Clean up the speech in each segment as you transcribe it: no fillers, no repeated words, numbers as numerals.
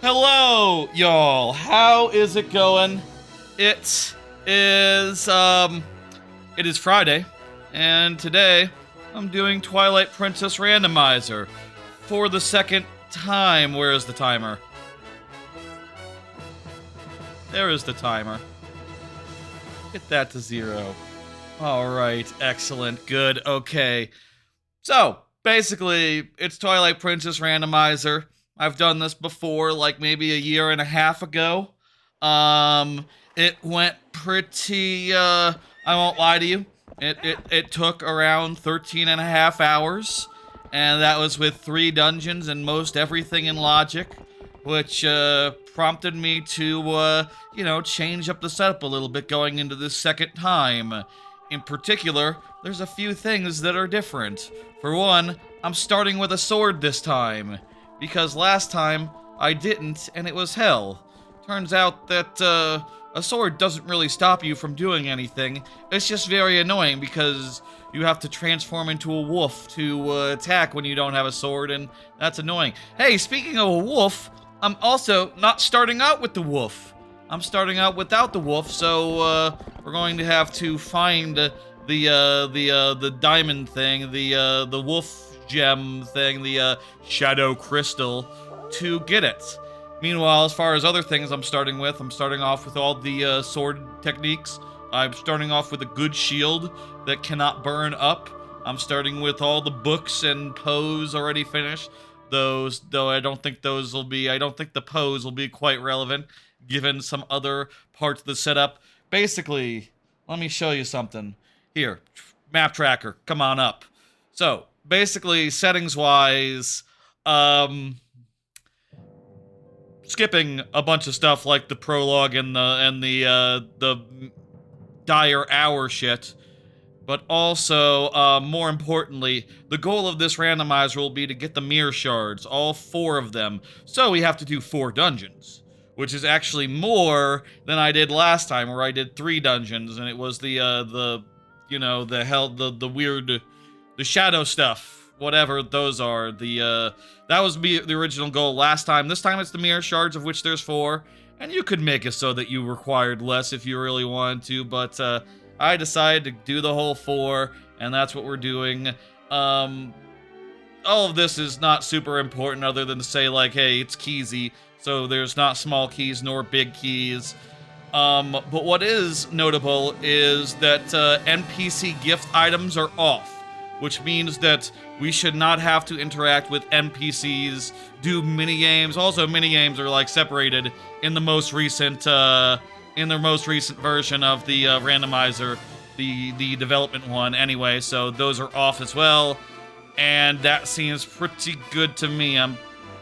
Hello, y'all. How is it going? It is, it is Friday, and today I'm doing Twilight Princess Randomizer for the second time. Where is the timer? There is the timer. Get that to 0. Alright, excellent, good, okay. So, basically, it's Twilight Princess Randomizer. I've done this before, like maybe a year and a half ago. It went pretty, I won't lie to you. It took around 13 and a half hours, and that was with 3 dungeons and most everything in logic, which, prompted me to, change up the setup a little bit going into this second time. In particular, there's a few things that are different. For one, I'm starting with a sword this time, because last time I didn't, and it was hell. Turns out that, a sword doesn't really stop you from doing anything. It's just very annoying because you have to transform into a wolf to attack when you don't have a sword, and that's annoying. Hey, speaking of a wolf, I'm also not starting out with the wolf. I'm starting out without the wolf, so we're going to have to find the diamond thing, the wolf gem thing, the shadow crystal, to get it. Meanwhile, as far as other things I'm starting off with all the sword techniques. I'm starting off with a good shield that cannot burn up. I'm starting with all the books and Poes already finished. Those, though I don't think the Poes will be quite relevant, given some other parts of the setup. Basically, let me show you something. Here, map tracker, come on up. So, basically, settings-wise, skipping a bunch of stuff like the prologue and the dire hour shit, but also, more importantly, the goal of this randomizer will be to get the mirror shards, all 4 of them. So we have to do 4 dungeons, which is actually more than I did last time, where I did 3 dungeons, and it was the weird, the shadow stuff, whatever those are. That was the original goal last time. This time it's the mirror shards, of which there's 4, and you could make it so that you required less if you really wanted to, but, I decided to do the whole 4, and that's what we're doing. All of this is not super important other than to say, like, hey, it's keysy, so there's not small keys nor big keys. But what is notable is that NPC gift items are off, which means that we should not have to interact with NPCs, do minigames. Also, minigames are, like, separated in the most recent, version of the randomizer, the development one anyway, so those are off as well, and that seems pretty good to me. I'm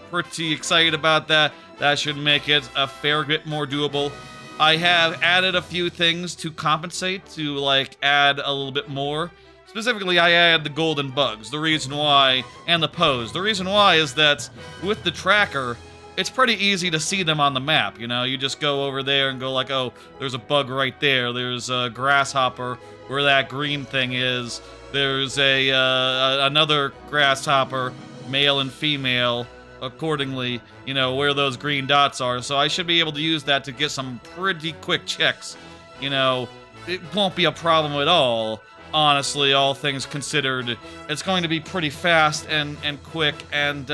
pretty excited about that. That should make it a fair bit more doable. I have added a few things to compensate, to, like, add a little bit more. Specifically, I added the golden bugs, the reason why, and the Poes. The reason why is that with the tracker, it's pretty easy to see them on the map, you know? You just go over there and go like, oh, there's a bug right there. There's a grasshopper where that green thing is. There's another grasshopper, male and female, accordingly, you know, where those green dots are. So I should be able to use that to get some pretty quick checks. You know, it won't be a problem at all, honestly, all things considered. It's going to be pretty fast and quick and,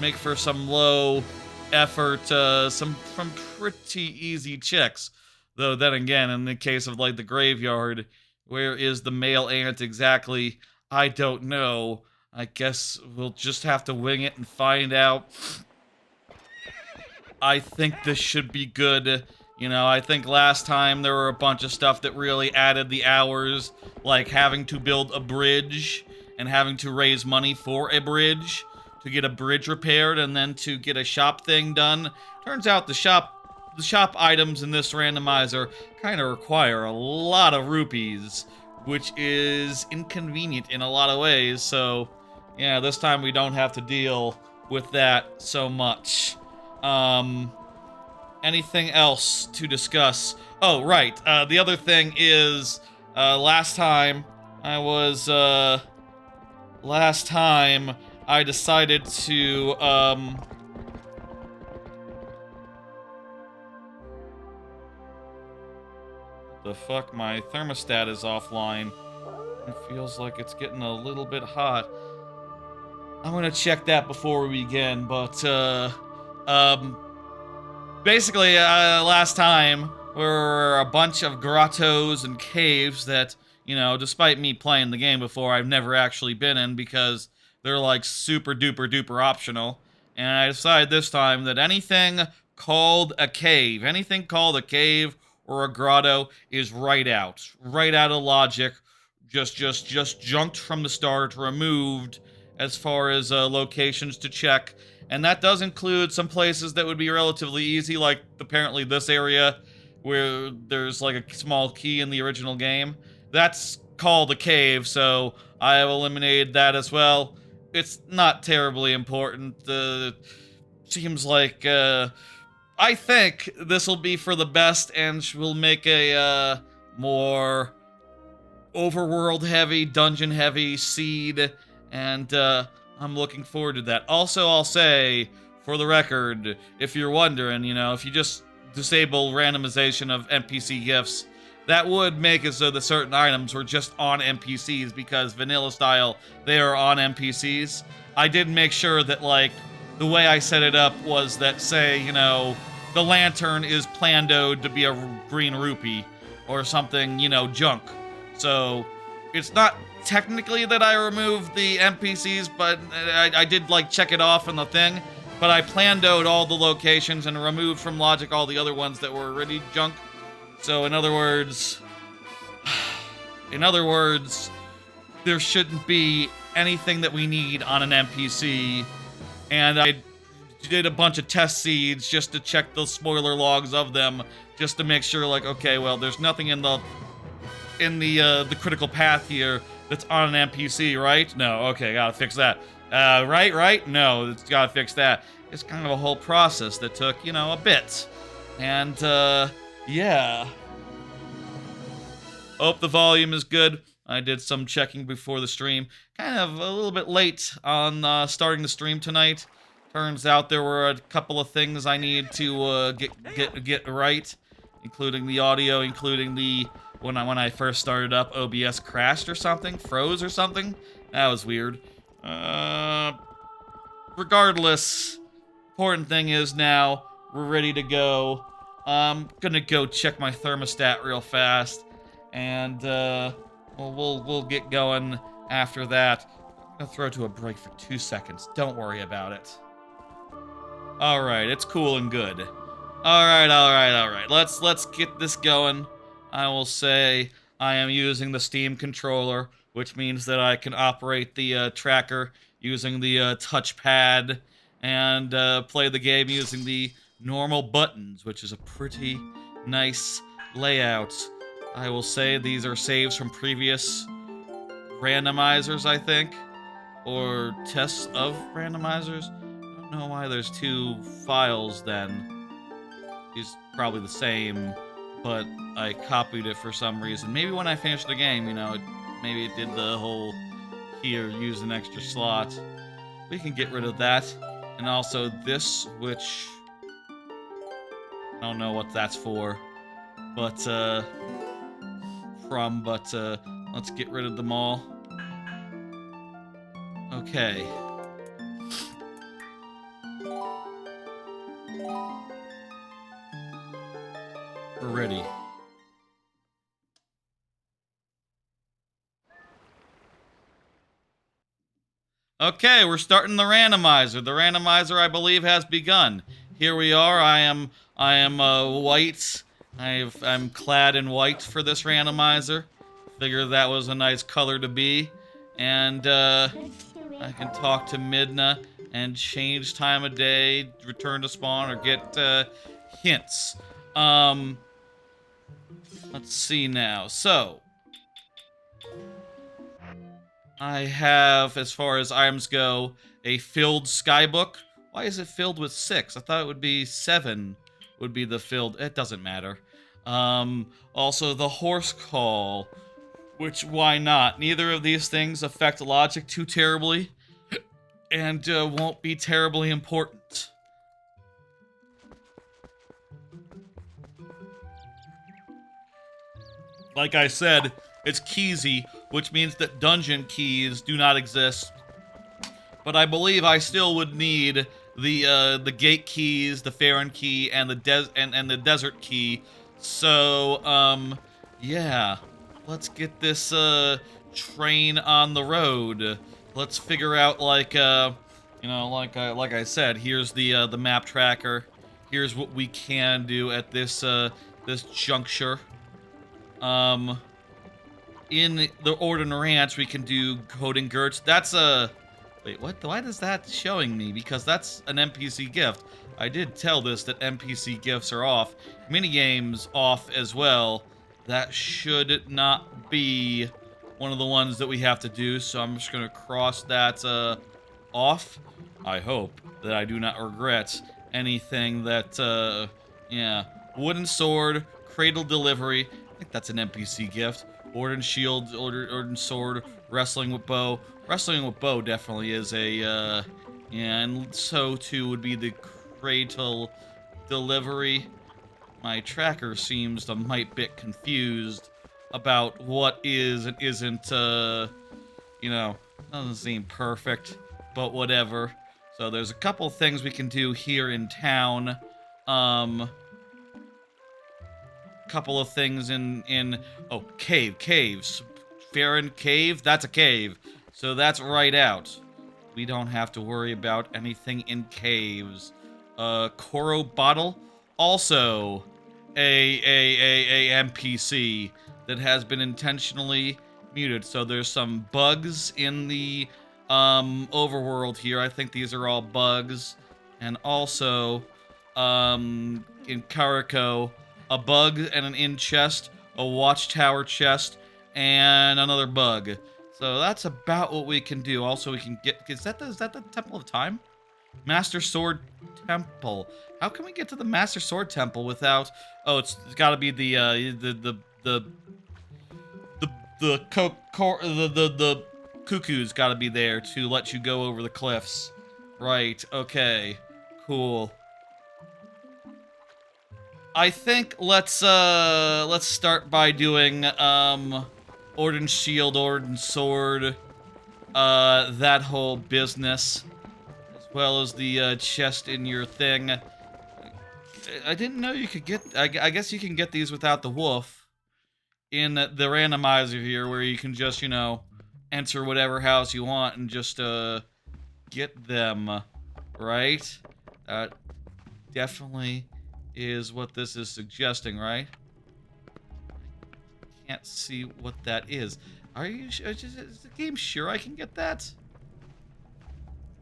make for some low effort, some pretty easy checks. Though then again, in the case of like the graveyard, where is the male ant exactly? I don't know. I guess we'll just have to wing it and find out. I think this should be good. You know, I think last time there were a bunch of stuff that really added the hours, like having to build a bridge and having to raise money for a bridge, to get a bridge repaired, and then to get a shop thing done. Turns out the shop items in this randomizer kind of require a lot of rupees, which is inconvenient in a lot of ways, so yeah, this time we don't have to deal with that so much. Anything else to discuss? Oh, right, the other thing is, last time I decided to, The fuck? My thermostat is offline. It feels like it's getting a little bit hot. I'm gonna check that before we begin, but, um, basically, last time, there were a bunch of grottos and caves that, you know, despite me playing the game before, I've never actually been in because they're, like, super duper duper optional. And I decided this time that anything called a cave, or a grotto is right out. Right out of logic. Just junked from the start, removed as far as locations to check. And that does include some places that would be relatively easy, like apparently this area where there's like a small key in the original game. That's called a cave, so I have eliminated that as well. It's not terribly important. Seems like I think this will be for the best and will make a more overworld heavy, dungeon heavy seed, and I'm looking forward to that. Also, I'll say, for the record, if you're wondering, you know, if you just disable randomization of NPC gifts, that would make it so that certain items were just on NPCs, because vanilla style, they are on NPCs. I did make sure that, like, the way I set it up was that, say, you know, the lantern is plandoed to be a green rupee, or something, you know, junk. So, it's not technically that I removed the NPCs, but I did, like, check it off in the thing. But I plandoed all the locations and removed from logic all the other ones that were already junk. So, in other words, there shouldn't be anything that we need on an NPC. And I did a bunch of test seeds just to check the spoiler logs of them, just to make sure, like, okay, well, there's nothing in the critical path here that's on an NPC, right? No, okay, gotta fix that. Right? No, it's gotta fix that. It's kind of a whole process that took, you know, a bit. And, yeah. Hope the volume is good. I did some checking before the stream. Kind of a little bit late on starting the stream tonight. Turns out there were a couple of things I need to get right, including the audio, including the when I first started up, OBS crashed or something, froze or something. That was weird. Regardless, important thing is now we're ready to go. I'm gonna go check my thermostat real fast, and we'll get going after that. I'm gonna throw to a break for 2 seconds. Don't worry about it. All right, it's cool and good. All right. Let's get this going. I will say I am using the Steam controller, which means that I can operate the tracker using the touchpad and play the game using the normal buttons, which is a pretty nice layout. I will say these are saves from previous randomizers, I think, or tests of randomizers. I don't know why there's two files then. These probably the same, but I copied it for some reason. Maybe when I finished the game, you know, maybe it did the whole here, use an extra slot. We can get rid of that. And also this, which I don't know what that's for, but let's get rid of them all. Okay. We're ready. Okay, we're starting the randomizer. The randomizer, I believe, has begun. Here we are. I am white. I'm clad in white for this randomizer. Figured that was a nice color to be. And I can talk to Midna and change time of day, return to spawn, or get hints. Let's see now. So, I have, as far as items go, a filled skybook. Why is it filled with 6? I thought it would be 7 would be the filled. It doesn't matter. Also, the horse call, which, why not? Neither of these things affect logic too terribly, and won't be terribly important. Like I said, it's keysy, which means that dungeon keys do not exist. But I believe I still would need the gate keys, the Farron key, and the desert key. So yeah, let's get this train on the road. Let's figure out like like I said, here's the map tracker. Here's what we can do at this this juncture. In the Orden Ranch, we can do coding Gertz. That's a... Wait, what? Why is that showing me? Because that's an NPC gift. I did tell this that NPC gifts are off. Minigames off as well. That should not be one of the ones that we have to do, so I'm just going to cross that off. I hope that I do not regret anything that, yeah. Wooden sword, cradle delivery. I think that's an NPC gift. Orden shield, Orden sword, wrestling with bow. Wrestling with bow definitely is a, yeah, and so too would be the cradle delivery. My tracker seems a mite bit confused about what is and isn't, you know, doesn't seem perfect, but whatever. So there's a couple things we can do here in town. Couple of things in oh, caves. Farron Cave, that's a cave. So that's right out. We don't have to worry about anything in caves. Koro bottle, also a NPC that has been intentionally muted. So there's some bugs in the overworld here. I think these are all bugs. And also in Karako, a bug and an inn chest, a watchtower chest, and another bug. So that's about what we can do. Also, we can get... Is that the Temple of Time? Master Sword Temple. How can we get to the Master Sword Temple without... Oh, it's got to be the cuckoo's got to be there to let you go over the cliffs. Right. Okay. Cool. I think let's start by doing Orden Shield, Orden Sword, that whole business, as well as the chest in your thing. I didn't know you could get. I guess you can get these without the wolf in the randomizer here, where you can just enter whatever house you want and just get them, right? Definitely is what this is suggesting, right? Can't see what that is. Are you sure? Is the game sure I can get that?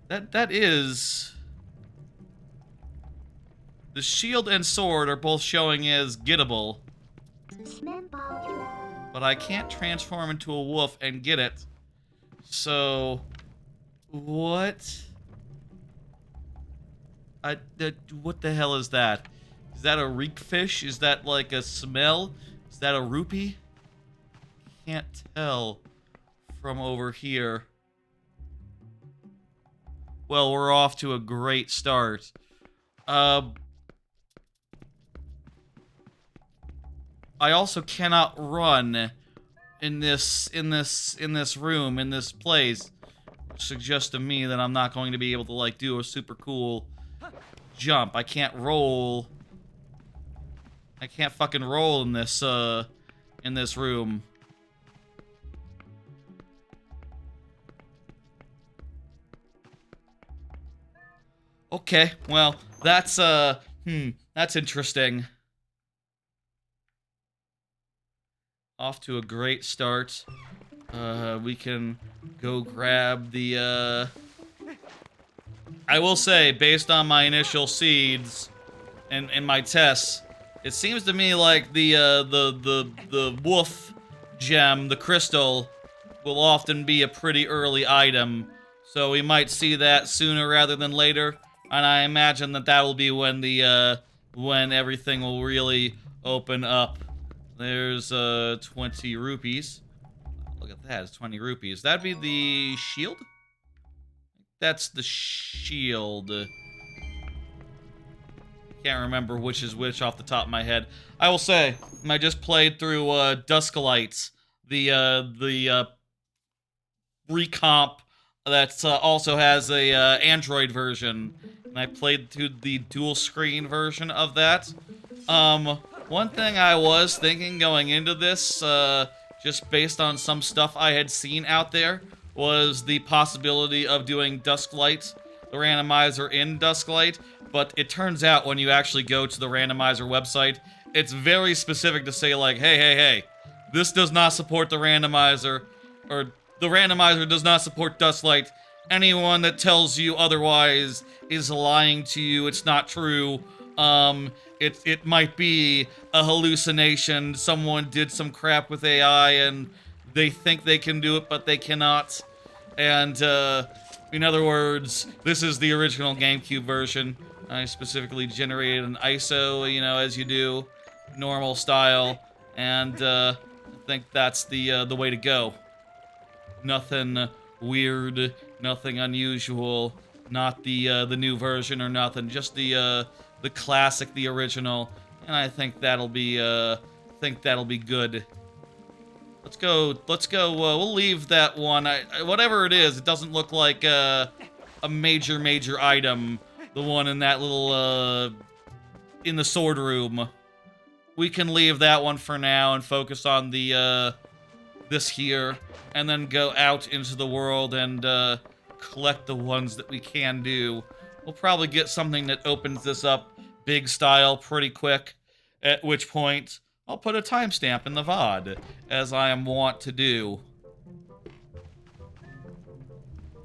That is... The shield and sword are both showing as gettable. But I can't transform into a wolf and get it. So... What? What the hell is that? Is that a reek fish? Is that like a smell? Is that a rupee? Can't tell from over here. Well, we're off to a great start. I also cannot run in this room, in this place. Which suggests to me that I'm not going to be able to like do a super cool jump. I can't roll. I can't fucking roll in this room. Okay, well, that's interesting. Off to a great start. We can go grab the I will say, based on my initial seeds and my tests, it seems to me like the wolf gem, the crystal, will often be a pretty early item. So we might see that sooner rather than later. And I imagine that will be when when everything will really open up. There's 20 rupees. Look at that, it's 20 rupees. That'd be the shield? That's the shield. Can't remember which is which off the top of my head. I will say, I just played through Duskalights, the recomp that also has a Android version, and I played through the dual screen version of that. One thing I was thinking going into this, just based on some stuff I had seen out there, was the possibility of doing Dusklight, the randomizer in Dusklight, but it turns out when you actually go to the randomizer website, it's very specific to say like, hey, this does not support the randomizer, or the randomizer does not support Dusklight. Anyone that tells you otherwise is lying to you. It's not true. It might be a hallucination. Someone did some crap with AI and they think they can do it, but they cannot. And, in other words, this is the original GameCube version. I specifically generated an ISO, you know, as you do, normal style, and, I think that's the way to go. Nothing weird, nothing unusual, not the new version or nothing, just the classic, the original, and I think that'll be good. Let's go, we'll leave that one. Whatever it is, it doesn't look like a major item, the one in that little, in the sword room. We can leave that one for now and focus on the, this here, and then go out into the world and, collect the ones that we can do. We'll probably get something that opens this up big style pretty quick, at which point I'll put a timestamp in the VOD, as I am wont to do.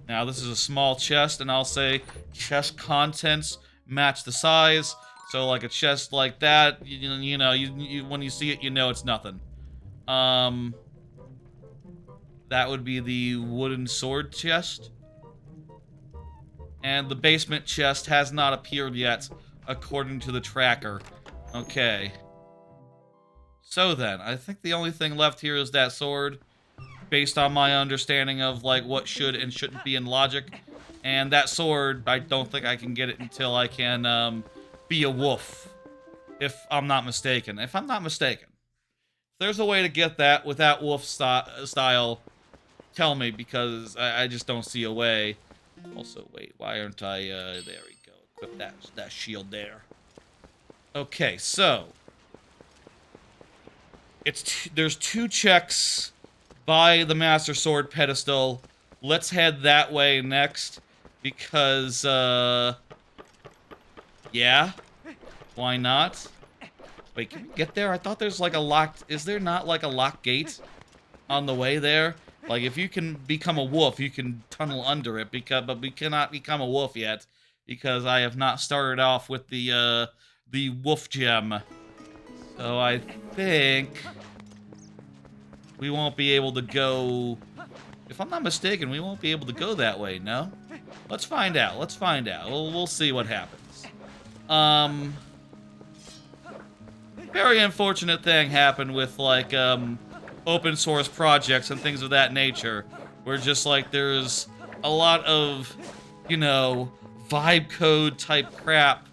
Now, this is a small chest, and I'll say chest contents match the size. So, like a chest like that, you know, when you see it, you know it's nothing. That would be the wooden sword chest. And the basement chest has not appeared yet, according to the tracker. Okay. So then, I think the only thing left here is that sword, based on my understanding of, like, what should and shouldn't be in logic. And that sword, I don't think I can get it until I can, be a wolf. If I'm not mistaken. If I'm not mistaken. If there's a way to get that without wolf style, tell me, because I just don't see a way. Also, wait, why aren't I, there we go. Equip that shield there. Okay, so. There's 2 checks by the Master Sword pedestal. Let's head that way next, because, yeah. Why not? Wait, can we get there? I thought there's like a locked... Is there not like a locked gate on the way there? Like, if you can become a wolf, you can tunnel under it, but we cannot become a wolf yet, because I have not started off with the wolf gem. So I think we won't be able to go... If I'm not mistaken, we won't be able to go that way, no? Let's find out. Let's find out. We'll see what happens. Very unfortunate thing happened with, like, open source projects and things of that nature, where just, like, there's a lot of, you know, vibe code type crap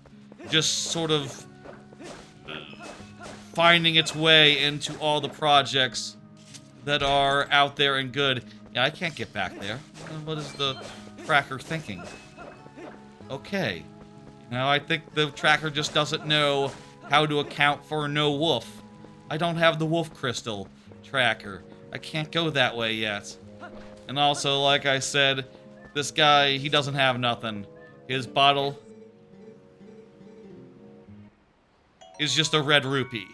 just sort of finding its way into all the projects that are out there and good. Yeah, I can't get back there. What is the tracker thinking? Okay. Now I think the tracker just doesn't know how to account for no wolf. I don't have the wolf crystal tracker. I can't go that way yet. And also, like I said, this guy, he doesn't have nothing. His bottle is just a red rupee.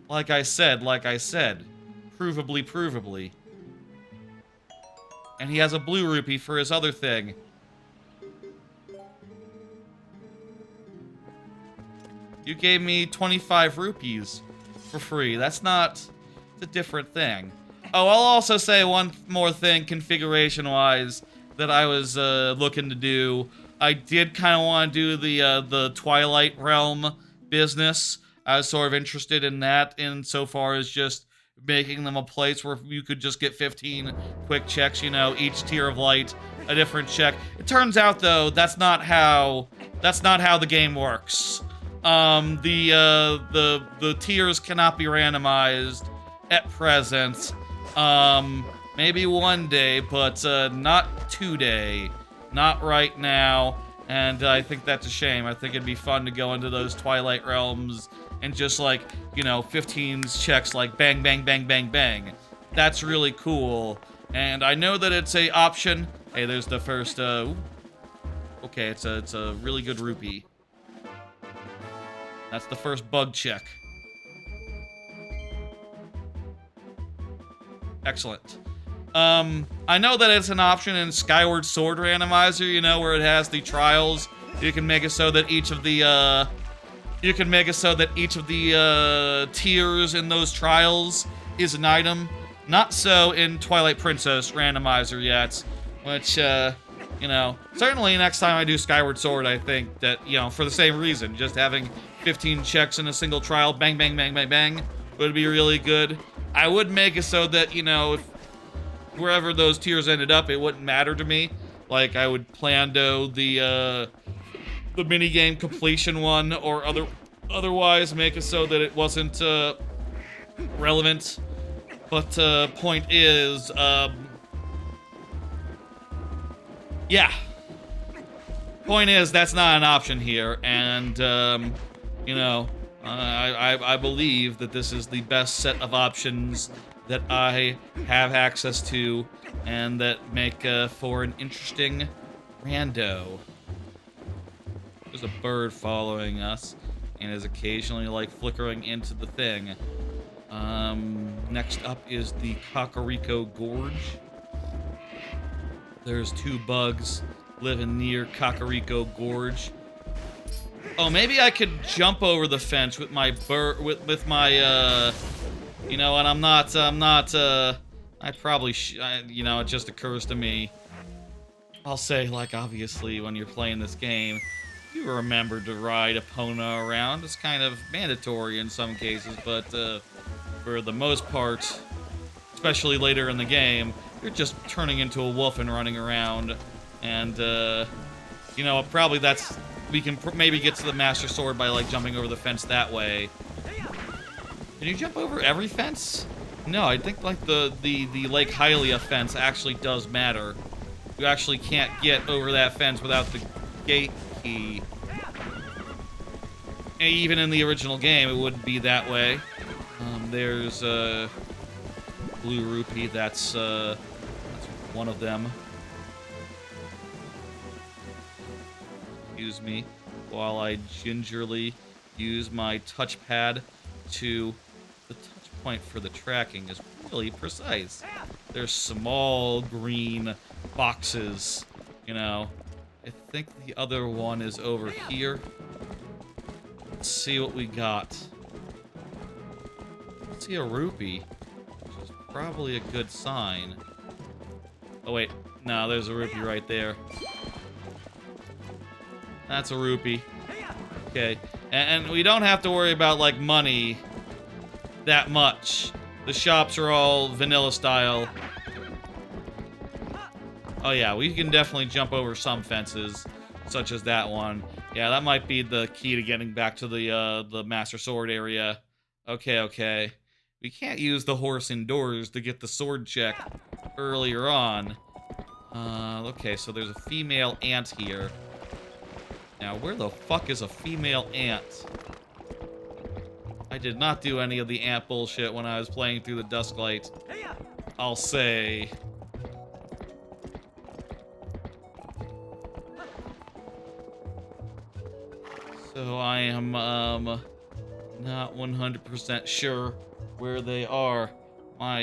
Like I said. Provably. And he has a blue rupee for his other thing. You gave me 25 rupees for free. That's not... It's a different thing. Oh, I'll also say one more thing configuration-wise that I was looking to do. I did kind of want to do the Twilight Realm business. I was sort of interested in that insofar as just making them a place where you could just get 15 quick checks, you know, each tier of light, a different check. It turns out, though, that's not how the game works. The tiers cannot be randomized at present. Maybe one day, but not today. Not right now. And I think that's a shame. I think it'd be fun to go into those Twilight realms and just, like, you know, 15 checks, like bang, bang, bang, bang, bang. That's really cool. And I know that it's a option. Hey, there's the first, ooh. Okay, it's a really good rupee. That's the first bug check. Excellent. I know that it's an option in Skyward Sword Randomizer, you know, where it has the trials. You can make it so that each of the, tiers in those trials is an item. Not so in Twilight Princess Randomizer yet, which, you know, certainly next time I do Skyward Sword, I think that, you know, for the same reason, just having 15 checks in a single trial, bang, bang, bang, bang, bang, would be really good. I would make it so that, you know, if wherever those tiers ended up, it wouldn't matter to me. Like, I would plan to the minigame completion one, or otherwise make it so that it wasn't, relevant. But, point is, yeah. Point is, that's not an option here, and, you know, I believe that this is the best set of options that I have access to, and that make for an interesting rando. There's a bird following us, and is occasionally, like, flickering into the thing. Next up is the Kakariko Gorge. There's 2 bugs living near Kakariko Gorge. Oh, maybe I could jump over the fence with my with my, you know, and I probably you know, it just occurs to me. I'll say, like, obviously, when you're playing this game, you remember to ride Epona around. It's kind of mandatory in some cases, but, for the most part, especially later in the game, you're just turning into a wolf and running around. And, you know, probably we can maybe get to the Master Sword by, like, jumping over the fence that way. Can you jump over every fence? No, I think, like, the Lake Hylia fence actually does matter. You actually can't get over that fence without the gate key. And even in the original game, it wouldn't be that way. There's, Blue Rupee, that's one of them. Excuse me, while I gingerly use my touchpad to... The touch point for the tracking is really precise. There's small green boxes, you know. I think the other one is over here. Let's see what we got. Let's see a rupee, which is probably a good sign. Oh wait, no, there's a rupee right there. That's a rupee. Okay, and we don't have to worry about, like, money that much. The shops are all vanilla style. Oh yeah, we can definitely jump over some fences, such as that one. Yeah, that might be the key to getting back to the Master Sword area. Okay, okay. We can't use the horse indoors to get the sword check earlier on. Okay, so there's a female ant here. Now, where the fuck is a female ant? I did not do any of the ant bullshit when I was playing through the Dusklight, I'll say. So I am, not 100% sure where they are. My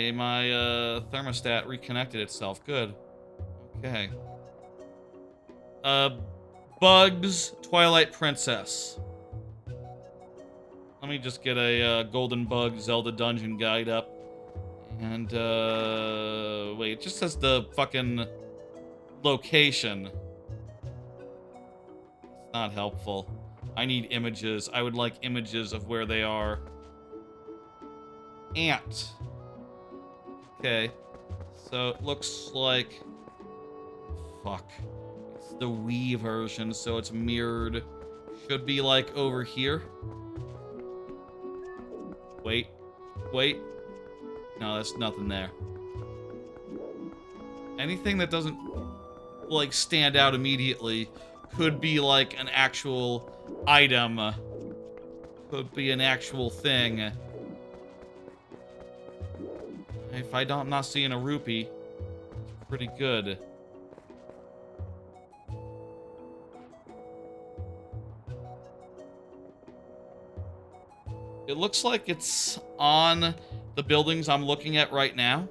thermostat reconnected itself. Good. Okay. Bugs, Twilight Princess. Let me just get a Golden Bug Zelda Dungeon Guide up. And, wait, it just says the fucking location. It's not helpful. I need images. I would like images of where they are. Ant. Okay. So it looks like... Fuck. It's the Wii version, so it's mirrored. Should be like over here. Wait. Wait. No, there's nothing there. Anything that doesn't, like, stand out immediately could be, like, an actual item. Could be an actual thing. If I'm not seeing a rupee, it's pretty good. It looks like it's on the buildings I'm looking at right now.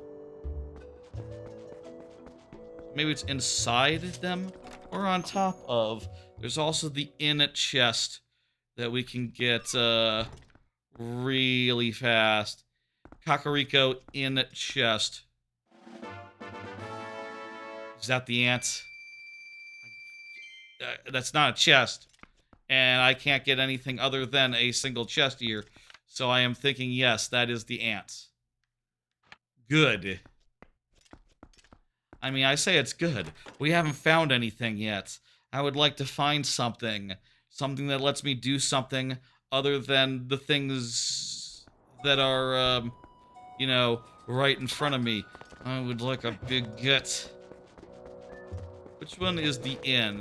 Maybe it's inside them or on top of. There's also the in chest that we can get really fast. Kakariko in chest. Is that the ant? That's not a chest. And I can't get anything other than a single chest here. So I am thinking, yes, that is the ant. Good. I mean, I say it's good. We haven't found anything yet. I would like to find something. Something that lets me do something other than the things that are, you know, right in front of me. I would like a big get. Which one is the inn?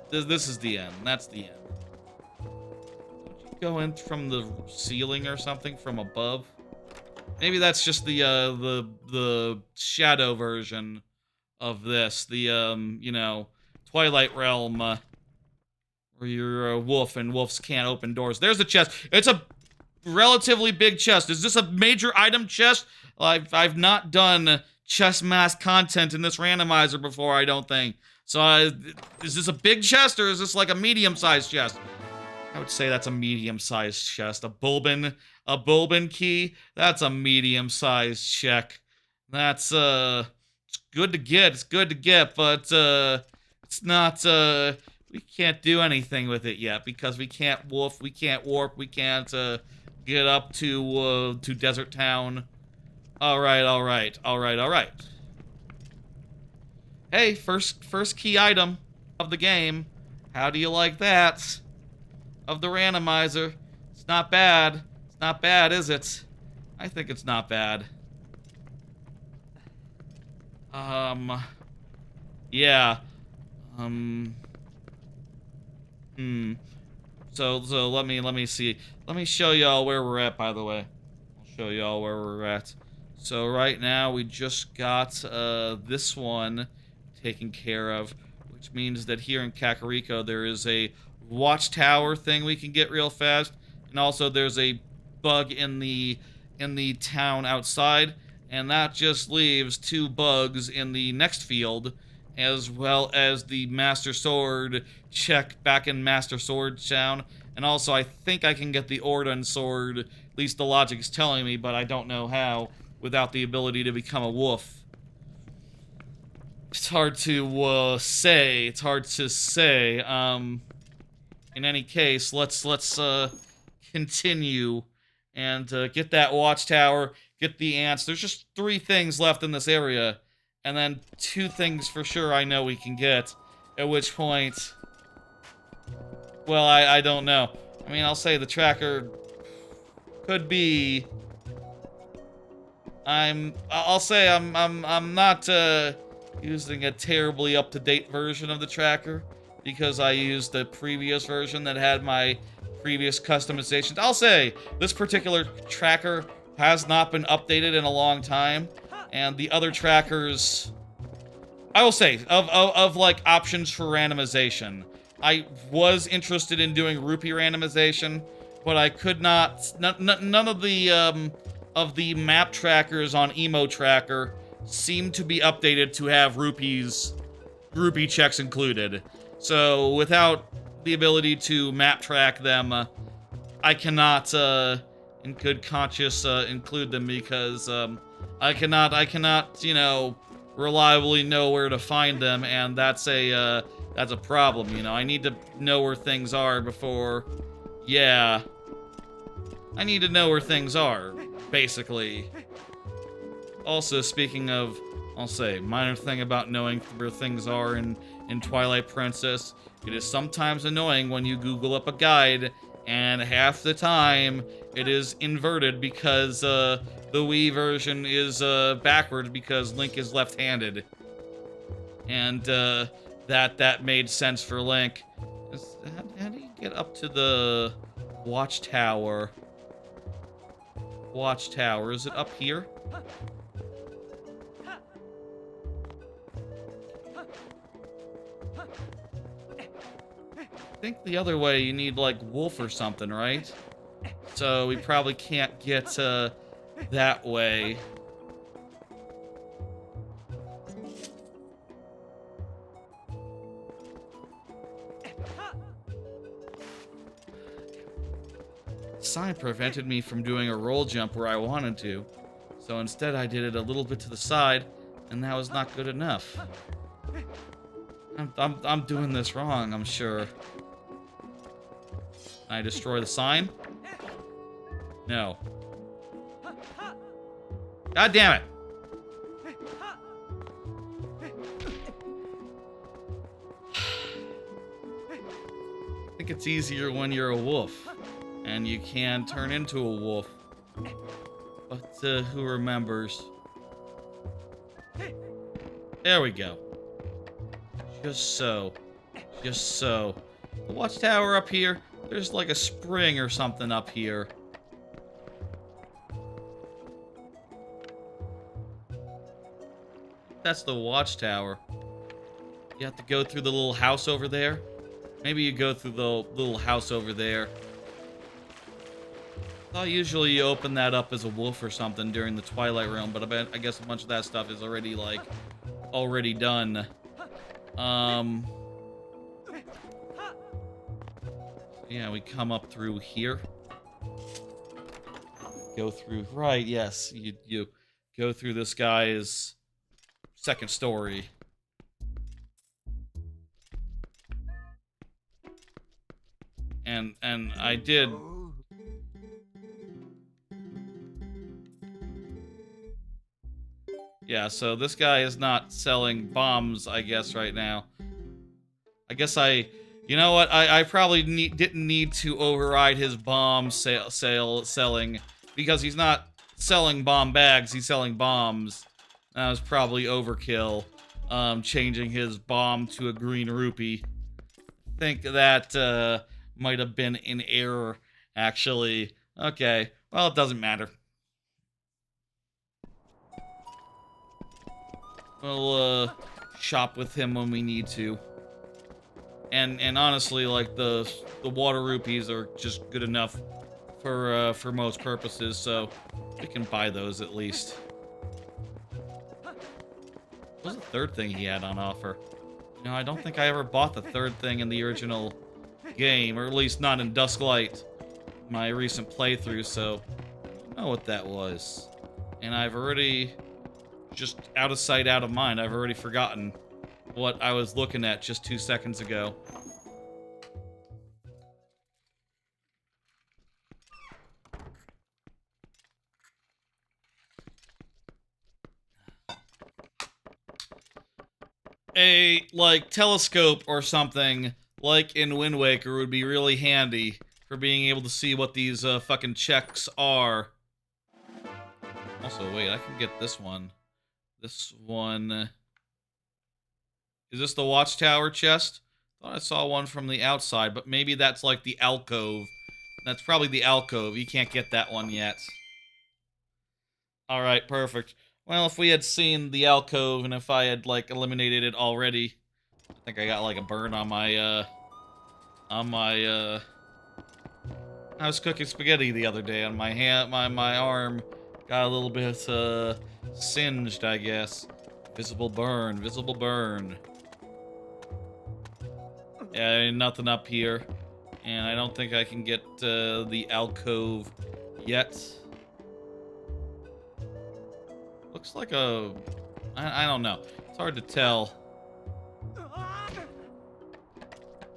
This is the inn. That's the inn. Don't you go in from the ceiling or something from above? Maybe that's just the shadow version of this. The, you know, Twilight Realm, where you're a wolf and wolves can't open doors. There's the chest. It's a relatively big chest. Is this a major item chest? I've not done chest mass content in this randomizer before, I don't think. So, is this a big chest, or is this like a medium-sized chest? I would say that's a medium-sized chest. A Bulbin key? That's a medium-sized check. That's, it's good to get. It's good to get, but, it's not, we can't do anything with it yet, because we can't wolf, we can't warp, we can't, get up to Desert Town. Alright. Hey, first key item of the game. How do you like that? Of the randomizer. It's not bad. It's not bad, is it? I think it's not bad. Yeah. So let me see. Let me show y'all where we're at, by the way. I'll show y'all where we're at. So right now we just got this one taken care of, which means that here in Kakariko there is a watchtower thing we can get real fast, and also there's a bug in the town outside, and that just leaves 2 bugs in the next field, as well as the Master Sword check back in Master Sword Town. And also I think I can get the Ordon Sword, at least the logic is telling me, but I don't know how, without the ability to become a wolf. It's hard to say. It's hard to say. In any case, let's continue and get that watchtower, get the ants. There's just 3 things left in this area, and then 2 things for sure I know we can get. At which point, well, I don't know. I mean, I'll say the tracker could be. I'll say I'm not using a terribly up-to-date version of the tracker, because I used the previous version that had my previous customizations. I'll say this particular tracker has not been updated in a long time, and the other trackers, I will say, of like options for randomization, I was interested in doing rupee randomization, but I could not. None of the map trackers on Emo Tracker seem to be updated to have rupee checks included. So without the ability to map track them, I cannot in good conscience include them, because I cannot, you know, reliably know where to find them, and that's a problem, you know. I need to know where things are before, yeah. I need to know where things are, basically. also, speaking of, I'll say, minor thing about knowing where things are in Twilight Princess, it is sometimes annoying when you Google up a guide, and half the time it is inverted because the Wii version is backwards because Link is left-handed. And that made sense for Link. How do you get up to the watchtower? Watchtower, is it up here? I think the other way you need like wolf or something, right? So we probably can't get that way. The sign prevented me from doing a roll jump where I wanted to, so instead I did it a little bit to the side, and that was not good enough. I'm doing this wrong, I'm sure. I destroy the sign? No. God damn it! I think it's easier when you're a wolf, and you can turn into a wolf. But who remembers? There we go. Just so. Just so. The watchtower up here, there's like a spring or something up here. That's the watchtower. You have to go through the little house over there. Maybe you go through the little house over there. I thought usually you open that up as a wolf or something during the Twilight Realm, but I guess a bunch of that stuff is already, like, already done. Yeah, we come up through here. Go through, right, yes, you go through this guy's second story. And I did... Yeah, so this guy is not selling bombs, I guess, right now. I guess you know what? I probably didn't need to override his bomb selling, because he's not selling bomb bags, he's selling bombs. That was probably overkill, changing his bomb to a green rupee. I think that might have been in error, actually. Okay, well, it doesn't matter. We'll shop with him when we need to. And honestly, like, the water rupees are just good enough for most purposes, so we can buy those at least. What was the third thing he had on offer? You know, I don't think I ever bought the third thing in the original game, or at least not in Dusklight, my recent playthrough, so I don't know what that was. And I've already, just out of sight, out of mind, I've already forgotten what I was looking at just 2 seconds ago. A, like, telescope or something, like in Wind Waker, would be really handy for being able to see what these fucking checks are. Also, wait, I can get this one. This one... Is this the watchtower chest? Thought I saw one from the outside, but maybe that's like the alcove. That's probably the alcove. You can't get that one yet. Alright, perfect. Well, if we had seen the alcove and if I had, like, eliminated it already... I think I got, like, a burn on my, I was cooking spaghetti the other day, and my hand, my arm got a little bit, singed, I guess. Visible burn, visible burn. Yeah, nothing up here. And I don't think I can get, the alcove yet. Looks like a... I don't know. It's hard to tell.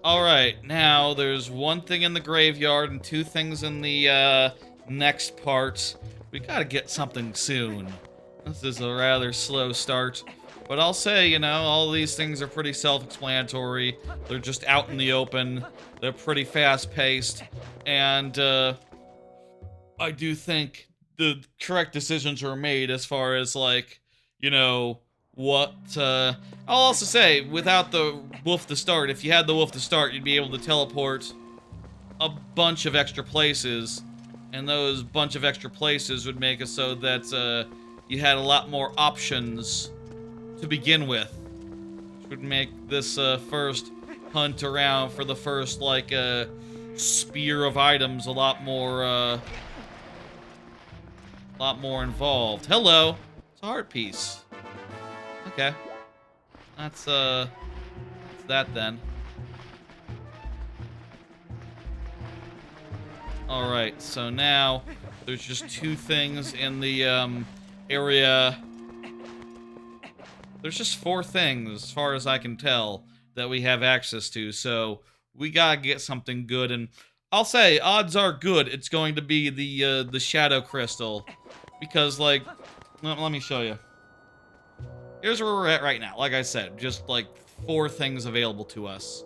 Alright, now there's one thing in the graveyard and 2 things in the next part. We gotta get something soon. This is a rather slow start. But I'll say, you know, all these things are pretty self-explanatory. They're just out in the open. They're pretty fast-paced. And, I do think the correct decisions were made as far as, like, you know, what, I'll also say, without the wolf to start, if you had the wolf to start, you'd be able to teleport a bunch of extra places, and those bunch of extra places would make it so that, you had a lot more options to begin with, which would make this, first hunt around for the first, like, spear of items a lot more involved. Hello! It's a heart piece. Okay. That's that then. Alright, so now there's just two things in the, area. There's just four things, as far as I can tell, that we have access to, so we gotta get something good, and I'll say, odds are good it's going to be the Shadow Crystal, because, like, let me show you. Here's where we're at right now. Like I said, just, like, four things available to us.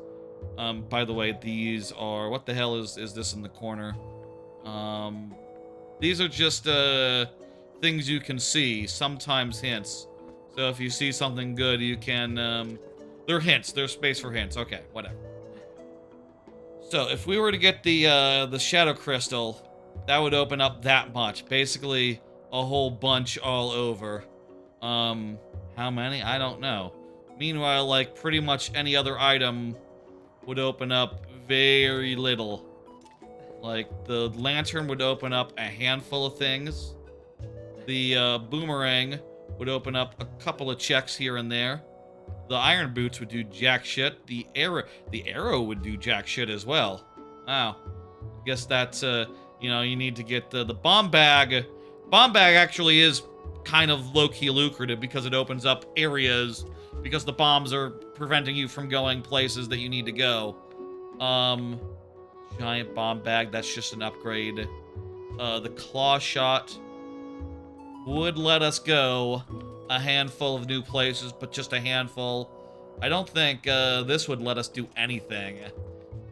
By the way, these are... What the hell is this in the corner? These are just, things you can see, sometimes hints. So if you see something good, you can, they're hints. There's space for hints. Okay, whatever. So if we were to get the Shadow Crystal, that would open up that much. Basically, a whole bunch all over. How many? I don't know. Meanwhile, like, pretty much any other item would open up very little. Like, the lantern would open up a handful of things. The, boomerang would open up a couple of checks here and there. The iron boots would do jack shit. The arrow would do jack shit as well. Wow. I guess that's, you know, you need to get the bomb bag. Bomb bag actually is kind of low-key lucrative because it opens up areas, because the bombs are preventing you from going places that you need to go. Giant bomb bag, that's just an upgrade. The claw shot would let us go a handful of new places, but just a handful. I don't think this would let us do anything.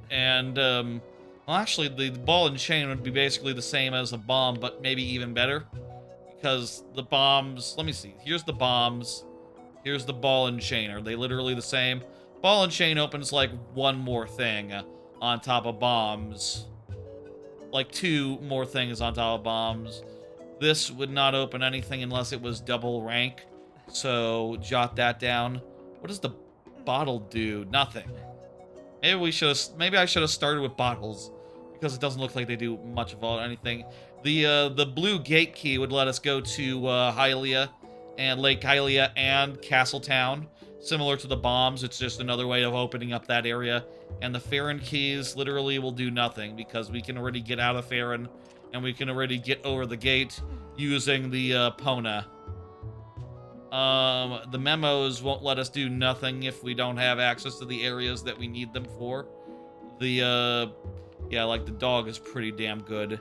And, well, actually, the ball and chain would be basically the same as a bomb, but maybe even better. Because the bombs... Let me see. Here's the bombs. Here's the ball and chain. Are they literally the same? Ball and chain opens, like, one more thing on top of bombs. Like, two more things on top of bombs. This would not open anything unless it was double rank, so jot that down. What does the bottle do? Nothing. Maybe I should have started with bottles, because it doesn't look like they do much of anything. The blue gate key would let us go to Hylia and Lake Hylia and Castletown. Similar to the bombs, it's just another way of opening up that area. And the Farron keys literally will do nothing, because we can already get out of Farron, and we can already get over the gate using the Pona. The memos won't let us do nothing if we don't have access to the areas that we need them for. The, yeah, like the dog is pretty damn good.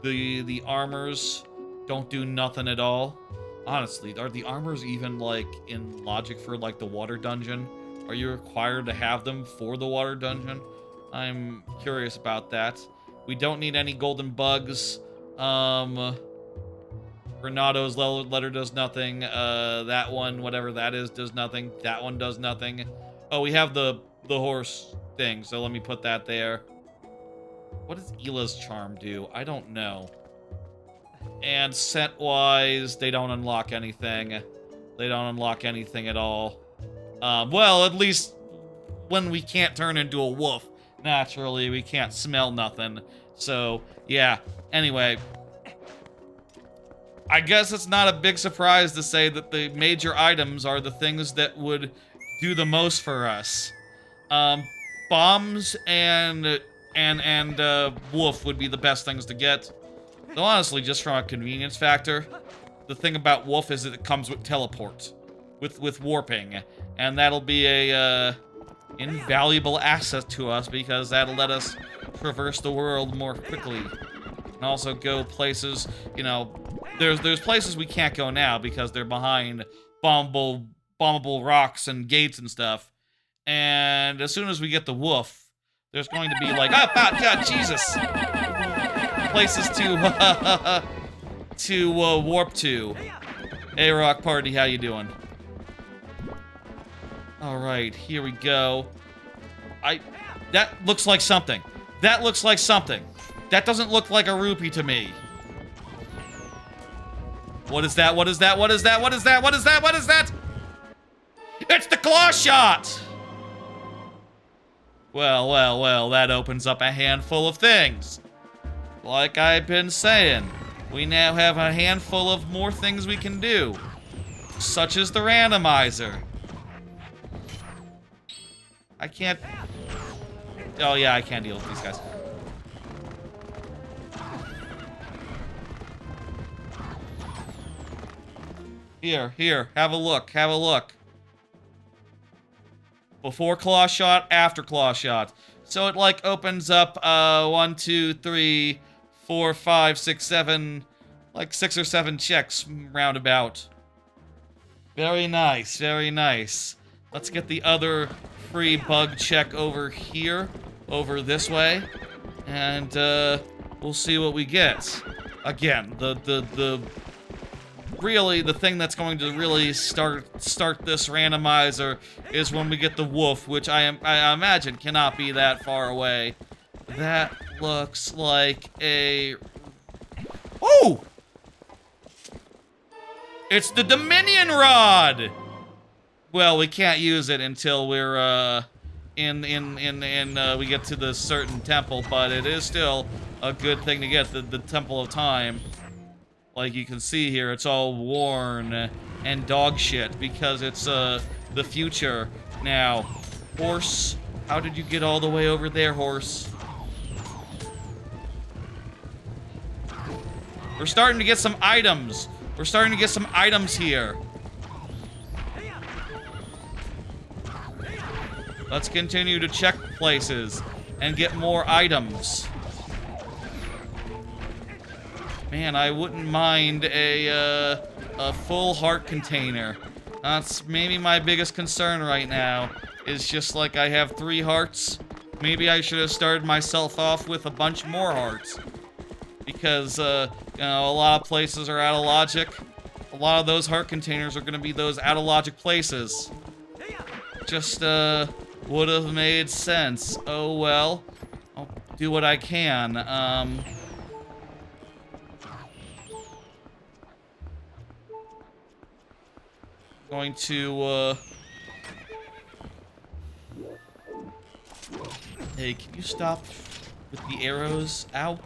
The armors don't do nothing at all. Honestly, are the armors even, like, in logic for, like, the water dungeon? Are you required to have them for the water dungeon? I'm curious about that. We don't need any golden bugs. Renato's letter does nothing. That one, whatever that is, does nothing. That one does nothing. Oh, we have the horse thing, so let me put that there. What does Ela's charm do? I don't know. And scent-wise, they don't unlock anything. They don't unlock anything at all. Well, at least when we can't turn into a wolf. Naturally, we can't smell nothing. So, yeah. Anyway, I guess it's not a big surprise to say that the major items are the things that would do the most for us. Bombs and wolf would be the best things to get. Though honestly, just from a convenience factor, the thing about wolf is that it comes with teleport, with warping, and that'll be a invaluable asset to us because that'll let us traverse the world more quickly. And also go places, you know, there's places we can't go now because they're behind bombable rocks and gates and stuff. And as soon as we get the wolf, there's going to be like, God, Jesus, places to warp to. Hey, Rock Party, how you doing? All right, here we go. That looks like something. That looks like something. That doesn't look like a rupee to me. What is that? What is that? What is that? What is that? What is that? What is that? It's the claw shot! Well, that opens up a handful of things. Like I've been saying, we now have a handful of more things we can do. Such as the randomizer. I can't... Oh yeah, I can't deal with these guys. Here, have a look, have a look. Before claw shot, after claw shot. So it like opens up 1, 2, 3, 4, 5, 6, 7, like 6 or 7 checks roundabout. Very nice, very nice. Let's get the other free bug check over here, over this way, and we'll see what we get. Again, really, the thing that's going to really start this randomizer is when we get the wolf, which I imagine cannot be that far away. That looks like a... Oh! It's the Dominion Rod! Well, we can't use it until we're, we get to the certain temple, but it is still a good thing to get, the Temple of Time. Like you can see here, it's all worn and dog shit because it's, the future. Now, horse, how did you get all the way over there, horse? We're starting to get some items. We're starting to get some items here. Let's continue to check places and get more items. Man, I wouldn't mind a full heart container. That's maybe my biggest concern right now, is just like I have 3 hearts. Maybe I should have started myself off with a bunch more hearts. Because, you know, a lot of places are out of logic. A lot of those heart containers are going to be those out of logic places. Just, would have made sense. Oh well. I'll do what I can. Going to, Hey, can you stop with the arrows? Ow.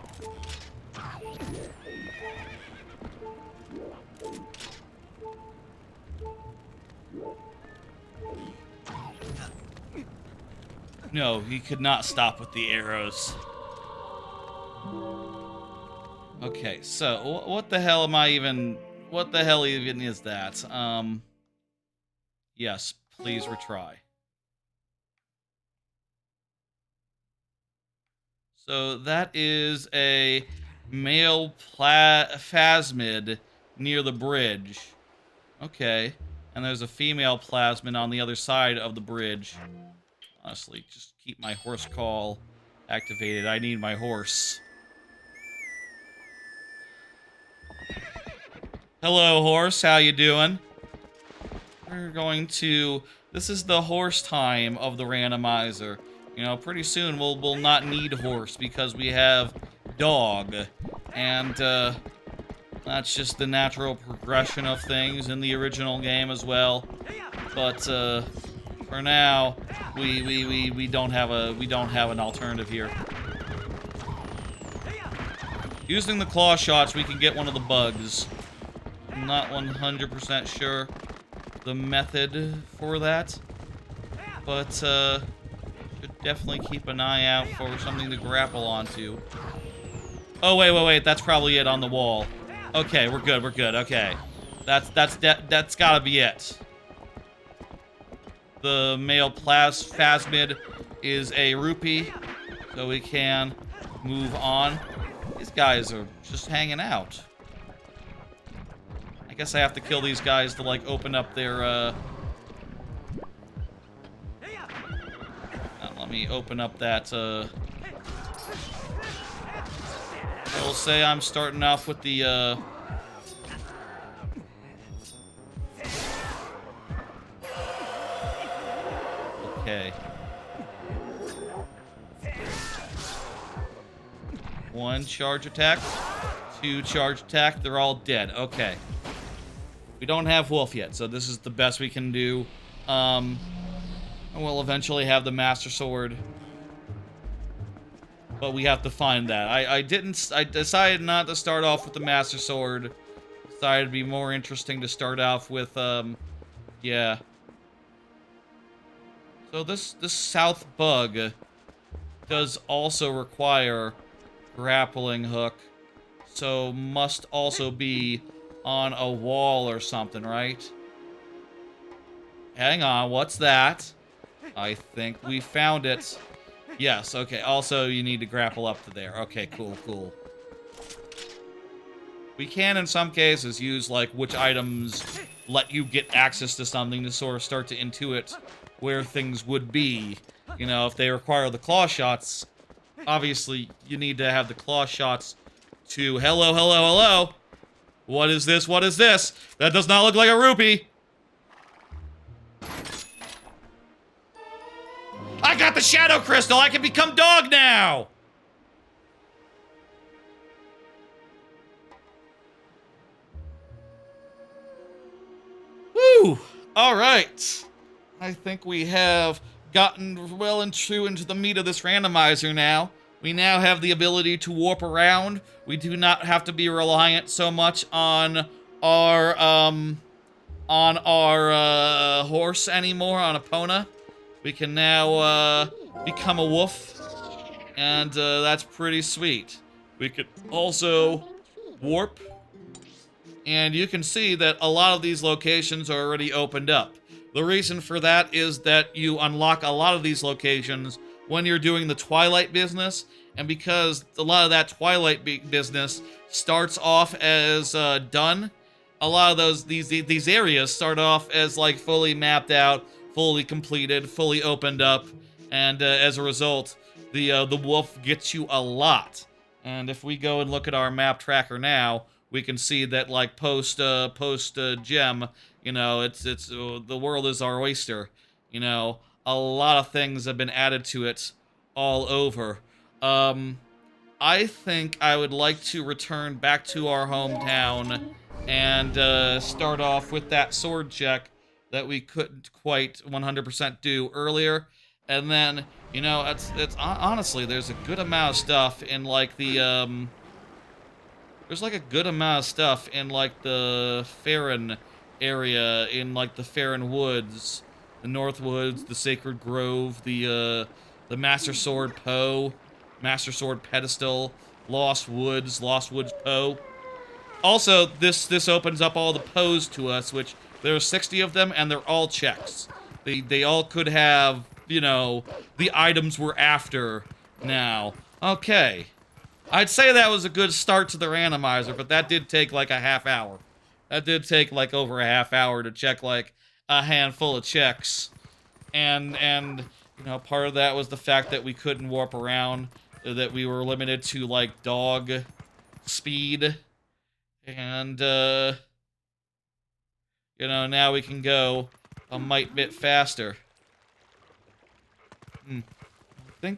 No, he could not stop with the arrows. Okay, so what the hell am I even... What the hell even is that? Yes, please retry. So that is a male phasmid near the bridge. Okay. And there's a female plasmid on the other side of the bridge. Honestly, just keep my horse call activated. I need my horse. Hello, horse. How you doing? We're going to... This is the horse time of the randomizer. You know, pretty soon we'll not need horse because we have dog. And, that's just the natural progression of things in the original game as well. But, for now, we don't have an alternative here. Using the claw shots, we can get one of the bugs. I'm not 100% sure the method for that, but should definitely keep an eye out for something to grapple onto. Oh wait, that's probably it on the wall. Okay, we're good. Okay, that's gotta be it. The male phasmid is a rupee, so we can move on. These guys are just hanging out. I guess I have to kill these guys to, like, open up their, let me open up that, I'll say I'm starting off with the, Okay. One charge attack. Two charge attack. They're all dead. Okay. We don't have Wolf yet, so this is the best we can do. And we'll eventually have the Master Sword. But we have to find that. I decided not to start off with the Master Sword. Decided it'd be more interesting to start off with, yeah. So this South Bug does also require grappling hook. So must also be on a wall or something, right? Hang on, what's that? I think we found it. Yes, okay. Also, you need to grapple up to there. Okay, cool, cool. We can, in some cases, use, like, which items let you get access to something to sort of start to intuit where things would be. You know, if they require the claw shots, obviously, you need to have the claw shots to... Hello, hello, hello! What is this? What is this? That does not look like a rupee! I got the Shadow Crystal! I can become dog now! Woo! Alright. I think we have gotten well and true into the meat of this randomizer now. We now have the ability to warp around. We do not have to be reliant so much on our horse anymore, on Epona. We can now, become a wolf, and, that's pretty sweet. We could also warp, and you can see that a lot of these locations are already opened up. The reason for that is that you unlock a lot of these locations when you're doing the Twilight business, and because a lot of that Twilight business starts off as done, a lot of these areas start off as like fully mapped out, fully completed, fully opened up, and as a result, the wolf gets you a lot. And if we go and look at our map tracker now, we can see that like post gem, you know, it's the world is our oyster. You know, a lot of things have been added to it all over. I think I would like to return back to our hometown and start off with that sword check that we couldn't quite 100% do earlier. And then, you know, it's honestly, there's a good amount of stuff in like the there's like a good amount of stuff in like the Farron area, in like the Farron Woods, the North Woods, the Sacred Grove, the Master Sword Poe, Master Sword Pedestal, Lost Woods Poe. Also, this opens up all the Poes to us, which there are 60 of them, and they're all checks. They all could have, you know, the items we're after now. Okay. I'd say that was a good start to the randomizer, but that did take like a half hour. That did take like over a half hour to check like a handful of checks. And you know, part of that was the fact that we couldn't warp around, that we were limited to like dog speed. And you know, now we can go a mite bit faster.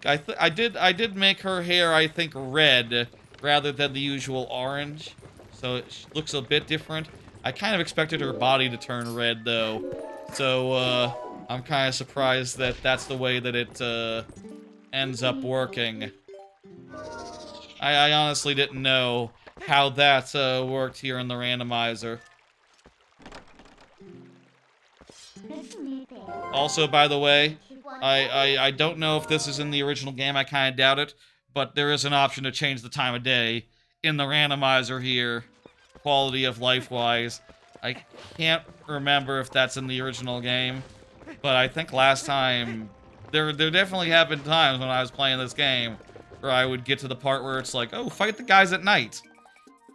I did make her hair, I think, red rather than the usual orange, so it looks a bit different. I kind of expected her body to turn red though, so I'm kind of surprised that that's the way that it ends up working. I honestly didn't know how that worked here in the randomizer. Also, by the way, I don't know if this is in the original game, I kind of doubt it, but there is an option to change the time of day in the randomizer here, quality of life-wise. I can't remember if that's in the original game, but I think last time, there definitely have been times when I was playing this game Or I would get to the part where it's like, oh, fight the guys at night.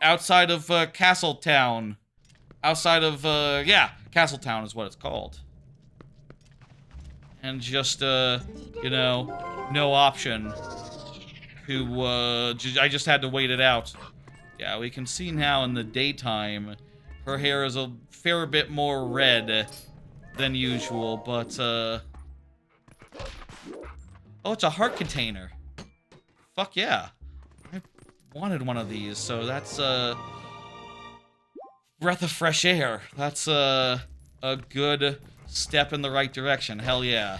Outside of Castletown. Outside of, yeah, Castletown is what it's called. And just, you know, no option to, I just had to wait it out. Yeah, we can see now in the daytime, her hair is a fair bit more red than usual, but, oh, it's a heart container. Fuck yeah. I wanted one of these, so that's, breath of fresh air. That's, a good step in the right direction. Hell yeah.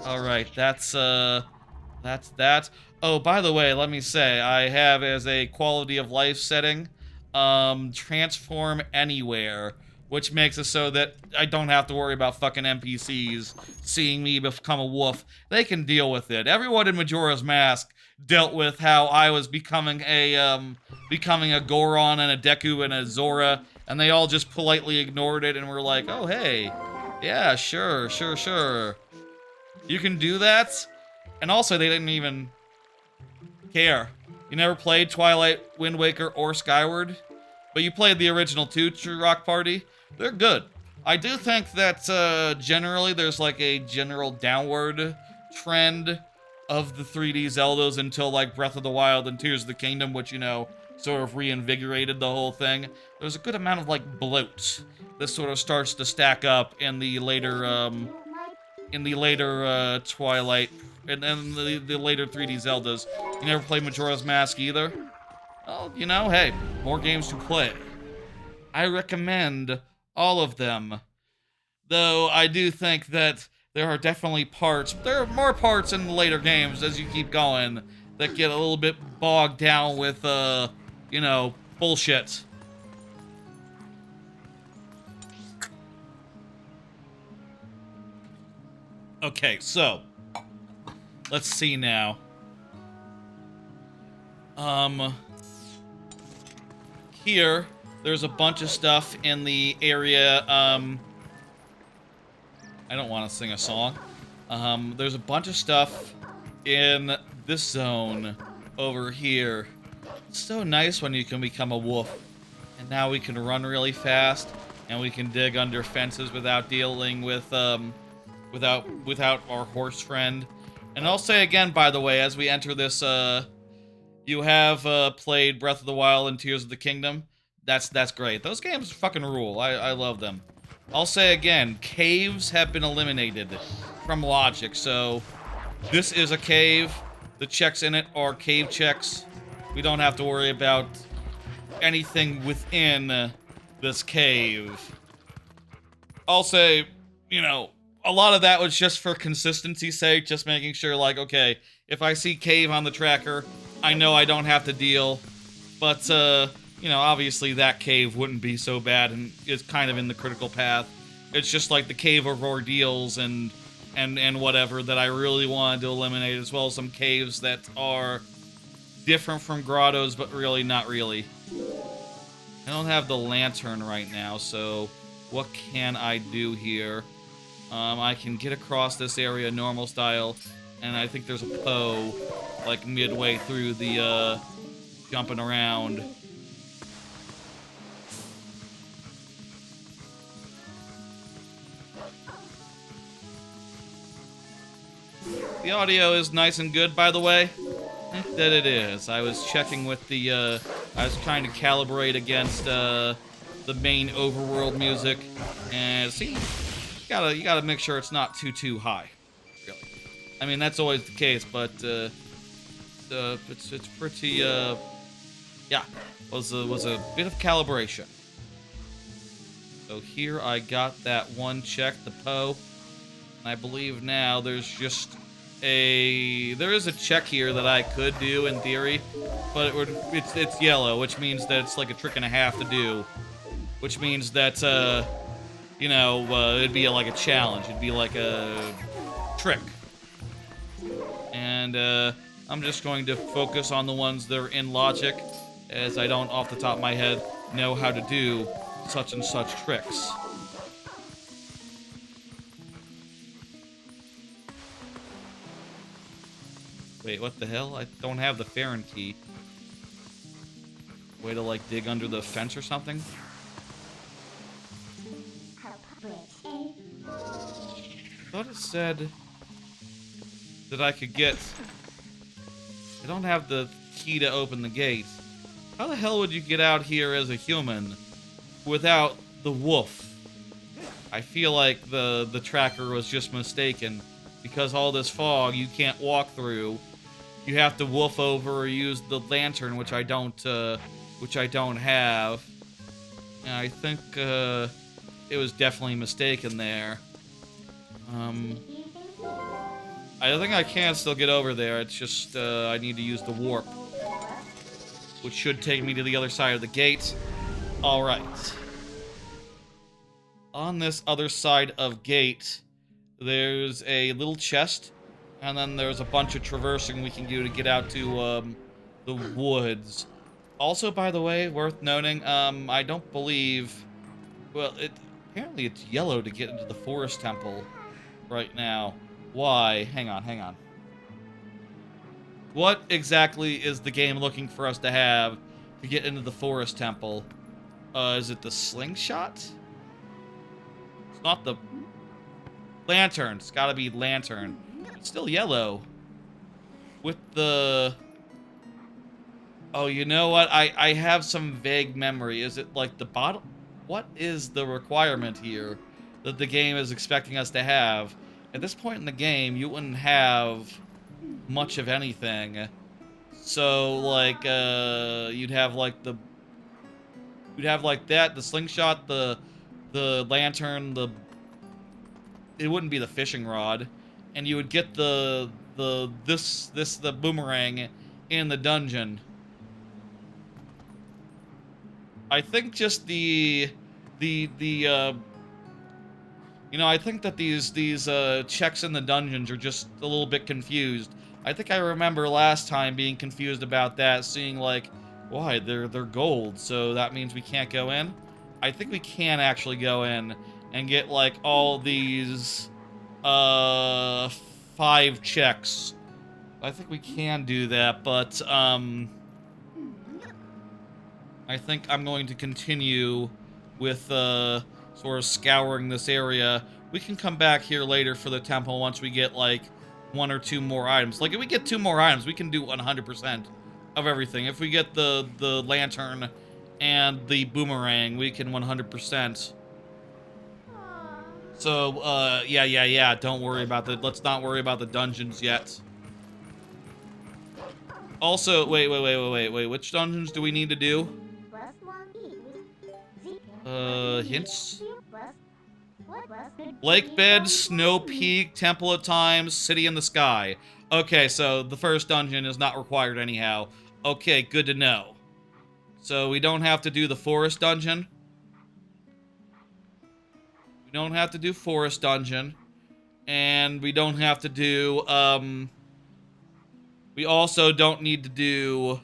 Alright, that's that. Oh, by the way, let me say, I have as a quality of life setting, transform anywhere, which makes it so that I don't have to worry about fucking NPCs seeing me become a wolf. They can deal with it. Everyone in Majora's Mask dealt with how I was becoming a Goron and a Deku and a Zora, and they all just politely ignored it and were like, oh, hey, yeah, sure. You can do that? And also, they didn't even care. You never played Twilight, Wind Waker, or Skyward, but you played the original two, True Rock Party. They're good. I do think that, generally, there's like a general downward trend of the 3D Zeldas until, like, Breath of the Wild and Tears of the Kingdom, which, you know, sort of reinvigorated the whole thing. There's a good amount of, like, bloat that sort of starts to stack up in the later, Twilight, and the later 3D Zeldas. You never played Majora's Mask either? Well, you know, hey, more games to play. I recommend all of them. Though I do think that there are definitely parts, there are more parts in the later games as you keep going that get a little bit bogged down with, you know, bullshit. Okay, so let's see now. Here, there's a bunch of stuff in the area, I don't want to sing a song. There's a bunch of stuff in this zone over here. It's so nice when you can become a wolf. And now we can run really fast, and we can dig under fences without dealing with, without our horse friend. And I'll say again, by the way, as we enter this, you have, played Breath of the Wild and Tears of the Kingdom. That's great. Those games fucking rule. I love them. I'll say again, caves have been eliminated from logic, so this is a cave. The checks in it are cave checks. We don't have to worry about anything within this cave. I'll say, you know, a lot of that was just for consistency's sake, just making sure, like, okay, if I see cave on the tracker, I know I don't have to deal. But, you know, obviously that cave wouldn't be so bad and is kind of in the critical path. It's just like the cave of ordeals and whatever that I really wanted to eliminate, as well as some caves that are different from grottos, but really not really. I don't have the lantern right now, so what can I do here? I can get across this area normal style, and I think there's a Poe, like, midway through the, jumping around. The audio is nice and good, by the way. I think that it is. I was checking with the, I was trying to calibrate against, the main overworld music, and see, you gotta make sure it's not too high, really. I mean, that's always the case, but, it's pretty, yeah, was a bit of calibration. So here I got that one check, the Poe, and I believe now there's just there is a check here that I could do in theory, but it's yellow, which means that it's like a trick and a half to do, which means that, you know, it'd be like a challenge, it'd be like a trick. And, I'm just going to focus on the ones that are in logic, as I don't, off the top of my head, know how to do such and such tricks. Wait, what the hell? I don't have the Farron key. Way to, like, dig under the fence or something? I thought it said that I could get... I don't have the key to open the gate. How the hell would you get out here as a human without the wolf? I feel like the tracker was just mistaken. Because all this fog you can't walk through. You have to wolf over or use the lantern, which I don't have. And I think it was definitely mistaken there. I think I can still get over there. It's just I need to use the warp, which should take me to the other side of the gate. All right. On this other side of gate, there's a little chest, and then there's a bunch of traversing we can do to get out to the woods. Also, by the way, worth noting, I don't believe... Well, apparently it's yellow to get into the forest temple right now. Why? Hang on. What exactly is the game looking for us to have to get into the forest temple? Is it the slingshot? It's not the... Lantern. It's gotta be lantern. It's still yellow. With the... Oh, you know what? I have some vague memory. Is it like the bottom? What is the requirement here that the game is expecting us to have? At this point in the game, you wouldn't have much of anything. So, like, you'd have like the... You'd have like that, the slingshot, the lantern, it wouldn't be the fishing rod, and you would get the boomerang in the dungeon. I think just you know, I think that these checks in the dungeons are just a little bit confused. I think I remember last time being confused about that, seeing like, why, they're gold, so that means we can't go in? I think we can actually go in and get like all these 5 checks. I think we can do that, but I think I'm going to continue with sort of scouring this area. We can come back here later for the temple once we get like 1 or 2 more items. Like if we get 2 more items, we can do 100% of everything. If we get the lantern and the boomerang, we can 100%. So, yeah. Don't worry about let's not worry about the dungeons yet. Also, wait. Which dungeons do we need to do? Hints? Lakebed, Snowpeak, Temple of Times, City in the Sky. Okay, so the first dungeon is not required anyhow. Okay, good to know. So we don't have to do the forest dungeon. We don't have to do forest dungeon. And we don't have to do, we also don't need to do...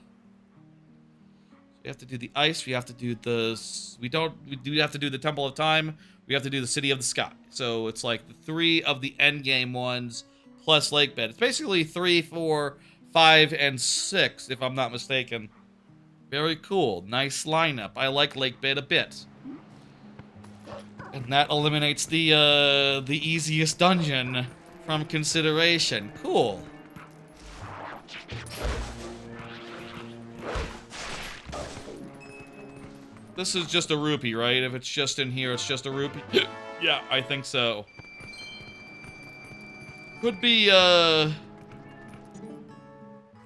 We have to do the ice, we have to do the... We do have to do the Temple of Time, we have to do the City of the Sky. So it's like the 3 of the endgame ones plus Lakebed. It's basically 3, 4, 5, and 6, if I'm not mistaken. Very cool. Nice lineup. I like Lakebed a bit. And that eliminates the easiest dungeon from consideration. Cool. This is just a rupee, right? If it's just in here, it's just a rupee. Yeah, I think so. Could be,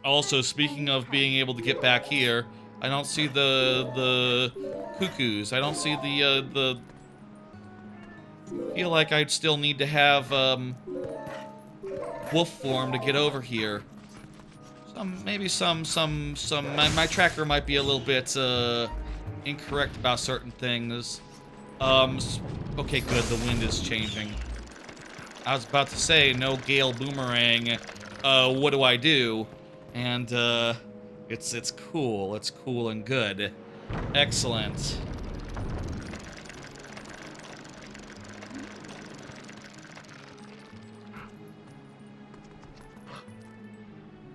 Also, speaking of being able to get back here, I don't see the cuckoos. I don't see the... Feel like I'd still need to have, wolf form to get over here. Maybe my tracker might be a little bit, incorrect about certain things. Okay, good, the wind is changing. I was about to say, no gale boomerang, what do I do? And, it's cool. It's cool and good. Excellent.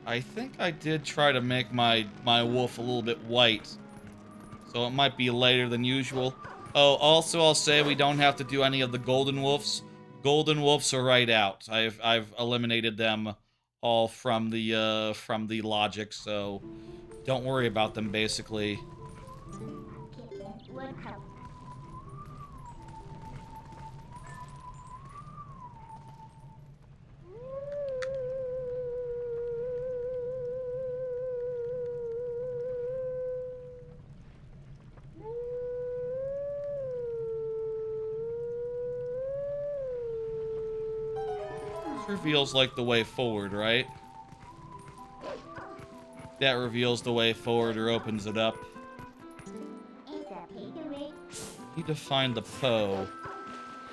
I think I did try to make my wolf a little bit white. So it might be lighter than usual. Oh, also I'll say we don't have to do any of the golden wolves. Golden wolves are right out. I've eliminated them all from the logic, so don't worry about them basically. Reveals like the way forward, right? That reveals the way forward or opens it up. Need to find the Poe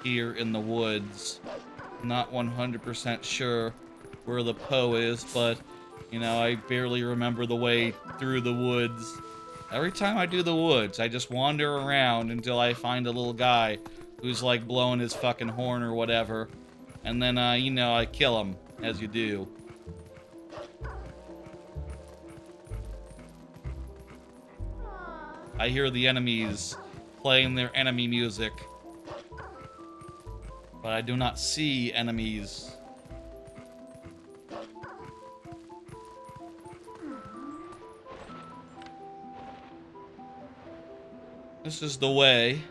here in the woods. Not 100% sure where the Poe is, but you know, I barely remember the way through the woods. Every time I do the woods, I just wander around until I find a little guy who's like blowing his fucking horn or whatever. And then, you know, I kill him, as you do. I hear the enemies playing their enemy music. But I do not see enemies. This is the way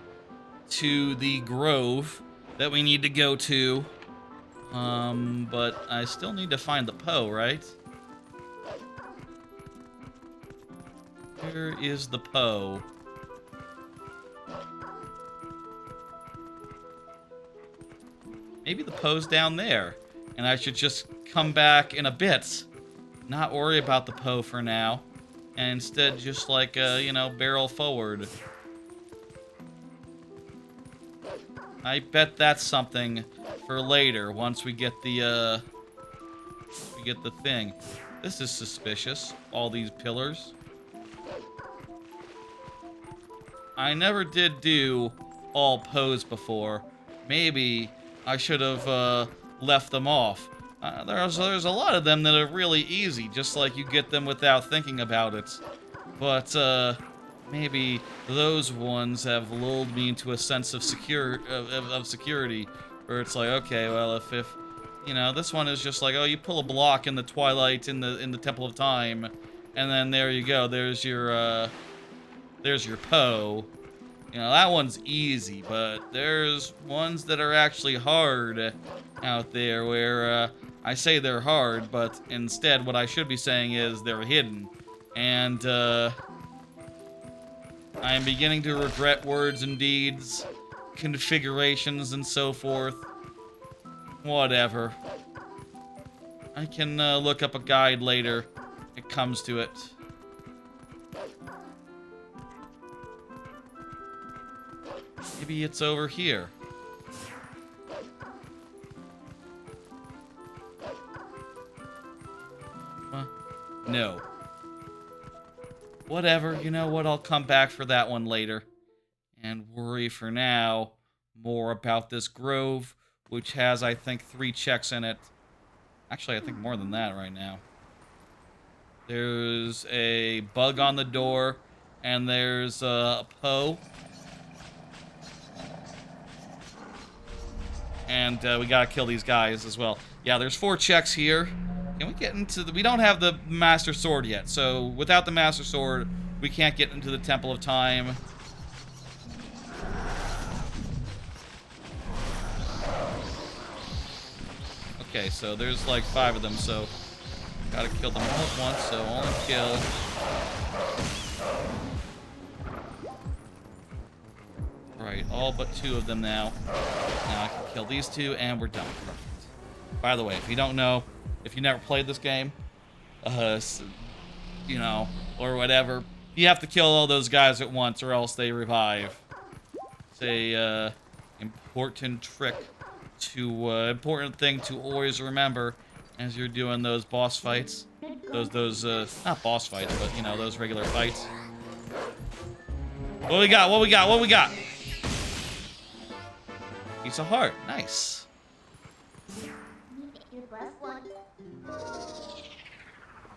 to the grove that we need to go to. But I still need to find the Poe, right? Where is the Poe? Maybe the Poe's down there, and I should just come back in a bit. Not worry about the Poe for now, and instead just like, you know, barrel forward. I bet that's something for later once we get the thing. This is suspicious, all these pillars. I never did do all Poes before. Maybe I should have left them off. There's a lot of them that are really easy, just like you get them without thinking about it. But maybe those ones have lulled me into a sense of security, where it's like, okay, well, if you know, this one is just like, oh, you pull a block in the Twilight in the Temple of Time, and then there you go. There's your Poe. You know, that one's easy, but there's ones that are actually hard out there where I say they're hard, but instead what I should be saying is they're hidden. And I am beginning to regret words and deeds, configurations, and so forth. Whatever. I can look up a guide later. It comes to it. Maybe it's over here. No. Whatever, you know what, I'll come back for that one later. And worry for now more about this grove, which has, I think, 3 checks in it. Actually, I think more than that right now. There's a bug on the door, and there's a Poe. And we gotta kill these guys as well. Yeah, there's 4 checks here. Can we get into the... We don't have the Master Sword yet, so without the Master Sword, we can't get into the Temple of Time. Okay, so there's like 5 of them, so... Gotta kill them all at once, so only kill... Right, all but 2 of them now. Now I can kill these 2, and we're done. Perfect. By the way, if you don't know, if you never played this game, you know, or whatever, you have to kill all those guys at once, or else they revive. It's a important trick to important thing to always remember as you're doing those boss fights. Those not boss fights, but you know, those regular fights. What we got? What we got? What we got? Piece of heart. Nice.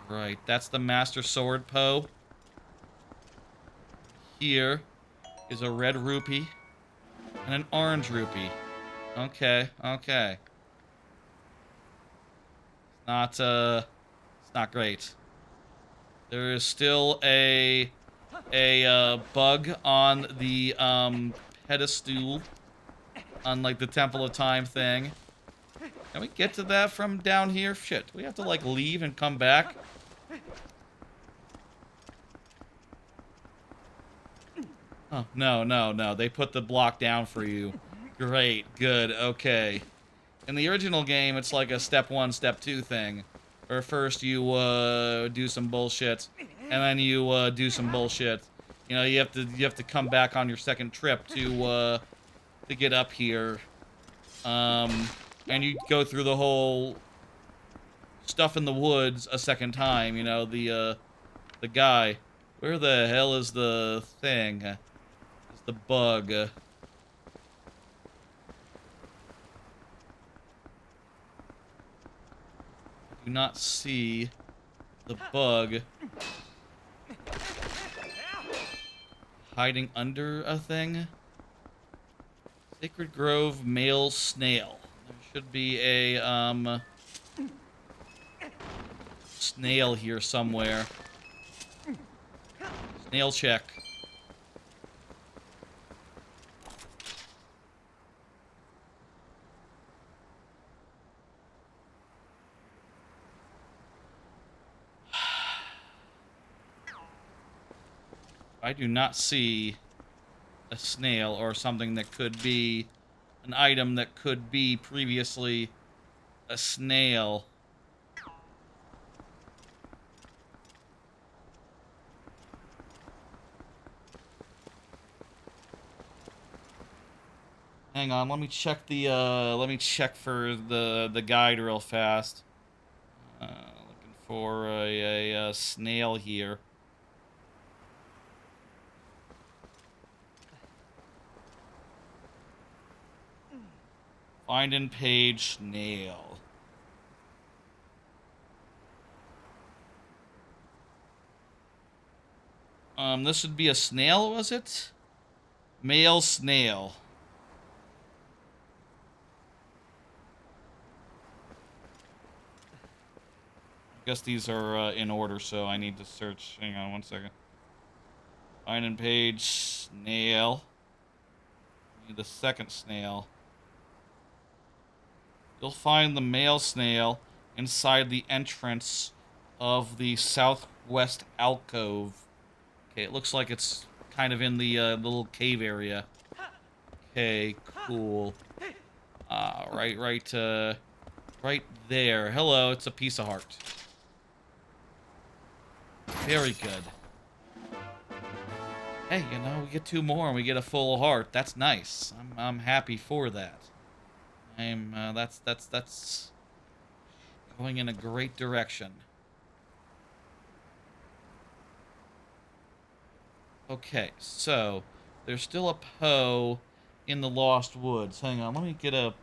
Right, that's the Master Sword Poe. Here is a red rupee and an orange rupee. Okay, okay. It's not great. There is still a bug on the pedestal on like the Temple of Time thing. Can we get to that from down here? Shit, we have to like leave and come back. Oh, no, no, no. They put the block down for you. Great, good, okay. In the original game, it's like a step 1, step 2 thing. Where first you do some bullshit, and then you do some bullshit. You know, you have to come back on your second trip to get up here. And you go through the whole stuff in the woods a second time, you know, the guy. Where the hell is the thing? It's the bug. Do not see the bug hiding under a thing. Sacred Grove male snail. There should be a snail here somewhere. Snail check. I do not see a snail or something that could be an item that could be previously a snail. Hang on, let me check the let me check for the guide real fast. Looking for a snail here. Find in page snail. This would be a snail, was it? Male snail. I guess these are in order, so I need to search. Hang on one second. Find in page snail. Need the second snail. You'll find the male snail inside the entrance of the southwest alcove. Okay, it looks like it's kind of in the little cave area. Okay, cool. Right there. Hello, it's a piece of heart. Very good. Hey, you know, we get 2 more and we get a full heart. That's nice. I'm happy for that. That's going in a great direction. Okay, so there's still a Poe in the Lost Woods. Hang on, let me get a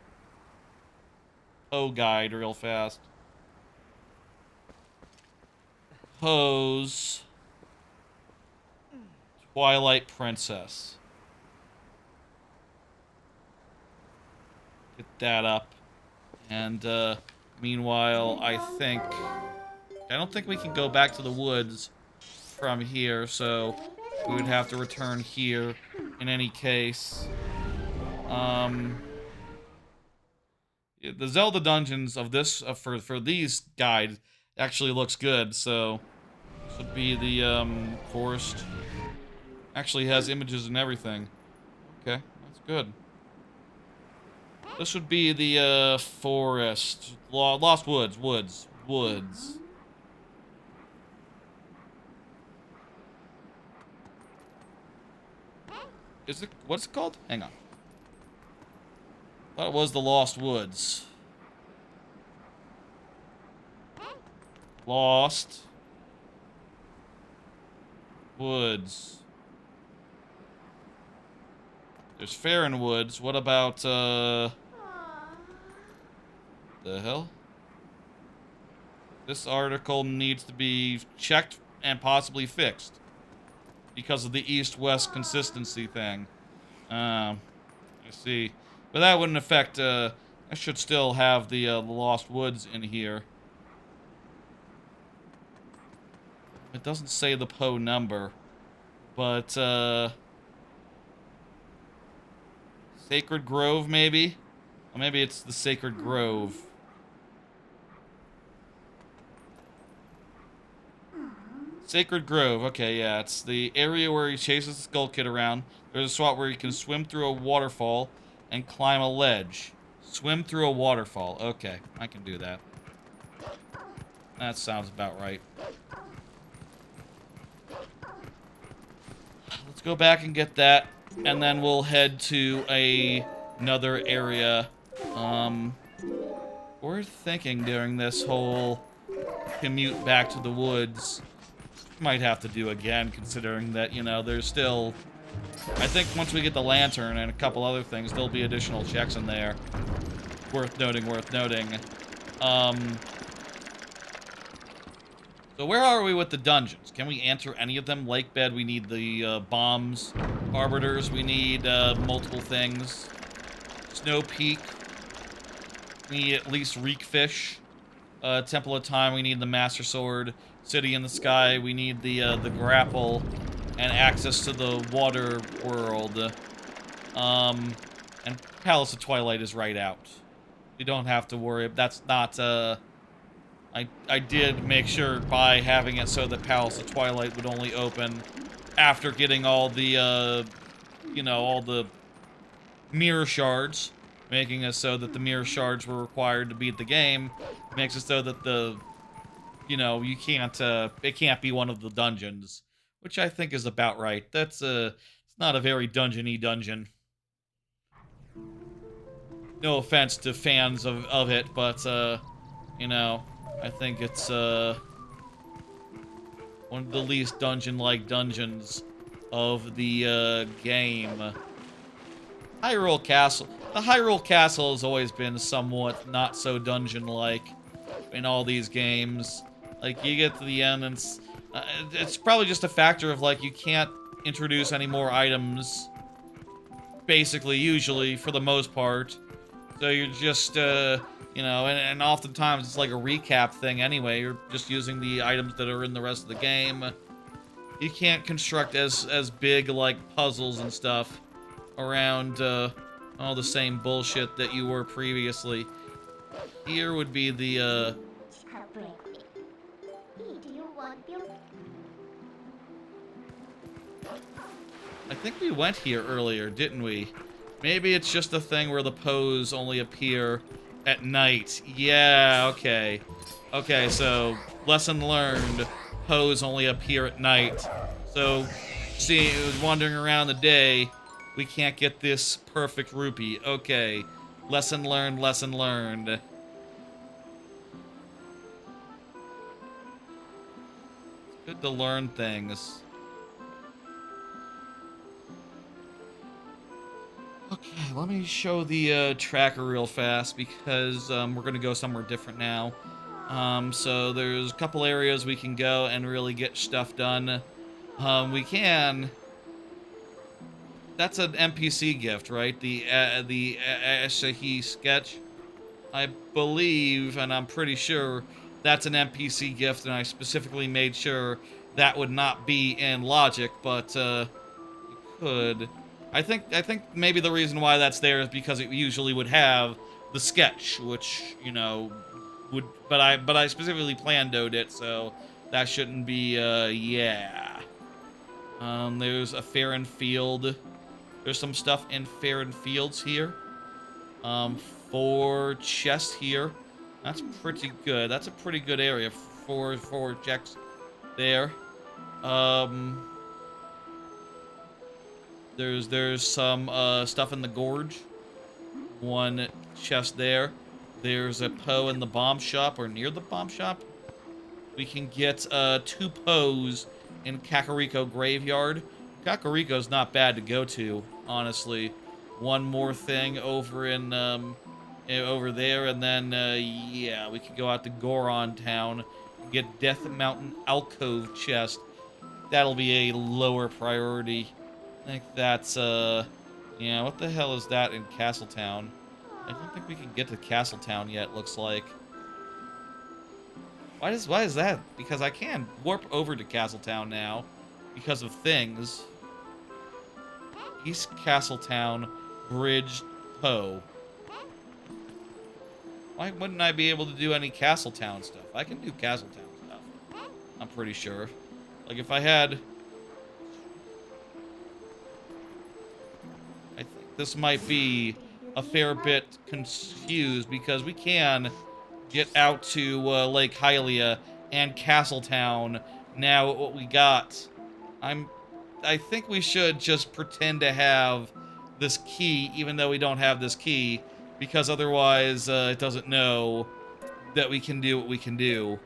Poe guide real fast. Poes. Twilight Princess. Get that up. And, meanwhile, I don't think we can go back to the woods from here, so we would have to return here in any case. The Zelda dungeons of this, for these guides actually looks good, so this would be the, forest. Actually has images and everything. Okay, that's good. This would be the, forest. Lost Woods. Woods. Is it... What's it called? Hang on. Thought it was the Lost Woods. Lost... Woods. There's Farron Woods. What about, the hell? This article needs to be checked and possibly fixed because of the east-west consistency thing. I see. But that wouldn't affect, I should still have the Lost Woods in here. It doesn't say the Poe number, but, Sacred Grove, maybe? Or maybe it's the Sacred Grove. Sacred Grove, okay, yeah, it's the area where he chases the Skull Kid around. There's a spot where you can swim through a waterfall and climb a ledge. Swim through a waterfall, okay, I can do that. That sounds about right. Let's go back and get that, and then we'll head to another area. We're thinking during this whole commute back to the woods, might have to do again, considering that, you know, there's still, I think once we get the lantern and a couple other things, there'll be additional checks in there. Worth noting, worth noting. So where are we with the dungeons? Can we enter any of them? Lakebed, we need the bombs. Arbiters, we need multiple things. Snowpeak, we need at least Reekfish. Temple of Time, we need the Master Sword. City in the Sky, we need the grapple and access to the water world. And Palace of Twilight is right out. You don't have to worry. That's not, I did make sure by having it so that Palace of Twilight would only open after getting all the, you know, all the mirror shards, making it so that the mirror shards were required to beat the game, makes it so that the, you know, you can't, it can't be one of the dungeons, which I think is about right. That's, it's not a very dungeon-y dungeon. No offense to fans of it, but, you know, I think it's, one of the least dungeon-like dungeons of the, game. Hyrule Castle. The Hyrule Castle has always been somewhat not so dungeon-like in all these games. Like, you get to the end and it's probably just a factor of, like, you can't introduce any more items, basically, usually, for the most part. So you're just, you know, and oftentimes it's like a recap thing anyway. You're just using the items that are in the rest of the game. You can't construct as big, like, puzzles and stuff around, all the same bullshit that you were previously. Here would be the, I think we went here earlier, didn't we? Maybe it's just a thing where the Poes only appear at night. Yeah, okay. Okay, so, lesson learned. Poes only appear at night. So, see, wandering around the day, we can't get this perfect rupee. Okay. Lesson learned, lesson learned. It's good to learn things. Okay, let me show the tracker real fast because we're gonna go somewhere different now. So there's a couple areas we can go and really get stuff done. We can. That's an NPC gift, right? The Asahi sketch, I believe, and I'm pretty sure that's an NPC gift, and I specifically made sure that would not be in Logic, but it could. I think maybe the reason why that's there is because it usually would have the sketch, which, you know, would, but I specifically plandoed it, so that shouldn't be, yeah. There's a Fair and Field. There's some stuff in Fair and Fields here. 4 chests here. That's pretty good. That's a pretty good area. 4 checks there. There's some stuff in the gorge. 1 chest there. There's a Poe in the bomb shop, or near the bomb shop. We can get 2 Poes in Kakariko Graveyard. Kakariko's not bad to go to, honestly. One more thing over in over there, and then, yeah, we could go out to Goron Town and get Death Mountain Alcove Chest. That'll be a lower priority. I think that's, yeah, what the hell is that in Castletown? I don't think we can get to Castletown yet, looks like. Why is that? Because I can warp over to Castletown now because of things. East Castletown, Bridge, Poe. Why wouldn't I be able to do any Castletown stuff? I can do Castletown stuff. I'm pretty sure. Like, if I had... I think this might be a fair bit confused, because we can get out to Lake Hylia and Castletown now with what we got. I think we should just pretend to have this key, even though we don't have this key, because otherwise it doesn't know that we can do what we can do.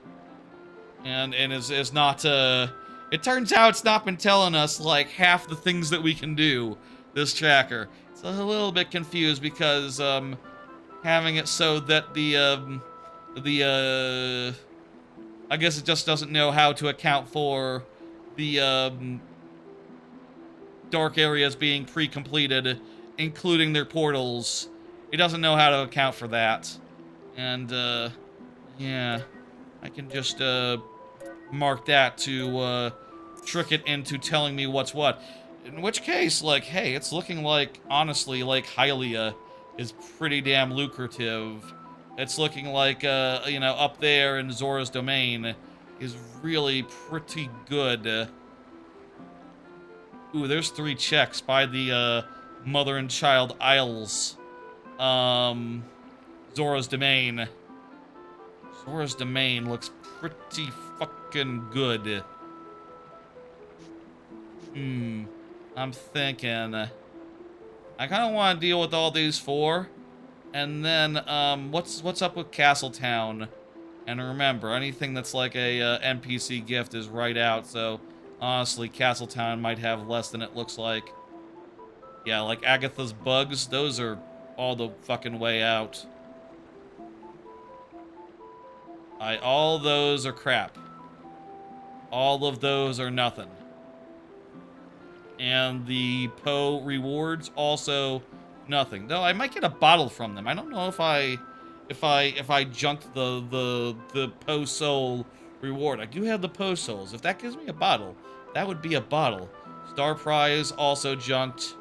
And it's not, it turns out it's not been telling us, like, half the things that we can do, this tracker. So I was a little bit confused, because, having it so that I guess it just doesn't know how to account for the, dark areas being pre-completed, including their portals. It doesn't know how to account for that. And, yeah. I can just, mark that to, trick it into telling me what's what. In which case, like, hey, it's looking like, honestly, like, Hylia is pretty damn lucrative. It's looking like, you know, up there in Zora's Domain is really pretty good. Ooh, there's 3 checks by the, Mother and Child Isles. Zora's Domain. Zora's Domain looks pretty fucking good. I'm thinking... I kind of want to deal with all these 4. And then, what's up with Castletown? And remember, anything that's like a NPC gift is right out, so... Honestly, Castletown might have less than it looks like. Yeah, like Agatha's bugs, those are all the fucking way out. All those are crap. All of those are nothing. And the Poe rewards also nothing. Though I might get a bottle from them. I don't know if I junked the Poe soul reward. I do have the Poe souls. If that gives me a bottle, that would be a bottle. Star Prize also junked.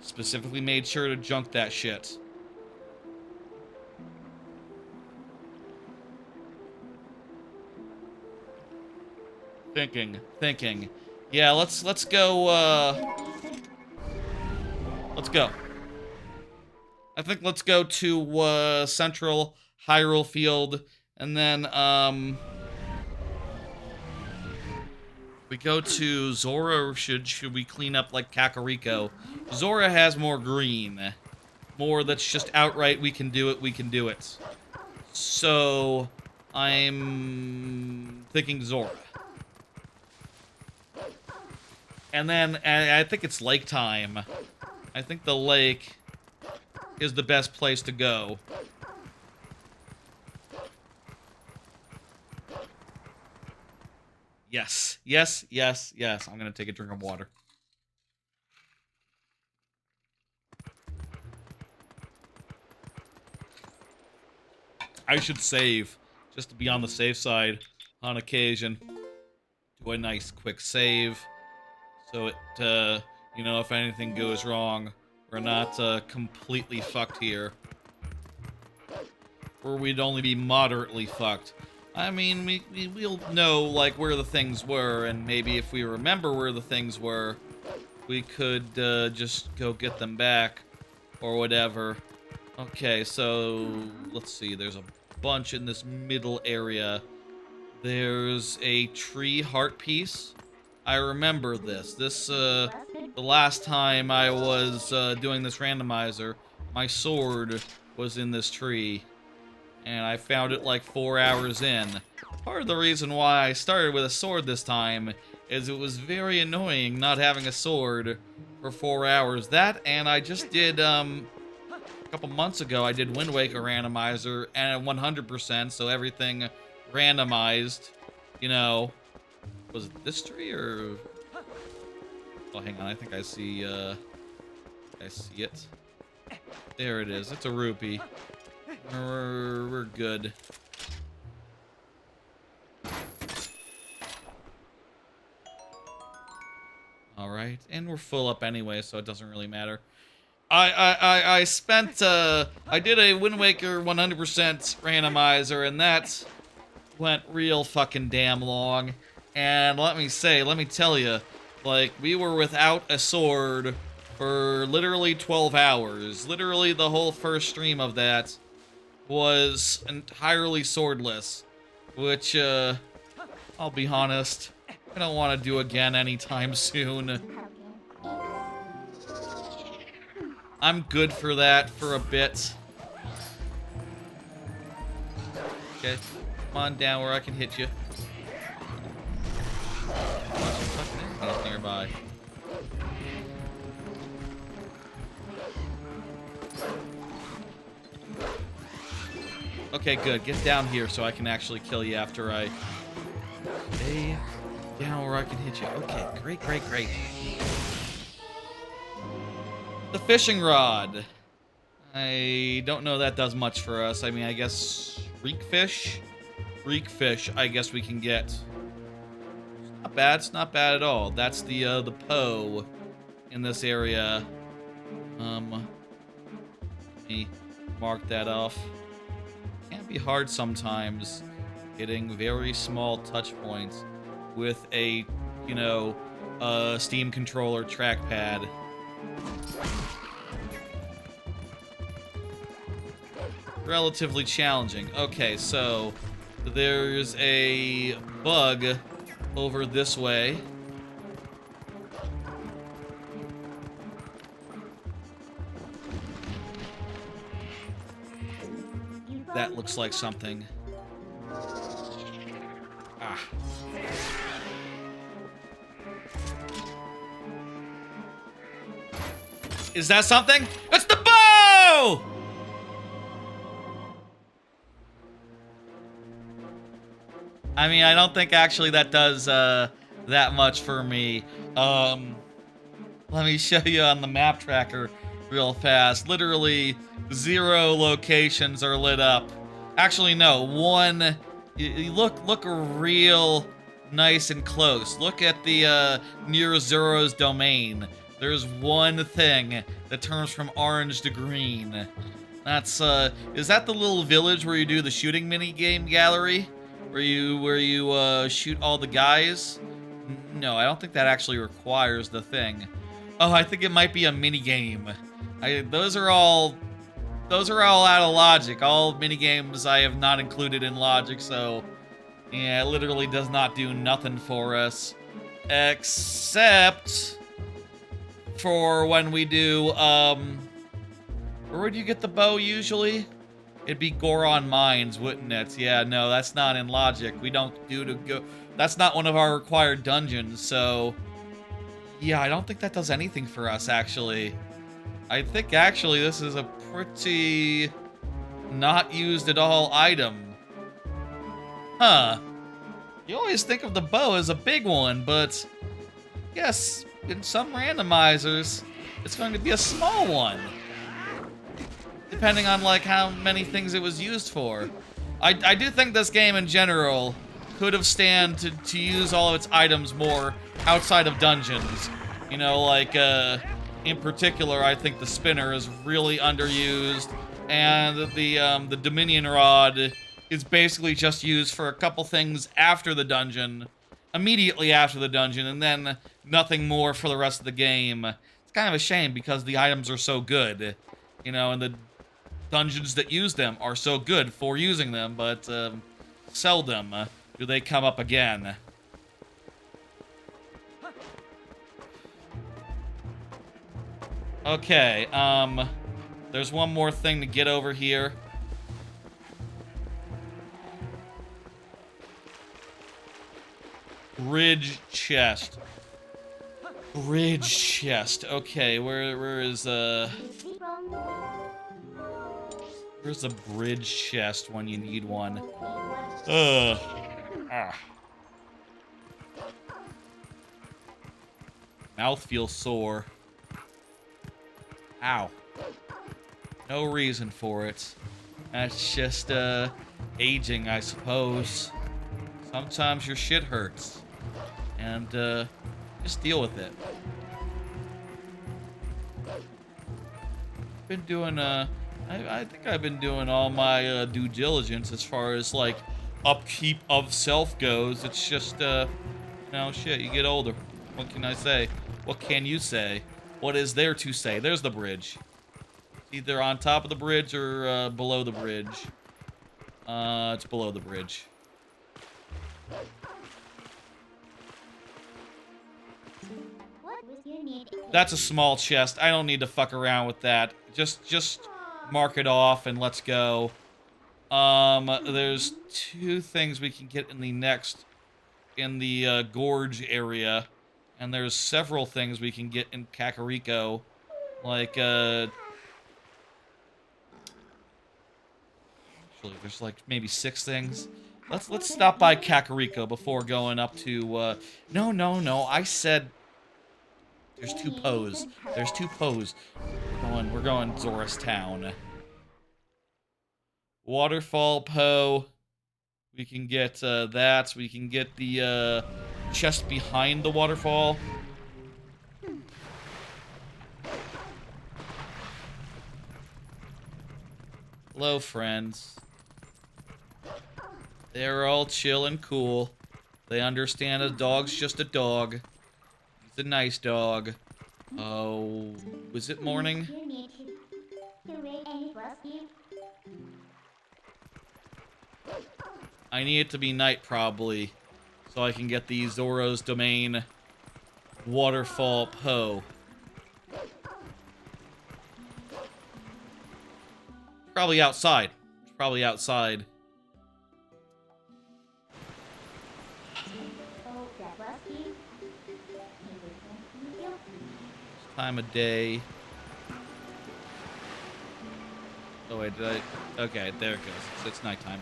Specifically made sure to junk that shit. Thinking. Yeah, let's go, let's go. I think let's go to, Central Hyrule Field, and then, we go to Zora, or should we clean up like Kakariko? Zora has more green. More that's just outright, we can do it. So, I'm thinking Zora. And then, I think it's lake time. I think the lake is the best place to go. Yes. I'm gonna take a drink of water. I should save, just to be on the safe side on occasion. Do a nice quick save, so it, you know, if anything goes wrong, we're not, completely fucked here. Or we'd only be moderately fucked. I mean, we'll know, like, where the things were, and maybe if we remember where the things were, we could, just go get them back, or whatever. Okay, so, let's see, there's a bunch in this middle area. There's a tree heart piece. I remember this. The last time I was, doing this randomizer, my sword was in this tree. And I found it like 4 hours in. Part of the reason why I started with a sword this time is it was very annoying not having a sword for 4 hours. That, and I just did, a couple months ago, I did Wind Waker Randomizer and 100%, so everything randomized. You know, was it this tree or? Oh, hang on. I think I see. I see it. There it is. It's a rupee. We're good. All right, and we're full up anyway, so it doesn't really matter. I spent I did a Wind Waker 100% randomizer, and that went real fucking damn long. And let me tell you, like, we were without a sword for literally 12 hours. Literally the whole first stream of that was entirely swordless, which I'll be honest, I don't want to do again anytime soon. I'm good for that for a bit. Okay, come on down where I can hit you. Fucking nearby. Okay, good. Get down here so I can actually kill you after I stay down where I can hit you. Okay, great, great, great. The fishing rod. I don't know that does much for us. I mean, I guess reek fish? Reek fish, I guess we can get. It's not bad. It's not bad at all. That's the Poe in this area. Let me mark that off. Can be hard sometimes getting very small touch points with a, you know, Steam controller trackpad. Relatively challenging. Okay, so there's a bug over this way. That looks like something. Ah. Is that something? It's the bow! I mean, I don't think actually that does that much for me. Let me show you on the map tracker real fast. Literally 0 locations are lit up. Actually, no, one. You look real nice and close. Look at the near Zero's domain. There's one thing that turns from orange to green. That's is that the little village where you do the shooting mini game gallery? Where you shoot all the guys? No, I don't think that actually requires the thing. Oh, I think it might be a mini game. Those are all out of logic. All mini games I have not included in logic, so yeah, it literally does not do nothing for us, except for when we do where would you get the bow usually? It'd be Goron Mines, wouldn't it? Yeah, no, that's not in logic. We don't do to go. That's not one of our required dungeons, so yeah, I don't think that does anything for us, actually. I think, actually, this is a pretty not used at all item. Huh. You always think of the bow as a big one, but yes, in some randomizers, it's going to be a small one. Depending on, like, how many things it was used for. I do think this game in general could have stand to use all of its items more outside of dungeons. You know, like, in particular, I think the spinner is really underused, and the Dominion Rod is basically just used for a couple things after the dungeon, immediately after the dungeon, and then nothing more for the rest of the game. It's kind of a shame because the items are so good, you know, and the dungeons that use them are so good for using them, but seldom do they come up again. Okay, there's one more thing to get over here. Bridge chest. Bridge chest. Okay, where is Where's a bridge chest when you need one? Ugh. Ah. Mouth feels sore. Ow. No reason for it. That's just, aging, I suppose. Sometimes your shit hurts. And, just deal with it. Been doing, I think I've been doing all my, due diligence as far as, like, upkeep of self goes. It's just, you know, shit, you get older. What can I say? What can you say? What is there to say? There's the bridge. Either on top of the bridge or below the bridge. It's below the bridge. That's a small chest. I don't need to fuck around with that. Just mark it off and let's go. There's 2 things we can get in the gorge area. And there's several things we can get in Kakariko. Like, actually, there's like maybe 6 things. Let's stop by Kakariko before going up to, no, I said there's 2 Poes. There's 2 Poes. We're going Zora's Town. Waterfall Poe. We can get, that. We can get the, chest behind the waterfall. Hello, friends. They're all chill and cool. They understand a dog's just a dog. He's a nice dog. Oh, was it morning? I need it to be night, probably, so I can get the Zoro's Domain Waterfall Poe. Probably outside. Probably outside. Time of day. Oh wait, did I? Okay, there it goes. It's nighttime.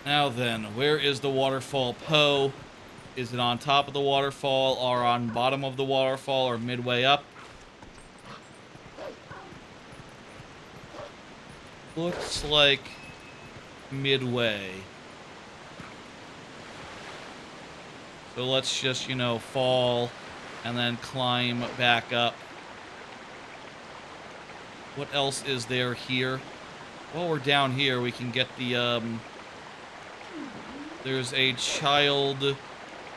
Now then, where is the waterfall Poe? Is it on top of the waterfall, or on bottom of the waterfall, or midway up? Looks like midway. So let's just, you know, fall and then climb back up. What else is there here? While we're down here, we can get the, there's a child,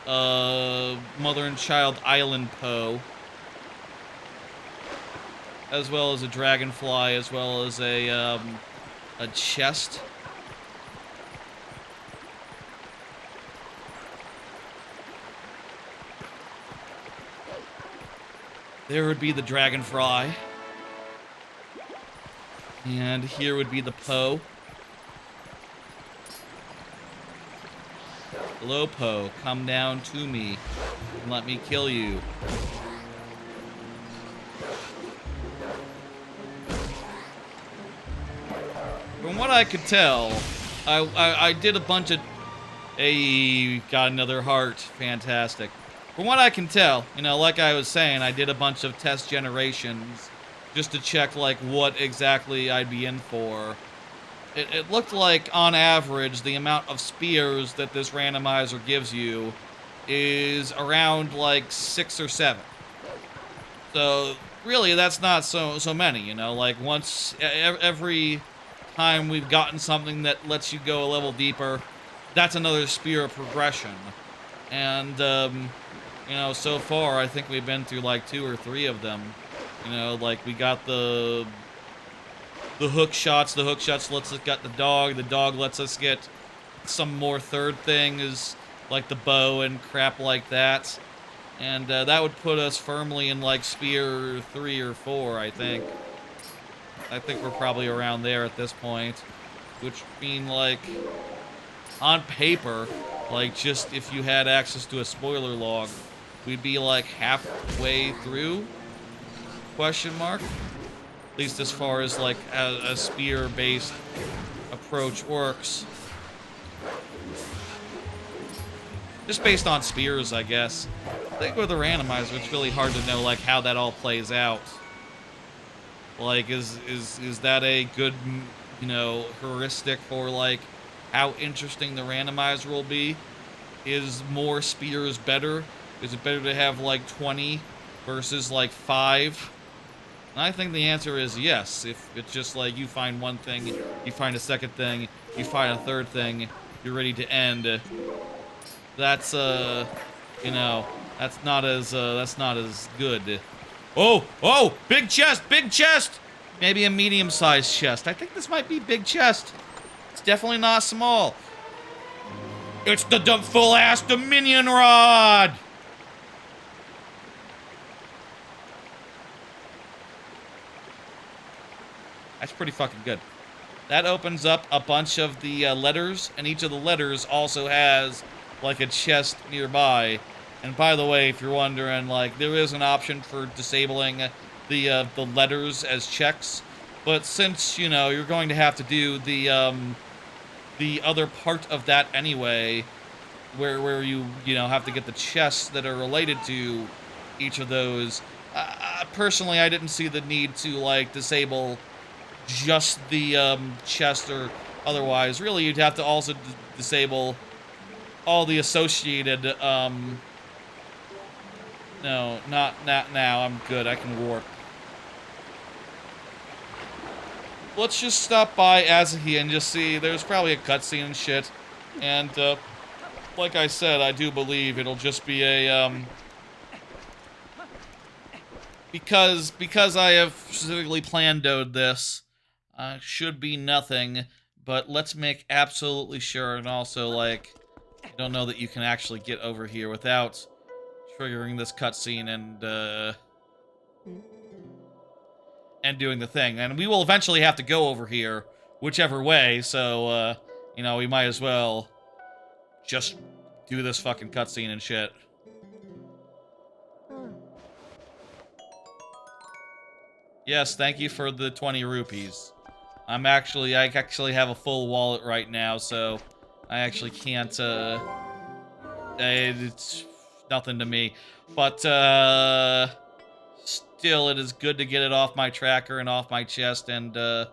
mother and child island Poe. As well as a dragonfly, as well as a chest. There would be the dragonfly. And here would be the Poe. Hello, Poe. Come down to me and let me kill you. From what I could tell, I did a bunch of... Hey, got another heart. Fantastic. From what I can tell, you know, like I was saying, I did a bunch of test generations just to check, like, what exactly I'd be in for. It looked like, on average, the amount of spears that this randomizer gives you is around, like, 6 or 7. So, really, that's not so many, you know? Like, once... Every time we've gotten something that lets you go a level deeper, that's another spear of progression. And, you know, so far, I think we've been through, like, 2 or 3 of them. You know, like, we got the hook shots. The hook shots lets us get the dog lets us get some more third things, like the bow and crap like that. And that would put us firmly in, like, spear 3 or 4, I think. I think we're probably around there at this point. Which would mean, like, on paper, like, just if you had access to a spoiler log, we'd be like halfway through? Question mark? At least as far as like a spear-based approach works. Just based on spears, I guess. I think with the randomizer, it's really hard to know like how that all plays out. Like, is that a good, you know, heuristic for like how interesting the randomizer will be? Is more spears better? Is it better to have like 20 versus like 5? And I think the answer is yes. If it's just like you find one thing, you find a second thing, you find a third thing, you're ready to end. That's you know, that's not as good. Oh, oh, big chest, big chest. Maybe a medium-sized chest. I think this might be big chest. It's definitely not small. It's the full-ass Dominion Rod! That's pretty fucking good. That opens up a bunch of the letters, and each of the letters also has, like, a chest nearby. And by the way, if you're wondering, like, there is an option for disabling the letters as checks. But since, you know, you're going to have to do the other part of that anyway, where you know, have to get the chests that are related to each of those. Personally, I didn't see the need to like disable just the chest or otherwise. Really, you'd have to also disable all the associated. No, not now. I'm good. I can warp. Let's just stop by Asahi and just see. There's probably a cutscene and shit, and like I said, I do believe it'll just be a, because I have specifically plandoed this, should be nothing, but let's make absolutely sure, and also, like, I don't know that you can actually get over here without triggering this cutscene and doing the thing, and we will eventually have to go over here, whichever way, so, you know, we might as well just do this fucking cutscene and shit. Yes, thank you for the 20 rupees. I actually have a full wallet right now, so I actually can't, it's nothing to me. But, still, it is good to get it off my tracker and off my chest and, know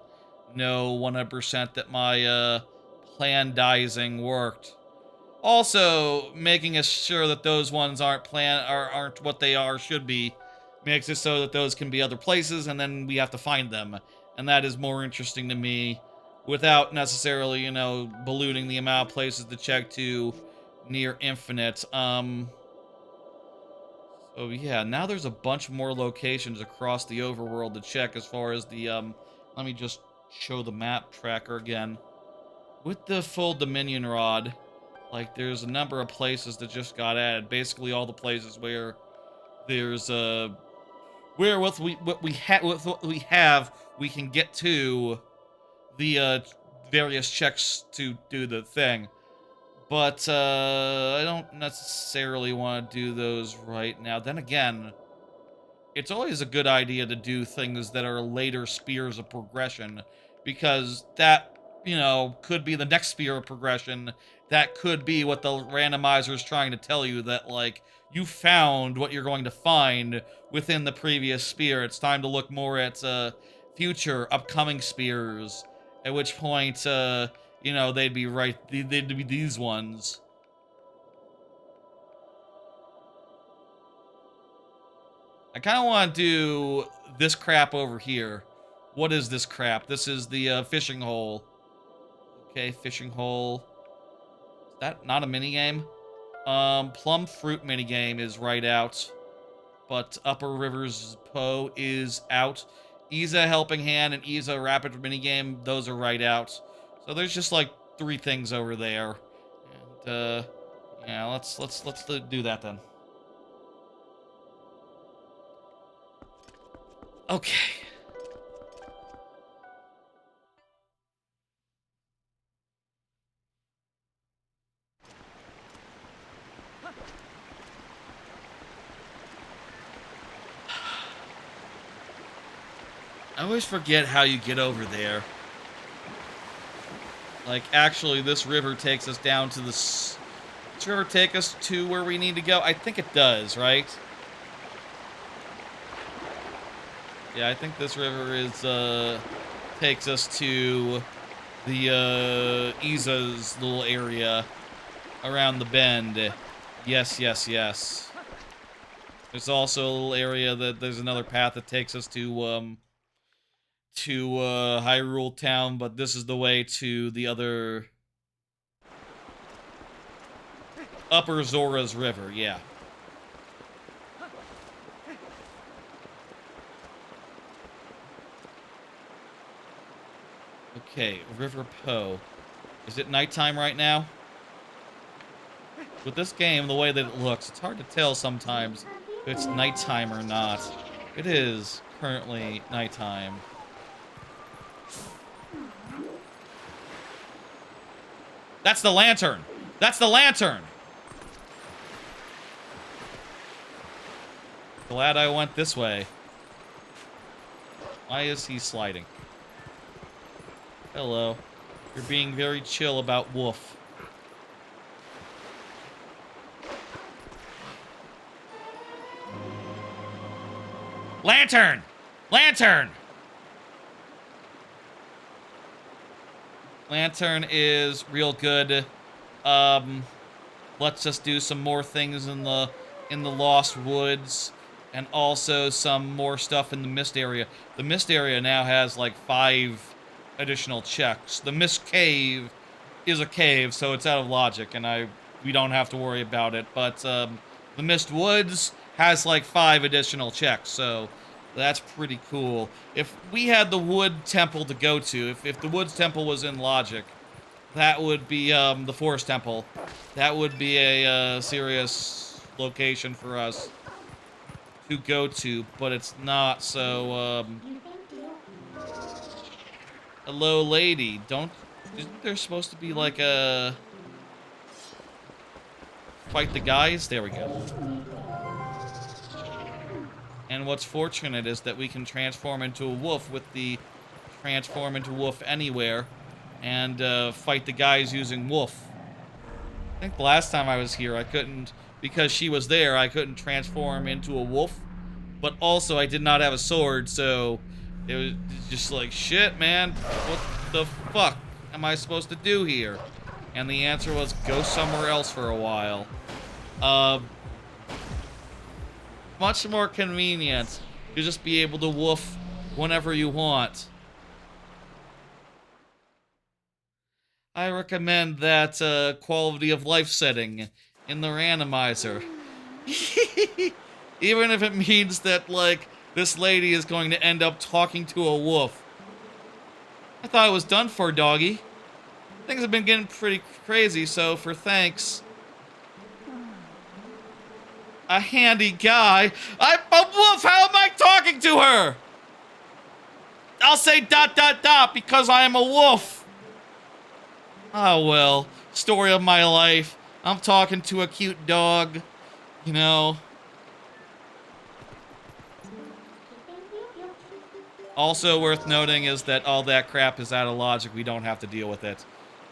100% that my, plandizing worked. Also, making us sure that those ones aren't what they should be, makes it so that those can be other places, and then we have to find them. And that is more interesting to me, without necessarily, you know, ballooning the amount of places to check to near infinite. So yeah, now there's a bunch more locations across the overworld to check as far as the, let me just show the map tracker again. With the full Dominion Rod, like, there's a number of places that just got added. Basically, all the places where there's with what we have, we can get to the various checks to do the thing. But I don't necessarily want to do those right now. Then again, it's always a good idea to do things that are later spears of progression, because that, you know, could be the next spear of progression. That could be what the randomizer is trying to tell you, that, like, you found what you're going to find within the previous spear. It's time to look more at future, upcoming spears, at which point, you know, they'd be these ones. I kind of want to do this crap over here. What is this crap? This is the fishing hole. Okay, fishing hole. Is that not a minigame? Plum fruit minigame is right out. But Upper Rivers Poe is out. Isa Helping Hand and Isa Rapid minigame, those are right out. So there's just like 3 things over there. And yeah, let's do that then. Okay. always forget how you get over there. Like, actually, this river takes us down to this river take us to where we need to go? I think it does, right? Yeah, I think this river is, takes us to the, Iza's little area around the bend. Yes, yes, yes. There's also a little area that there's another path that takes us to Hyrule Town, but this is the way to the other Upper Zora's River, yeah. Okay, River Poe. Is it nighttime right now? With this game, the way that it looks, it's hard to tell sometimes if it's nighttime or not. It is currently nighttime. That's the lantern! That's the lantern! Glad I went this way. Why is he sliding? Hello. You're being very chill about Wolf. Lantern! Lantern! Lantern is real good. Let's just do some more things in the Lost Woods, and also some more stuff in the Mist area. The Mist area now has like 5 additional checks. The Mist Cave is a cave, so it's out of logic, and we don't have to worry about it. But the Mist Woods has like 5 additional checks, so that's pretty cool. If we had the Wood Temple to go to, if the Woods Temple was in logic, that would be the Forest Temple. That would be a serious location for us to go to, but it's not, so, hello, lady. Isn't there supposed to be, like, a fight the guys? There we go. And what's fortunate is that we can transform into a wolf with the transform into wolf anywhere and fight the guys using wolf. I think the last time I was here, I couldn't, because she was there, I couldn't transform into a wolf. But also, I did not have a sword, so it was just like, shit, man, what the fuck am I supposed to do here? And the answer was, go somewhere else for a while. Much more convenient to just be able to woof whenever you want. I recommend that quality of life setting in the randomizer. Even if it means that, like, this lady is going to end up talking to a wolf. I thought it was done for, doggy. Things have been getting pretty crazy, so for thanks. A handy guy. I'm a wolf! How am I talking to her? I'll say ... because I am a wolf. Oh, well. Story of my life. I'm talking to a cute dog. You know. Also worth noting is that all that crap is out of logic. We don't have to deal with it.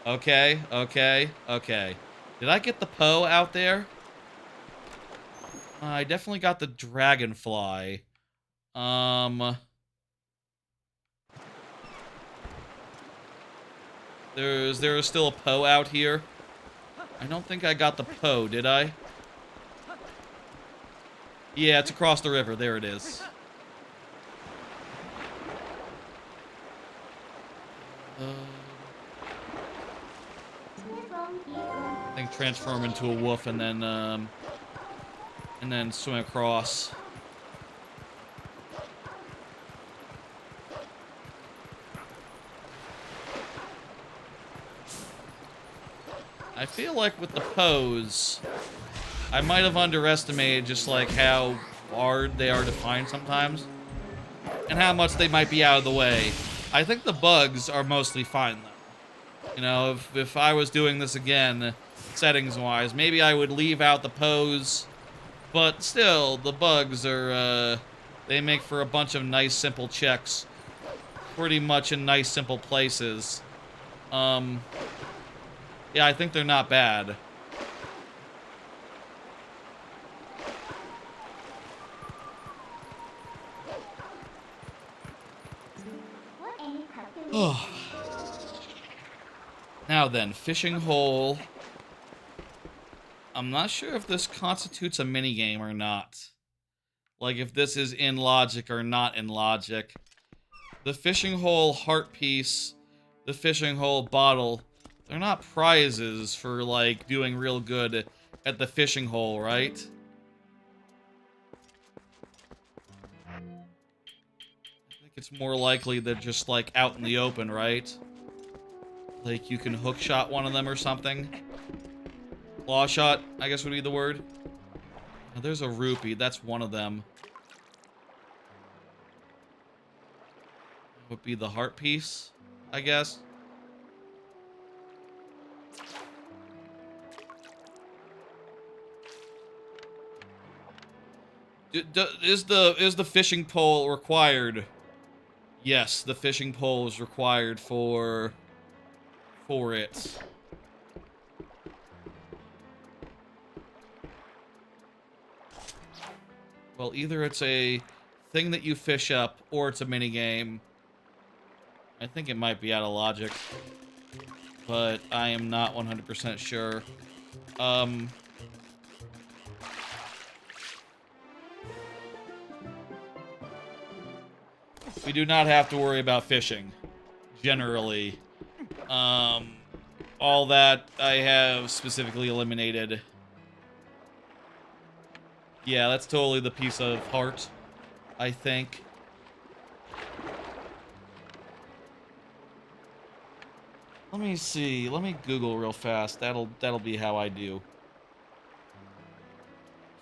Okay, okay, okay. Did I get the Poe out there? I definitely got the dragonfly. There's still a Poe out here. I don't think I got the Poe, did I? Yeah, it's across the river. There it is. I think transform into a wolf and then swim across. I feel like with the Poes, I might have underestimated just like how hard they are to find sometimes, and how much they might be out of the way. I think the bugs are mostly fine though. You know, if I was doing this again, settings-wise, maybe I would leave out the Poes, but still, the bugs are, they make for a bunch of nice, simple checks pretty much in nice, simple places. Yeah, I think they're not bad. Oh. Now then, fishing hole. I'm not sure if this constitutes a minigame or not. Like, if this is in logic or not in logic. The fishing hole heart piece, the fishing hole bottle, they're not prizes for, like, doing real good at the fishing hole, right? I think it's more likely they're just, like, out in the open, right? Like, you can hook shot one of them or something. Claw shot, I guess would be the word. Oh, there's a rupee. That's one of them. Would be the heart piece, I guess. Is the fishing pole required? Yes, the fishing pole is required for it. Well, either it's a thing that you fish up, or it's a minigame. I think it might be out of logic, but I am not 100% sure. We do not have to worry about fishing, generally. All that I have specifically eliminated. Yeah, that's totally the piece of heart, I think. Let me see. Let me Google real fast. That'll be how I do.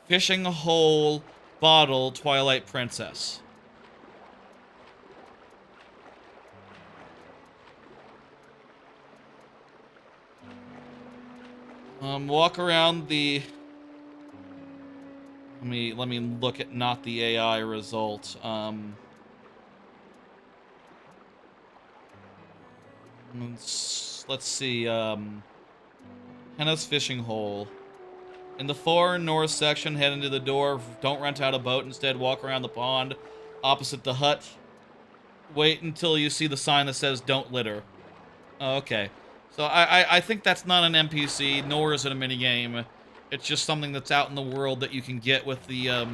Fishing hole bottle Twilight Princess. Walk around the... Let me look at not the AI result. Let's see, Henna's fishing hole. In the far north section, head into the door. Don't rent out a boat. Instead, walk around the pond opposite the hut. Wait until you see the sign that says "Don't litter." Oh, okay. So I think that's not an NPC, nor is it a minigame. It's just something that's out in the world that you can get with the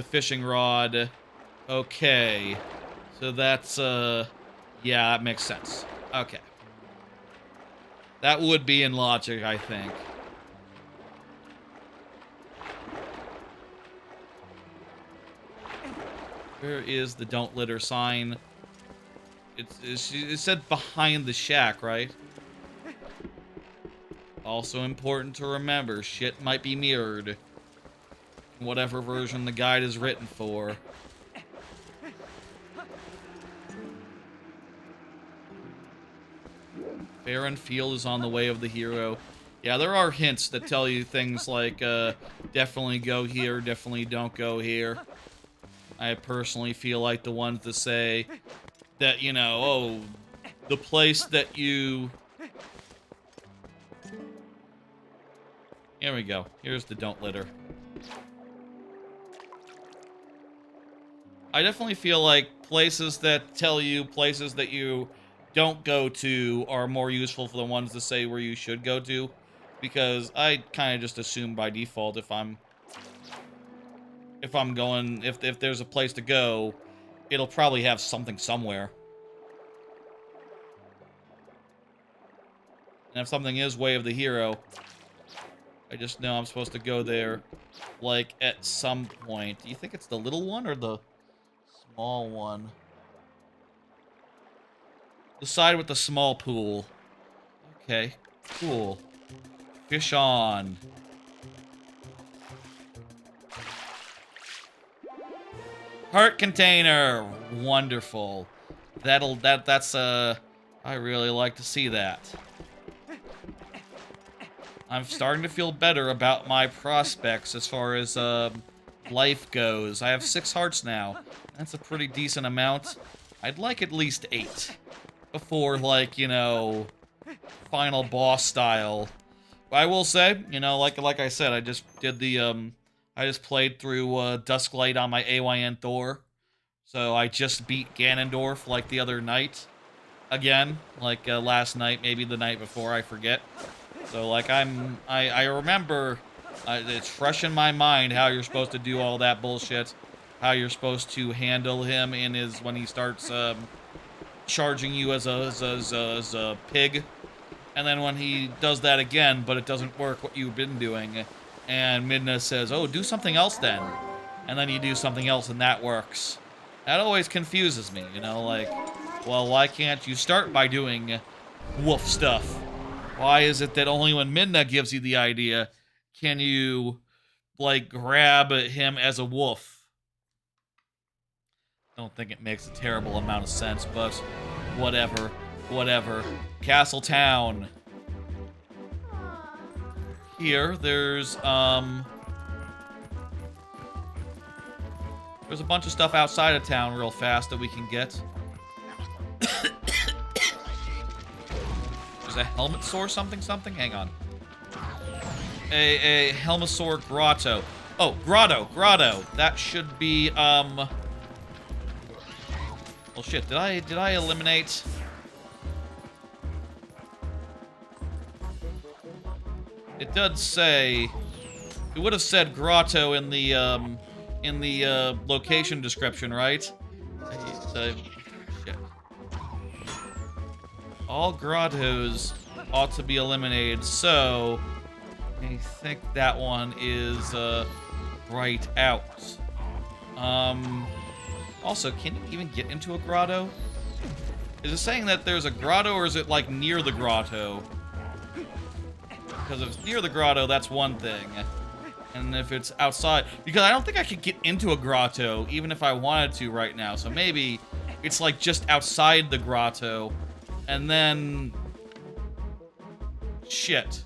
fishing rod. Okay. So that's, yeah, that makes sense. Okay. That would be in logic, I think. Where is the "Don't litter" sign? It said behind the shack, right? Also important to remember, shit might be mirrored. Whatever version the guide is written for. Fair Field is on the way of the hero. Yeah, there are hints that tell you things like, definitely go here, definitely don't go here. I personally feel like the ones that say that, you know, oh, the place that you... Here we go. Here's the "Don't litter." I definitely feel like places that tell you places that you don't go to are more useful for the ones that say where you should go to. Because I kind of just assume by default if there's a place to go, it'll probably have something somewhere. And if something is way of the hero, I just know I'm supposed to go there, like, at some point. Do you think it's the little one or the small one? The side with the small pool. Okay, cool. Fish on. Heart container! Wonderful. That's, I really like to see that. I'm starting to feel better about my prospects as far as, life goes. I have 6 hearts now. That's a pretty decent amount. I'd like at least 8 before, like, you know, final boss style. I will say, you know, like I said, I just did the, I just played through, Dusklight on my AYN Thor. So I just beat Ganondorf, like, the other night. Again, like, last night, maybe the night before, I forget. So, like, I remember, it's fresh in my mind how you're supposed to do all that bullshit. How you're supposed to handle him in his, when he starts, charging you as a pig. And then when he does that again, but it doesn't work what you've been doing, and Midna says, oh, do something else then. And then you do something else and that works. That always confuses me, you know, like, well, why can't you start by doing wolf stuff? Why is it that only when Midna gives you the idea can you, like, grab him as a wolf? I don't think it makes a terrible amount of sense, but whatever. Whatever. Castle Town. Here, there's a bunch of stuff outside of town real fast that we can get. There's a Helmetsaur something? Hang on. A Helmetsaur grotto. Oh, grotto. That should be, well, shit, did I eliminate... It does say, it would have said grotto in the location description, right? Shit. All grottos ought to be eliminated, so I think that one is right out. Also, can you even get into a grotto? Is it saying that there's a grotto, or is it like near the grotto? Because if it's near the grotto, that's one thing. And if it's outside... Because I don't think I could get into a grotto, even if I wanted to right now. So maybe it's, like, just outside the grotto. And then... Shit.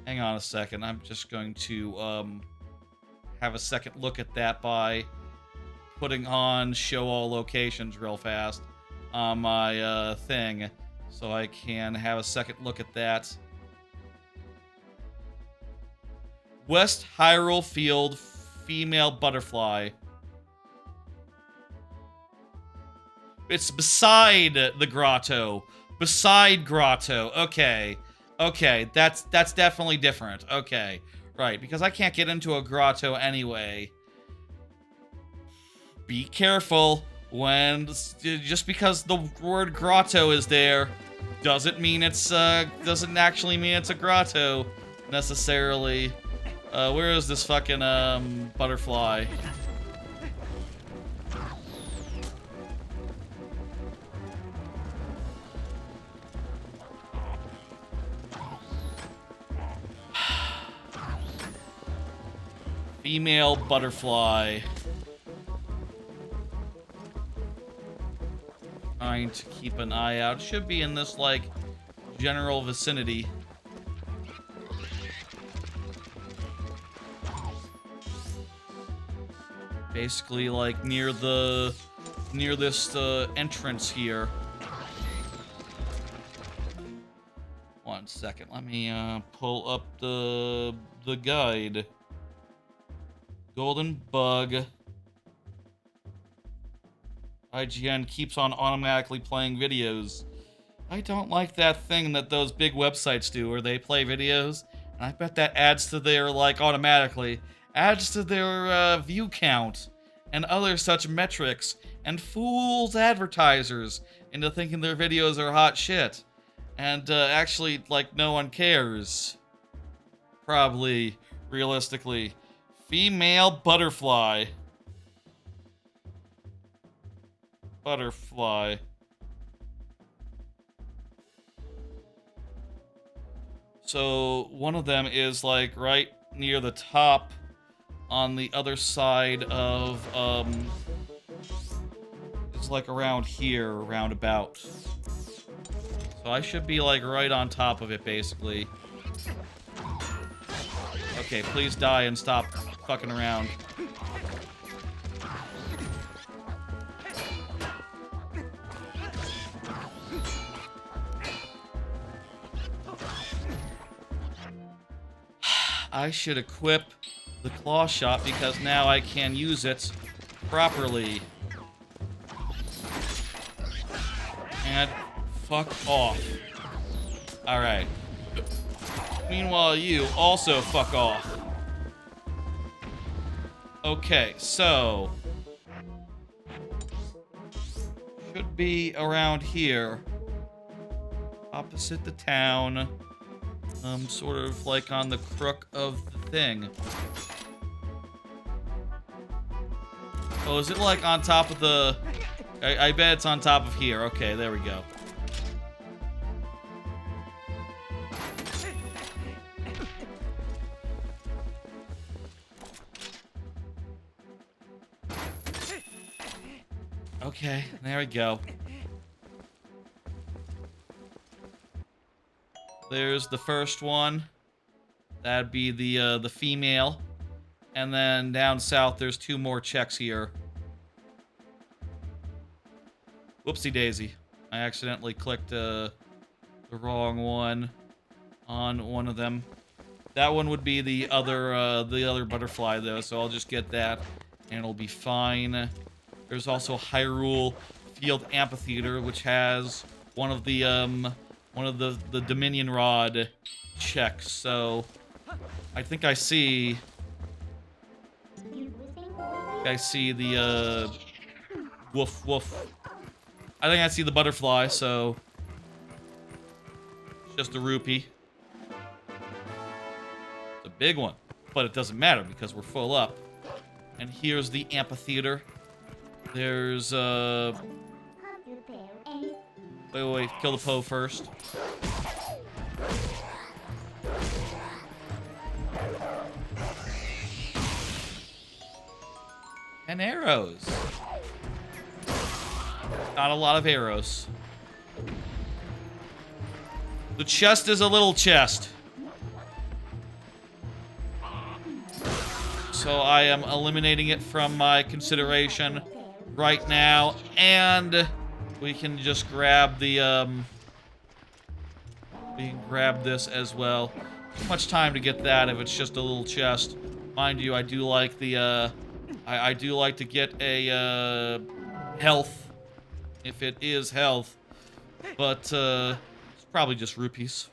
Hang on a second. I'm just going to, have a second look at that by putting on show all locations real fast on my thing, so I can have a second look at that. West Hyrule Field, female butterfly. It's beside the grotto. Beside grotto. Okay. Okay, that's definitely different. Okay. Right, because I can't get into a grotto anyway. Be careful when just because the word grotto is there doesn't mean it's doesn't actually mean it's a grotto necessarily. Where is this fucking butterfly? Female butterfly. Trying to keep an eye out. Should be in this, like, general vicinity. Basically, like, near this entrance here. One second. Let me pull up the guide. Golden bug. IGN keeps on automatically playing videos. I don't like that thing that those big websites do where they play videos, and I bet that adds to their, like, automatically, adds to their view count and other such metrics, and fools advertisers into thinking their videos are hot shit. And actually, like, no one cares. Probably, realistically. Female butterfly. Butterfly. So one of them is like right near the top on the other side of it's like around here, roundabout. So I should be like right on top of it basically. Okay, please die and stop fucking around. I should equip the claw shot because now I can use it properly. And fuck off. Alright. Meanwhile, you also fuck off. Okay, so... should be around here. Opposite the town. Sort of like on the crook of the thing. Oh, is it like on top of the... I bet it's on top of here. Okay, there we go. Okay, there we go. There's the first one. That'd be the female. And then down south, there's 2 more checks here. Whoopsie daisy. I accidentally clicked the wrong one on one of them. That one would be the other butterfly though, so I'll just get that and it'll be fine. There's also Hyrule Field Amphitheater, which has one of the Dominion Rod checks. So I think I see the woof woof. I think I see the butterfly, so it's just a rupee. It's a big one, but it doesn't matter because we're full up. And here's the amphitheater. There's wait, kill the Poe first. And arrows. Not a lot of arrows. The chest is a little chest. So I am eliminating it from my consideration right now. And we can just grab the, we can grab this as well. Too much time to get that if it's just a little chest. Mind you, I do like the, I do like to get a, health. If it is health. But, it's probably just rupees.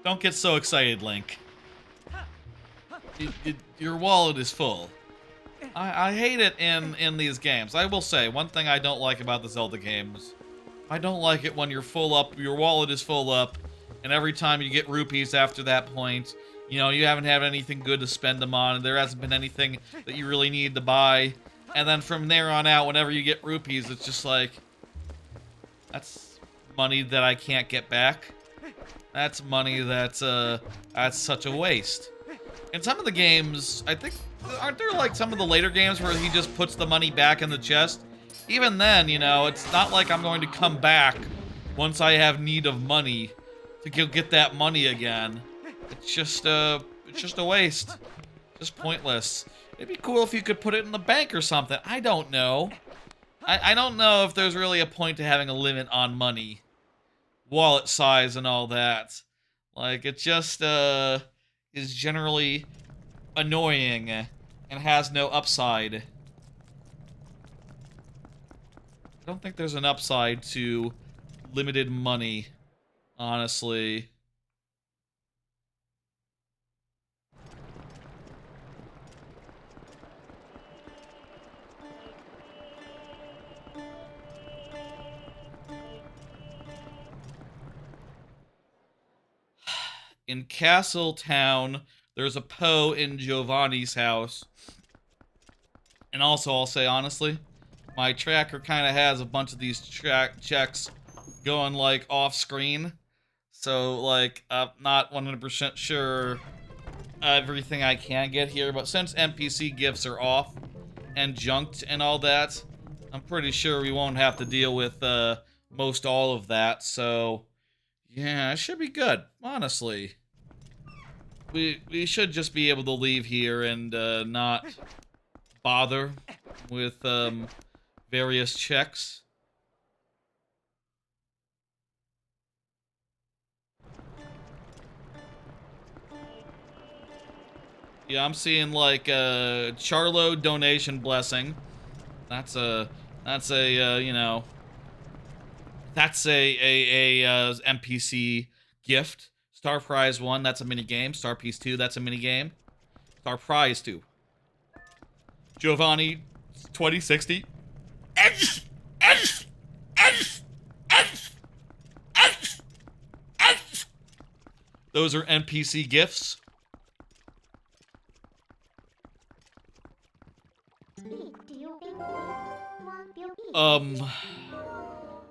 Don't get so excited, Link. Your wallet is full. I hate it in these games. I will say, one thing I don't like about the Zelda games, I don't like it when you're full up, your wallet is full up, and every time you get rupees after that point, you know, you haven't had anything good to spend them on, and there hasn't been anything that you really need to buy. And then from there on out, whenever you get rupees, it's just like, that's money that I can't get back. That's money that's such a waste. In some of the games, I think, aren't there like some of the later games where he just puts the money back in the chest? Even then, you know, it's not like I'm going to come back once I have need of money to get that money again. It's just a waste. Just pointless. It'd be cool if you could put it in the bank or something. I don't know. I don't know if there's really a point to having a limit on money. Wallet size and all that. Like, it just, is generally annoying and has no upside. I don't think there's an upside to limited money, honestly. In Castle Town, there's a Poe in Giovanni's house. And also, I'll say honestly, my tracker kind of has a bunch of these checks going, like, off-screen. So, like, I'm not 100% sure everything I can get here. But since NPC gifts are off and junked and all that, I'm pretty sure we won't have to deal with most all of that, so yeah, it should be good, honestly. We should just be able to leave here and not bother with various checks. Yeah, I'm seeing like Charlo donation blessing. That's a you know, that's a NPC gift. Star Prize 1, that's a mini game. Star Piece 2, that's a mini game. Star Prize 2. Giovanni 2060. Those are NPC gifts.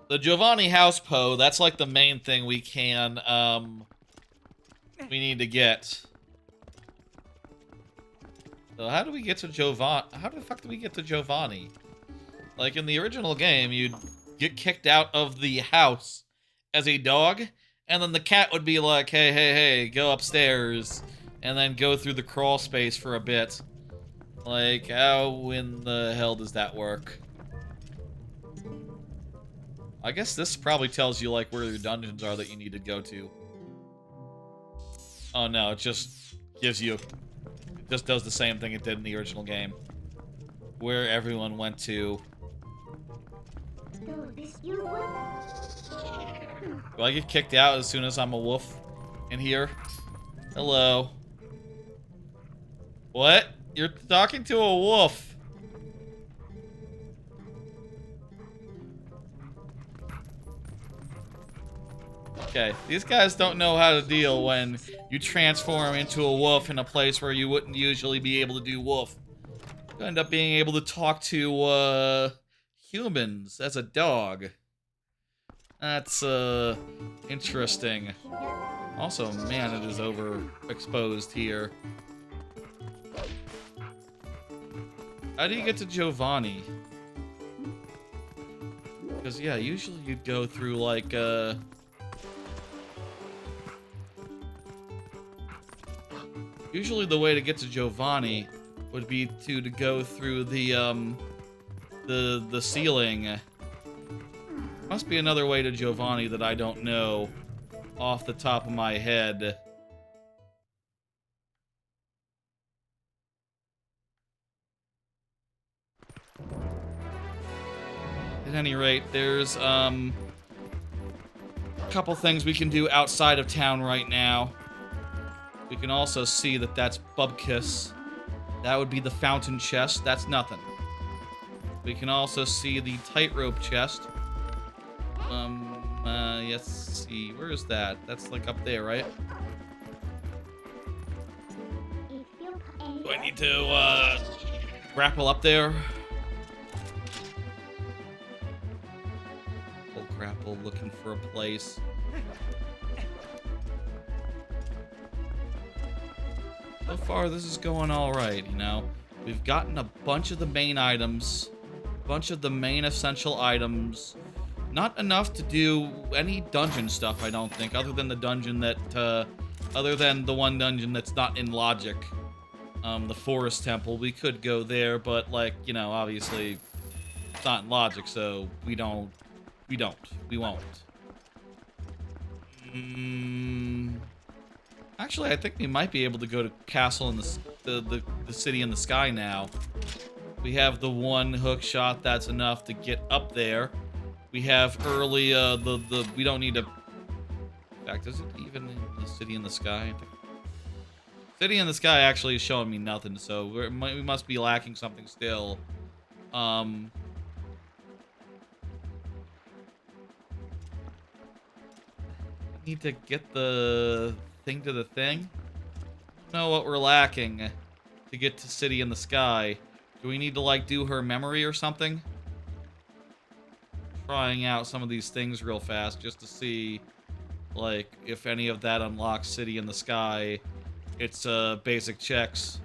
The Giovanni House Poe, that's like the main thing we can, we need to get. So how do we get to Giovanni? How the fuck do we get to Giovanni? Like, in the original game, you'd get kicked out of the house as a dog, and then the cat would be like, hey, hey, hey, go upstairs, and then go through the crawl space for a bit. Like, how in the hell does that work? I guess this probably tells you, like, where your dungeons are that you need to go to. Oh, no, it just gives you... It just does the same thing it did in the original game. Where everyone went to. Do I get kicked out as soon as I'm a wolf in here? Hello. What? You're talking to a wolf. Okay, these guys don't know how to deal when you transform into a wolf in a place where you wouldn't usually be able to do wolf. You end up being able to talk to, humans as a dog. That's, interesting. Also, man, it is overexposed here. How do you get to Giovanni? Because, yeah, usually you'd go through, like, usually the way to get to Giovanni would be to go through the ceiling. Must be another way to Giovanni that I don't know off the top of my head. At any rate, there's a couple things we can do outside of town right now. We can also see that that's Bubkiss. That would be the fountain chest. That's nothing. We can also see the tightrope chest. Let's see. Where is that? That's like up there, right? Do I need to, grapple up there? Full grapple, looking for a place. So far, this is going alright, you know? We've gotten a bunch of the main items, a bunch of the main essential items. Not enough to do any dungeon stuff, I don't think, other than the dungeon that, other than the one dungeon that's not in logic. The Forest Temple, we could go there, but, like, you know, obviously, it's not in logic, so we won't. Actually, I think we might be able to go to Castle in the City in the Sky now. We have the one hook shot, that's enough to get up there. We have early, we don't need to... In fact, is it even in the City in the Sky? City in the Sky actually is showing me nothing, so we must be lacking something still. Need to get the thing to the thing? I don't know what we're lacking to get to City in the Sky. Do we need to, like, do her memory or something? Trying out some of these things real fast just to see, like, if any of that unlocks City in the Sky. It's, basic checks.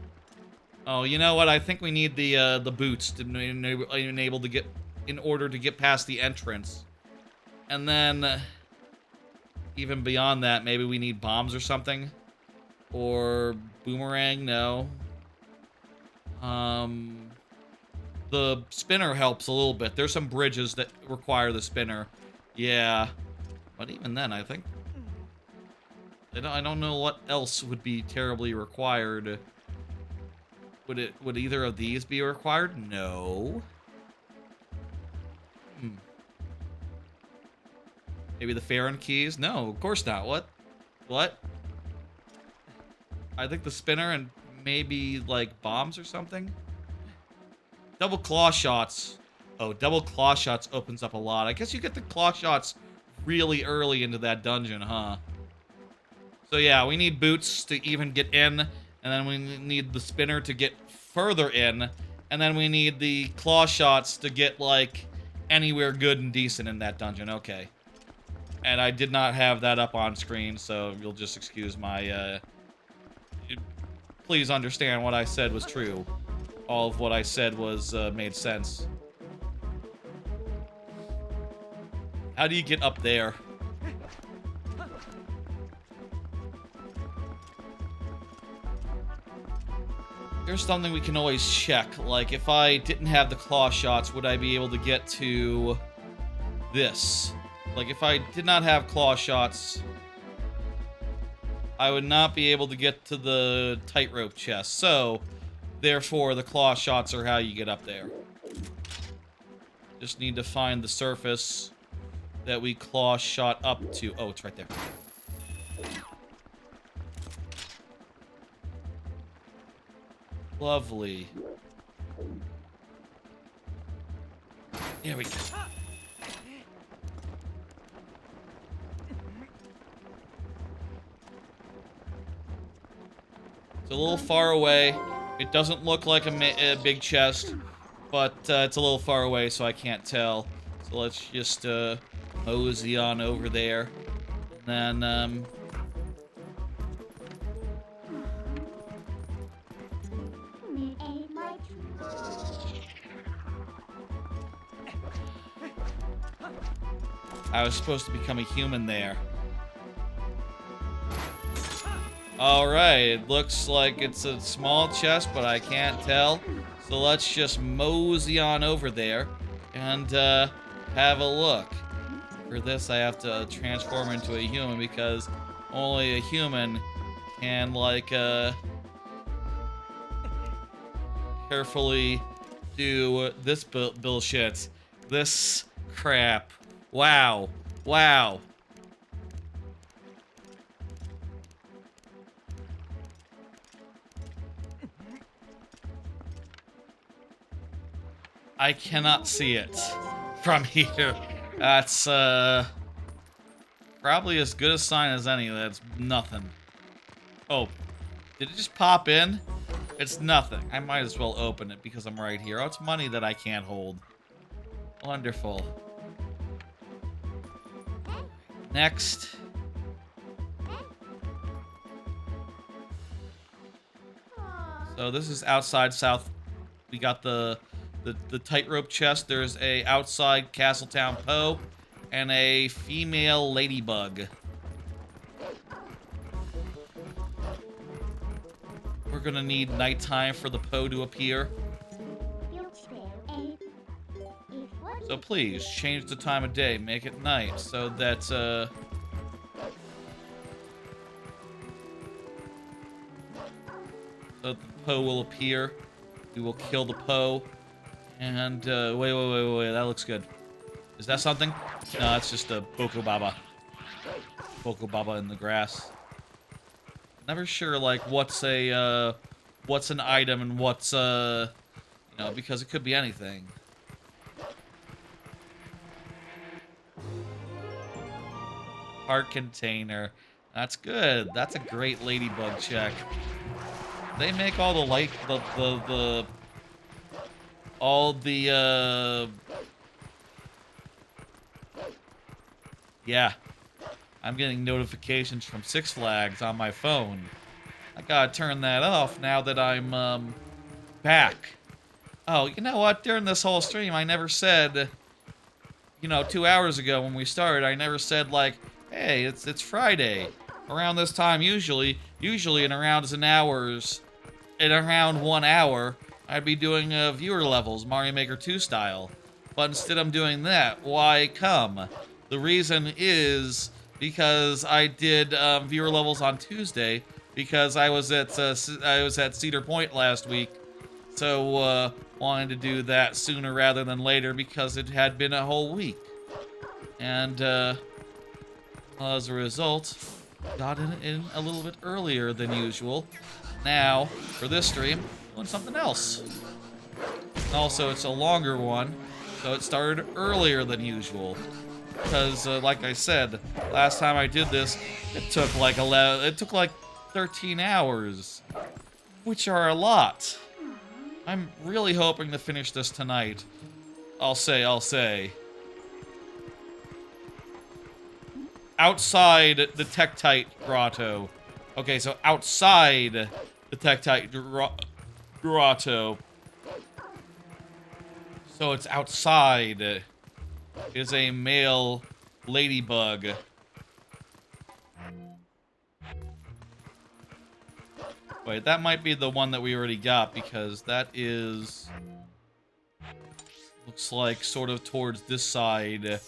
Oh, you know what? I think we need the boots to enable to get in order to get past the entrance. And then, even beyond that, maybe we need bombs or something. Or boomerang, no. The spinner helps a little bit. There's some bridges that require the spinner. Yeah. But even then, I think... I don't know what else would be terribly required. Would either of these be required? No. Maybe the Farron keys? No, of course not. What? I think the spinner and maybe, like, bombs or something? Double claw shots. Oh, double claw shots opens up a lot. I guess you get the claw shots really early into that dungeon, huh? So yeah, we need boots to even get in, and then we need the spinner to get further in, and then we need the claw shots to get, like, anywhere good and decent in that dungeon. Okay. And I did not have that up on screen, so you'll just excuse my, please understand what I said was true. All of what I said was, made sense. How do you get up there? There's something we can always check. Like, if I didn't have the claw shots, would I be able to get to this? Like, if I did not have claw shots, I would not be able to get to the tightrope chest. So, therefore, the claw shots are how you get up there. Just need to find the surface that we claw shot up to. Oh, it's right there. Lovely. There we go. It's a little far away. It doesn't look like a big chest, but it's a little far away, so I can't tell. So let's just mosey on over there. And then, I was supposed to become a human there. Alright, it looks like it's a small chest, but I can't tell. So let's just mosey on over there and have a look. For this, I have to transform into a human because only a human can, like, carefully do this bullshit. This crap. Wow. Wow. I cannot see it from here. That's, probably as good a sign as any. That's nothing. Oh, did it just pop in? It's nothing. I might as well open it because I'm right here. Oh, it's money that I can't hold. Wonderful. Next. So this is outside south. We got the tightrope chest. There's a outside Castletown Poe and a female ladybug. We're gonna need nighttime for the Poe to appear. So please, change the time of day, make it night, so that, so the Poe will appear. We will kill the Poe. And, wait, that looks good. Is that something? No, it's just a Boko Baba. Boko Baba in the grass. Never sure, like, what's an item and what's, you know, because it could be anything. Heart container. That's good. That's a great ladybug check. They make all the light, yeah. I'm getting notifications from Six Flags on my phone. I gotta turn that off now that I'm, back. Oh, you know what? During this whole stream, I never said 2 hours ago when we started, I never said, like, hey, it's Friday. Around this time, usually in around an hour's, in around 1 hour, I'd be doing viewer levels, Mario Maker 2 style. But instead I'm doing that. Why come? The reason is because I did viewer levels on Tuesday because I was at Cedar Point last week. So wanted to do that sooner rather than later because it had been a whole week. And as a result, got in a little bit earlier than usual. Now, for this stream, doing something else. And also, it's a longer one, so it started earlier than usual. Because, like I said, last time I did this, it took like 13 hours, which are a lot. I'm really hoping to finish this tonight. I'll say. Outside the Tektite grotto. Okay, so outside the Tektite grotto. So it's outside is a male ladybug. Wait, that might be the one that we already got because that is... looks like sort of towards this side.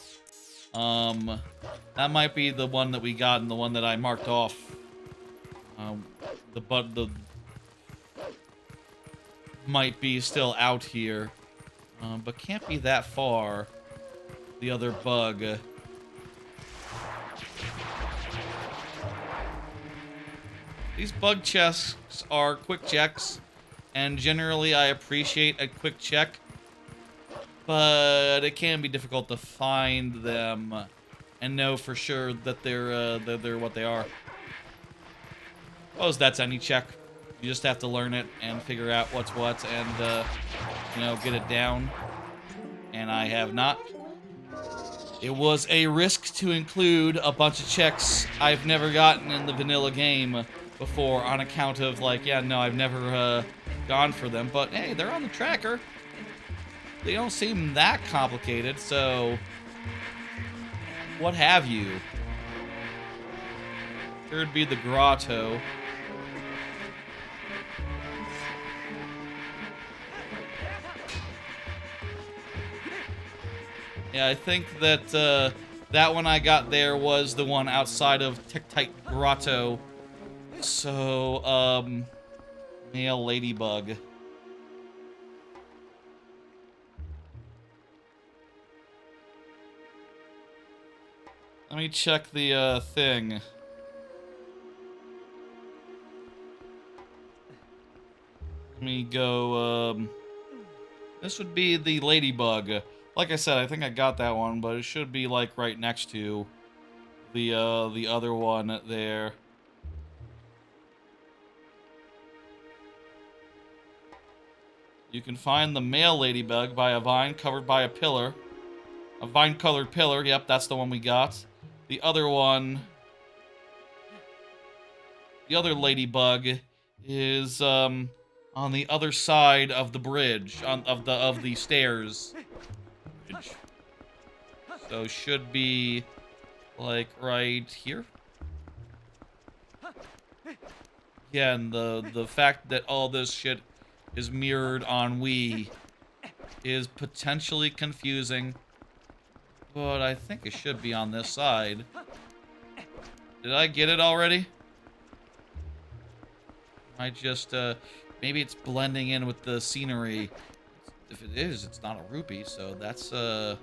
That might be the one that we got and the one that I marked off. The might be still out here. But can't be that far. The other bug. These bug checks are quick checks, and generally I appreciate a quick check, but it can be difficult to find them and know for sure that they're what they are. Suppose that's any check. You just have to learn it and figure out what's what and, get it down. And I have not. It was a risk to include a bunch of checks I've never gotten in the vanilla game before on account of, like, yeah, no, I've never gone for them. But, hey, they're on the tracker. They don't seem that complicated, so... what have you? Sure it'd be the grotto. Yeah, I think that that one I got there was the one outside of Tektite Grotto. So, male ladybug. Let me check the thing. Let me go, this would be the ladybug. Like I said, I think I got that one, but it should be, like, right next to the other one there. You can find the male ladybug by a vine covered by a pillar. A vine-colored pillar, yep, that's the one we got. The other one... the other ladybug is, on the other side of the bridge, of the stairs. So should be like right here. Yeah, and the fact that all this shit is mirrored on Wii is potentially confusing. But I think it should be on this side. Did I get it already? I just maybe it's blending in with the scenery. If it is, it's not a rupee, so that's a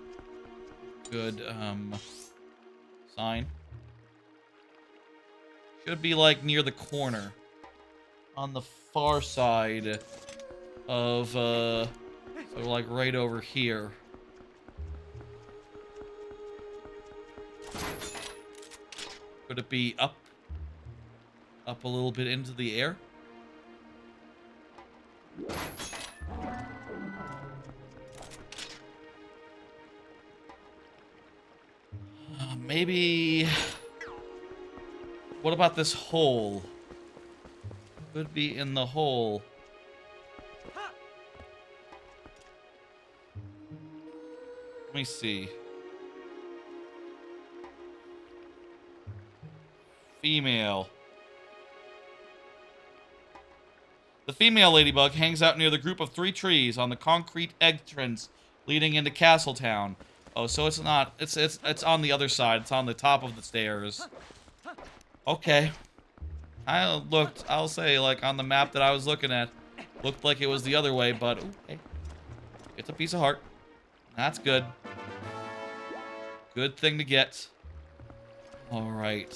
good sign. Should be like near the corner on the far side of so like right over here. Could it be up a little bit into the air? Maybe... what about this hole? Could be in the hole. Let me see. Female. The female ladybug hangs out near the group of 3 trees on the concrete entrance leading into Castletown. Oh, so it's not. It's on the other side. It's on the top of the stairs. Okay. I'll say, like, on the map that I was looking at, looked like it was the other way, but okay. It's a piece of heart. That's good. Good thing to get. All right.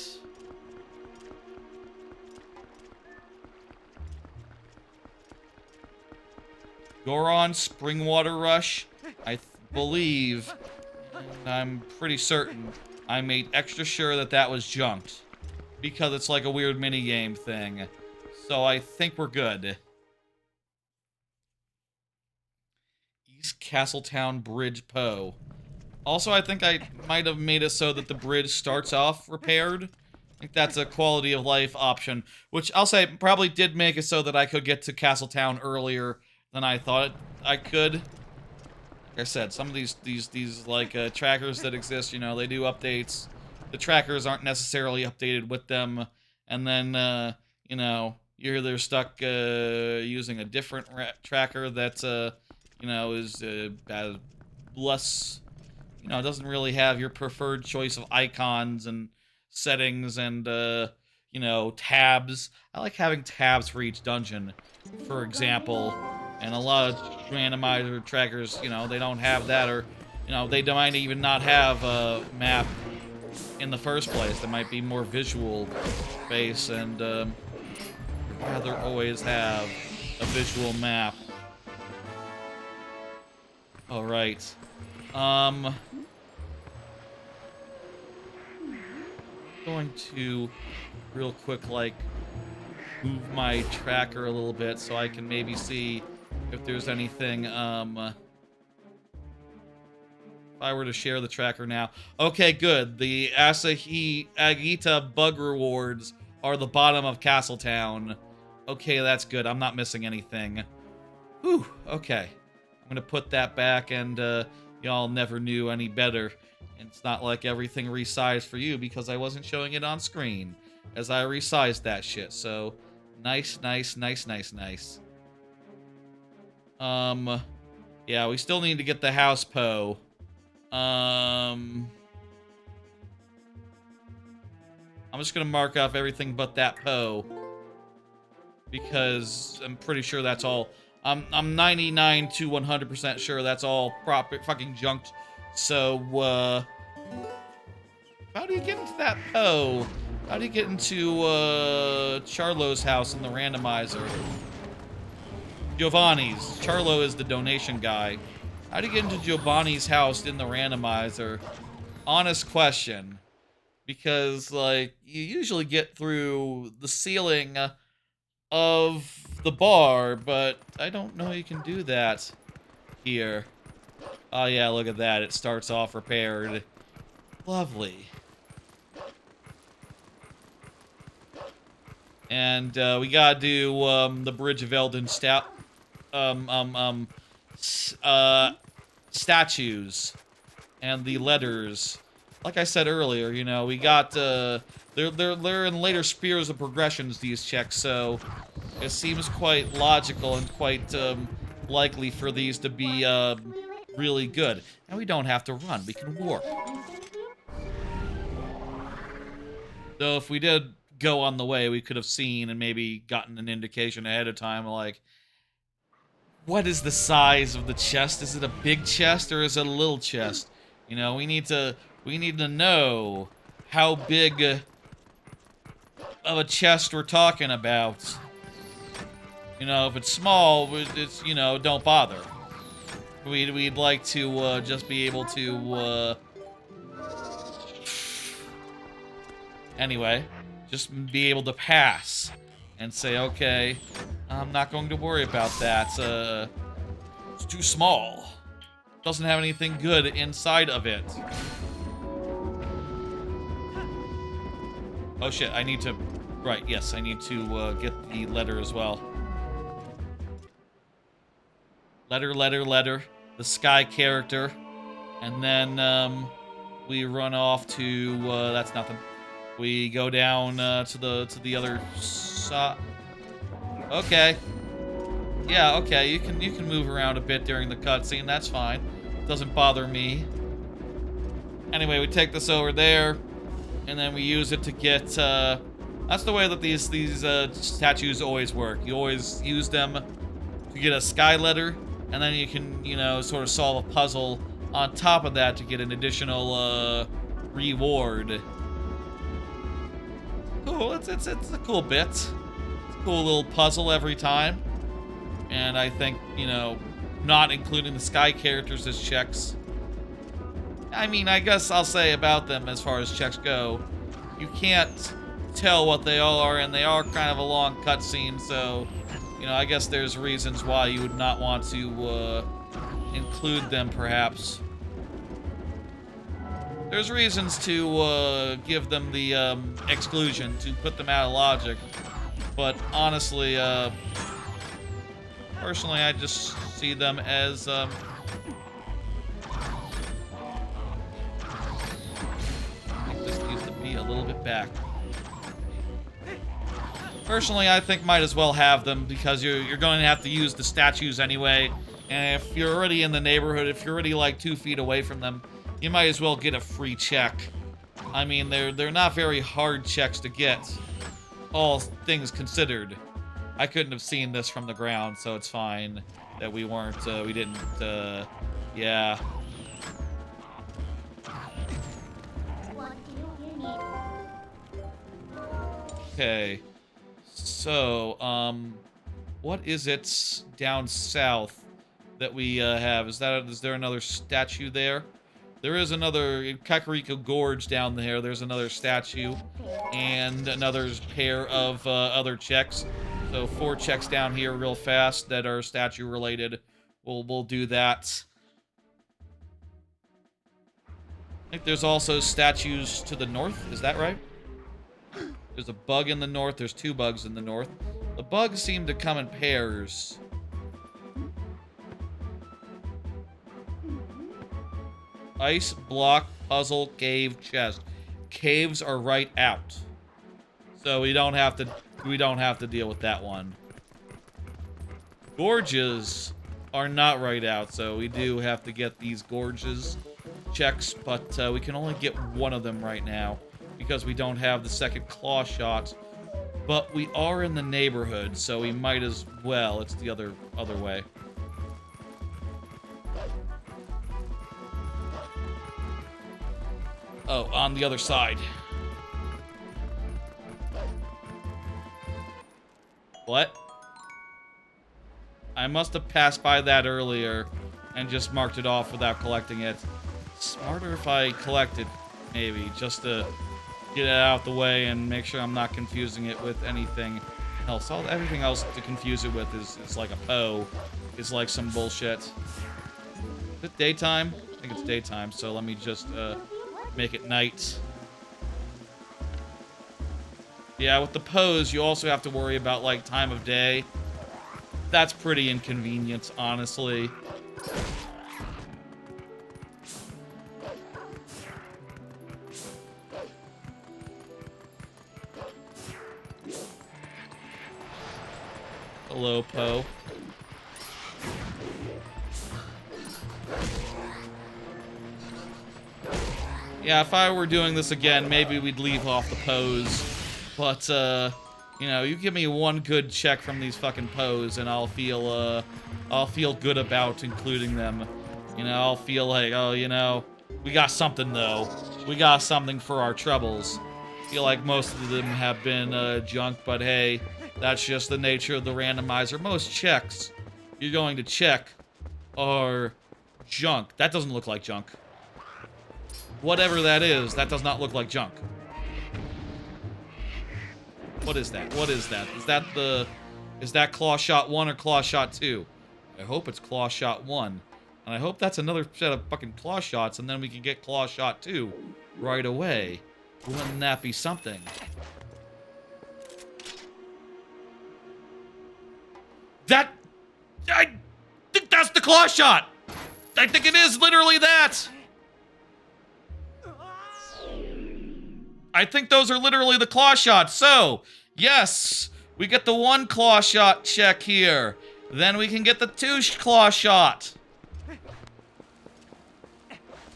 Goron Springwater Rush, I believe, and I'm pretty certain, I made extra sure that that was junked. Because it's like a weird minigame thing. So I think we're good. East Castletown Bridge Poe. Also, I think I might have made it so that the bridge starts off repaired. I think that's a quality of life option. Which I'll say probably did make it so that I could get to Castletown earlier than I thought I could. Like I said, some of these like trackers that exist, you know, they do updates. The trackers aren't necessarily updated with them, and then you know, you're either stuck using a different tracker that you know, is less, you know, doesn't really have your preferred choice of icons and settings and you know, tabs. I like having tabs for each dungeon, for example. And a lot of randomizer trackers, you know, they don't have that, or, you know, they might even not have a map in the first place. They might be more visual based, and I'd rather always have a visual map. All right. Going to real quick, like, move my tracker a little bit so I can maybe see if there's anything, if I were to share the tracker now. Okay, good. The Agita bug rewards are the bottom of Castletown. Okay, that's good. I'm not missing anything. Whew, okay. I'm gonna put that back, and y'all never knew any better. And it's not like everything resized for you because I wasn't showing it on screen as I resized that shit. So, nice, nice, nice, nice, nice. Yeah, we still need to get the house Poe. I'm just gonna mark off everything but that Poe, because I'm pretty sure that's all. I'm 99 to 100% sure that's all fucking junked. So, how do you get into that Poe? How do you get into Charlo's house in the randomizer? Giovanni's. Charlo is the donation guy. How do you get into Giovanni's house in the randomizer? Honest question. Because, like, you usually get through the ceiling of the bar, but I don't know you can do that here. Oh yeah, look at that. It starts off repaired. Lovely. And we gotta do the Bridge of Elden statues and the letters. Like I said earlier, you know, we got they're in later spears of progressions, these checks, so it seems quite logical and quite likely for these to be really good. And we don't have to run, we can warp. So if we did go on the way, we could have seen and maybe gotten an indication ahead of time, like, what is the size of the chest? Is it a big chest or is it a little chest? You know, we need to know how big of a chest we're talking about. You know, if it's small, it's, you know, don't bother. We'd like to just be able to anyway, just be able to pass and say, okay, I'm not going to worry about that. It's too small. Doesn't have anything good inside of it. Oh shit, I need to... Right, yes, I need to get the letter as well. Letter. The sky character. And then we run off to... that's nothing. We go down to the other side. Okay. Yeah, okay. You can move around a bit during the cutscene. That's fine. Doesn't bother me. Anyway, we take this over there, and then we use it to get. That's the way that these statues always work. You always use them to get a sky letter, and then you can, you know, sort of solve a puzzle on top of that to get an additional reward. Cool. It's a cool bit. It's a cool little puzzle every time. And I think, you know, not including the sky characters as checks. I mean, I guess I'll say about them as far as checks go, you can't tell what they all are, and they are kind of a long cutscene, so, you know, I guess there's reasons why you would not want to include them, perhaps. There's reasons to give them the exclusion, to put them out of logic, but honestly, personally, I just see them as, I think this needs to be a little bit back. Personally, I think might as well have them, because you're going to have to use the statues anyway, and if you're already in the neighborhood, if you're already like 2 feet away from them, you might as well get a free check. I mean, they're not very hard checks to get, all things considered. I couldn't have seen this from the ground, so it's fine that we weren't, we didn't, yeah. Okay. So, what is it down south that we, have? Is there another statue there? There is another, in Kakariko Gorge down there, there's another statue, and another pair of, other checks. So 4 checks down here real fast that are statue related. We'll do that. I think there's also statues to the north, is that right? There's a bug in the north, there's 2 bugs in the north. The bugs seem to come in pairs. Ice, block, puzzle, cave, chest. Caves are right out. So we don't have to deal with that one. Gorges are not right out, so we do have to get these gorges checks, but we can only get one of them right now because we don't have the second claw shot. But we are in the neighborhood, so we might as well. It's the other way. Oh, on the other side. What? I must have passed by that earlier and just marked it off without collecting it. Smarter if I collect it, maybe, just to get it out the way and make sure I'm not confusing it with anything else. Everything else to confuse it with is like a Poe. It's like some bullshit. Is it daytime? I think it's daytime, so let me just make it night. Yeah, with the Poes, you also have to worry about, like, time of day. That's pretty inconvenient, honestly. Hello, Poe. Yeah, if I were doing this again, maybe we'd leave off the Poes. But, you know, you give me one good check from these fucking Poes, and I'll feel good about including them. You know, I'll feel like, oh, you know, we got something, though. We got something for our troubles. I feel like most of them have been, junk, but hey, that's just the nature of the randomizer. Most checks you're going to check are junk. That doesn't look like junk. Whatever that is, that does not look like junk. What is that? What is that? Is that Claw Shot 1 or Claw Shot 2? I hope it's Claw Shot 1. And I hope that's another set of fucking Claw Shots, and then we can get Claw Shot 2 right away. Wouldn't that be something? I think that's the Claw Shot! I think it is literally that! I think those are literally the claw shots. So, yes, we get the 1 claw shot check here. Then we can get the 2 claw shot.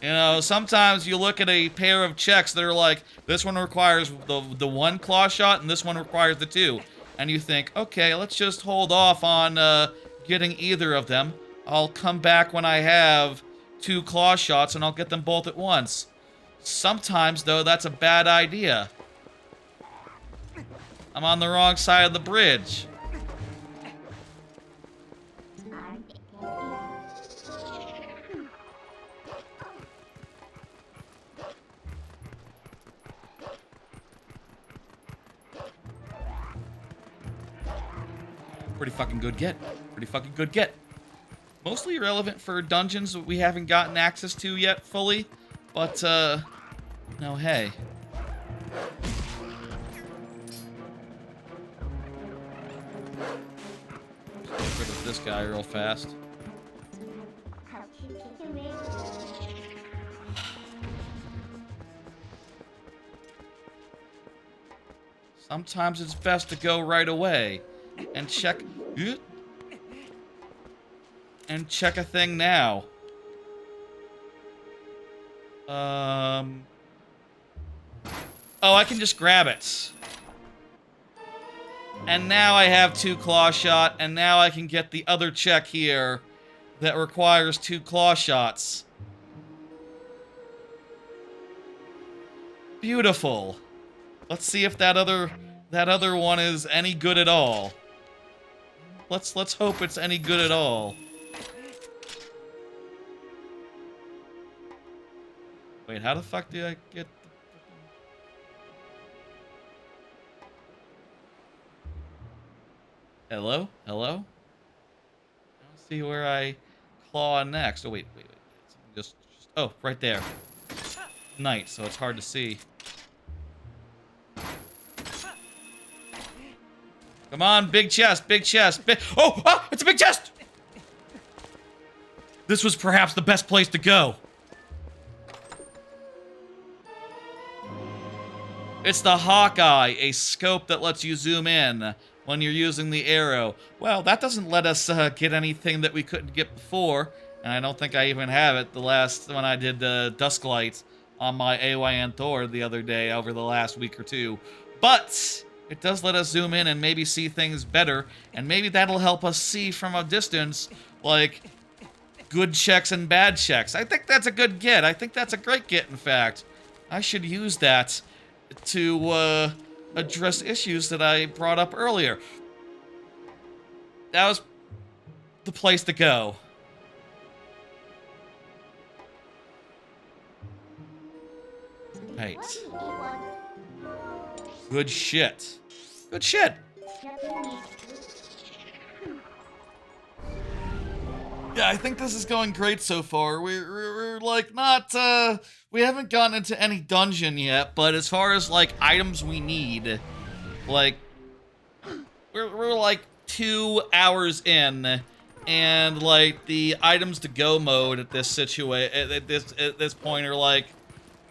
You know, sometimes you look at a pair of checks that are like, this one requires the 1 claw shot and this one requires the 2. And you think, okay, let's just hold off on getting either of them. I'll come back when I have 2 claw shots and I'll get them both at once. Sometimes, though, that's a bad idea. I'm on the wrong side of the bridge. Pretty fucking good get. Pretty fucking good get. Mostly irrelevant for dungeons that we haven't gotten access to yet fully. But, no, hey. Get rid of this guy real fast. Sometimes it's best to go right away and check a thing now. Oh, I can just grab it. And now I have 2 claw shot, and now I can get the other check here that requires 2 claw shots. Beautiful. Let's see if that other one is any good at all. Let's hope it's any good at all. Wait, how the fuck do I get... Hello? Hello? I don't see where I claw next. Oh, wait. Just... Oh, right there. Night, so it's hard to see. Come on, big chest, big chest. Oh, it's a big chest! This was perhaps the best place to go. It's the Hawkeye, a scope that lets you zoom in when you're using the arrow. Well, that doesn't let us get anything that we couldn't get before, and I don't think I even have it the last when I did Dusklight on my AYN Thor the other day over the last week or two. But it does let us zoom in and maybe see things better, and maybe that'll help us see from a distance, like, good checks and bad checks. I think that's a good get. I think that's a great get, in fact. I should use that to address issues that I brought up earlier. That was the place to go. Right. Good shit. Good shit. Yeah, I think this is going great so far. We're like not, we haven't gotten into any dungeon yet, but as far as like items we need, like, we're like 2 hours in, and like the items to go mode at this at this point are like,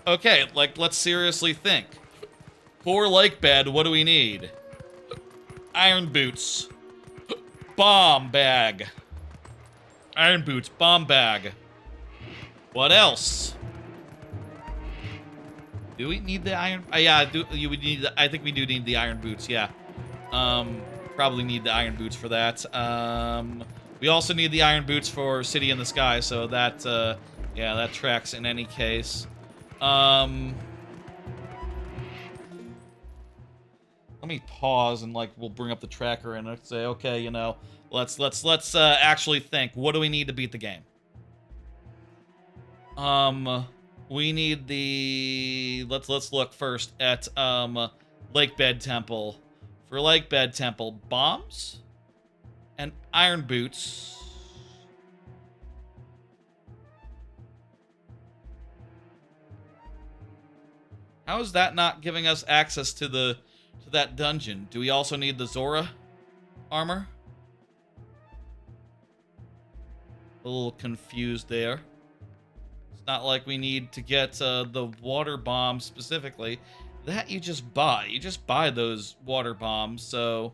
okay, like let's seriously think. For Lakebed, what do we need? Iron boots, bomb bag. Iron boots, bomb bag. What else? Do we need the iron? Yeah, you would need. I think we do need the iron boots. Yeah. Probably need the iron boots for that. We also need the iron boots for City in the Sky, so that yeah, that tracks in any case. Let me pause and like we'll bring up the tracker and say, okay, you know, let's actually think. What do we need to beat the game? We need the let's look first at Lakebed Temple. For Lakebed Temple, bombs and iron boots. How is that not giving us access to that dungeon? Do we also need the Zora armor? A little confused there. It's not like we need to get the water bomb specifically. That you just buy. You just buy those water bombs, so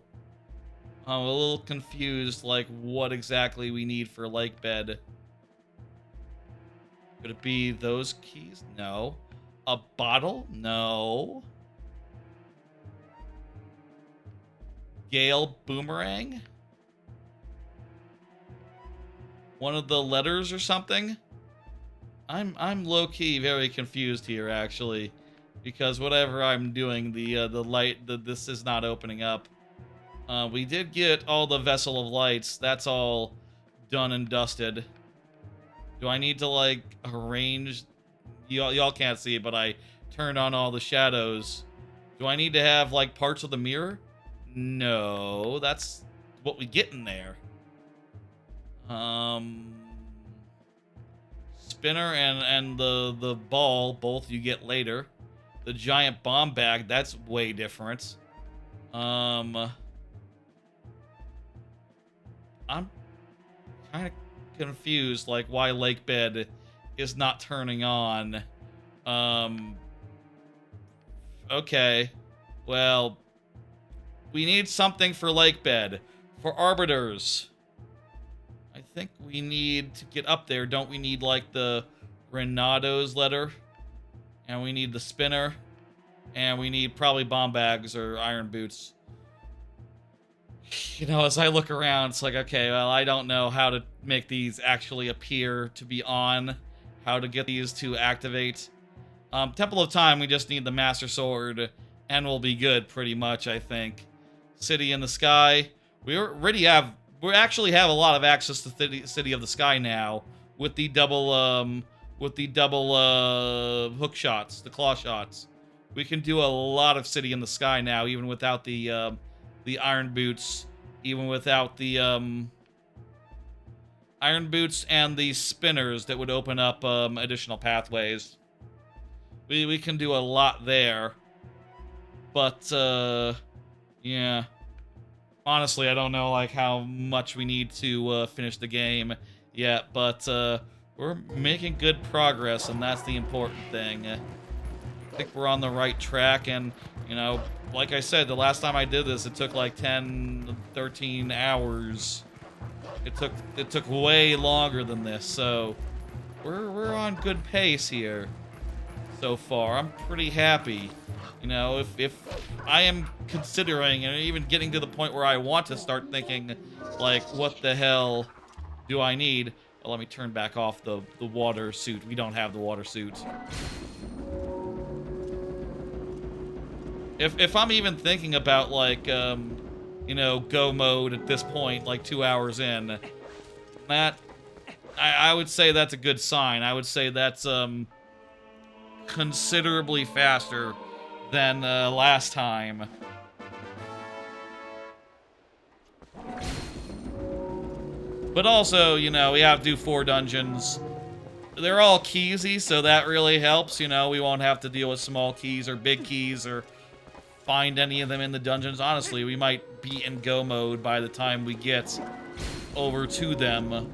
I'm a little confused, like, what exactly we need for Lakebed. Could it be those keys? No. A bottle? No. Gale Boomerang? One of the letters or something? I'm low-key very confused here, actually, because whatever I'm doing, this is not opening up. We did get all the Vessel of Lights. That's all done and dusted. Do I need to, like, arrange... Y'all can't see it, but I turned on all the shadows. Do I need to have, like, parts of the mirror? No, that's what we get in there. Spinner and the ball, both you get later. The giant bomb bag, that's way different. I'm kind of confused, like, why Lakebed is not turning on. Okay. Well, we need something for Lakebed. For Arbiters. I think we need to get up there. Don't we need, like, the Renato's letter? And we need the spinner. And we need probably bomb bags or iron boots. You know, as I look around, it's like, okay, well, I don't know how to make these actually appear to be on. How to get these to activate. Temple of Time, we just need the Master Sword. And we'll be good, pretty much, I think. City in the Sky. We actually have a lot of access to City of the Sky now. With the double hook shots, the claw shots. We can do a lot of City in the Sky now, even without the iron boots, even without the iron boots and the spinners that would open up additional pathways. We can do a lot there, but yeah. Honestly, I don't know like how much we need to finish the game yet, but we're making good progress, and that's the important thing. I think we're on the right track, and, you know, like I said, the last time I did this, it took like 10, 13 hours. It took way longer than this, so we're on good pace here so far. I'm pretty happy. You know, if I am considering and even getting to the point where I want to start thinking, like, what the hell do I need? Well, let me turn back off the water suit. We don't have the water suit. If I'm even thinking about, like, you know, go mode at this point, like 2 hours in, that, I would say that's a good sign. I would say that's, considerably faster than last time. But also, you know, we have to do 4 dungeons. They're all keysy, so that really helps. You know, we won't have to deal with small keys or big keys or find any of them in the dungeons. Honestly, we might be in go mode by the time we get over to them.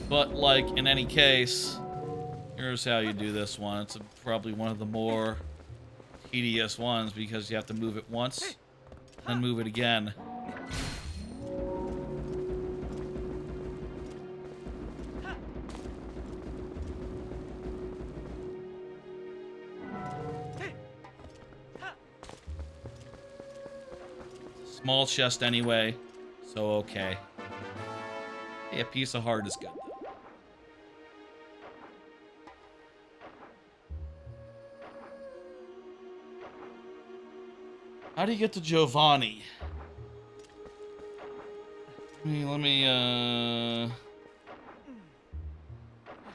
But, like, in any case, here's how you do this one. It's probably one of the more tedious ones because you have to move it once, then move it again. Small chest anyway, so okay. Hey, a piece of heart is good. How do you get to Giovanni?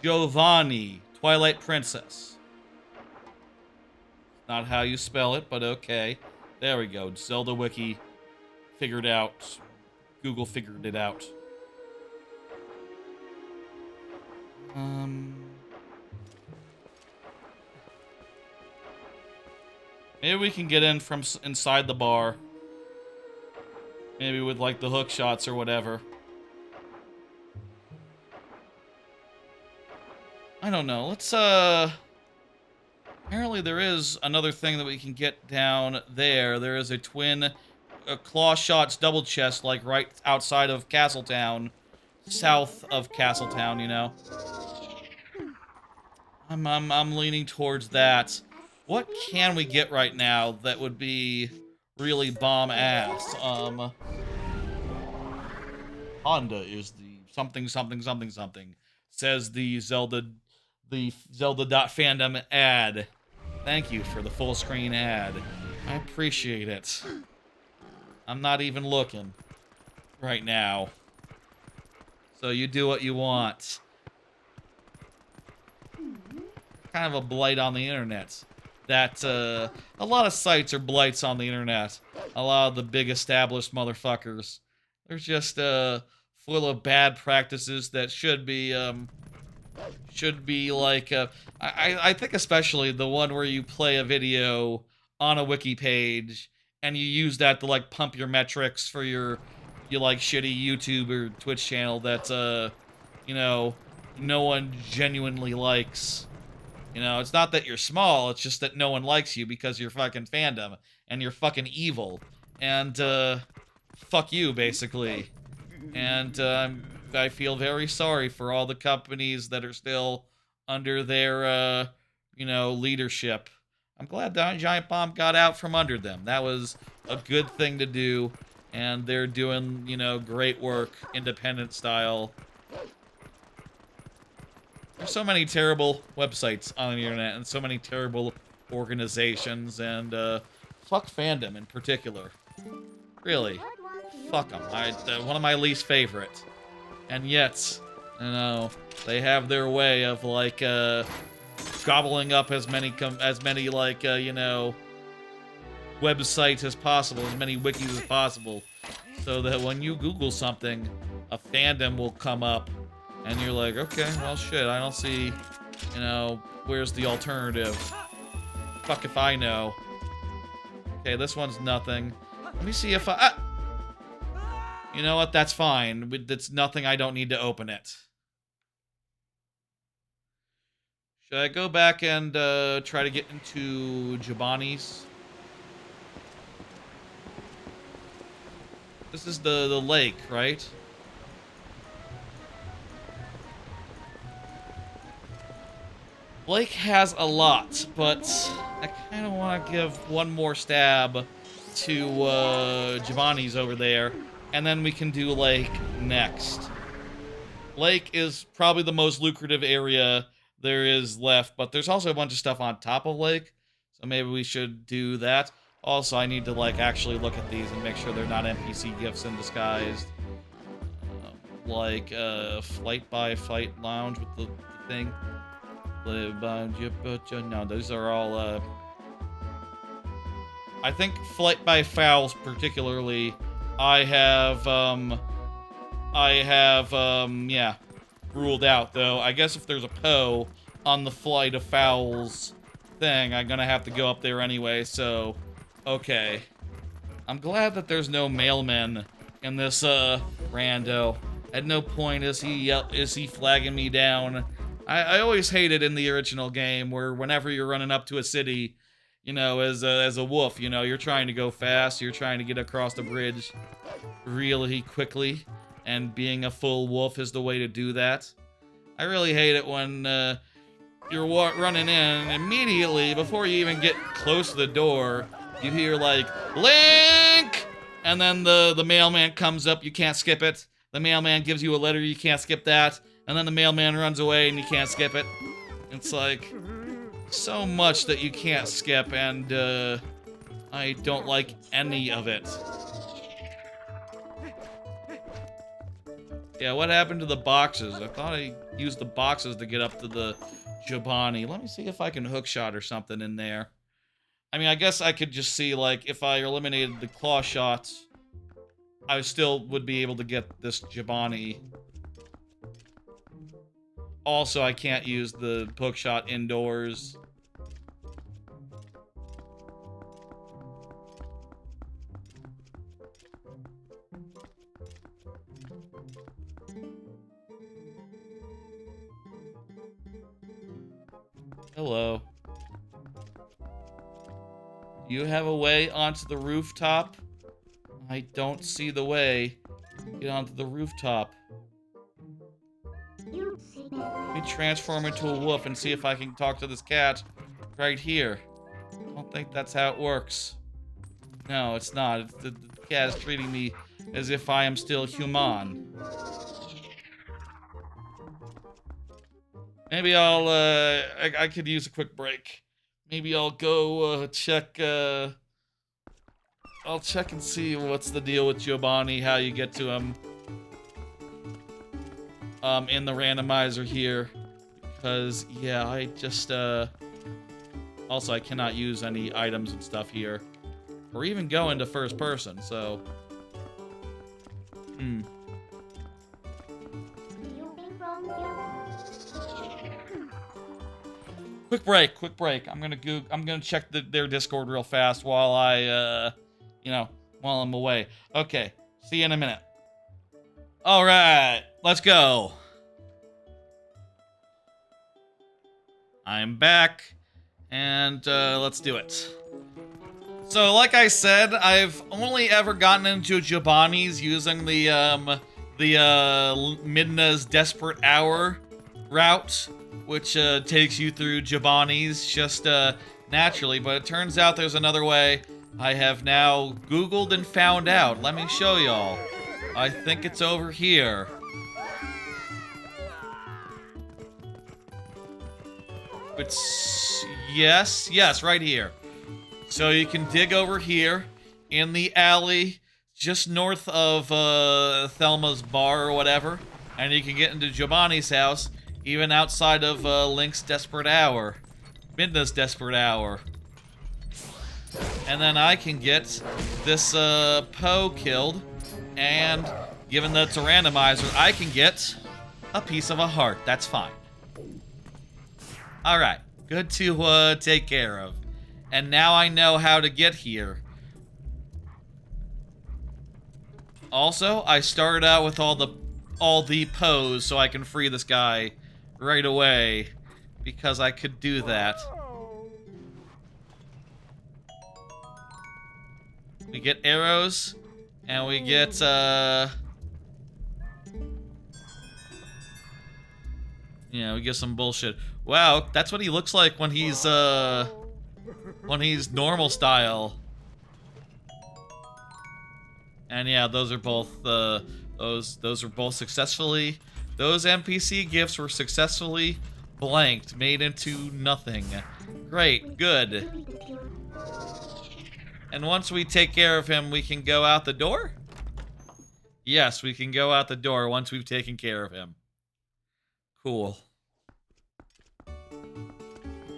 Giovanni, Twilight Princess. Not how you spell it, but okay. There we go. Zelda Wiki figured out. Google figured it out. Maybe we can get in from inside the bar. Maybe with, like, the hook shots or whatever. I don't know. Let's, apparently there is another thing that we can get down there. There is a twin claw shots double chest, like, right outside of Castletown. South of Castletown, you know. I'm leaning towards that. What can we get right now that would be really bomb ass? Honda is the something something something something, says the Zelda.fandom ad. Thank you for the full screen ad. I appreciate it. I'm not even looking right now. So you do what you want. Kind of a blight on the internet. That, a lot of sites are blights on the internet. A lot of the big established motherfuckers. They're just, full of bad practices that should be like, I think especially the one where you play a video on a wiki page and you use that to, like, pump your metrics for your like, shitty YouTube or Twitch channel that, you know, no one genuinely likes. You know, it's not that you're small, it's just that no one likes you because you're fucking fandom, and you're fucking evil, and, fuck you, basically. And, I feel very sorry for all the companies that are still under their, you know, leadership. I'm glad that Giant Bomb got out from under them. That was a good thing to do, and they're doing, you know, great work, independent style. There's so many terrible websites on the internet and so many terrible organizations, and fuck fandom in particular. Really, fuck them. One of my least favorite. And yet, you know, they have their way of, like, gobbling up as many like, you know, websites as possible, as many wikis as possible, so that when you Google something, a fandom will come up. And you're like, okay, well, shit, I don't see, you know, where's the alternative? Fuck if I know. Okay, this one's nothing. Let me see if I... You know what, that's fine. It's nothing, I don't need to open it. Should I go back and try to get into Jabani's? This is the lake, right? Blake has a lot, but I kind of want to give one more stab to Giovanni's over there, and then we can do Lake next. Lake is probably the most lucrative area there is left, but there's also a bunch of stuff on top of Lake, so maybe we should do that. Also, I need to, like, actually look at these and make sure they're not NPC gifts in disguise. Like, Flight by Fight Lounge with the thing. No, those are all, I think Flight by Fowls particularly, I have, yeah, ruled out, though. I guess if there's a Poe on the Flight of Fowls thing, I'm gonna have to go up there anyway, so, okay. I'm glad that there's no mailmen in this, rando. At no point is he flagging me down. I always hated in the original game where whenever you're running up to a city, you know, as a wolf, you know, you're trying to go fast, you're trying to get across the bridge really quickly, and being a full wolf is the way to do that. I really hate it when you're running in, and immediately, before you even get close to the door, you hear, like, Link! And then the mailman comes up, you can't skip it. The mailman gives you a letter, you can't skip that. And then the mailman runs away and you can't skip it. It's like, so much that you can't skip, and I don't like any of it. Yeah, what happened to the boxes? I thought I used the boxes to get up to the Jabani. Let me see if I can hookshot or something in there. I mean, I guess I could just see, like, if I eliminated the claw shots, I still would be able to get this Jabani. Also, I can't use the hookshot indoors. Hello. Do you have a way onto the rooftop? I don't see the way. Get onto the rooftop. Let me transform into a wolf and see if I can talk to this cat right here. I don't think that's how it works. No, it's not. The cat is treating me as if I am still human. Maybe I'll, I could use a quick break. Maybe I'll go, check, I'll check and see what's the deal with Giovanni, how you get to him. In the randomizer here. Because, yeah, I just, also, I cannot use any items and stuff here. Or even go into first person, so... Quick break. I'm gonna check their Discord real fast while I, while I'm away. Okay, see you in a minute. Alright, let's go. I'm back, and, let's do it. So, like I said, I've only ever gotten into Giovanni's using the Midna's Desperate Hour route, which takes you through Giovanni's just naturally, but it turns out there's another way. I have now Googled and found out. Let me show y'all. I think it's over here. It's... yes, right here. So you can dig over here in the alley just north of Thelma's bar or whatever, and you can get into Giovanni's house even outside of Link's Desperate Hour, Midna's Desperate Hour. And then I can get this Poe killed, and given that it's a randomizer, I can get a piece of a heart. That's fine. Alright, good to take care of. And now I know how to get here. Also, I started out with all the Poes so I can free this guy right away, because I could do that. We get arrows, and we get, we get some bullshit. Wow, that's what he looks like when he's normal style. And yeah, those are both, those are both successfully, those NPC gifts were successfully blanked, made into nothing. Great, good. And once we take care of him, we can go out the door? Yes, we can go out the door once we've taken care of him. Cool.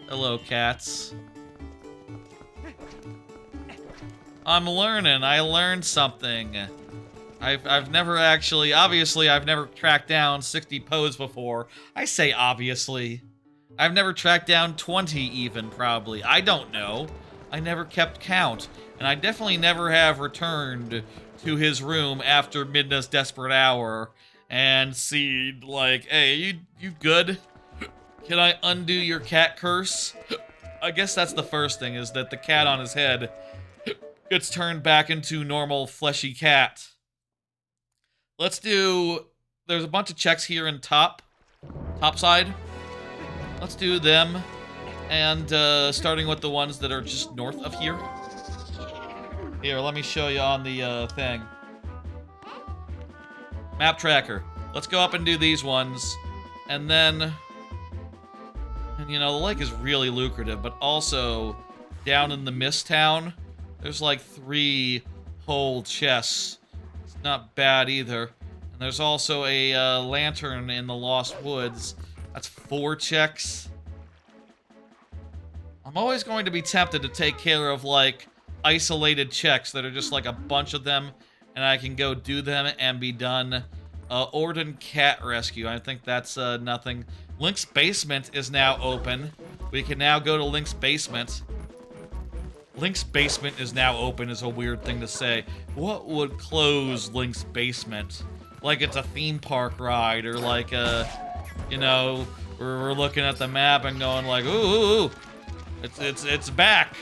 Hello, cats. I'm learning. I learned something. I've never actually... Obviously, I've never tracked down 60 Poes before. I say obviously. I've never tracked down 20 even, probably. I don't know. I never kept count. And I definitely never have returned to his room after Midna's Desperate Hour and see, like, hey, you good? Can I undo your cat curse? I guess that's the first thing, is that the cat on his head gets turned back into normal fleshy cat. Let's do... There's a bunch of checks here in top side. Let's do them. And starting with the ones that are just north of here. Here, let me show you on the thing. Map tracker. Let's go up and do these ones. And then... And, the lake is really lucrative, but also down in the Mist Town, there's like 3 whole chests. It's not bad either. And there's also a lantern in the Lost Woods. That's 4 checks. I'm always going to be tempted to take care of, like, isolated checks that are just like a bunch of them, and I can go do them and be done. Orden Cat Rescue, I think that's nothing. Link's Basement is now open. We can now go to Link's Basement. Link's Basement is now open is a weird thing to say. What would close Link's Basement? Like it's a theme park ride, or like a, We're looking at the map and going like, ooh, it's back.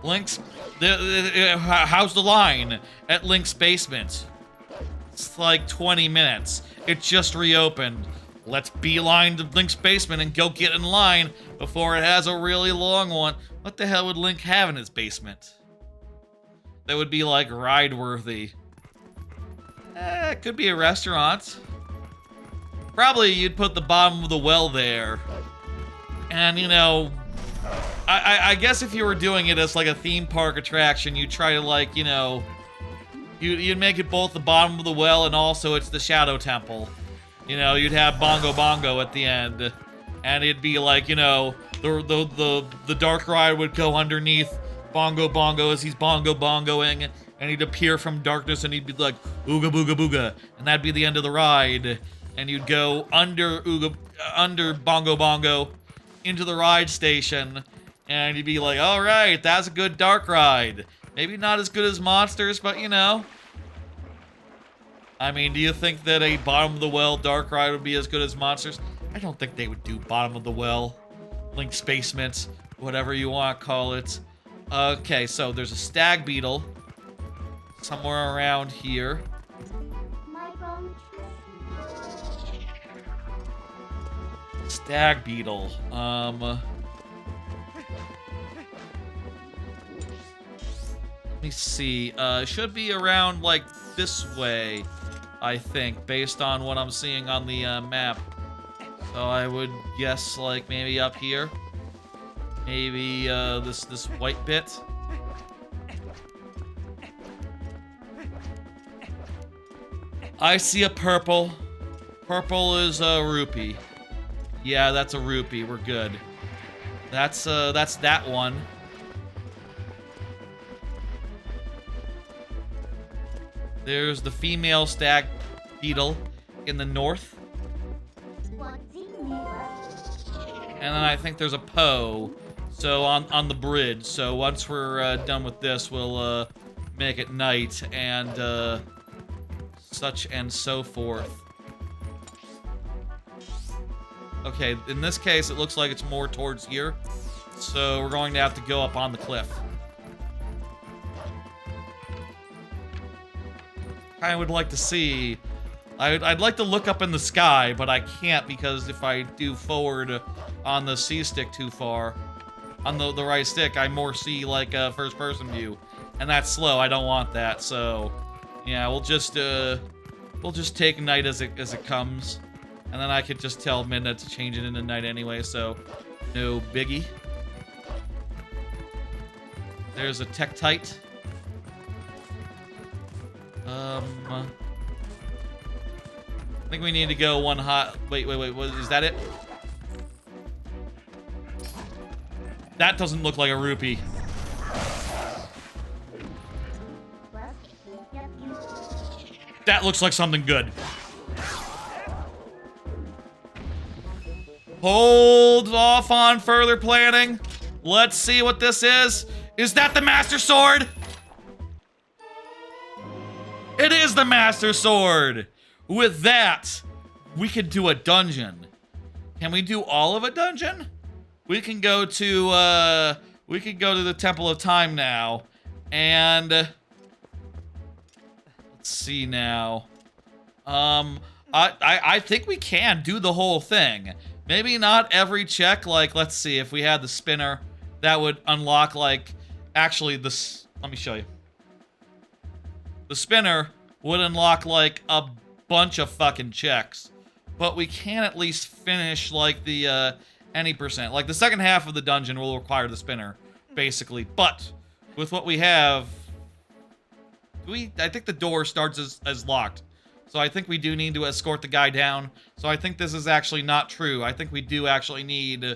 Link's, how's the line at Link's basement? It's like 20 minutes. It just reopened. Let's beeline to Link's basement and go get in line before it has a really long one. What the hell would Link have in his basement? That would be like ride-worthy. It could be a restaurant. Probably you'd put the bottom of the well there. And, you know, I guess if you were doing it as like a theme park attraction, you'd try to like, you know, you'd make it both the bottom of the well and also it's the Shadow Temple. You know, you'd have Bongo Bongo at the end. And it'd be like, you know, the dark ride would go underneath Bongo Bongo as he's Bongo Bongoing. And he'd appear from darkness and he'd be like, Ooga Booga Booga. And that'd be the end of the ride. And you'd go under Bongo Bongo into the ride station. And you'd be like, all right, that's a good dark ride. Maybe not as good as Monsters, but you know. I mean, do you think that a bottom of the well dark ride would be as good as Monsters? I don't think they would do bottom of the well, Link's basement, whatever you want to call it. Okay, so there's a stag beetle somewhere around here. Stag beetle. Let me see. Should be around like this way, I think, based on what I'm seeing on the map. So I would guess like maybe up here. Maybe this white bit. I see a purple. Purple is a rupee. Yeah, that's a rupee. We're good. That's that one. There's the female stag beetle in the north. And then I think there's a Poe. So on the bridge. So once we're done with this, we'll make it night and such and so forth. Okay, in this case, it looks like it's more towards here. So we're going to have to go up on the cliff. I would like to see... I'd like to look up in the sky, but I can't because if I do forward on the C stick too far, on the right stick, I more see like a first-person view. And that's slow, I don't want that, so... Yeah, we'll just take night as it comes. And then I could just tell Midna to change it into night anyway, so no biggie. There's a Tektite. I think we need to go one hot... Wait, what, is that it? That doesn't look like a rupee. That looks like something good. Hold off on further planning. Let's see what this is. Is that the Master Sword? It is the Master Sword. With that, we could do a dungeon. Can we do all of a dungeon? We can go to the Temple of Time now. And let's see now. I think we can do the whole thing. Maybe not every check, like, let's see, if we had the spinner, that would unlock, like, actually, this, let me show you. The spinner would unlock, like, a bunch of fucking checks. But we can at least finish, like, the, any percent. Like, the second half of the dungeon will require the spinner, basically. But, with what we have, I think the door starts as locked. So I think we do need to escort the guy down. So I think this is actually not true. I think we do actually need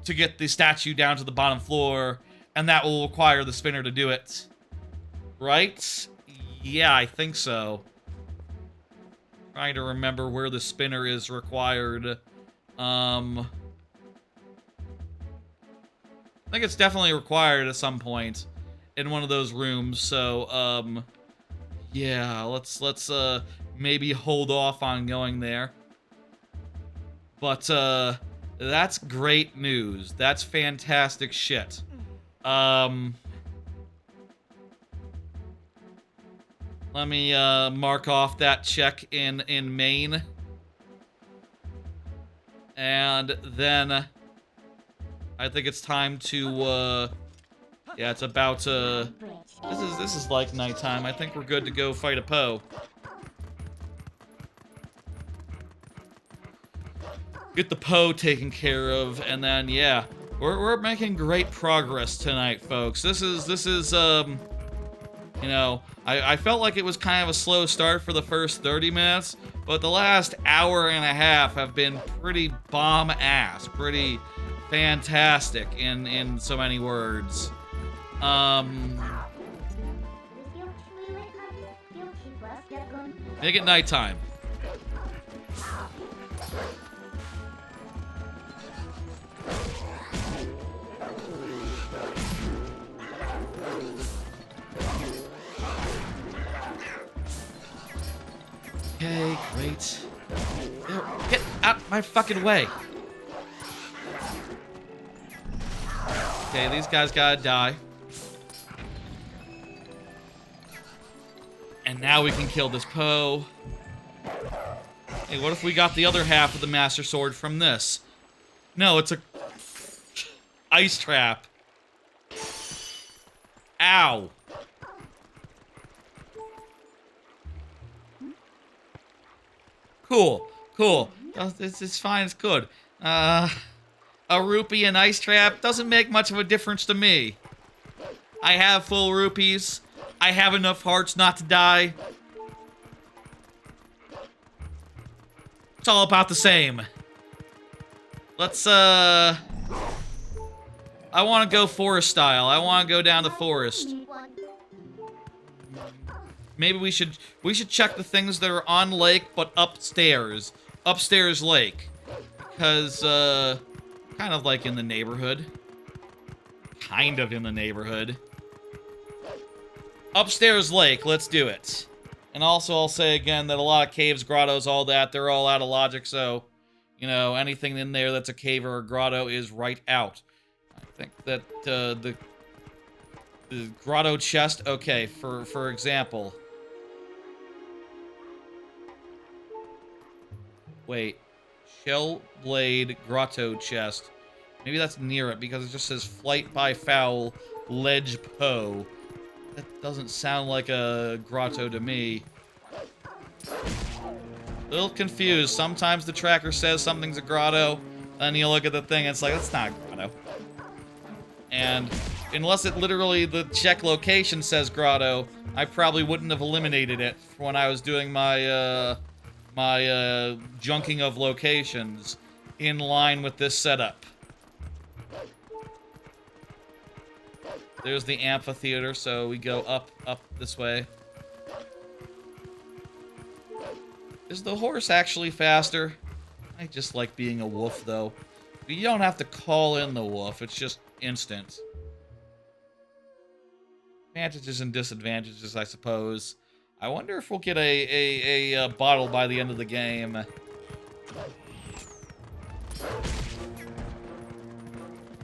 to get the statue down to the bottom floor, and that will require the spinner to do it. Right? Yeah, I think so. Trying to remember where the spinner is required. I think it's definitely required at some point in one of those rooms. So, yeah, let's maybe hold off on going there. But, That's great news. That's fantastic shit. Let me mark off that check in main. And then I think it's time to yeah, it's about this is like nighttime. I think we're good to go fight a Poe. Get the Poe taken care of, and then yeah, we're making great progress tonight, folks. This is you know, I felt like it was kind of a slow start for the first 30 minutes, but the last hour and a half have been pretty bomb-ass, pretty fantastic in so many words. Make it nighttime. Okay, great. Get out my fucking way. Okay, these guys gotta die. And now we can kill this Poe. Hey, what if we got the other half of the Master Sword from this? No, it's a ice trap. Ow. Cool, cool. It's fine, it's good. A rupee and ice trap doesn't make much of a difference to me. I have full rupees. I have enough hearts not to die. It's all about the same. Let's, I want to go forest style. I want to go down the forest. Maybe we should check the things that are on lake, but upstairs. Upstairs lake. Because, kind of like in the neighborhood. Kind of in the neighborhood. Upstairs lake, let's do it. And also I'll say again that a lot of caves, grottos, all that, they're all out of logic, so, you know, anything in there that's a cave or a grotto is right out. I think that, the grotto chest, okay, for example. Wait. Shell Blade Grotto Chest. Maybe that's near it because it just says Flight by Foul Ledge Poe. That doesn't sound like a grotto to me. A little confused. Sometimes the tracker says something's a grotto, then you look at the thing and it's like, that's not a grotto. And unless it literally, the check location says grotto, I probably wouldn't have eliminated it when I was doing my, junking of locations in line with this setup. There's the amphitheater, so we go up this way. Is the horse actually faster? I just like being a wolf, though. But you don't have to call in the wolf, it's just instant. Advantages and disadvantages, I suppose. I wonder if we'll get a bottle by the end of the game.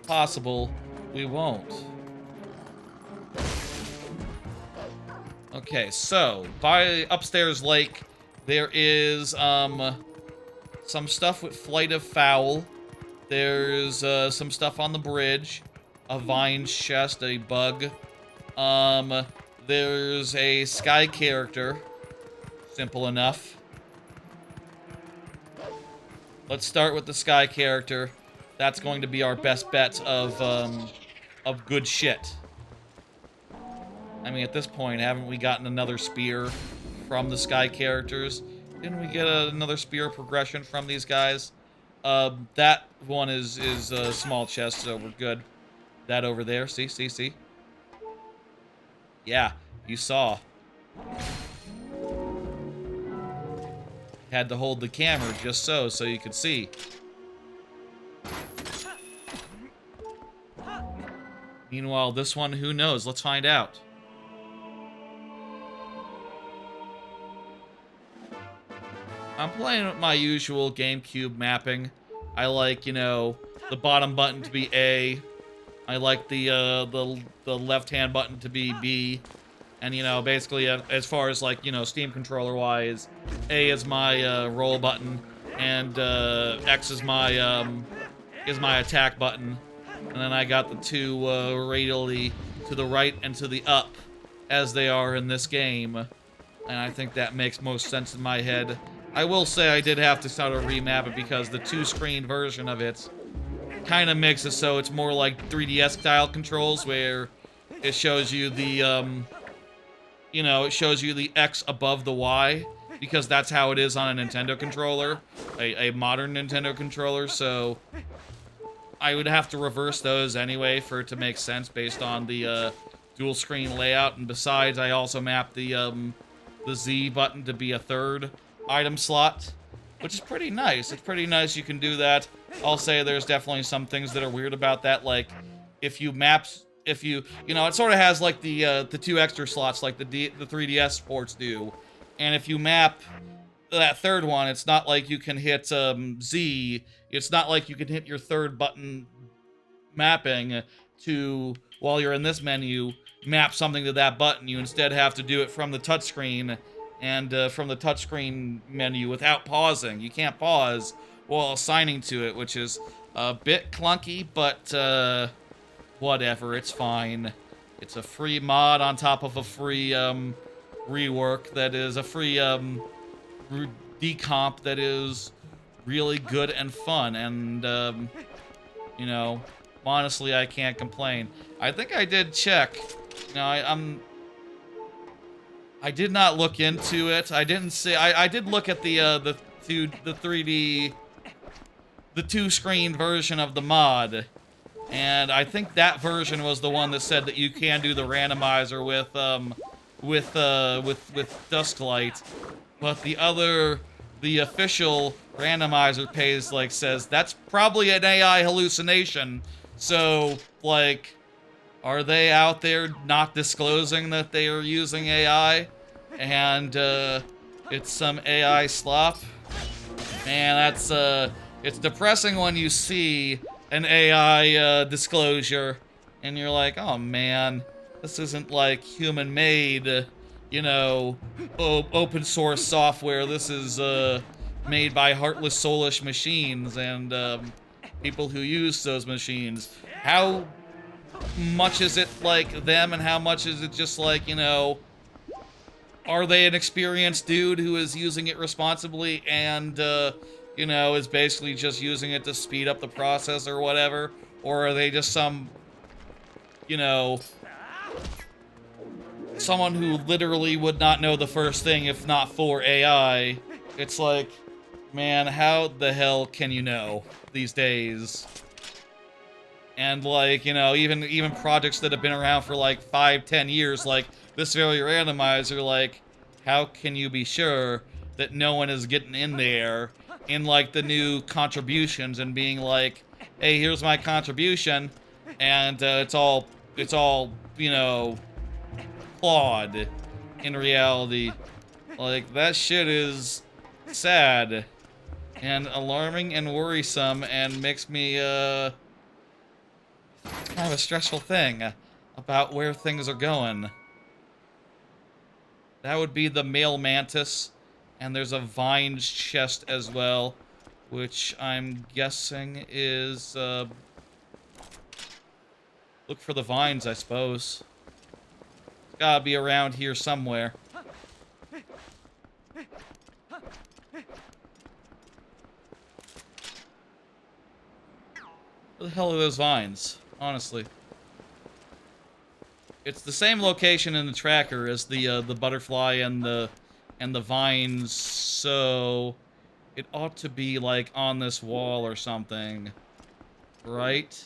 Possible. We won't. Okay, so, by upstairs lake, there is, some stuff with Flight of Foul. There's, some stuff on the bridge. A vine chest, a bug. There's a sky character. Simple enough. Let's start with the sky character. That's going to be our best bet of good shit. I mean, at this point, haven't we gotten another spear from the sky characters? Didn't we get another spear progression from these guys? That one is a small chest, so we're good. That over there, see? Yeah, you saw. Had to hold the camera just so you could see. Meanwhile, this one, who knows? Let's find out. I'm playing with my usual GameCube mapping. I like, you know, the bottom button to be A. I like the left-hand button to be B. And, you know, basically, as far as, like, you know, Steam controller-wise, A is my roll button, and X is my attack button. And then I got the two radially to the right and to the up, as they are in this game. And I think that makes most sense in my head. I will say I did have to sort of remap it because the two-screen version of it kind of makes it so it's more like 3DS-style controls, where it shows you the, you know, it shows you the X above the Y, because that's how it is on a Nintendo controller, a modern Nintendo controller, so I would have to reverse those anyway for it to make sense based on the dual screen layout. And besides, I also mapped the Z button to be a third item slot, which is pretty nice. It's pretty nice you can do that. I'll say there's definitely some things that are weird about that, like if you know, it sort of has like the two extra slots like the 3DS ports do, and if you map that third one, it's not like you can hit Z. It's not like you can hit your third button mapping to, while you're in this menu, map something to that button. You instead have to do it from the touchscreen, and from the touchscreen menu without pausing. You can't pause while assigning to it, which is a bit clunky, but whatever, it's fine. It's a free mod on top of a free rework that is a free decomp that is really good and fun, and you know, honestly, I can't complain. I think I did check. You know, I did not look into it. I didn't see. I did look at the 3D, the two-screen version of the mod, and I think that version was the one that said that you can do the randomizer with Dusklight, but the official randomizer page says that's probably an AI hallucination. So, like, are they out there not disclosing that they are using AI, and it's some AI slop? Man, that's it's depressing when you see an AI disclosure, and you're like, oh man, this isn't like human-made, you know, open source software. This is made by heartless, soulish machines and people who use those machines. How much is it like them, and how much is it just like, you know, are they an experienced dude who is using it responsibly and, you know, is basically just using it to speed up the process or whatever? Or are they just some, you know, someone who literally would not know the first thing if not for AI? It's like, man, how the hell can you know these days? And, like, you know, even projects that have been around for like 5-10 years, like this very randomizer, like, how can you be sure that no one is getting in there in like the new contributions and being like, hey, here's my contribution, and it's all, you know, flawed in reality? Like, that shit is sad and alarming and worrisome, and makes me kind of a stressful thing about where things are going. That would be the male mantis, and there's a vines chest as well, which I'm guessing is look for the vines, I suppose. It's gotta be around here somewhere. Where the hell are those vines? Honestly. It's the same location in the tracker as the butterfly and the vines, so it ought to be like on this wall or something, right?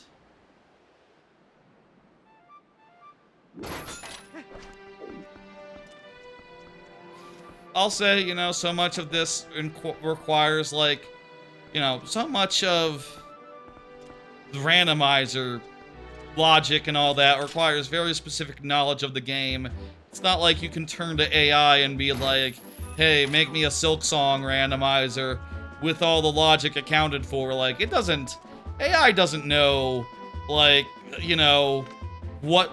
I'll say, you know, so much of this requires, like, you know, so much of the randomizer logic and all that requires very specific knowledge of the game. It's not like you can turn to AI and be like, hey, make me a Silk Song randomizer, with all the logic accounted for. Like, it doesn't... AI doesn't know, like, you know, what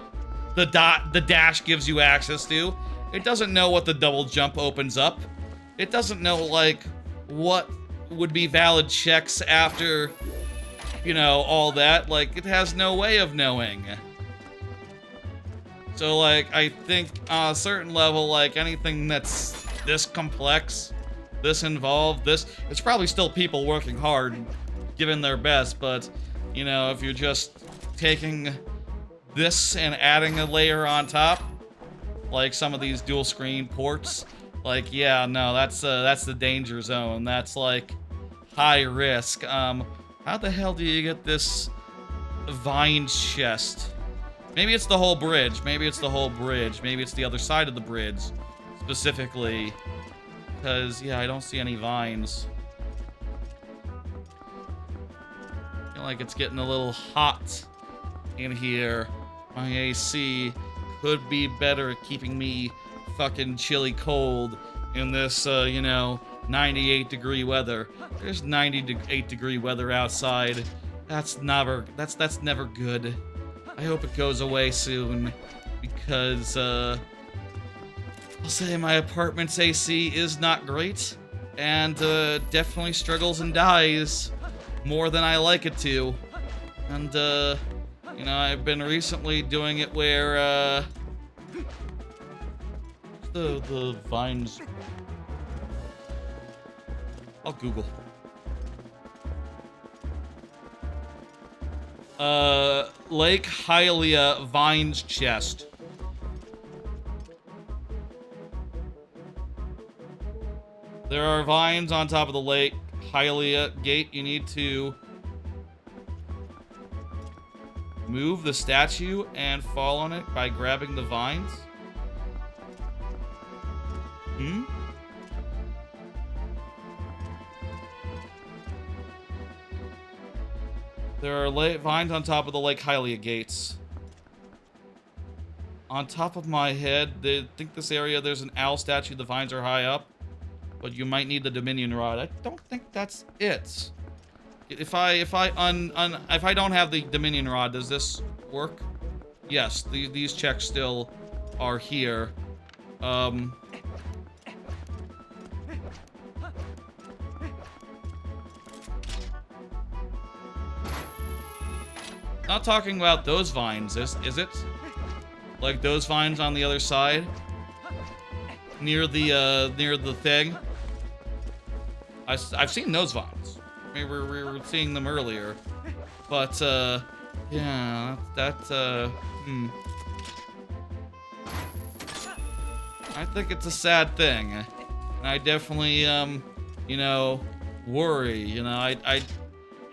the dash gives you access to. It doesn't know what the double jump opens up. It doesn't know, like, what would be valid checks after, you know, all that. Like, it has no way of knowing. So, like, I think on a certain level, like, anything that's this complex, this involved, it's probably still people working hard, giving their best, but, you know, if you're just taking this and adding a layer on top, like some of these dual screen ports, like, yeah, no, that's the danger zone. That's, like, high risk. How the hell do you get this vine chest? Maybe it's the whole bridge. Maybe it's the whole bridge. Maybe it's the other side of the bridge, specifically. Because, yeah, I don't see any vines. I feel like it's getting a little hot in here. My AC could be better at keeping me fucking chilly cold in this, you know, 98-degree weather. There's 98-degree weather outside. That's never good. I hope it goes away soon, because, I'll say my apartment's AC is not great, and, definitely struggles and dies more than I like it to. And, you know, I've been recently doing it where, the vines... I'll Google. Lake Hylia Vines Chest. There are vines on top of the Lake Hylia gate. You need to move the statue and fall on it by grabbing the vines. There are vines on top of the Lake Hylia gates. On top of my head, I think this area, there's an owl statue. The vines are high up, but you might need the Dominion rod. I don't think that's it. If I don't have the Dominion rod, does this work? Yes, these checks still are here. Not talking about those vines, is it? Like those vines on the other side? Near the thing? I've seen those vines. Maybe we were seeing them earlier. But, yeah, I think it's a sad thing. And I definitely, you know, worry. You know, I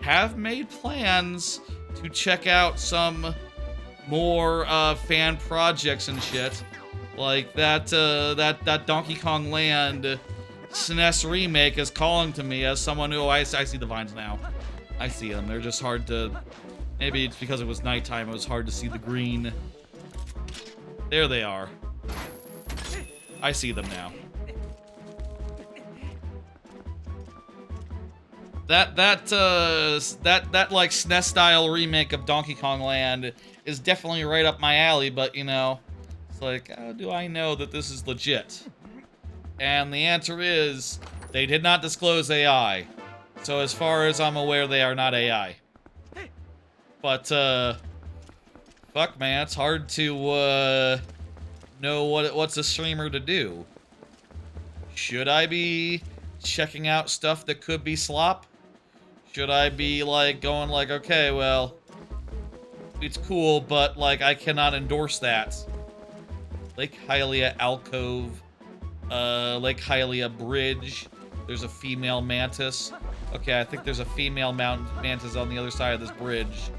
have made plans to check out some more fan projects and shit, like that Donkey Kong Land SNES remake is calling to me as someone who I see the vines now. I see them. They're just hard to. Maybe it's because it was nighttime. It was hard to see the green. There they are. I see them now. That like SNES style remake of Donkey Kong Land is definitely right up my alley, but you know, it's like, how do I know that this is legit? And the answer is, they did not disclose AI. So as far as I'm aware, they are not AI. But, fuck man, it's hard to, know what's a streamer to do. Should I be checking out stuff that could be slop? Should I be, like, going like, okay, well, it's cool, but, like, I cannot endorse that. Lake Hylia Alcove, Lake Hylia Bridge. There's a female mantis. Okay, I think there's a female mantis on the other side of this bridge.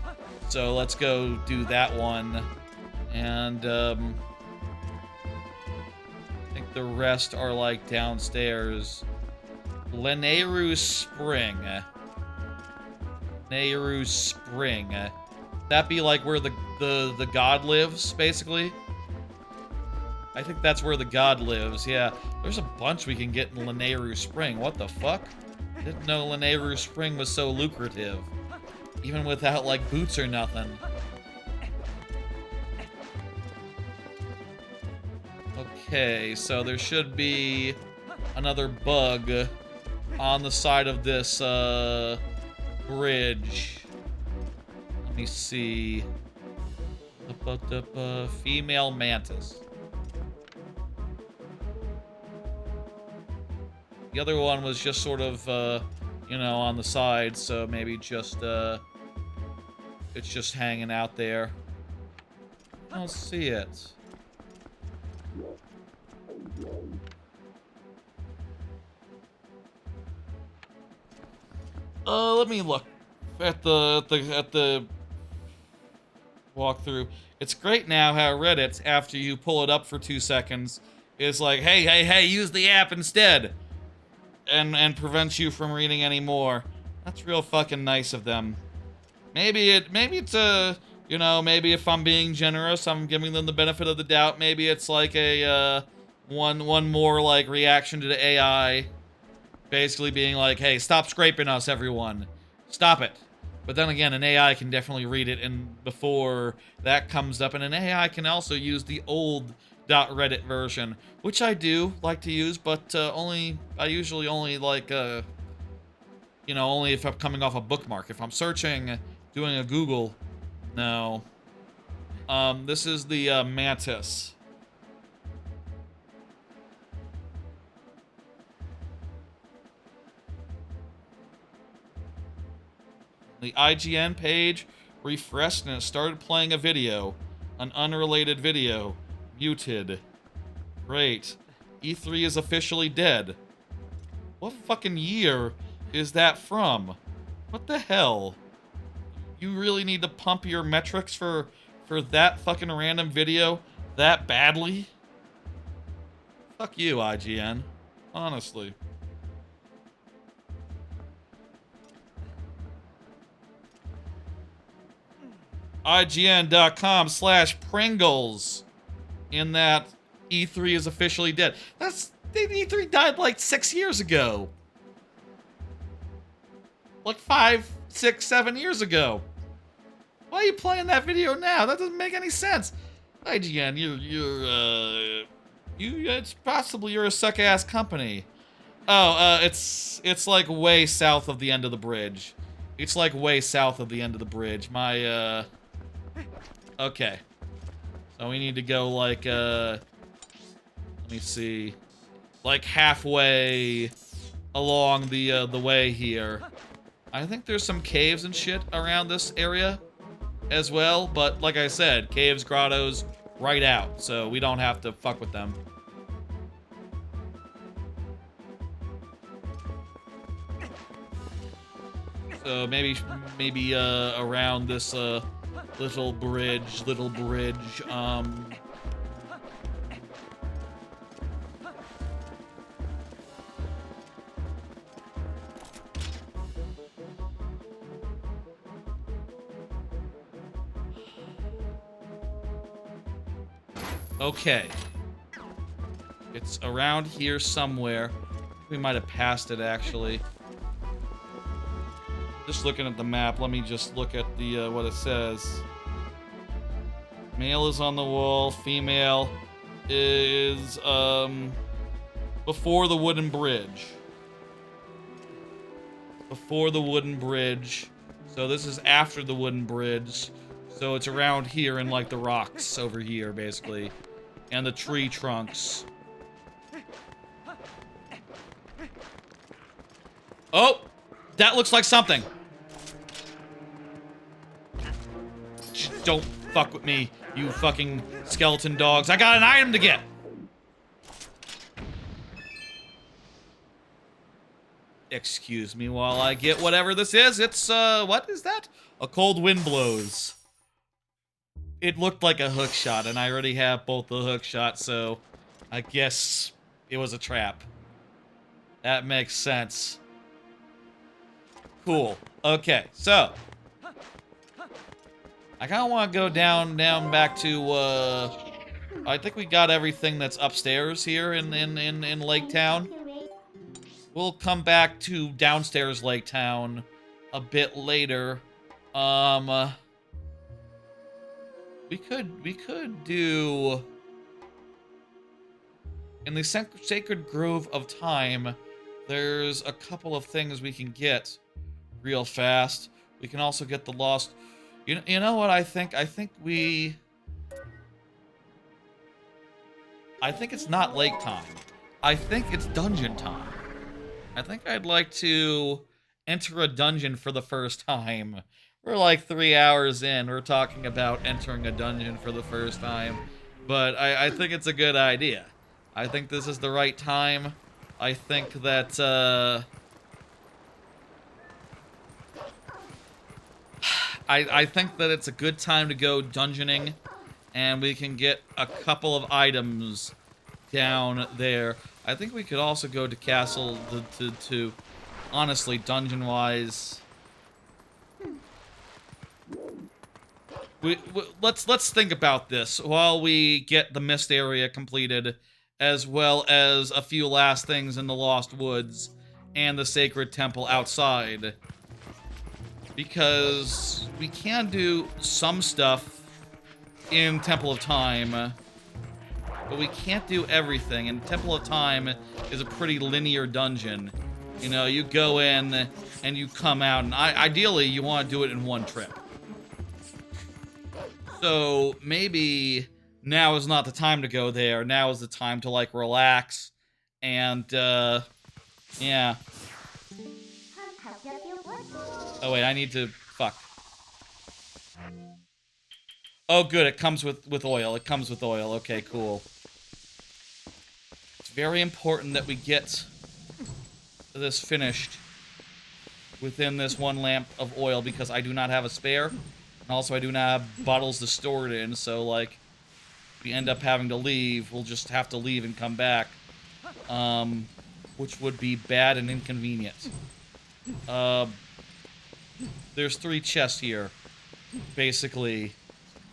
So let's go do that one. And, I think the rest are, like, downstairs. Leneru Spring. Nehru Spring. That be like where the god lives, basically? I think that's where the god lives, yeah. There's a bunch we can get in Leneru Spring. What the fuck? Didn't know Lanayru Spring was so lucrative. Even without, like, boots or nothing. Okay, so there should be another bug on the side of this, bridge. Let me see. Female mantis. The other one was just sort of, you know, on the side, so maybe just, it's just hanging out there. I don't see it. Let me look at the walkthrough. It's great now how Reddit, after you pull it up for 2 seconds, is like, hey, use the app instead, and prevents you from reading any more. That's real fucking nice of them. Maybe it's a, you know, maybe if I'm being generous, I'm giving them the benefit of the doubt. Maybe it's like a one more like reaction to the AI. Basically being like, hey, stop scraping us, everyone. Stop it. But then again, an AI can definitely read it, and before that comes up, and an AI can also use the old .reddit version, which I do like to use, but I usually only like, you know, only if I'm coming off a bookmark. If I'm searching, doing a Google, no. This is the mantis. The IGN page refreshed and it started playing a video. An unrelated video. Muted. Great. E3 is officially dead. What fucking year is that from? What the hell? You really need to pump your metrics for that fucking random video that badly? Fuck you, IGN. Honestly. IGN.com/Pringles. In that E3 is officially dead. E3 died like 6 years ago. Like 5, 6, 7 years ago. Why are you playing that video now? That doesn't make any sense. IGN, it's possibly you're a suck-ass company. Oh, it's like way south of the end of the bridge. It's like way south of the end of the bridge. My, okay. So we need to go like, let me see. Like halfway along the way here. I think there's some caves and shit around this area as well, but like I said, caves, grottos, right out, so we don't have to fuck with them. So maybe around this little bridge. Okay. It's around here somewhere. We might have passed it, actually. Just looking at the map, let me just look at the, what it says. Male is on the wall, female is, before the wooden bridge. Before the wooden bridge. So this is after the wooden bridge. So it's around here in, like, the rocks over here, basically. And the tree trunks. Oh! That looks like something. Just don't fuck with me, you fucking skeleton dogs. I got an item to get. Excuse me while I get whatever this is. It's, what is that? A cold wind blows. It looked like a hook shot, and I already have both the hook shots, so I guess it was a trap. That makes sense. Cool. Okay, so I kind of want to go down back to, I think we got everything that's upstairs here in Lake Town. We'll come back to downstairs Lake Town a bit later. We could do in the Sacred Grove of Time. There's a couple of things we can get real fast. We can also get the Lost. You know what I think? I think it's not lake time. I think it's dungeon time. I think I'd like to enter a dungeon for the first time. We're like 3 hours in. We're talking about entering a dungeon for the first time. But I think it's a good idea. I think this is the right time. I think that, I think that it's a good time to go dungeoning. And we can get a couple of items down there. I think we could also go to Castle to honestly, dungeon-wise. Let's think about this while we get the Mist area completed, as well as a few last things in the Lost Woods and the Sacred Temple outside. Because we can do some stuff in Temple of Time, but we can't do everything, and Temple of Time is a pretty linear dungeon. You know, you go in and you come out, and ideally you want to do it in one trip. So maybe now is not the time to go there. Now is the time to, like, relax and, yeah. Oh wait, I need to, fuck. Oh good, it comes with oil. It comes with oil. Okay, cool. It's very important that we get this finished within this one lamp of oil, because I do not have a spare. And also I do not have bottles to store it in, so like, if we end up having to leave, we'll just have to leave and come back. Which would be bad and inconvenient. There's 3 chests here, basically.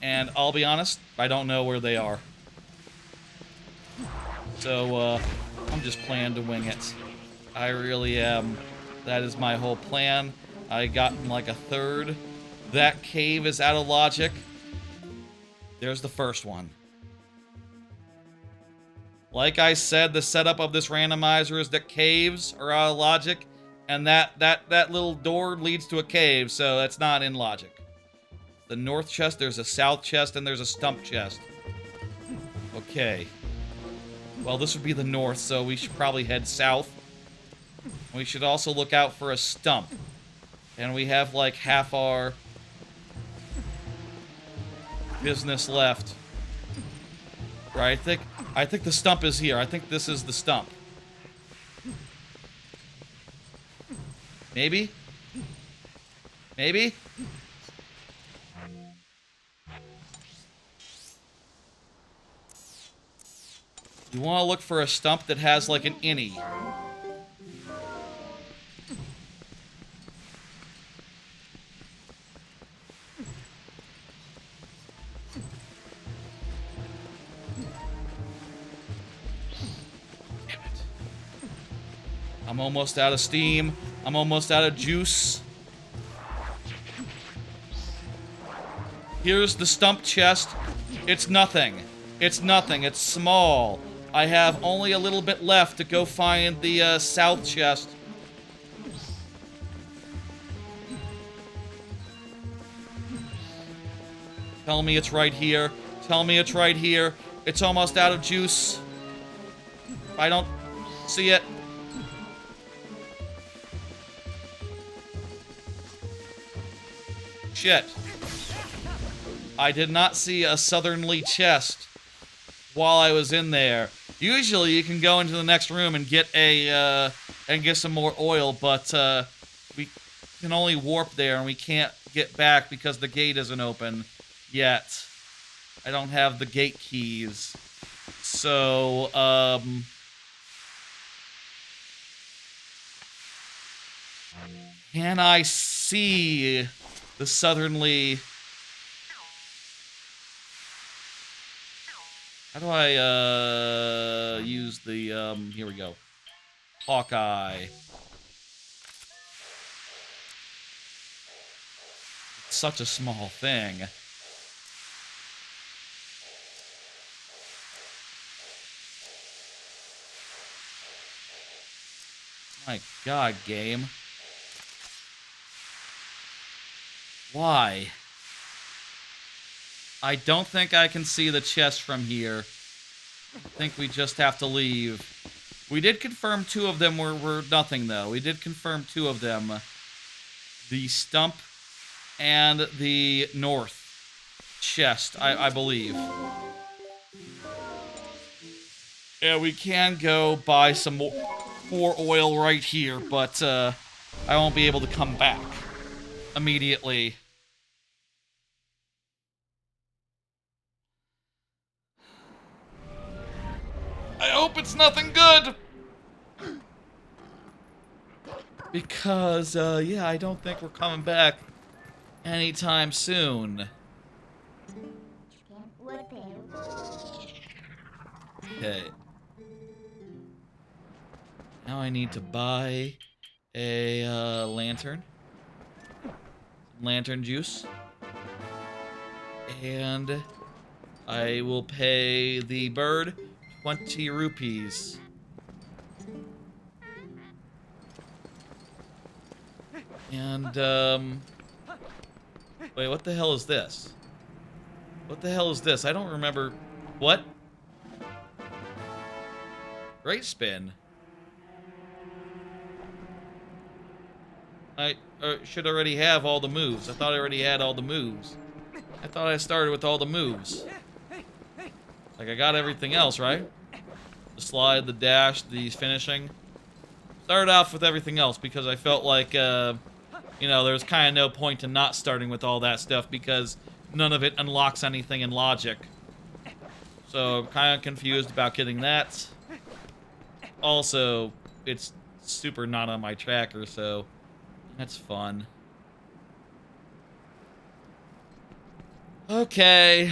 And I'll be honest, I don't know where they are. So, I'm just planning to wing it. I really am. That is my whole plan. I got like a third. That cave is out of logic. There's the first one. Like I said, the setup of this randomizer is that caves are out of logic, and that little door leads to a cave, so that's not in logic. The north chest, there's a south chest, and there's a stump chest. Okay. Well, this would be the north, so we should probably head south. We should also look out for a stump. And we have like half our business left. Right, I think the stump is here. I think this is the stump. Maybe? Maybe? You want to look for a stump that has like an innie. Damn it. I'm almost out of steam. I'm almost out of juice. Here's the stump chest. It's nothing. It's nothing. It's small. I have only a little bit left to go find the south chest. Tell me it's right here. Tell me it's right here. It's almost out of juice. I don't see it. Shit. I did not see a southernly chest while I was in there. Usually you can go into the next room and get a and get some more oil, but we can only warp there and we can't get back because the gate isn't open yet. I don't have the gate keys. So can I see the southernly? How do I use the here we go. Hawkeye. It's such a small thing. My God, game. Why? I don't think I can see the chest from here. I think we just have to leave. We did confirm 2 of them were nothing, though. We did confirm 2 of them. The stump and the north chest, I believe. Yeah, we can go buy some more oil right here, but I won't be able to come back immediately. I hope it's nothing good! Because, yeah, I don't think we're coming back anytime soon. Okay. Now I need to buy a lantern. Some lantern juice. And I will pay the bird 20 rupees. And, wait, what the hell is this? What the hell is this? I don't remember. What? Great spin. I should already have all the moves. I thought I already had all the moves. I thought I started with all the moves. Like, I got everything else, right? The slide, the dash, the finishing. Started off with everything else because I felt like, you know, there's kind of no point in not starting with all that stuff because none of it unlocks anything in logic. So, I'm kind of confused about getting that. Also, it's super not on my tracker, so that's fun. Okay.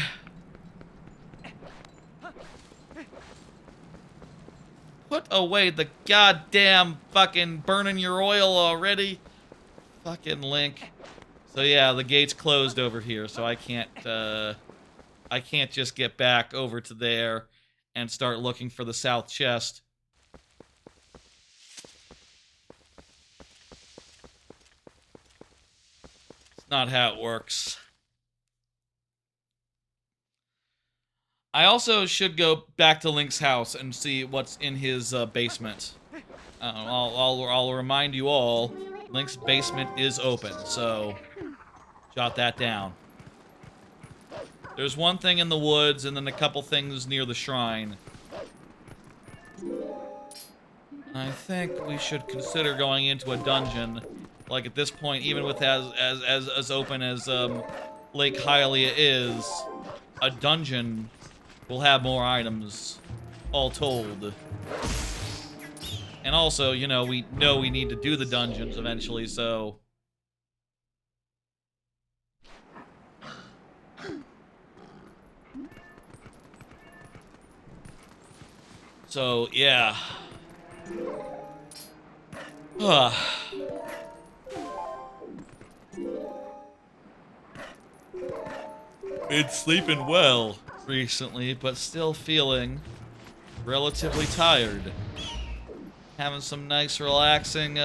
Put away the goddamn fucking burning your oil already. Fucking Link. So yeah, the gate's closed over here, so I can't just get back over to there and start looking for the south chest. It's not how it works. I also should go back to Link's house and see what's in his basement. I'll remind you all, Link's basement is open, so jot that down. There's one thing in the woods and then a couple things near the shrine. I think we should consider going into a dungeon. Like at this point, even with as open as Lake Hylia is, a dungeon will have more items, all told. And also, you know we need to do the dungeons eventually, so... So, yeah. Been sleeping well recently, but still feeling relatively tired. Having some nice relaxing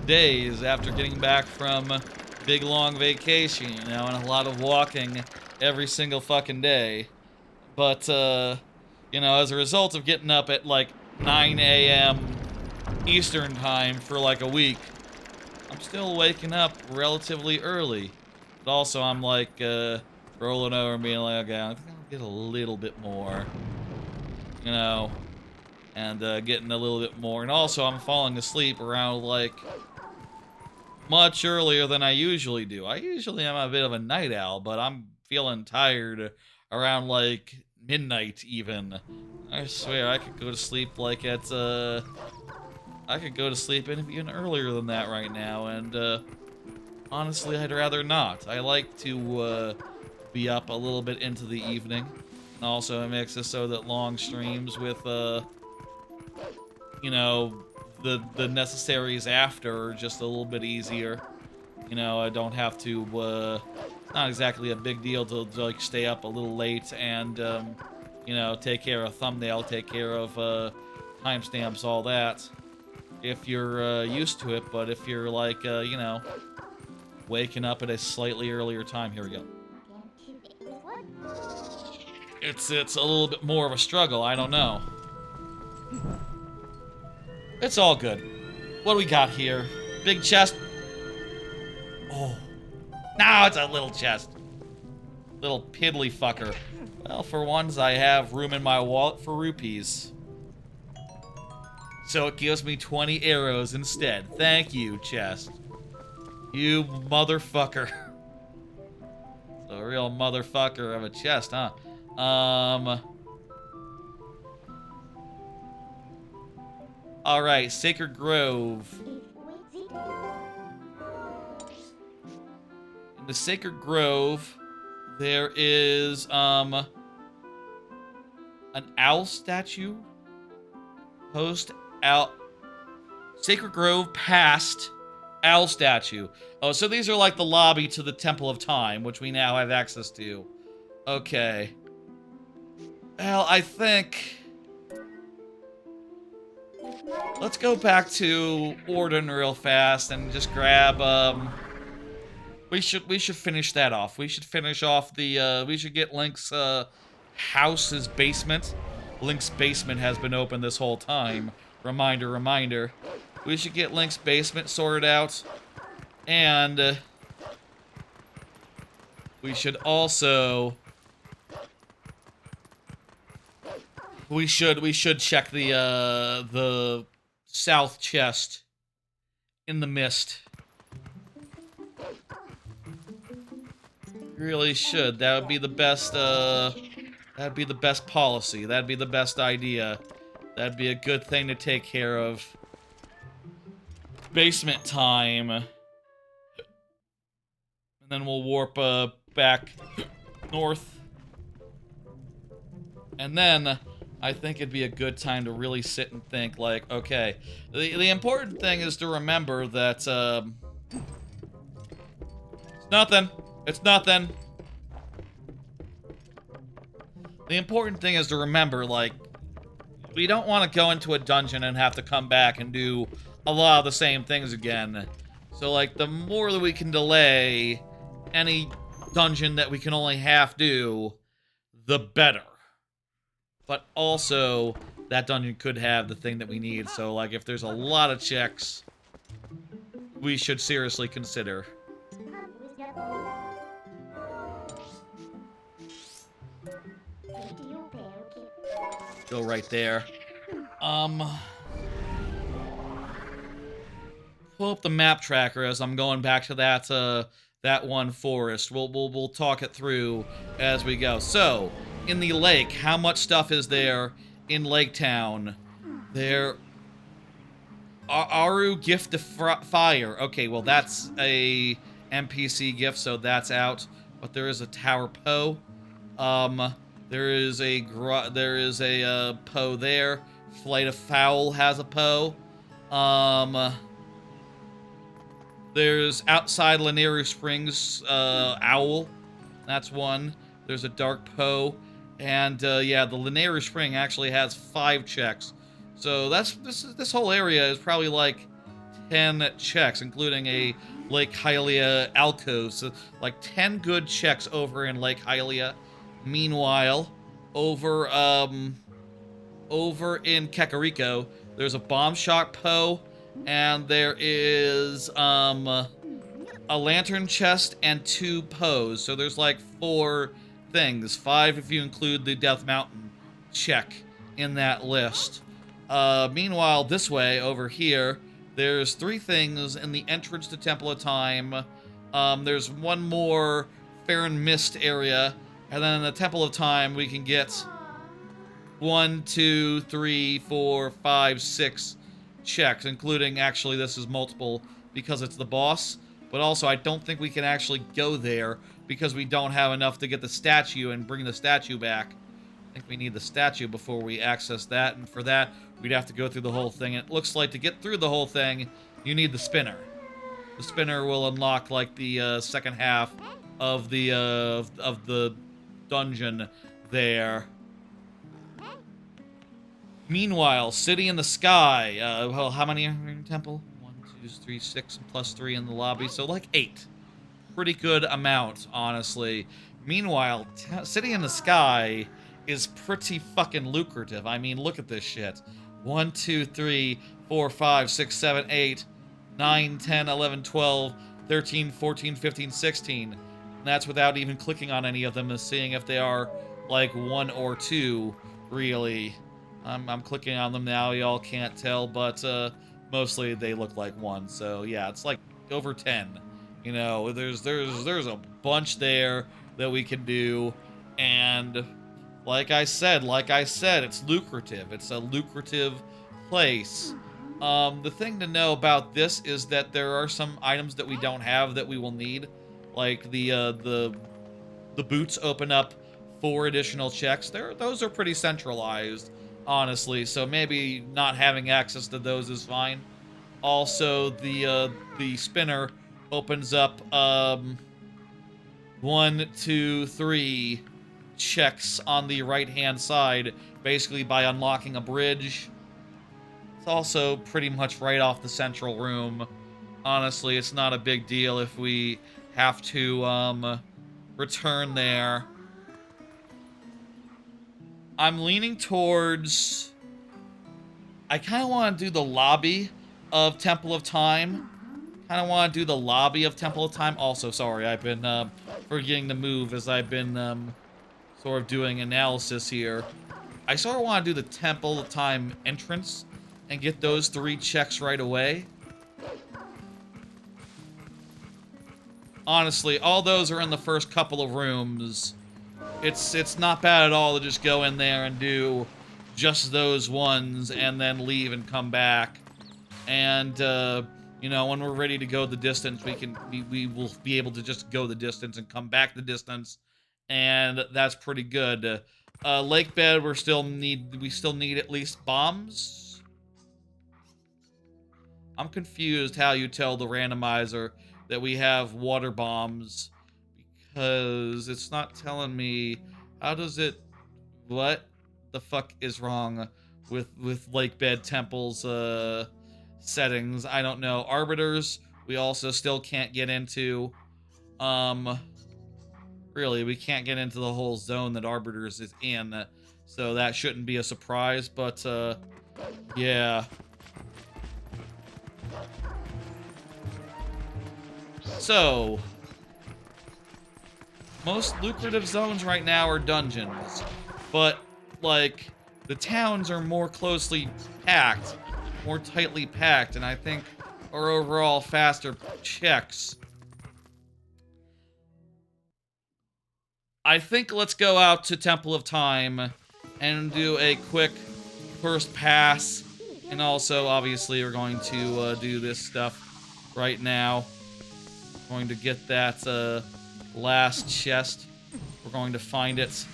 days after getting back from a big long vacation, you know, and a lot of walking every single fucking day. But, you know, as a result of getting up at like 9 a.m. Eastern time for like a week, I'm still waking up relatively early. But also I'm like, rolling over and being like, okay, I think I'll get a little bit more, you know, and getting a little bit more. And also I'm falling asleep around like much earlier than I usually do. I usually am a bit of a night owl, but I'm feeling tired around like midnight even. I swear I could go to sleep like at I could go to sleep even earlier than that right now, and honestly I'd rather not. I like to be up a little bit into the evening, and also it makes it so that long streams with you know, the necessaries after are just a little bit easier. You know, I don't have to, it's not exactly a big deal to like, stay up a little late and, you know, take care of thumbnail, take care of, timestamps, all that. If you're, used to it, but if you're, like, you know, waking up at a slightly earlier time, here we go. It's a little bit more of a struggle, I don't know. It's all good. What do we got here? Big chest. Oh. No, it's a little chest. Little piddly fucker. Well, for once, I have room in my wallet for rupees. So it gives me 20 arrows instead. Thank you, chest. You motherfucker. It's a real motherfucker of a chest, huh? Alright, Sacred Grove. In the Sacred Grove, there is, an owl statue. Post owl. Sacred Grove past owl statue. Oh, so these are like the lobby to the Temple of Time, which we now have access to. Okay. Well, I think... let's go back to Orden real fast and just grab, we should finish that off. We should finish off the, we should get Link's, house's basement. Link's basement has been open this whole time. Reminder, reminder. We should get Link's basement sorted out. And, we should also... We should check the south chest in the mist. Really should. That would be the best, that'd be the best policy. That'd be the best idea. That'd be a good thing to take care of. Basement time. And then we'll warp, back north. And then... I think it'd be a good time to really sit and think, like, okay, the important thing is to remember that, it's nothing. It's nothing. The important thing is to remember, like, we don't want to go into a dungeon and have to come back and do a lot of the same things again. So, like, the more that we can delay any dungeon that we can only half do, the better. But also, that dungeon could have the thing that we need, so, like, if there's a lot of checks, we should seriously consider. Go right there. Pull up the map tracker as I'm going back to that one forest. We'll talk it through as we go. So... in the lake, how much stuff is there in Lake Town? There... Aru gift of fire. Okay, well that's a NPC gift, so that's out. But there is a Tower Poe. There is a Poe there. Flight of Fowl has a Poe. There's outside Lanayru Springs Owl. That's one. There's a Dark Poe. And, yeah, the Lanayru Spring actually has 5 checks. So this whole area is probably like 10 checks, including a Lake Hylia alcove. So, like, 10 good checks over in Lake Hylia. Meanwhile, over in Kakariko, there's a Bomb Shock Poe, and there is, a Lantern Chest and 2 Poes. So there's, like, 4... things. 5 if you include the Death Mountain check in that list. Meanwhile, this way, over here, there's 3 things in the entrance to Temple of Time. There's 1 more Farron Mist area, and then in the Temple of Time, we can get 1, 2, 3, 4, 5, 6 checks, including, actually, this is multiple because it's the boss, but also I don't think we can actually go there because we don't have enough to get the statue and bring the statue back. think we need the statue before we access that, and for that, we'd have to go through the whole thing. And it looks like to get through the whole thing, you need the spinner. The spinner will unlock, like, the second half of the dungeon there. Meanwhile, City in the Sky. Well, how many are in Temple? 1, 2, 3, 6, and plus 3 in the lobby, so like 8. Pretty good amount, honestly. Meanwhile, City in the Sky is pretty fucking lucrative. I mean, look at this shit. 1, 2, 3, 4, 5, 6, 7, 8, 9, 10, 11, 12, 13, 14, 15, 16. And that's without even clicking on any of them and seeing if they are, like, 1 or 2, really. I'm clicking on them now, y'all can't tell, but mostly they look like 1. So, yeah, it's like over 10. You know, there's a bunch there that we can do, and like I said, it's lucrative. It's a lucrative place. The thing to know about this is that there are some items that we don't have that we will need, like the boots open up 4 additional checks. Those are pretty centralized, honestly. So maybe not having access to those is fine. Also, the spinner opens up 1, 2, 3 checks on the right-hand side, basically by unlocking a bridge. It's also pretty much right off the central room. Honestly, it's not a big deal if we have to return there. I'm leaning towards... I kind of want to do the lobby of Temple of Time. Kind of want to do the lobby of Temple of Time. Also, sorry, I've been forgetting to move as I've been sort of doing analysis here. I sort of want to do the Temple of Time entrance and get those 3 checks right away. Honestly, all those are in the first couple of rooms. It's not bad at all to just go in there and do just those ones and then leave and come back. And you know, when we're ready to go the distance, we will be able to just go the distance and come back the distance, and that's pretty good. Lakebed, we still need at least bombs. I'm confused how you tell the randomizer that we have water bombs, because it's not telling me. How does it? What the fuck is wrong with Lakebed Temple's settings? I don't know. Arbiters, we also still can't get into. Really, we can't get into the whole zone that Arbiters is in, so that shouldn't be a surprise, but yeah. So, most lucrative zones right now are dungeons, but, like, the towns are more closely packed, more tightly packed, and I think are overall faster checks. I think let's go out to Temple of Time and do a quick first pass, and also, obviously, we're going to do this stuff right now. Going to get that last chest. We're going to find it,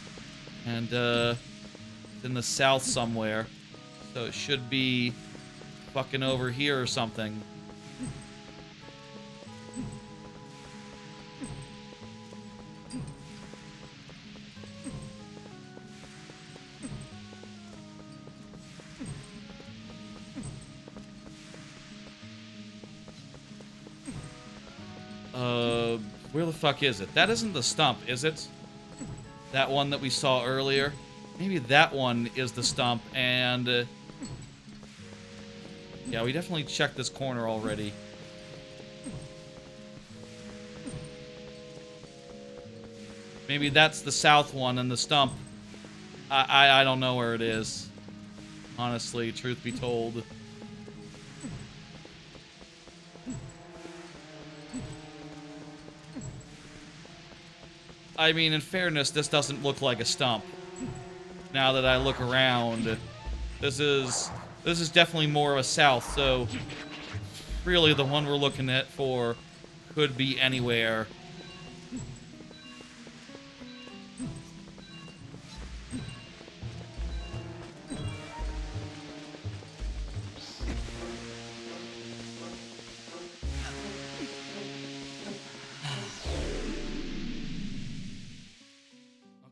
and it's in the south somewhere, so it should be fucking over here or something. Where the fuck is it? That isn't the stump, is it? That one that we saw earlier? Maybe that one is the stump, and... yeah, we definitely checked this corner already. Maybe that's the south one, and the stump... I don't know where it is. Honestly, truth be told. I mean, in fairness, this doesn't look like a stump. Now that I look around, this is definitely more of a south, so really the one we're looking at for could be anywhere.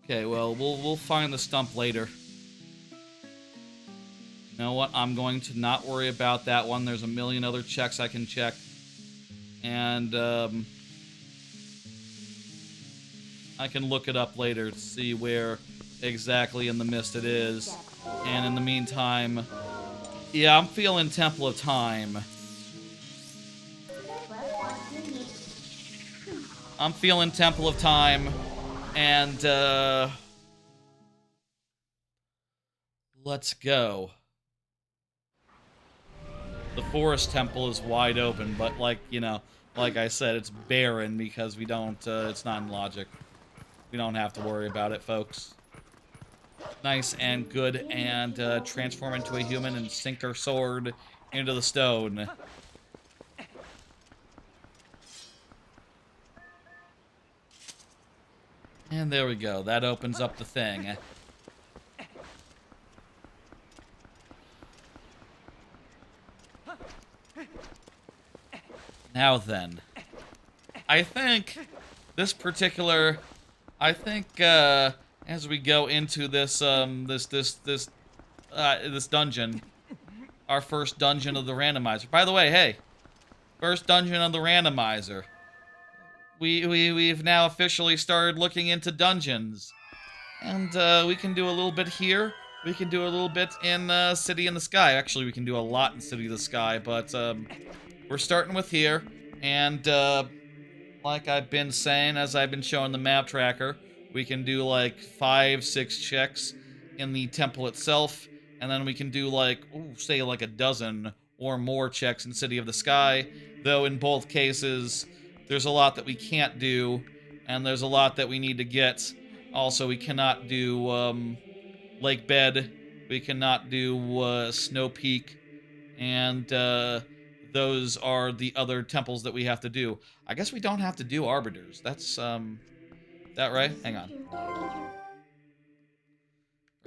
Okay, well, we'll find the stump later. You know what? I'm going to not worry about that one. There's a million other checks I can check. And, I can look it up later to see where exactly in the mist it is. And in the meantime, yeah, I'm feeling Temple of Time. I'm feeling Temple of Time. And, let's go. The forest temple is wide open, but like, you know, like I said, it's barren because we don't, it's not in logic. We don't have to worry about it, folks. Nice and good, and transform into a human and sink our sword into the stone. And there we go. That opens up the thing. Now then, I think this particular, as we go into this this dungeon, our first dungeon of the randomizer. By the way, hey, first dungeon of the randomizer. We've now officially started looking into dungeons, and we can do a little bit here. We can do a little bit in City in the Sky. Actually, we can do a lot in City of the Sky, but we're starting with here, and like I've been saying, as I've been showing the map tracker, we can do like 5, 6 checks in the temple itself, and then we can do like, ooh, say like a dozen or more checks in City of the Sky, though in both cases, there's a lot that we can't do, and there's a lot that we need to get. Also, we cannot do Lakebed, we cannot do Snowpeak, and those are the other temples that we have to do. I guess we don't have to do Arbiters. That's, that right? Hang on.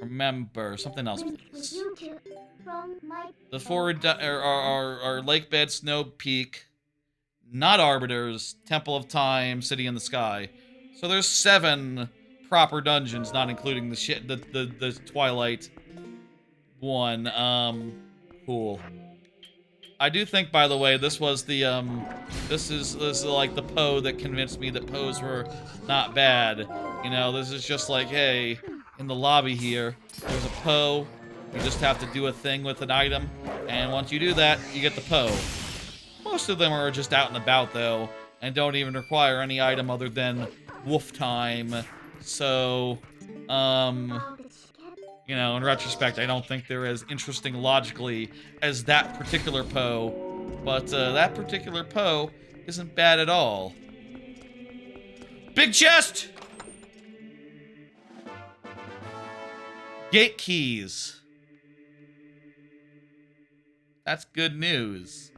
Remember, something else, please. Before our Lakebed, Snowpeak, not Arbiters, Temple of Time, City in the Sky. So there's 7 proper dungeons, not including the Twilight one. Cool. I do think, by the way, this was the, this is like the Poe that convinced me that Poes were not bad. You know, this is just like, hey, in the lobby here, there's a Poe. You just have to do a thing with an item, and once you do that, you get the Poe. Most of them are just out and about, though, and don't even require any item other than wolf time. So, you know, in retrospect, I don't think they're as interesting logically as that particular Poe, but that particular Poe isn't bad at all. Big chest! Gate keys. That's good news.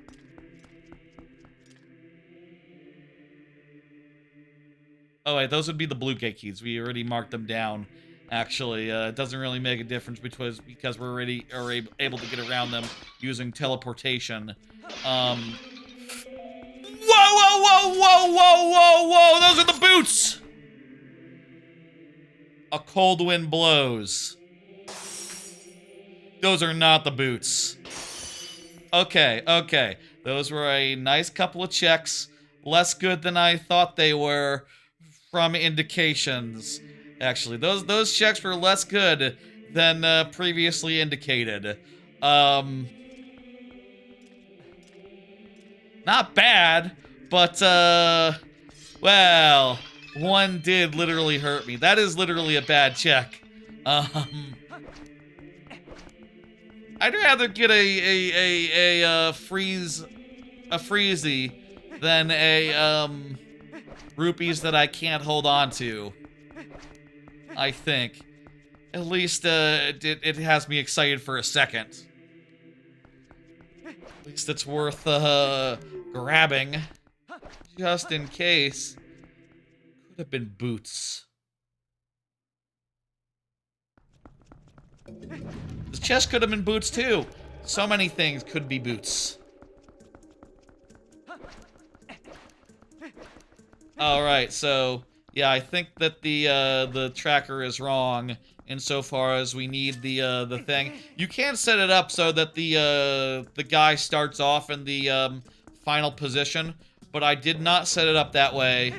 Oh wait, those would be the blue gate keys. We already marked them down. Actually, it doesn't really make a difference because we're already able to get around them using teleportation. Whoa, whoa, whoa, whoa, whoa, whoa, whoa! Those are the boots! A cold wind blows. Those are not the boots. Okay, okay. Those were a nice couple of checks. Less good than I thought they were from indications. Actually, those checks were less good than previously indicated. Not bad, but well, one did literally hurt me. That is literally a bad check. I'd rather get a freezy than a rupees that I can't hold on to. I think. At least it has me excited for a second. At least it's worth grabbing. Just in case. Could have been boots. This chest could have been boots too. So many things could be boots. Alright, so Yeah, I think that the tracker is wrong insofar as we need the thing. You can't set it up so that the guy starts off in the final position, but I did not set it up that way.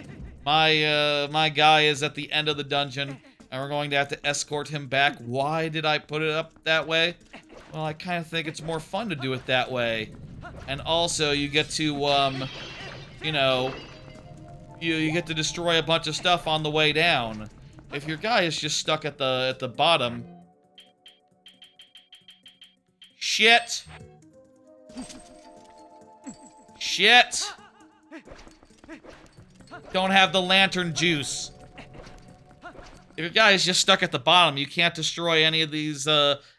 My guy is at the end of the dungeon, and we're going to have to escort him back. Why did I put it up that way? Well, I kind of think it's more fun to do it that way. And also, you get to, you know, you get to destroy a bunch of stuff on the way down. If your guy is just stuck at the bottom... Shit! Shit! Don't have the lantern juice. If your guy is just stuck at the bottom, you can't destroy any of these,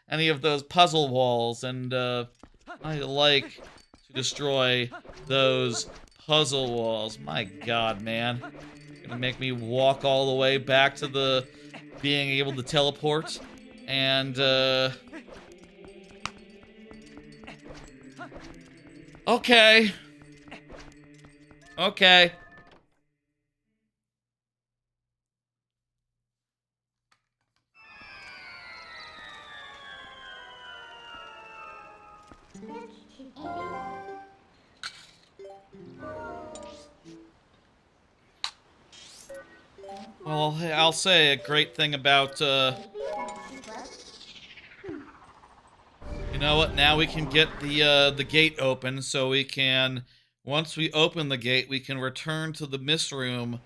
any of those puzzle walls, and, I like to destroy those puzzle walls. My god, man. Gonna make me walk all the way back to the being able to teleport, and, okay. Okay. Well, I'll say a great thing about, you know what, now we can get the gate open, so we can, once we open the gate, we can return to the mist room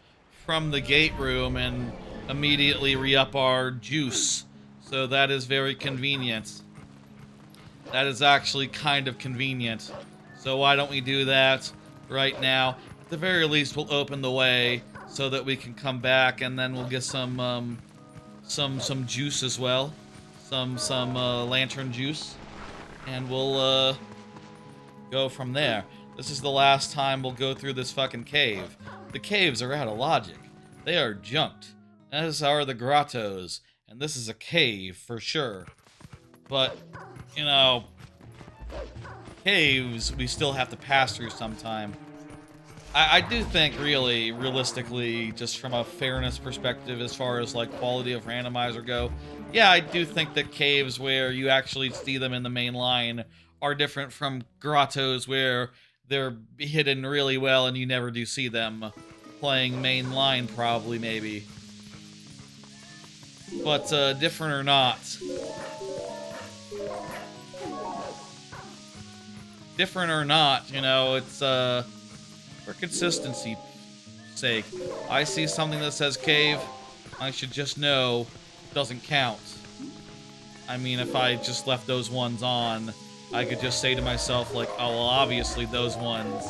from the gate room and immediately re-up our juice. So that is very convenient. That is actually kind of convenient. So why don't we do that right now? At the very least, we'll open the way so that we can come back, and then we'll get some juice as well, some lantern juice, and we'll go from there. This is the last time we'll go through this fucking cave. The caves are out of logic. They are junked, as are the grottos, and this is a cave for sure. But, you know, caves we still have to pass through sometime. I do think, really, realistically, just from a fairness perspective as far as, like, quality of randomizer go, yeah, I do think that caves where you actually see them in the main line are different from grottos where they're hidden really well and you never do see them playing main line, probably, maybe. But, different or not. Different or not, you know, it's, for consistency's sake. I see something that says cave, I should just know it doesn't count. I mean, if I just left those ones on, I could just say to myself, like, oh, well, obviously those ones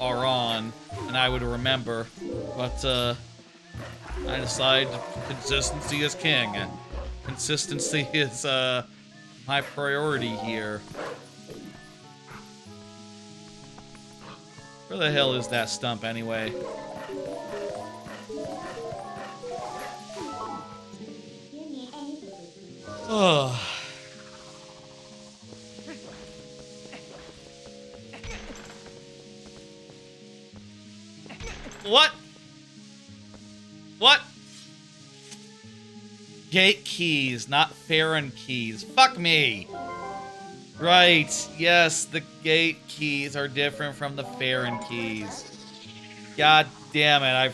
are on, and I would remember. But, I decide consistency is king. Consistency is, my priority here. Where the hell is that stump, anyway? Oh. What? What? Gate keys, not Farron keys. Fuck me! Right, yes, the gate keys are different from the Farron keys. God damn it,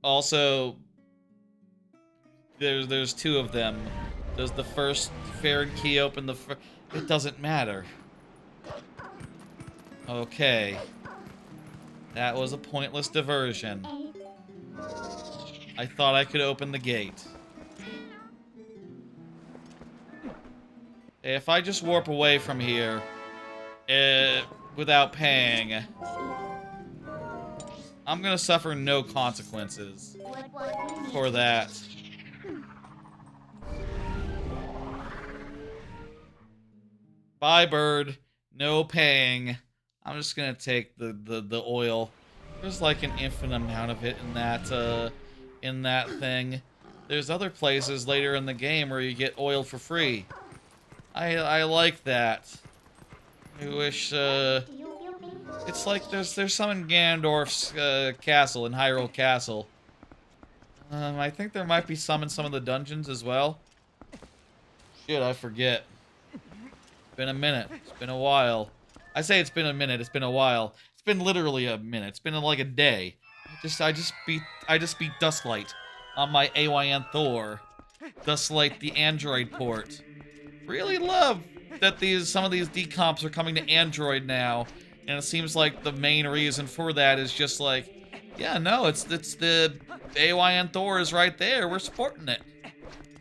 Also, there's two of them. Does the first Farron key open the it doesn't matter. Okay. That was a pointless diversion. I thought I could open the gate. If I just warp away from here, without paying, I'm gonna suffer no consequences for that. Bye, bird. No paying. I'm just gonna take the oil. There's like an infinite amount of it in that thing. There's other places later in the game where you get oil for free. I like that. I wish It's like there's some in Ganondorf's castle, in Hyrule Castle. I think there might be some in some of the dungeons as well. Shit, I forget. It's been a minute. It's been a while. I say it's been a minute. It's been a while. It's been literally a minute. It's been like a day. I just beat Dustlight on my AYN Thor. Dustlight, the Android port. Really love that some of these decomps are coming to Android now, and it seems like the main reason for that is just like, yeah, no, it's the AYN Thor is right there. We're supporting it.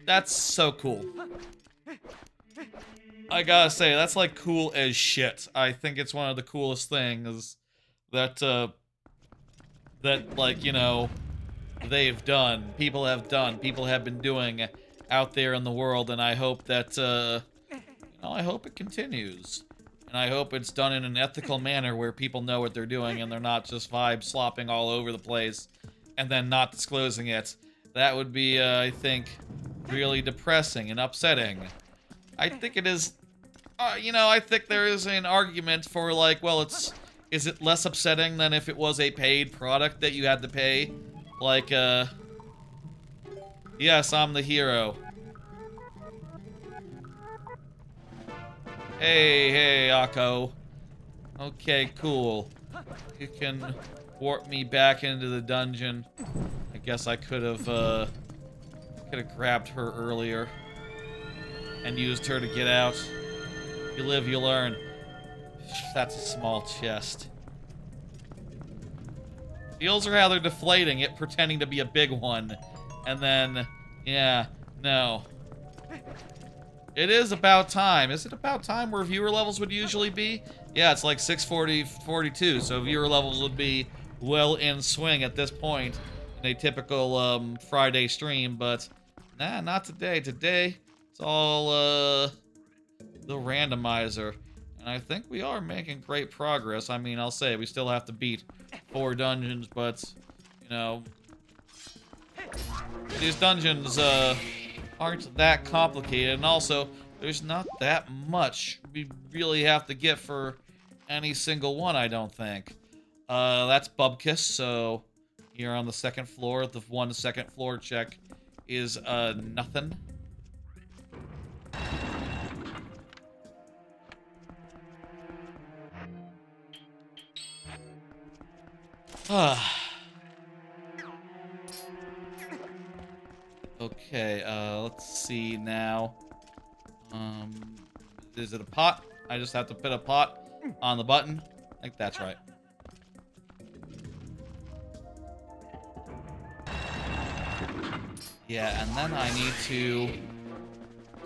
That's so cool. I gotta say, that's like cool as shit. I think it's one of the coolest things that like, you know, they've done, people have been doing out there in the world, and I hope that, you know, I hope it continues. And I hope it's done in an ethical manner where people know what they're doing and they're not just vibe slopping all over the place and then not disclosing it. That would be, I think, really depressing and upsetting. I think it is, you know, I think there is an argument for, like, well, is it less upsetting than if it was a paid product that you had to pay? Like, yes, I'm the hero. Hey, Akko. Okay, cool. You can warp me back into the dungeon. I guess I could have grabbed her earlier and used her to get out. You live, you learn. That's a small chest. Feels rather deflating it pretending to be a big one. And then, yeah, no. It is about time. Is it about time where viewer levels would usually be? Yeah, it's like 6:42, so viewer levels would be well in swing at this point in a typical Friday stream, but nah, not today. Today, it's all the randomizer. And I think we are making great progress. I mean, I'll say we still have to beat 4 dungeons, but, you know, these dungeons aren't that complicated, and also there's not that much we really have to get for any single one, I don't think. That's Bubkiss, so here on the second floor, the 1 second floor check is nothing. Okay, let's see now. Is it a pot? I just have to put a pot on the button. I think that's right. Yeah, and then I need to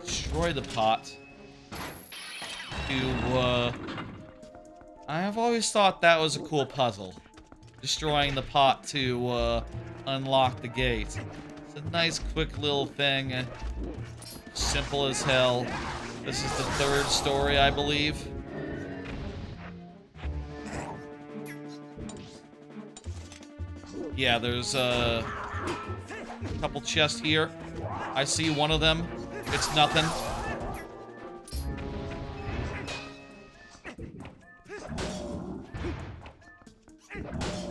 destroy the pot to, I have always thought that was a cool puzzle. Destroying the pot to, unlock the gate. It's a nice, quick little thing. Simple as hell. This is the 3rd story, I believe. Yeah, there's a couple chests here. I see one of them. It's nothing.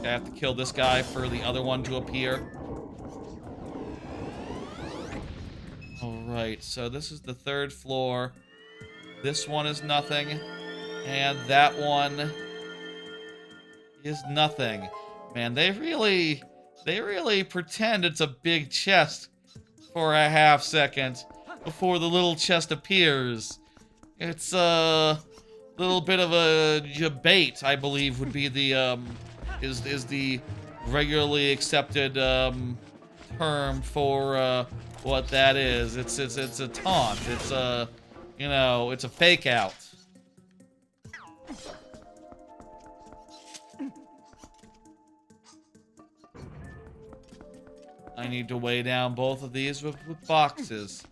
I have to kill this guy for the other one to appear. Alright, so this is the 3rd floor. This one is nothing. And that one is nothing. Man, they really pretend it's a big chest for a half second before the little chest appears. It's a little bit of a debate, I believe, would be the is the regularly accepted term for what that is. It's a taunt. It's a, you know, it's a fake out. I need to weigh down both of these with boxes.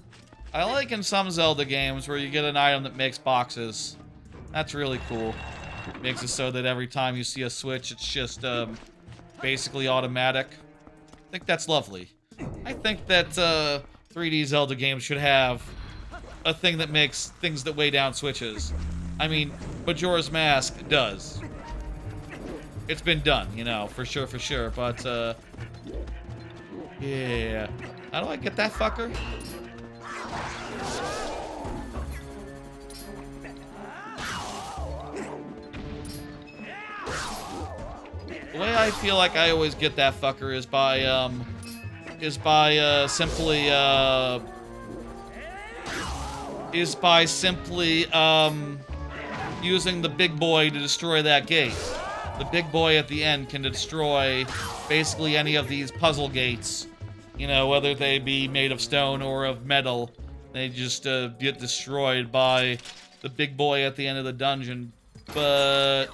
I like in some Zelda games where you get an item that makes boxes. That's really cool. Makes it so that every time you see a switch, it's just basically automatic. I think that's lovely. I think that 3D Zelda games should have a thing that makes things that weigh down switches. I mean, Majora's Mask does. it's been done, you know, for sure, but, yeah. How do I get that fucker? The way I feel like I always get that fucker is by simply using the big boy to destroy that gate. The big boy at the end can destroy basically any of these puzzle gates, you know, whether they be made of stone or of metal. They just get destroyed by the big boy at the end of the dungeon. But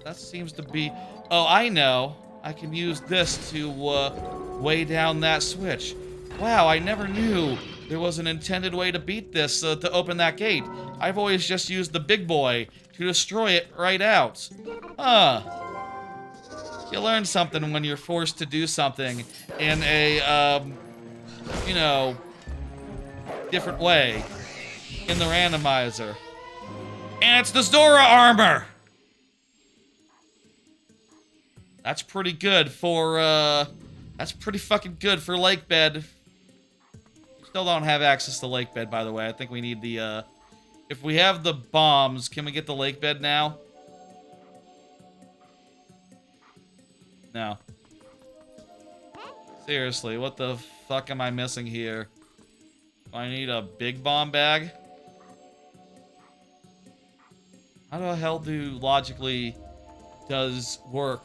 that seems to be... Oh, I know. I can use this to weigh down that switch. Wow, I never knew there was an intended way to beat this, to open that gate. I've always just used the big boy to destroy it right out. Huh. You learn something when you're forced to do something in a, you know, different way in the randomizer. And it's the Zora armor! That's pretty good for, that's pretty fucking good for Lakebed. Still don't have access to Lakebed, by the way. I think we need the, if we have the bombs, can we get the Lakebed now? No. Seriously, what the fuck am I missing here? Do I need a big bomb bag? How the hell do logically does work?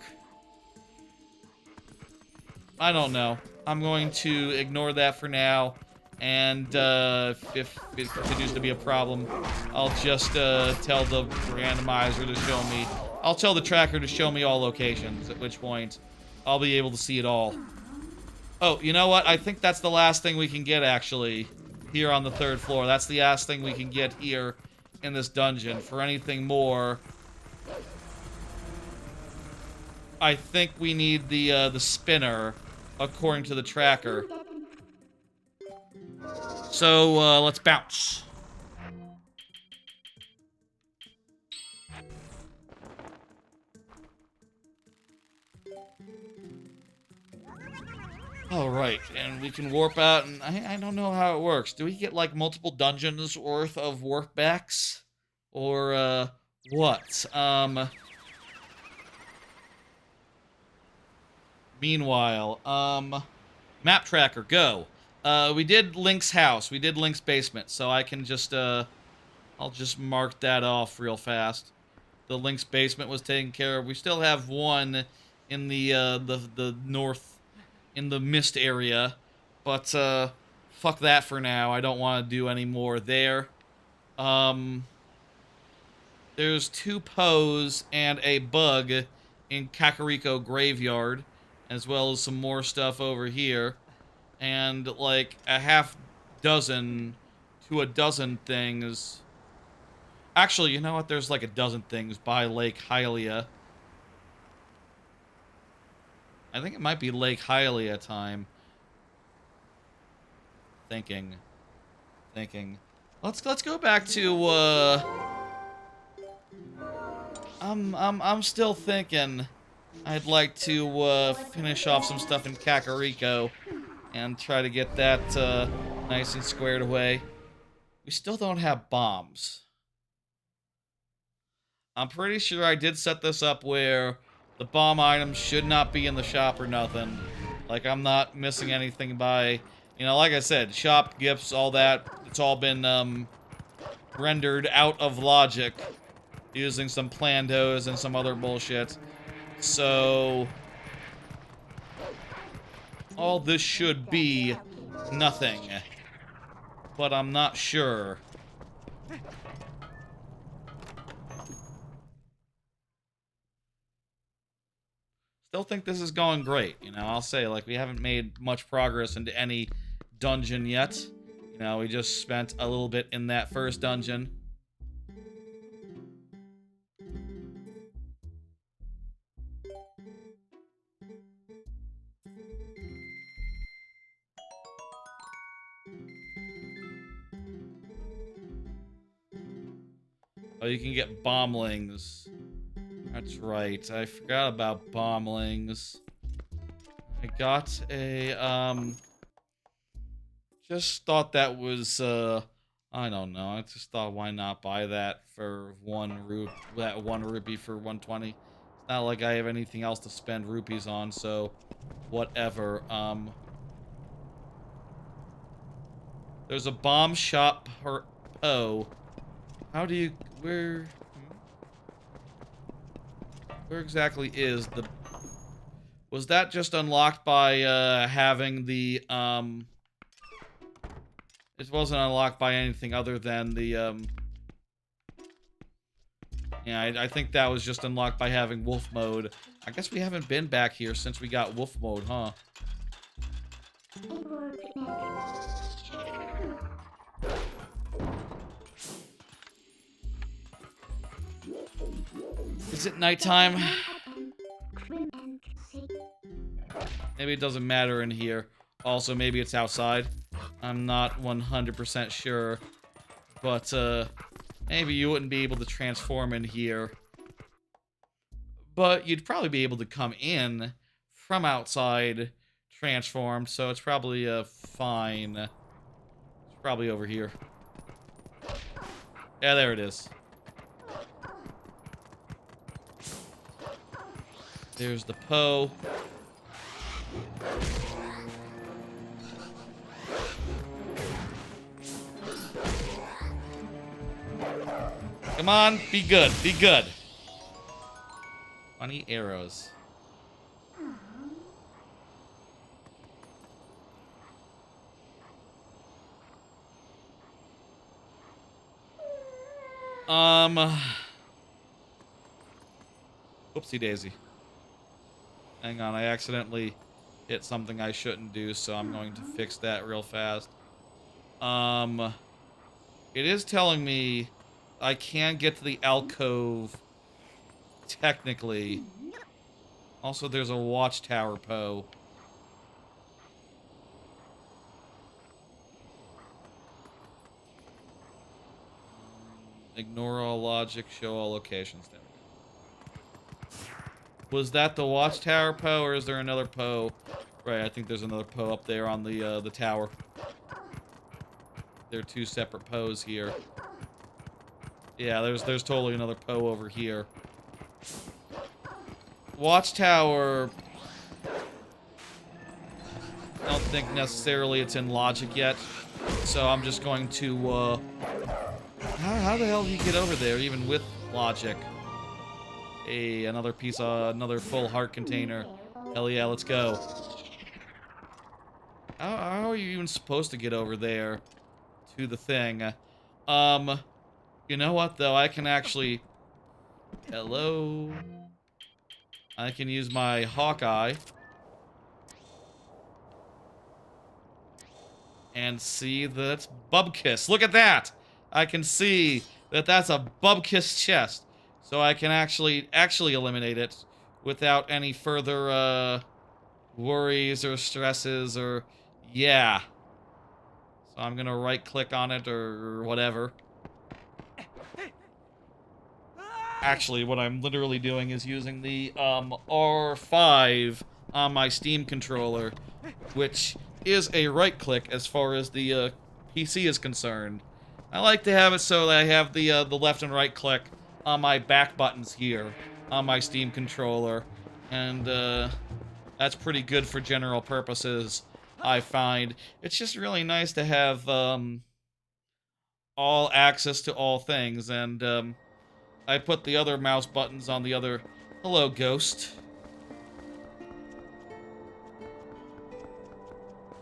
I don't know. I'm going to ignore that for now. And if it continues to be a problem, I'll just tell the randomizer to show me. I'll tell the tracker to show me all locations, at which point I'll be able to see it all. Oh, you know what? I think that's the last thing we can get, actually, here on the 3rd floor. That's the last thing we can get here in this dungeon. For anything more, I think we need the spinner, according to the tracker. So, let's bounce. Alright, and we can warp out, and I don't know how it works. Do we get, like, multiple dungeons worth of warp backs? Or, what? Meanwhile, map tracker, go. We did Link's house. We did Link's basement, so I can just, I'll just mark that off real fast. The Link's basement was taken care of. We still have one in the north, in the mist area, but, fuck that for now. I don't want to do any more there. There's 2 Poes and a bug in Kakariko Graveyard, as well as some more stuff over here. And, like, a half dozen to a dozen things. Actually, you know what? There's, like, a dozen things by Lake Hylia. I think it might be Lake Hylia time. Thinking. Let's go back to, I'm still thinking I'd like to, finish off some stuff in Kakariko and try to get that, nice and squared away. We still don't have bombs. I'm pretty sure I did set this up where the bomb items should not be in the shop or nothing. Like, I'm not missing anything by... You know, like I said, shop, gifts, all that, it's all been, rendered out of logic using some plandos and some other bullshit. So... all this should be nothing. But I'm not sure. Still think this is going great, you know, I'll say, like, we haven't made much progress into any dungeon yet. You know, we just spent a little bit in that first dungeon. Oh, you can get bomblings. That's right. I forgot about bomblings. I got a, just thought that was, I don't know. I just thought, why not buy that for one rupee for 120? It's not like I have anything else to spend rupees on, so whatever. There's a bomb shop per Poe. How do you, where exactly is the, was that just unlocked by, having the, it wasn't unlocked by anything other than the, yeah, I think that was just unlocked by having wolf mode. I guess we haven't been back here since we got wolf mode, huh? Is it nighttime? Maybe it doesn't matter in here. Also, maybe it's outside. I'm not 100% sure. But, maybe you wouldn't be able to transform in here. But you'd probably be able to come in from outside transformed, so it's probably, fine. It's probably over here. Yeah, there it is. There's the Poe. Come on, be good, be good. Funny arrows. Whoopsie daisy. Hang on, I accidentally hit something I shouldn't do, so I'm going to fix that real fast. It is telling me I can get to the alcove, technically. Also, there's a watchtower, Poe. Ignore all logic, show all locations. There we go. Was that the watchtower, Poe, or is there another Poe? Right, I think there's another Poe up there on the tower. There are two separate Poes here. Yeah, there's totally another Poe over here. Watchtower. I don't think necessarily it's in logic yet, so I'm just going to, how the hell do you get over there, even with logic? Hey, another piece of, another full heart container. Hell yeah, let's go. How are you even supposed to get over there to the thing? You know what, though? I can actually... Hello? I can use my Hawkeye. And see that it's Bubkiss. Look at that! I can see that that's a Bubkiss chest. So I can actually eliminate it without any further, worries or stresses or... Yeah. So I'm gonna right-click on it or whatever. Actually, what I'm literally doing is using the, R5 on my Steam controller, which is a right-click as far as the, PC is concerned. I like to have it so that I have the left and right click on my back buttons here on my Steam controller, and, that's pretty good for general purposes, I find. It's just really nice to have, all access to all things, and, I put the other mouse buttons on the other... Hello, Ghost.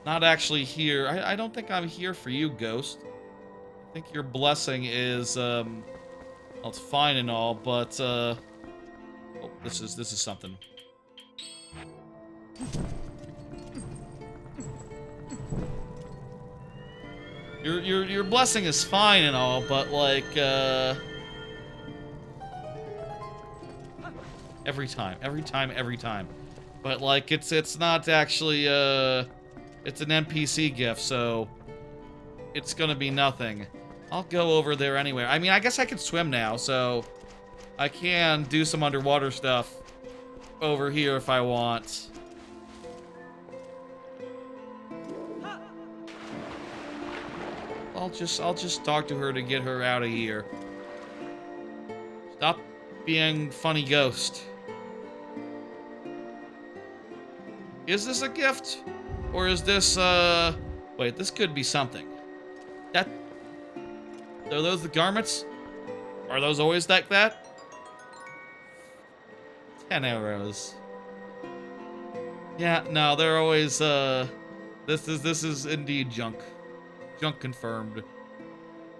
Not actually here. I don't think I'm here for you, Ghost. I think your blessing is, well, it's fine and all, but, oh, this is something. Your blessing is fine and all, but, like, every time. But, like, it's not actually, it's an NPC gift, so it's gonna be nothing. I'll go over there anyway. I mean, I guess I can swim now, so I can do some underwater stuff over here if I want. I'll just talk to her to get her out of here. Stop being funny ghost. Is this a gift? Or is this, wait, this could be something. Are those the garments? Are those always like that? 10 arrows. Yeah, no, they're always, this is indeed junk. Junk confirmed.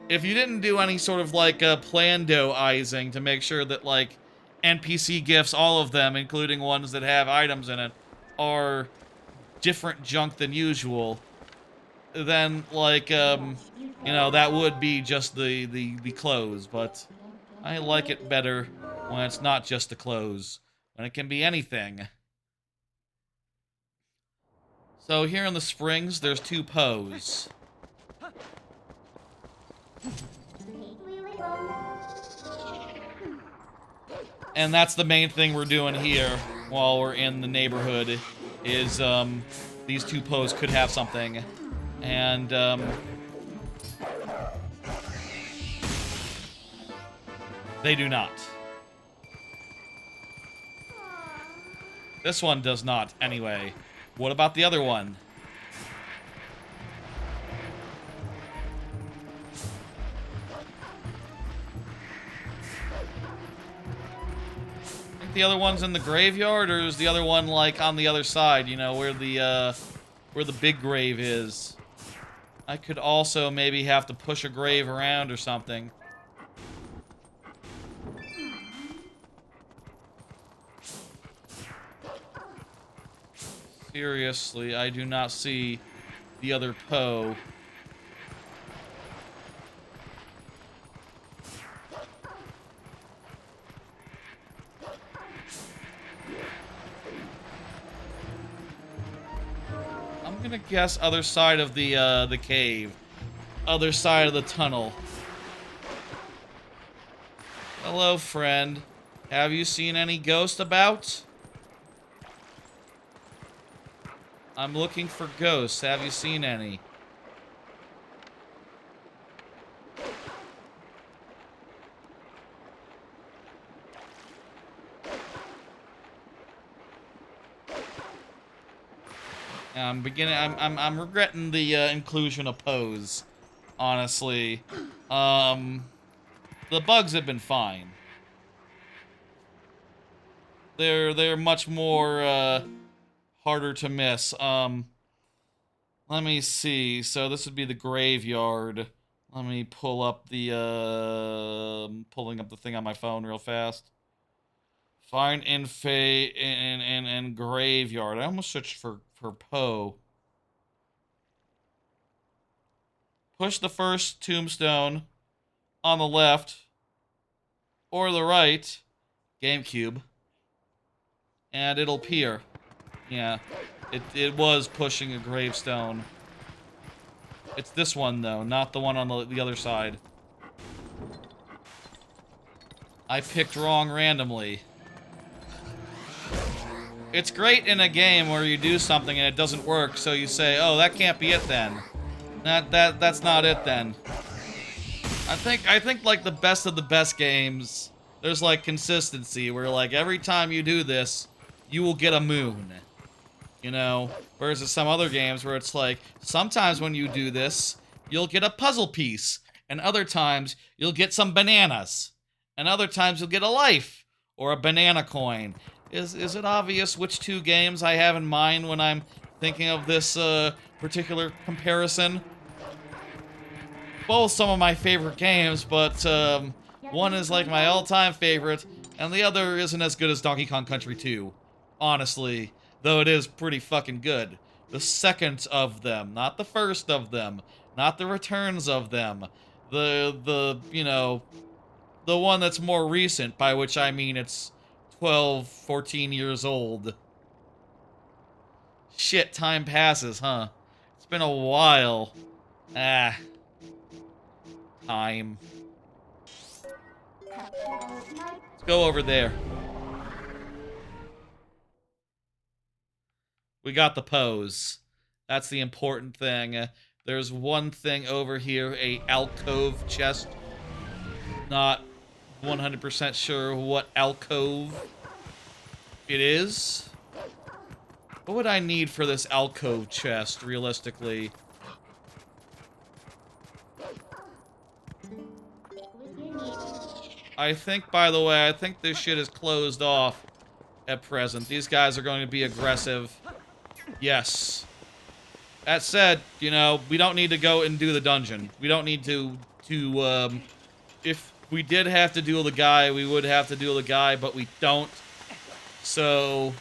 If you didn't do any sort of, like, Plando-izing to make sure that, like, NPC gifts, all of them, including ones that have items in it, are different junk than usual, then, like, you know, that would be just the clothes, but I like it better when it's not just the clothes, when it can be anything. So here in the springs, there's 2 Poes. And that's the main thing we're doing here while we're in the neighborhood, is, these 2 Poes could have something. And, they do not. This one does not, anyway. What about the other one? I think the other one's in the graveyard, or is the other one, like, on the other side, you know, where the big grave is? I could also maybe have to push a grave around or something. Seriously, I do not see the other Poe. I'm gonna guess other side of the cave. Other side of the tunnel. Hello, friend. Have you seen any ghost about? I'm looking for ghosts. Have you seen any? I'm regretting the inclusion of Poes, honestly. The bugs have been fine. They're much more harder to miss. Let me see. So this would be the graveyard. Let me pull up the pulling up the thing on my phone real fast. Find in graveyard. I almost searched for Poe. Push the first tombstone on the left or the right, GameCube, and it'll appear. Yeah, it was pushing a gravestone. It's this one though, not the one on the other side. I picked wrong randomly. It's great in a game where you do something and it doesn't work, so you say, "Oh, that can't be it then. That's not it then." I think like the best of the best games, there's like consistency where like every time you do this, you will get a moon. You know, whereas in some other games where it's like sometimes when you do this, you'll get a puzzle piece, and other times you'll get some bananas, and other times you'll get a life or a banana coin. Is it obvious which 2 games I have in mind when I'm thinking of this particular comparison? Both some of my favorite games, but one is like my all-time favorite, and the other isn't as good as Donkey Kong Country 2. Honestly, though it is pretty fucking good. The second of them, not the first of them, not the returns of them. The you know, the one that's more recent, by which I mean it's 12, 14 years old. Shit, time passes, huh? It's been a while. Ah. time. Let's go over there. We got the Poes. That's the important thing. There's one thing over here, a alcove chest. Not 100% sure what alcove it is. What would I need for this alcove chest, realistically? I think, by the way, I think this shit is closed off at present. These guys are going to be aggressive. Yes. That said, you know, we don't need to go and do the dungeon. We don't need to if we did have to duel the guy, we would have to duel the guy, but we don't. So,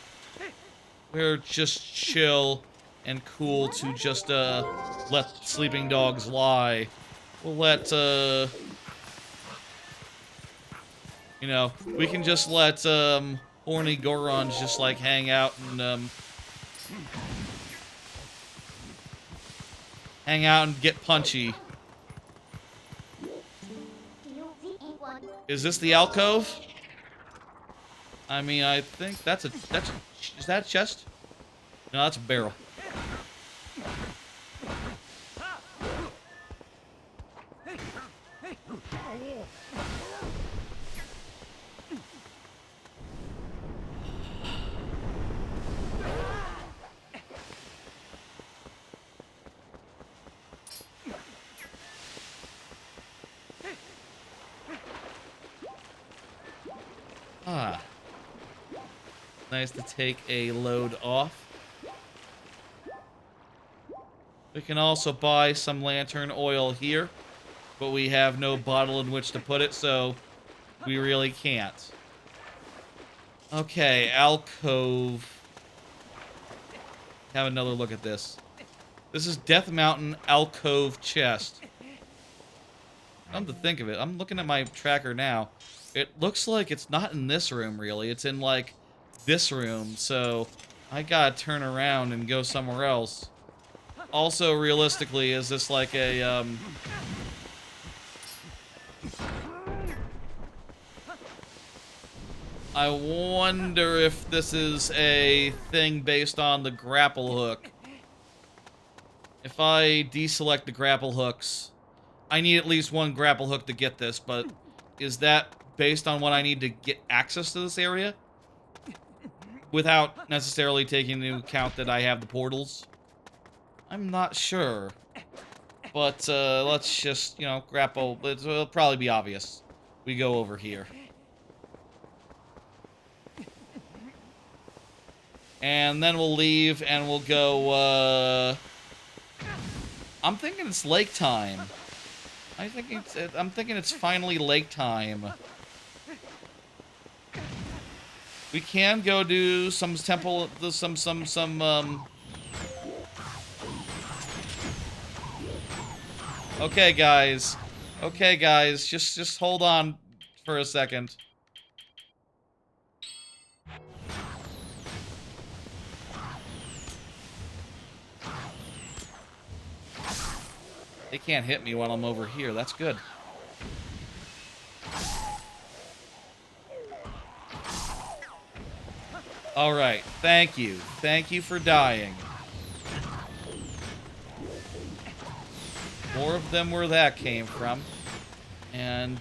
we're just chill and cool to just, let sleeping dogs lie. We'll let, you know, we can just let, horny Gorons just, like, hang out and, hang out and get punchy. Is this the alcove? I mean, I think that's a, is that a chest? No, that's a barrel. Ah. Nice to take a load off. We can also buy some lantern oil here, but we have no bottle in which to put it, so we really can't. Okay, alcove. Have another look at this. This is Death Mountain alcove chest. Come to think of it, I'm looking at my tracker now. It looks like it's not in this room, really. It's in, like, this room, so I gotta turn around and go somewhere else. Also, realistically, is this like a, I wonder if this is a thing based on the grapple hook. If I deselect the grapple hooks, I need at least one grapple hook to get this, but is that based on what I need to get access to this area? Without necessarily taking into account that I have the portals? I'm not sure. But, let's just, you know, grapple. It'll probably be obvious. We go over here. And then we'll leave and we'll go, I'm thinking it's lake time. I'm thinking it's finally lake time. We can go do some temple, Okay, guys. Okay, guys. Just hold on for a second. They can't hit me while I'm over here. That's good. Alright, thank you. Thank you for dying. More of them where that came from. And,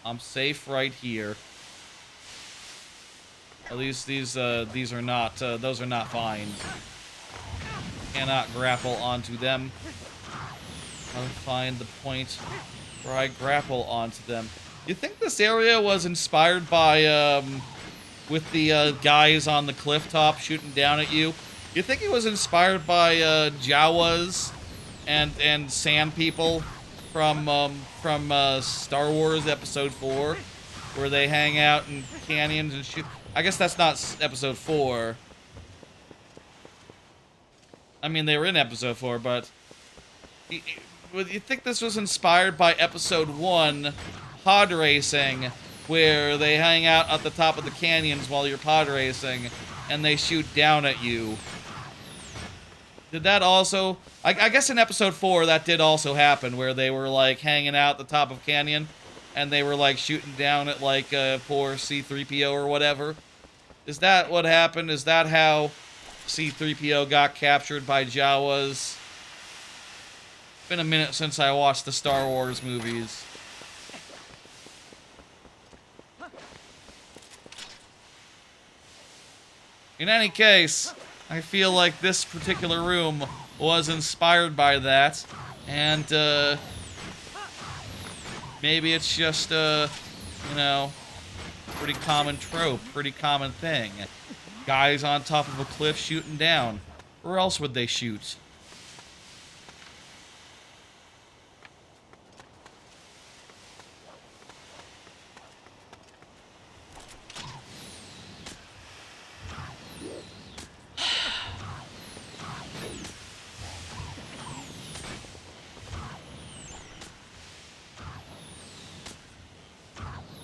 I'm safe right here. At least these are not, those are not fine. Cannot grapple onto them. I'll find the point where I grapple onto them. You think this area was inspired by, with the, guys on the cliff top shooting down at you? You think it was inspired by, Jawas and sand people from Star Wars Episode 4? Where they hang out in canyons and shoot... I guess that's not Episode 4. I mean, they were in Episode 4, but... You think this was inspired by Episode 1... pod racing, where they hang out at the top of the canyons while you're pod racing, and they shoot down at you. Did that also... I guess in episode 4 that did also happen, where they were, like, hanging out at the top of Canyon, and they were, like, shooting down at, like, poor C-3PO or whatever. Is that what happened? Is that how C-3PO got captured by Jawas? It's been a minute since I watched the Star Wars movies. In any case, I feel like this particular room was inspired by that, and, maybe it's just, you know, pretty common trope, pretty common thing. Guys on top of a cliff shooting down. Where else would they shoot?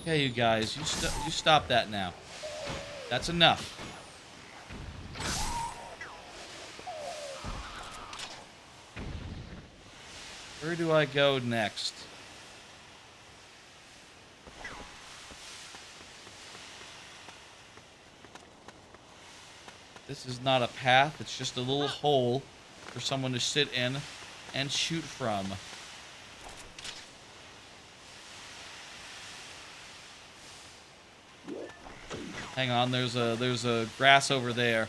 Okay, you guys, you stop that now. That's enough. Where do I go next? This is not a path, it's just a little hole for someone to sit in and shoot from. Hang on, there's a grass over there.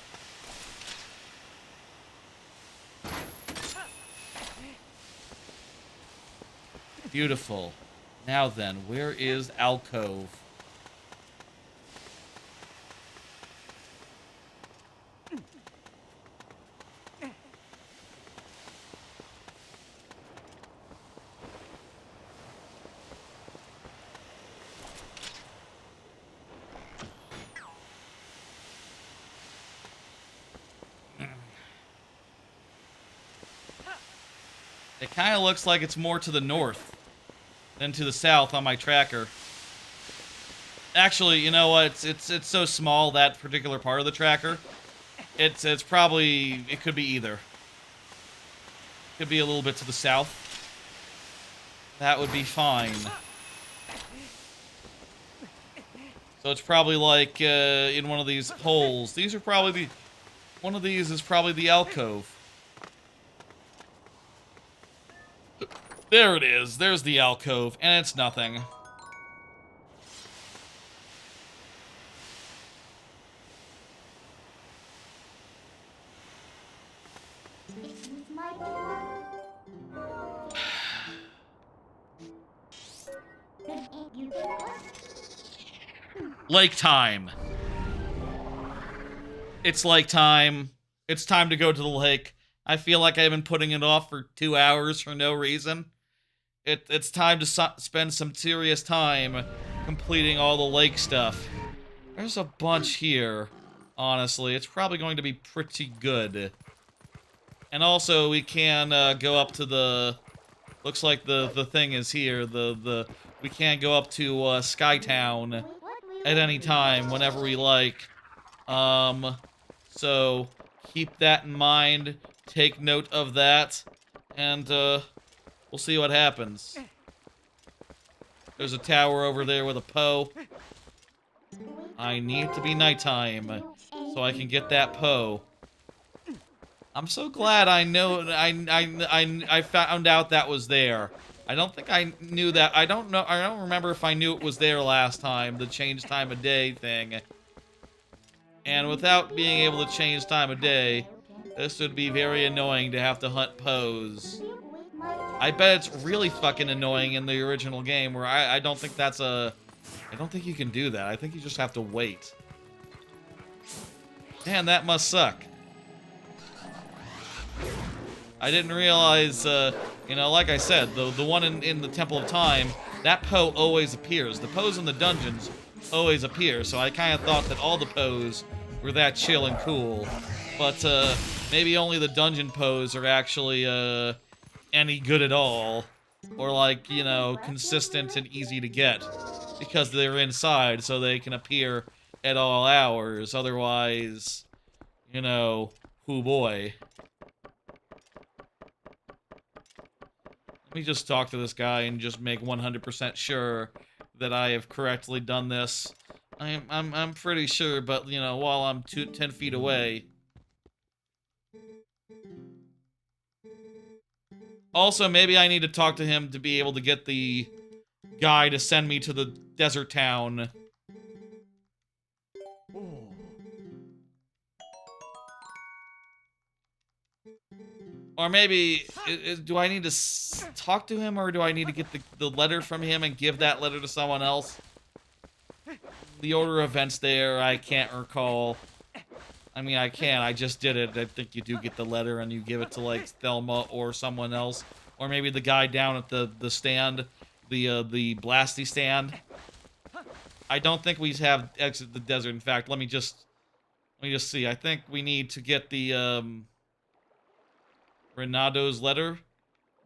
Beautiful. Now then, where is alcove? It kind of looks like it's more to the north than to the south on my tracker. Actually, you know what? It's so small, that particular part of the tracker. It's probably, it could be either. Could be a little bit to the south. That would be fine. So it's probably like in one of these holes. These are probably the, one of these is probably the alcove. There it is. There's the alcove, and it's nothing. Lake time. It's lake time. It's time to go to the lake. I feel like I've been putting it off for 2 hours for no reason. It's time to spend some serious time completing all the lake stuff. There's a bunch here, honestly. It's probably going to be pretty good. And also, we can go up to the... Looks like the thing is here. We can go up to Skytown at any time, whenever we like. So, keep that in mind. Take note of that. And, we'll see what happens. There's a tower over there with a Poe. I need to be nighttime so I can get that Poe. I'm so glad I know I found out that was there. I don't think I knew that. I don't remember if I knew it was there last time, the change time of day thing. And without being able to change time of day, this would be very annoying to have to hunt Poes. I bet it's really fucking annoying in the original game, where I don't think that's a... I don't think you can do that. I think you just have to wait. Man, that must suck. I didn't realize, you know, like I said, the one in the Temple of Time, that Poe always appears. The Poes in the dungeons always appear, so I kind of thought that all the Poes were that chill and cool. But, maybe only the dungeon Poes are actually, any good at all. Or, like, you know, consistent and easy to get. Because they're inside, so they can appear at all hours. Otherwise, you know, hoo boy. me just talk to this guy and just make 100% sure that I have correctly done this. I'm pretty sure, but you know, while I'm 10 feet away. Also, maybe I need to talk to him to be able to get the guy to send me to the desert town. Or maybe, do I need to talk to him, or do I need to get the letter from him and give that letter to someone else? The order of events there, I can't recall. I mean, I can, I just did it. I think you do get the letter and you give it to, like, Thelma or someone else. Or maybe the guy down at the stand, the blasty stand. I don't think we have exit the desert. In fact, let me just see. I think we need to get the, Renado's letter.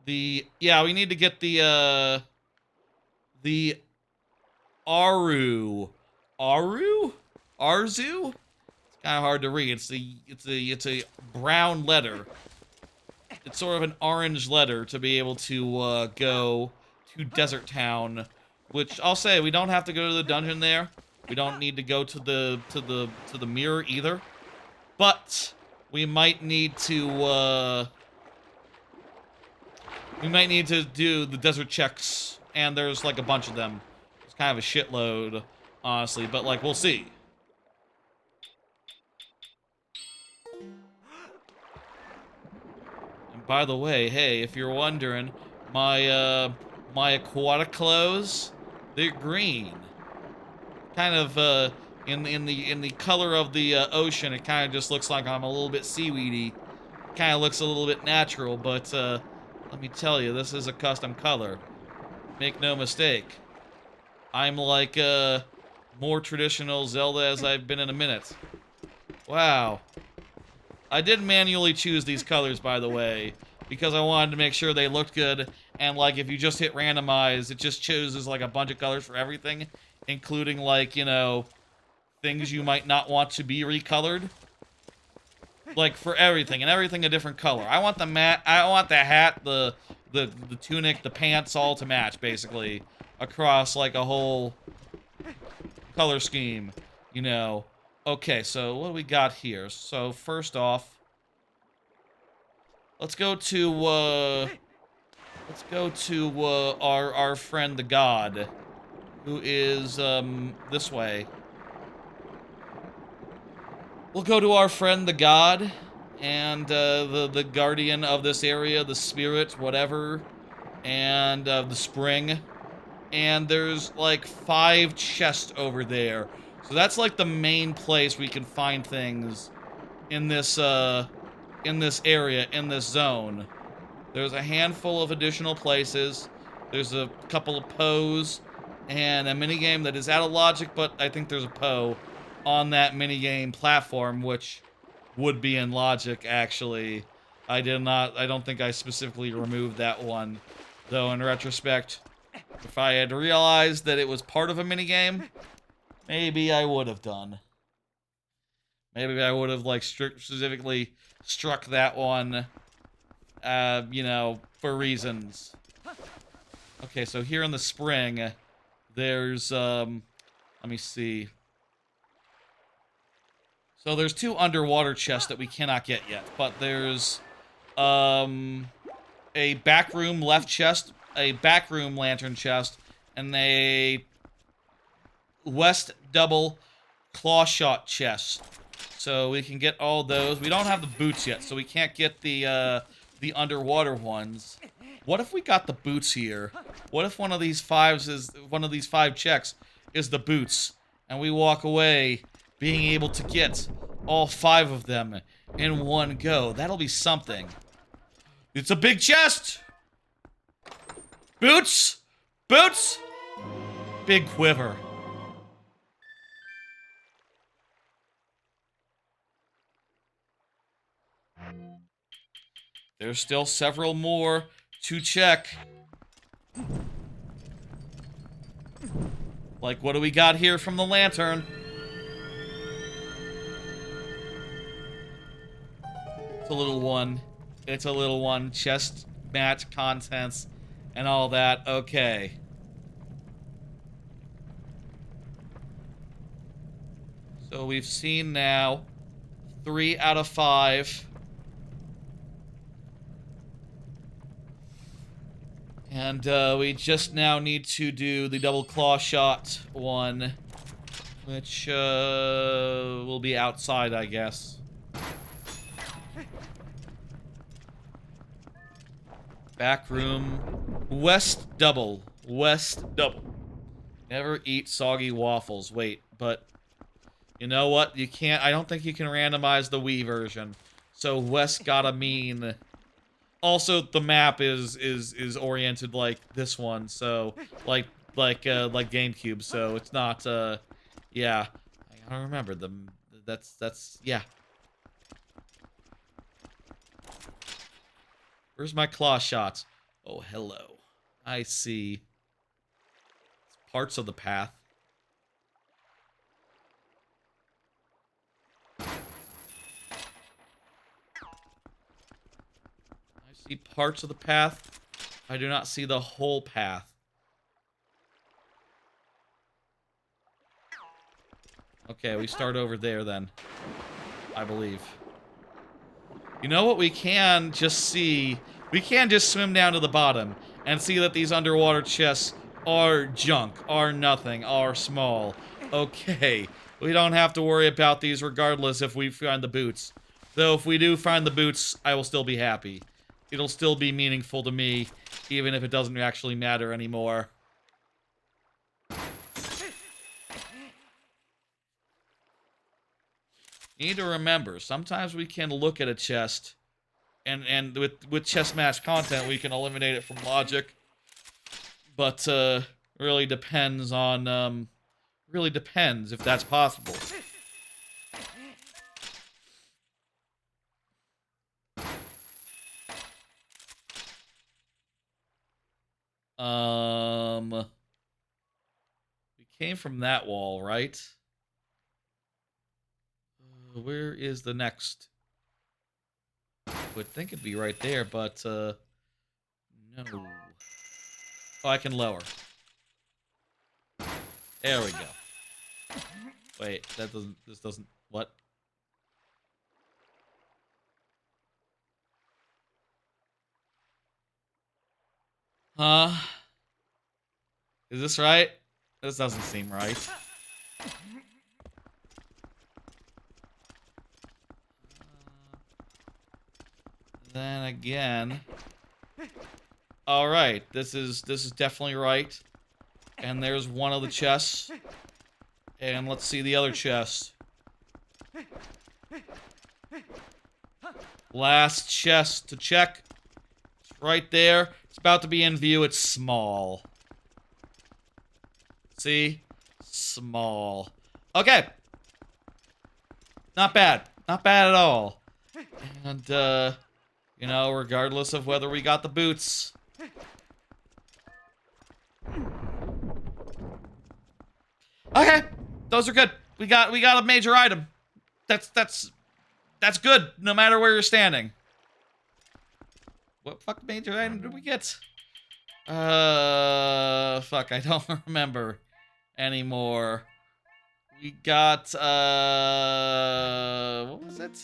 Yeah, we need to get the Arzu? It's kind of hard to read. It's a brown letter. It's sort of an orange letter to be able to go to Desert Town, which I'll say we don't have to go to the dungeon there. We don't need to go to the mirror either. But we might need to do the desert checks, and there's like a bunch of them. It's kind of a shitload, honestly, but like we'll see. And by the way, hey, if you're wondering, my my aquatic clothes, they're green. Kind of in the color of the ocean, it kind of just looks like I'm a little bit seaweedy. Kind of looks a little bit natural, but let me tell you, this is a custom color. Make no mistake. I'm like more traditional Zelda as I've been in a minute. Wow. I did manually choose these colors, by the way, because I wanted to make sure they looked good, and like if you just hit randomize, it just chooses like a bunch of colors for everything, including like, you know, things you might not want to be recolored. Like for everything, and everything a different color. I want the hat, the tunic, the pants all to match, basically, across like a whole color scheme, you know. Okay, so what do we got here? So first off, let's go to our friend the god, who is this way. We'll go to our friend the god, and the guardian of this area, the spirit, whatever, and the spring. And there's like 5 chests over there. So that's like the main place we can find things in this area, in this zone. There's a handful of additional places. There's a couple of Poes and a minigame that is out of logic, but I think there's a Poe on that minigame platform, which would be in logic, actually. I don't think I specifically removed that one. Though, in retrospect, if I had realized that it was part of a minigame, maybe I would have done. Maybe I would have, like, specifically struck that one, you know, for reasons. Okay, so here in the spring, there's, let me see. So there's 2 underwater chests that we cannot get yet, but there's, a backroom left chest, a backroom lantern chest, and a west double claw shot chest. So we can get all those. We don't have the boots yet, so we can't get the underwater ones. What if we got the boots here? What if one of these 5 checks is the boots, and we walk away being able to get all 5 of them in one go? That'll be something. It's a big chest! Boots! Boots! Big quiver. There's still several more to check. Like, what do we got here from the lantern? It's a little one. It's a little one. Chest match contents. and all that. Okay. So we've seen now 3 out of 5. And we just now need to do the double claw shot one, which will be outside, I guess. Back room. West double. West double. Never eat soggy waffles. Wait, but you know what? You can't. I don't think you can randomize the Wii version. So West gotta mean. Also, the map is oriented like this one. So like GameCube. So it's not. Yeah. I gotta remember them. That's yeah. Where's my claw shots? Oh, hello. I see parts of the path. I see parts of the path. I do not see the whole path. Okay, we start over there then. I believe. You know what we can just see? We can just swim down to the bottom and see that these underwater chests are junk, are nothing, are small. Okay, we don't have to worry about these regardless if we find the boots. Though if we do find the boots, I will still be happy. It'll still be meaningful to me, even if it doesn't actually matter anymore. You need to remember, sometimes we can look at a chest, and with chess match content, we can eliminate it from logic. But, really depends on, really depends if that's possible. We came from that wall, right? Where is the next? Would think it'd be right there, but no. Oh, I can lower. There we go. Wait, that doesn't. This doesn't. What? Huh? Is this right? This doesn't seem right. Then again. All right, this is definitely right. And there's one of the chests. And let's see the other chest. Last chest to check. It's right there. It's about to be in view. It's small. See? Small. Okay. Not bad. Not bad at all. And, you know, regardless of whether we got the boots. Okay. Those are good. We got a major item. That's good, no matter where you're standing. What fuck major item did we get? Fuck, I don't remember anymore. We got, what was it?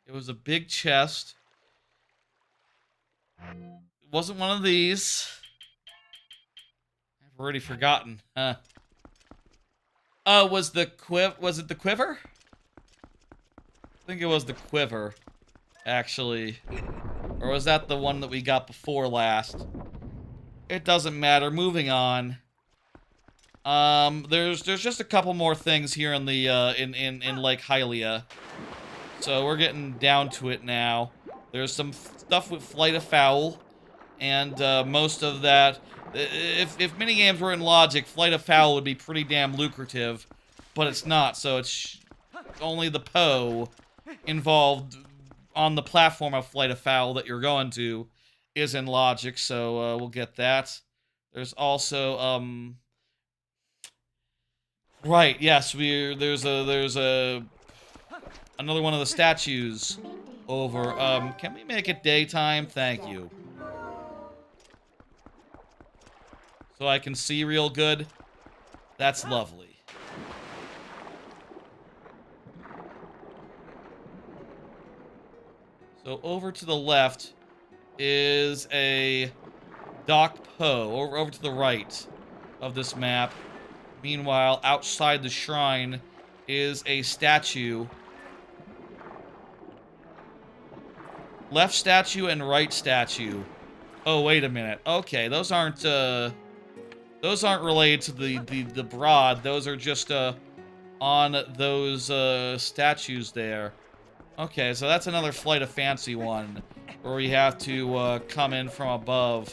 It was a big chest. It wasn't one of these. I've already forgotten. Huh. Was it the quiver? I think it was the quiver, actually. Or was that the one that we got before last? It doesn't matter. Moving on. There's just a couple more things here in the in Lake Hylia. So we're getting down to it now. There's some stuff with Flight of Fowl, and most of that. If minigames were in logic, Flight of Fowl would be pretty damn lucrative, but it's not. So it's only the Poe involved on the platform of Flight of Fowl that you're going to is in logic. So we'll get that. There's also right, yes, there's another one of the statues over. Can we make it daytime? Thank you. So I can see real good. That's lovely. So over to the left is a Dock Poe, over to the right of this map. Meanwhile, outside the shrine is a statue. Left statue and right statue. Oh, wait a minute. Okay, those aren't related to the broad. Those are just on those statues there. Okay, so that's another Flight of Fancy one, where we have to come in from above.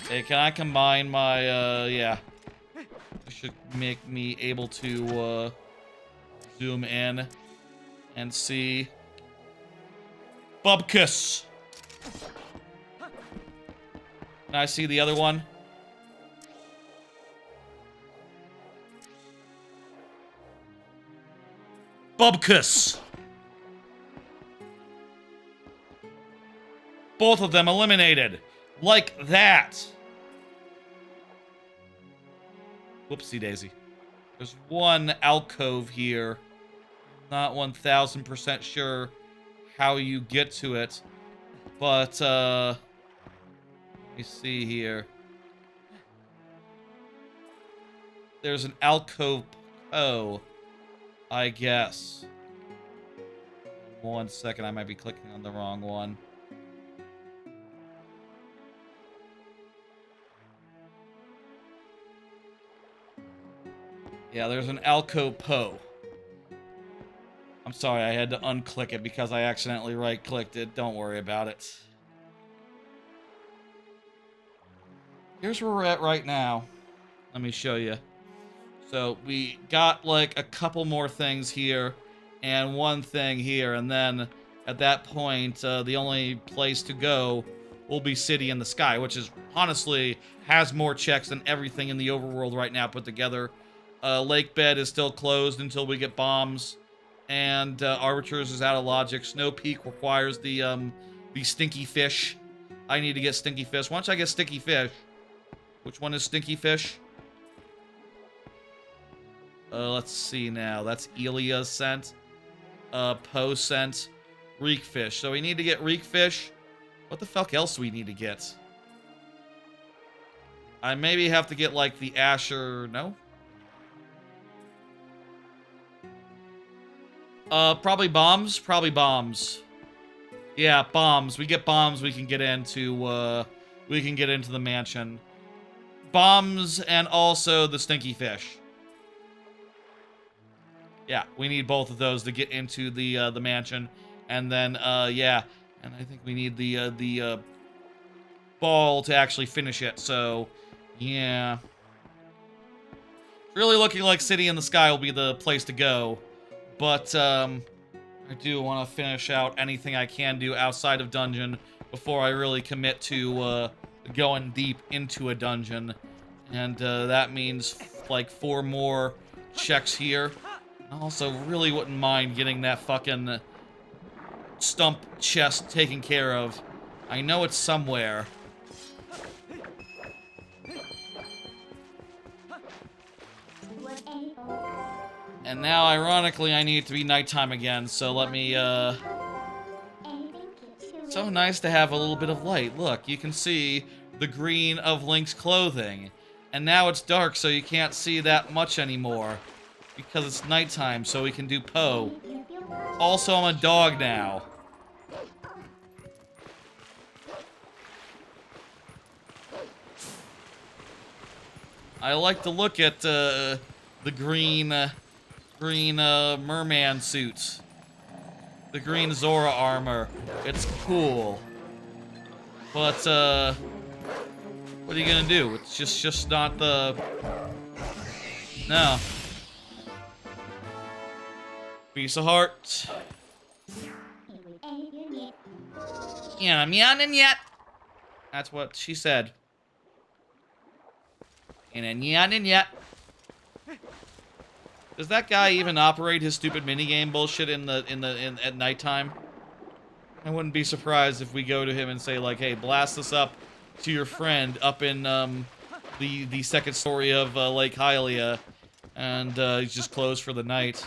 Hey, can I combine my, yeah. This should make me able to zoom in and see. Bubkus! Can I see the other one? Bubkus! Both of them eliminated. Like that. Whoopsie daisy. There's one alcove here. Not 1000% sure how you get to it. But, let me see here. There's an alcove Poe, I guess. 1 second, I might be clicking on the wrong one. Yeah, there's an alcove Poe. I'm sorry, I had to unclick it because I accidentally right-clicked it. Don't worry about it. Here's where we're at right now. Let me show you. So we got like a couple more things here and one thing here, and then at that point, the only place to go will be City in the Sky, which is honestly has more checks than everything in the overworld right now put together. Lakebed is still closed until we get bombs, and Arbiters is out of logic. Snowpeak requires the stinky fish. I need to get stinky fish. Once I get stinky fish, which one is stinky fish? Let's see now. That's Elia's scent. Poe scent. Reek fish. So we need to get reek fish. What the fuck else do we need to get? I maybe have to get like the Asher. No? Probably bombs. Probably bombs. Yeah, bombs. We get bombs. We can get into the mansion. Bombs and also the stinky fish. Yeah, we need both of those to get into the mansion, and then yeah, and I think we need the ball to actually finish it. So, yeah, really looking like City in the Sky will be the place to go, but I do want to finish out anything I can do outside of dungeon before I really commit to going deep into a dungeon, and that means like 4 more checks here. I also really wouldn't mind getting that fucking stump chest taken care of. I know it's somewhere. And now, ironically, I need it to be nighttime again, so let me, So nice to have a little bit of light. Look, you can see the green of Link's clothing. And now it's dark, so you can't see that much anymore. Because it's nighttime, so we can do Poe. Also, I'm a dog now. I like to look at the green merman suits. The green Zora armor. It's cool. But, what are you gonna do? It's just not the... No. Piece of heart. Yeah, I'm yawning yet. That's what she said. And then yawning yet. Does that guy even operate his stupid minigame bullshit at nighttime? I wouldn't be surprised if we go to him and say, like, hey, blast this up to your friend up in the second story of Lake Hylia, and he's just closed for the night.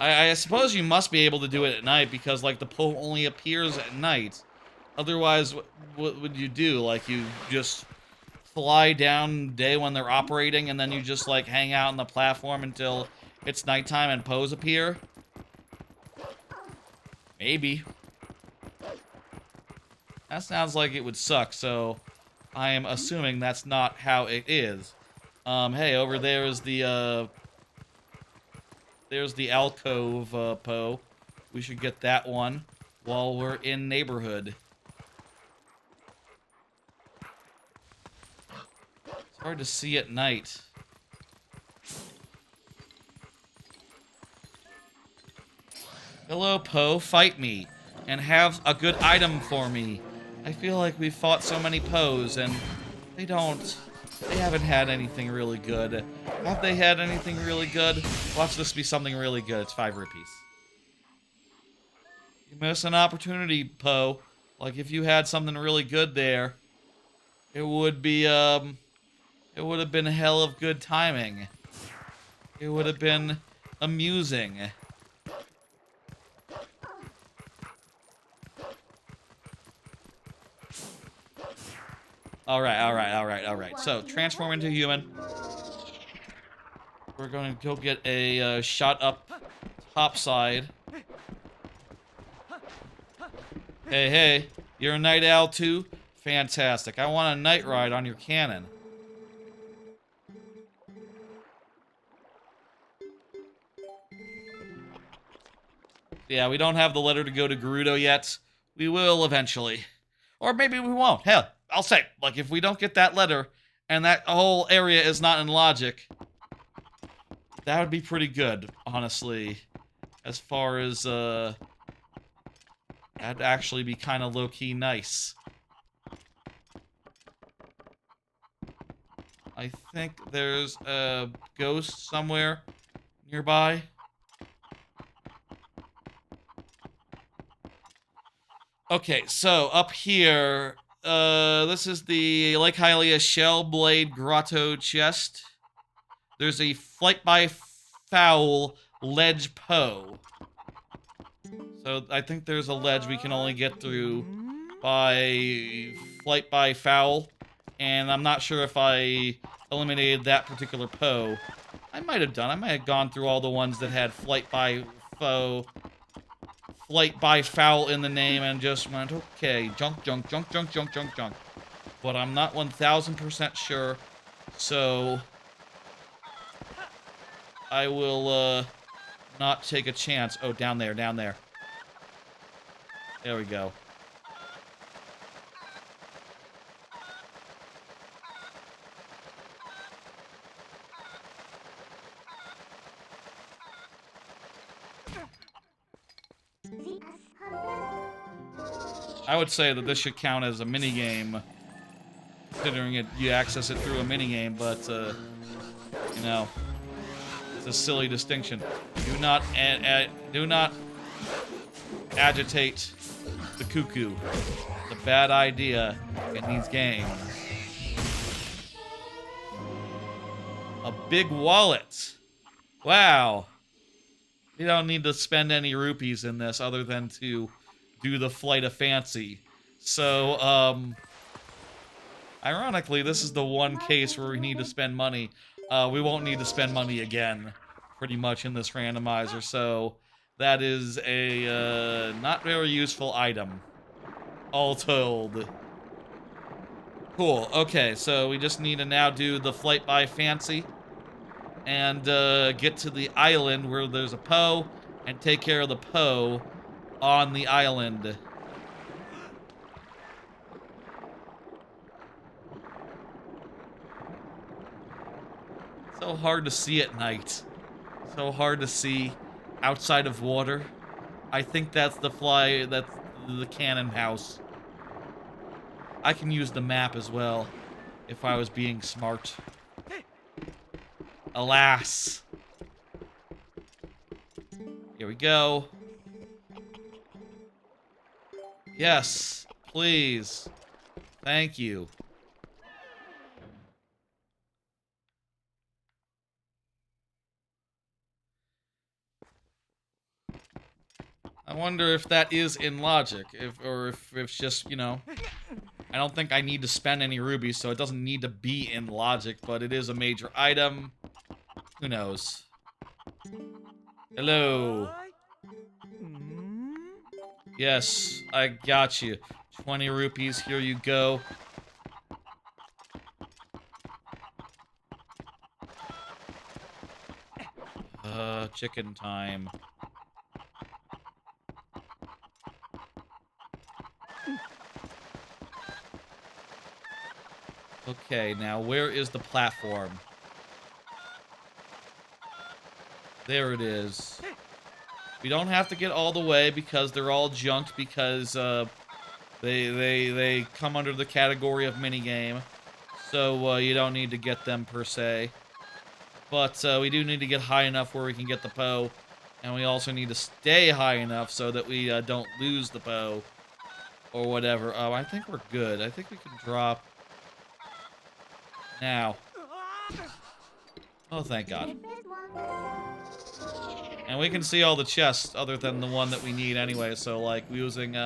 I suppose you must be able to do it at night because, like, the Poe only appears at night. Otherwise, what would you do? Like, you just fly down day when they're operating, and then you just, like, hang out on the platform until it's nighttime and Poes appear? Maybe. That sounds like it would suck, so I am assuming that's not how it is. Hey, over there is there's the alcove, Poe. We should get that one while we're in neighborhood. It's hard to see at night. Hello, Poe. Fight me. And have a good item for me. I feel like we've fought so many Poes, and they haven't had anything really good. Have they had anything really good? Watch this be something really good. It's 5 rupees. You miss an opportunity, Poe. Like, if you had something really good there, it would be, it would have been a hell of good timing. It would have been amusing. Alright. So, transform into human. We're going to go get a shot up top side. Hey, you're a night owl too? Fantastic. I want a night ride on your cannon. Yeah, we don't have the letter to go to Gerudo yet. We will eventually. Or maybe we won't. Hell, I'll say, like, if we don't get that letter, and that whole area is not in logic, that would be pretty good, honestly. As far as, that'd actually be kind of low-key nice. I think there's a ghost somewhere nearby. Okay, so up here, this is the Lake Hylia Shell Blade Grotto chest. There's a Flight by Foul ledge Poe. So I think there's a ledge we can only get through by Flight by Foul, and I'm not sure if I eliminated that particular Poe. I might have done. I might have gone through all the ones that had Flight by Foul in the name and just went, okay, junk. But I'm not 1000% sure, so I will not take a chance. Oh, down there. There we go. I would say that this should count as a minigame, considering you access it through a minigame, but, you know, it's a silly distinction. Do not agitate the cuckoo. It's a bad idea in these games. A big wallet. Wow. You don't need to spend any rupees in this other than to do the Flight of Fancy. So, ironically, this is the one case where we need to spend money. We won't need to spend money again, pretty much, in this randomizer, so that is a, not very useful item, all told. Cool, okay, so we just need to now do the Flight by Fancy, and, get to the island where there's a Poe, and take care of the Poe on the island. So hard to see at night. So hard to see outside of water. I think that's the cannon house. I can use the map as well, if I was being smart. Alas. Here we go. Yes, please. Thank you. I wonder if that is in logic, or if it's just, you know, I don't think I need to spend any rubies, so it doesn't need to be in logic, but it is a major item. Who knows? Hello. Yes, I got you. 20 rupees, here you go. Chicken time. Okay, now where is the platform? There it is. We don't have to get all the way because they're all junked because they come under the category of minigame. So you don't need to get them per se. But we do need to get high enough where we can get the Poe. And we also need to stay high enough so that we don't lose the Poe. Or whatever. Oh, I think we're good. I think we can drop now. Oh, thank God. And we can see all the chests other than the one that we need anyway. So, like, using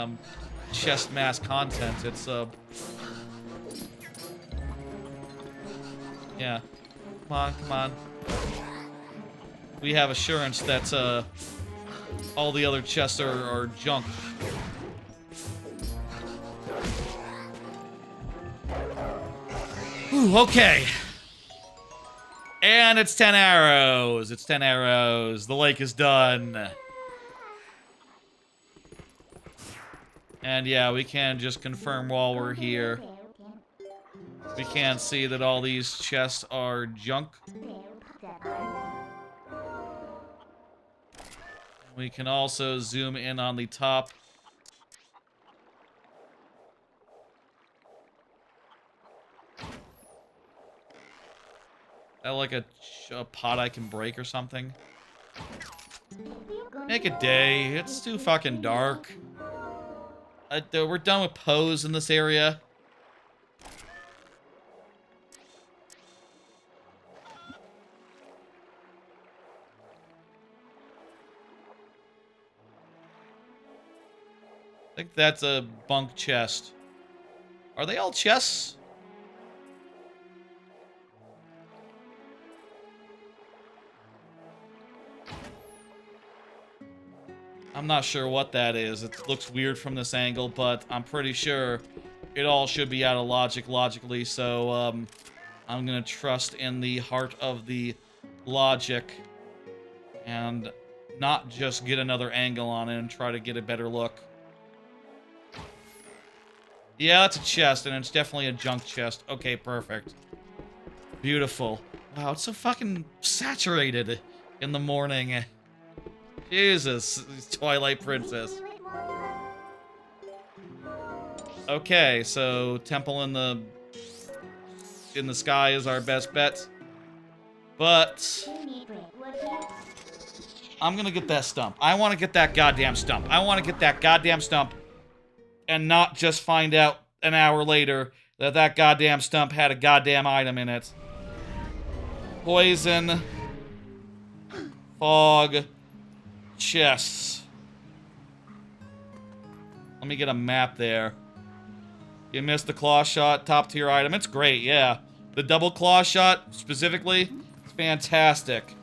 chest mass content, it's yeah. Come on, come on. We have assurance that all the other chests are junk. Ooh, okay. And it's 10 arrows. It's 10 arrows. The lake is done. And yeah, we can just confirm while we're here. We can see that all these chests are junk. We can also zoom in on the top. Is that like a pot I can break or something? Make a day. It's too fucking dark. We're done with Poes in this area. I think that's a bunk chest. Are they all chests? I'm not sure what that is. It looks weird from this angle, but I'm pretty sure it all should be out of logic logically, so I'm gonna trust in the heart of the logic and not just get another angle on it and try to get a better look. Yeah, that's a chest, and it's definitely a junk chest. Okay, perfect. Beautiful. Wow, it's so fucking saturated in the morning. Jesus, Twilight Princess. Okay, so temple in the sky is our best bet. But I'm gonna get that stump. I want to get that goddamn stump. I want to get that goddamn stump and not just find out an hour later that that goddamn stump had a goddamn item in it. Poison. Fog. Chests. Let me get a map there. You missed the claw shot, top tier item. It's great, yeah. The double claw shot, specifically, it's fantastic.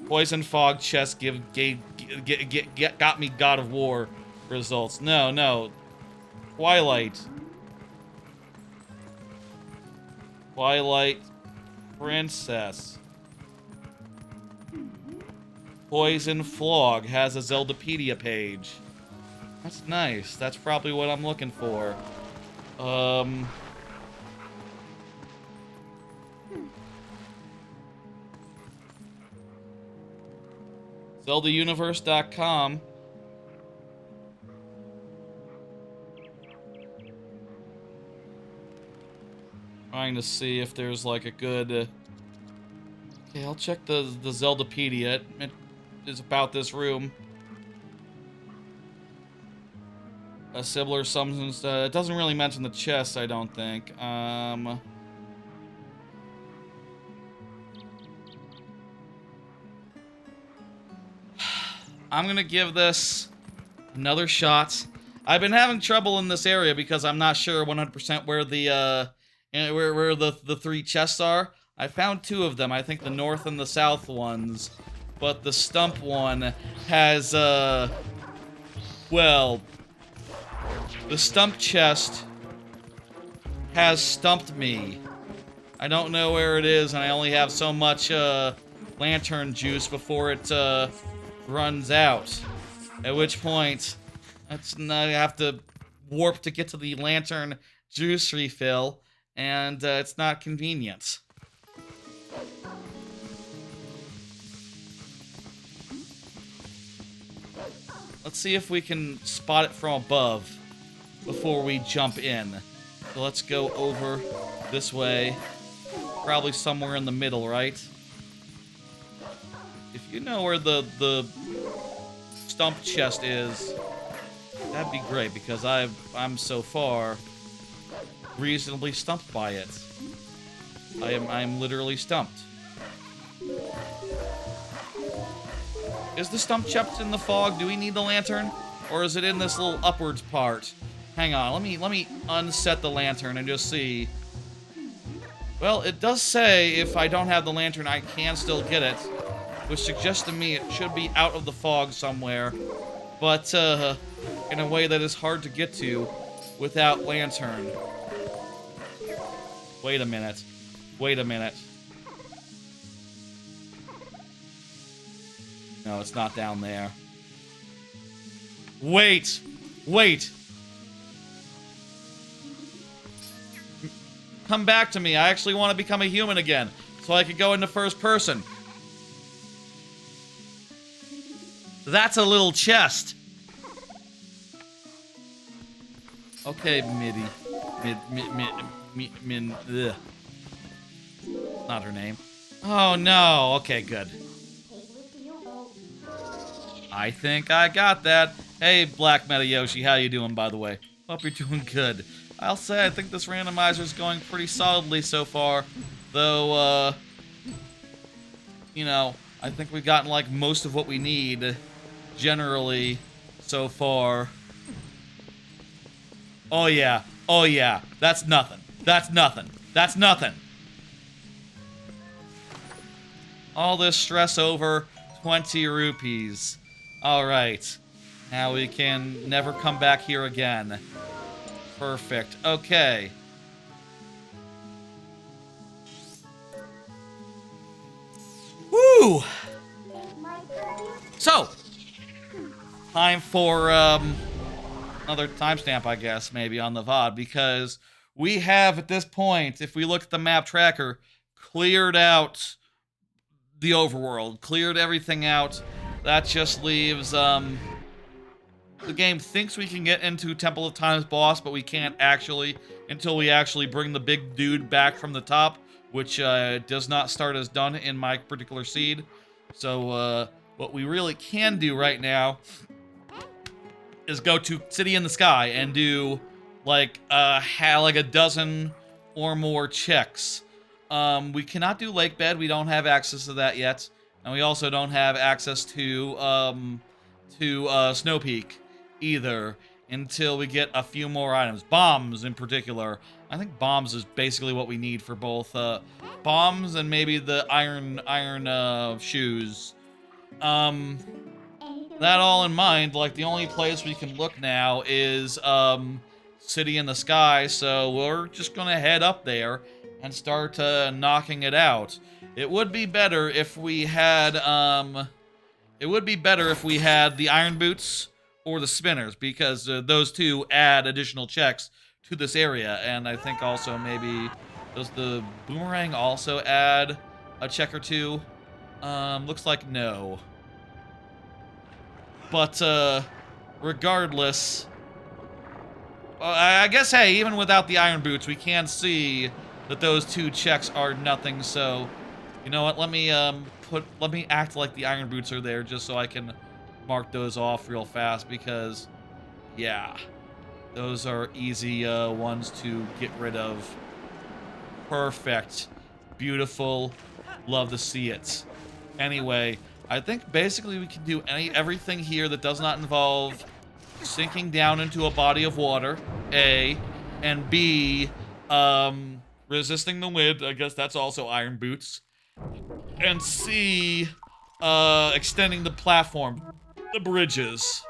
Poison fog chest got me God of War results. No. Twilight. Twilight Princess. Poison Flog has a Zeldapedia page. That's nice. That's probably what I'm looking for. ZeldaUniverse.com. trying to see if there's like a good... Okay, I'll check the Zeldapedia. It is about this room. A similar summons. It doesn't really mention the chest, I don't think. I'm gonna give this another shot. I've been having trouble in this area because I'm not sure 100% where the where the three chests are. I found two of them. I think the north and the south ones, but the stump one has well, the stump chest has stumped me. I don't know where it is, and I only have so much lantern juice before it runs out. At which point, I have to warp to get to the lantern juice refill, and it's not convenient. Let's see if we can spot it from above before we jump in. So let's go over this way. Probably somewhere in the middle, right? If you know where the stump chest is, that'd be great, because I'm so far reasonably stumped by it. I'm literally stumped. Is the stump chest in the fog? Do we need the lantern? Or is it in this little upwards part? Hang on, let me unset the lantern and just see. Well, it does say if I don't have the lantern, I can still get it, which suggests to me it should be out of the fog somewhere, but in a way that is hard to get to without lantern. Wait a minute. Wait a minute. No, it's not down there. Wait! Wait! Come back to me. I actually want to become a human again, so I could go into first person. That's a little chest. Okay, Middy. Ugh. Not her name. Oh, no. Okay, good. I think I got that. Hey, Black Meta Yoshi, how you doing, by the way? Hope you're doing good. I'll say I think this randomizer's going pretty solidly so far, though, you know, I think we've gotten, like, most of what we need, generally, so far. Oh, yeah. Oh, yeah. That's nothing. That's nothing. That's nothing. All this stress over 20 rupees. Alright. Now we can never come back here again. Perfect. Okay. Woo! So, time for another timestamp, I guess, maybe on the VOD, because we have at this point, if we look at the map tracker, cleared out the overworld, cleared everything out. That just leaves the game thinks we can get into Temple of Time's boss, but we can't actually until we actually bring the big dude back from the top, which does not start as done in my particular seed. So what we really can do right now is go to City in the Sky and do like a dozen or more checks. We cannot do Lakebed. We don't have access to that yet, and we also don't have access to Snowpeak either until we get a few more items. Bombs in particular. I think bombs is basically what we need for both bombs and maybe the iron shoes. That all in mind, like the only place we can look now is City in the Sky, so we're just gonna head up there and start knocking it out. It would be better if we had the iron boots or the spinners, because those two add additional checks to this area, and I think also maybe does the boomerang also add a check or two? Looks like no. But regardless, I guess, hey, even without the iron boots, we can see that those 2 checks are nothing, so you know what? Let me act like the iron boots are there just so I can mark those off real fast because yeah, those are easy ones to get rid of. Perfect. Beautiful. Love to see it. Anyway, I think basically we can do everything here that does not involve sinking down into a body of water, A, and B, resisting the wind. I guess that's also iron boots. And C, extending the platform, the bridges.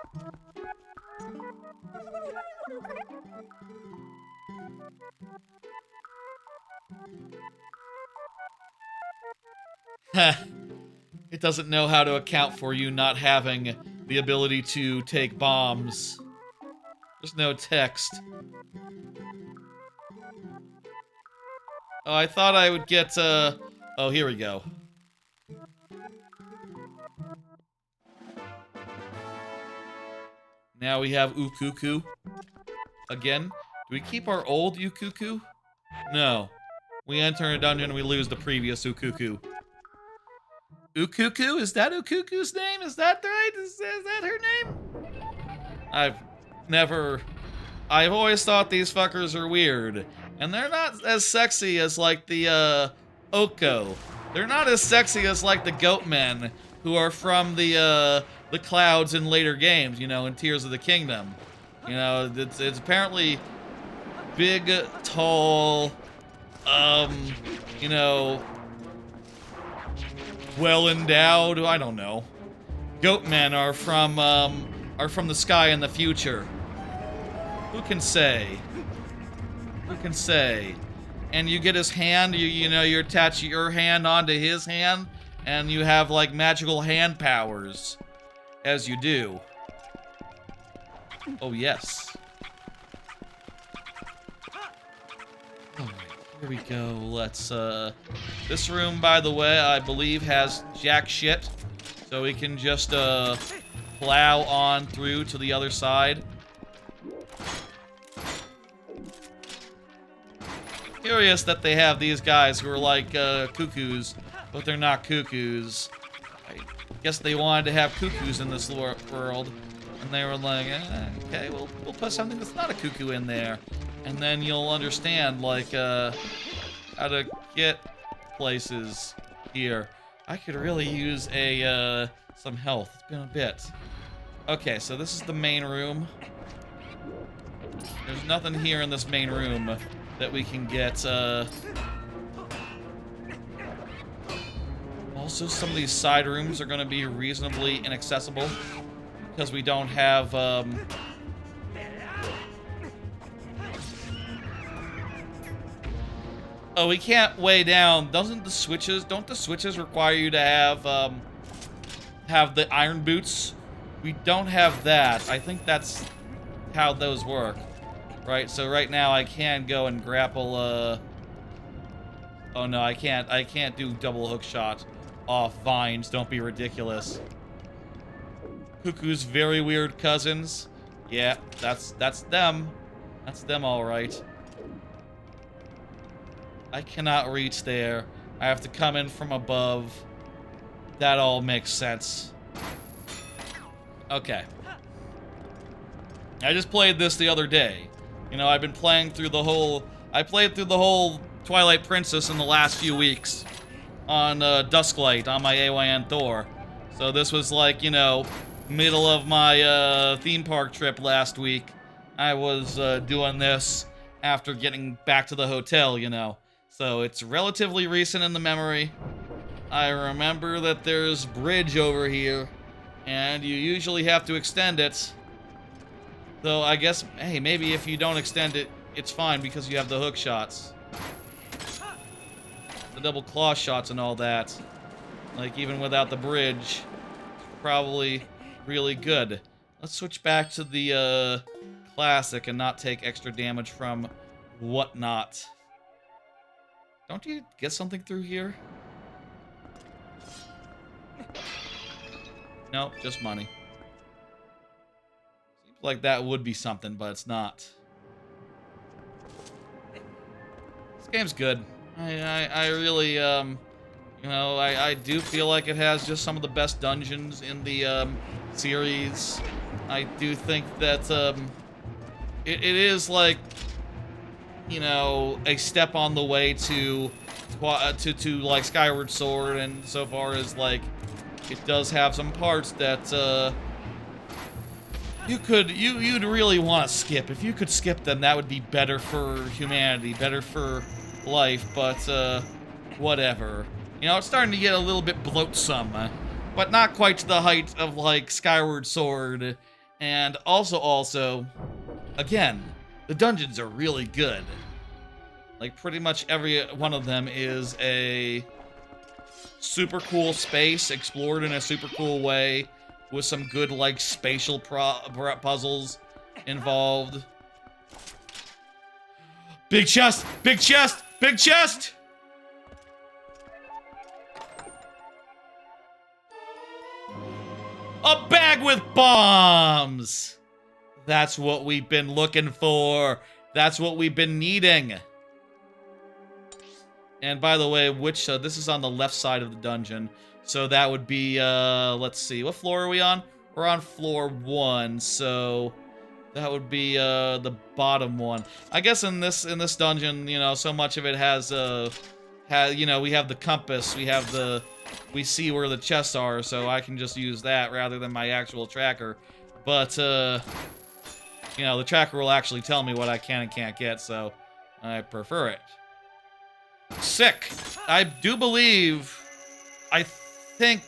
Heh. It doesn't know how to account for you not having the ability to take bombs. There's no text. Oh, I thought I would get, oh, here we go. Now we have Ukuku. Again. Do we keep our old Ukuku? No. We enter a dungeon and we lose the previous Ukuku. Ukuku? Is that Ukuku's name? Is that right? Is that her name? I've always thought these fuckers are weird. And they're not as sexy as, like, the, Oko. They're not as sexy as, like, the Goatmen, who are from the clouds in later games, you know, in Tears of the Kingdom. You know, it's apparently big, tall, you know, well-endowed, I don't know. Goatmen are from the sky in the future. Who can say? Who can say? And you get his hand, you know, you attach your hand onto his hand, and you have, like, magical hand powers. As you do. Oh, yes. Alright, here we go. Let's, this room, by the way, I believe has jack shit. So we can just, plow on through to the other side. Curious that they have these guys who are like, cuckoos, but they're not cuckoos. I guess they wanted to have cuckoos in this world. And they were like, okay, we'll put something that's not a cuckoo in there. And then you'll understand, like, how to get places here. I could really use some health. It's been a bit. Okay, so this is the main room. There's nothing here in this main room that we can get, Also, some of these side rooms are gonna be reasonably inaccessible. Because we don't have, Oh, we can't way down. Don't the switches require you to have the iron boots? We don't have that. I think that's how those work. Right, so right now I can go and grapple, Oh no, I can't do double hook shot off vines. Don't be ridiculous. Cuckoo's very weird cousins. Yeah, that's them. That's them, all right. I cannot reach there. I have to come in from above. That all makes sense. Okay. I just played this the other day. You know, I've been playing through the whole... I played through the whole Twilight Princess in the last few weeks. On, Dusklight, on my AYN Thor. So this was like, you know... middle of my theme park trip last week. I was doing this after getting back to the hotel, you know. So it's relatively recent in the memory. I remember that there's bridge over here, and you usually have to extend it. Though I guess, hey, maybe if you don't extend it, it's fine because you have the hook shots. The double claw shots and all that. Like, even without the bridge, probably really good. Let's switch back to the classic and not take extra damage from whatnot. Don't you get something through here? Nope, just money. Seems like that would be something, but it's not. This game's good. I really, you know, I do feel like it has just some of the best dungeons in the, series. I do think that, it is like, you know, a step on the way to like Skyward Sword, and so far as like it does have some parts that you'd really want to skip. If you could skip them, that would be better for humanity, better for life, but whatever. You know, it's starting to get a little bit bloatsome, but not quite to the height of like Skyward Sword. And also again, the dungeons are really good. Like, pretty much every one of them is a super cool space, explored in a super cool way, with some good, like, spatial puzzles involved. Big chest! Big chest! Big chest! A bag with bombs! That's what we've been looking for. That's what we've been needing. And by the way, which, this is on the left side of the dungeon. So that would be, let's see, what floor are we on? We're on floor 1, so that would be, the bottom one. I guess in this dungeon, you know, so much of it has, you know, we have the compass, we see where the chests are, so I can just use that rather than my actual tracker. But, you know, the tracker will actually tell me what I can and can't get, so I prefer it. Sick. I do believe, I think,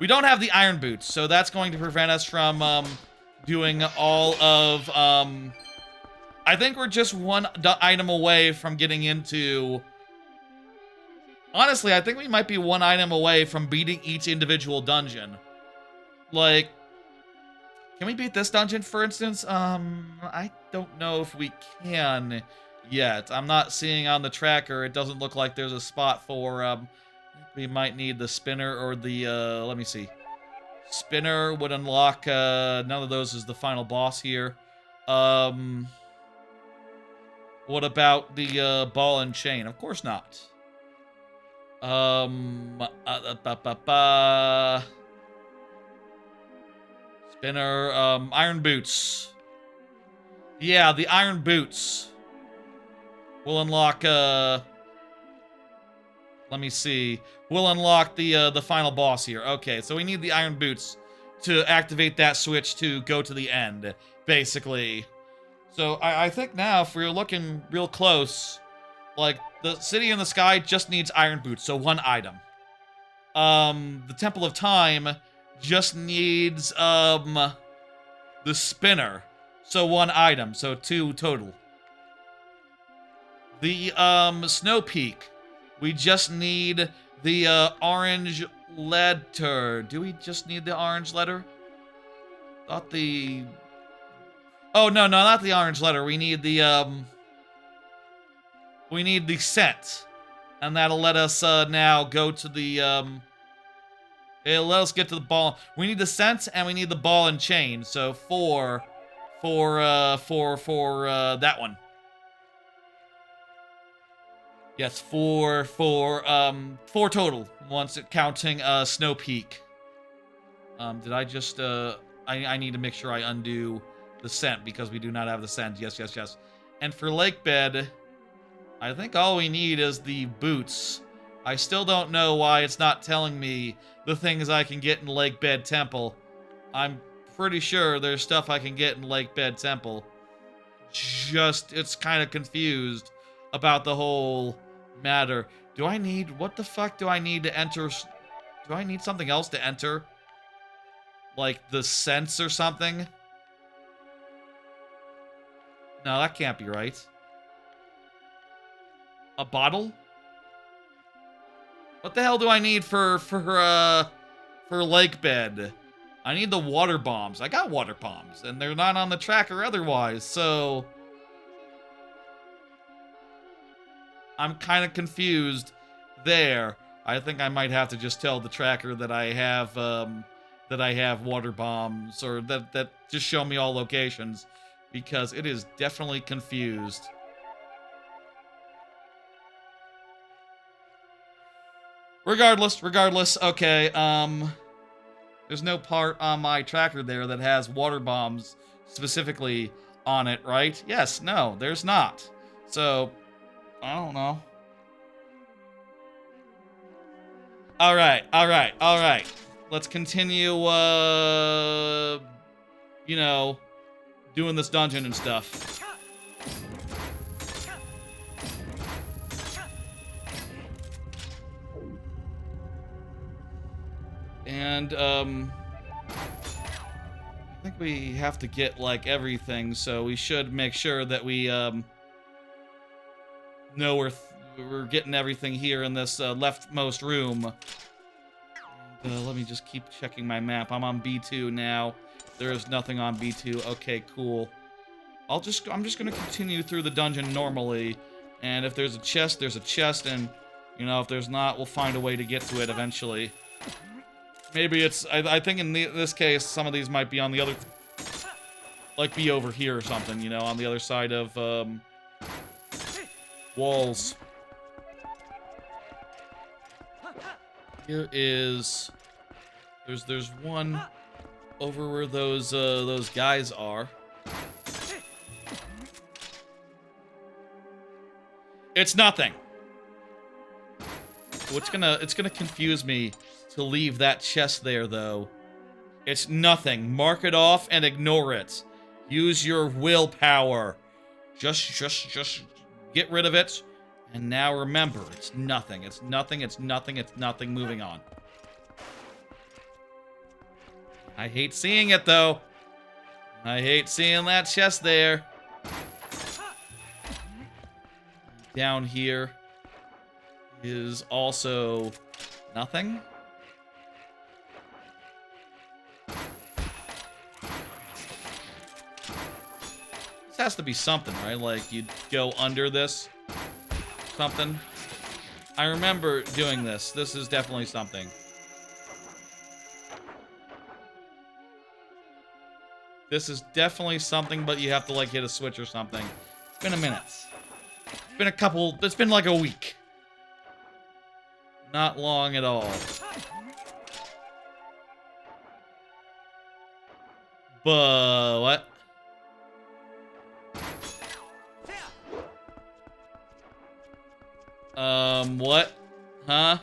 we don't have the iron boots, so that's going to prevent us from, doing all of, I think we're just one item away from getting into, honestly, I think we might be one item away from beating each individual dungeon. Like, can we beat this dungeon, for instance? I don't know if we can yet. I'm not seeing on the tracker. It doesn't look like there's a spot for, we might need the spinner or the, let me see. Spinner would unlock, none of those is the final boss here. What about the, ball and chain? Of course not. Spinner, iron boots. Yeah, the iron boots will unlock, let me see. We'll unlock the final boss here. Okay, so we need the iron boots to activate that switch to go to the end, basically. So I think now, if we're looking real close, like, the City in the Sky just needs iron boots, so one item. The Temple of Time just needs, the spinner, so one item, so 2 total. The, Snowpeak, we just need the, orange letter. Do we just need the orange letter? Thought the... Oh, no, not the orange letter. We need the, we need the scent. And that'll let us, now go to the, it'll let us get to the ball. We need the scent, and we need the ball and chain. So 4 for that one. Yes, 4 total, once counting, Snowpeak. Did I just, I need to make sure I undo the scent, because we do not have the scent. Yes. And for Lakebed, I think all we need is the boots. I still don't know why it's not telling me the things I can get in Lakebed Temple. I'm pretty sure there's stuff I can get in Lakebed Temple. Just, it's kind of confused about the whole matter. Do I need, what the fuck do I need to enter? Do I need something else to enter? Like the sense or something? No, that can't be right. A bottle? What the hell do I need for Lakebed? I need the water bombs. I got water bombs, and they're not on the tracker otherwise, so I'm kind of confused there. I think I might have to just tell the tracker that I have water bombs, or that just show me all locations, because it is definitely confused. Regardless, okay, there's no part on my tracker there that has water bombs specifically on it, right? Yes, no, there's not. So, I don't know. Alright. Let's continue, you know, doing this dungeon and stuff. And, I think we have to get, like, everything, so we should make sure that we, know we're getting everything here in this, leftmost room. And, let me just keep checking my map. I'm on B2 now. There is nothing on B2. Okay, cool. I'm just gonna continue through the dungeon normally, and if there's a chest, there's a chest, and, you know, if there's not, we'll find a way to get to it eventually. Maybe it's, I think in this case, some of these might be on the other, like, be over here or something, you know, on the other side of, walls. Here is, there's one over where those guys are. It's nothing. It's gonna confuse me to leave that chest there, though. It's nothing. Mark it off and ignore it. Use your willpower. Just get rid of it. And now remember, it's nothing. It's nothing. Moving on. I hate seeing it, though. I hate seeing that chest there. Down here is also nothing. This has to be something, right? Like, you'd go under this. Something. I remember doing this. This is definitely something. This is definitely something, but you have to, like, hit a switch or something. It's been a minute. It's been like a week. Not long at all. But what? What? Huh?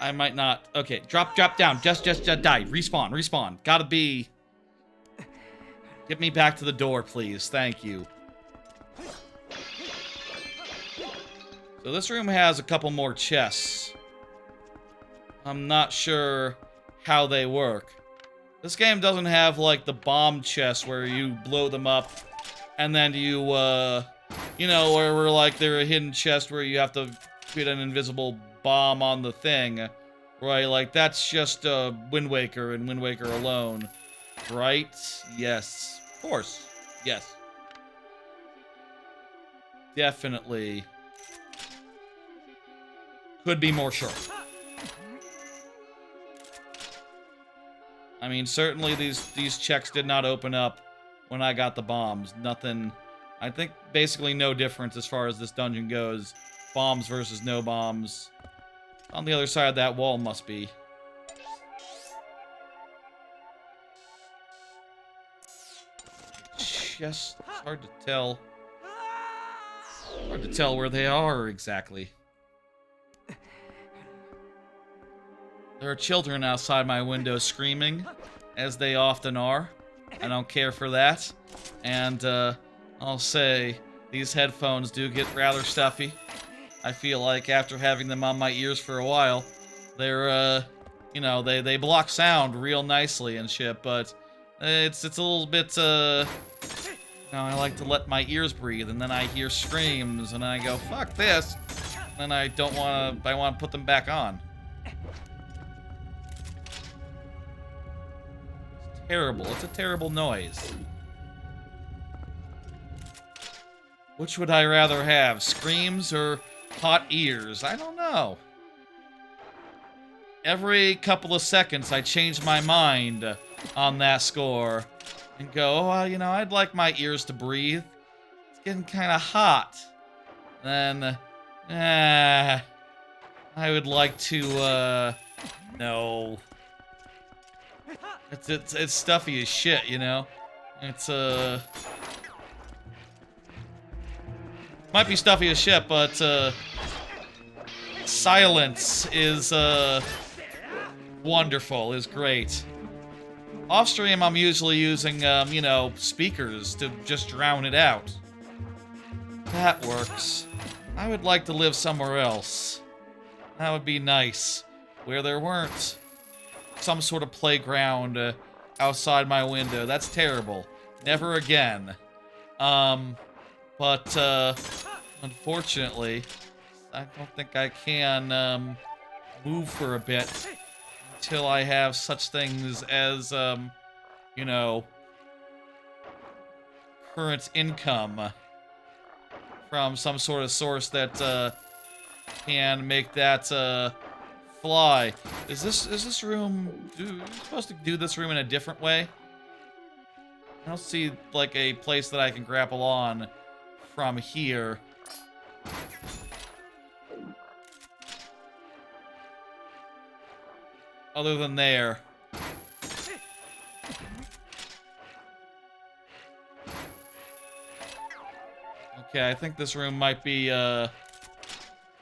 I might not. Okay, drop down. Just die. Respawn. Gotta be. Get me back to the door, please. Thank you. So this room has a couple more chests. I'm not sure how they work. This game doesn't have, like, the bomb chests where you blow them up and then you, you know, where like, they're a hidden chest where you have to put an invisible bomb on the thing. Right, like, that's just, Wind Waker and Wind Waker alone. Right? Yes. Of course. Yes. Definitely. Could be more sure. I mean, certainly these checks did not open up when I got the bombs. Nothing. I think basically no difference as far as this dungeon goes. Bombs versus no bombs. On the other side of that wall must be. Just hard to tell. Hard to tell where they are exactly. There are children outside my window screaming, as they often are. I don't care for that. And, I'll say, these headphones do get rather stuffy. I feel like after having them on my ears for a while, they're, you know, they block sound real nicely and shit, but it's a little bit, you know, I like to let my ears breathe, and then I hear screams, and I go, fuck this, and I want to put them back on. It's terrible. It's a terrible noise. Which would I rather have, screams or hot ears? I don't know. Every couple of seconds, I change my mind on that score and go, oh, well, you know, I'd like my ears to breathe. It's getting kind of hot. Then Ah, I would like to, no. It's stuffy as shit, you know? It's, might be stuffy as shit, but, silence is, wonderful, is great. Off stream, I'm usually using, you know, speakers to just drown it out. That works. I would like to live somewhere else. That would be nice. Where there weren't some sort of playground outside my window. That's terrible. Never again. But, unfortunately, I don't think I can, move for a bit until I have such things as, you know, current income from some sort of source that, can make that, fly. Is this room... Are you supposed to do this room in a different way? I don't see, like, a place that I can grapple on from here. Other than there. Okay, I think this room might be,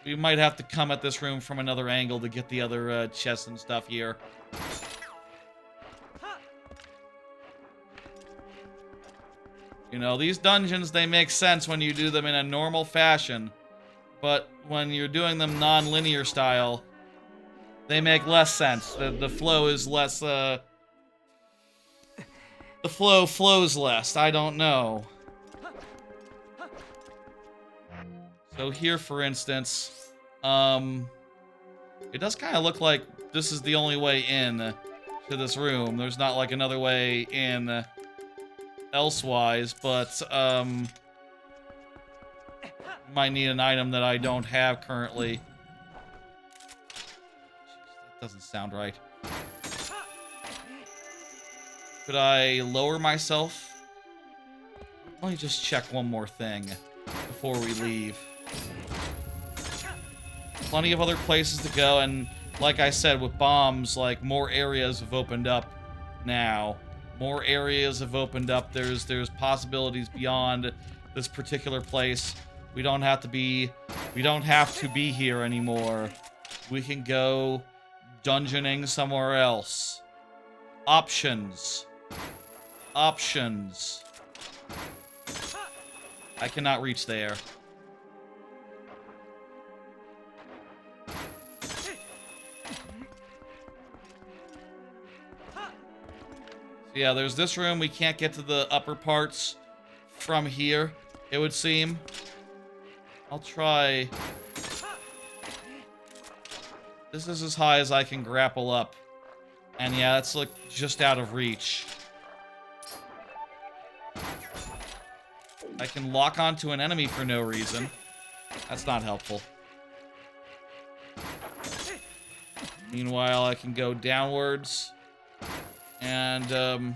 we might have to come at this room from another angle to get the other, chests and stuff here. You know, these dungeons, they make sense when you do them in a normal fashion. But when you're doing them non-linear style, they make less sense. The flow is less, the flow flows less. I don't know. So here, for instance, it does kind of look like this is the only way in to this room. There's not, like, another way in elsewise, but, might need an item that I don't have currently. That doesn't sound right. Could I lower myself? Let me just check one more thing before we leave. Plenty of other places to go, and like I said, with bombs, like, more areas have opened up now. More areas have opened up. There's possibilities beyond this particular place. We don't have to be here anymore. We can go dungeoning somewhere else. Options. Options. I cannot reach there. So yeah, there's this room. We can't get to the upper parts from here, it would seem. I'll try. This is as high as I can grapple up. And yeah, that's, like, just out of reach. I can lock onto an enemy for no reason. That's not helpful. Meanwhile, I can go downwards. And,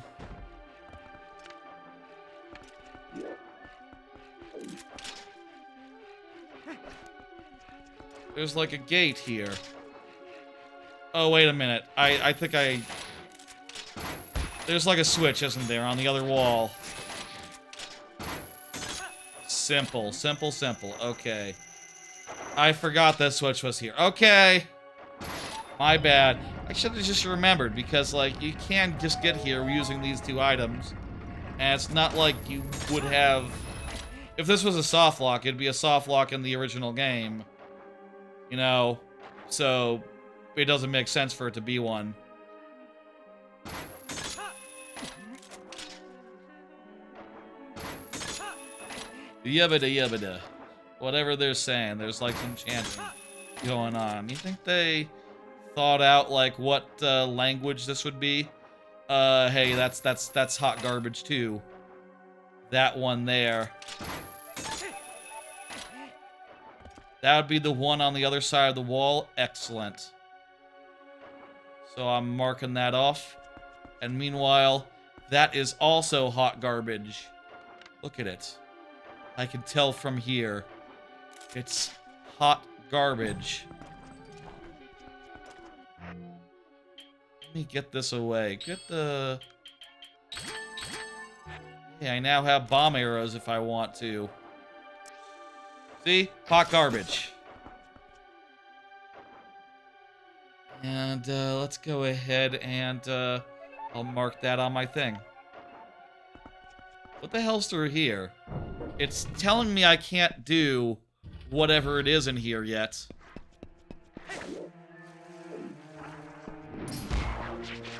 there's, like, a gate here. Oh, wait a minute. I think there's, like, a switch, isn't there, on the other wall? Simple, simple, simple. Okay. I forgot that switch was here. Okay. My bad. I should have just remembered, because, like, you can just get here using these two items. And it's not like you would have... If this was a soft lock, it'd be a soft lock in the original game. You know? So, it doesn't make sense for it to be one. Yubbada yubbada. Whatever they're saying, there's, like, some chanting going on. You think they thought out, like, what language this would be? Hey, that's hot garbage too. That one there. That would be the one on the other side of the wall. Excellent. So I'm marking that off. And meanwhile, that is also hot garbage. Look at it. I can tell from here. It's hot garbage. Let me get this away. Get the... Yeah, I now have bomb arrows if I want to. See? Hot garbage. And let's go ahead and I'll mark that on my thing. What the hell's through here? It's telling me I can't do whatever it is in here yet.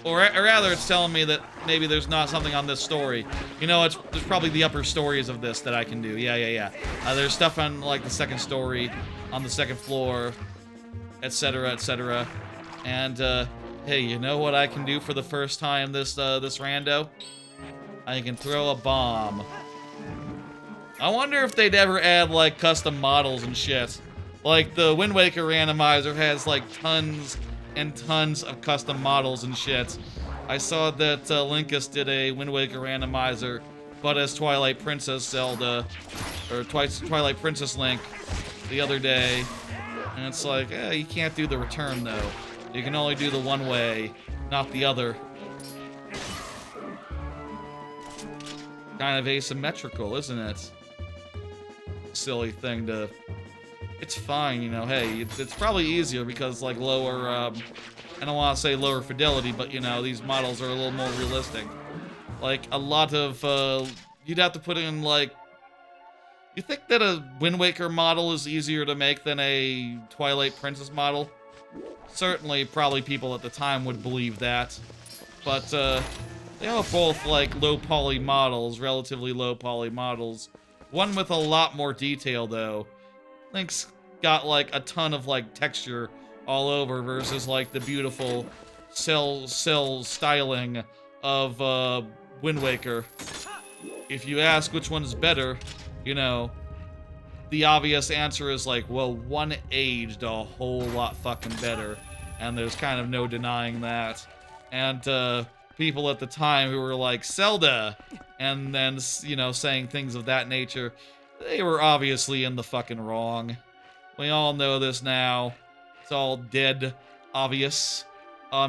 Or rather, it's telling me that maybe there's not something on this story. You know, there's probably the upper stories of this that I can do. Yeah. There's stuff on, like, the second story, on the second floor, etc., etc. And, hey, you know what I can do for the first time this rando? I can throw a bomb. I wonder if they'd ever add, like, custom models and shit. Like, the Wind Waker randomizer has, like, tons and tons of custom models and shit. I saw that Linkus did a Wind Waker randomizer, but as Twilight Princess Zelda, or Twilight Princess Link the other day. And it's like, you can't do the return, though. You can only do the one way, not the other. Kind of asymmetrical, isn't it? Silly thing to... It's fine, you know, hey, it's probably easier because, like, lower, I don't want to say lower fidelity, but, you know, these models are a little more realistic. Like, a lot of, you'd have to put in, like... You think that a Wind Waker model is easier to make than a Twilight Princess model? Certainly, probably people at the time would believe that. But, they are both, like, low-poly models, relatively low-poly models. One with a lot more detail, though. Link's got, like, a ton of, like, texture all over versus, like, the beautiful cell styling of, Wind Waker. If you ask which one is better, you know, the obvious answer is, like, well, one aged a whole lot fucking better, and there's kind of no denying that. And, people at the time who were like, Zelda, and then, you know, saying things of that nature, they were obviously in the fucking wrong. We all know this now. It's all dead obvious.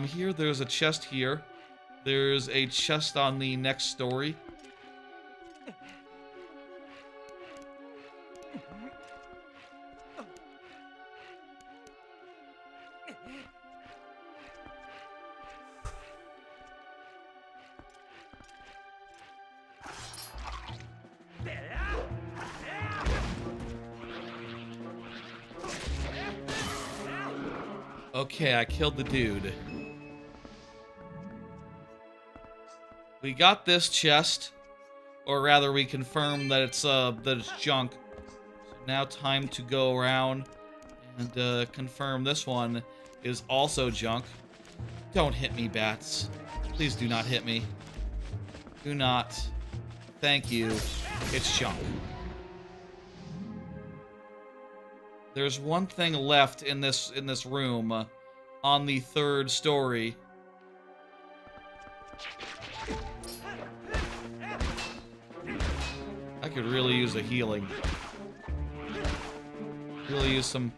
Here, there's a chest here. There's a chest on the next story. Okay, I killed the dude. We got this chest, or rather, we confirmed that it's junk. So now, time to go around and confirm this one is also junk. Don't hit me, bats. Please do not hit me. Do not. Thank you. It's junk. There's one thing left in this room on the third story. I could really use a healing. Really use some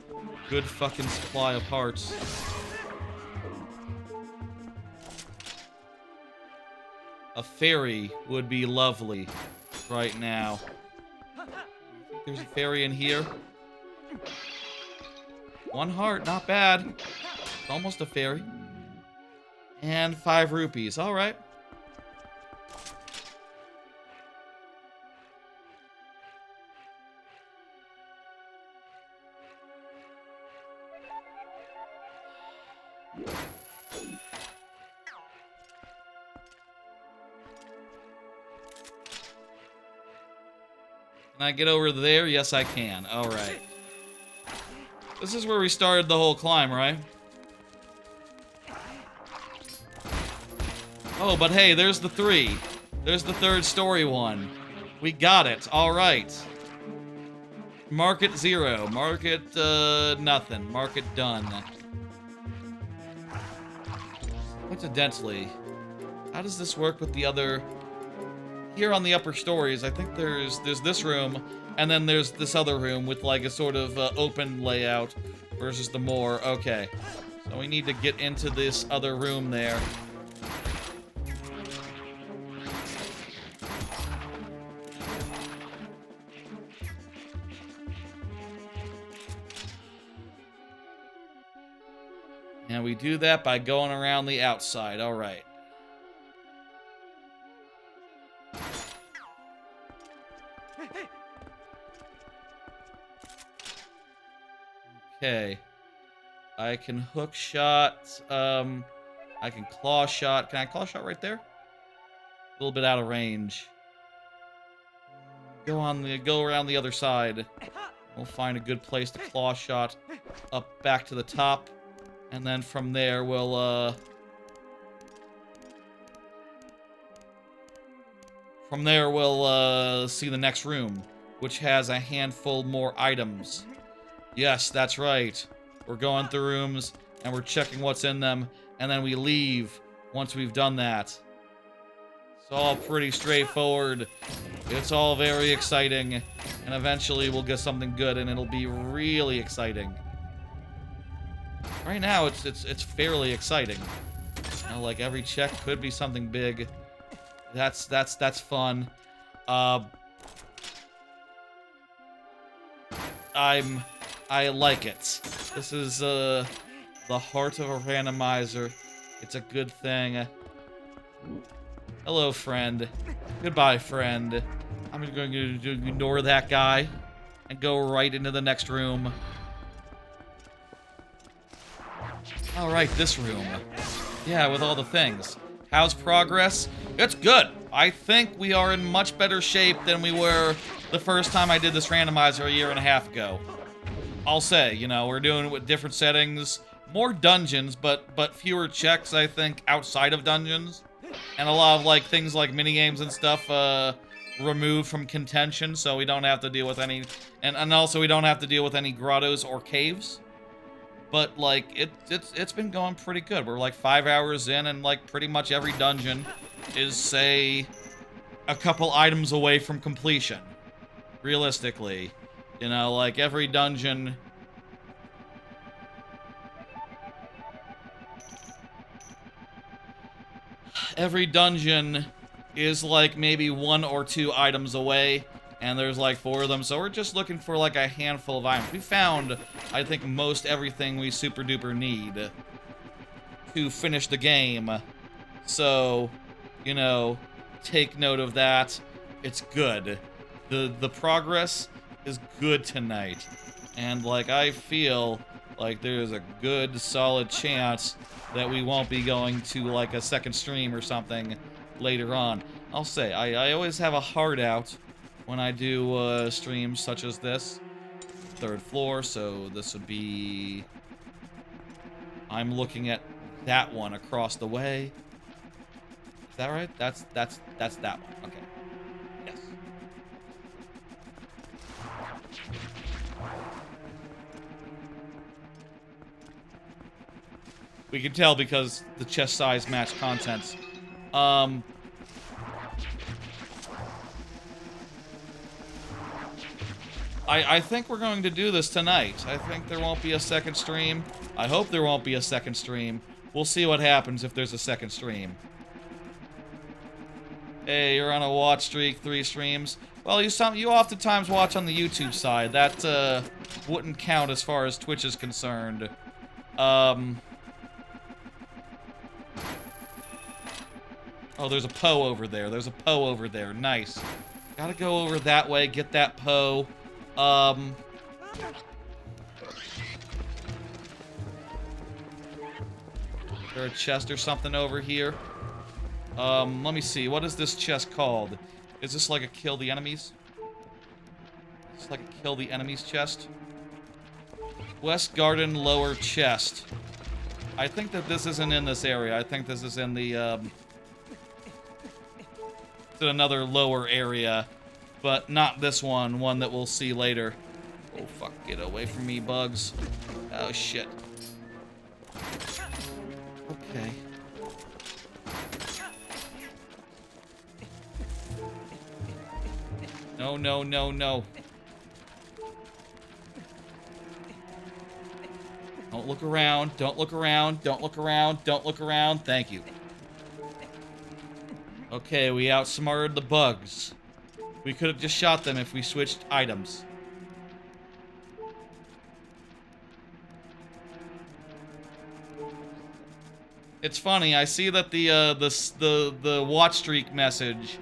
good fucking supply of hearts. A fairy would be lovely right now. There's a fairy in here. One heart, not bad. Almost a fairy. And 5 rupees, alright. Can I get over there? Yes, I can. Alright. This is where we started the whole climb, right? Oh, but hey, there's the 3. There's the third story one. We got it. Alright. Mark it 0. Mark it, nothing. Mark it done. Coincidentally, how does this work with the other... here on the upper stories, I think there's this room, and then there's this other room with like a sort of open layout versus the more. Okay, so we need to get into this other room there. And we do that by going around the outside. All right. Okay. I can hook shot. I can claw shot. Can I claw shot right there? A little bit out of range. Go around the other side. We'll find a good place to claw shot up back to the top. And then from there, we'll, see the next room, which has a handful more items. Yes, that's right. We're going through rooms, and we're checking what's in them, and then we leave once we've done that. It's all pretty straightforward. It's all very exciting, and eventually we'll get something good, and it'll be really exciting. Right now, it's fairly exciting. You know, like every check could be something big. That's fun. I like it. This is the heart of a randomizer. It's a good thing. Hello, friend. Goodbye, friend. I'm just going to ignore that guy and go right into the next room. All right, this room. Yeah, with all the things. How's progress? It's good. I think we are in much better shape than we were the first time I did this randomizer a year and a half ago. I'll say, you know, we're doing it with different settings, more dungeons, but fewer checks, I think, outside of dungeons. And a lot of, like, things like minigames and stuff, removed from contention, so we don't have to deal with any... And also we don't have to deal with any grottos or caves. But, like, it's been going pretty good. We're, like, 5 hours in, and, like, pretty much every dungeon is, say, a couple items away from completion. Realistically. You know, like, every dungeon... Every dungeon is, like, maybe 1 or 2 items away. And there's like 4 of them, so we're just looking for like a handful of items. We found, I think, most everything we super duper need to finish the game. So, you know, take note of that. It's good. The progress is good tonight. And like I feel like there's a good solid chance that we won't be going to like a second stream or something later on. I'll say, I always have a heart out when I do streams such as this. 3rd floor, so this would be... I'm looking at that one across the way. Is that right? That's that one. Okay. Yes. We can tell because the chest size match contents. I think we're going to do this tonight. I think there won't be a second stream. I hope there won't be a second stream. We'll see what happens if there's a second stream. Hey, you're on a watch streak, 3 streams. Well, you oftentimes watch on the YouTube side. That wouldn't count as far as Twitch is concerned. Oh, there's a Poe over there. There's a Poe over there. Nice. Gotta go over that way, get that Poe. Is there a chest or something over here? Let me see. What is this chest called? Is this like a kill the enemies? Is this like a kill the enemies chest? West Garden lower chest. I think that this isn't in this area. I think this is in the, it's in another lower area. But not this one. One that we'll see later. Oh, fuck. Get away from me, bugs. Oh, shit. Okay. No, no, no, no. Don't look around. Don't look around. Don't look around. Don't look around. Thank you. Okay, we outsmarted the bugs. We could have just shot them if we switched items. It's funny, I see that the watch streak message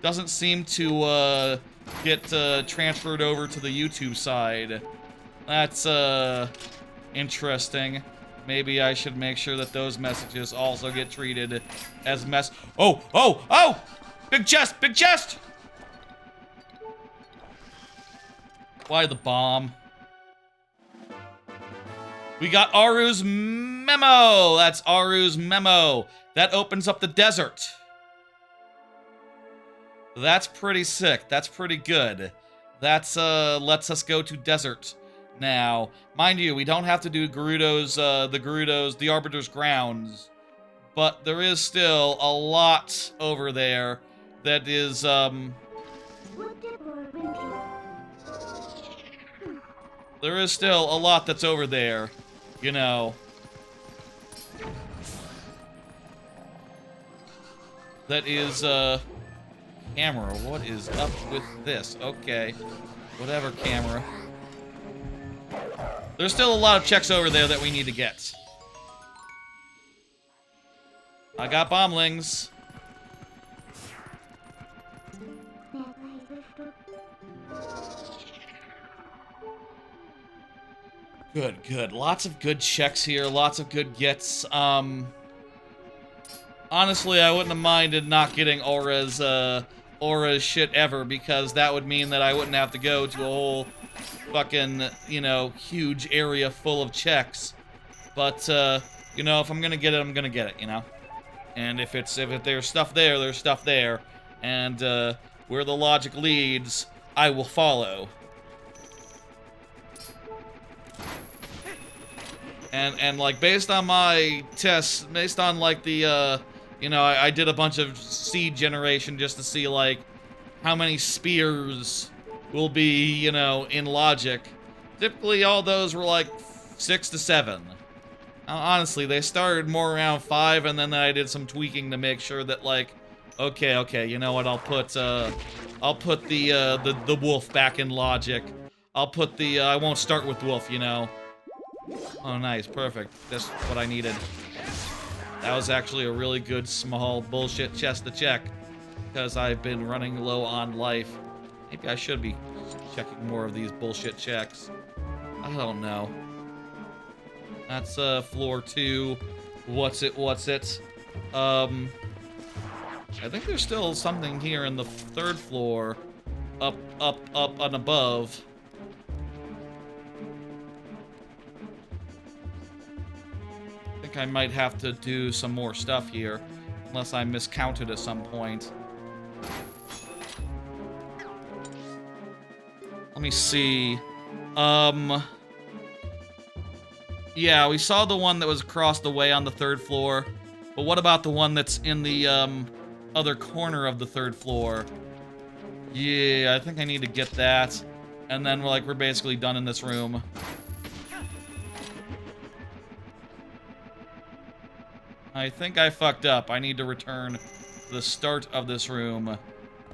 doesn't seem to get transferred over to the YouTube side. That's interesting. Maybe I should make sure that those messages also get treated as Oh! Oh! Oh! Big chest! Big chest! Why the bomb? We got Aru's memo! That's Aru's memo. That opens up the desert. That's pretty sick. That's pretty good. That's, lets us go to desert now. Mind you, we don't have to do the Arbiter's Grounds. But there is still a lot over there that is, there is still a lot that's over there, you know. That is, camera. What is up with this? Okay. Whatever, camera. There's still a lot of checks over there that we need to get. I got bomblings. Good, good. Lots of good checks here. Lots of good gets. Honestly, I wouldn't have minded not getting Aura's shit ever, because that would mean that I wouldn't have to go to a whole fucking, you know, huge area full of checks. But, you know, if I'm gonna get it, I'm gonna get it, you know? And if there's stuff there, there's stuff there. And, where the logic leads, I will follow. And like, based on my tests, based on, like, the, you know, I did a bunch of seed generation just to see, like, how many spears will be, you know, in logic. Typically, all those were, like, 6 to 7. Honestly, they started more around 5, and then I did some tweaking to make sure that, like, okay, you know what, I'll put the wolf back in logic. I'll put I won't start with wolf, you know. Oh, nice, perfect. That's what I needed. That was actually a really good small bullshit chest to check, because I've been running low on life. Maybe I should be checking more of these bullshit checks. I don't know. That's floor 2. What's it? I think there's still something here in the 3rd floor. Up and above. I think I might have to do some more stuff here, unless I miscounted at some point. Let me see. Yeah, we saw the one that was across the way on the 3rd floor, but what about the one that's in the, other corner of the 3rd floor? Yeah, I think I need to get that, and then we're basically done in this room. I think I fucked up. I need to return to the start of this room.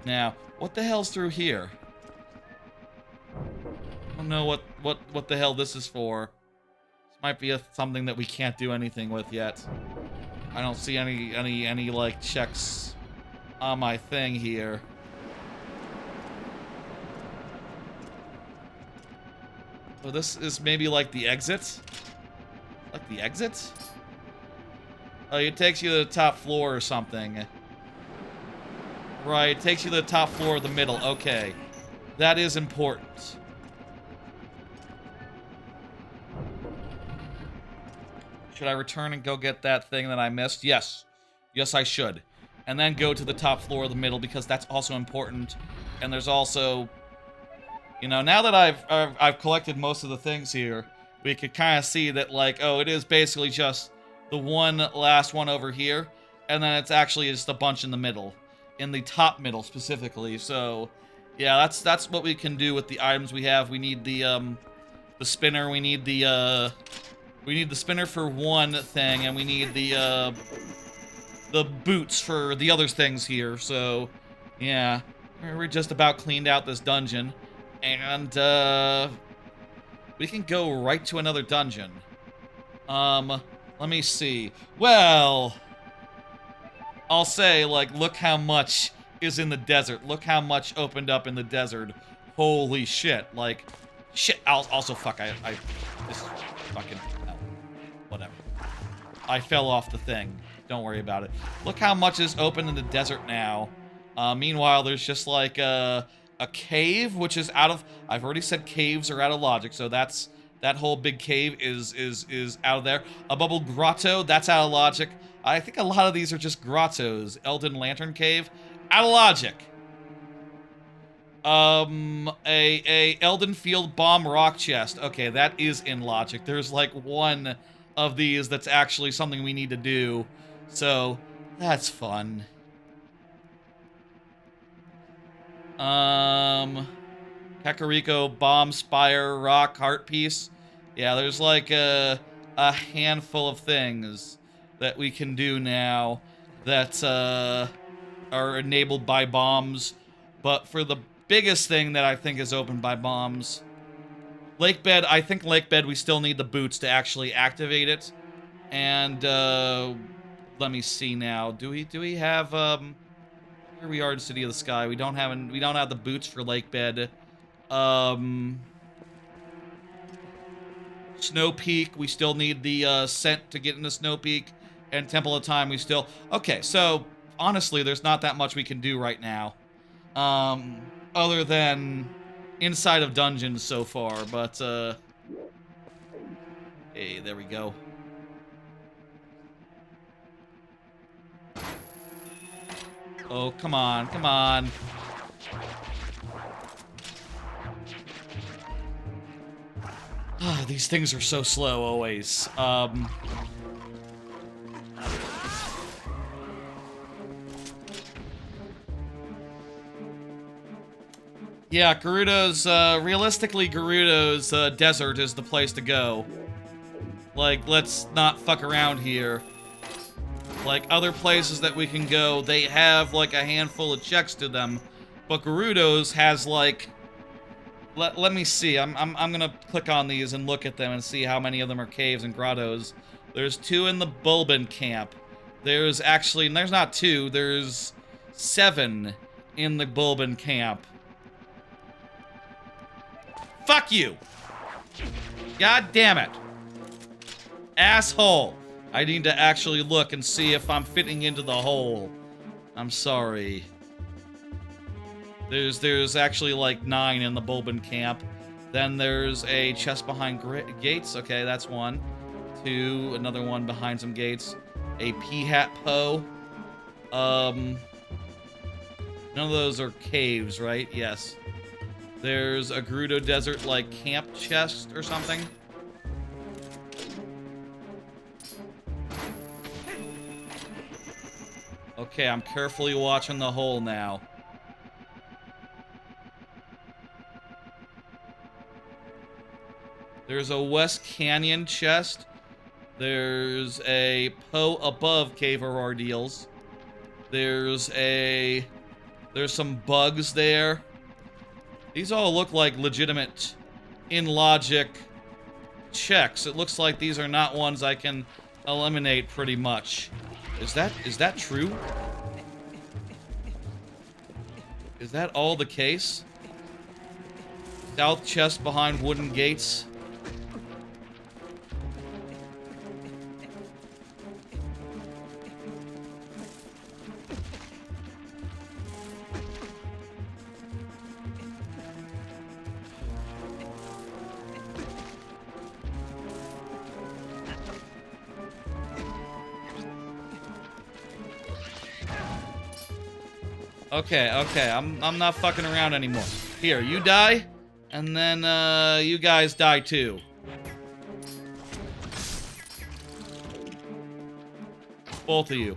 Now, what the hell's through here? I don't know what the hell this is for. This might be something that we can't do anything with yet. I don't see any like checks on my thing here. So this is maybe like the exit? Like the exit? Oh, it takes you to the top floor or something. Right, it takes you to the top floor of the middle. Okay. That is important. Should I return and go get that thing that I missed? Yes. Yes, I should. And then go to the top floor of the middle, because that's also important. And there's also... You know, now that I've collected most of the things here, we could kind of see that, like, oh, it is basically just the last one over here, and then it's actually just a bunch in the middle. in the top middle specifically. So, yeah, that's what we can do with the items we have. We need the spinner. We need the spinner for one thing, and we need the boots for the other things here. So, yeah, we're just about cleaned out this dungeon, and we can go right to another dungeon. Let me see. Well, I'll say, like, look how much is in the desert. Look how much opened up in the desert. Holy shit. Like, shit. Also, fuck, I just fucking, oh, whatever. I fell off the thing. Don't worry about it. Look how much is open in the desert now. Meanwhile, there's just, like, a cave, which is out of, I've already said caves are out of logic, so that's, that whole big cave is out of there. A bubble grotto, that's out of logic. I think a lot of these are just grottos. Elden Lantern Cave, out of logic. A Elden Field Bomb Rock Chest. Okay, that is in logic. There's like one of these that's actually something we need to do. So, that's fun. Kakariko Bomb Spire Rock Heart Piece. Yeah, there's like a handful of things that we can do now that are enabled by bombs. But for the biggest thing that I think is opened by bombs, Lakebed, I think Lakebed, we still need the boots to actually activate it. And let me see now. Do we have here we are in City of the Sky. We don't have the boots for Lakebed. Snowpeak, we still need the scent to get into Snowpeak, and Temple of Time we still... Okay, so honestly, there's not that much we can do right now, other than inside of dungeons so far, but hey, there we go. Oh, come on, come on. These things are so slow, always. Yeah, Gerudo's, realistically, Gerudo's, desert is the place to go. Like, let's not fuck around here. Like, other places that we can go, they have, like, a handful of checks to them. But Gerudo's has, like... Let me see. I'm gonna click on these and look at them and see how many of them are caves and grottos. There's 2 in the Bulbin camp. There's actually... There's not 2. There's 7 in the Bulbin camp. Fuck you! God damn it. Asshole. I need to actually look and see if I'm fitting into the hole. I'm sorry. There's actually like 9 in the Bulbin camp. Then there's a chest behind gates. Okay, that's 1. 2, another one behind some gates. A P-Hat Poe. None of those are caves, right? Yes. There's a Gerudo Desert, like, camp chest or something. Okay, I'm carefully watching the hole now. There's a West Canyon chest. There's a Poe above Cave of Ordeals. There's some bugs there. These all look like legitimate, in logic checks. It looks like these are not ones I can eliminate pretty much. Is that true? Is that all the case? South chest behind wooden gates. Okay, I'm not fucking around anymore. Here, you die, and then, you guys die too. Both of you.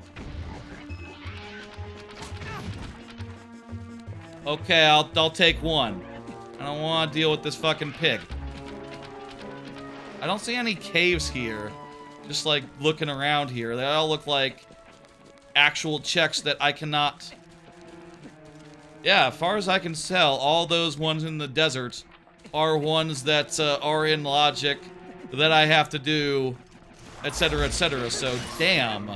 Okay, I'll take one. I don't want to deal with this fucking pig. I don't see any caves here. Just like looking around here. They all look like actual checks that I cannot... Yeah, as far as I can tell, all those ones in the desert are ones that are in logic that I have to do, etc., etc. So, damn.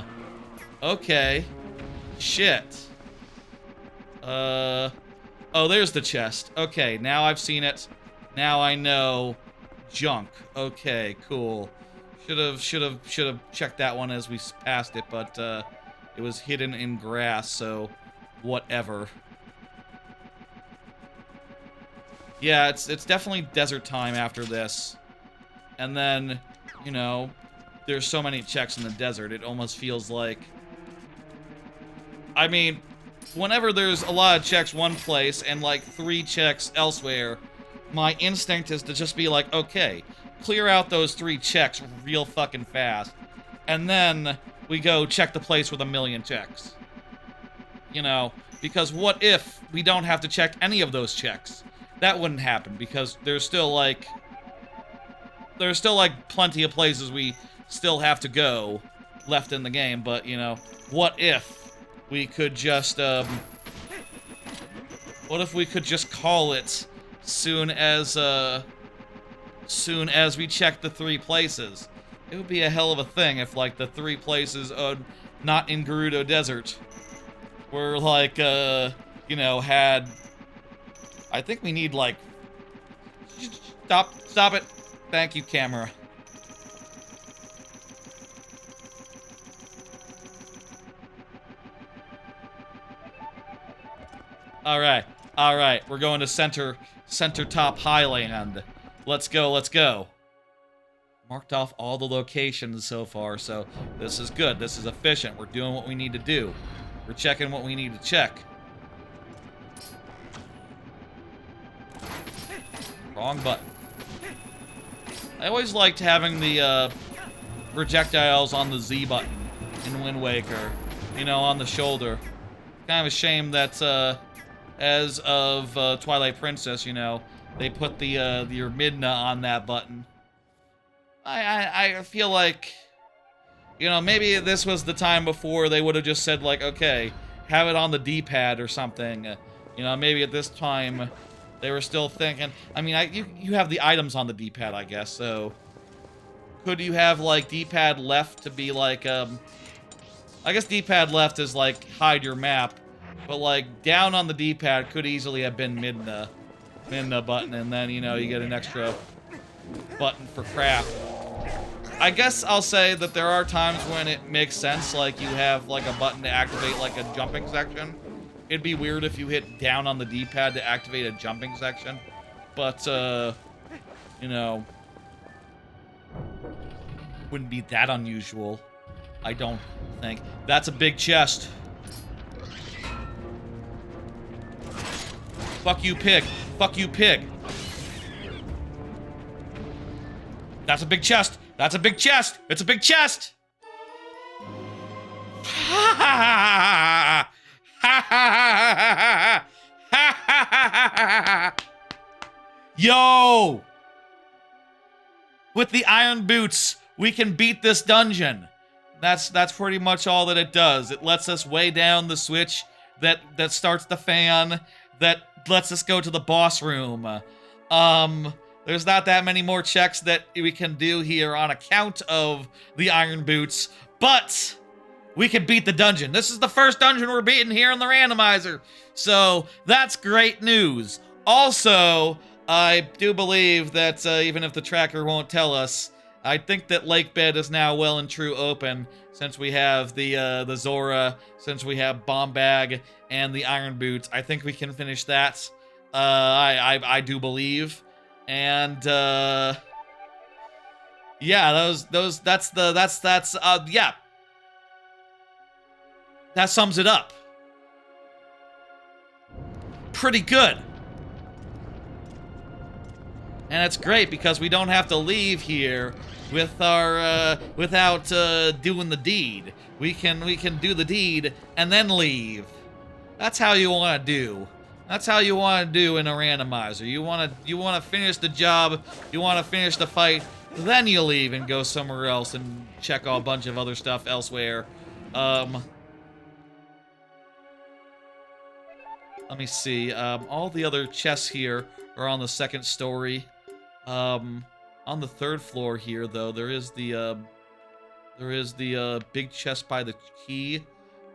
Okay. Shit. Oh, there's the chest. Okay, now I've seen it. Now I know. Junk. Okay, cool. Should have checked that one as we passed it, but it was hidden in grass, so whatever. Yeah, it's definitely desert time after this. And then, you know, there's so many checks in the desert, it almost feels like... I mean, whenever there's a lot of checks one place and like 3 checks elsewhere, my instinct is to just be like, okay, clear out those 3 checks real fucking fast. And then we go check the place with 1,000,000 checks. You know, because what if we don't have to check any of those checks? That wouldn't happen because there's still like plenty of places we still have to go left in the game, but you know, what if we could just call it soon as we check the 3 places? It would be a hell of a thing if like the 3 places not in Gerudo Desert were like you know, had... I think we need, like... Stop it. Thank you, camera. Alright. We're going to center top highland. Let's go. Marked off all the locations so far, so this is good. This is efficient. We're doing what we need to do. We're checking what we need to check. Wrong button. I always liked having the projectiles on the Z button in Wind Waker. You know, on the shoulder. Kind of a shame that as of Twilight Princess, you know, they put the your Midna on that button. I feel like, you know, maybe this was the time before they would have just said like, okay, have it on the D-pad or something. You know, maybe at this time they were still thinking. I mean, you have the items on the D-pad, I guess. So could you have like D-pad left to be like I guess D-pad left is like hide your map, but like down on the D-pad could easily have been Midna button, and then you know you get an extra button for craft. I guess I'll say that there are times when it makes sense, like you have like a button to activate like a jumping section. It'd be weird if you hit down on the D-pad to activate a jumping section, but you know, wouldn't be that unusual, I don't think. That's a big chest. Fuck you, pig. Fuck you, pig. That's a big chest. That's a big chest. It's a big chest. Yo! With the iron boots, we can beat this dungeon. That's pretty much all that it does. It lets us weigh down the switch that starts the fan, that lets us go to the boss room. There's not that many more checks that we can do here on account of the iron boots, but we can beat the dungeon. This is the first dungeon we're beating here in the randomizer, so that's great news. Also, I do believe that even if the tracker won't tell us, I think that Lakebed is now well and true open, since we have the Zora, since we have Bomb Bag and the Iron Boots. I think we can finish that. I do believe, and yeah, yeah. That sums it up. Pretty good. And it's great because we don't have to leave here with our without doing the deed. We can do the deed and then leave. That's how you want to do. That's how you want to do in a randomizer. You want to finish the job, you want to finish the fight, then you leave and go somewhere else and check a bunch of other stuff elsewhere. Let me see. All the other chests here are on the second story. On the third floor here, though, there is the big chest by the key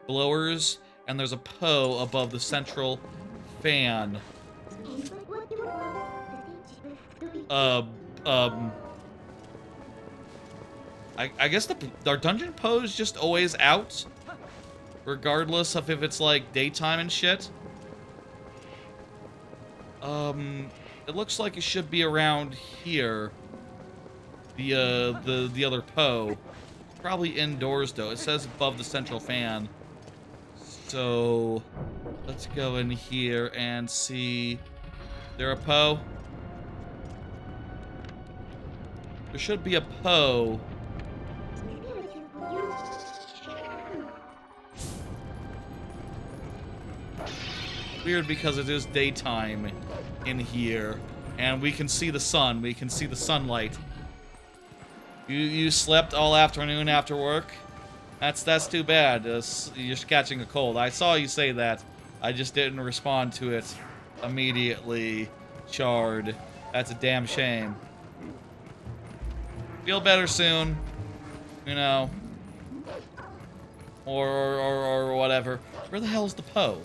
blowers, and there's a Poe above the central fan. I guess our dungeon Poes just always out, regardless of if it's like daytime and shit. It looks like it should be around here. The other Poe. Probably indoors though. It says above the central fan. So let's go in here and see. Is there a Poe? There should be a Poe. Weird because it is daytime in here, and we can see the sun. We can see the sunlight. You slept all afternoon after work? That's too bad. You're catching a cold. I saw you say that. I just didn't respond to it immediately. Chard. That's a damn shame. Feel better soon. You know. Or whatever. Where the hell's the Poe?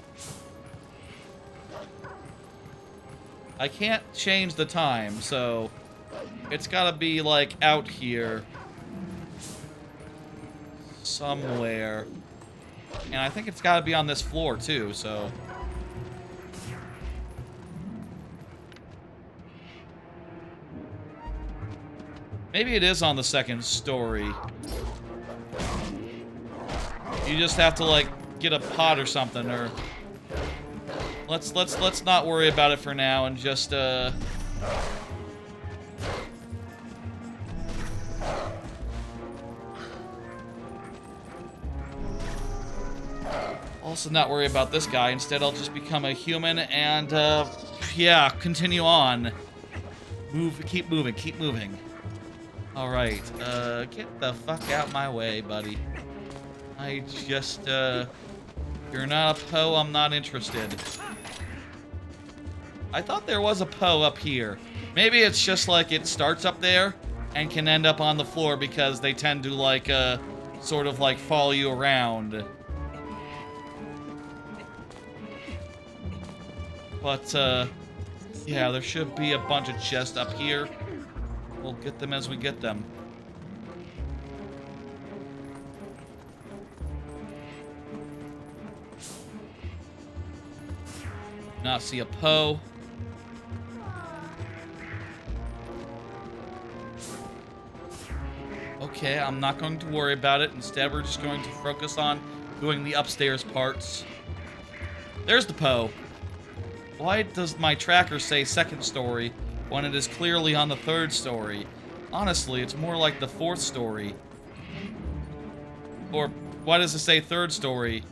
I can't change the time, so it's gotta be, like, out here somewhere. And I think it's gotta be on this floor, too, so. Maybe it is on the second story. You just have to, like, get a pot or something, or... Let's not worry about it for now and just also not worry about this guy. Instead, I'll just become a human and yeah, continue on. Keep moving, keep moving. All right, get the fuck out my way, buddy. I just you're not a Poe, I'm not interested. I thought there was a Poe up here. Maybe it's just like it starts up there and can end up on the floor because they tend to like sort of like follow you around. But yeah, there should be a bunch of chests up here. We'll get them as we get them. Not see a Poe. Okay, I'm not going to worry about it. Instead, we're just going to focus on doing the upstairs parts. There's the Poe. Why does my tracker say second story when it is clearly on the third story? Honestly, it's more like the fourth story. Or why does it say third story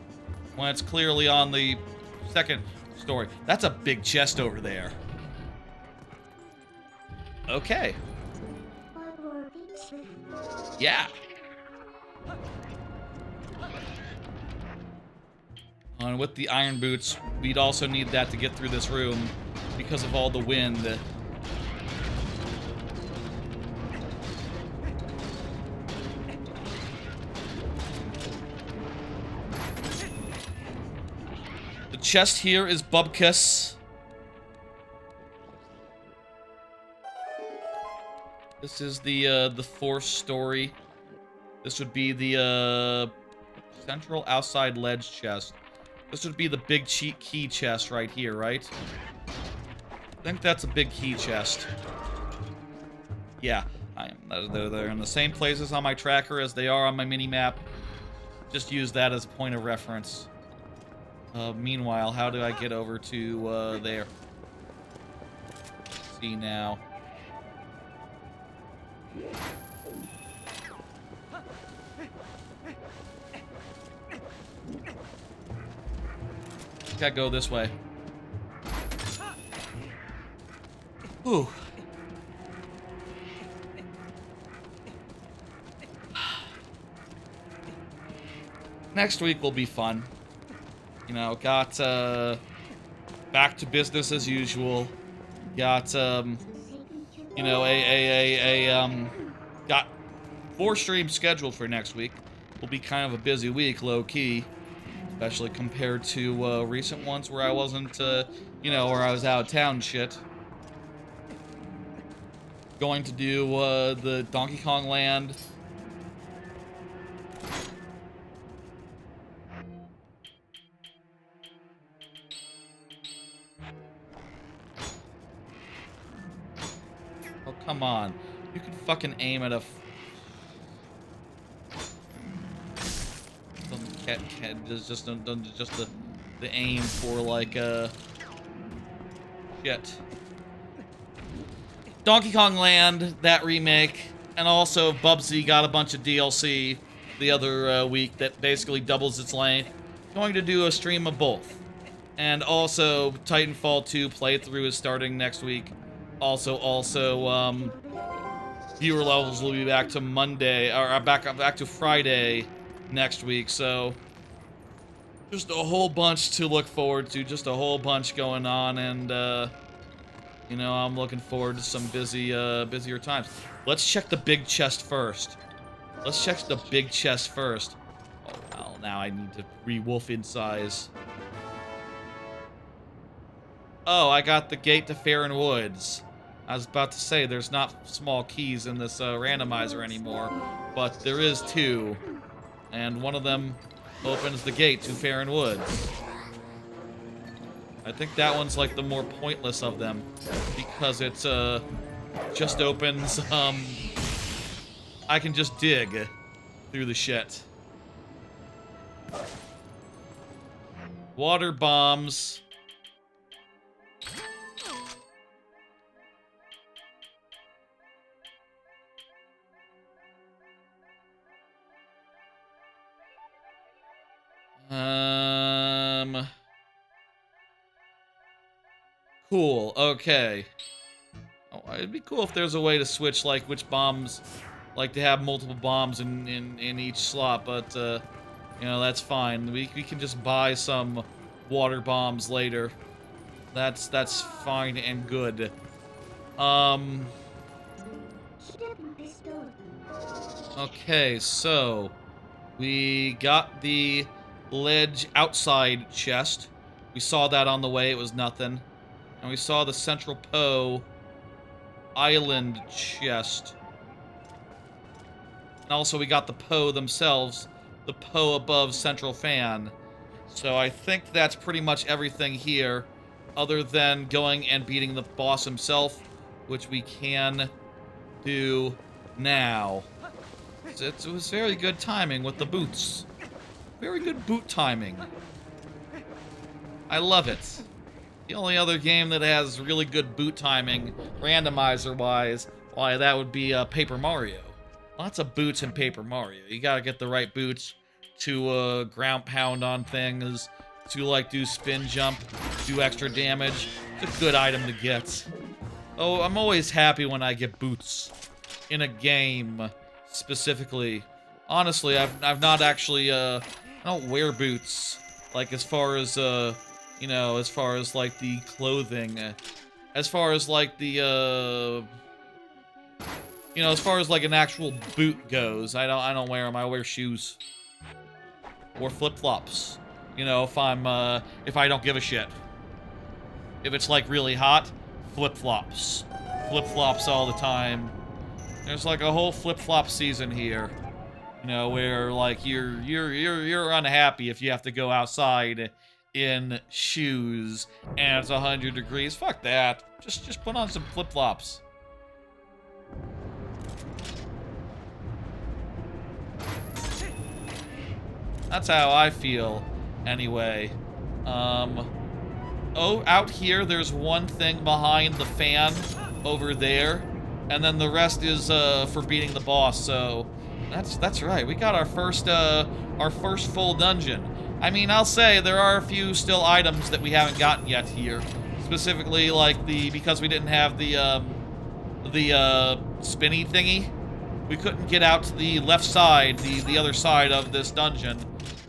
when it's clearly on the second story? That's a big chest over there. Okay. Yeah. And with the iron boots, we'd also need that to get through this room because of all the wind. The chest here is Bubkus. This is the fourth story. This would be the central outside ledge chest. This would be the big key chest right here, right? I think that's a big key chest. Yeah, they're in the same places on my tracker as they are on my mini-map. Just use that as a point of reference. Meanwhile, how do I get over to there? Let's see now. Gotta go this way. Whew. Next week will be fun. You know, got back to business as usual. Got you know, got 4 streams scheduled for next week. Will be kind of a busy week, low key, especially compared to recent ones where I wasn't, you know, where I was out of town and shit. Going to do the Donkey Kong Land. Oh, come on. You can fucking aim at a... just the aim for, like, shit. Donkey Kong Land, that remake, and also Bubsy got a bunch of DLC the other week that basically doubles its length. Going to do a stream of both. And also, Titanfall 2 playthrough is starting next week. Also, viewer levels will be back to Monday, or back to Friday next week, so just a whole bunch to look forward to, just a whole bunch going on, and, you know, I'm looking forward to some busier times. Let's check the big chest first. Let's check the big chest first. Oh, well, now I need to re-wolf in size. Oh, I got the gate to Faron Woods. I was about to say, there's not small keys in this randomizer anymore, but there is 2. And one of them opens the gate to Faron Woods. I think that one's like the more pointless of them, because it's just opens, I can just dig through the shit. Water bombs. Cool, okay. Oh, it'd be cool if there's a way to switch, like, which bombs, like, to have multiple bombs in each slot, but, you know, that's fine. We can just buy some water bombs later. That's fine and good. Okay, so we got the ledge outside chest. We saw that on the way, it was nothing. And we saw the Central Poe Island chest. And also we got the Poe themselves, the Poe above Central Fan. So I think that's pretty much everything here, other than going and beating the boss himself, which we can do now. It was very good timing with the boots. Very good boot timing. I love it. The only other game that has really good boot timing, randomizer-wise, why, that would be Paper Mario. Lots of boots in Paper Mario. You gotta get the right boots to ground pound on things, to, like, do spin jump, do extra damage. It's a good item to get. Oh, I'm always happy when I get boots in a game, specifically. Honestly, I've not actually, I don't wear boots, like, as far as, you know, as far as, like, the clothing, as far as, like, the, you know, as far as, like, an actual boot goes, I don't wear them. I wear shoes. Or flip-flops. You know, if I don't give a shit. If it's, like, really hot, flip-flops. Flip-flops all the time. There's, like, a whole flip-flop season here. You know, where, like, you're unhappy if you have to go outside in shoes and it's 100 degrees. Fuck that. Just put on some flip-flops. That's how I feel, anyway. Oh, out here, there's one thing behind the fan over there, and then the rest is for beating the boss. So that's right. We got our first full dungeon. I mean, I'll say there are a few still items that we haven't gotten yet here, Specifically, like, because we didn't have the spinny thingy, we couldn't get out to the left side, the other side of this dungeon.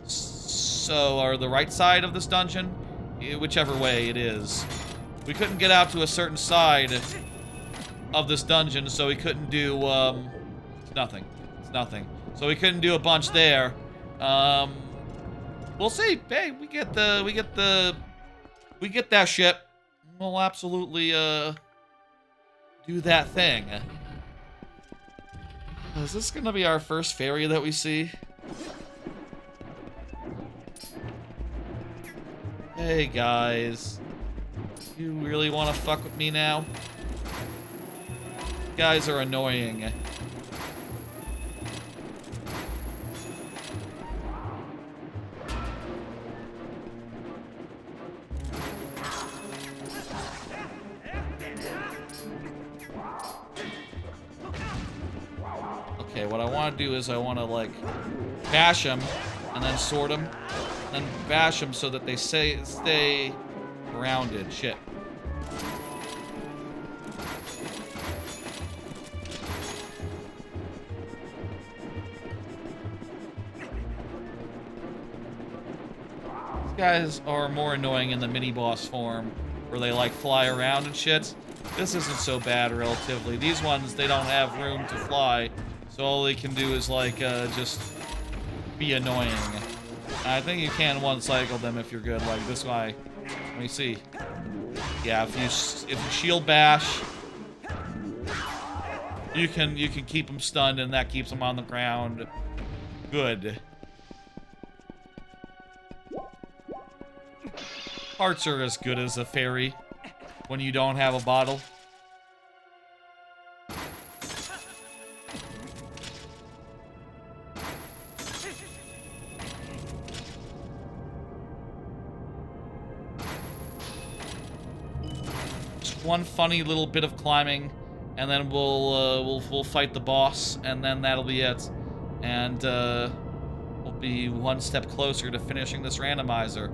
So, or the right side of this dungeon? Whichever way it is. We couldn't get out to a certain side of this dungeon, so we couldn't do, it's nothing. It's nothing. So we couldn't do a bunch there. We'll see. Hey, we get that shit. We'll absolutely, do that thing. Is this gonna be our first fairy that we see? Hey, guys. You really want to fuck with me now? You guys are annoying. Okay, what I want to do is I want to, like, bash them, and then sort them, and then bash them so that they stay grounded. Shit. These guys are more annoying in the mini-boss form, where they, like, fly around and shit. This isn't so bad, relatively. These ones, they don't have room to fly. So all they can do is, like, just be annoying. I think you can one-cycle them if you're good, like this guy. Let me see. Yeah, if you shield bash, you can keep them stunned, and that keeps them on the ground. Good. Hearts are as good as a fairy when you don't have a bottle. One funny little bit of climbing, and then we'll fight the boss, and then that'll be it. And we'll be one step closer to finishing this randomizer.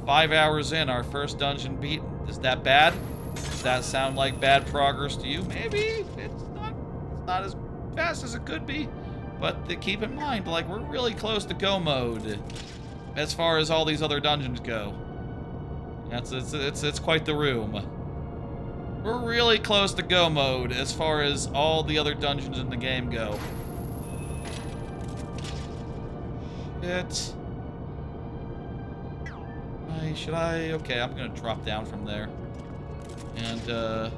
5 hours in, our first dungeon beat. Is that bad? Does that sound like bad progress to you? Maybe it's not as fast as it could be, but keep in mind, like, we're really close to go mode as far as all these other dungeons go. It's quite the room. We're really close to go mode as far as all the other dungeons in the game go. Shit. Should I? Okay, I'm gonna drop down from there. And,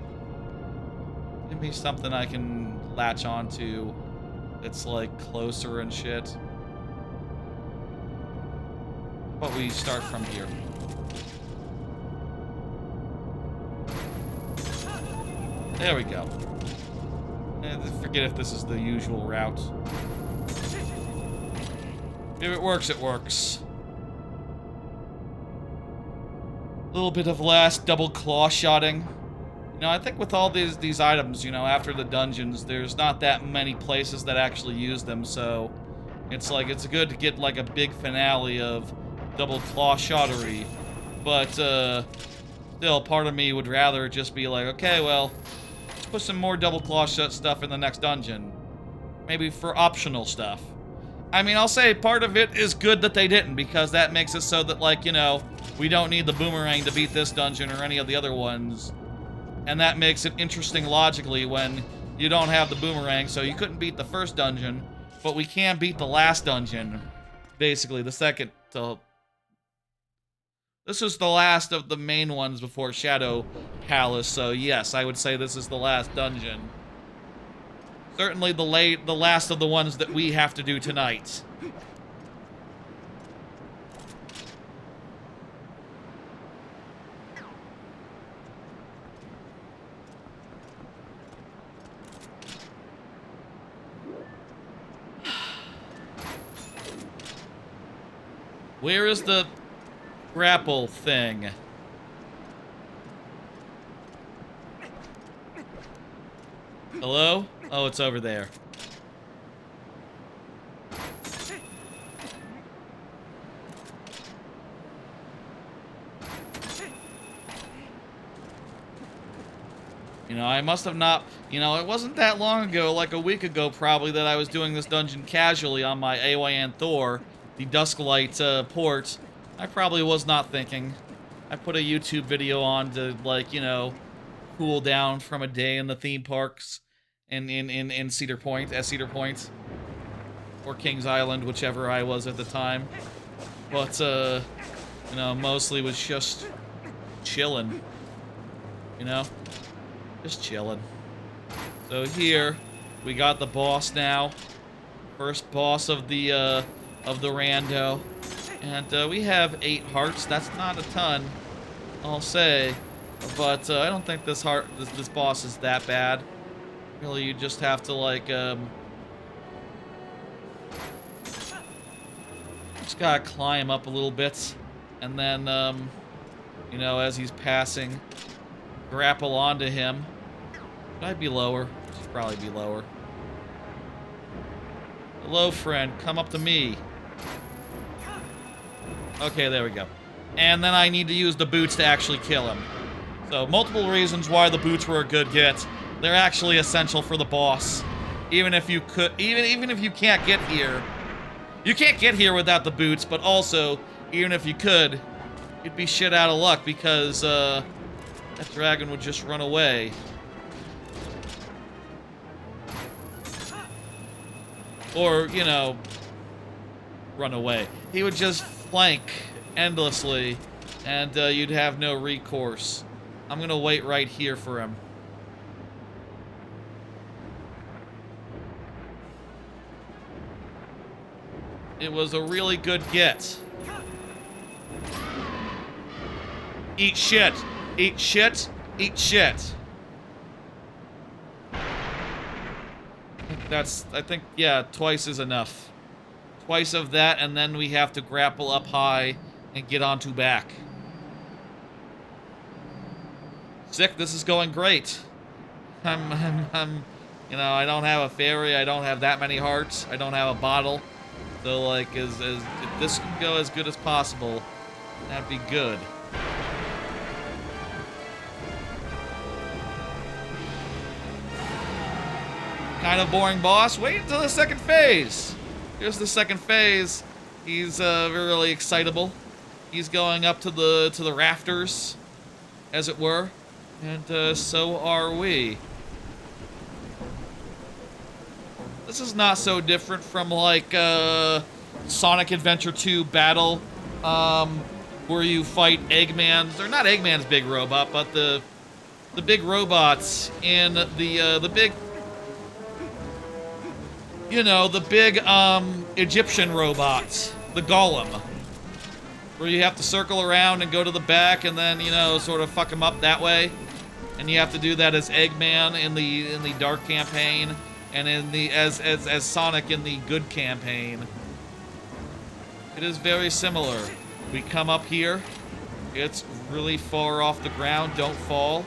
give me something I can latch onto that's, like, closer and shit. But we start from here. There we go. Forget if this is the usual route. If it works, it works. A little bit of last double claw shotting. You know, I think with all these items, you know, after the dungeons, there's not that many places that actually use them, so it's like, it's good to get, like, a big finale of double claw shottery. But, still, part of me would rather just be like, okay, well, let's put some more double claw stuff in the next dungeon. Maybe for optional stuff. I mean, I'll say part of it is good that they didn't, because that makes it so that, like, you know, we don't need the boomerang to beat this dungeon or any of the other ones. And that makes it interesting logically when you don't have the boomerang, so you couldn't beat the first dungeon, but we can beat the last dungeon. Basically, the second to... This is the last of the main ones before Shadow Palace, so yes, I would say this is the last dungeon. Certainly the last of the ones that we have to do tonight. Where is the grapple thing? Hello? Oh, it's over there. You know, I must have not... You know, it wasn't that long ago, like a week ago probably, that I was doing this dungeon casually on my AYN Thor, the Dusklight port. I probably was not thinking. I put a YouTube video on to, like, you know, cool down from a day in the theme parks in Cedar Point, at Cedar Point. Or Kings Island, whichever I was at the time. But, you know, mostly was just chilling. You know? Just chilling. So here, we got the boss now. First boss of the rando. And, we have 8 hearts. That's not a ton, I'll say. But, I don't think this boss is that bad. Really, you just have to, like, just gotta climb up a little bit. And then, you know, as he's passing, grapple onto him. Should I be lower? Should probably be lower. Hello, friend. Come up to me. Okay, there we go. And then I need to use the boots to actually kill him. So, multiple reasons why the boots were a good get. They're actually essential for the boss. Even if you could, even if you can't get here. You can't get here without the boots, but also, even if you could, you'd be shit out of luck because, that dragon would just run away. Or, you know, run away. He would just flank endlessly, and you'd have no recourse. I'm gonna wait right here for him. It was a really good get. Eat shit. Eat shit. Eat shit. I think, yeah, twice is enough. Twice of that, and then we have to grapple up high and get onto back. Sick, this is going great. I'm, you know, I don't have a fairy, I don't have that many hearts, I don't have a bottle. So, like, if this can go as good as possible, that'd be good. Kind of boring boss. Wait until the second phase. Here's the second phase. He's really excitable. He's going up to the rafters, as it were, and so are we. This is not so different from, like, Sonic Adventure 2 Battle, where you fight Eggman's, or not Eggman's big robot, but the big robots in the big, you know, the big, Egyptian robots, the Golem, where you have to circle around and go to the back and then, you know, sort of fuck them up that way, and you have to do that as Eggman in the Dark campaign. And in the as Sonic in the Good campaign. It is very similar. We come up here. It's really far off the ground. Don't fall.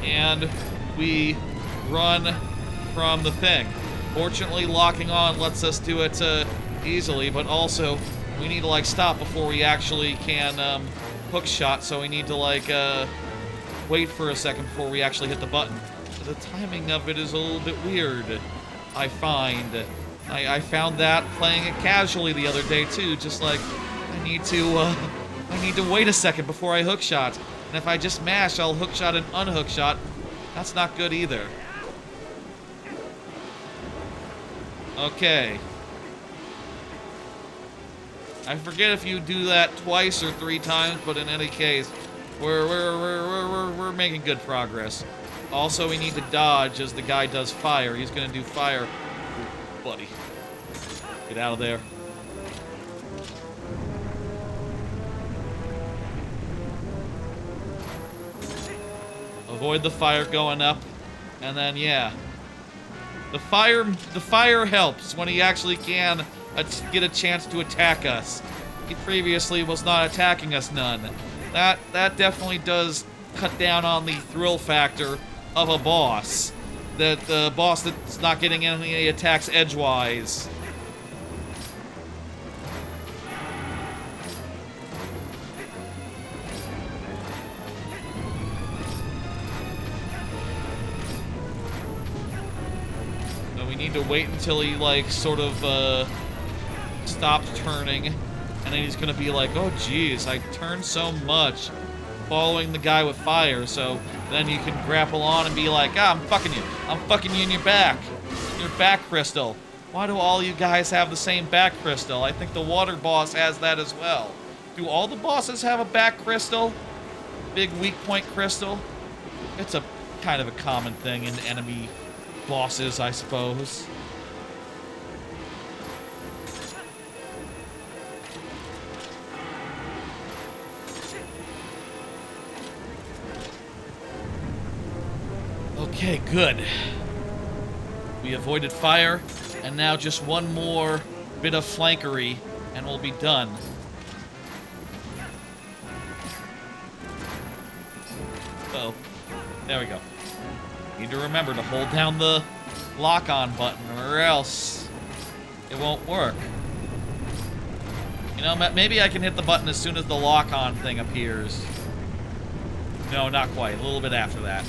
And we run from the thing. Fortunately, locking on lets us do it easily, but also we need to, like, stop before we actually can hook shot, so we need to, like, wait for a second before we actually hit the button. The timing of it is a little bit weird, I find. I found that playing it casually the other day too, just like, I need to wait a second before I hookshot. And if I just mash, I'll hookshot and unhookshot. That's not good either. Okay. I forget if you do that twice or 3 times, but in any case, we're making good progress. Also, we need to dodge as the guy does fire. He's gonna do fire. Ooh, buddy. Get out of there. Avoid the fire going up. And then, yeah. The fire helps when he actually can get a chance to attack us. He previously was not attacking us none. That definitely does cut down on the thrill factor of a boss. That the boss that's not getting any attacks edgewise. need to wait until he, like, sort of, stops turning. And then he's gonna be like, oh, geez, I turned so much following the guy with fire. So then you can grapple on and be like, ah, I'm fucking you. I'm fucking you in your back. Your back crystal. Why do all you guys have the same back crystal? I think the water boss has that as well. Do all the bosses have a back crystal? Big weak point crystal? It's a kind of a common thing in enemy bosses, I suppose. Okay, good. We avoided fire, and now just one more bit of flankery, and we'll be done. Oh, there we go. Need to remember to hold down the lock-on button, or else it won't work. You know, maybe I can hit the button as soon as the lock-on thing appears. No, not quite. A little bit after that.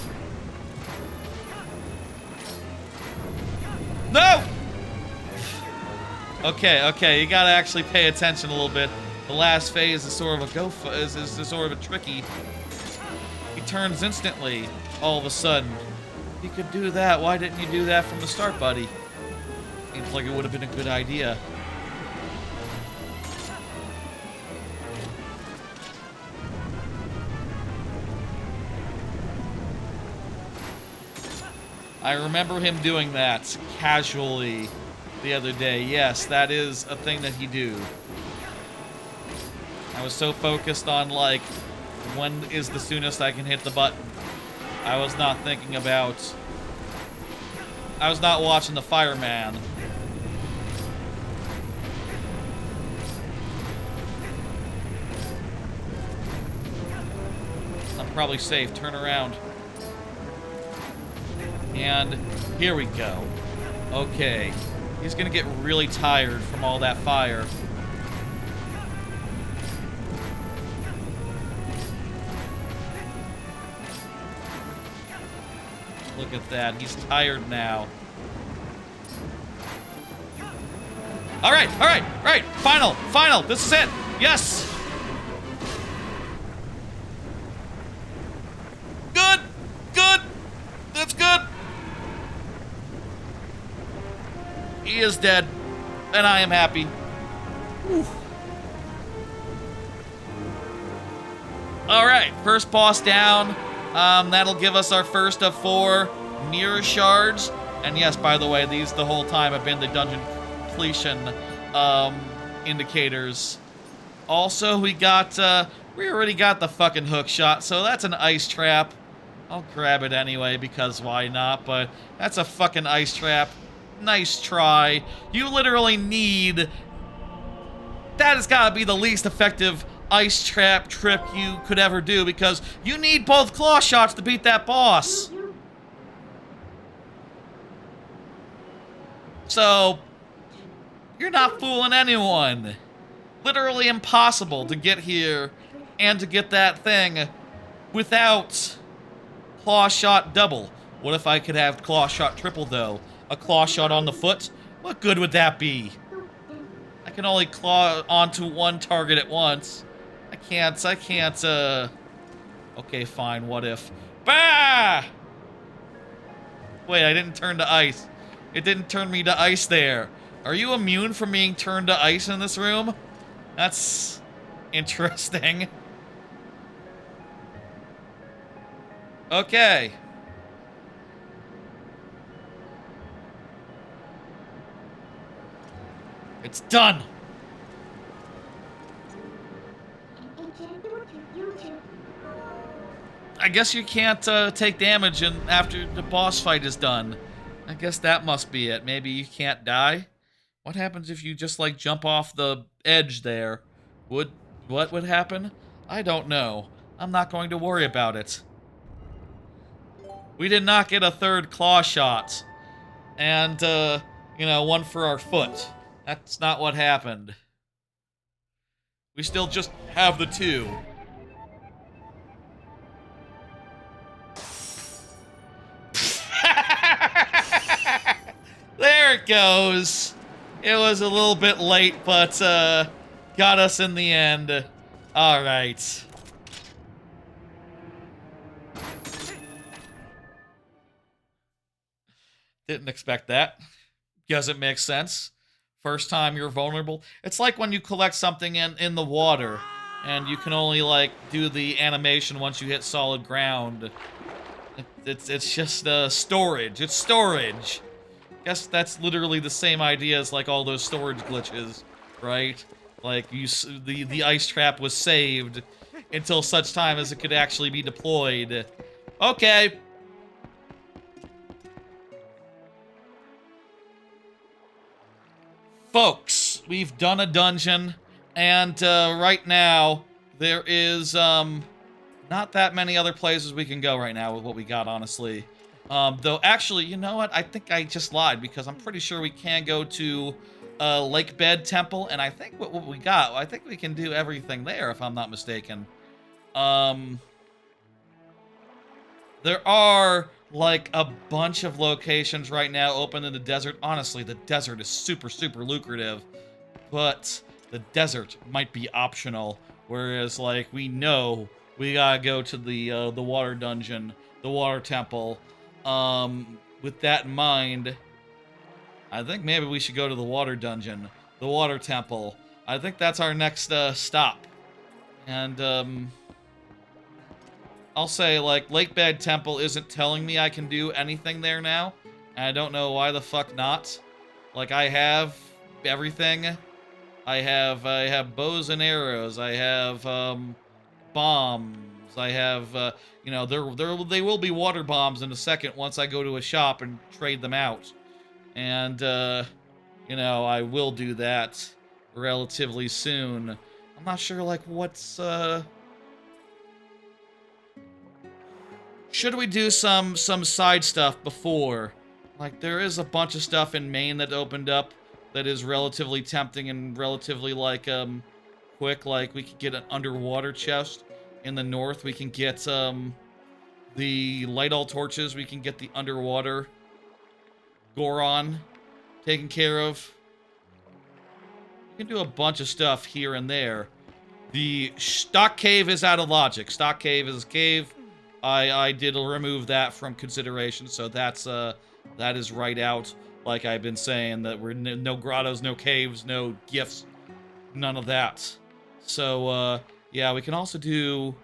No! Okay, you gotta actually pay attention a little bit. The last phase is sort of a is sort of a tricky. He turns instantly, all of a sudden. You could do that. Why didn't you do that from the start, buddy? Seems like it would have been a good idea. I remember him doing that casually the other day. Yes, that is a thing that he do. I was so focused on, like, when is the soonest I can hit the button. I was not thinking about... I was not watching the fireman. I'm probably safe. Turn around. And here we go. Okay. He's gonna get really tired from all that fire. Look at that. He's tired now. All right. Final. This is it. Yes. Good. That's good. He is dead, and I am happy. Whew. All right, first boss down. That'll give us our first of 4 mirror shards. And yes, by the way, these the whole time have been the dungeon completion indicators. Also, we already got the fucking hook shot, so that's an ice trap. I'll grab it anyway, because why not? But that's a fucking ice trap. Nice try. You literally need... That has got to be the least effective ice trap trick you could ever do, because you need both claw shots to beat that boss. So, you're not fooling anyone. Literally impossible to get here and to get that thing without claw shot double. What if I could have claw shot triple, though? A claw shot on the foot? What good would that be? I can only claw onto one target at once. I can't, Okay, fine, what if... Bah! Wait, I didn't turn to ice. It didn't turn me to ice there. Are you immune from being turned to ice in this room? That's... interesting. Okay. It's done! I guess you can't take damage after the boss fight is done. I guess that must be it. Maybe you can't die? What happens if you just, like, jump off the edge there? What would happen? I don't know. I'm not going to worry about it. We did not get a third claw shot. And, you know, one for our foot. That's not what happened. We still just have the 2. There goes. It was a little bit late, but got us in the end. All right. Didn't expect that. Doesn't make sense. First time you're vulnerable. It's like when you collect something in the water, and you can only like do the animation once you hit solid ground. It's just storage. It's storage. Guess that's literally the same idea as like all those storage glitches, right? Like the ice trap was saved until such time as it could actually be deployed. Okay. Folks, we've done a dungeon, and right now there is not that many other places we can go right now with what we got, honestly. Though actually, you know what? I think I just lied, because I'm pretty sure we can go to Lakebed Temple, and I think what we got, I think we can do everything there, if I'm not mistaken. There are like a bunch of locations right now open in the desert. Honestly, the desert is super, super lucrative, but the desert might be optional. Whereas, like, we know we gotta go to the water dungeon, the water temple. With that in mind, I think maybe we should go to the water dungeon, the water temple. I think that's our next stop. And I'll say, like, Lakebed Temple isn't telling me I can do anything there now. And I don't know why the fuck not. Like, I have everything. I have bows and arrows. I have, bombs. I have, you know, they will be water bombs in a second once I go to a shop and trade them out. And, you know, I will do that relatively soon. I'm not sure, like, what's, should we do some side stuff before? Like, there is a bunch of stuff in Maine that opened up that is relatively tempting and relatively, like, quick. Like, we could get an underwater chest in the north. We can get, the light all torches. We can get the underwater Goron taken care of. We can do a bunch of stuff here and there. The stock cave is out of logic. Stock cave is a cave. I did remove that from consideration, so that's that is right out. Like I've been saying, that we're no grottos, no caves, no gifts, none of that. So yeah, we can also do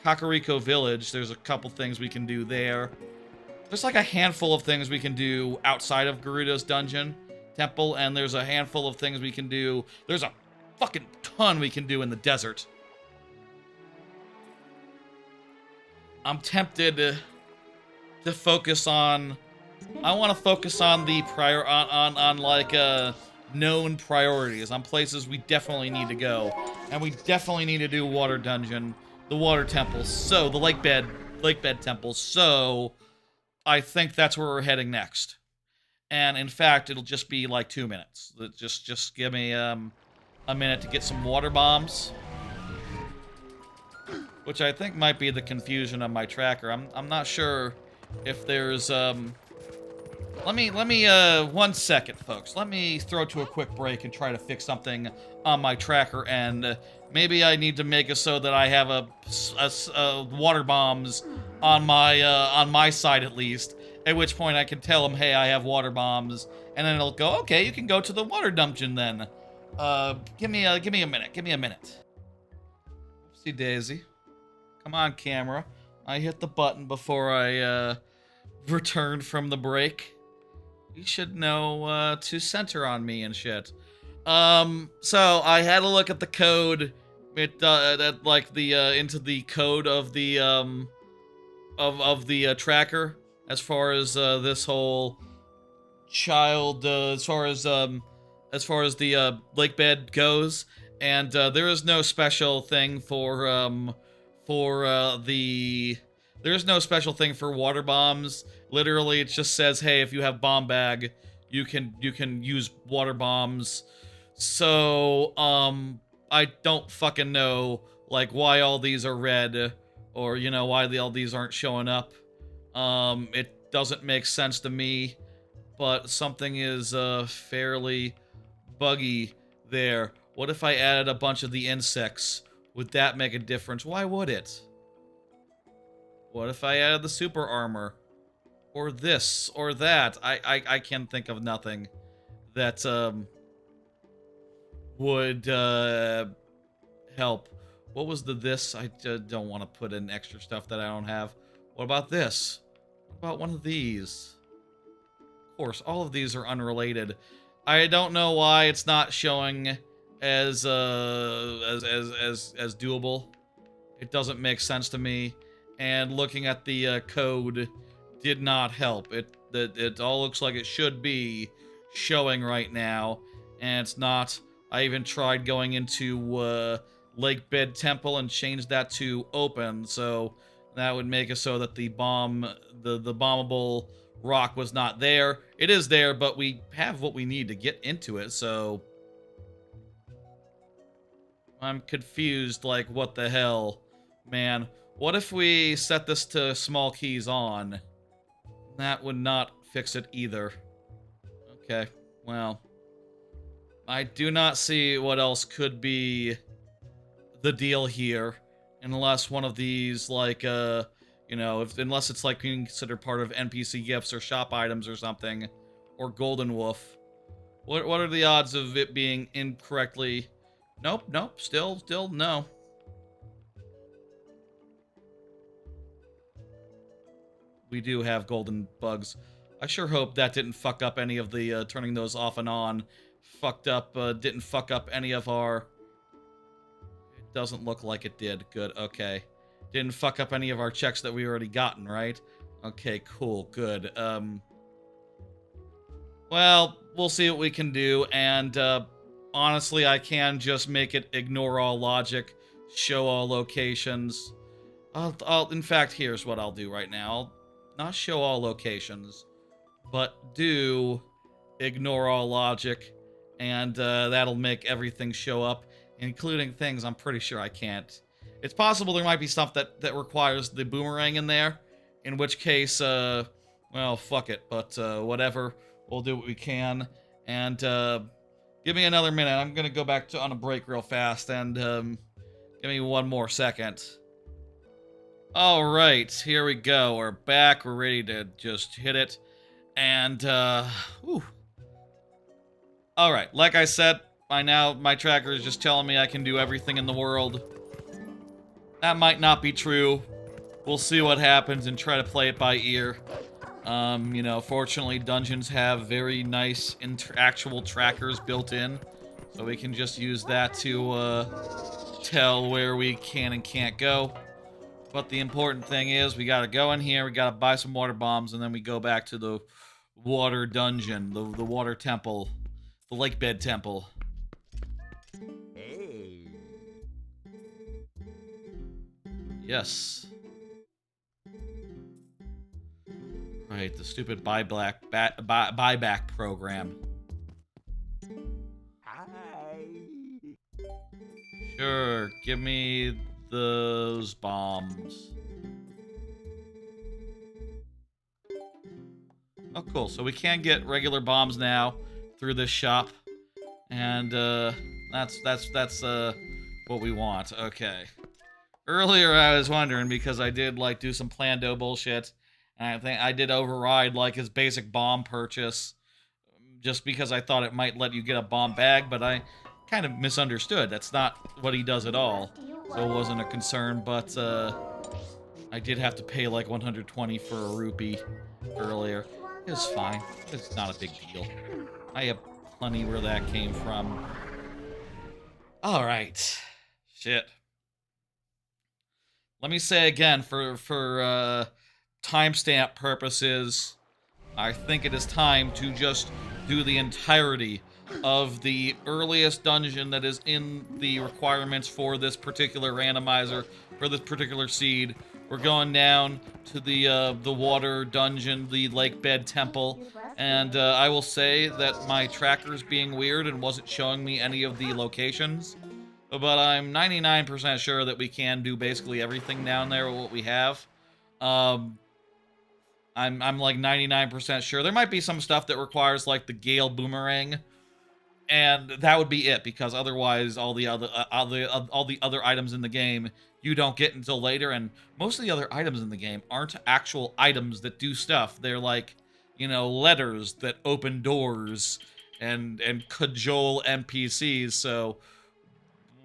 Kakariko Village. There's a couple things we can do there. There's like a handful of things we can do outside of Gerudo's dungeon temple, and there's a handful of things we can do. There's a fucking ton we can do in the desert. I'm tempted to focus on. I want to focus on the known priorities, on places we definitely need to go, and we definitely need to do water dungeon, the water temple, so the lakebed temple. So I think that's where we're heading next. And in fact, it'll just be like 2 minutes. Just give me a minute to get some water bombs. Which I think might be the confusion on my tracker. I'm not sure if there's let me 1 second, folks. Let me throw to a quick break and try to fix something on my tracker, and maybe I need to make it so that I have a water bombs on my side at least. At which point I can tell them, hey, I have water bombs, and then it'll go, okay, you can go to the water dungeon then. Give me a minute. Give me a minute. Oopsie daisy. Come on, camera. I hit the button before I returned from the break. You should know to center on me and shit. So I had a look at the code. It that like the into the code of the of the tracker as far as this whole child as far as the lakebed goes, and there is no special thing for there's no special thing for water bombs. Literally, it just says, hey, if you have bomb bag, you can use water bombs. So, I don't fucking know, like, why all these are red, or, you know, why all these aren't showing up. It doesn't make sense to me, but something is fairly buggy there. What if I added a bunch of the insects? Would that make a difference? Why would it? What if I added the super armor? Or this, or that? I can think of nothing that would help. What was the this? I don't want to put in extra stuff that I don't have. What about this? What about one of these? Of course, all of these are unrelated. I don't know why it's not showing as doable. It doesn't make sense to me. And looking at the code did not help. It all looks like it should be showing right now, and it's not. I even tried going into Lakebed Temple and changed that to open, so that would make it so that the bombable rock was not there. It is there, but we have what we need to get into it, so I'm confused, like, what the hell, man. What if we set this to small keys on? That would not fix it either. Okay, well, I do not see what else could be the deal here, unless one of these, like, you know, unless it's, like, being considered part of NPC gifts or shop items or something, or Golden Wolf. What are the odds of it being incorrectly? Nope, still no. We do have golden bugs. I sure hope that didn't fuck up any of the turning those off and on. Didn't fuck up any of our... It doesn't look like it did. Good, okay. Didn't fuck up any of our checks that we already gotten, right? Okay, cool, good. Well, we'll see what we can do, and honestly, I can just make it ignore all logic, show all locations. In fact, here's what I'll do right now. I'll not show all locations, but do ignore all logic, and that'll make everything show up, including things I'm pretty sure I can't. It's possible there might be stuff that requires the boomerang in there, in which case, well, fuck it, but whatever, we'll do what we can, and give me another minute. I'm gonna go back on a break real fast, and give me one more second. Alright, here we go. We're back. We're ready to just hit it. And, whew. Alright, like I said, by now my tracker is just telling me I can do everything in the world. That might not be true. We'll see what happens and try to play it by ear. You know, fortunately, dungeons have very nice actual trackers built in. So we can just use that to, tell where we can and can't go. But the important thing is we gotta go in here, we gotta buy some water bombs, and then we go back to the water dungeon, the water temple, the Lakebed Temple. Hey. Yes. Right, the stupid buyback program. Hi. Sure, give me those bombs. Oh, cool. So we can get regular bombs now through this shop, and that's what we want. Okay. Earlier, I was wondering because I did like do some Plando bullshit, and I think I did override like his basic bomb purchase, just because I thought it might let you get a bomb bag, but I kind of misunderstood. That's not what he does at all. So it wasn't a concern, but I did have to pay like 120 for a rupee earlier. It was fine. It's not a big deal. I have plenty where that came from. Alright. Shit. Let me say again, for timestamp purposes, I think it is time to just do the entirety of the earliest dungeon that is in the requirements for this particular randomizer, for this particular seed. We're going down to the water dungeon, the Lakebed Temple, and I will say that my tracker's being weird and wasn't showing me any of the locations, but I'm 99% sure that we can do basically everything down there with what we have. I'm like 99% sure. There might be some stuff that requires like the Gale Boomerang, and that would be it, because otherwise all the other items in the game you don't get until later, and most of the other items in the game aren't actual items that do stuff. They're like, you know, letters that open doors and cajole NPCs. So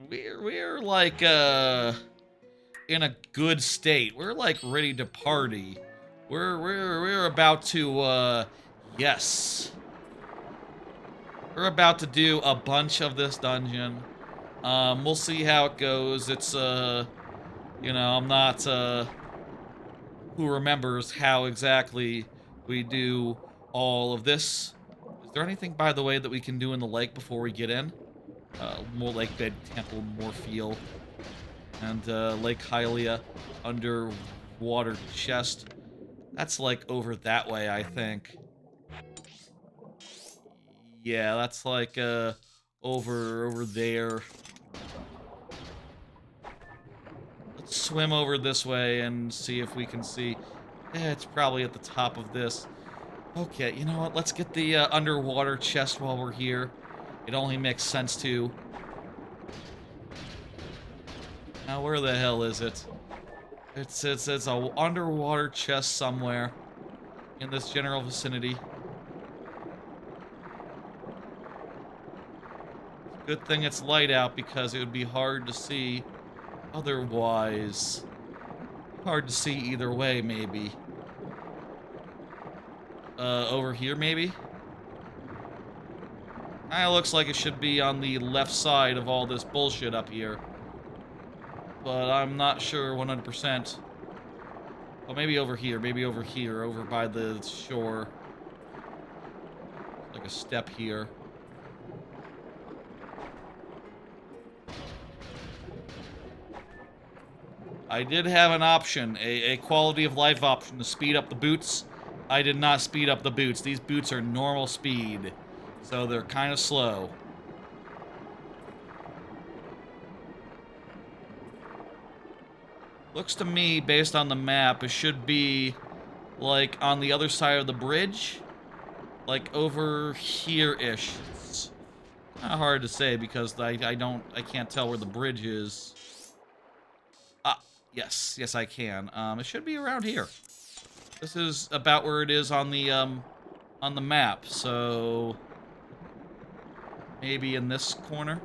we're like in a good state. We're like ready to party. We're about to yes. We're about to do a bunch of this dungeon. We'll see how it goes. It's you know, I'm not who remembers how exactly we do all of this. Is there anything, by the way, that we can do in the lake before we get in? More Lakebed Temple, more feel. And Lake Hylia, underwater chest. That's like over that way, I think. Yeah, that's like over there. Let's swim over this way and see if we can see. It's probably at the top of this. Okay, you know what? Let's get the underwater chest while we're here. It only makes sense to. Now, where the hell is it? It's a underwater chest somewhere in this general vicinity. Good thing it's light out, because it would be hard to see otherwise. Hard to see either way, maybe. Over here, maybe? Kinda looks like it should be on the left side of all this bullshit up here. But I'm not sure 100%. Oh, maybe over here, over by the shore. Like a step here. I did have an option, a quality of life option to speed up the boots. I did not speed up the boots. These boots are normal speed, so they're kind of slow. Looks to me, based on the map, it should be like on the other side of the bridge, like over here-ish. It's kind of hard to say because I can't tell where the bridge is. Yes, I can. It should be around here. This is about where it is on the map, so maybe in this corner.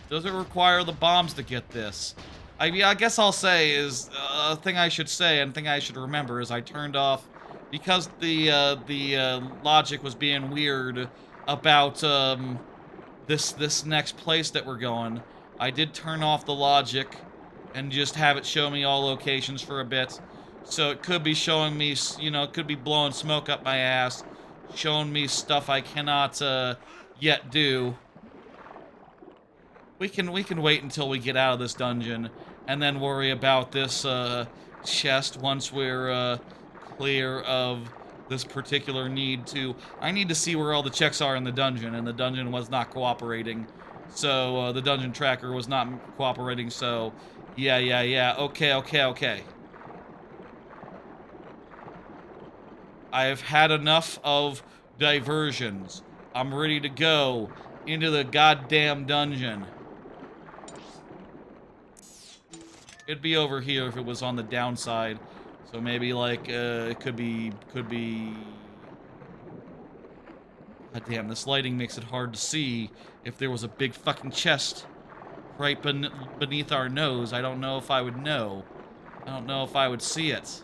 Does it require the bombs to get this? I mean, I guess I'll say is a thing I should say and thing I should remember is I turned off because the logic was being weird about this next place that we're going. I did turn off the logic and just have it show me all locations for a bit. So it could be showing me, you know, it could be blowing smoke up my ass, showing me stuff I cannot yet do. We can wait until we get out of this dungeon and then worry about this chest once we're clear of this particular need to. I need to see where all the checks are in the dungeon, and the dungeon was not cooperating. So the dungeon tracker was not cooperating. So yeah. Okay. I have had enough of diversions. I'm ready to go into the goddamn dungeon. It'd be over here if it was on the downside. So maybe like it could be God damn, this lighting makes it hard to see if there was a big fucking chest right beneath our nose. I don't know if I would know. I don't know if I would see it.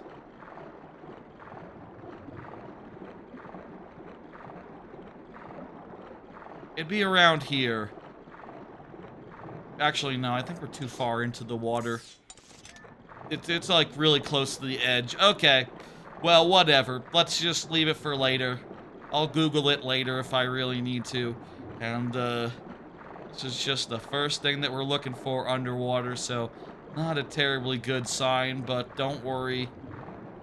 It'd be around here. Actually, no, I think we're too far into the water. It's like really close to the edge. Okay. Well, whatever. Let's just leave it for later. I'll Google it later if I really need to. And, this is just the first thing that we're looking for underwater, so not a terribly good sign, but don't worry.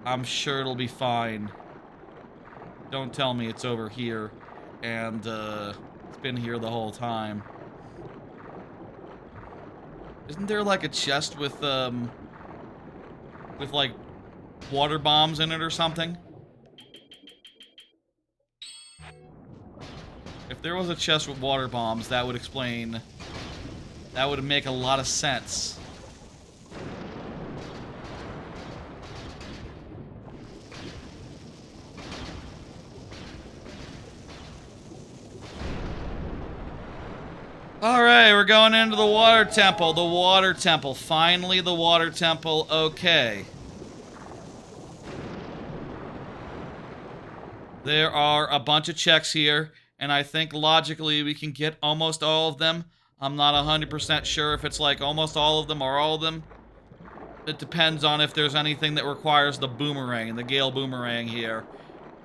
I'm sure it'll be fine. Don't tell me it's over here, and, it's been here the whole time. Isn't there, like, a chest with, with, like, water bombs in it or something. If there was a chest with water bombs, that would explain... That would make a lot of sense. Alright, we're going into the water temple. The water temple. Finally, the water temple. Okay. There are a bunch of checks here, and I think logically we can get almost all of them. I'm not 100% sure if it's like almost all of them or all of them. It depends on if there's anything that requires the boomerang, the Gale boomerang here.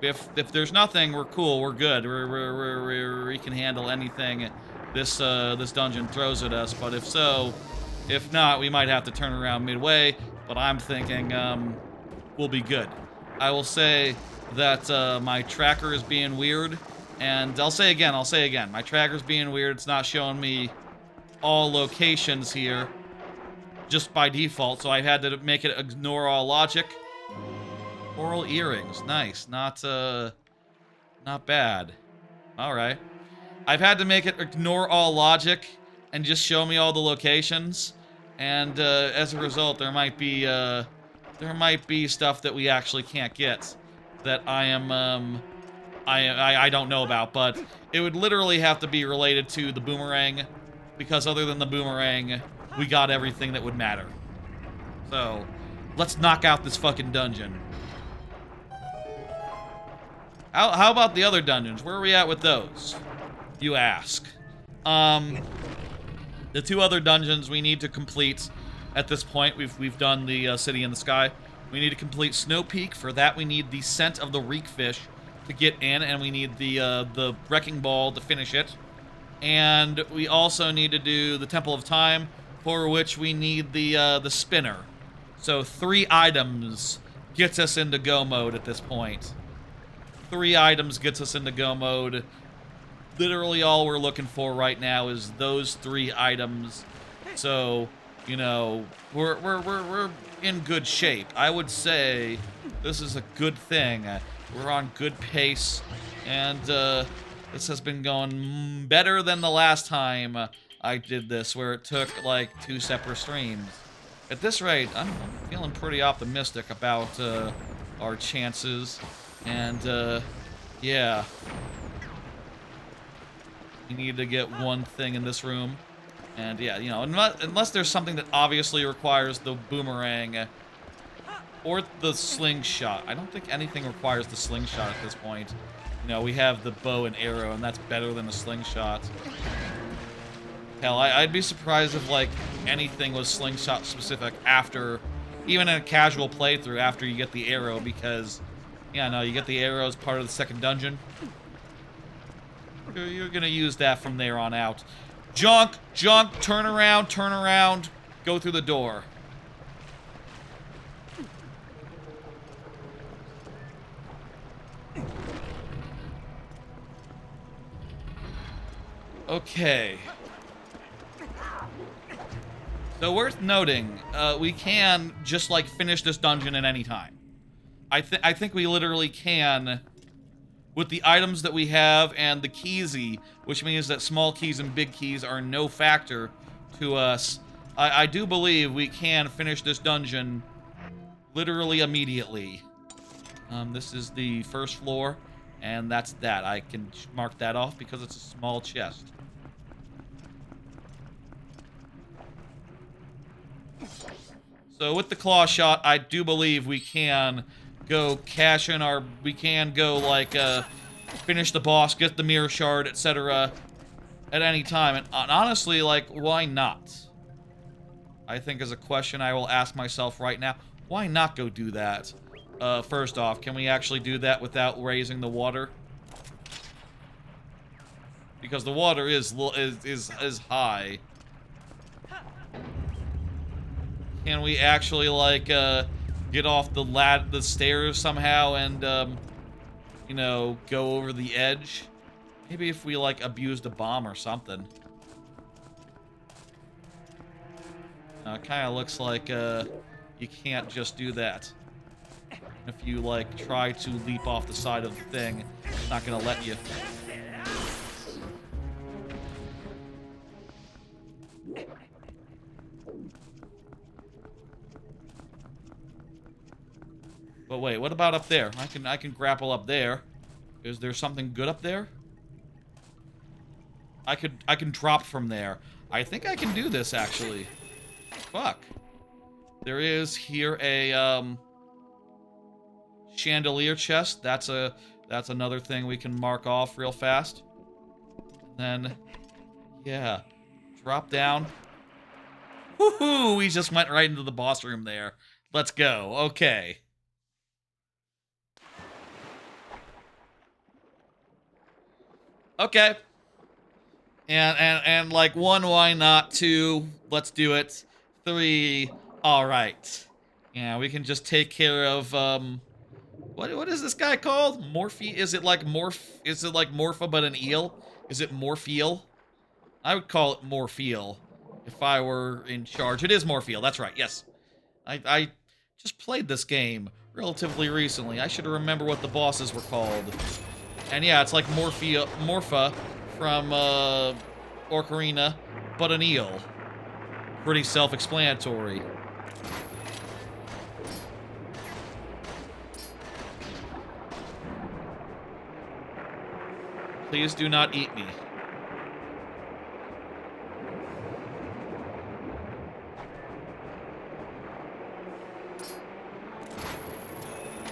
If there's nothing, we're cool, we're good. We can handle anything this dungeon throws at us. But if not, we might have to turn around midway. But I'm thinking we'll be good. I will say that my tracker is being weird, and I'll say again, my tracker's being weird. It's not showing me all locations here just by default, so I had to make it ignore all logic. Coral earrings, nice. Not bad. All right. I've had to make it ignore all logic and just show me all the locations, and as a result, there might be stuff that we actually can't get that I don't know about, but it would literally have to be related to the boomerang, because other than the boomerang, we got everything that would matter. So, let's knock out this fucking dungeon. How about the other dungeons? Where are we at with those? You ask. The two other dungeons we need to complete at this point. We've done the City in the Sky. We need to complete Snowpeak. For that, we need the Scent of the Reekfish to get in, and we need the Wrecking Ball to finish it. And we also need to do the Temple of Time, for which we need the spinner. So 3 items gets us into go mode at this point. 3 items gets us into go mode. Literally all we're looking for right now is those 3 items. So, you know, we're in good shape. I would say this is a good thing. We're on good pace, and this has been going better than the last time I did this, where it took like 2 separate streams. At this rate, I'm feeling pretty optimistic about our chances, and yeah. We need to get one thing in this room, and yeah, you know, unless there's something that obviously requires the boomerang or the slingshot. I don't think anything requires the slingshot at this point. You know, we have the bow and arrow, and that's better than a slingshot. Hell, I'd be surprised if, like, anything was slingshot specific after, even in a casual playthrough, after you get the arrow, because, yeah, no, you get the arrow as part of the second dungeon. You're gonna use that from there on out. Junk, turn around, go through the door. Okay. So worth noting, we can just like finish this dungeon at any time. I think we literally can, with the items that we have and the keysy, which means that small keys and big keys are no factor to us. I do believe we can finish this dungeon literally immediately. This is the first floor, and that's that. I can mark that off because it's a small chest. So with the claw shot, I do believe we can go cash in our... We can go, like, finish the boss, get the mirror shard, etc. at any time. And honestly, like, why not? I think is a question I will ask myself right now. Why not go do that? First off, can we actually do that without raising the water? Because the water is high. Can we actually, like, get off the stairs somehow and, you know, go over the edge? Maybe if we, like, abused a bomb or something. It kind of looks like, You can't just do that. If you, like, try to leap off the side of the thing, it's not gonna let you. But wait, what about up there? I can grapple up there. Is there something good up there? I can drop from there. I think I can do this, actually. Fuck. There is here a chandelier chest. That's another thing we can mark off real fast. And then, yeah, drop down. Woohoo! We just went right into the boss room there. Let's go. Okay. Okay. And like 1, why not? 2, let's do it. 3, all right. Yeah, we can just take care of what is this guy called? Morphe? Is it like Morpha but an eel? Is it Morpheal? I would call it Morpheal if I were in charge. It is Morpheal. That's right. Yes. I just played this game relatively recently. I should remember what the bosses were called. And yeah, it's like Morpha from Ocarina, but an eel. Pretty self-explanatory. Please do not eat me.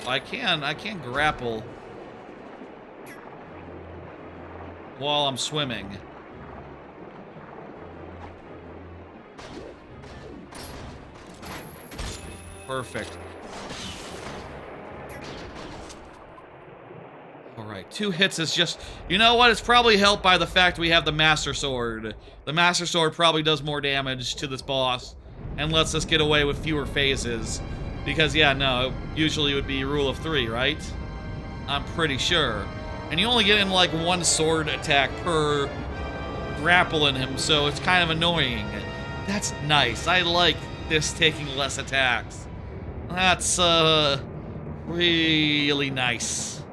I can grapple while I'm swimming. Perfect. Alright, 2 hits is just... You know what? It's probably helped by the fact we have the Master Sword. The Master Sword probably does more damage to this boss and lets us get away with fewer phases. Because, yeah, no, usually it would be rule of 3, right? I'm pretty sure. And you only get in, like, 1 sword attack per grappling him, so it's kind of annoying. That's nice. I like this taking less attacks. That's, really nice.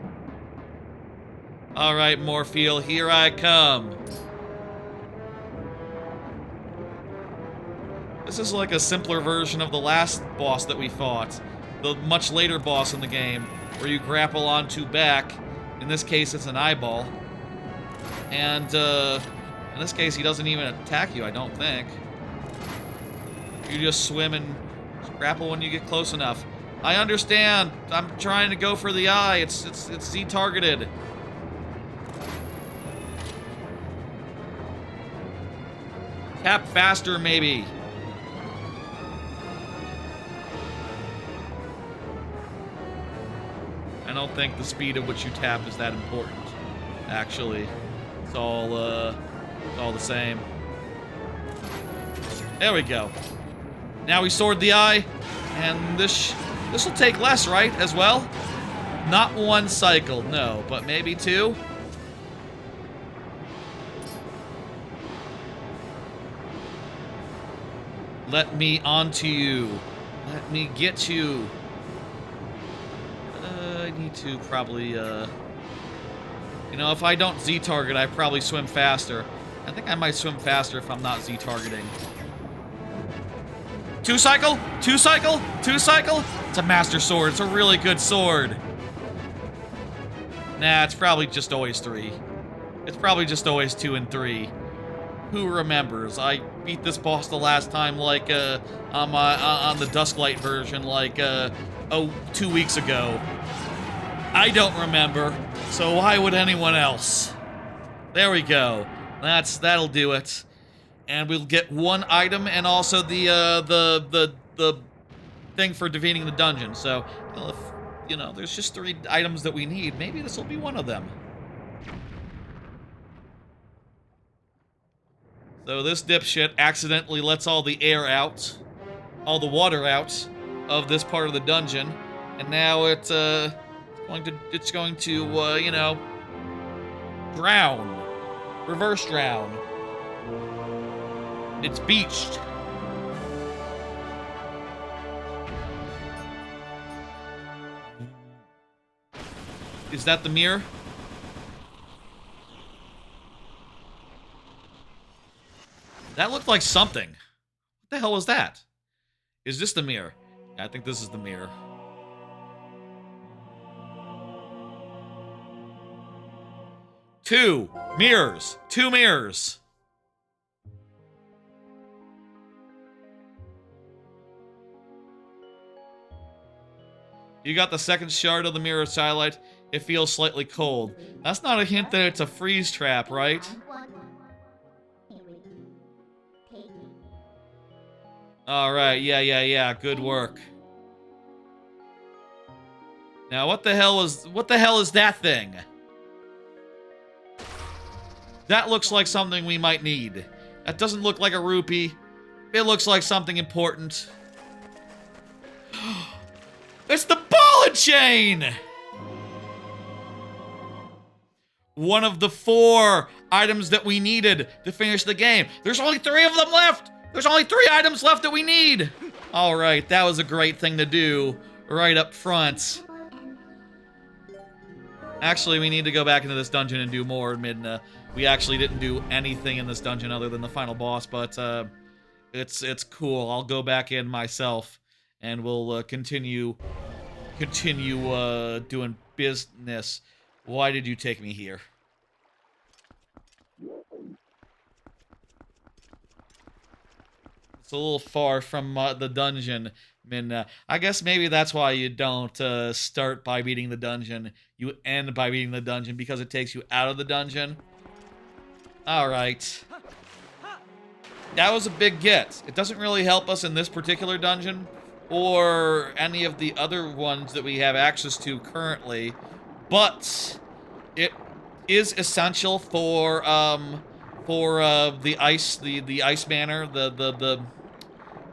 Alright, Morpheal, here I come. This is like a simpler version of the last boss that we fought. The much later boss in the game, where you grapple onto back. In this case, it's an eyeball. And, in this case, he doesn't even attack you, I don't think. You just swim and grapple when you get close enough. I understand. I'm trying to go for the eye. It's Z-targeted. Tap faster, maybe. I don't think the speed at which you tap is that important, actually. It's all the same. There we go. Now we sword the eye, and this will take less, right, as well? Not 1 cycle, no, but maybe 2? Let me onto you. Let me get you. I need to probably, you know, if I don't Z-target, I probably swim faster. I think I might swim faster if I'm not Z-targeting. 2 cycle? 2 cycle? 2 cycle? It's a Master Sword. It's a really good sword. Nah, it's probably just always 3. It's probably just always 2 and 3. Who remembers? I beat this boss the last time, like, on the Dusklight version, like, 2 weeks ago. I don't remember, so why would anyone else? There we go. That'll do it. And we'll get 1 item and also the thing for defeating the dungeon. So, well, if, you know, there's just 3 items that we need, maybe this will be one of them. So this dipshit accidentally lets all the air out, all the water out of this part of the dungeon, and now it's going to you know, drown, reverse drown. It's beached. Is that the mirror? That looked like something. What the hell was that? Is this the mirror? Yeah, I think this is the mirror. Two mirrors. Two mirrors. You got the second shard of the mirror Twilight. It feels slightly cold. That's not a hint that it's a freeze trap, right? Alright, yeah. Good work. Now what the hell is that thing? That looks like something we might need. That doesn't look like a rupee. It looks like something important. It's the ball and chain! One of the 4 items that we needed to finish the game. There's only 3 of them left! There's only 3 items left that we need! Alright, that was a great thing to do right up front. Actually, we need to go back into this dungeon and do more, Midna. We actually didn't do anything in this dungeon other than the final boss, but it's cool. I'll go back in myself, and we'll continue doing business. Why did you take me here? It's a little far from the dungeon, Minna. I guess maybe that's why you don't start by beating the dungeon. You end by beating the dungeon because it takes you out of the dungeon. Alright. That was a big get. It doesn't really help us in this particular dungeon or any of the other ones that we have access to currently, but it is essential for the ice manor.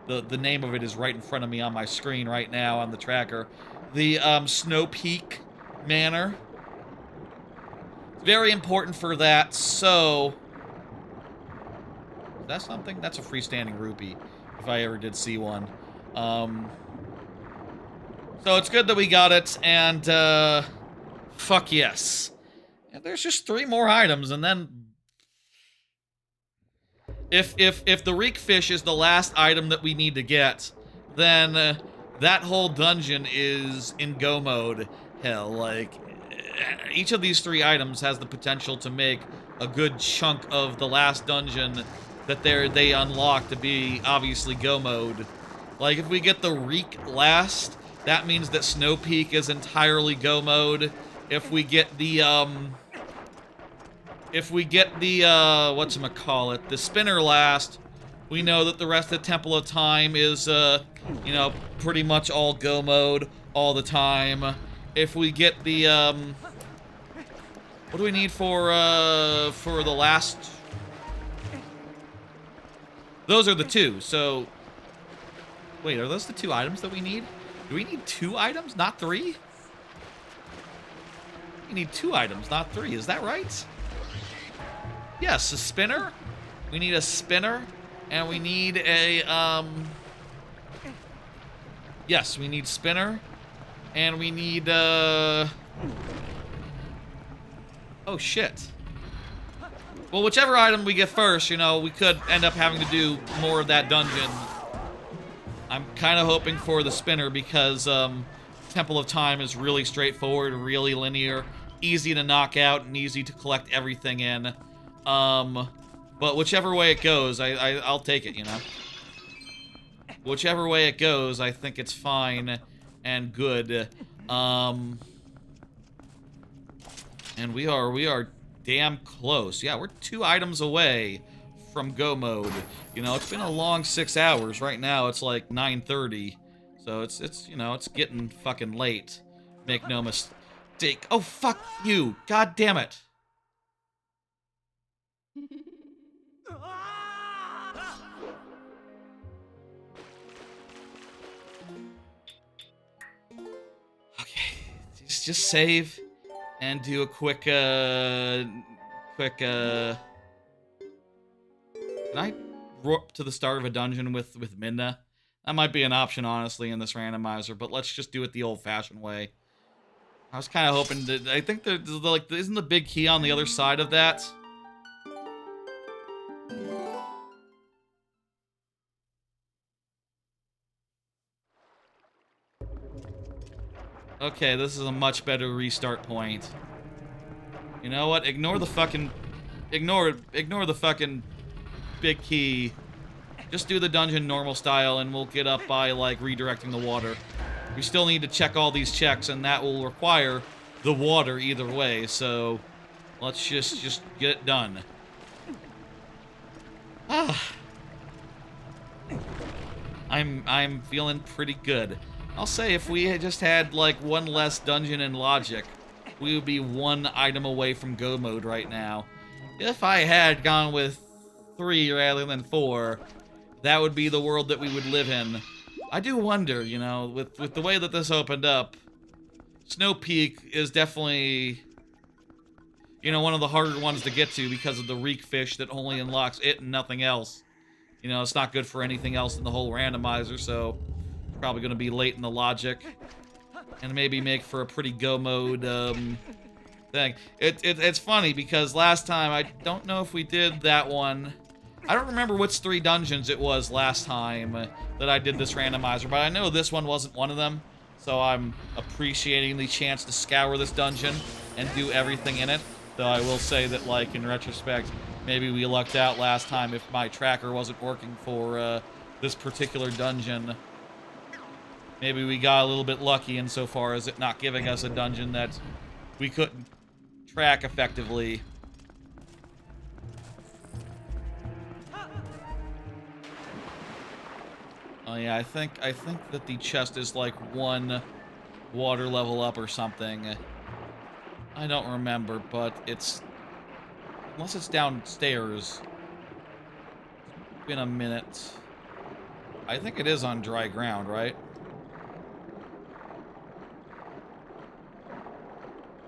The name of it is right in front of me on my screen right now on the tracker. The Snowpeak manor. Very important for that. So is that something? That's a freestanding rupee, if I ever did see one. So it's good that we got it, and fuck yes. And there's just 3 more items, and then if the reek fish is the last item that we need to get, then that whole dungeon is in go mode hell. Like, each of these 3 items has the potential to make a good chunk of the last dungeon that they unlock to be obviously go mode. Like, if we get the reek last, that means that Snowpeak is entirely go mode. If we get the whatchamacallit, the spinner last, we know that the rest of the Temple of Time is, you know, pretty much all go mode all the time. If we get the, what do we need for the last? Those are the 2, so, wait, are those the 2 items that we need? Do we need 2 items, not 3? We need 2 items, not 3, is that right? Yes, a spinner. We need a spinner, and we need a, yes, we need spinner, and we need, oh, shit. Well, whichever item we get first, you know, we could end up having to do more of that dungeon. I'm kind of hoping for the spinner because, Temple of Time is really straightforward, really linear, easy to knock out, and easy to collect everything in. But whichever way it goes, I'll take it, you know. Whichever way it goes, I think it's fine and good. And we are damn close. Yeah, we're 2 items away from go mode. You know, it's been a long 6 hours. Right now, it's like 9:30. So it's you know, it's getting fucking late. Make no mistake. Oh, fuck you. God damn it. Okay, just save and do a quick, can I warp to the start of a dungeon with Midna? That might be an option, honestly, in this randomizer, but let's just do it the old-fashioned way. I was kind of hoping that, I think there's like, isn't the big key on the other side of that? Okay, this is a much better restart point. You know what? Ignore the fucking big key. Just do the dungeon normal style and we'll get up by, like, redirecting the water. We still need to check all these checks, and that will require the water either way, so let's just get it done. I'm feeling pretty good. I'll say if we had just had, like, one less dungeon in logic, we would be one item away from go mode right now. If I had gone with 3 rather than 4, that would be the world that we would live in. I do wonder, you know, with the way that this opened up, Snowpeak is definitely, you know, one of the harder ones to get to because of the reek fish that only unlocks it and nothing else. You know, it's not good for anything else in the whole randomizer, so probably going to be late in the logic. And maybe make for a pretty go mode thing. It's funny because last time, I don't know if we did that one. I don't remember which 3 dungeons it was last time that I did this randomizer, but I know this one wasn't one of them, so I'm appreciating the chance to scour this dungeon and do everything in it. Though I will say that, like, in retrospect, maybe we lucked out last time if my tracker wasn't working for this particular dungeon. Maybe we got a little bit lucky insofar as it not giving us a dungeon that we couldn't track effectively. Oh yeah, I think that the chest is like 1 water level up or something. I don't remember, but it's, unless it's downstairs. It's been a minute. I think it is on dry ground, right?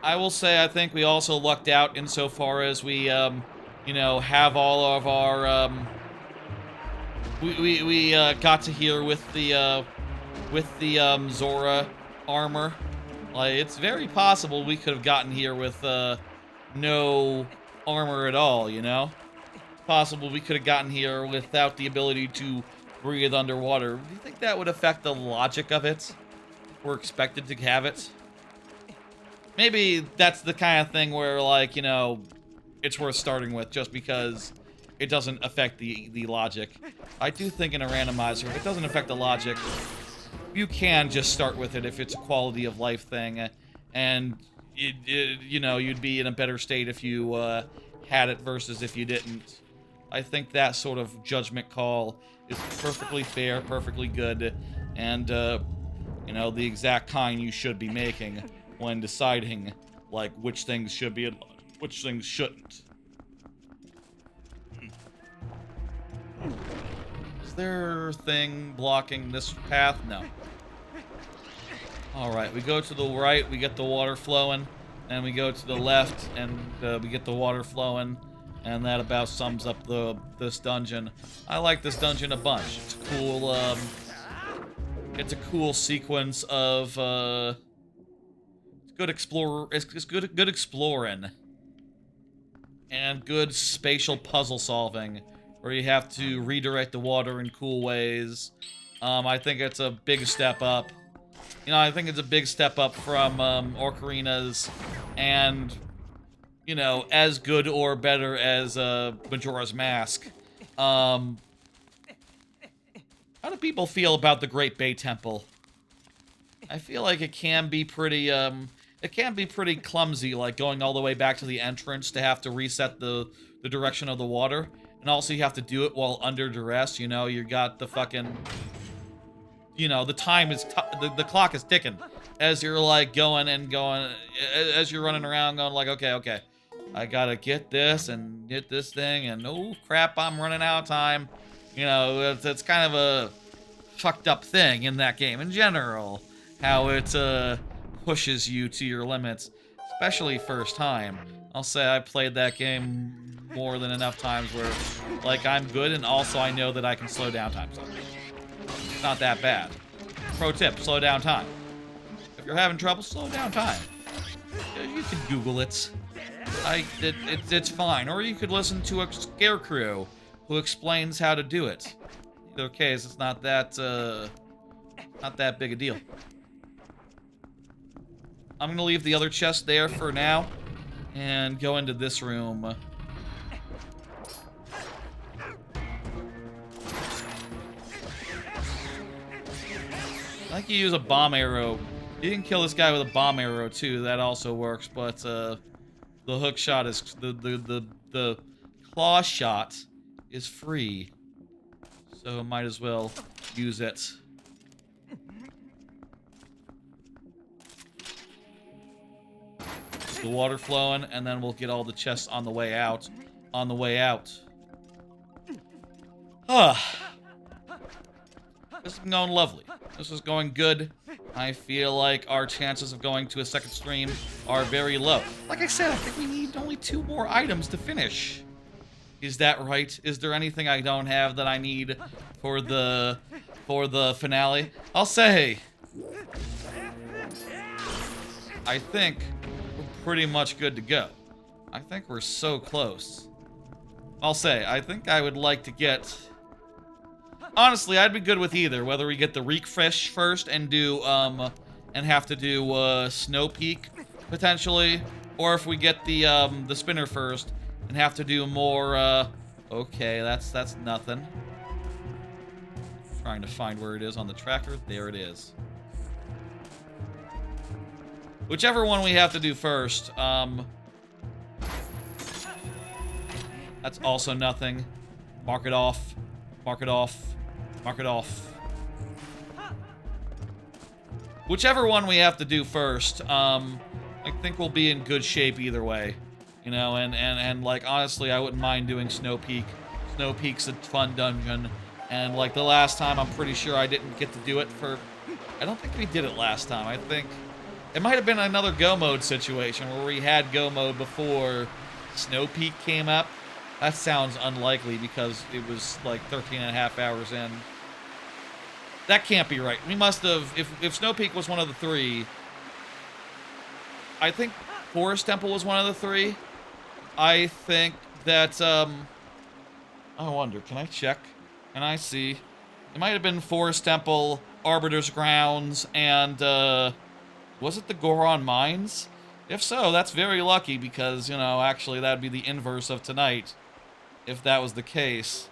I will say I think we also lucked out insofar as we, you know, have all of our, we got to here with the Zora armor. Like, it's very possible we could have gotten here with, no armor at all, you know? It's possible we could have gotten here without the ability to breathe underwater. Do you think that would affect the logic of it? We're expected to have it? Maybe that's the kind of thing where, like, you know, it's worth starting with just because it doesn't affect the logic. I do think in a randomizer, if it doesn't affect the logic, you can just start with it if it's a quality of life thing, and you know, you'd be in a better state if you had it versus if you didn't. I think that sort of judgment call is perfectly fair, perfectly good, and you know, the exact kind you should be making when deciding, like, which things should be and which things shouldn't. Is there a thing blocking this path? No. Alright, we go to the right, we get the water flowing, and we go to the left, and we get the water flowing, and that about sums up this dungeon. I like this dungeon a bunch. It's cool, it's a cool sequence of, good explorer. It's good exploring, and good spatial puzzle solving, where you have to redirect the water in cool ways. I think it's a big step up. You know, I think it's a big step up from Ocarina's, and you know, as good or better as Majora's Mask. How do people feel about the Great Bay Temple? I feel like it can be pretty clumsy, like going all the way back to the entrance to have to reset the direction of the water. And also you have to do it while under duress, you know, you got the fucking, you know, the time is, the clock is ticking as you're like going, as you're running around going like, okay, I gotta get this and get this thing, and oh crap, I'm running out of time. You know, it's kind of a fucked up thing in that game in general, how it, pushes you to your limits, especially first time. I'll say I played that game more than enough times where, like, I'm good, and also I know that I can slow down time. So it's not that bad. Pro tip, slow down time. If you're having trouble, slow down time. You could Google it. It's fine. Or you could listen to a scarecrow who explains how to do it. Either case, it's not that big a deal. I'm gonna leave the other chest there for now and go into this room. I think you use a bomb arrow. You can kill this guy with a bomb arrow too. That also works, but the hook shot is the claw shot is free, so might as well use it. The water flowing, and then we'll get all the chests on the way out. On the way out. This is going lovely. This is going good. I feel like our chances of going to a second stream are very low. Like I said, I think we need only 2 more items to finish. Is that right? Is there anything I don't have that I need for the finale? I'll say, I think we're pretty much good to go. I think we're so close. I'll say, I think I would like to get... Honestly, I'd be good with either. Whether we get the refresh first and do, and have to do, Snowpeak, potentially. Or if we get the spinner first and have to do more, okay, that's nothing. Trying to find where it is on the tracker. There it is. Whichever one we have to do first, that's also nothing. Mark it off. Mark it off. Mark it off. Whichever one we have to do first, I think we'll be in good shape either way. You know, and like, honestly, I wouldn't mind doing Snowpeak. Snowpeak's a fun dungeon. And, like, the last time, I'm pretty sure I didn't get to do it for... I don't think we did it last time. I think... It might have been another Go Mode situation where we had Go Mode before Snowpeak came up. That sounds unlikely because it was, like, 13 and a half hours in. That can't be right. We must have... If Snowpeak was one of the 3... I think Forest Temple was one of the 3. I think that, I wonder, can I check? Can I see? It might have been Forest Temple, Arbiter's Grounds, and, was it the Goron Mines? If so, that's very lucky because, you know, actually that'd be the inverse of tonight. If that was the case.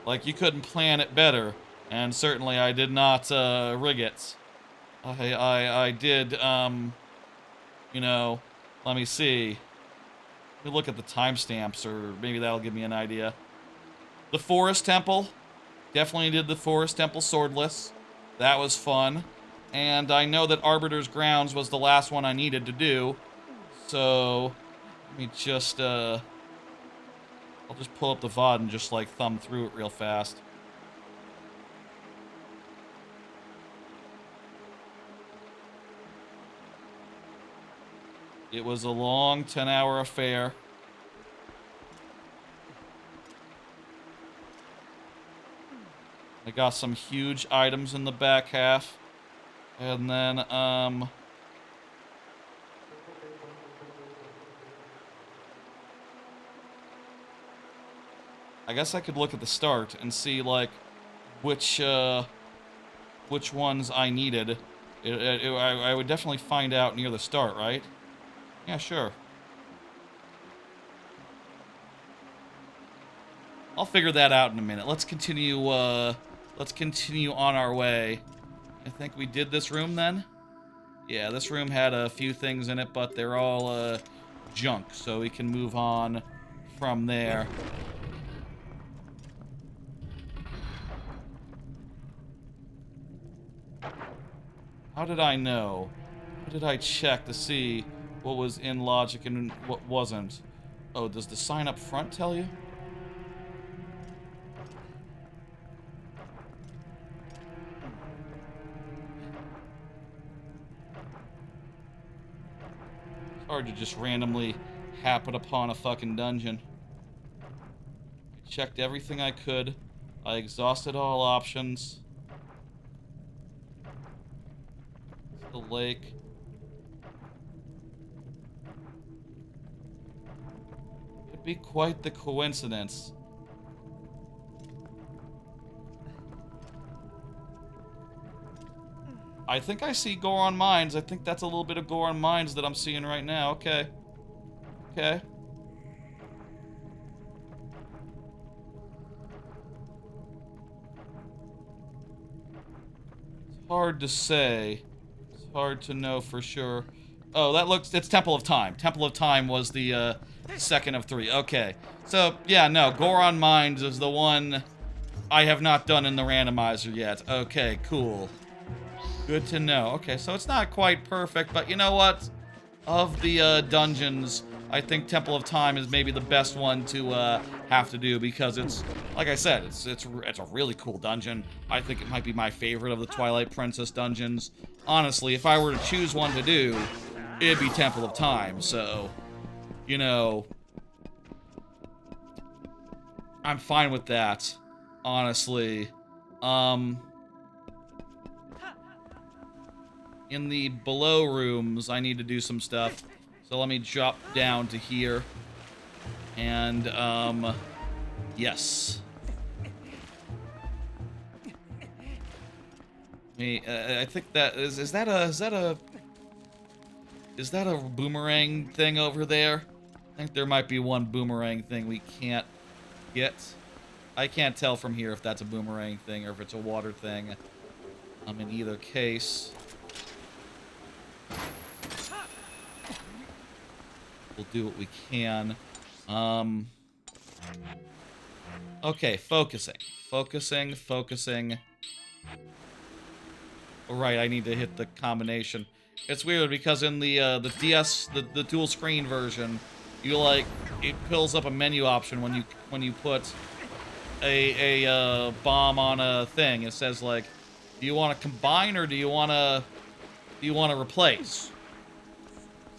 Like, you couldn't plan it better. And certainly I did not, rig it. I did, you know, let me see. Let me look at the timestamps, or maybe that'll give me an idea. The Forest Temple. Definitely did the Forest Temple swordless. That was fun. And I know that Arbiter's Grounds was the last one I needed to do. So, let me just, I'll just pull up the VOD and just, like, thumb through it real fast. It was a long 10-hour affair. I got some huge items in the back half. And then, I guess I could look at the start and see, like, which ones I needed. I would definitely find out near the start, right? Yeah, sure. I'll figure that out in a minute. Let's continue on our way. I think we did this room then? Yeah, this room had a few things in it, but they're all, junk, so we can move on from there. How did I know? How did I check to see what was in logic and what wasn't? Oh, does the sign up front tell you? It's hard to just randomly happen upon a fucking dungeon. I checked everything I could. I exhausted all options. The lake. It'd be quite the coincidence. I think I see Goron Mines. I think that's a little bit of Goron Mines that I'm seeing right now. Okay. Okay. It's hard to say. It's hard to know for sure. Oh, that looks... It's Temple of Time. Temple of Time was the second of 3. Okay. So, yeah, no. Goron Mines is the one I have not done in the randomizer yet. Okay, cool. Good to know. Okay, so it's not quite perfect, but you know what? Of the dungeons, I think Temple of Time is maybe the best one to have to do because it's, like I said, it's a really cool dungeon. I think it might be my favorite of the Twilight Princess dungeons. Honestly, if I were to choose one to do, it'd be Temple of Time. So, you know, I'm fine with that. Honestly, in the below rooms, I need to do some stuff. So let me drop down to here. And, yes. I think that is that a boomerang thing over there? I think there might be one boomerang thing we can't get. I can't tell from here if that's a boomerang thing or if it's a water thing. In either case, we'll do what we can. Okay, focusing. Alright, I need to hit the combination. It's weird because in the DS, the dual screen version, you like, it pulls up a menu option when you put a bomb on a thing. It says like, do you want to combine or do you want to replace?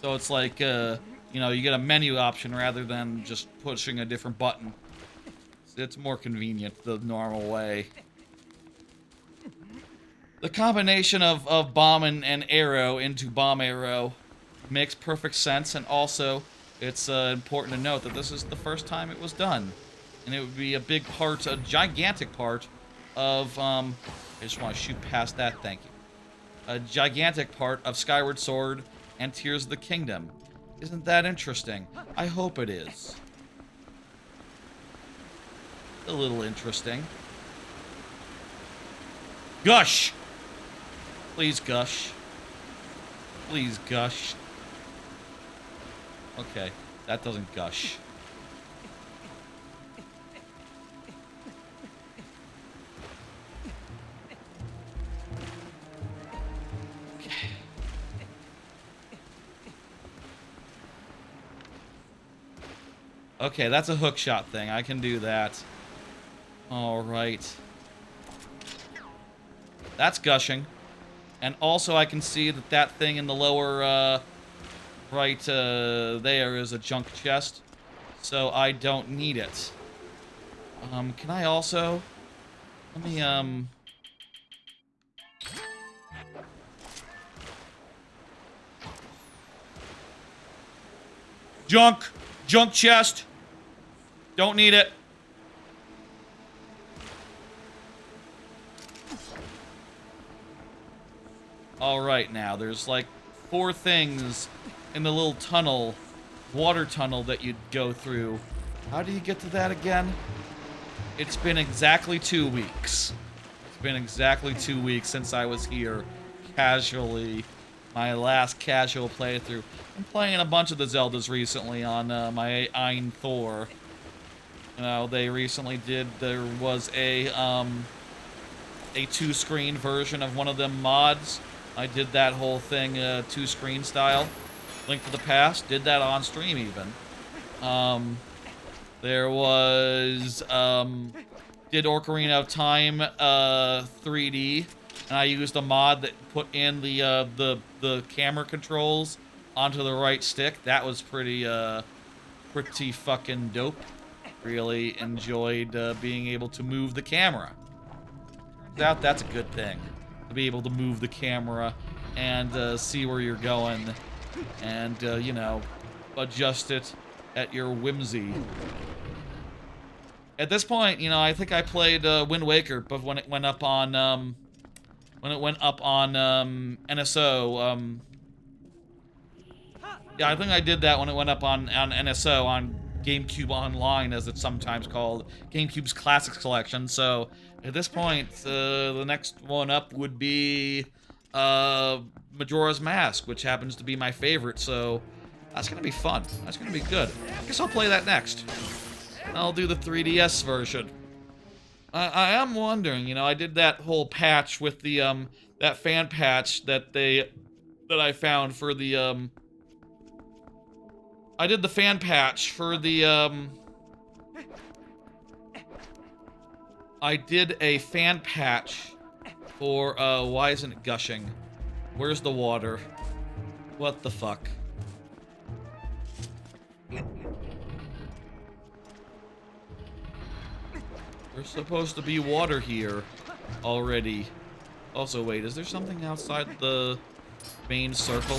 So it's like, you know, you get a menu option rather than just pushing a different button. It's more convenient the normal way. The combination of bomb and arrow into bomb arrow makes perfect sense, and also it's important to note that this is the first time it was done. And it would be a big part, a gigantic part of, I just want to shoot past that, thank you. A gigantic part of Skyward Sword and Tears of the Kingdom. Isn't that interesting? I hope it is. A little interesting. Gush! Please gush. Please gush. Okay, that doesn't gush. Okay, that's a hook shot thing. I can do that. Alright. That's gushing. And also I can see that that thing in the lower, right, there is a junk chest. So I don't need it. Can I also... Let me, Junk! Junk chest! Don't need it. Alright, now, there's like 4 things in the little tunnel, water tunnel that you'd go through. How do you get to that again? It's been exactly 2 weeks. It's been exactly 2 weeks since I was here casually. My last casual playthrough. I'm playing a bunch of the Zeldas recently on my Ein Thor. You know, they recently did, there was a 2-screen version of one of them mods. I did that whole thing 2-screen style. Link to the Past, did that on stream even. There was, did Ocarina of Time 3D, and I used a mod that put in the camera controls onto the right stick. That was pretty fucking dope. Really enjoyed being able to move the camera. Turns out that's a good thing, to be able to move the camera and see where you're going and, you know, adjust it at your whimsy. At this point, you know, I think I played Wind Waker, but when it went up on NSO, yeah, I think I did that when it went up on NSO, on GameCube Online, as it's sometimes called, GameCube's Classics Collection. So at this point, the next one up would be Majora's Mask, which happens to be my favorite. So that's gonna be fun. That's gonna be good. I guess I'll play that next. I'll do the 3DS version. I am wondering, you know, I did that whole patch with the that fan patch that I found for the I did the fan patch for the I did a fan patch for why isn't it gushing? Where's the water? What the fuck? There's supposed to be water here already. Also, wait, is there something outside the main circle?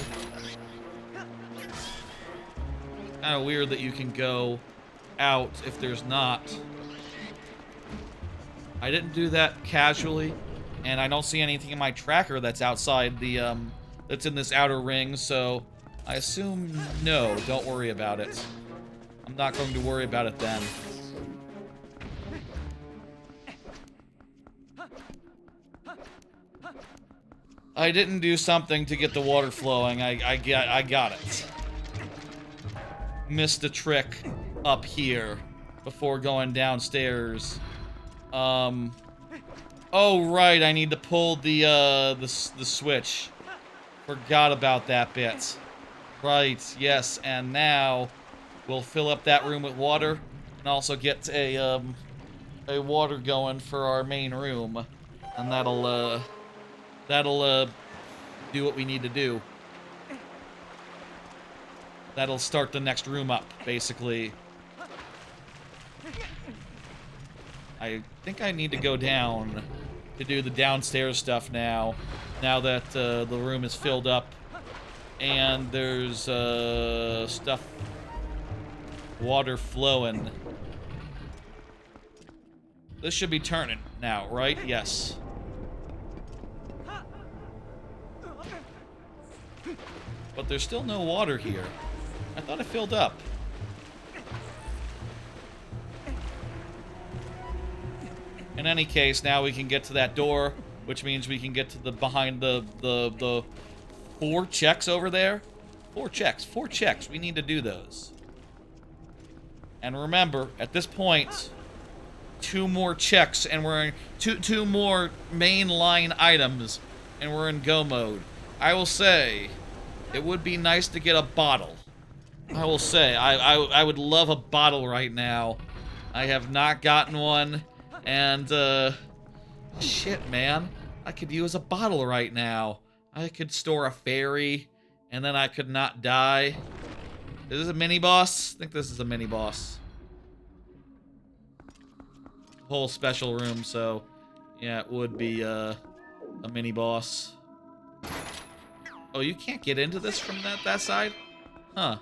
Kind of weird that you can go out if there's not. I didn't do that casually, and I don't see anything in my tracker that's outside the, that's in this outer ring, so I assume no, don't worry about it. I'm not going to worry about it then. I didn't do something to get the water flowing. I got it. Missed a trick up here before going downstairs. Oh right, I need to pull the switch. Forgot about that bit. Right, yes, and now we'll fill up that room with water and also get a water going for our main room, and that'll do what we need to do. That'll start the next room up, basically. I think I need to go down to do the downstairs stuff now that the room is filled up and there's stuff, water flowing. This should be turning now, right? Yes. But there's still no water here. I thought it filled up. In any case, now we can get to that door, which means we can get to the behind the 4 checks over there. 4 checks. We need to do those. And remember, at this point, 2 more checks, and we're in two more mainline items, and we're in go mode. I will say, it would be nice to get a bottle. I will say, I would love a bottle right now. I have not gotten one, and, shit, man. I could use a bottle right now. I could store a fairy, and then I could not die. Is this a mini-boss? I think this is a mini-boss. Whole special room, so, yeah, it would be, a mini-boss. Oh, you can't get into this from that side? Huh.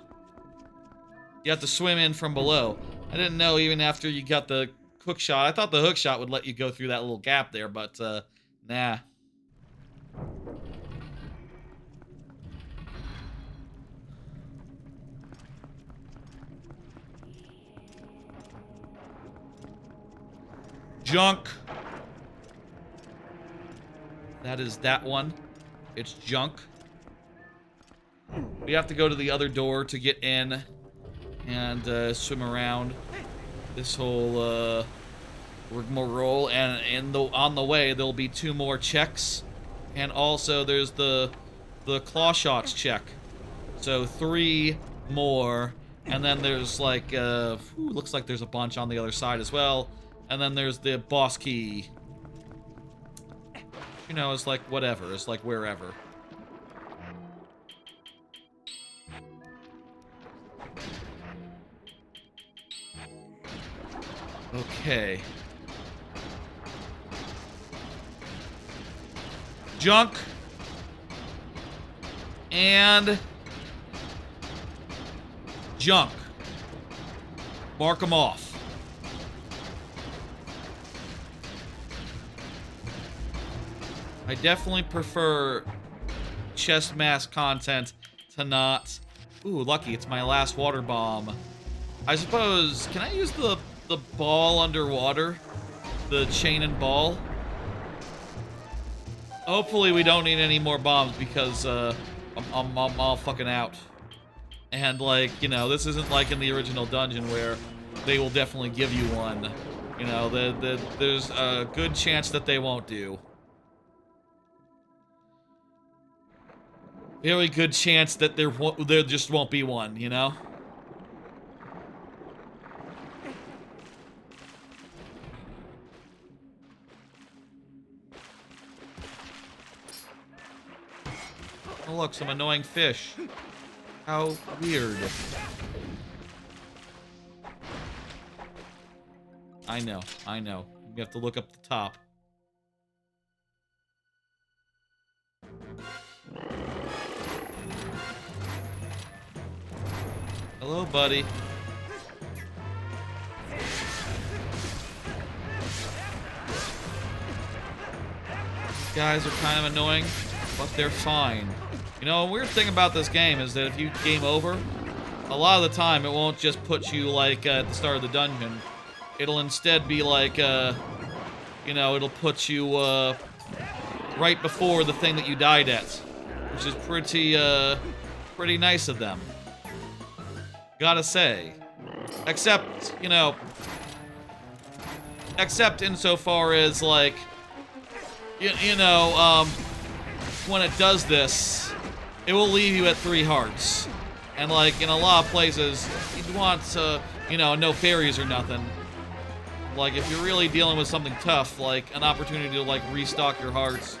You have to swim in from below. I didn't know even after you got the hook shot. I thought the hook shot would let you go through that little gap there, but, nah. Junk. That is that one. It's junk. We have to go to the other door to get in and swim around this whole rigmarole. And on the way, there'll be 2 more checks, and also there's the claw shots check. So 3 more, and then there's like looks like there's a bunch on the other side as well. And then there's the boss key. You know, it's like whatever. It's like wherever. Okay. Junk. And junk. Mark them off. I definitely prefer chest mask content to not... Ooh, lucky, it's my last water bomb. I suppose, can I use the ball underwater? The chain and ball? Hopefully we don't need any more bombs because I'm all fucking out. And like, you know, this isn't like in the original dungeon where they will definitely give you one. You know, there's a good chance that they won't do. Very good chance that there just won't be one, you know? Oh look, some annoying fish. How weird. I know. You have to look up the top. Hello, buddy. These guys are kind of annoying, but they're fine. You know, a weird thing about this game is that if you game over, a lot of the time it won't just put you, like, at the start of the dungeon. It'll instead be like, you know, it'll put you, right before the thing that you died at. Which is pretty nice of them. Gotta say. Except, you know... Except insofar as, like... You know, when it does this, it will leave you at 3 hearts. And, like, in a lot of places, you'd want to, you know, no fairies or nothing. Like, if you're really dealing with something tough, like, an opportunity to, like, restock your hearts,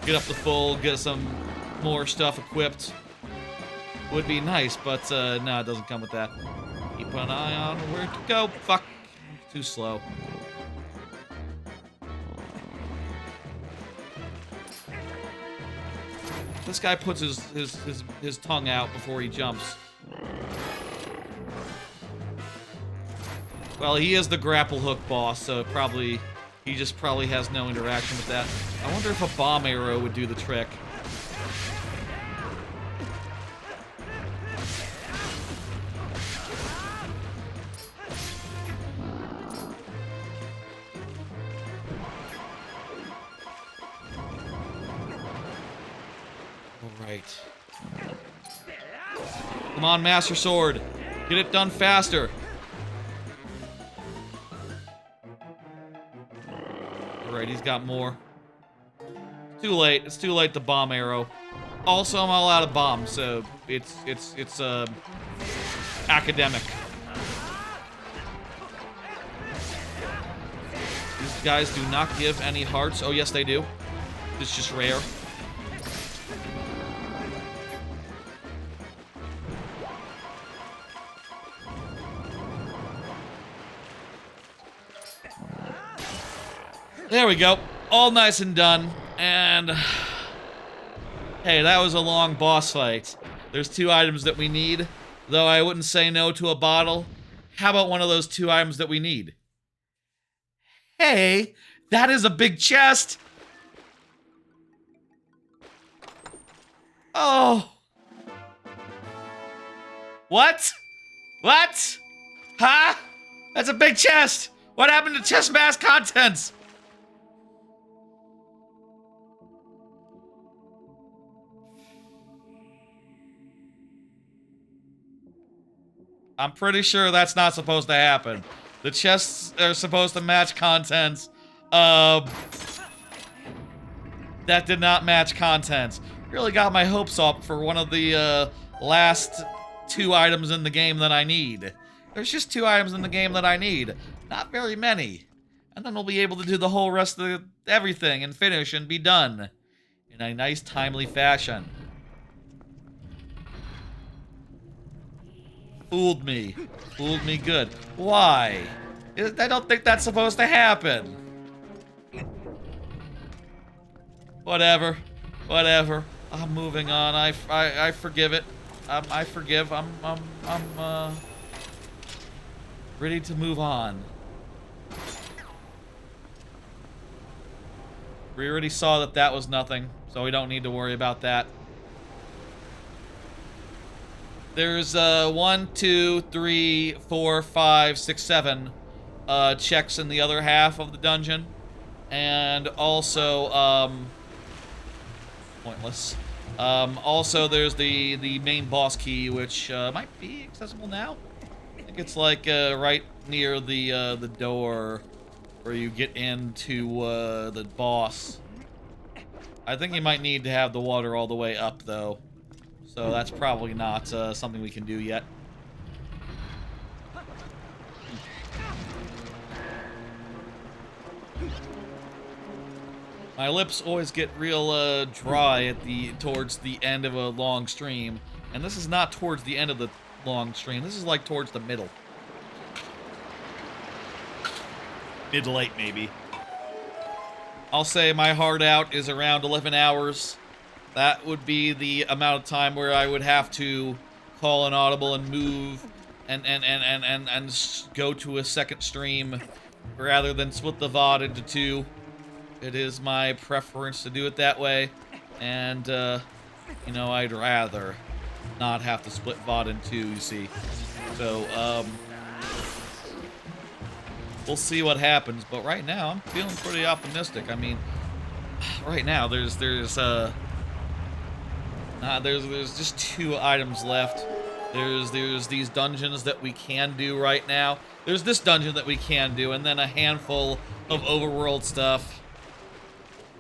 get up to full, get some more stuff equipped, would be nice, but, no, it doesn't come with that. Keep an eye on where to go. Fuck. Too slow. This guy puts his tongue out before he jumps. Well, he is the grapple hook boss, so he just probably has no interaction with that. I wonder if a bomb arrow would do the trick. Alright. Come on, Master Sword. Get it done faster. Alright, he's got more. Too late. It's too late to bomb arrow. Also, I'm all out of bombs, so it's academic. These guys do not give any hearts. Oh, yes, they do. It's just rare. There we go. All nice and done. And... hey, that was a long boss fight. There's 2 items that we need. Though I wouldn't say no to a bottle. How about one of those 2 items that we need? Hey, that is a big chest! Oh. What? What? Huh? That's a big chest! What happened to chest mask contents? I'm pretty sure that's not supposed to happen. The chests are supposed to match contents. That did not match contents. Really got my hopes up for one of the last 2 items in the game that I need. There's just 2 items in the game that I need. Not very many. And then we'll be able to do the whole rest of everything and finish and be done. In a nice, timely fashion. Fooled me. Fooled me good. Why? I don't think that's supposed to happen. Whatever. Whatever. I'm moving on. I forgive it. I forgive. Ready to move on. We already saw that that was nothing, so we don't need to worry about that. There's 1, 2, 3, 4, 5, 6, 7 checks in the other half of the dungeon. And also, pointless. Also, there's the main boss key, which might be accessible now. I think it's like right near the door where you get into the boss. I think you might need to have the water all the way up, though. So that's probably not something we can do yet. My lips always get real dry at towards the end of a long stream, and this is not towards the end of the long stream. This is like towards the middle. Mid-late, maybe. I'll say my hard out is around 11 hours. That would be the amount of time where I would have to call an audible and move and go to a second stream rather than split the VOD into 2. It is my preference to do it that way, and, you know, I'd rather not have to split VOD in 2, you see. So, we'll see what happens, but right now, I'm feeling pretty optimistic. I mean, right now, there's just 2 items left. There's these dungeons that we can do right now. There's this dungeon that we can do, and then a handful of overworld stuff.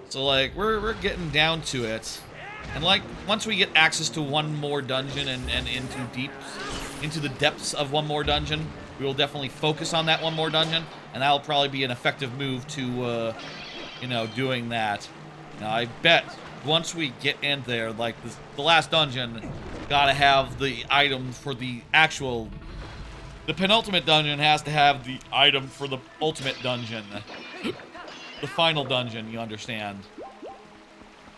So, like, we're getting down to it. And, like, once we get access to one more dungeon and into the depths of one more dungeon, we will definitely focus on that one more dungeon, and that'll probably be an effective move to, you know, doing that. Now, I bet once we get in there, like, the last dungeon, gotta have the item for the actual... The penultimate dungeon has to have the item for the ultimate dungeon. The final dungeon, you understand.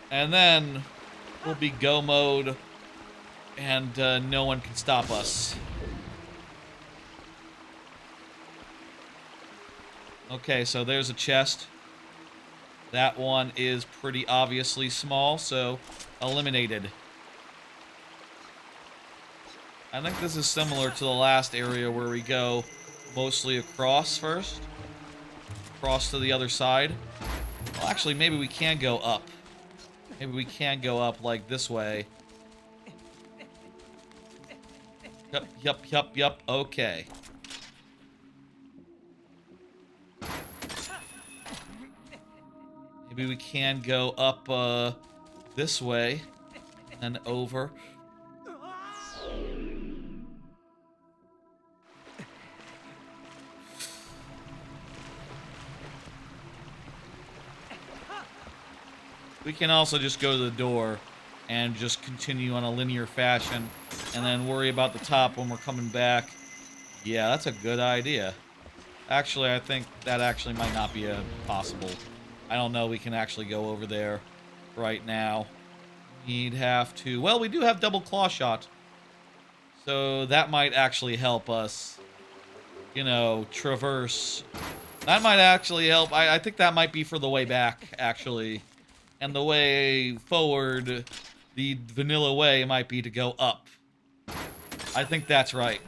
And then we'll be go mode, and no one can stop us. Okay, so there's a chest. That one is pretty obviously small, so eliminated. I think this is similar to the last area where we go mostly across first. Cross to the other side. Well, actually, maybe we can go up. Maybe we can go up, like, this way. Yup. Okay. Maybe we can go up, this way. And over. We can also just go to the door and just continue on a linear fashion and then worry about the top when we're coming back. Yeah, that's a good idea. Actually, I think that actually might not be possible. I don't know we can actually go over there right now. We'd have to... Well, we do have double claw shot. So that might actually help us, you know, traverse. That might actually help. I think that might be for the way back, actually. And the way forward, the vanilla way might be to go up. I think that's right.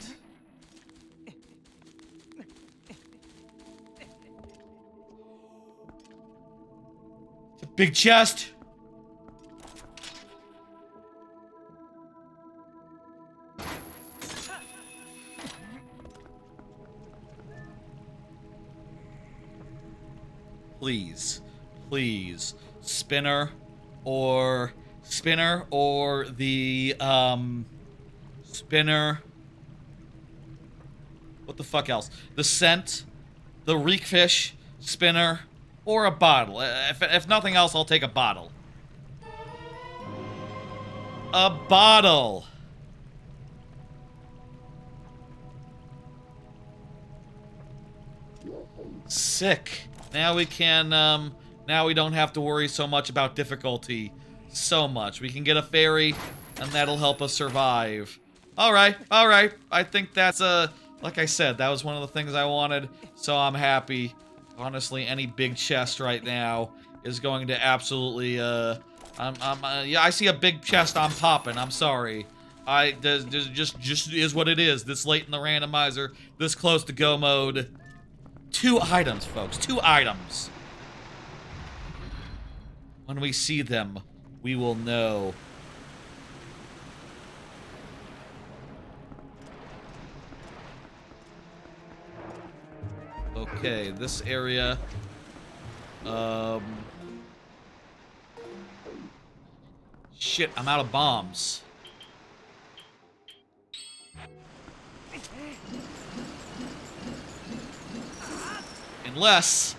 It's a big chest. Please. Please. Spinner or the spinner. What the fuck else? The scent, the reek fish, spinner, or a bottle. If nothing else, I'll take a bottle. A bottle. Sick. Now we can now we don't have to worry so much about difficulty. So much. We can get a fairy, and that'll help us survive. Alright. I think that's Like I said, that was one of the things I wanted, so I'm happy. Honestly, any big chest right now is going to absolutely, yeah, I see a big chest, I'm popping, I'm sorry. Just is what it is, this late in the randomizer, this close to go mode. 2 items, folks, 2 items. When we see them, we will know. Okay, this area, shit, I'm out of bombs. Unless...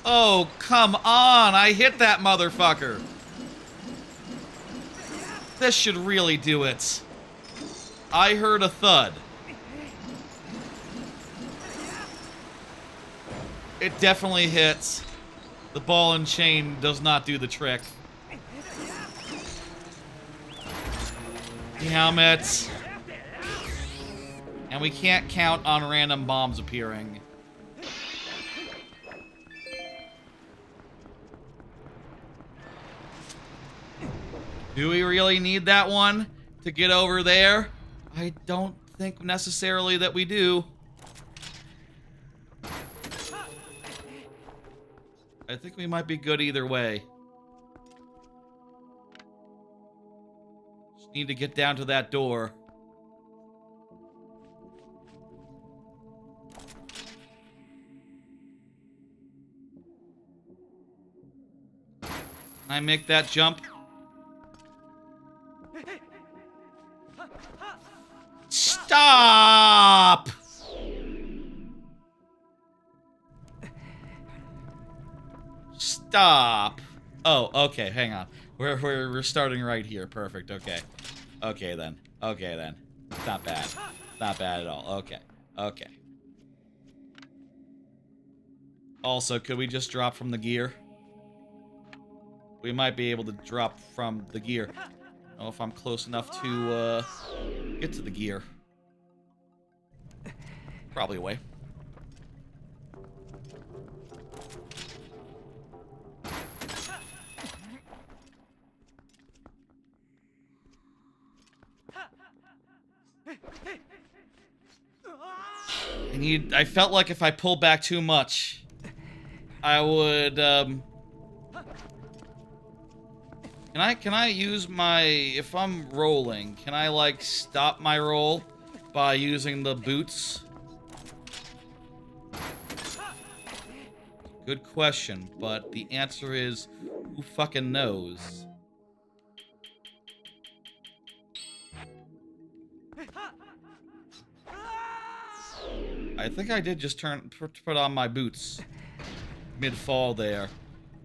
Oh, come on! I hit that motherfucker! This should really do it. I heard a thud. It definitely hits. The ball and chain does not do the trick. Damn it. And we can't count on random bombs appearing. Do we really need that one to get over there? I don't think necessarily that we do. I think we might be good either way. Just need to get down to that door. Can I make that jump? Stop! Stop. Oh, okay, hang on. We're starting right here. Perfect, okay. Okay then. Okay then. Not bad. Not bad at all. Okay. Okay. Also, could we just drop from the gear? We might be able to drop from the gear. I don't know if I'm close enough to get to the gear. Probably a way. I felt like if I pulled back too much, I would, Can I use my... If I'm rolling, can I, like, stop my roll by using the boots? Good question, but the answer is, who fucking knows? I think I did just put on my boots mid-fall there.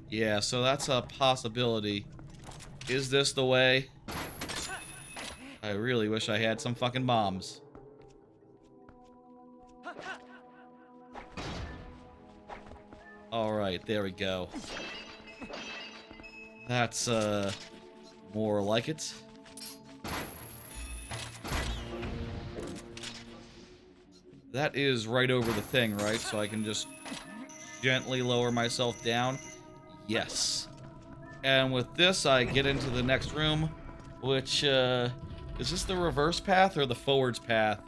Yeah, so that's a possibility. Is this the way? I really wish I had some fucking bombs. Alright, there we go. That's, more like it. That is right over the thing, right? So I can just gently lower myself down. Yes. And with this, I get into the next room, which, is this the reverse path or the forwards path?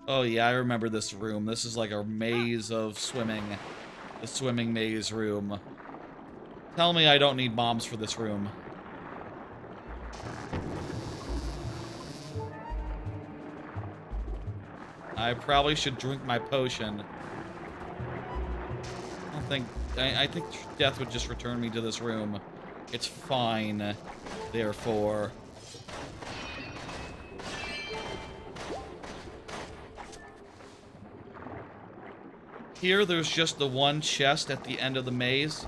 Oh yeah, I remember this room. This is like a maze of swimming. The swimming maze room. Tell me I don't need bombs for this room. I probably should drink my potion. I think death would just return me to this room. It's fine, therefore. Here, there's just the one chest at the end of the maze.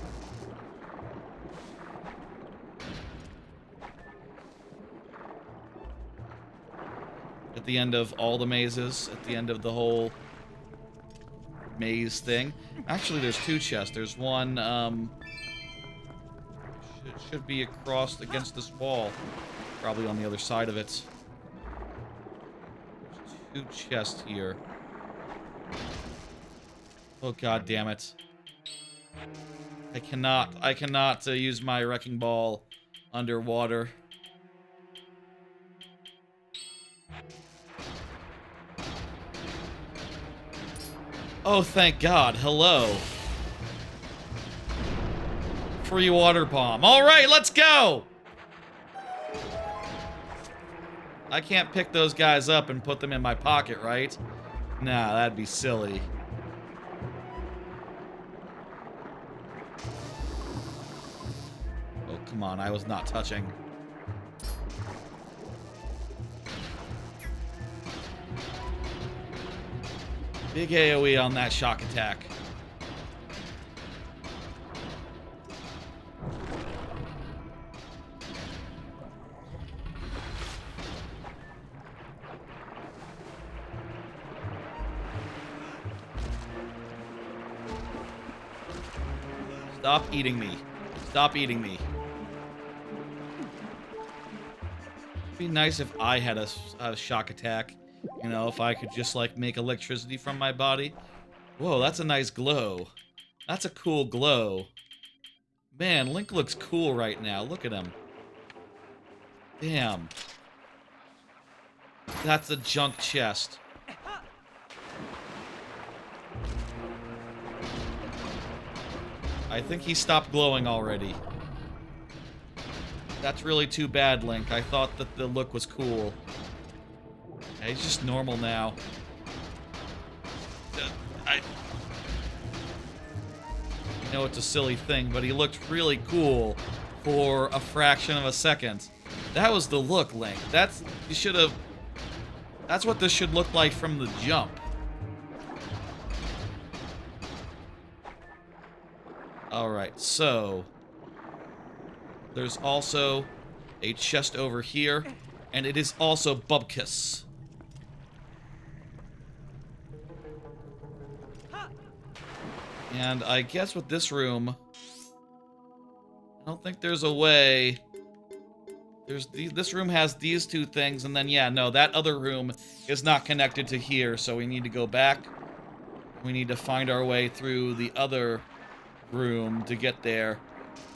At the end of all the mazes, at the end of the whole maze thing. Actually, there's two chests. There's one, should be across against this wall. Probably on the other side of it. There's 2 chests here. Oh, god damn it. I cannot use my wrecking ball underwater. Oh, thank God. Hello. Free water bomb. All right, let's go. I can't pick those guys up and put them in my pocket, right? Nah, that'd be silly. Oh, come on. I was not touching. Big AoE on that shock attack. Stop eating me. Stop eating me. It'd be nice if I had a shock attack. You know, if I could just, like, make electricity from my body. Whoa, that's a nice glow. That's a cool glow. Man, Link looks cool right now. Look at him. Damn. That's a junk chest. I think he stopped glowing already. That's really too bad, Link. I thought that the look was cool. Yeah, he's just normal now. I know it's a silly thing, but he looked really cool for a fraction of a second. That was the look, Link. That's what this should look like from the jump. Alright, so there's also a chest over here, and it is also Bubkus. And I guess with this room, I don't think there's a way. This room has these 2 things, and then, yeah, no, that other room is not connected to here, so we need to go back. We need to find our way through the other room to get there.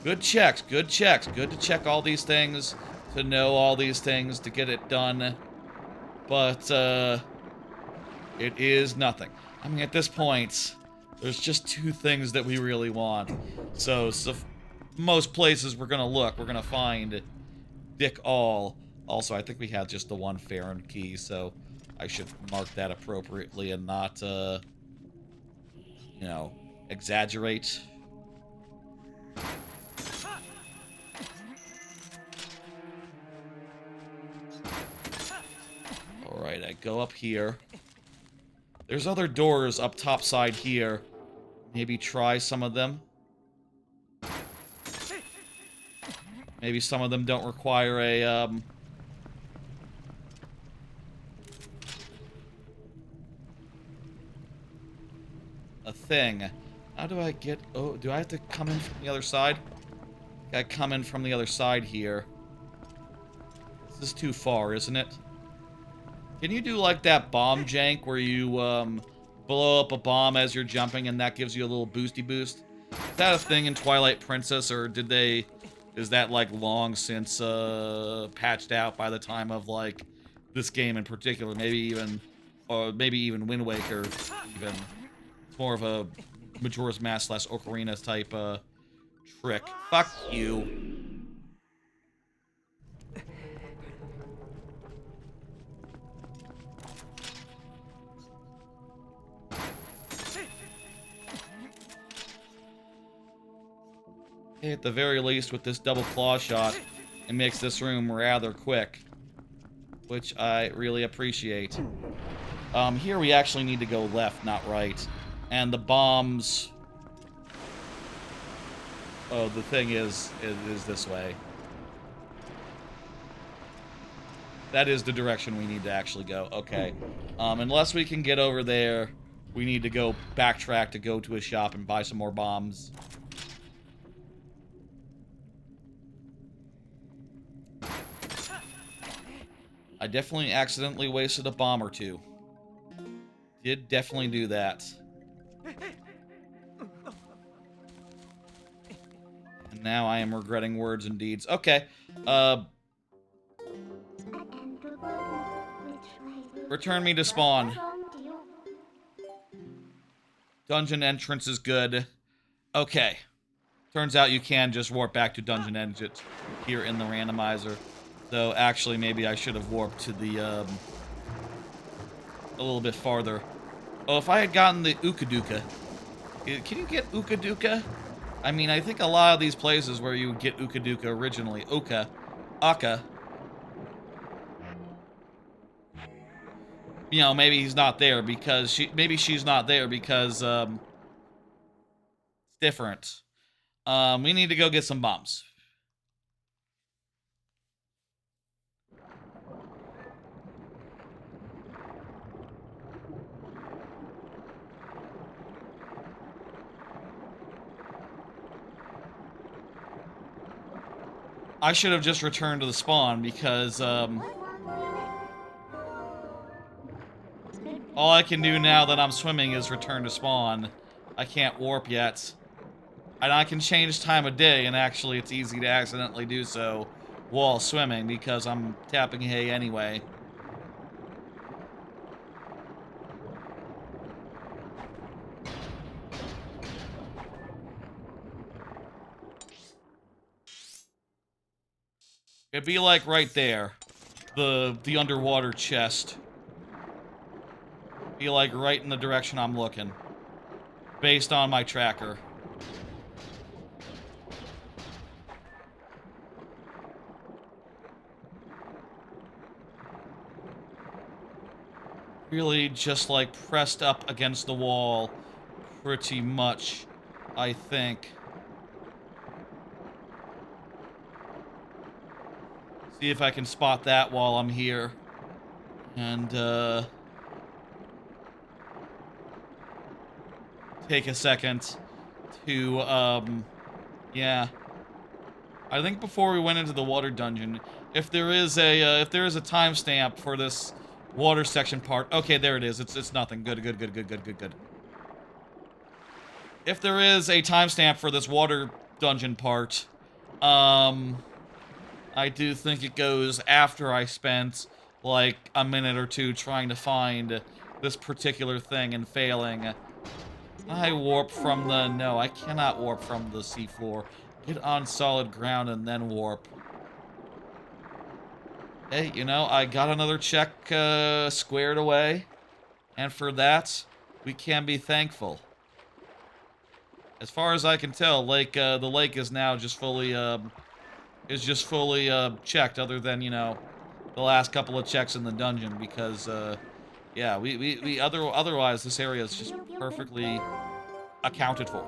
Good checks, good checks. Good to check all these things, to know all these things, to get it done. But, it is nothing. I mean, at this point, there's just 2 things that we really want. So most places we're gonna look, we're gonna find Dick All. Also, I think we had just the 1 Farron key, so I should mark that appropriately and not, you know, exaggerate. Alright, I go up here. There's other doors up top side here. Maybe try some of them. Maybe some of them don't require a thing. How do I get... Oh, do I have to come in from the other side? I come in from the other side here. This is too far, isn't it? Can you do like that bomb jank where you blow up a bomb as you're jumping and that gives you a little boosty boost? Is that a thing in Twilight Princess, or did they... Is that, like, long since patched out by the time of, like, this game in particular? Maybe even... Or maybe even Wind Waker, even. It's more of a Majora's Mask / Ocarina type trick. Fuck you. At the very least, with this double claw shot, it makes this room rather quick, which I really appreciate. Here we actually need to go left, not right. And the bombs... Oh, the thing is this way. That is the direction we need to actually go. Okay. Unless we can get over there, we need to go backtrack to go to a shop and buy some more bombs. I definitely accidentally wasted a bomb or 2. Did definitely do that. And now I am regretting words and deeds. Okay. Return me to spawn. Dungeon entrance is good. Okay. Turns out you can just warp back to dungeon exit here in the randomizer. Though, actually, maybe I should have warped to the, a little bit farther. Oh, if I had gotten the Ukaduka. Can you get Ukaduka? I mean, I think a lot of these places where you would get Ukaduka originally, Aka. You know, maybe he's not there because maybe she's not there because, it's different. We need to go get some bombs. I should have just returned to the spawn because, all I can do now that I'm swimming is return to spawn. I can't warp yet. And I can change time of day, and actually it's easy to accidentally do so while swimming because I'm tapping hay anyway. It'd be like right there. The underwater chest. Be like right in the direction I'm looking. Based on my tracker. Really just like pressed up against the wall. Pretty much, I think. See if I can spot that while I'm here. And, take a second to, yeah. I think before we went into the water dungeon, if there is a timestamp for this water section part. Okay, there it is. It's nothing. Good. If there is a timestamp for this water dungeon part, I do think it goes after I spent, like, a minute or two trying to find this particular thing and failing. I warp from the... No, I cannot warp from the seafloor. Get on solid ground and then warp. Hey, you know, I got another check squared away. And for that, we can be thankful. As far as I can tell, the lake is now just fully, checked, other than, you know, the last couple of checks in the dungeon, because, yeah, otherwise this area is just perfectly accounted for.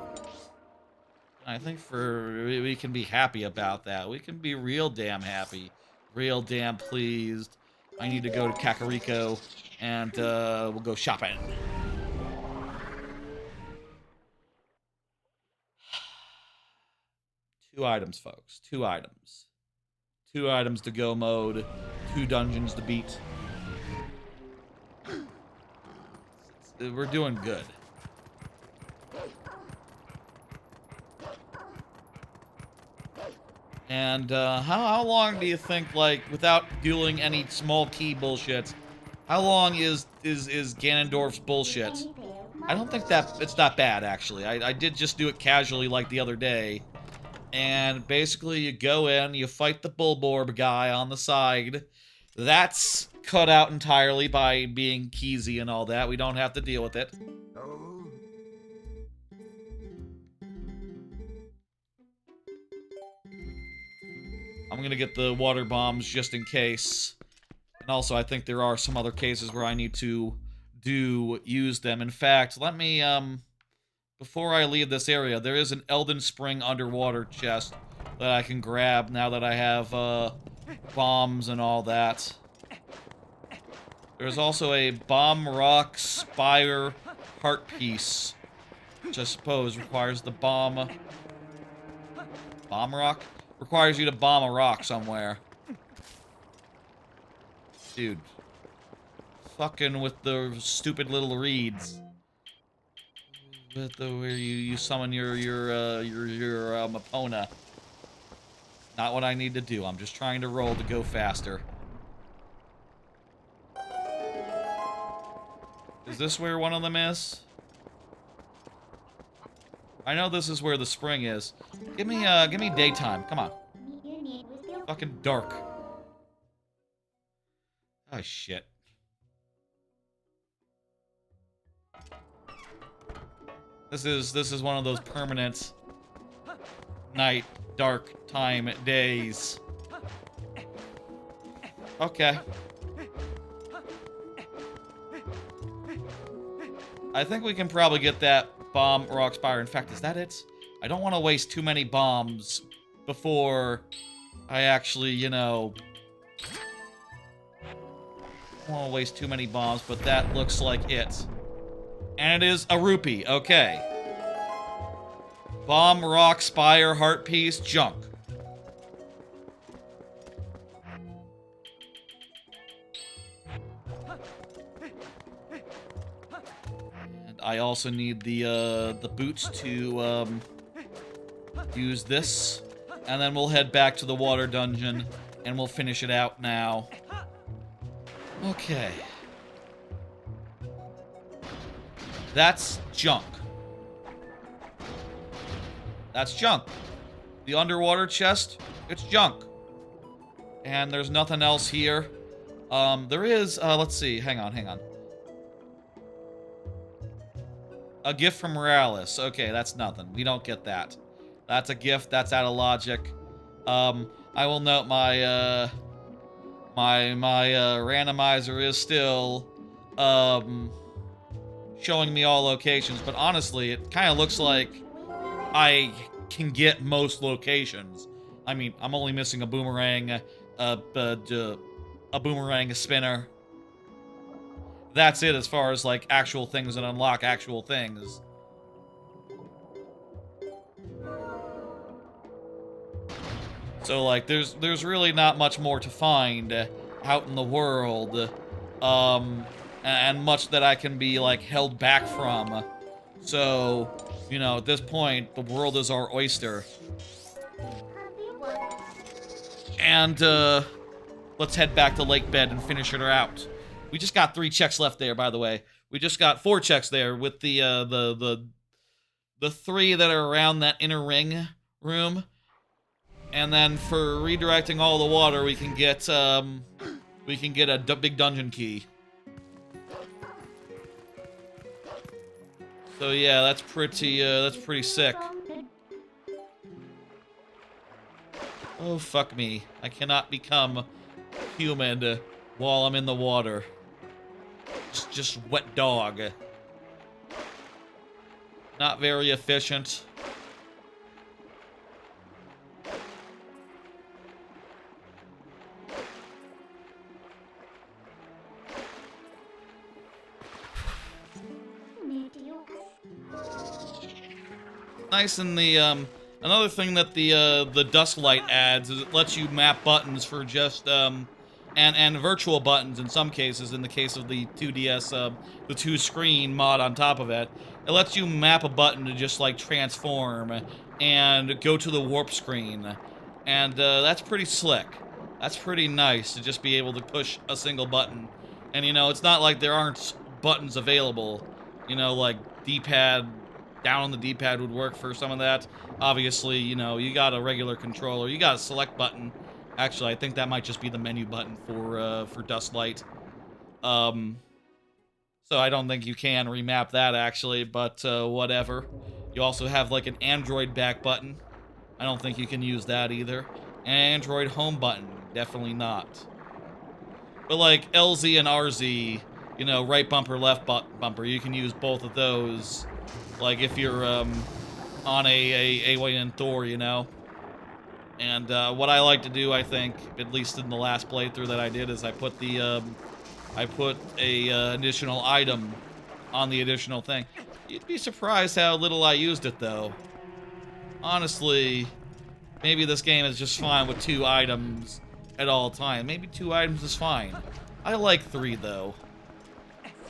I think we can be happy about that. We can be real damn happy. Real damn pleased. I need to go to Kakariko, and, we'll go shopping. Two items, folks. Two items. 2 items to go mode. 2 dungeons to beat. We're doing good. And, how long do you think, like, without doing any small key bullshit, how long is Ganondorf's bullshit? I don't think it's not bad, actually. I did just do it casually, like, the other day. And basically, you go in, you fight the Bulborb guy on the side. That's cut out entirely by being Keezy and all that. We don't have to deal with it. I'm gonna get the water bombs just in case. And also, I think there are some other cases where I need to use them. In fact, let me, before I leave this area, there is an Elden Spring underwater chest that I can grab now that I have, bombs and all that. There's also a Bomb Rock Spire Heart Piece, which I suppose requires the bomb... Bomb Rock? Requires you to bomb a rock somewhere. Dude. fucking with the stupid little reeds. With the where you summon your Epona. Not what I need to do. I'm just trying to roll to go faster. Is this where one of them is? I know this is where the spring is. Give me daytime. Come on. Fucking dark. Oh shit. This is one of those permanent night, dark time days. Okay. I think we can probably get that bomb rock spire. In fact, is that it? I don't want to waste too many bombs before I actually, you know... I don't want to waste too many bombs, but that looks like it. And it is a rupee. Okay. Bomb, rock, spire, heart piece, junk. And I also need the boots to use this, and then we'll head back to the water dungeon, and we'll finish it out now. Okay. That's junk. That's junk. The underwater chest, it's junk. And there's nothing else here. There is, let's see, hang on. A gift from Morales. Okay, that's nothing. We don't get that. That's a gift, that's out of logic. I will note my, my randomizer is still, showing me all locations, but honestly, it kind of looks like I can get most locations. I mean, I'm only missing a boomerang, a boomerang, a spinner. That's it as far as, like, actual things that unlock actual things. So, like, there's really not much more to find out in the world, and much that I can be, like, held back from. So, you know, at this point, the world is our oyster. And, let's head back to Lakebed and finish her out. We just got 3 checks left there, by the way. We just got 4 checks there with the 3 that are around that inner ring room. And then for redirecting all the water, we can get a big dungeon key. So yeah, that's pretty sick. Oh, fuck me. I cannot become human while I'm in the water. Just wet dog. Not very efficient. Nice. And the another thing that the dusk light adds is it lets you map buttons for just and virtual buttons in some cases. In the case of the 2DS, the 2-screen mod on top of it, it lets you map a button to just like transform and go to the warp screen, and that's pretty slick. That's pretty nice to just be able to push a single button, and you know it's not like there aren't buttons available. You know, like D-pad. Down on the D-pad would work for some of that. Obviously, you know, you got a regular controller. You got a select button. Actually, I think that might just be the menu button for Dustlight. So I don't think you can remap that, actually, but whatever. You also have, like, an Android back button. I don't think you can use that either. An Android home button. Definitely not. But, like, LZ and RZ, you know, right bumper, left bumper, you can use both of those. Like, if you're, on a way in Thor, you know? And, what I like to do, I think, at least in the last playthrough that I did, is I put a additional item on the additional thing. You'd be surprised how little I used it, though. Honestly, maybe this game is just fine with 2 items at all times. Maybe 2 items is fine. I like 3, though.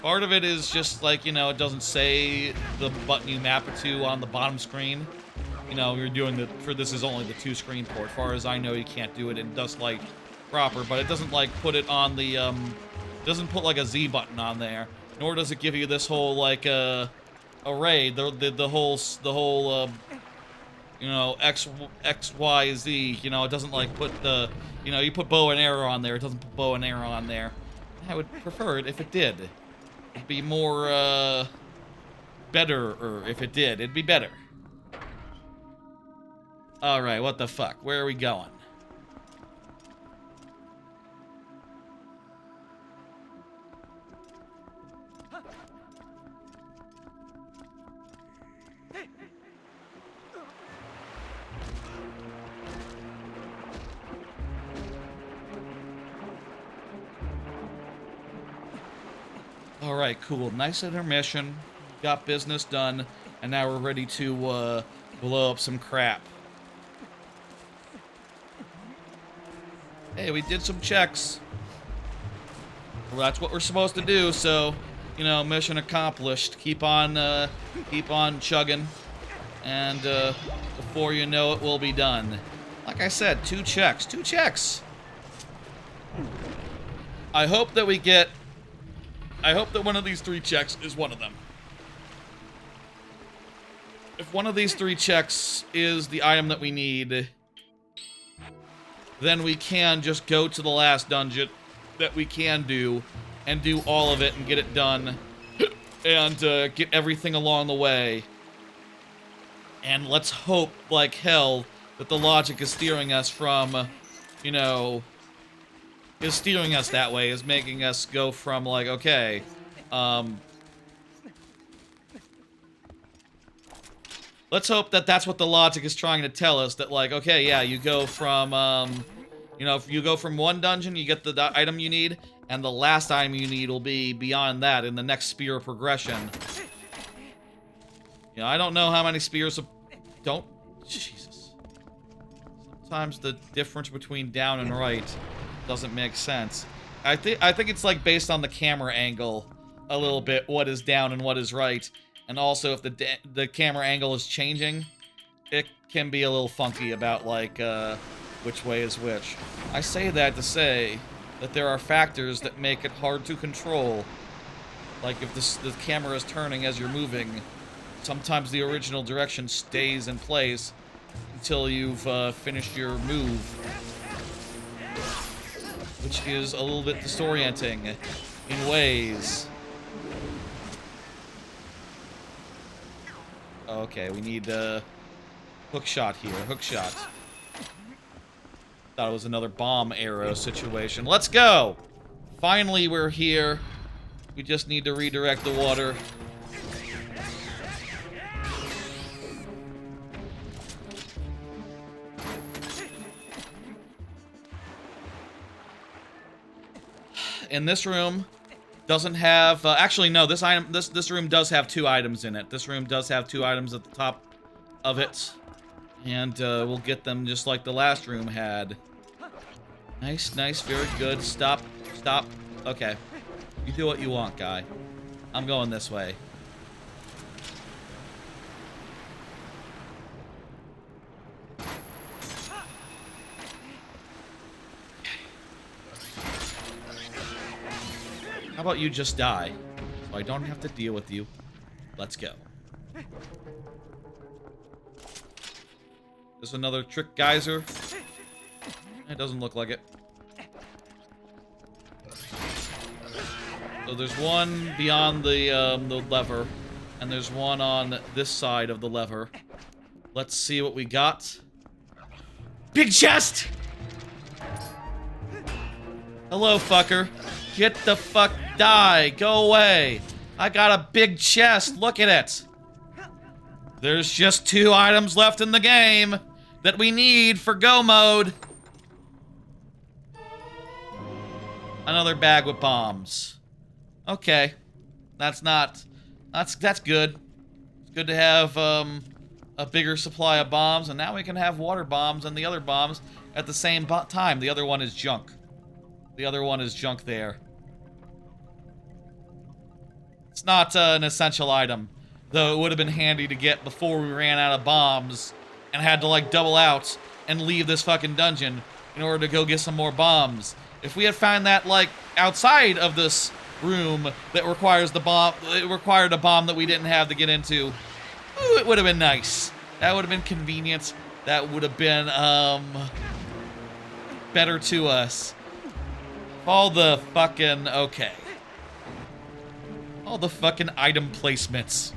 Part of it is just like, you know, it doesn't say the button you map it to on the bottom screen. You know, you're doing the, for this is only the 2-screen port. As far as I know, you can't do it in Dustlight proper, but it doesn't like put it on the, doesn't put like a Z button on there. Nor does it give you this whole like, array, the whole, you know, X, Y, Z, you know, it doesn't like put the, you know, you put bow and arrow on there, it doesn't put bow and arrow on there. I would prefer it if it did. It'd be more, better, or if it did, it'd be better. Alright, what the fuck? Where are we going? Alright, cool. Nice intermission. Got business done. And now we're ready to, blow up some crap. Hey, we did some checks. Well, that's what we're supposed to do, so, you know, mission accomplished. Keep on chugging. And, before you know it, we'll be done. Like I said, 2 checks. 2 checks! I hope that we get... I hope that one of these 3 checks is one of them. If one of these 3 checks is the item that we need, then we can just go to the last dungeon that we can do, and do all of it and get it done, and get everything along the way. And let's hope, like hell, that the logic is steering us from, you know... is steering us that way, is making us go from, like, okay, let's hope that that's what the logic is trying to tell us, that, like, okay, yeah, you go from, you know, if you go from one dungeon, you get the item you need, and the last item you need will be beyond that in the next spear progression. You know, I don't know how many spears don't... Jesus. Sometimes the difference between down and right doesn't make sense. I think it's like based on the camera angle a little bit, what is down and what is right, and also if the camera angle is changing, it can be a little funky about like which way is which. I say that to say that there are factors that make it hard to control. Like if the camera is turning as you're moving, sometimes the original direction stays in place until you've finished your move, which is a little bit disorienting in ways. Okay, we need a hook shot here. Hook shot. Thought it was another bomb arrow situation. Let's go! Finally, we're here. We just need to redirect the water. In this room, doesn't have... actually, no, this room does have 2 items in it. This room does have 2 items at the top of it. And we'll get them just like the last room had. Nice, nice, very good. Stop, stop. Okay. You do what you want, guy. I'm going this way. How about you just die, so I don't have to deal with you. Let's go. There's another trick geyser. It doesn't look like it. So there's one beyond the lever, and there's one on this side of the lever. Let's see what we got. Big chest! Hello, fucker. Get the fuck... Die! Go away! I got a big chest! Look at it! There's just 2 items left in the game that we need for go mode. Another bag with bombs. Okay. That's not... That's good. It's good to have, a bigger supply of bombs, and now we can have water bombs and the other bombs at the same time. The other one is junk. The other one is junk there. It's not an essential item, though it would have been handy to get before we ran out of bombs and had to, like, double out and leave this fucking dungeon in order to go get some more bombs. If we had found that, like, outside of this room that requires the bomb, it required a bomb that we didn't have to get into, ooh, it would have been nice. That would have been convenient. That would have been, better to us. All the fucking, okay. All the fucking item placements.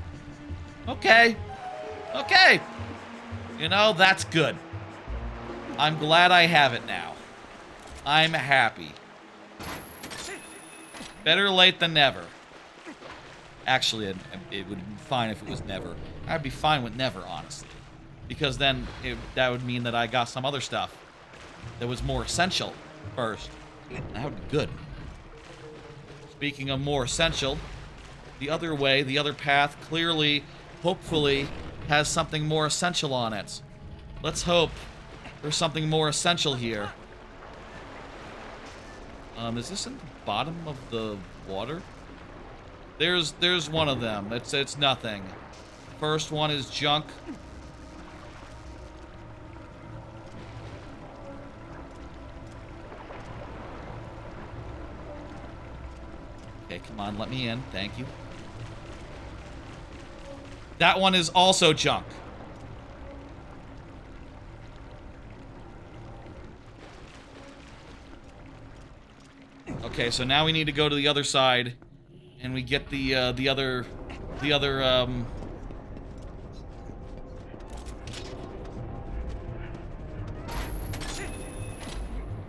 Okay. Okay. You know, that's good. I'm glad I have it now. I'm happy. Better late than never. Actually, it would be fine if it was never. I'd be fine with never, honestly. Because then that would mean that I got some other stuff that was more essential first. And that would be good. Speaking of more essential, the other way, the other path, clearly, hopefully, has something more essential on it. Let's hope there's something more essential here. Is this in the bottom of the water? There's one of them. It's nothing. First one is junk. Okay, come on, let me in. Thank you. That one is also junk. Okay, so now we need to go to the other side, and we get the other.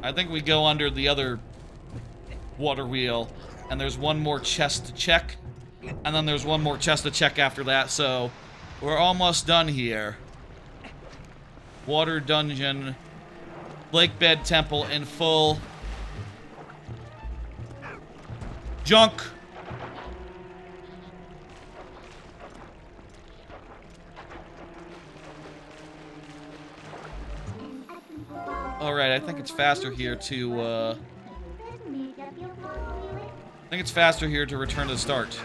I think we go under the other water wheel, and there's one more chest to check, and then there's one more chest to check after that, so we're almost done here. Water dungeon, Lakebed Temple in full. Junk. Alright, I think it's faster here to, I think it's faster here to return to the start.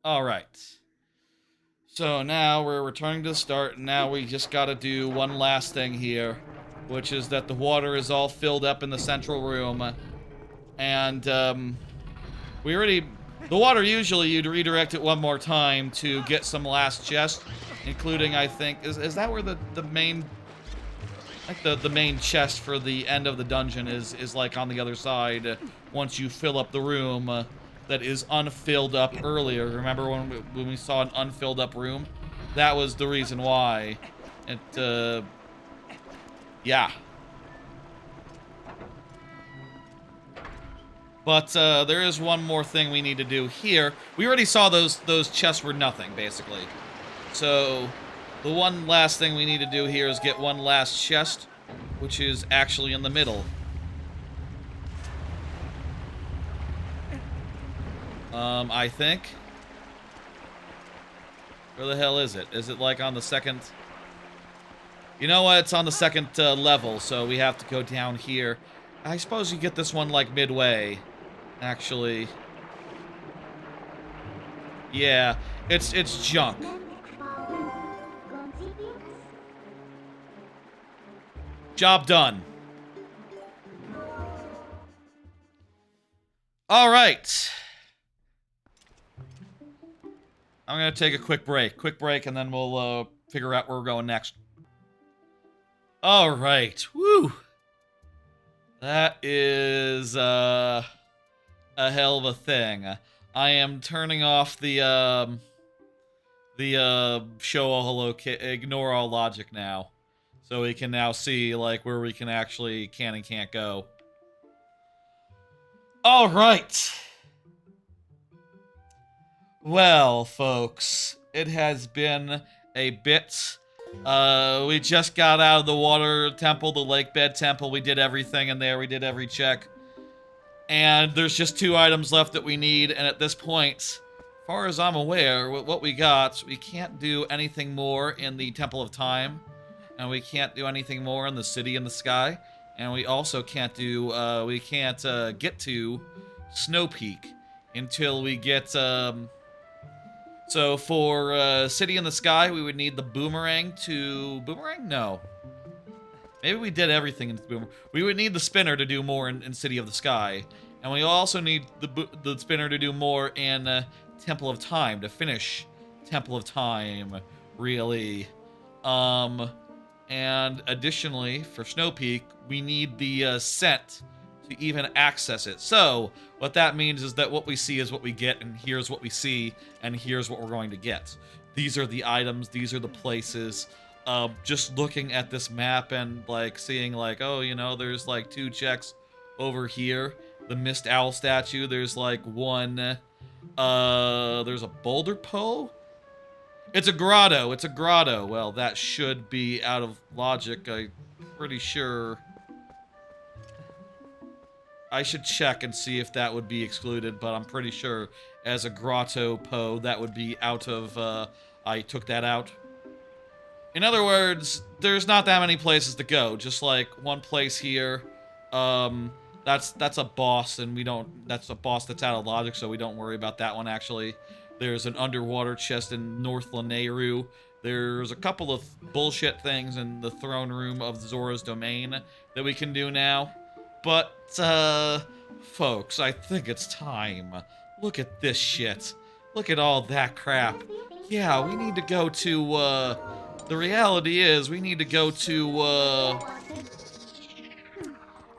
Alright. So now we're returning to the start, and now we just gotta do one last thing here, which is that the water is all filled up in the central room. And, the water usually you'd redirect it one more time to get some last chest, including, I think, is that where the main, like the main chest for the end of the dungeon is like on the other side, once you fill up the room that is unfilled up earlier. Remember when we saw an unfilled up room? That was the reason why. Yeah. But there is one more thing we need to do here. We already saw those chests were nothing, basically. So the one last thing we need to do here is get one last chest, which is actually in the middle. I think. Where the hell is it? Is it like on the second? You know what? It's on the second level, so we have to go down here. I suppose you get this one like midway. Actually, yeah, it's junk. Job done. All right. I'm gonna take a quick break, and then we'll figure out where we're going next. All right. Woo. That is a hell of a thing. I am turning off the show all ignore all logic now, so we can now see like where we can actually can and can't go. All right. Well, folks, it has been a bit. We just got out of the water temple, the Lakebed Temple. We did everything in there. We did every check. And there's just 2 items left that we need. And at this point, far as I'm aware, with what we got, we can't do anything more in the Temple of Time, and we can't do anything more in the City in the Sky, and we also can't do, get to Snowpeak until we get, so for, City in the Sky, we would need the boomerang to, boomerang? No. Maybe we did everything in boomerang. We would need the spinner to do more in City of the Sky, and we also need the spinner to do more in, Temple of Time to finish Temple of Time, really. And additionally, for Snowpeak, we need the scent to even access it. So, what that means is that what we see is what we get, and here's what we see, and here's what we're going to get. These are the items, these are the places. Just looking at this map and, like, seeing, like, oh, you know, there's, like, 2 checks over here. The Mist Owl statue, there's, like, one, there's a boulder Poe? It's a grotto. It's a grotto. Well, that should be out of logic. I'm pretty sure. I should check and see if that would be excluded, but I'm pretty sure as a grotto Poe, that would be out of, I took that out. In other words, there's not that many places to go. Just like one place here. That's a boss, and that's a boss that's out of logic, so we don't worry about that one, actually. There's an underwater chest in North Lanayru. There's a couple of bullshit things in the throne room of Zora's domain that we can do now. But, folks, I think it's time. Look at this shit. Look at all that crap. Yeah, we need to go to, the reality is, we need to go to,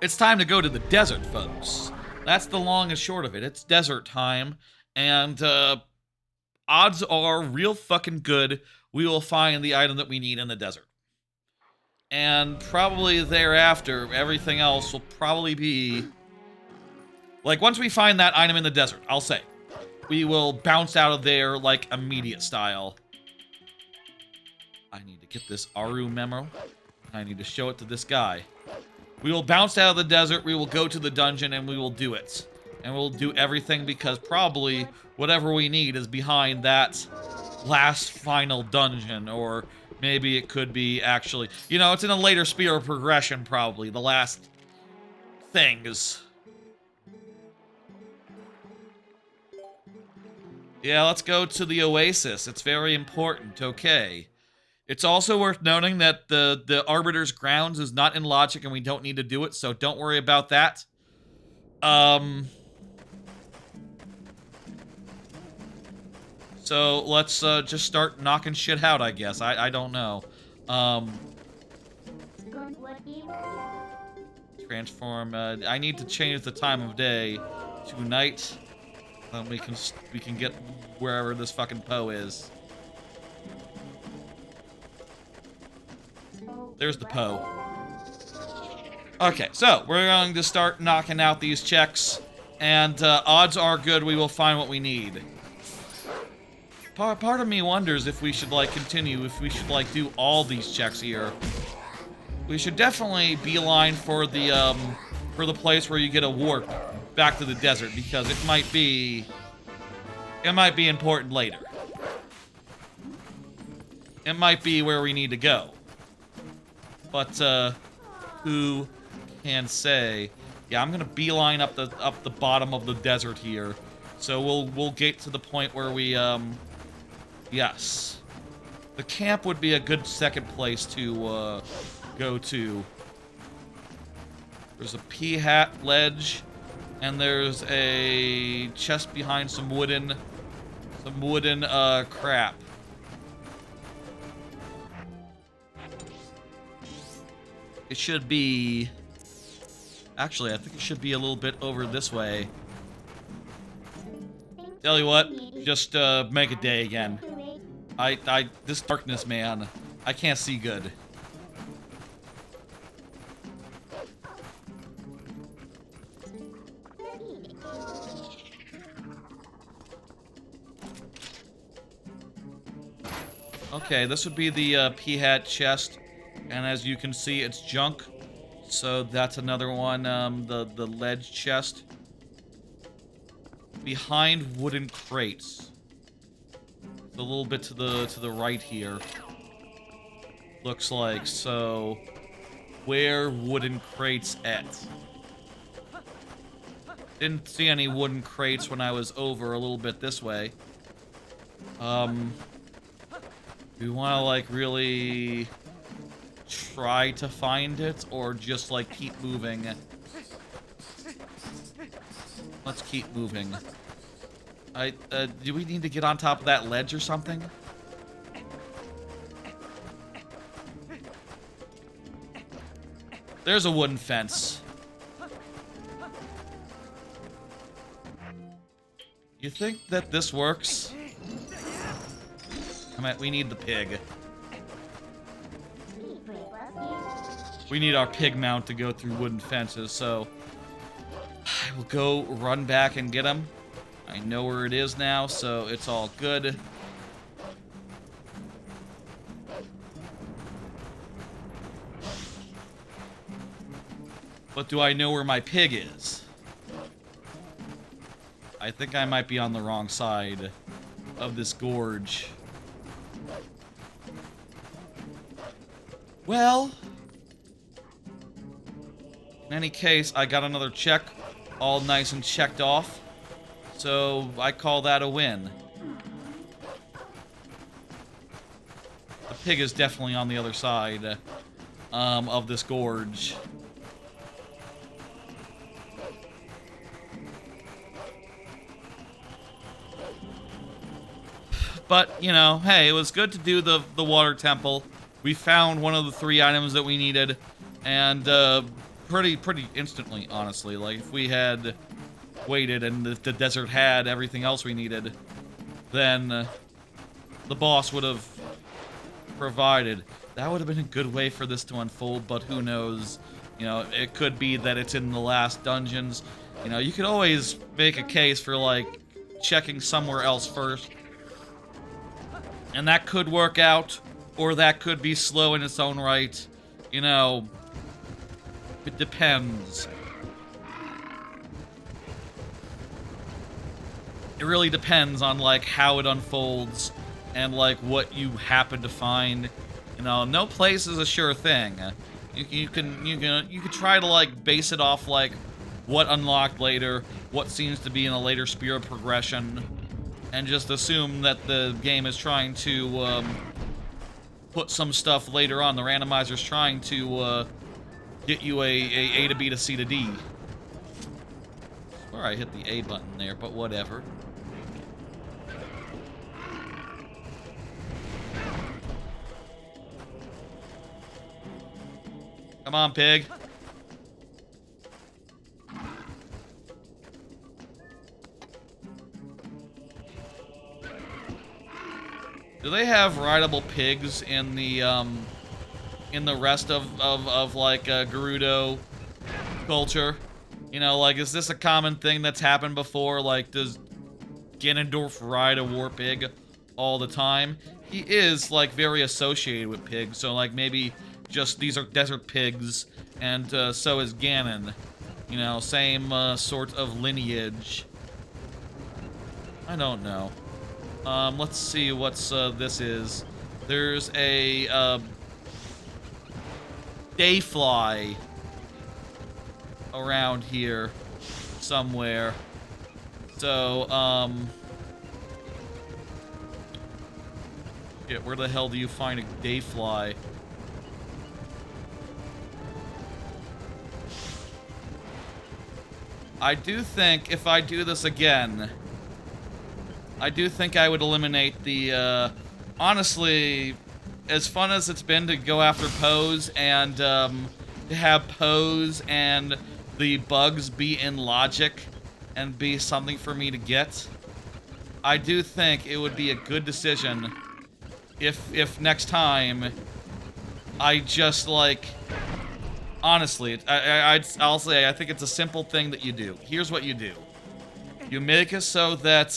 it's time to go to the desert, folks. That's the long and short of it. It's desert time, and, odds are real fucking good we will find the item that we need in the desert. And probably thereafter, everything else will probably be... Like, once we find that item in the desert, I'll say, we will bounce out of there, like, immediate style. I need to get this Aru memo. I need to show it to this guy. We will bounce out of the desert, we will go to the dungeon, and we will do it. And we'll do everything because probably whatever we need is behind that last final dungeon, or maybe it could be actually, you know, it's in a later spear of progression, probably, the last things. Yeah, let's go to the Oasis. It's very important, okay. It's also worth noting that the Arbiter's Grounds is not in logic and we don't need to do it, so don't worry about that. So let's just start knocking shit out, I guess. I don't know. Transform. I need to change the time of day to night. Then we can get wherever this fucking Poe is. There's the Poe. Okay, so we're going to start knocking out these checks, and odds are good we will find what we need. Part of me wonders if we should, like, continue, if we should, like, do all these checks here. We should definitely beeline for the place where you get a warp back to the desert, because it might be important later. It might be where we need to go. But, who can say? Yeah, I'm gonna beeline up the bottom of the desert here. So we'll get to the point where we, yes. The camp would be a good second place to, go to. There's a pea hat ledge, and there's a chest behind some wooden, crap. It should be... Actually, I think it should be a little bit over this way. Tell you what, just, make a day again. This darkness, man, I can't see good. Okay, this would be the, pea hat chest. And as you can see, it's junk. So that's another one, the ledge chest. Behind wooden crates. a little bit to the right here. Looks like. So where wooden crates at? Didn't see any wooden crates when I was over a little bit this way. Do we want to like really try to find it or just like keep moving? Let's keep moving. Do we need to get on top of that ledge or something? There's a wooden fence. You think that this works? I mean, we need the pig. We need our pig mount to go through wooden fences, so I will go run back and get him. I know where it is now, so it's all good. But do I know where my pig is? I think I might be on the wrong side of this gorge. Well, in any case, I got another check, all nice and checked off. So I call that a win. The pig is definitely on the other side of this gorge. But, you know, hey, it was good to do the water temple. We found one of the 3 items that we needed, and pretty instantly, honestly. Like, if we had waited and the desert had everything else we needed, then the boss would have provided. That would have been a good way for this to unfold, but who knows? You know, it could be that it's in the last dungeons. You know, you could always make a case for, like, checking somewhere else first. And that could work out, or that could be slow in its own right. You know, it depends. It really depends on, like, how it unfolds and, like, what you happen to find. You know, no place is a sure thing. You could try to, like, base it off, like, what unlocked later, what seems to be in a later spirit progression, and just assume that the game is trying to put some stuff later on. The randomizer's trying to get you a to B to C to D. I swear I hit the A button there, but whatever. Come on, pig. Do they have rideable pigs in the rest of like Gerudo culture? You know, like, is this a common thing that's happened before? Like, does Ganondorf ride a war pig all the time? He is, like, very associated with pigs, so, like, maybe just these are desert pigs, and so is Ganon. You know, same sort of lineage. I don't know. Let's see what's this is. There's a dayfly around here somewhere. So, shit, where the hell do you find a dayfly? I do think if I do this again, I do think I would eliminate the, honestly, as fun as it's been to go after Poes and, to have Poes and the bugs be in logic and be something for me to get, I do think it would be a good decision if next time I just, like, honestly, I'll say I think it's a simple thing that you do. Here's what you do. You make it so that,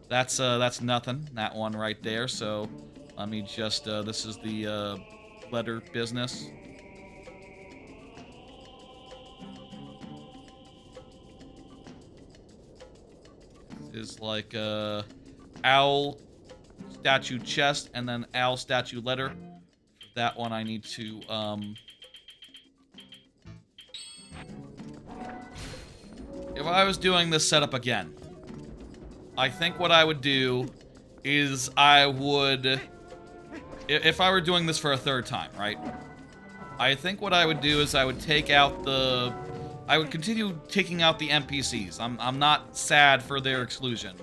that's nothing, that one right there, so let me just, this is the, letter business. is like owl statue chest and then owl statue letter. That one I need to if I was doing this setup again, I think what I would do is I would, if I were doing this for a third time, right? I think what I would do is I would take out I would continue taking out the NPCs. I'm not sad for their exclusion.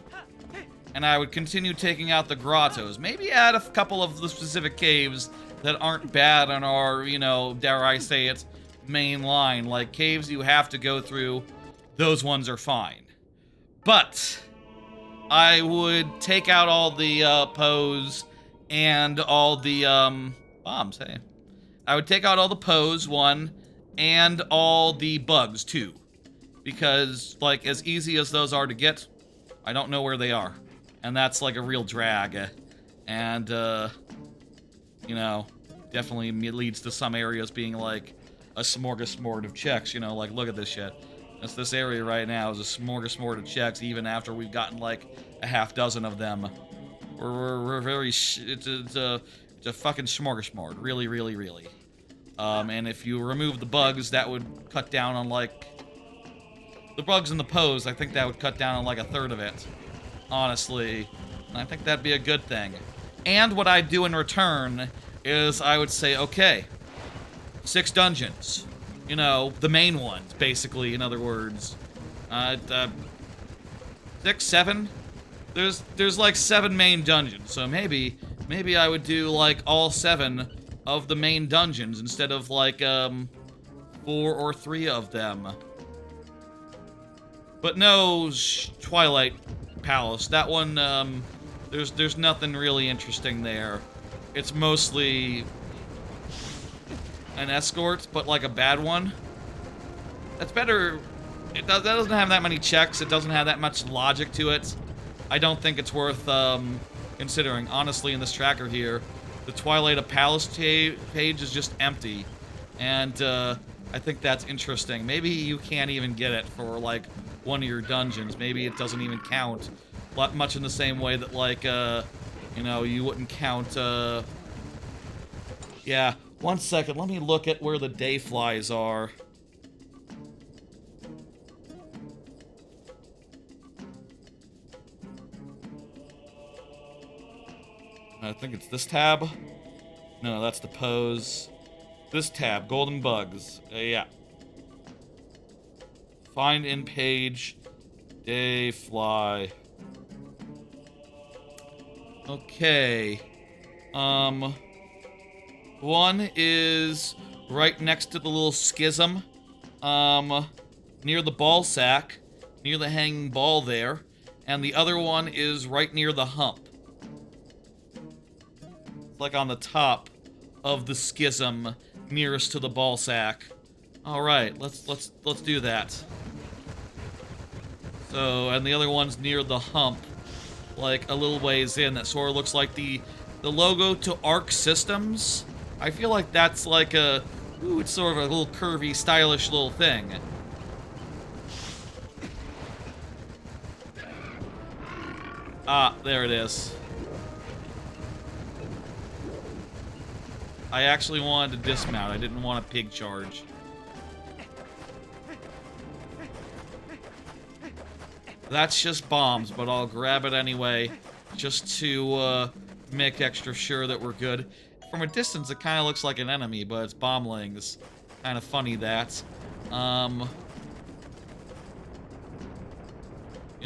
And I would continue taking out the grottos. Maybe add a couple of the specific caves that aren't bad on our, you know, dare I say it, main line. Like caves you have to go through, those ones are fine. But I would take out all the Poes and all the bombs, hey. I would take out all the Poes, one, and all the bugs, two. Because, like, as easy as those are to get, I don't know where they are. And that's, like, a real drag. And, you know, definitely leads to some areas being, like, a smorgasbord of checks. You know, like, look at this shit. This area right now is a smorgasbord of checks, even after we've gotten, like, a half dozen of them. We're very... It's a fucking smorgasbord. Really, really, really. And if you remove the bugs, that would cut down on, like... The bugs and the Poes, I think that would cut down on, like, a third of it. Honestly. And I think that'd be a good thing. And what I'd do in return is I would say, okay, 6 dungeons. You know, the main ones, basically, in other words. 6, 7? There's like 7 main dungeons, so maybe I would do, like, all 7 of the main dungeons instead of, like, 4 or 3 of them. But no Twilight Palace. That one, there's nothing really interesting there. It's mostly an escort, but like a bad one. That's better. That doesn't have that many checks. It doesn't have that much logic to it. I don't think it's worth considering. Honestly, in this tracker here, the Twilight Palace page is just empty. And I think that's interesting. Maybe you can't even get it for, like, one of your dungeons. Maybe it doesn't even count. Much in the same way that, like, you know, you wouldn't count, yeah. 1 second, let me look at where the day flies are. I think it's this tab. No, that's the Poes. This tab, golden bugs. Yeah. Find in page, day fly. Okay. One is right next to the little schism, near the ball sack, near the hanging ball there, and the other one is right near the hump. It's like on the top of the schism nearest to the ball sack. All right, let's do that. So, and the other one's near the hump, like a little ways in. That sort of looks like the logo to Arc Systems. I feel like that's like a, ooh, it's sort of a little curvy, stylish little thing. Ah, there it is. I actually wanted to dismount. I didn't want a pig charge. That's just bombs, but I'll grab it anyway, just to make extra sure that we're good. From a distance, it kind of looks like an enemy, but it's bombings. Kind of funny, that. You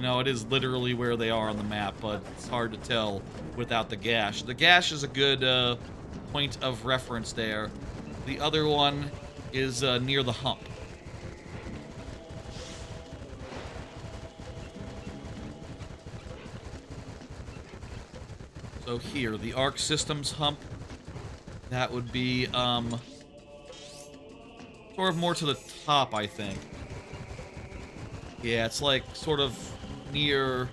know, it is literally where they are on the map, but it's hard to tell without the gash. The gash is a good point of reference there. The other one is near the hump. So here, the Arc Systems hump. That would be, sort of more to the top, I think. Yeah, it's like, sort of near...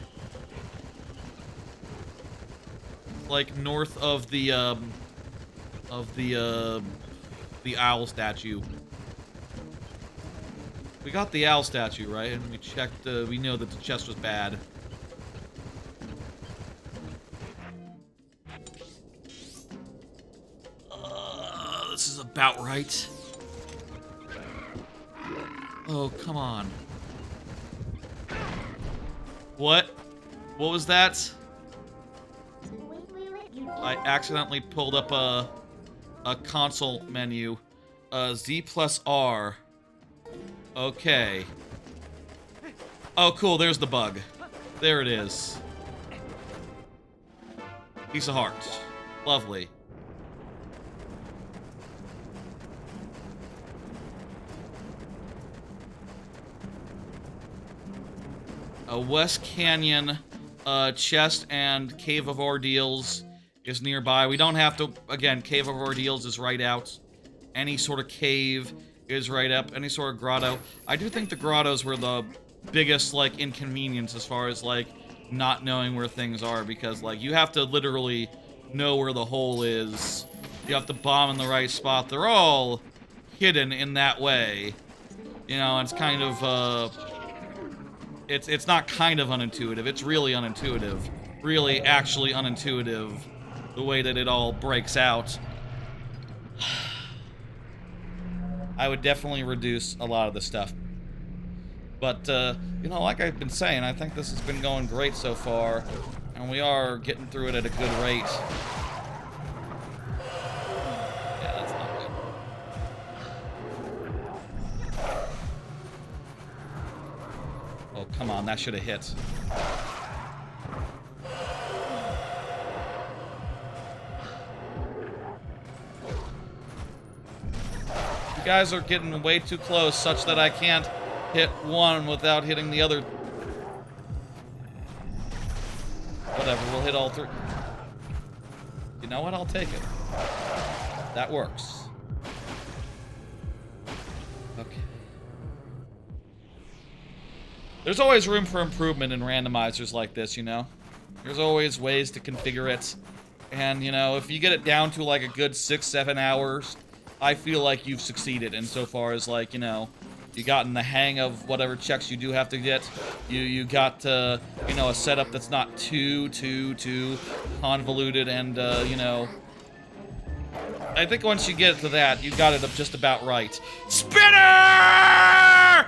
like, north of the owl statue. We got the owl statue, right? And we checked, we know that the chest was bad. this is about right. Oh, come on. What? What was that? I accidentally pulled up a console menu. Z plus R. Okay. Oh, cool. There's the bug. There it is. Piece of heart. Lovely. A West Canyon chest and Cave of Ordeals is nearby. We don't have to... Again, Cave of Ordeals is right out. Any sort of cave is right up. Any sort of grotto. I do think the grottos were the biggest, like, inconvenience as far as, like, not knowing where things are. Because, like, you have to literally know where the hole is. You have to bomb in the right spot. They're all hidden in that way. You know, it's kind of, It's not kind of unintuitive. It's really unintuitive. Really, actually unintuitive. The way that it all breaks out. I would definitely reduce a lot of the stuff. But, you know, like I've been saying, I think this has been going great so far. And we are getting through it at a good rate. Yeah, that's not good. Oh, come on, that should have hit. You guys are getting way too close, such that I can't hit one without hitting the other. Whatever, we'll hit all three. You know what? I'll take it. That works. Okay. There's always room for improvement in randomizers like this, you know? There's always ways to configure it. And, you know, if you get it down to like a good 6-7 hours, I feel like you've succeeded insofar as, like, you know, you gotten the hang of whatever checks you do have to get. You got, you know, a setup that's not too convoluted and, you know... I think once you get to that, you got it just about right. Spinner!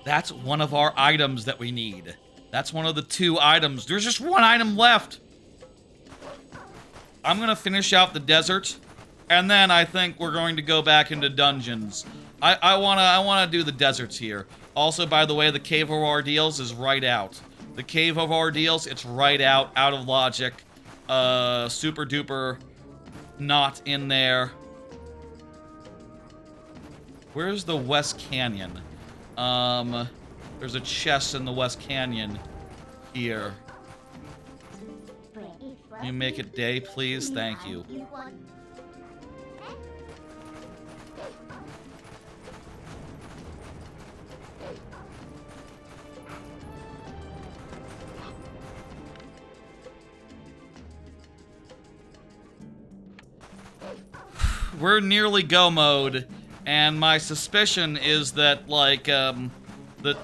That's one of our items that we need. That's one of the 2 items. There's just 1 item left. I'm gonna finish out the desert, and then I think we're going to go back into dungeons. I wanna do the deserts here. Also, by the way, the Cave of Ordeals is right out. The Cave of Ordeals, it's right out of logic. Super duper not in there. Where's the West Canyon? There's a chest in the West Canyon here. Can you make it day, please? Thank you. We're nearly go mode. And my suspicion is that, like, the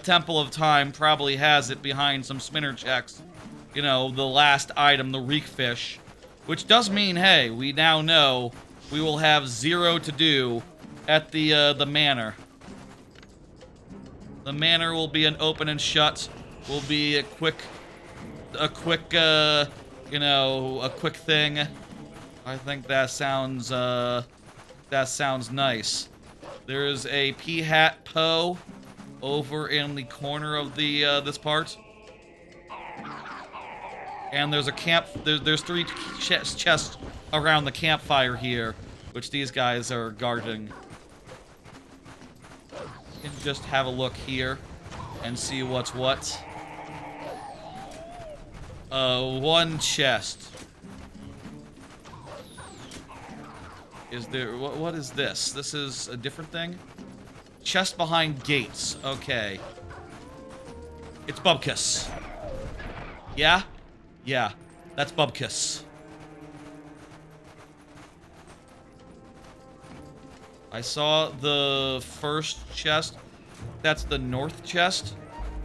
Temple of Time probably has it behind some spinner checks. You know, the last item, the reek fish. Which does mean, hey, we now know we will have 0 to do at the manor. The manor will be an open and shut. Will be a quick, you know, a quick thing. I think that sounds nice. There is a P-Hat Poe over in the corner of the this part, and there's a camp. There's 3 chests around the campfire here, which these guys are guarding. You can just have a look here and see what's what. 1 chest. Is there... What is this? This is a different thing? Chest behind gates. Okay. It's Bubkus. Yeah? Yeah. That's Bubkus. I saw the first chest. That's the north chest.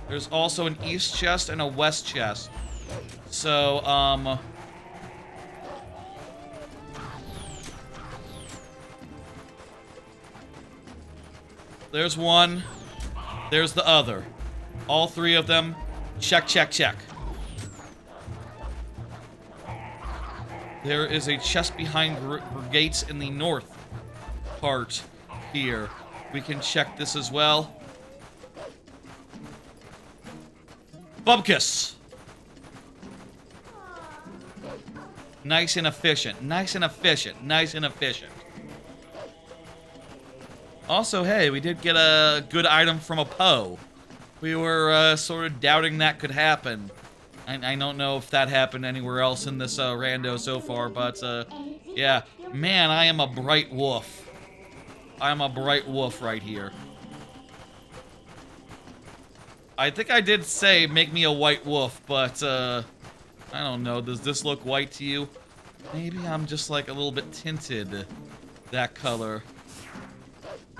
There's also an east chest and a west chest. So, there's one. There's the other. All three of them. Check, check, check. There is a chest behind gates in the north part here. We can check this as well. Bubkus! Nice and efficient. Nice and efficient. Nice and efficient. Also, hey, we did get a good item from a Poe. We were sort of doubting that could happen. I don't know if that happened anywhere else in this rando so far, but yeah. Man, I am a bright wolf. I am a bright wolf right here. I think I did say make me a white wolf, but I don't know. Does this look white to you? Maybe I'm just like a little bit tinted that color.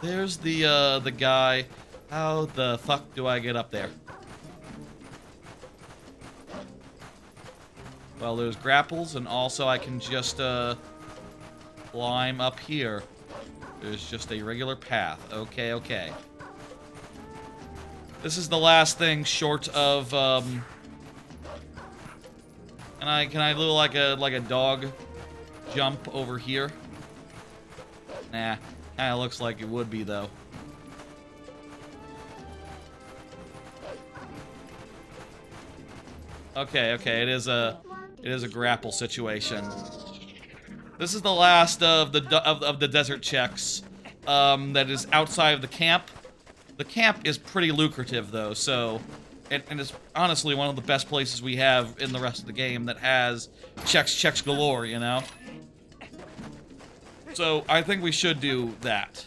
There's the guy. How the fuck do I get up there? Well, there's grapples, and also I can just climb up here. There's just a regular path. Okay, okay. This is the last thing short of can I do like a dog jump over here? Nah, kinda looks like it would be though. Okay, okay, it is a grapple situation. This is the last of the desert checks that is outside of the camp. The camp is pretty lucrative though, so and it's honestly one of the best places we have in the rest of the game that has checks galore, you know? So I think we should do that.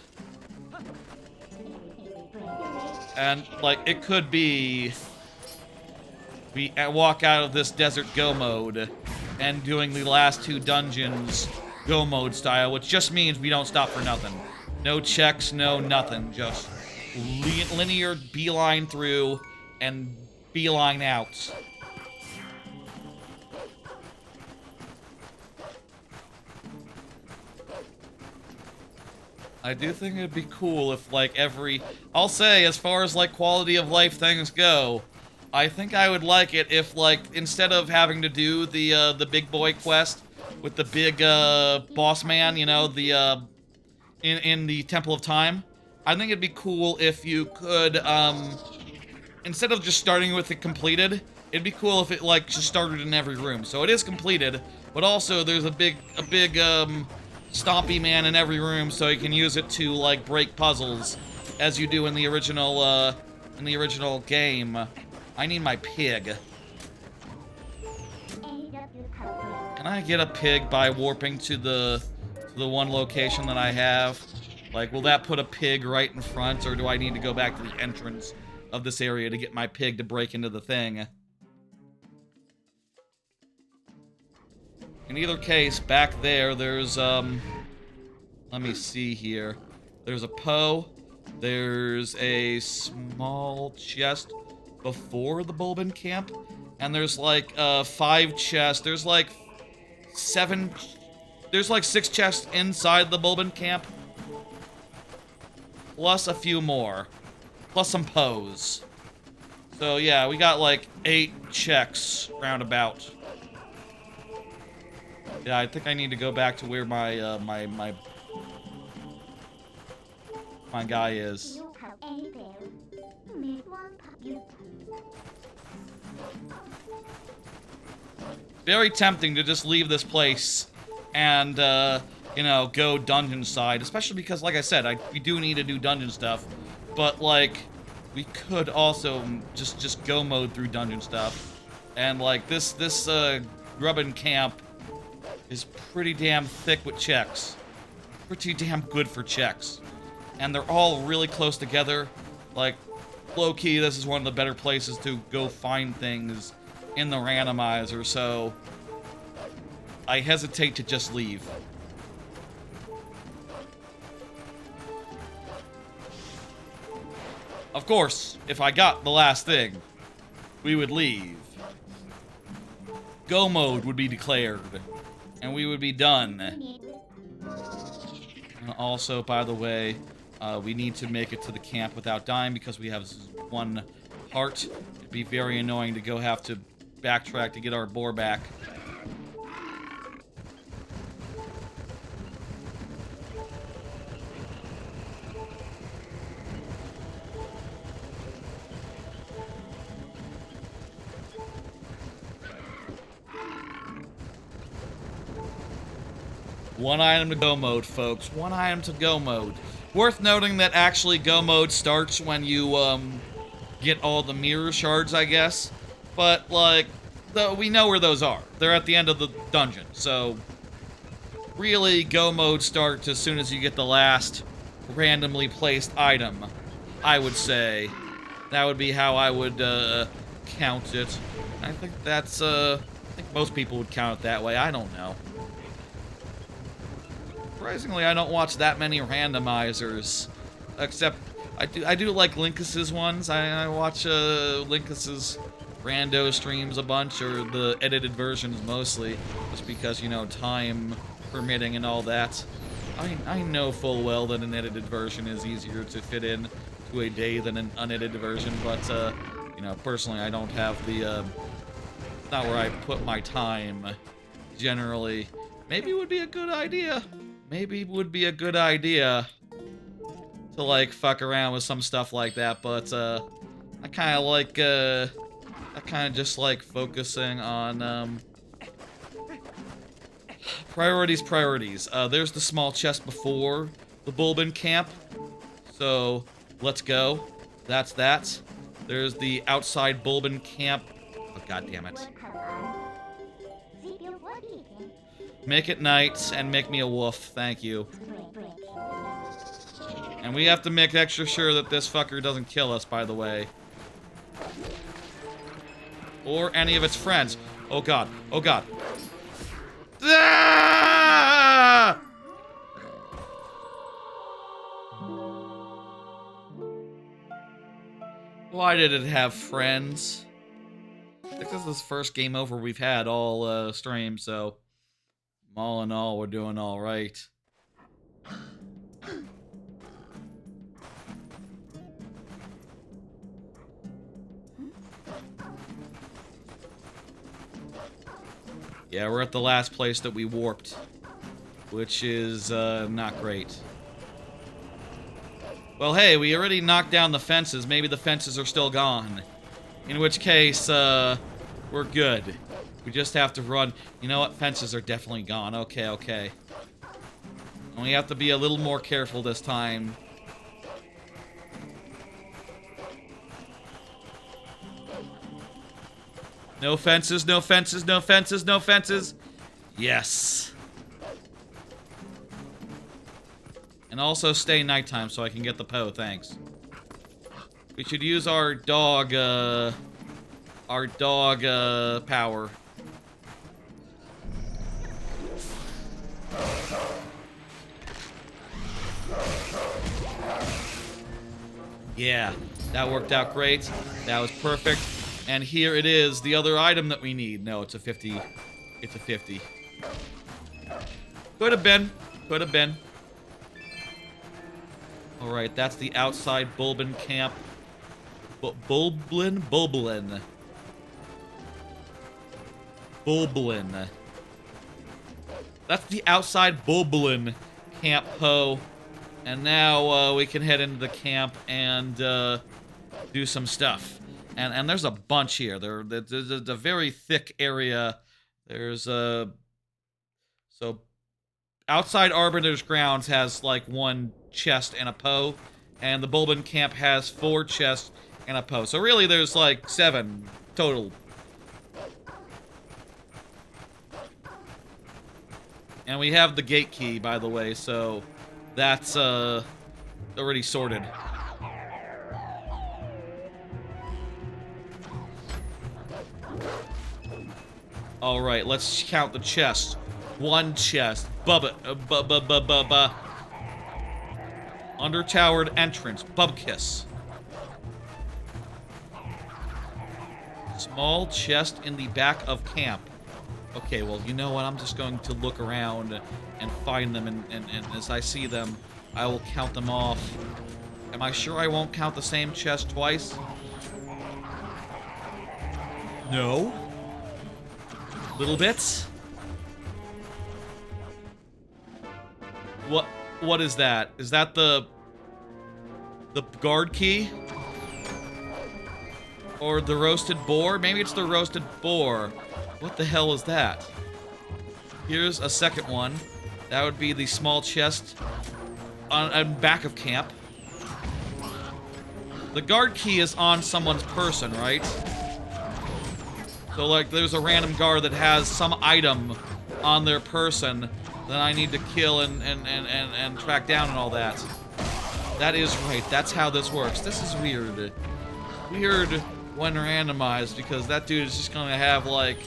And like it could be we walk out of this desert go mode and doing the last two dungeons go mode style, which just means we don't stop for nothing. No checks, no nothing, just linear beeline through and beeline out. I do think it'd be cool if like I'll say as far as like quality of life things go, I think I would like it if like instead of having to do the big boy quest with the big boss man, you know, the in the Temple of Time, I think it'd be cool if you could instead of just starting with it completed, it'd be cool if it like just started in every room. So it is completed, but also there's a big stompy man in every room, so you can use it to like break puzzles as you do in the original game. I need my pig. Can I get a pig by warping to the one location that I have? Like, will that put a pig right in front, or do I need to go back to the entrance of this area to get my pig to break into the thing? In either case, back there's, let me see here. There's a Poe. There's a small chest before the Bulbin camp. And there's like, 5 chests. There's like 6 chests inside the Bulbin camp. Plus a few more. Plus some Poes. So yeah, we got like 8 checks roundabout. Yeah, I think I need to go back to where my my guy is. Very tempting to just leave this place and you know, go dungeon side, especially because, like I said, we do need to do dungeon stuff, but like we could also just go mode through dungeon stuff, and like this grubbin camp is pretty damn thick with checks, pretty damn good for checks, and they're all really close together. Like low-key, this is one of the better places to go find things in the randomizer, so I hesitate to just leave. Of course, if I got the last thing, we would leave. Go mode would be declared, and we would be done. And also, by the way, we need to make it to the camp without dying because we have 1 heart. It'd be very annoying to have to backtrack to get our boar back. One item to go mode, folks. 1 item to go mode. Worth noting that actually go mode starts when you, get all the mirror shards, I guess. But, like, we know where those are. They're at the end of the dungeon, so... Really, go mode starts as soon as you get the last randomly placed item, I would say. That would be how I would, count it. I think that's, I think most people would count it that way. I don't know. Surprisingly, I don't watch that many randomizers, except I do like Linkus's ones. I watch Linkus's rando streams a bunch, or the edited versions mostly, just because, you know, time permitting and all that. I know full well that an edited version is easier to fit in to a day than an unedited version, but you know, personally, I don't have the it's not where I put my time generally. Maybe it would be a good idea. Maybe it would be a good idea to, like, fuck around with some stuff like that, but, I kinda like, I kinda just like focusing on, priorities. There's the small chest before the Bulbin camp, so let's go. That's that. There's the outside Bulbin camp. Oh, god damn it. Make it night and make me a wolf, thank you. And we have to make extra sure that this fucker doesn't kill us, by the way. Or any of its friends. Oh god, oh god. Ah! Why did it have friends? I think this is the first game over we've had all stream, so all in all, we're doing all right. Yeah, we're at the last place that we warped, which is not great. Well, hey, we already knocked down the fences. Maybe the fences are still gone. In which case, we're good. We just have to run. You know what? Fences are definitely gone. Okay, okay. And we have to be a little more careful this time. No fences, no fences, no fences, no fences. Yes. And also stay nighttime so I can get the Poe, thanks. We should use our dog power. Yeah, that worked out great. That was perfect. And here it is, the other item that we need. No, it's a 50. It's a 50. Could have been. Could have been. Alright, that's the outside Bulbin camp. Bulblin? Bulblin. Bulblin. That's the outside Bulblin camp, Poe. And now we can head into the camp and do some stuff. And there's a bunch here. There's a very thick area. There's a... So, outside Arbiter's Grounds has, like, 1 chest and a Poe. And the Bulbin camp has 4 chests and a Poe. So really, there's, like, 7 total. And we have the gate key, by the way, so that's already sorted. Alright, let's count the chests. 1 chest. Undertowered entrance. Bubkiss. Small chest in the back of camp. Okay, well, you know what? I'm just going to look around and find them, and as I see them, I will count them off. Am I sure I won't count the same chest twice? No. Little bits? What is that? Is that the guard key? Or the roasted boar? Maybe it's the roasted boar. What the hell is that? Here's a second one. That would be the small chest on back of camp. The guard key is on someone's person, right? So, like, there's a random guard that has some item on their person that I need to kill and track down and all that. That is right. That's how this works. This is weird. Weird when randomized, because that dude is just gonna have, like,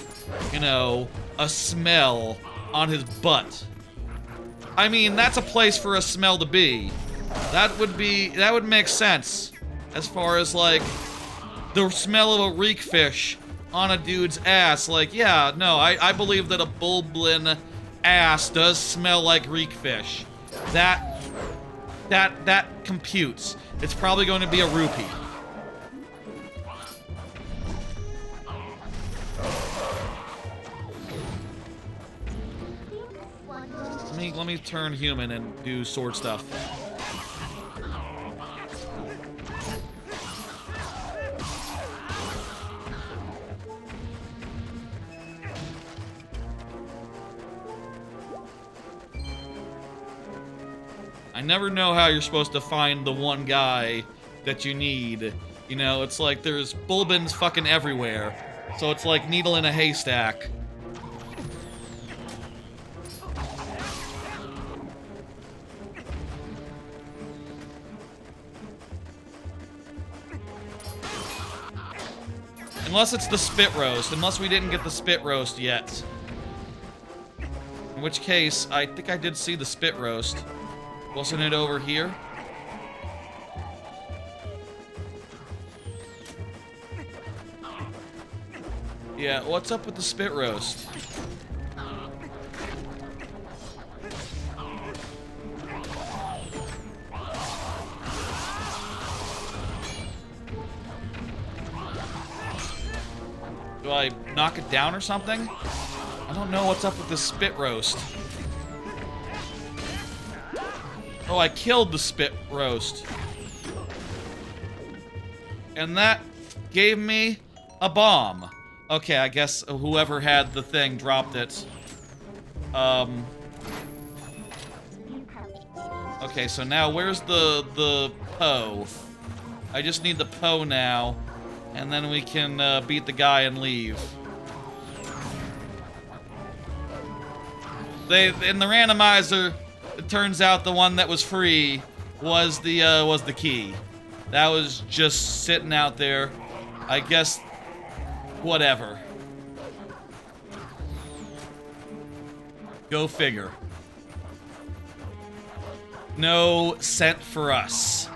you know, a smell on his butt. I mean, that's a place for a smell to be. That would make sense. As far as, like, the smell of a reek fish on a dude's ass. Like, yeah, no, I believe that a Bulblin ass does smell like reek fish. That computes. It's probably going to be a rupee. Let me turn human and do sword stuff. I never know how you're supposed to find the one guy that you need. You know, it's like there's Bulbins fucking everywhere. So it's like needle in a haystack. Unless it's the spit roast. Unless we didn't get the spit roast yet. In which case, I think I did see the spit roast. Wasn't it over here? Yeah, what's up with the spit roast? Do I knock it down or something? I don't know what's up with the spit roast. Oh, I killed the spit roast. And that gave me a bomb. Okay, I guess whoever had the thing dropped it. Okay, so now where's the Poe? I just need the Poe now. And then we can beat the guy and leave. In the randomizer, it turns out the one that was free was the key. That was just sitting out there. I guess, whatever. Go figure. No scent for us.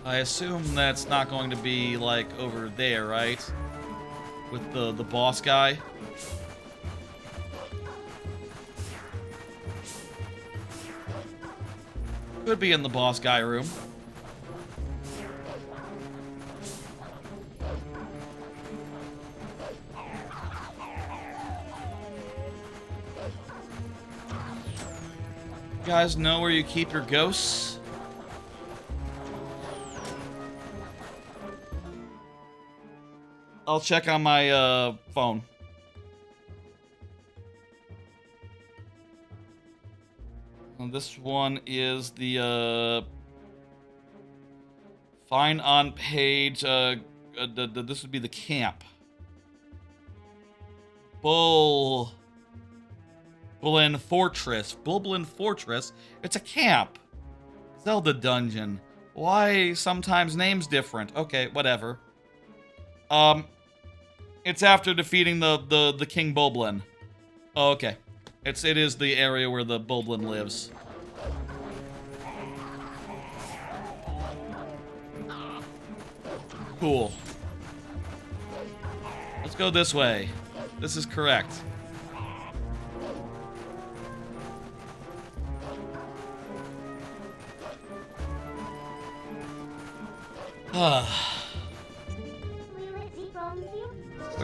I assume that's not going to be, like, over there, right? With the boss guy. Could be in the boss guy room. You guys know where you keep your ghosts? I'll check on my phone. And this one is the find on page. This would be the camp. Bulblin Fortress. Bulblin Fortress. It's a camp. Zelda dungeon. Why sometimes names different? Okay, whatever. It's after defeating the King Bulblin. Oh, okay. It is the area where the Bulblin lives. Cool. Let's go this way. This is correct. Where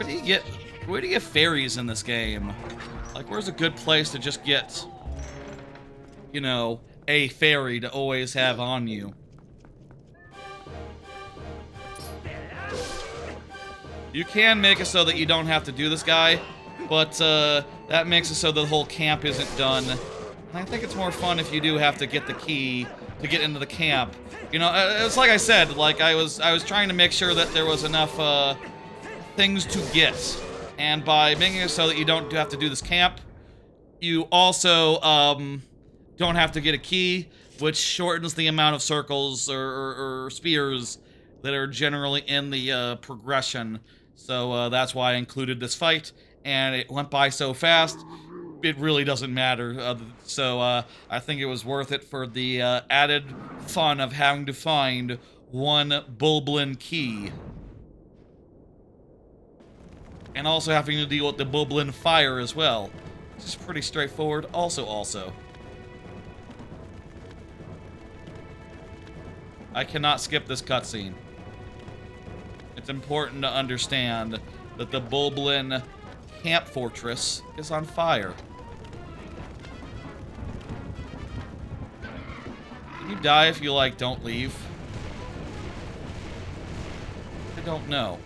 do you get fairies in this game? Like, where's a good place to just get, you know, a fairy to always have on you? You can make it so that you don't have to do this guy, but that makes it so the whole camp isn't done. And I think it's more fun if you do have to get the key to get into the camp. You know, it's like I said, like I was trying to make sure that there was enough things to get. And by making it so that you don't have to do this camp, you also don't have to get a key, which shortens the amount of circles or spheres that are generally in the progression. So that's why I included this fight, and it went by so fast, it really doesn't matter. So I think it was worth it for the added fun of having to find one Bulblin key. And also having to deal with the Bulblin fire as well. Which is pretty straightforward. Also. I cannot skip this cutscene. It's important to understand that the Bulblin camp fortress is on fire. Can you die if you, like, don't leave? I don't know.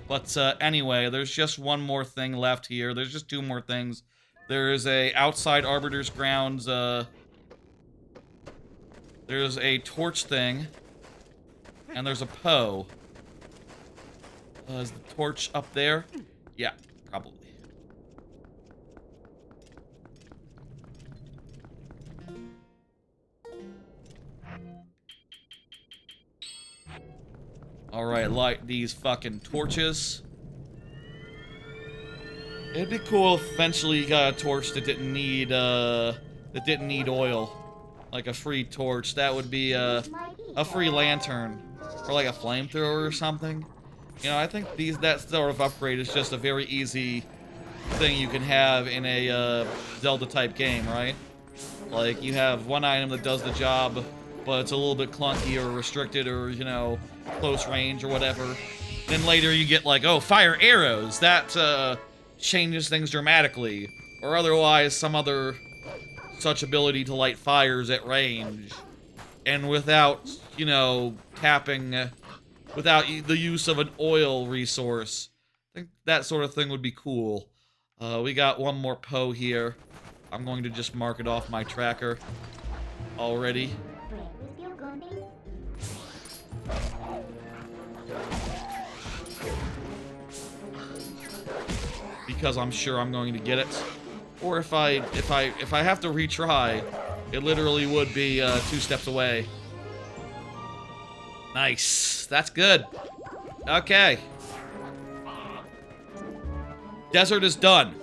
But anyway, there's just one more thing left here. There's just two more things. There is a outside Arbiter's Grounds, there's a torch thing, and there's a Poe. Is the torch up there? Yeah, probably. Alright, light these fucking torches. It'd be cool if eventually you got a torch that didn't need oil. Like a free torch. That would be a free lantern. Or like a flamethrower or something. You know, I think that sort of upgrade is just a very easy thing you can have in a Zelda-type game, right? Like, you have one item that does the job, but it's a little bit clunky or restricted or, you know, close range or whatever. Then later you get like, oh, fire arrows. That changes things dramatically. Or otherwise, some other such ability to light fires at range. And without, you know, tapping, without the use of an oil resource. I think that sort of thing would be cool. We got one more Poe here. I'm going to just mark it off my tracker already. Because I'm sure I'm going to get it. Or if I have to retry, it literally would be 2 steps away. Nice. That's good. Okay. Desert is done.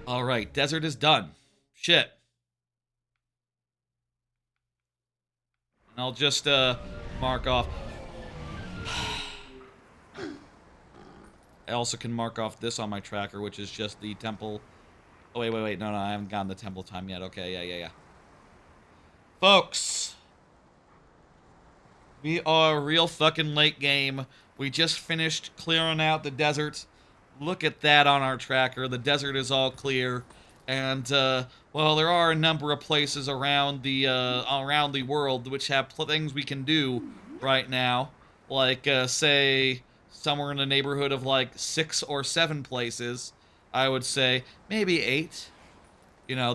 Alright, desert is done. Shit. And I'll just mark off. I also can mark off this on my tracker, which is just the temple. Oh, wait. No, I haven't gotten the temple time yet. Okay, yeah. Folks. We are real fucking late game. We just finished clearing out the desert. Look at that on our tracker. The desert is all clear. And, well, there are a number of places around the world which have things we can do right now. Like, say, somewhere in the neighborhood of, like, 6 or 7 places, I would say. Maybe 8. You know,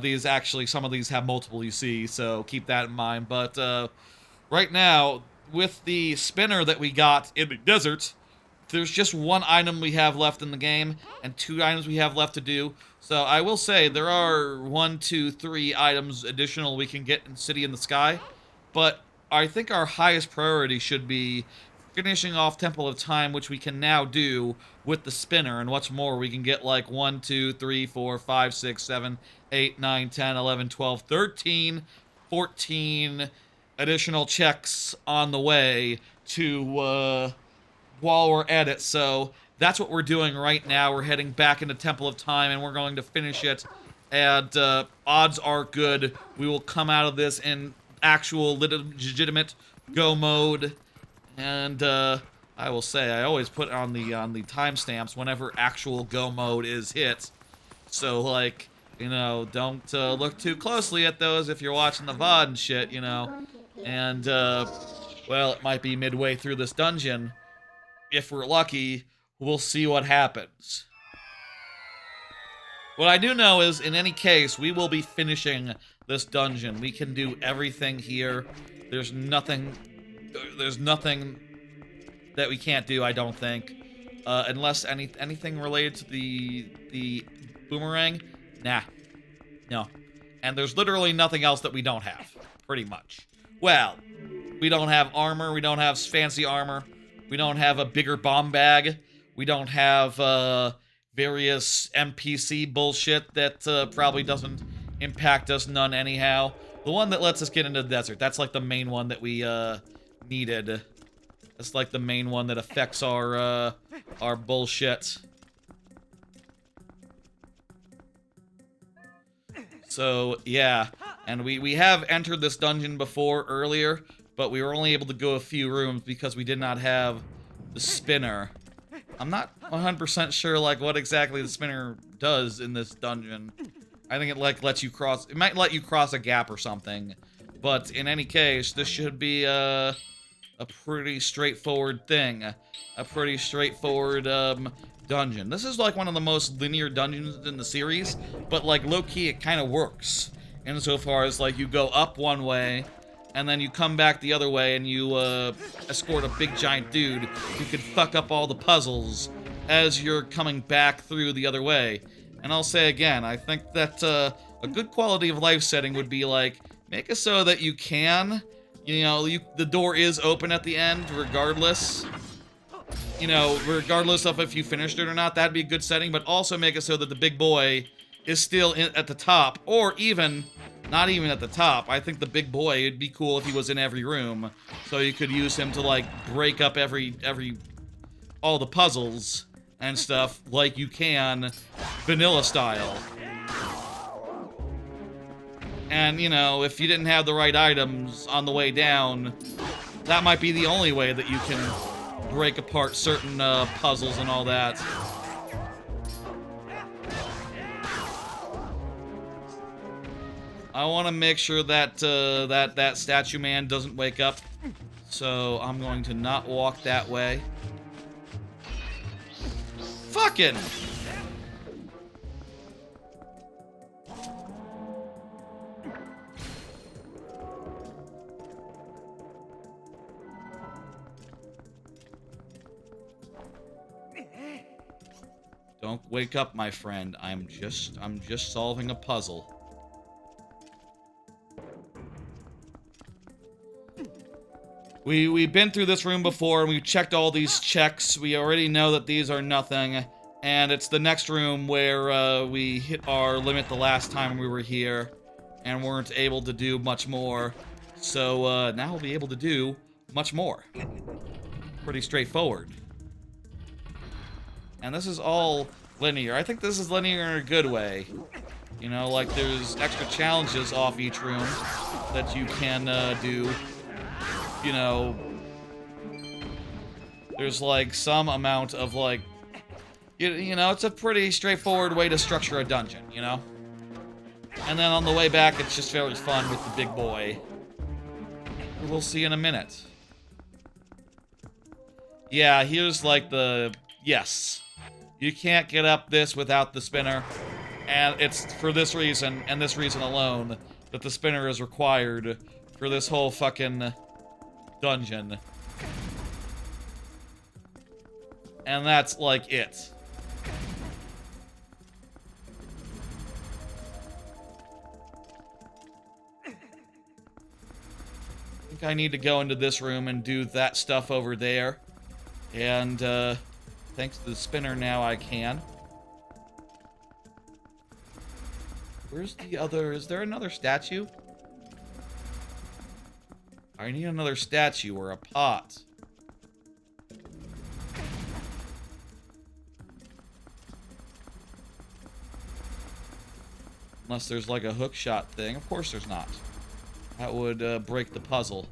some of these have multiple, you see, so keep that in mind. But, right now, with the spinner that we got in the desert, there's just 1 item we have left in the game, and 2 items we have left to do. So I will say there are 1, 2, 3 items additional we can get in City in the Sky, but I think our highest priority should be finishing off Temple of Time, which we can now do with the spinner, and what's more, we can get like 1, 2, 3, 4, 5, 6, 7, 8, 9, 10, 11, 12, 13, 14 additional checks on the way to, while we're at it. So that's what we're doing right now. We're heading back into Temple of Time, and we're going to finish it. And odds are good we will come out of this in actual legitimate go mode. And I will say, I always put on the timestamps whenever actual go mode is hit. So like, you know, don't look too closely at those if you're watching the VOD and shit, you know. And well, it might be midway through this dungeon. If we're lucky, we'll see what happens. What I do know is, in any case, we will be finishing this dungeon. We can do everything here. There's nothing that we can't do, I don't think. Unless anything related to the boomerang. Nah. No. And there's literally nothing else that we don't have. Pretty much. Well, we don't have armor. We don't have fancy armor. We don't have a bigger bomb bag. We don't have, various NPC bullshit that probably doesn't impact us none anyhow. The one that lets us get into the desert, that's like the main one that we needed. That's like the main one that affects our bullshit. So, yeah. And we have entered this dungeon before earlier, but we were only able to go a few rooms because we did not have the spinner. I'm not 100% sure, like, what exactly the spinner does in this dungeon. I think it, like, lets you cross... It might let you cross a gap or something. But in any case, this should be, a pretty straightforward thing. A pretty straightforward, dungeon. This is, like, one of the most linear dungeons in the series. But, like, low-key, it kind of works. Insofar as, like, you go up one way... and then you come back the other way and you escort a big giant dude who could fuck up all the puzzles as you're coming back through the other way. And I'll say again, I think that a good quality of life setting would be like, make it so that you can, you know, the door is open at the end regardless. You know, regardless of if you finished it or not, that'd be a good setting, but also make it so that the big boy is still at the top, or even... not even at the top. I think the big boy, it'd be cool if he was in every room. So you could use him to, like, break up all the puzzles and stuff like you can vanilla style. And, you know, if you didn't have the right items on the way down, that might be the only way that you can break apart certain puzzles and all that. I want to make sure that that statue man doesn't wake up, so I'm going to not walk that way. Fucking! Don't wake up, my friend. I'm just solving a puzzle. We've been through this room before, and we've checked all these checks. We already know that these are nothing, and it's the next room where we hit our limit the last time we were here, and weren't able to do much more. So now we'll be able to do much more. Pretty straightforward. And this is all linear. I think this is linear in a good way. You know, like there's extra challenges off each room that you can do. You know, there's like some amount of like, you know, it's a pretty straightforward way to structure a dungeon, you know? And then on the way back, it's just very fun with the big boy. We'll see in a minute. Yeah, here's like the, yes. You can't get up this without the spinner. And it's for this reason, and this reason alone, that the spinner is required for this whole fucking dungeon. And that's like it. I think I need to go into this room and do that stuff over there. And, thanks to the spinner now I can. Where's the other... Is there another statue? I need another statue or a pot. Unless there's like a hook shot thing. Of course there's not. That would break the puzzle.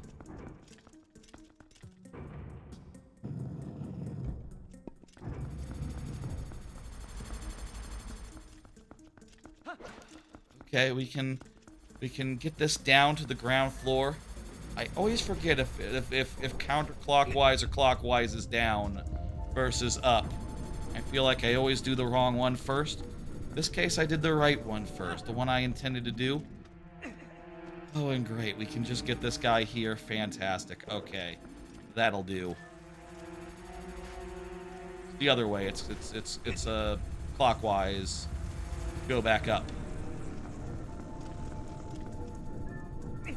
Okay, we can get this down to the ground floor. I always forget if counterclockwise or clockwise is down versus up. I feel like I always do the wrong one first. This case, I did the right one first, the one I intended to do. Oh, and great, we can just get this guy here. Fantastic. Okay, that'll do. The other way, it's clockwise. Go back up.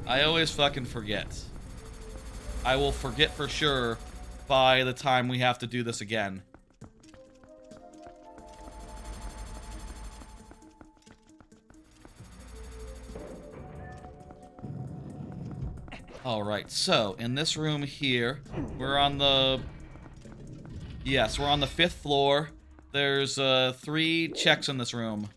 I always fucking forget. I will forget for sure by the time we have to do this again. Alright, so, in this room here, we're on the... Yes, we're on the 5th floor. There's, 3 checks in this room.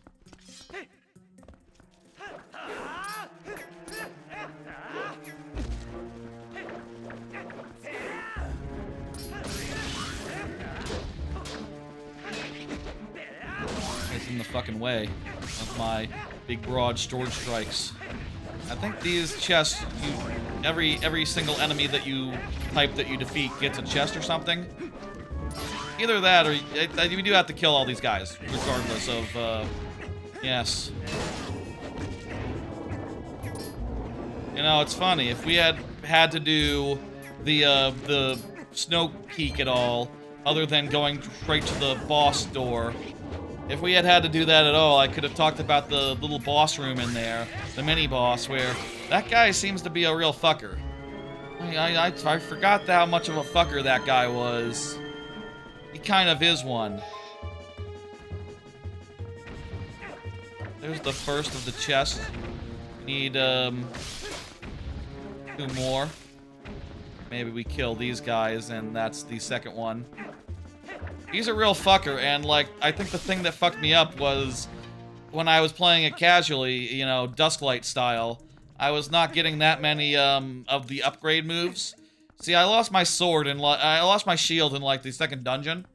It's in the fucking way of my big broad sword strikes. I think these chests, every single enemy that you type that you defeat gets a chest or something. Either that or you do have to kill all these guys, regardless of, yes. You know, it's funny, if we had to do the Snowpeak at all, other than going straight to the boss door, if we had to do that at all, I could have talked about the little boss room in there, the mini-boss, where that guy seems to be a real fucker. I forgot how much of a fucker that guy was. He kind of is one. There's the first of the chests. Need, 2 more. Maybe we kill these guys, and that's the second one. He's a real fucker, and, like, I think the thing that fucked me up was when I was playing it casually, you know, Dusklight style, I was not getting that many, of the upgrade moves. See, I lost my sword and I lost my shield in, like, the second dungeon,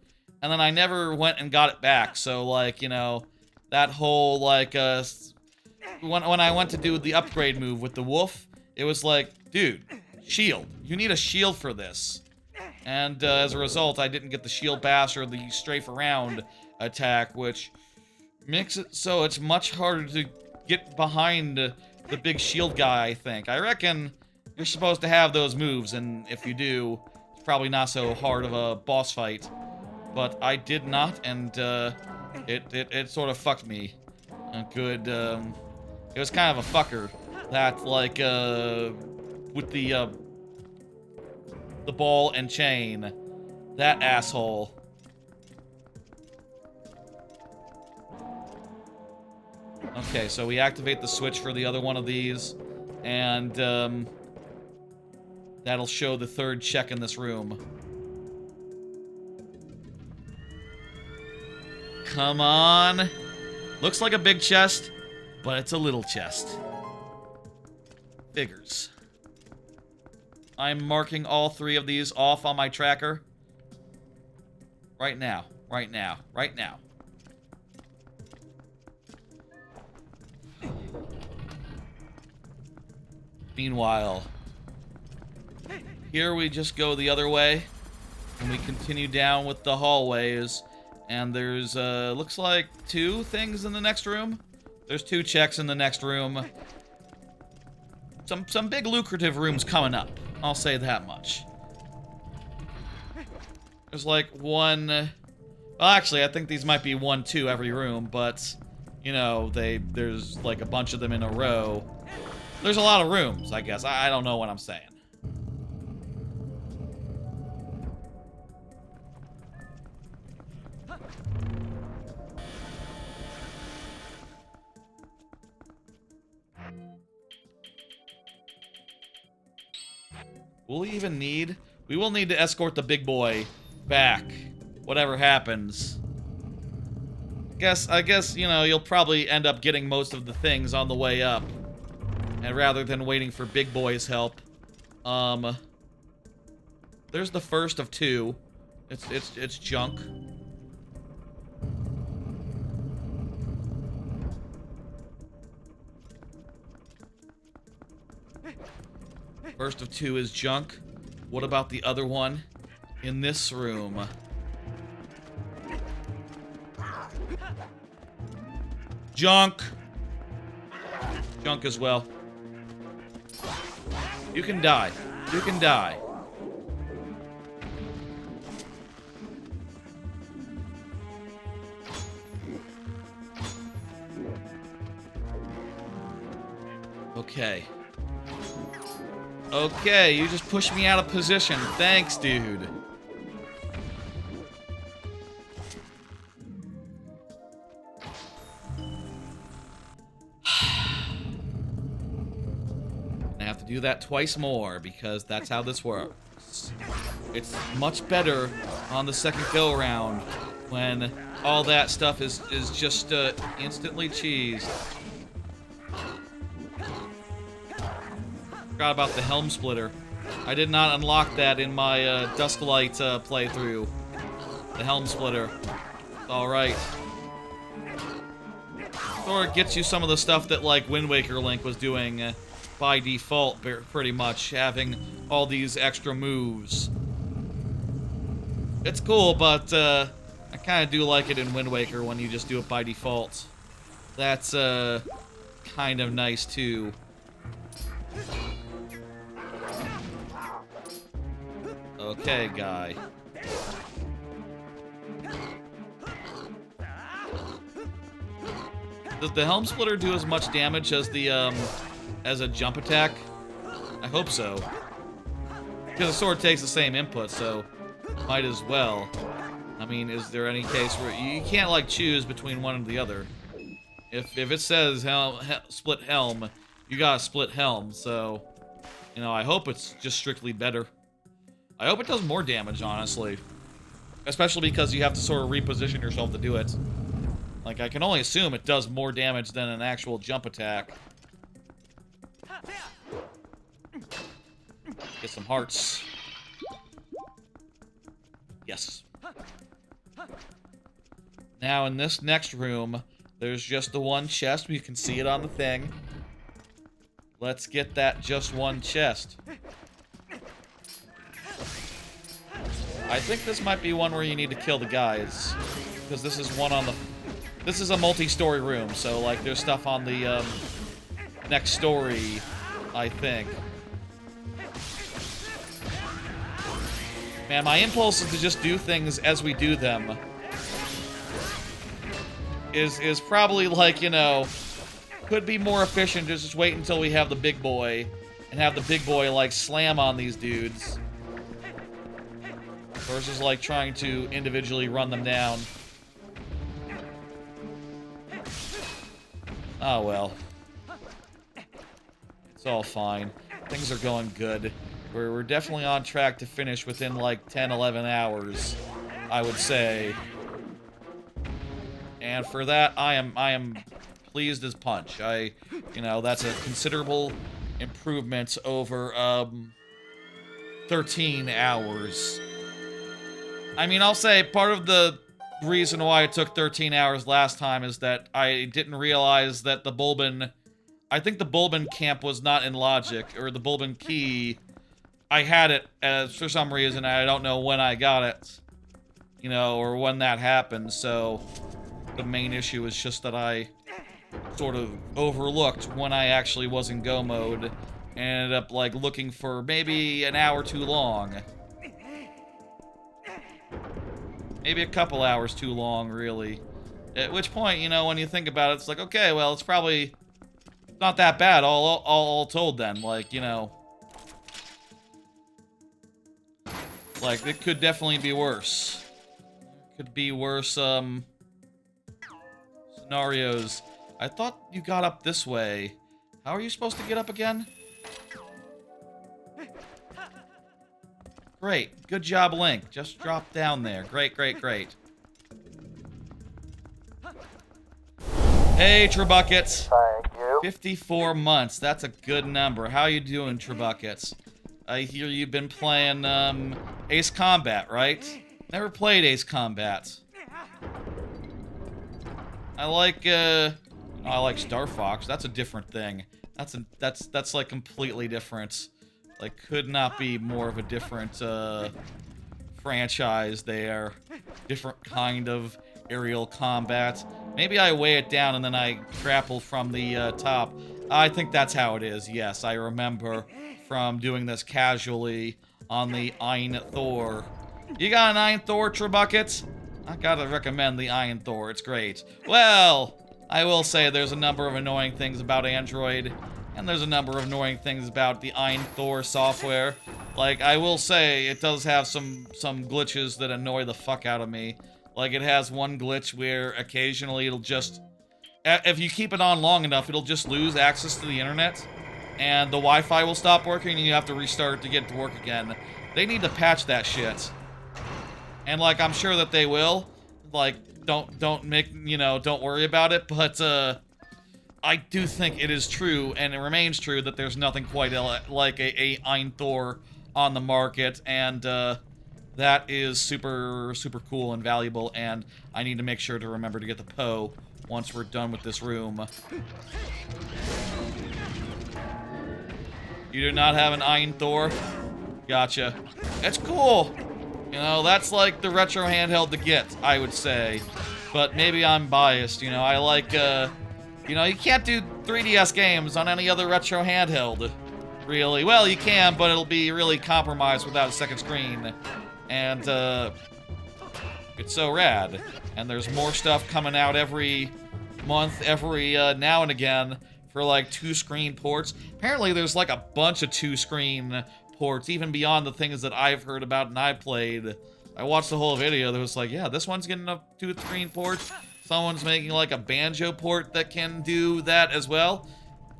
and then I never went and got it back, so, like, you know, that whole, like, when I went to do the upgrade move with the wolf, it was like, dude, shield. You need a shield for this. And as a result, I didn't get the shield bash or the strafe around attack, which makes it so it's much harder to get behind the big shield guy, I think. I reckon you're supposed to have those moves, and if you do, it's probably not so hard of a boss fight. But I did not, and it sort of fucked me. It was kind of a fucker that, like, with the ball and chain. That asshole. Okay, so we activate the switch for the other one of these, and that'll show the 3rd check in this room. Come on. Looks like a big chest, but it's a little chest. Figures. I'm marking all 3 of these off on my tracker. Right now. Right now. Right now. Meanwhile, here we just go the other way, and we continue down with the hallways, and there's, looks like 2 things in the next room. There's 2 checks in the next room. Some big lucrative rooms coming up. I'll say that much. There's like 1... Well, actually, I think these might be 1, 2 every room, but, you know, there's like a bunch of them in a row. There's a lot of rooms, I guess. I don't know what I'm saying. We will need to escort the big boy back, whatever happens. I guess, you know, you'll probably end up getting most of the things on the way up. And rather than waiting for big boy's help. There's the first of two. It's junk. First of two is junk. What about the other one in this room? Junk. Junk as well. You can die. You can die. Okay. Okay, you just pushed me out of position. Thanks, dude. I have to do that twice more because that's how this works. It's much better on the second go-around when all that stuff is just instantly cheesed. Forgot about the helm splitter. I did not unlock that in my Dusklight playthrough. The helm splitter. Alright. Or it gets you some of the stuff that, like, Wind Waker Link was doing by default, pretty much, having all these extra moves. It's cool, but I kind of do like it in Wind Waker when you just do it by default. That's kind of nice, too. Okay, guy. Does the helm splitter do as much damage as the as a jump attack? I hope so. Because the sword takes the same input, so might as well. I mean, is there any case where you can't like choose between one and the other? If it says split helm, you gotta split helm. So, you know, I hope it's just strictly better. I hope it does more damage, honestly. Especially because you have to sort of reposition yourself to do it. Like, I can only assume it does more damage than an actual jump attack. Get some hearts. Yes. Now, in this next room, there's just the one chest. You can see it on the thing. Let's get that just one chest. I think this might be one where you need to kill the guys. Because this is one on the... This is a multi-story room, so, like, there's stuff on the, next story, I think. Man, my impulse is to just do things as we do them. Is probably, like, you know... Could be more efficient to just wait until we have the big boy. And have the big boy, like, slam on these dudes. Versus, like, trying to individually run them down. Oh, well. It's all fine. Things are going good. We're definitely on track to finish within, like, 10, 11 hours, I would say. And for that, I am pleased as punch. You know, that's a considerable improvement over, 13 hours. I mean, I'll say part of the reason why it took 13 hours last time is that I didn't realize that the Bulbin... I think the Bulbin camp was not in logic, or the Bulbin key. I had it for some reason, I don't know when I got it. You know, or when that happened, so... The main issue is just that I sort of overlooked when I actually was in go mode. And ended up, like, looking for maybe an hour too long. Maybe a couple hours too long, really. At which point, you know, when you think about it, it's like, okay, well, it's probably not that bad all told then. Like, you know. Like, it could definitely be worse. could be worse, scenarios. I thought you got up this way. How are you supposed to get up again? Great. Good job, Link. Just drop down there. Great, great, great. Hey, Trebuckets. Thank you. 54 months. That's a good number. How you doing, Trebuckets? I hear you've been playing, Ace Combat, right? Never played Ace Combat. I like Star Fox. That's a different thing. That's like completely different. Like, could not be more of a different, franchise there. Different kind of aerial combat. Maybe I weigh it down and then I grapple from the, top. I think that's how it is, yes. I remember from doing this casually on the Ein Thor. You got an Ein Thor, Trebucket? I gotta recommend the Ein Thor, it's great. Well, I will say there's a number of annoying things about Android, and there's a number of annoying things about the Ein Thor software. Like, I will say, it does have some glitches that annoy the fuck out of me. Like, it has one glitch where occasionally it'll just... If you keep it on long enough, it'll just lose access to the internet, and the Wi-Fi will stop working, and you have to restart to get it to work again. They need to patch that shit. And, like, I'm sure that they will. Like, don't make, you know, don't worry about it, but, I do think it is true, and it remains true, that there's nothing quite like a Ein Thor on the market, and, that is super, super cool and valuable, and I need to make sure to remember to get the Poe once we're done with this room. You do not have an Ein Thor? Gotcha. It's cool! You know, that's like the retro handheld to get, I would say. But maybe I'm biased, you know, I like, you know, you can't do 3DS games on any other retro handheld, really. Well, you can, but it'll be really compromised without a second screen. And, it's so rad. And there's more stuff coming out every month, every, now and again, for, like, 2-screen ports. Apparently there's, like, a bunch of 2-screen ports, even beyond the things that I've heard about and I played. I watched the whole video, there was like, yeah, this one's getting a 2-screen port. Someone's making, like, a banjo port that can do that as well.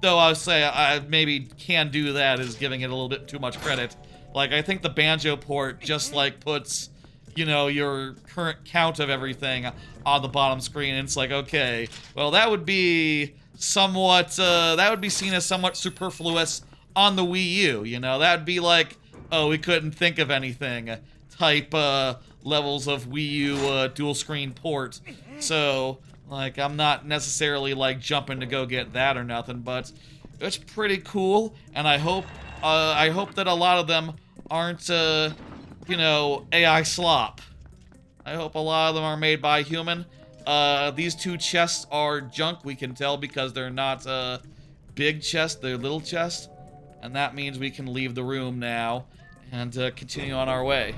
Though I would say I maybe can do that is giving it a little bit too much credit. Like, I think the banjo port just, like, puts, you know, your current count of everything on the bottom screen, and it's like, okay, well, that would be somewhat, that would be seen as somewhat superfluous on the Wii U, you know? That would be like, oh, we couldn't think of anything type, levels of Wii U, dual-screen port. So, like, I'm not necessarily, like, jumping to go get that or nothing, but it's pretty cool, and I hope that a lot of them aren't, you know, AI slop. I hope a lot of them are made by human. These 2 chests are junk, we can tell, because they're not, big chests, they're little chests. And that means we can leave the room now and, continue on our way.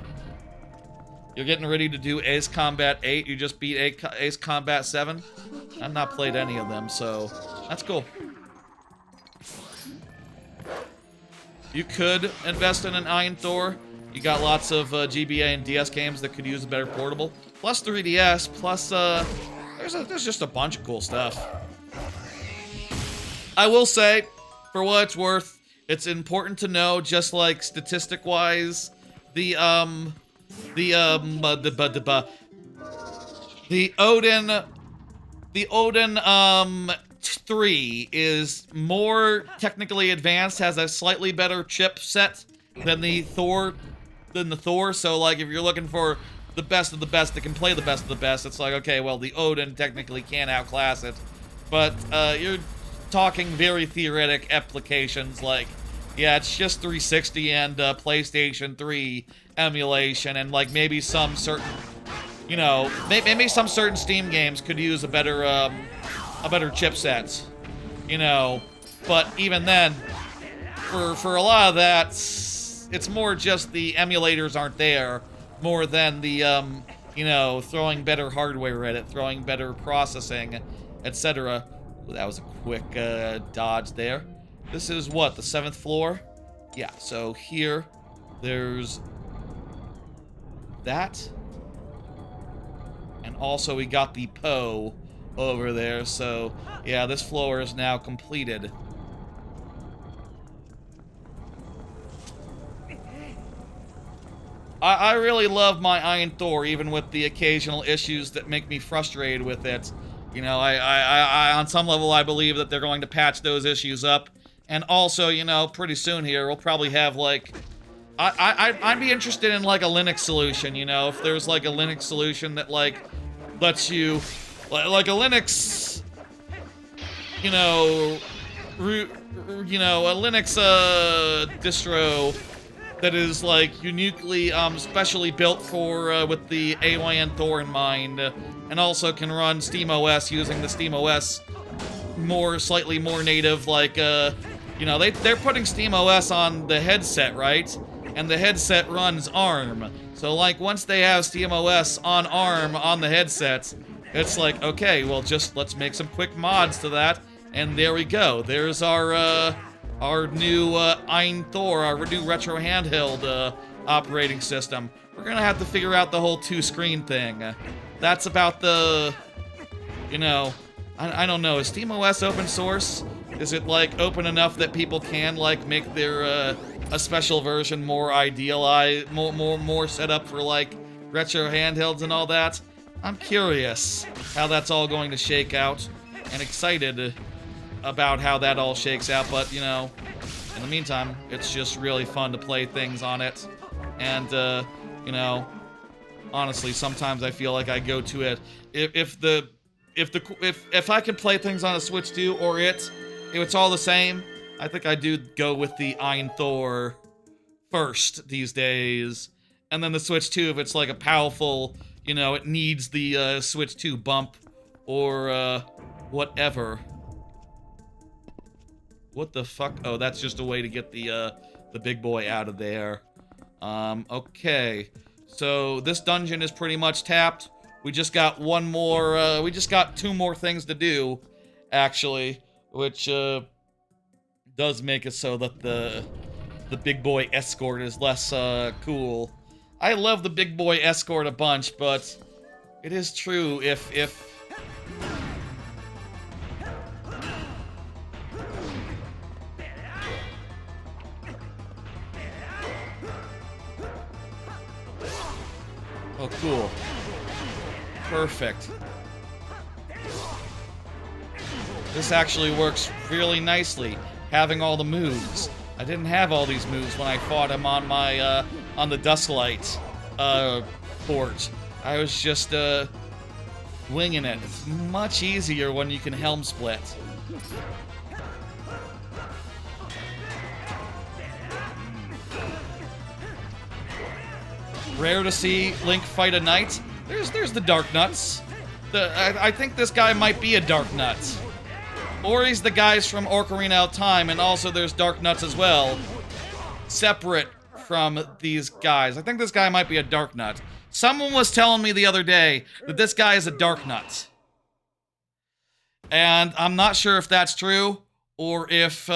You're getting ready to do Ace Combat 8, you just beat Ace Combat 7? I've not played any of them, so that's cool. You could invest in an Ein Thor. You got lots of GBA and DS games that could use a better portable. Plus 3DS, plus, there's just a bunch of cool stuff. I will say, for what it's worth, it's important to know, just like statistic-wise, the Odin 3 is more technically advanced, has a slightly better chipset than the Thor, so like if you're looking for the best of the best that can play the best of the best, it's like, okay, well, the Odin technically can't outclass it. But you're talking very theoretic applications, like, yeah, it's just 360 and PlayStation 3 emulation, and like maybe some certain, you know, maybe some certain Steam games could use a better chipset, you know. But even then, for a lot of that, it's more just the emulators aren't there, more than the you know, throwing better hardware at it, throwing better processing, etc. That was a quick dodge there. This is what, the 7th floor? Yeah, so here, there's that. And also we got the Poe over there, so yeah, this floor is now completed. I really love my Iron Thor, even with the occasional issues that make me frustrated with it. You know, I on some level, I believe that they're going to patch those issues up. And also, you know, pretty soon here, we'll probably have, like... I'd be interested in, like, a Linux solution, you know? If there's, like, a Linux solution that, like, lets you... Like, a Linux... You know... a Linux, distro... that is, like, uniquely, specially built for, with the AYN Thor in mind, and also can run SteamOS using the SteamOS slightly more native, like, you know, they're putting SteamOS on the headset, right? And the headset runs ARM. So, like, once they have SteamOS on ARM on the headset, it's like, okay, well, just let's make some quick mods to that, and there we go. There's our new Ein Thor, our new retro handheld operating system. We're gonna have to figure out the whole two-screen thing. That's about the, you know, I don't know. Is SteamOS open source? Is it, like, open enough that people can, like, make their a special version more idealized, more set up for, like, retro handhelds and all that? I'm curious how that's all going to shake out, and excited about how that all shakes out, but, you know, in the meantime, it's just really fun to play things on it, and, you know, honestly, sometimes I feel like I go to it, if I could play things on a Switch 2, or if it's all the same, I think I do go with the Ein Thor first these days, and then the Switch 2 if it's, like, a powerful, you know, it needs the, Switch 2 bump, or, whatever. What the fuck? Oh, that's just a way to get the big boy out of there. Okay. So, this dungeon is pretty much tapped. We just got one more, we just got 2 more things to do, actually, which, does make it so that the big boy escort is less, cool. I love the big boy escort a bunch, but it is true if oh, cool. Perfect. This actually works really nicely, having all the moves. I didn't have all these moves when I fought him on my, on the Dusklight, port. I was just, winging it. It's much easier when you can helm split. Rare to see Link fight a knight. There's the Dark Nuts. I think this guy might be a Dark Nut. Or he's the guys from Ocarina of Time, and also there's Dark Nuts as well. Separate from these guys. I think this guy might be a Dark Nut. Someone was telling me the other day that this guy is a Dark Nut. And I'm not sure if that's true, or if,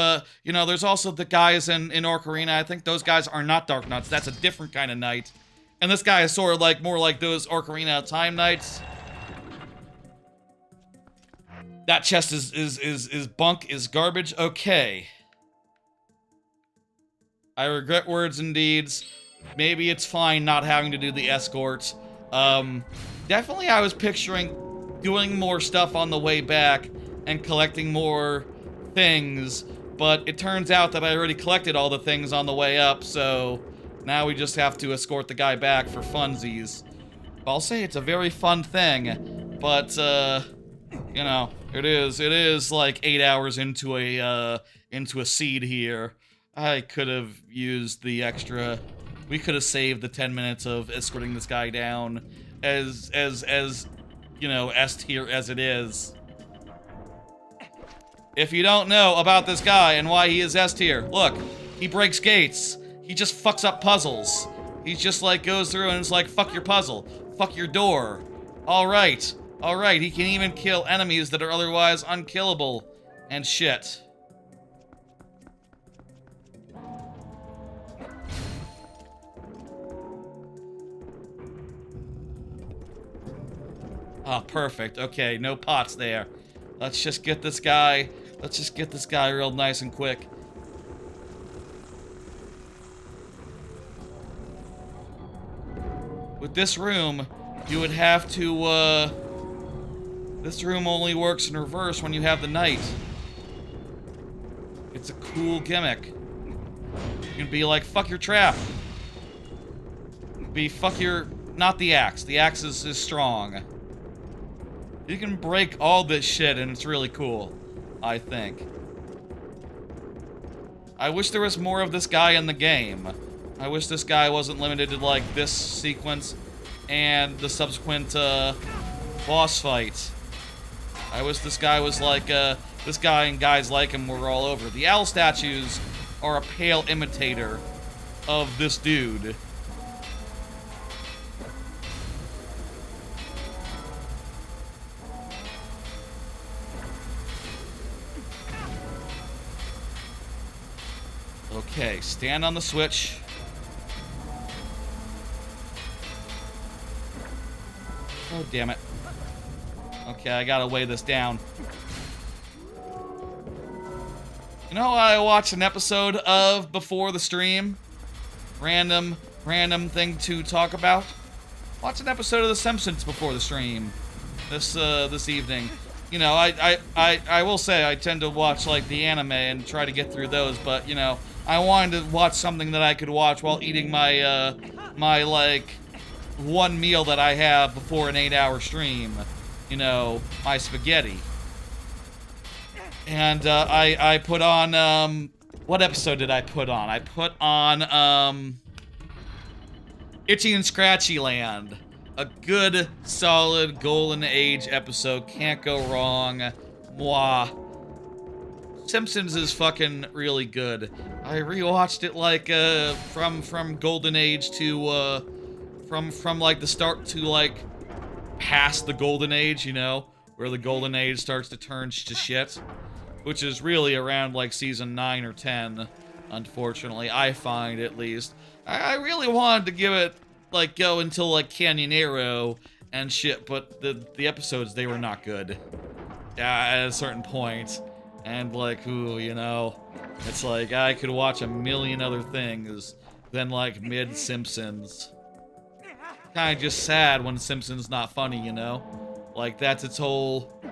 you know, there's also the guys in Ocarina. I think those guys are not Dark Nuts. That's a different kind of knight. And this guy is sort of like, more like those Ocarina of Time knights. That chest is bunk, is garbage. Okay. I regret words and deeds. Maybe it's fine not having to do the escort. Definitely I was picturing doing more stuff on the way back and collecting more things, but it turns out that I already collected all the things on the way up, so now we just have to escort the guy back for funsies. I'll say it's a very fun thing, but, you know, it is like 8 hours into a seed here. I could have used the extra. We could have saved the 10 minutes of escorting this guy down as you know, S tier as it is. If you don't know about this guy and why he is S tier, look, he breaks gates. He just fucks up puzzles. He just, like, goes through and is like, fuck your puzzle. Fuck your door. Alright. Alright, he can even kill enemies that are otherwise unkillable. And shit. Oh, perfect. Okay, no pots there. Let's just get this guy. Let's just get this guy real nice and quick. With this room, you would have to, this room only works in reverse when you have the knight. It's a cool gimmick. You can be like, fuck your trap. Be fuck your... Not the axe. The axe is strong. You can break all this shit and it's really cool, I think. I wish there was more of this guy in the game. I wish this guy wasn't limited to, like, this sequence and the subsequent, boss fight. I wish this guy was like, this guy and guys like him were all over. The owl statues are a pale imitator of this dude. Okay, stand on the switch. Oh, damn it. Okay, I gotta weigh this down. You know, I watched an episode of before the stream. Random thing to talk about. Watch an episode of The Simpsons before the stream. This evening. You know, I will say I tend to watch, like, the anime and try to get through those, but, you know, I wanted to watch something that I could watch while eating my, my, like, one meal that I have before an 8-hour stream. You know, my spaghetti. And, I put on, what episode did I put on? I put on, Itchy and Scratchy Land. A good, solid, golden age episode. Can't go wrong. Mwah. Simpsons is fucking really good. I rewatched it, like, from golden age to, from, like, the start to, like, past the golden age, you know? Where the golden age starts to turn to shit. Which is really around, like, season 9 or 10, unfortunately. I find, at least. I really wanted to give it, like, go until, like, Canyonero and shit, but the episodes, they were not good. At a certain point. And, like, ooh, you know, it's like, I could watch a million other things than, like, mid-Simpsons. Kinda just sad when Simpsons not funny, you know? Like, that's its whole...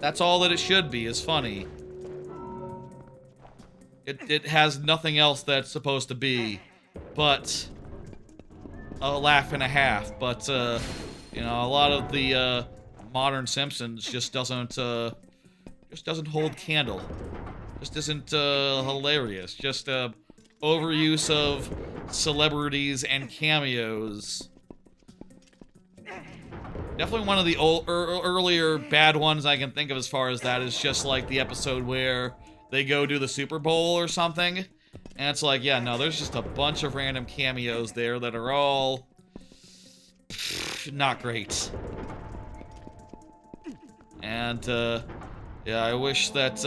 That's all that it should be, is funny. It has nothing else that's supposed to be, but a laugh and a half. But, you know, a lot of the, modern Simpsons just doesn't hold candle. Just isn't, hilarious. Just, overuse of celebrities and cameos. Definitely one of the earlier bad ones I can think of as far as that is just like the episode where they go do the Super Bowl or something. And it's like, yeah, no, there's just a bunch of random cameos there that are all not great. And, yeah, I wish that,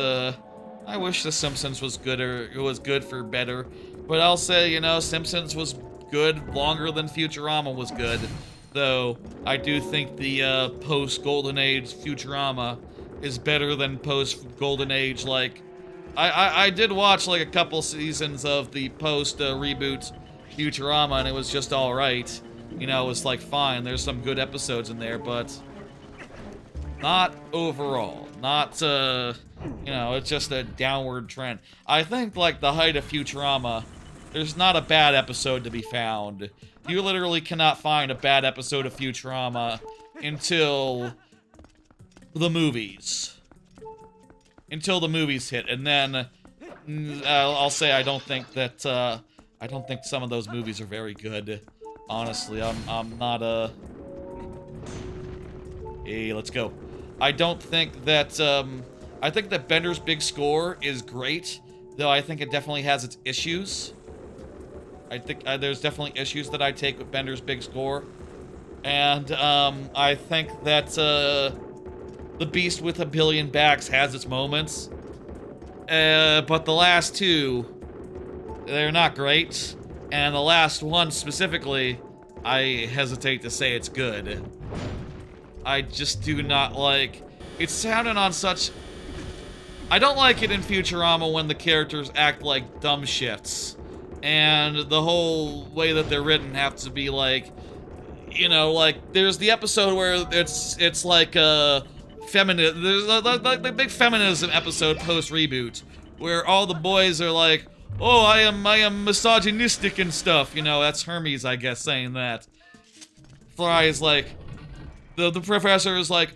I wish The Simpsons was good, or it was good for better. But I'll say, you know, Simpsons was good longer than Futurama was good. Though, I do think the, post-Golden Age Futurama is better than post-Golden Age, like... I did watch, like, a couple seasons of the post-reboot Futurama, and it was just alright. You know, it was, like, fine. There's some good episodes in there, but... Not overall. Not, you know, it's just a downward trend. I think, like, the height of Futurama, there's not a bad episode to be found. You literally cannot find a bad episode of Futurama until the movies. Until the movies hit, and then I'll say I don't think that I don't think some of those movies are very good. Honestly, I'm not a. Hey, let's go. I don't think that I think that Bender's Big Score is great, though I think it definitely has its issues. I think there's definitely issues that I take with Bender's Big Score. And, I think that, The Beast with a Billion Backs has its moments. But the last two, they're not great. And the last one, specifically, I hesitate to say it's good. I just do not like. It sounded on such. I don't like it in Futurama when the characters act like dumb shits, and the whole way that they're written have to be like, you know, like there's the episode where it's like a feminist. There's like the big feminism episode post reboot where all the boys are like, oh, I am misogynistic and stuff. You know, that's Hermes, I guess, saying that. Fry is like, the professor is like,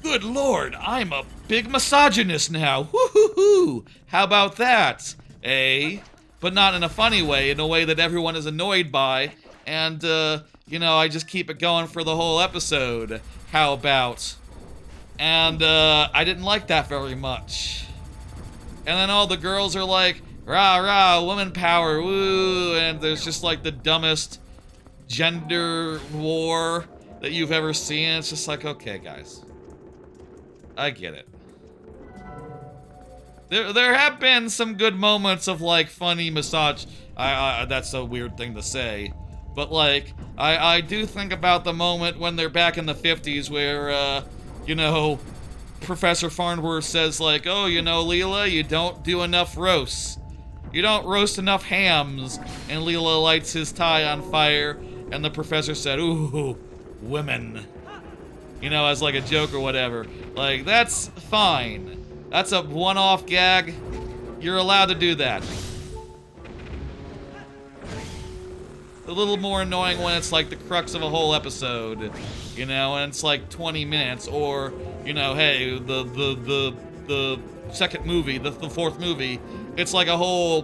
good lord, I'm a big misogynist now. Woo-hoo-hoo. How about that? Eh? But not in a funny way, in a way that everyone is annoyed by. And, you know, I just keep it going for the whole episode. How about? And, I didn't like that very much. And then all the girls are like, rah, rah, woman power, woo. And there's just like the dumbest gender war that you've ever seen. It's just like, okay, guys. I get it. There have been some good moments of like funny massage. That's a weird thing to say, but like I do think about the moment when they're back in the 50s where you know, Professor Farnworth says like, oh, you know, Leela, you don't do enough roasts. You don't roast enough hams. And Leela lights his tie on fire, and the professor said, ooh, women. You know, as like a joke or whatever. Like, that's fine. That's a one-off gag. You're allowed to do that. A little more annoying when it's like the crux of a whole episode, you know, and it's like 20 minutes, or, you know, hey, the second movie, the fourth movie, it's like a whole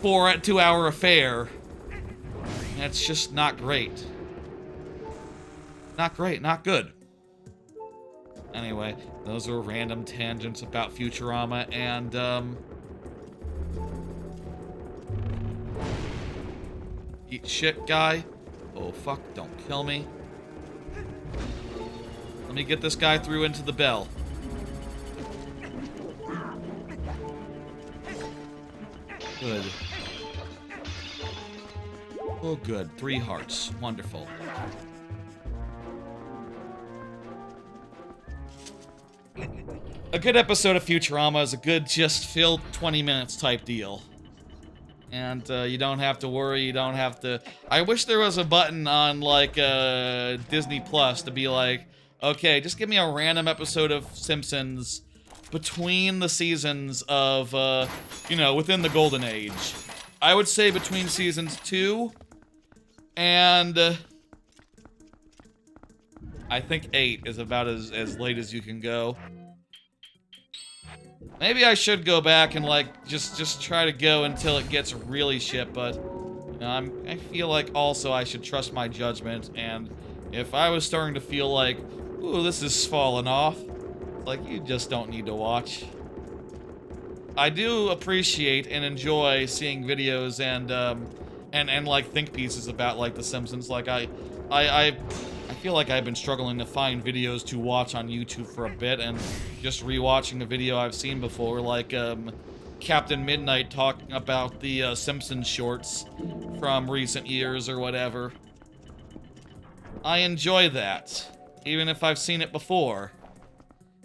2-hour affair. And it's just not great. Not great, not good. Anyway, those were random tangents about Futurama, and, eat shit, guy. Oh, fuck, don't kill me. Let me get this guy through into the bell. Good. Oh, good. 3 hearts. Wonderful. A good episode of Futurama is a good, just fill 20 minutes type deal. And you don't have to worry, you don't have to... I wish there was a button on, like, Disney Plus to be like, okay, just give me a random episode of Simpsons between the seasons of, you know, within the Golden Age. I would say between seasons 2 and... I think 8 is about as late as you can go. Maybe I should go back and, like, just try to go until it gets really shit, but, you know, I feel like also I should trust my judgment, and if I was starting to feel like, ooh, this is falling off, like, you just don't need to watch. I do appreciate and enjoy seeing videos and like, think pieces about, like, The Simpsons. Like, I feel like I've been struggling to find videos to watch on YouTube for a bit, and just rewatching a video I've seen before, like Captain Midnight talking about the Simpsons shorts from recent years or whatever. I enjoy that, even if I've seen it before.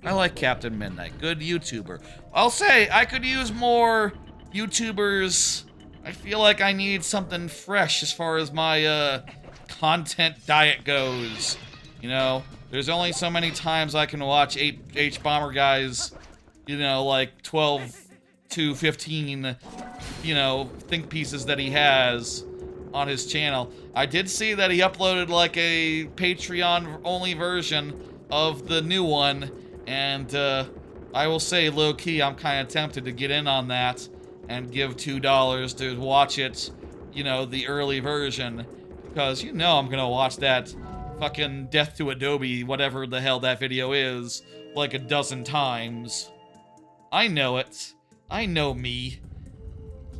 I like Captain Midnight, good YouTuber. I'll say, I could use more YouTubers. I feel like I need something fresh as far as my content diet goes. You know, there's only so many times I can watch H Bomber Guy's, you know, like 12 to 15, you know, think pieces that he has on his channel. I did see that he uploaded like a Patreon only version of the new one, and I will say low-key I'm kind of tempted to get in on that and give $2 to watch it, you know, the early version, because you know I'm gonna watch that fucking Death to Adobe, whatever the hell that video is, like a dozen times. I know it. I know me.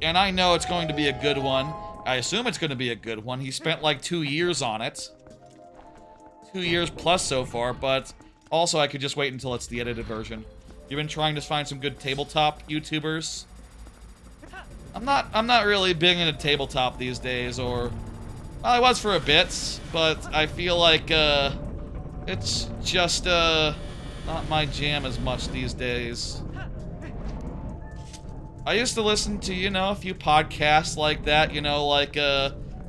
And I know it's going to be a good one. I assume it's going to be a good one. He spent like 2 years on it. 2 years plus so far, but also I could just wait until it's the edited version. You've been trying to find some good tabletop YouTubers? I'm not really big into tabletop these days, or... I was for a bit, but I feel like, it's just, not my jam as much these days. I used to listen to, you know, a few podcasts like that, you know, like,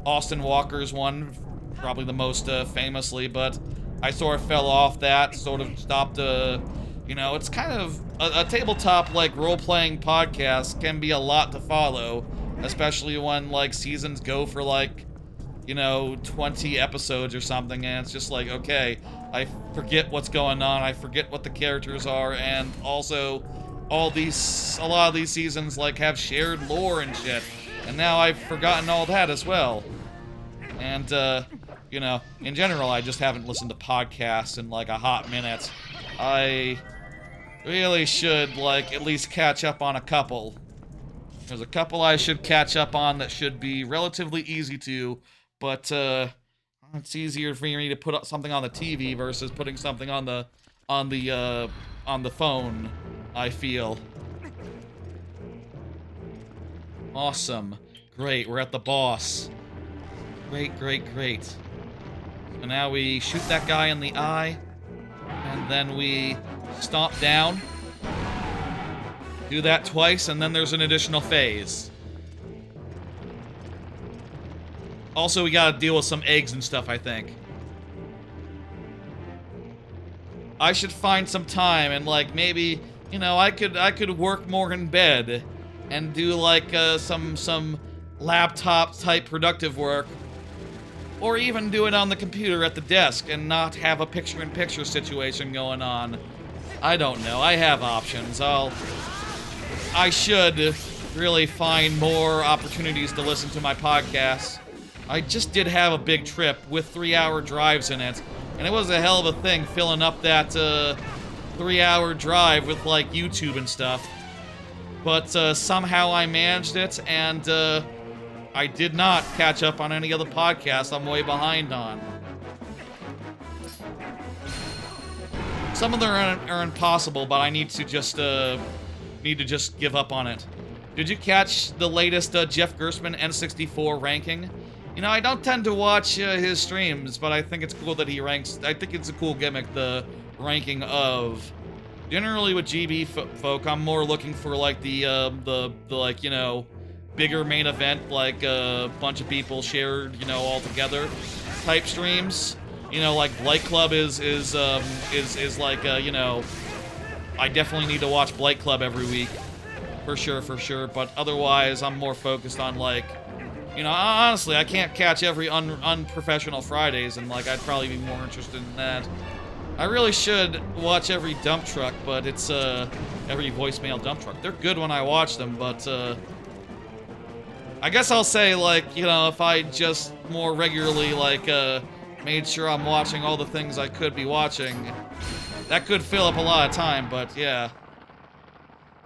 Austin Walker's one, probably the most, famously, but I sort of fell off that, sort of stopped, you know, it's kind of, a tabletop, like, role-playing podcast can be a lot to follow, especially when, like, seasons go for, like, you know, 20 episodes or something, and it's just like, okay, I forget what's going on, I forget what the characters are, and also, a lot of these seasons, like, have shared lore and shit, and now I've forgotten all that as well. And, you know, in general, I just haven't listened to podcasts in, like, a hot minute. I really should, like, at least catch up on a couple. There's a couple I should catch up on that should be relatively easy to, but, it's easier for me to put up something on the TV versus putting something on the phone, I feel. Awesome. Great, we're at the boss. Great, great, great. So now we shoot that guy in the eye, and then we stomp down. Do that twice, and then there's an additional phase. Also, we gotta deal with some eggs and stuff, I think. I should find some time and, like, maybe, you know, I could work more in bed and do, like, some laptop-type productive work. Or even do it on the computer at the desk and not have a picture-in-picture situation going on. I don't know. I have options. I should really find more opportunities to listen to my podcasts. I just did have a big trip with 3-hour drives in it, and it was a hell of a thing filling up that 3-hour drive with, like, YouTube and stuff. But somehow I managed it, and I did not catch up on any other podcasts I'm way behind on. Some of them are impossible, but I need to just give up on it. Did you catch the latest Jeff Gerstmann N64 ranking? You know, I don't tend to watch his streams, but I think it's cool that he ranks. I think it's a cool gimmick, the ranking of. Generally with GB folk, I'm more looking for, like, the like, you know, bigger main event, like a bunch of people shared, you know, all together type streams. You know, like Blight Club is like, you know, I definitely need to watch Blight Club every week, for sure. But otherwise, I'm more focused on, like, you know, honestly, I can't catch every unprofessional Fridays, and, like, I'd probably be more interested in that. I really should watch every dump truck, but it's, every voicemail dump truck. They're good when I watch them, but, I guess I'll say, like, you know, if I just more regularly, like, made sure I'm watching all the things I could be watching, that could fill up a lot of time, but yeah.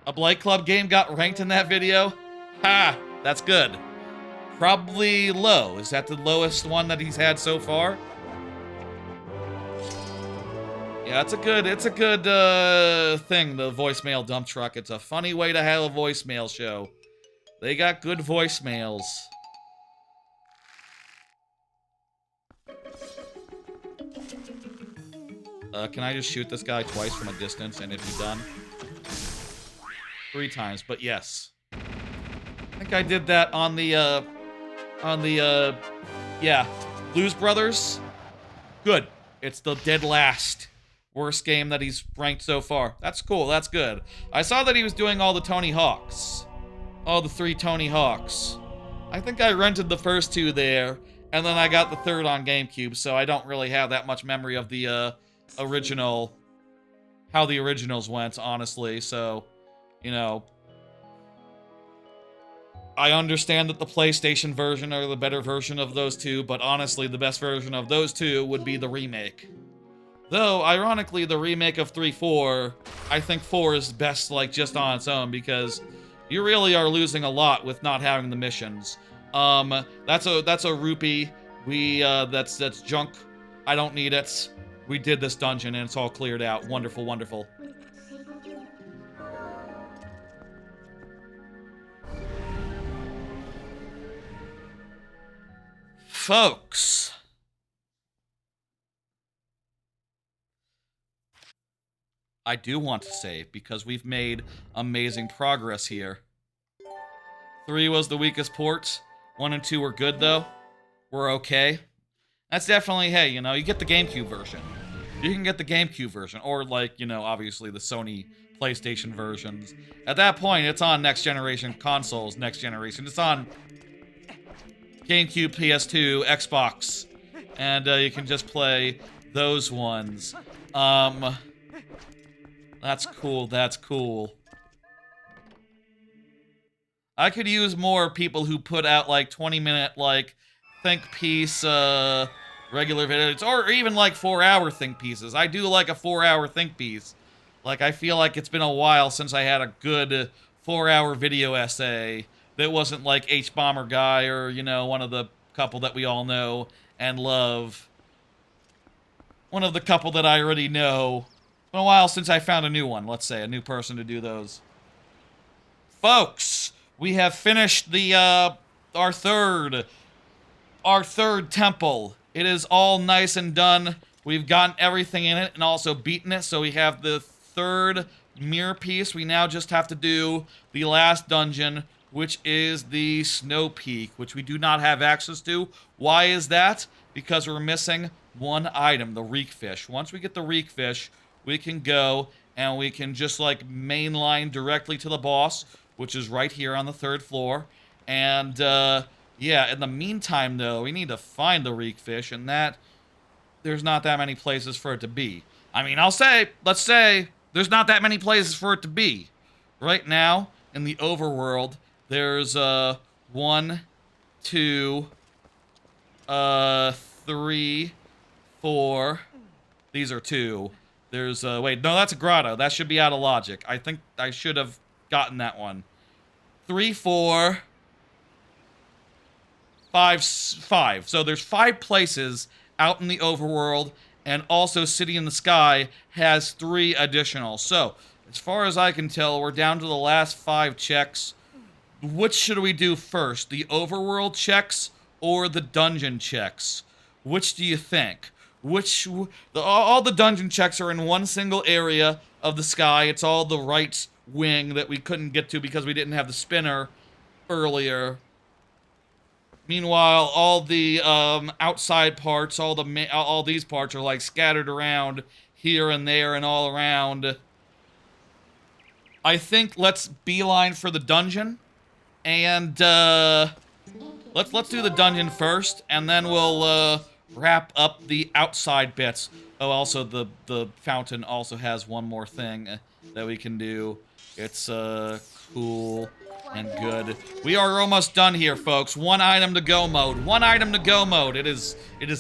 A Blight Club game got ranked in that video? Ha! That's good. Probably low. Is that the lowest one that he's had so far? Yeah, it's a good thing, the voicemail dump truck. It's a funny way to have a voicemail show. They got good voicemails. Can I just shoot this guy twice from a distance and it'd be done? 3 times, but yes. I think I did that on the, yeah, Blues Brothers. Good. It's the dead last. Worst game that he's ranked so far. That's cool, that's good. I saw that he was doing all the Tony Hawks. All the 3 Tony Hawks. I think I rented the first 2 there, and then I got the 3rd on GameCube, so I don't really have that much memory of the, original... how the originals went, honestly, so... You know... I understand that the PlayStation version are the better version of those 2, but honestly, the best version of those 2 would be the remake. Though, ironically, the remake of 3-4, I think 4 is best, like, just on its own, because you really are losing a lot with not having the missions. That's a rupee. That's junk. I don't need it. We did this dungeon, and it's all cleared out. Wonderful, wonderful. folks. I do want to save because we've made amazing progress here. 3 was the weakest ports. 1 and 2 were good, though. We're okay. That's definitely, hey, you know, you get the GameCube version. You can get the GameCube version, or, like, you know, obviously the Sony PlayStation versions. At that point, it's on next-generation consoles, next generation. It's on GameCube, PS2, Xbox, and you can just play those ones. That's cool, that's cool. I could use more people who put out, like, 20-minute, like, think piece, regular videos, or even, like, 4-hour think pieces. I do like a 4-hour think piece. Like, I feel like it's been a while since I had a good 4-hour video essay that wasn't like H-Bomber Guy or, you know, one of the couple that we all know and love. One of the couple that I already know. It's been a while since I found a new one, let's say, a new person to do those. Folks, we have finished the, our third temple. It is all nice and done. We've gotten everything in it and also beaten it, so we have the third mirror piece. We now just have to do the last dungeon, which is the Snowpeak, which we do not have access to. Why is that? Because we're missing one item, the reek fish. Once we get the reek fish, we can go and we can just like mainline directly to the boss, which is right here on the 3rd floor. And yeah, in the meantime though, we need to find the reek fish, and that there's not that many places for it to be. I mean, let's say there's not that many places for it to be. Right now, in the overworld, there's 1, 2, 3, 4. These are 2. There's wait, no, that's a grotto. That should be out of logic. I think I should have gotten that one. 3, 4, 5. So there's 5 places out in the overworld, and also City in the Sky has 3 additional. So, as far as I can tell, we're down to the last 5 checks. Which should we do first? The overworld checks or the dungeon checks? Which do you think? All the dungeon checks are in one single area of the sky. It's all the right wing that we couldn't get to because we didn't have the spinner earlier. Meanwhile, all the outside parts, all these parts are like scattered around here and there and all around. I think let's beeline for the dungeon, and let's do the dungeon first, and then we'll wrap up the outside bits. Oh, also the fountain also has one more thing that we can do. It's cool and good. We are almost done here, folks. 1 item to go mode. 1 item to go mode. It is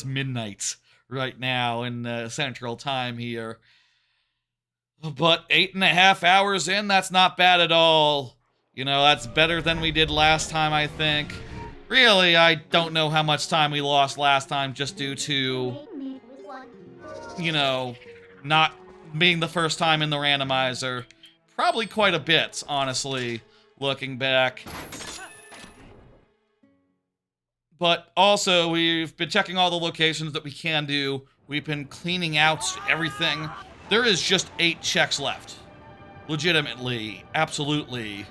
midnight right now in Central Time here. But 8.5 hours in, that's not bad at all. You know, that's better than we did last time, I think. Really, I don't know how much time we lost last time just due to, you know, not being the first time in the randomizer. Probably quite a bit, honestly, looking back. But also, we've been checking all the locations that we can do. We've been cleaning out everything. There is just 8 checks left. Legitimately, absolutely.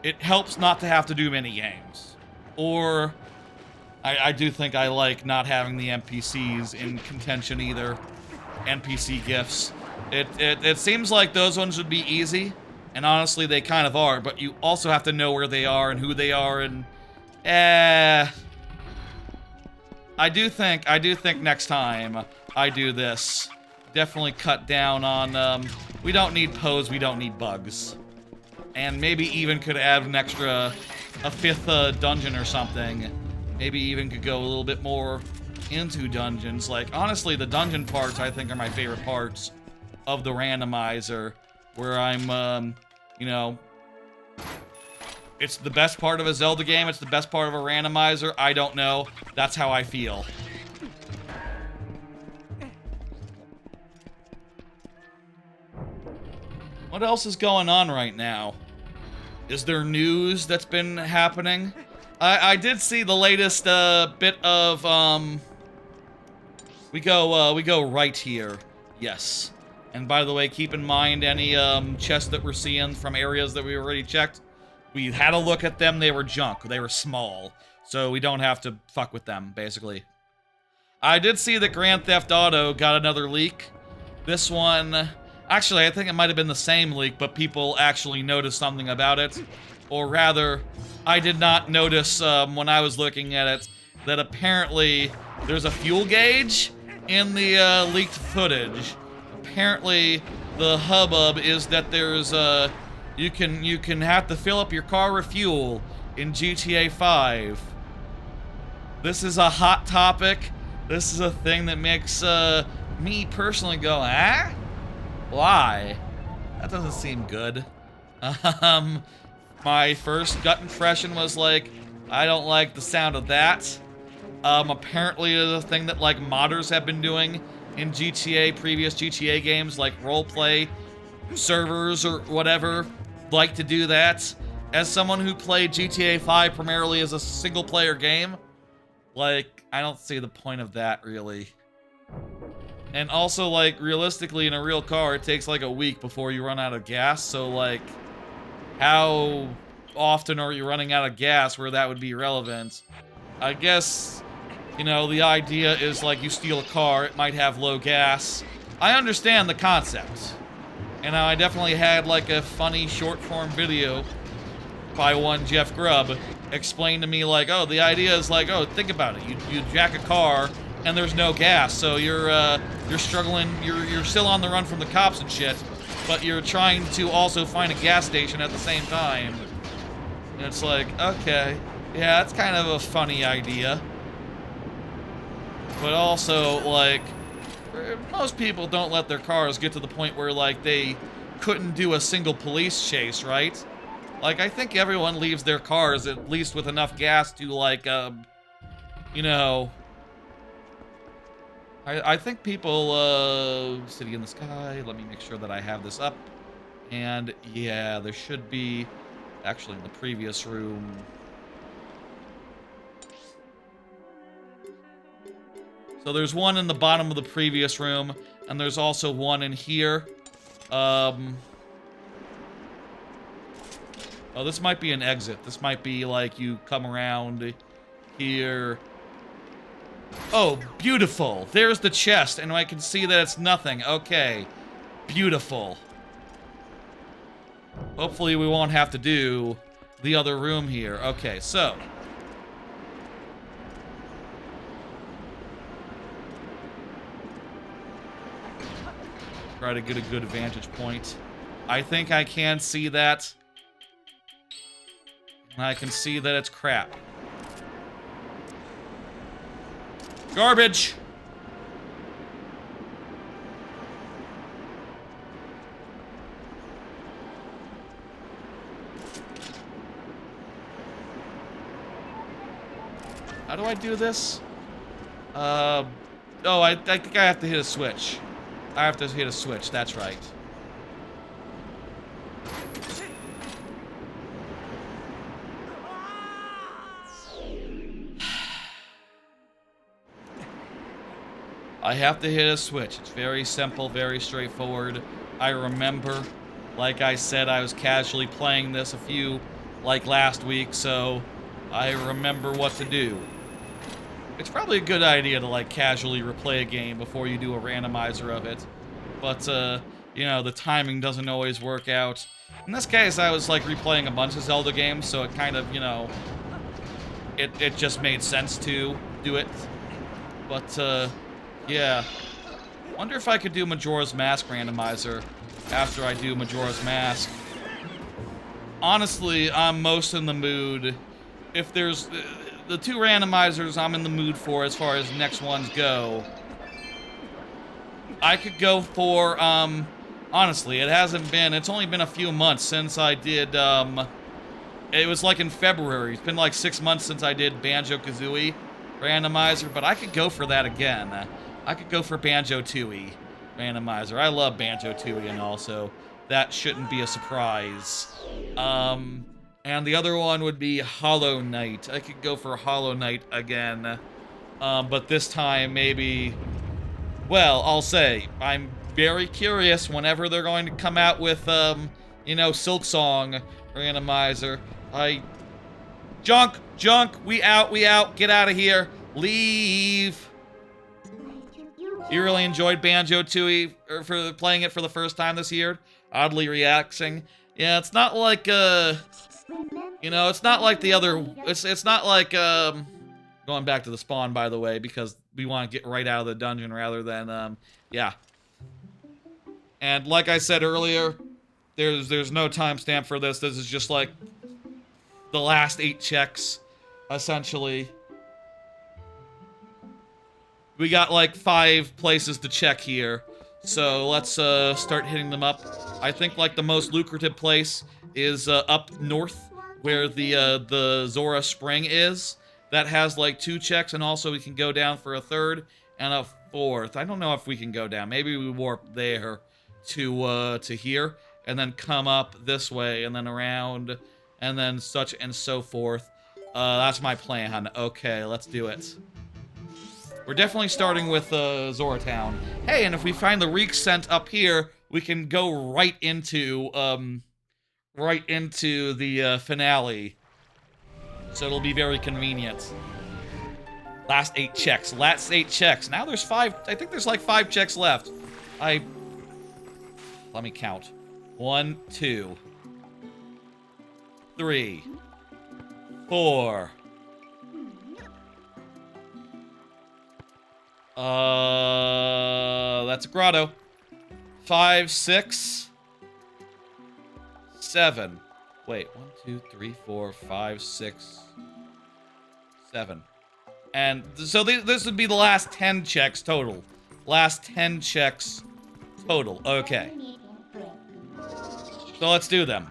It helps not to have to do mini games. Or, I do think I like not having the NPCs in contention either. NPC gifts. It seems like those ones would be easy, and honestly they kind of are, but you also have to know where they are and who they are, and I do think next time I do this, definitely cut down on we don't need Poes, we don't need bugs. And maybe even could add an extra, a 5th dungeon or something. Maybe even could go a little bit more into dungeons. Like, honestly, the dungeon parts I think are my favorite parts of the randomizer, where I'm, you know, it's the best part of a Zelda game, it's the best part of a randomizer, I don't know. That's how I feel. What else is going on right now? Is there news that's been happening? I did see the latest bit of we go right here. Yes. And by the way, keep in mind any chests that we're seeing from areas that we already checked. We had a look at them, they were junk. They were small. So we don't have to fuck with them, basically. I did see that Grand Theft Auto got another leak. This one, actually, I think it might have been the same leak, but people actually noticed something about it. Or rather, I did not notice when I was looking at it that apparently there's a fuel gauge in the leaked footage. Apparently, the hubbub is that there's you can have to fill up your car with fuel in GTA 5. This is a hot topic. This is a thing that makes me personally go, ah? Why? That doesn't seem good. My first gut impression was like, I don't like the sound of that. Apparently the thing that like modders have been doing in GTA, previous GTA games, like roleplay servers or whatever, like to do that. As someone who played GTA 5 primarily as a single player game, like, I don't see the point of that, really. And also, like, realistically, in a real car, it takes, like, a week before you run out of gas, so, like, how often are you running out of gas where that would be relevant? I guess, you know, the idea is, like, you steal a car, it might have low gas. I understand the concept. And I definitely had, like, a funny short-form video by one Jeff Grubb explained to me, like, oh, the idea is like, oh, think about it. You jack a car and there's no gas, so you're struggling, you're still on the run from the cops and shit, but you're trying to also find a gas station at the same time. And it's like, okay, yeah, that's kind of a funny idea. But also, like, most people don't let their cars get to the point where, like, they couldn't do a single police chase, right? Like, I think everyone leaves their cars at least with enough gas to, like, you know... I think people, City in the Sky, let me make sure that I have this up. And, yeah, there should be, actually, in the previous room... So there's one in the bottom of the previous room, and there's also one in here. Oh, this might be an exit. This might be like you come around here. Oh, beautiful. There's the chest, and I can see that it's nothing. Okay. Beautiful. Hopefully we won't have to do the other room here. Okay, so... try to get a good vantage point. I think I can see that. I can see that it's crap. Garbage! How do I do this? Oh, I think I have to hit a switch. I have to hit a switch, that's right. I have to hit a switch. It's very simple, very straightforward. I remember, like I said, I was casually playing this like last week, so I remember what to do. It's probably a good idea to, like, casually replay a game before you do a randomizer of it. But, you know, the timing doesn't always work out. In this case, I was, like, replaying a bunch of Zelda games, so it kind of, you know, it just made sense to do it. But, yeah. Wonder if I could do Majora's Mask randomizer after I do Majora's Mask. Honestly, I'm most in the mood. If there's... the two randomizers I'm in the mood for as far as next ones go. I could go for, honestly, it's only been a few months since I did, it was like in February. It's been like 6 months since I did Banjo-Kazooie randomizer, but I could go for that again. I could go for Banjo-Tooie randomizer. I love Banjo-Tooie and all, so that shouldn't be a surprise. And the other one would be Hollow Knight. I could go for Hollow Knight again. But this time, maybe... Well, I'll say, I'm very curious whenever they're going to come out with, you know, Silk Song Randomizer. Junk, we out, get out of here, leave. You really enjoyed Banjo-Tooie for playing it for the first time this year? Oddly relaxing. Yeah, it's not like, you know, it's not like the other, it's not like, going back to the spawn, by the way, because we want to get right out of the dungeon rather than, yeah. And like I said earlier, there's no timestamp for this. This is just like the last 8 checks, essentially. We got like 5 places to check here, so let's start hitting them up. I think like the most lucrative place is up north, where the Zora Spring is. That has like 2 checks, and also we can go down for a 3rd and a 4th. I don't know if we can go down. Maybe we warp there to here, and then come up this way, and then around, and then such and so forth. That's my plan. Okay, let's do it. We're definitely starting with Zora Town. Hey, and if we find the Reek scent up here, we can go right into the finale. So it'll be very convenient. Last 8 checks. Last 8 checks. Now there's 5. I think there's like 5 checks left. Let me count. 1, 2, 3, 4. That's a grotto. 5, 6, 7. Wait, 1, 2, 3, 4, 5, 6, 7. And so this would be the last 10 checks total. Last 10 checks total. Okay. So let's do them.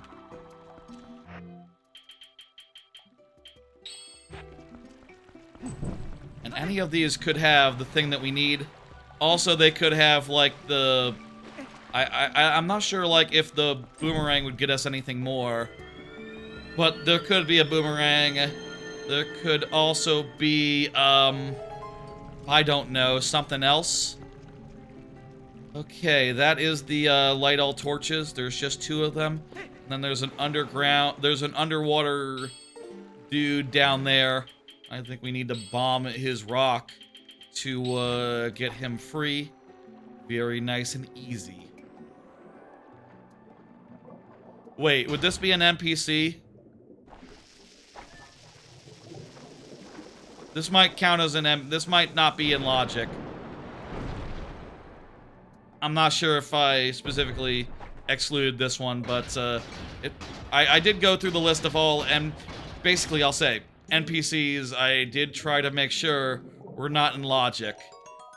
And any of these could have the thing that we need. Also, they could have, like, the... I'm not sure, like, if the boomerang would get us anything more. But there could be a boomerang. There could also be, I don't know, something else. Okay, that is the, light all torches. There's just 2 of them. And then there's an underwater dude down there. I think we need to bomb his rock to, get him free. Very nice and easy. Wait, would this be an NPC? This might count as an this might not be in logic. I'm not sure if I specifically excluded this one, but I did go through the list of all, and basically I'll say, NPCs, I did try to make sure were not in logic.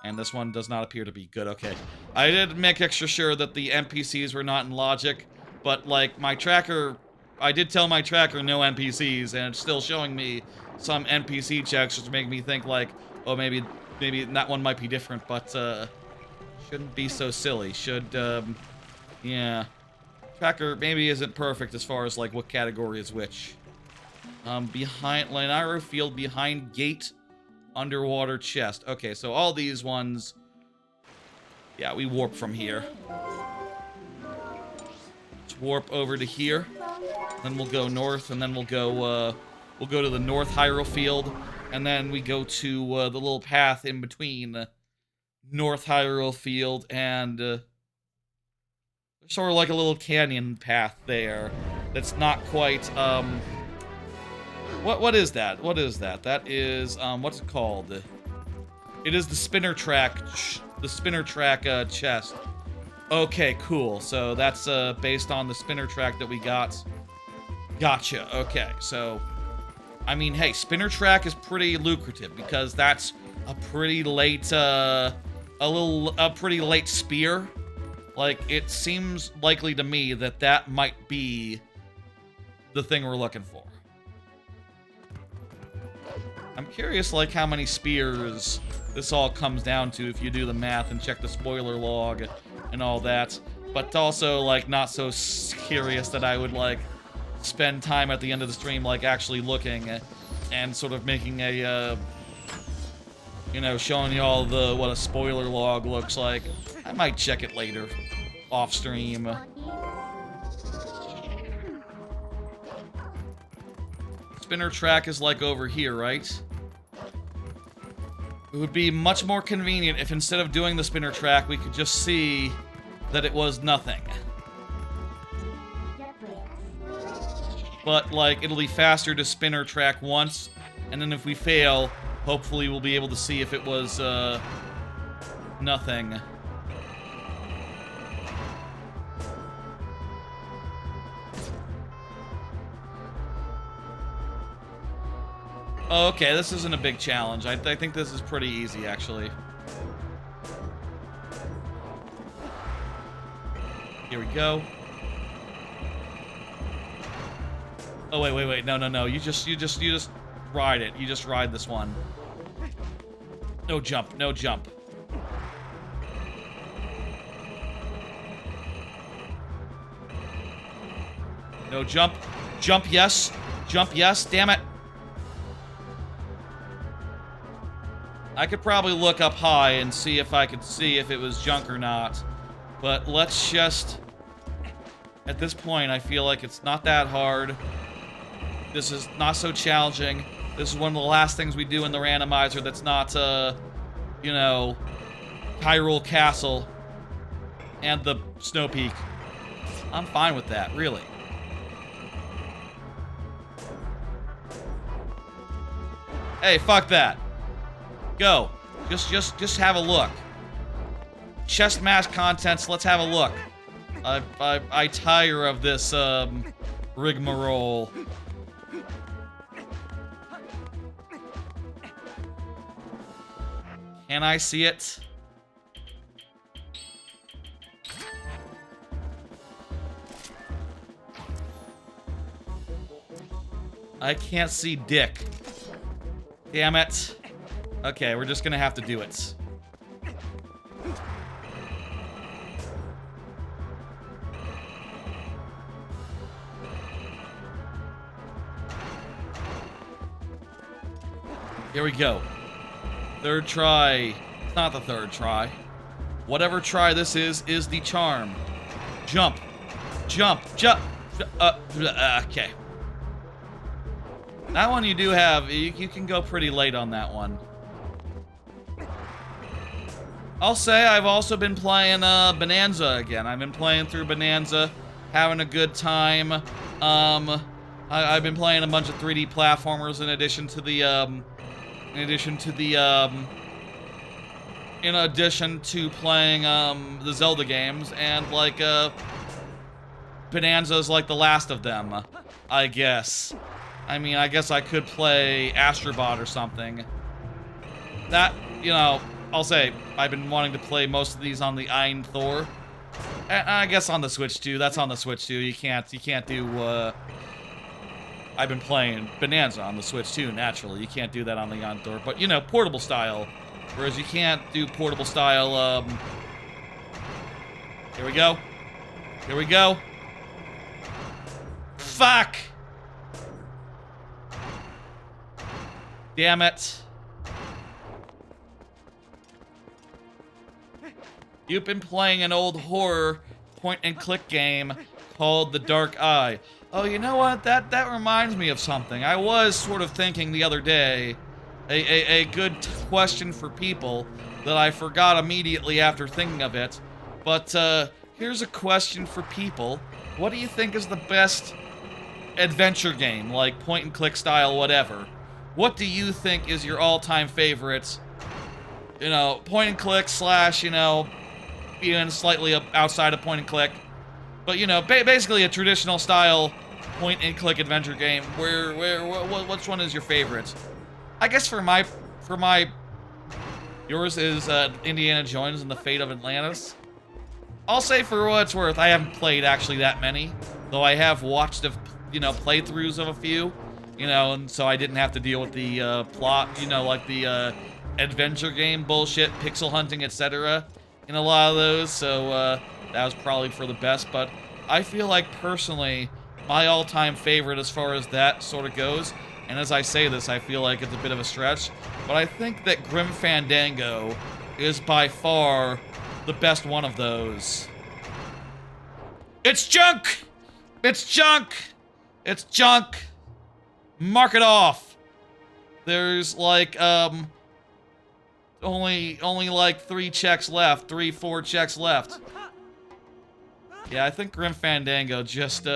And this one does not appear to be good, okay. I did make extra sure that the NPCs were not in logic, but like my tracker, I did tell my tracker no NPCs, and it's still showing me some NPC checks, which make me think like, oh, maybe that one might be different, but shouldn't be so silly. Should, yeah. Tracker maybe isn't perfect as far as like what category is which. Behind Lanaro Field, behind gate, underwater chest. Okay, so all these ones, yeah, we warp from here. Let's warp over to here. Then we'll go north, and then we'll go to the North Hyrule Field, and then we go to the little path in between North Hyrule Field and there's sort of like a little canyon path there that's not quite what is that? What is that? That is what's it called? It is the spinner track chest. Okay, cool. So that's based on the spinner track that we got. Gotcha. Okay, so I mean, hey, spinner track is pretty lucrative because that's a pretty late, a pretty late spear. Like, it seems likely to me that that might be the thing we're looking for. I'm curious, like, how many spears this all comes down to if you do the math and check the spoiler log and all that. But also, like, not so curious that I would, like, spend time at the end of the stream, like, actually looking and sort of making a, you know, showing you all what a spoiler log looks like. I might check it later, off stream. Spinner track is like over here, right? It would be much more convenient if instead of doing the spinner track, we could just see that it was nothing. But, like, it'll be faster to spinner track once, and then if we fail, hopefully we'll be able to see if it was, nothing. Okay, this isn't a big challenge. I think this is pretty easy, actually. Here we go. Oh, wait. No. You just ride it. You just ride this one. No jump. No jump. No jump. Jump, yes. Jump, yes. Damn it. I could probably look up high and see if I could see if it was junk or not. But let's just... At this point, I feel like it's not that hard. This is not so challenging. This is one of the last things we do in the randomizer that's not, you know, Hyrule Castle and the Snowpeak. I'm fine with that, really. Hey, fuck that. Go. Just have a look. Chest mask contents, let's have a look. I tire of this, rigmarole. Can I see it? I can't see dick. Damn it. Okay, we're just gonna have to do it. Here we go. Third try. It's not the third try. Whatever try this is the charm. Jump. Jump. Jump. Okay. That one you do have. You can go pretty late on that one. I'll say I've also been playing Bonanza again. I've been playing through Bonanza, having a good time. I've been playing a bunch of 3D platformers in addition to the playing the Zelda games, and like Bonanza's like the last of them, I guess. I mean, I guess I could play Astrobot or something. That, you know, I'll say I've been wanting to play most of these on the Ein Thor. And I guess on the Switch too. That's on the Switch too. You can't do I've been playing Bonanza on the Switch too, naturally. You can't do that on the Ein Thor, but you know, portable style. Whereas you can't do portable style, here we go. Here we go. Fuck! Damn it. You've been playing an old horror point-and-click game called The Dark Eye. Oh, you know what? That reminds me of something. I was sort of thinking the other day, a good question for people that I forgot immediately after thinking of it. But here's a question for people. What do you think is the best adventure game, like point-and-click style, whatever? What do you think is your all-time favorites? You know, point-and-click slash, you know, even slightly outside of point-and-click. But, you know, basically a traditional style point-and-click adventure game. Which one is your favorite? I guess yours is Indiana Jones and the Fate of Atlantis. I'll say for what it's worth, I haven't played actually that many, though I have watched, you know, playthroughs of a few, you know, and so I didn't have to deal with the plot, you know, like the adventure game bullshit, pixel hunting, etc. in a lot of those, so that was probably for the best. But I feel like personally my all-time favorite as far as that sort of goes. And as I say this, I feel like it's a bit of a stretch. But I think that Grim Fandango is by far the best one of those. It's junk! It's junk! It's junk! Mark it off! There's like, only like 3 checks left. 4 checks left. Yeah, I think Grim Fandango just,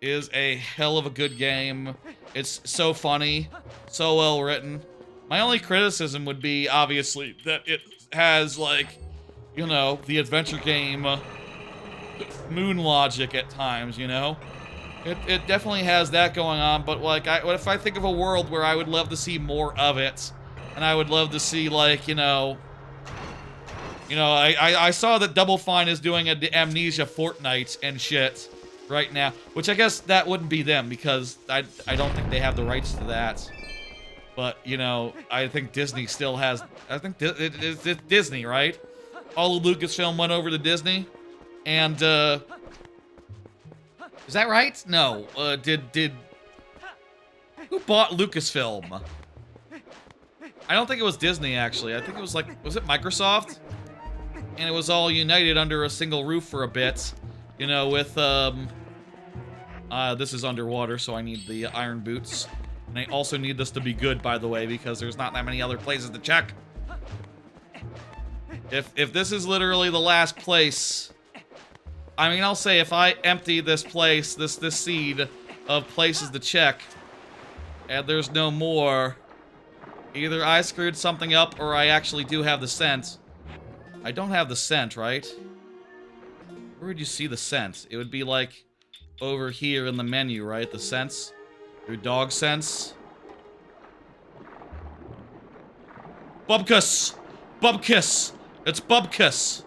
is a hell of a good game. It's so funny, so well written. My only criticism would be, obviously, that it has, like, you know, the adventure game moon logic at times, you know? It definitely has that going on, but, like, what if I think of a world where I would love to see more of it, and I would love to see, like, you know, I saw that Double Fine is doing a Amnesia Fortnite and shit right now, which I guess that wouldn't be them, because I don't think they have the rights to that. But, you know, I think Disney still has, I think it's Disney, right? All of Lucasfilm went over to Disney, and, is that right? No, who bought Lucasfilm? I don't think it was Disney, actually. I think it was like, was it Microsoft? And it was all united under a single roof for a bit, you know, with, this is underwater, so I need the iron boots. And I also need this to be good, by the way, because there's not that many other places to check. If this is literally the last place, I mean, I'll say if I empty this place, this seed of places to check, and there's no more, either I screwed something up or I actually do have the scent. I don't have the scent, right? Where would you see the scent? It would be like over here in the menu, right? The scents? Your dog sense? Bubkus! Bubkus! It's Bubkus!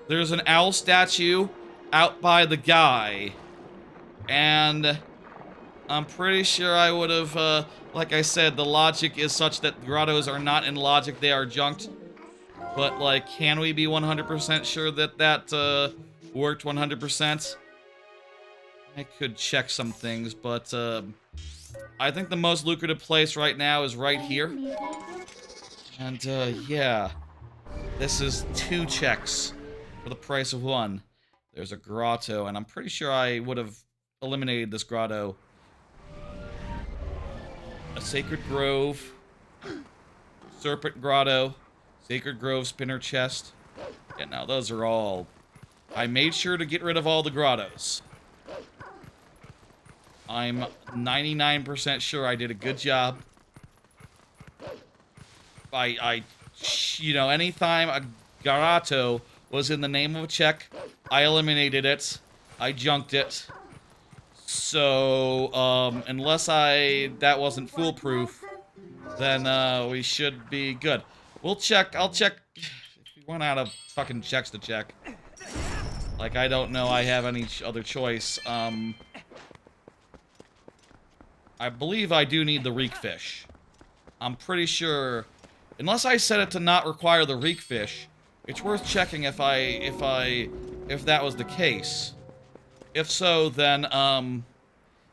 There's an owl statue out by the guy. And I'm pretty sure I would have, like I said, the logic is such that grottos are not in logic, they are junked. But, like, can we be 100% sure that that, worked 100%? I could check some things, but, I think the most lucrative place right now is right here. And, yeah. This is 2 checks for the price of 1. There's a grotto, and I'm pretty sure I would have eliminated this grotto. A Sacred Grove. Serpent Grotto. Sacred Grove Spinner Chest. Yeah, now those are all... I made sure to get rid of all the grottos. I'm 99% sure I did a good job. You know, anytime a grotto was in the name of a check, I eliminated it. I junked it. So, unless that wasn't foolproof, then, we should be good. We'll check, I'll check, if we run out of fucking checks to check. Like, I don't know I have any other choice, I believe I do need the reek fish. I'm pretty sure, unless I set it to not require the reek fish, it's worth checking if that was the case. If so, then,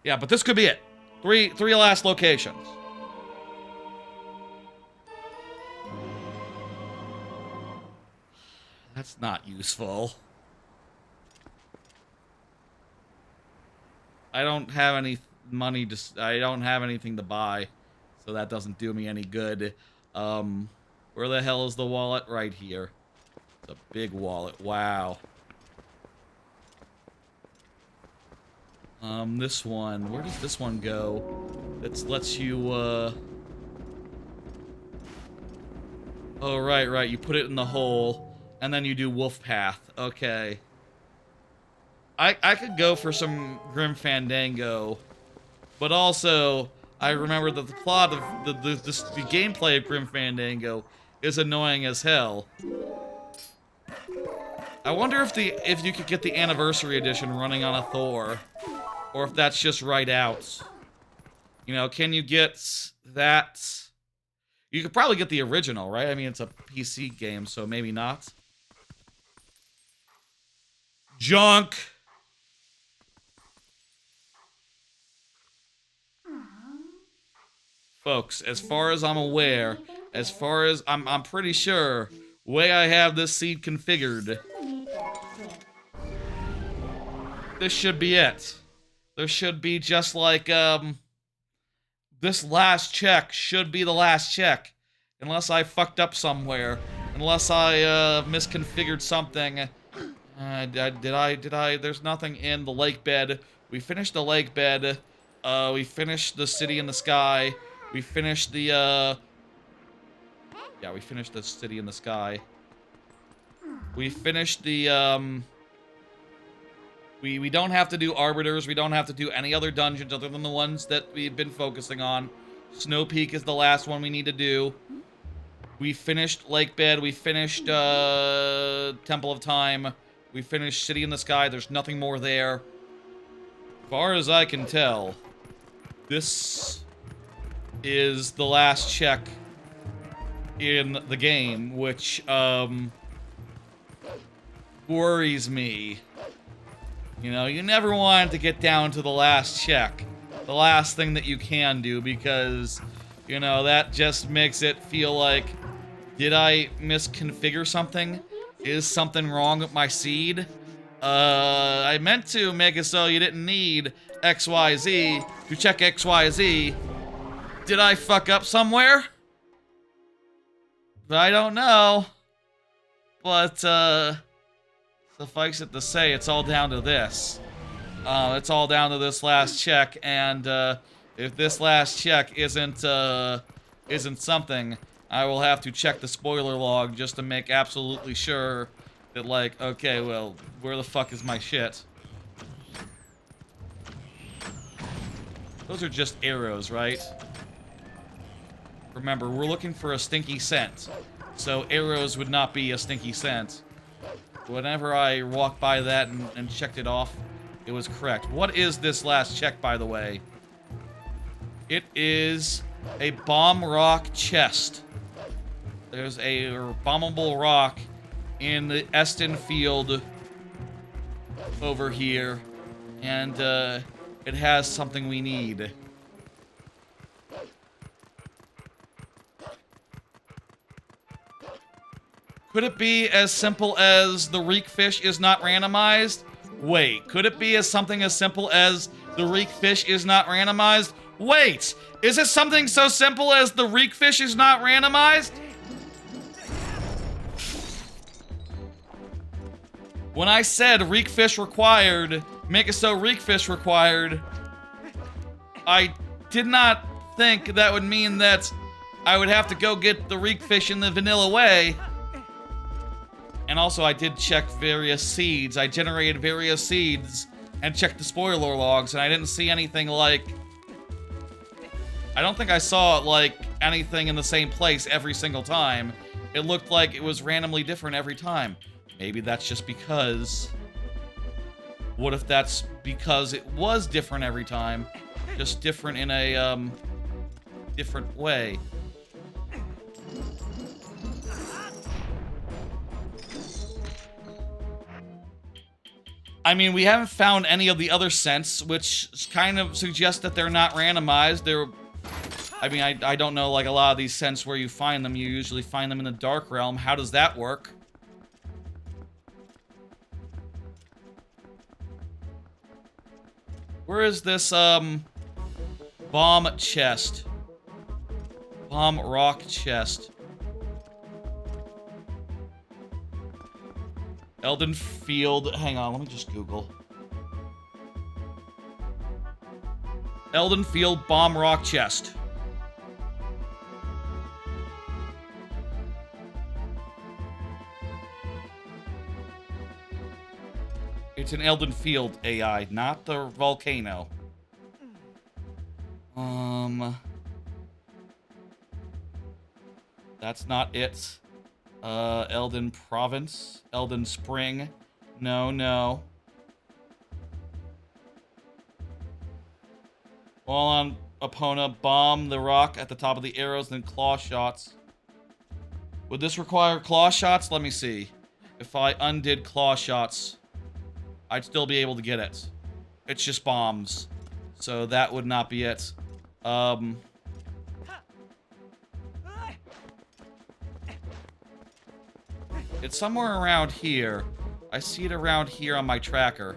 yeah, but this could be it. Three last locations. That's not useful. I don't have any money to... I don't have anything to buy, so that doesn't do me any good. Where the hell is the wallet? Right here. It's a big wallet. Wow. This one. Where does this one go? That lets you, Oh, right. You put it in the hole, and then you do Wolf Path. Okay. I could go for some Grim Fandango, but also, I remember that the plot of the gameplay of Grim Fandango is annoying as hell. I wonder if you could get the Anniversary Edition running on a Thor, or if that's just right out. You know, can you get that? You could probably get the original, right? I mean, it's a PC game, so maybe not. Junk! Folks, as far as I'm aware, as far as I'm pretty sure, way I have this seed configured, this should be it. There should be just like, this last check should be the last check. Unless I fucked up somewhere. Unless I, misconfigured something. Did I? There's nothing in the lake bed. We finished the lake bed. We finished the city in the sky. We finished the, yeah, we finished the city in the sky. We finished the, we don't have to do arbiters. We don't have to do any other dungeons other than the ones that we've been focusing on. Snowpeak is the last one we need to do. We finished Lakebed. We finished, Temple of Time. We finished City in the Sky. There's nothing more there. As far as I can tell, this is the last check in the game, which, worries me. You know, you never want to get down to the last check. The last thing that you can do, because, you know, that just makes it feel like, did I misconfigure something? Is something wrong with my seed? I meant to make it so you didn't need XYZ to check XYZ. Did I fuck up somewhere? I don't know. But, suffice it to say, it's all down to this. It's all down to this last check, and, if this last check isn't something, I will have to check the spoiler log just to make absolutely sure that, like, okay, well, where the fuck is my shit? Those are just arrows, right? Remember, we're looking for a stinky scent, so arrows would not be a stinky scent. Whenever I walked by that and checked it off, it was correct. What is this last check, by the way? It is a bomb rock chest. There's a bombable rock in the Eston field over here, and it has something we need. Could it be as simple as the reek fish is not randomized? Wait, could it be as something as simple as the reek fish is not randomized? Wait, is it something so simple as the reek fish is not randomized? When I said reek fish required, make it so reek fish required, I did not think that would mean that I would have to go get the reek fish in the vanilla way. And also, I did check various seeds. I generated various seeds and checked the spoiler logs, and I didn't see anything like... I don't think I saw, like, anything in the same place every single time. It looked like it was randomly different every time. Maybe that's just because... What if that's because it was different every time? Just different in a, different way. I mean, we haven't found any of the other scents, which kind of suggests that they're not randomized. I mean, I don't know, like, a lot of these scents where you find them. You usually find them in the Dark Realm. How does that work? Where is this, bomb chest? Bomb rock chest. Elden Field, hang on, let me just Google. Elden Field bomb rock chest. It's an Elden Field AI, not the volcano. That's not it. Elden Province, Elden Spring. No. Well, opponent bomb the rock at the top of the arrows, then claw shots. Would this require claw shots? Let me see. If I undid claw shots, I'd still be able to get it. It's just bombs. So that would not be it. It's somewhere around here. I see it around here on my tracker.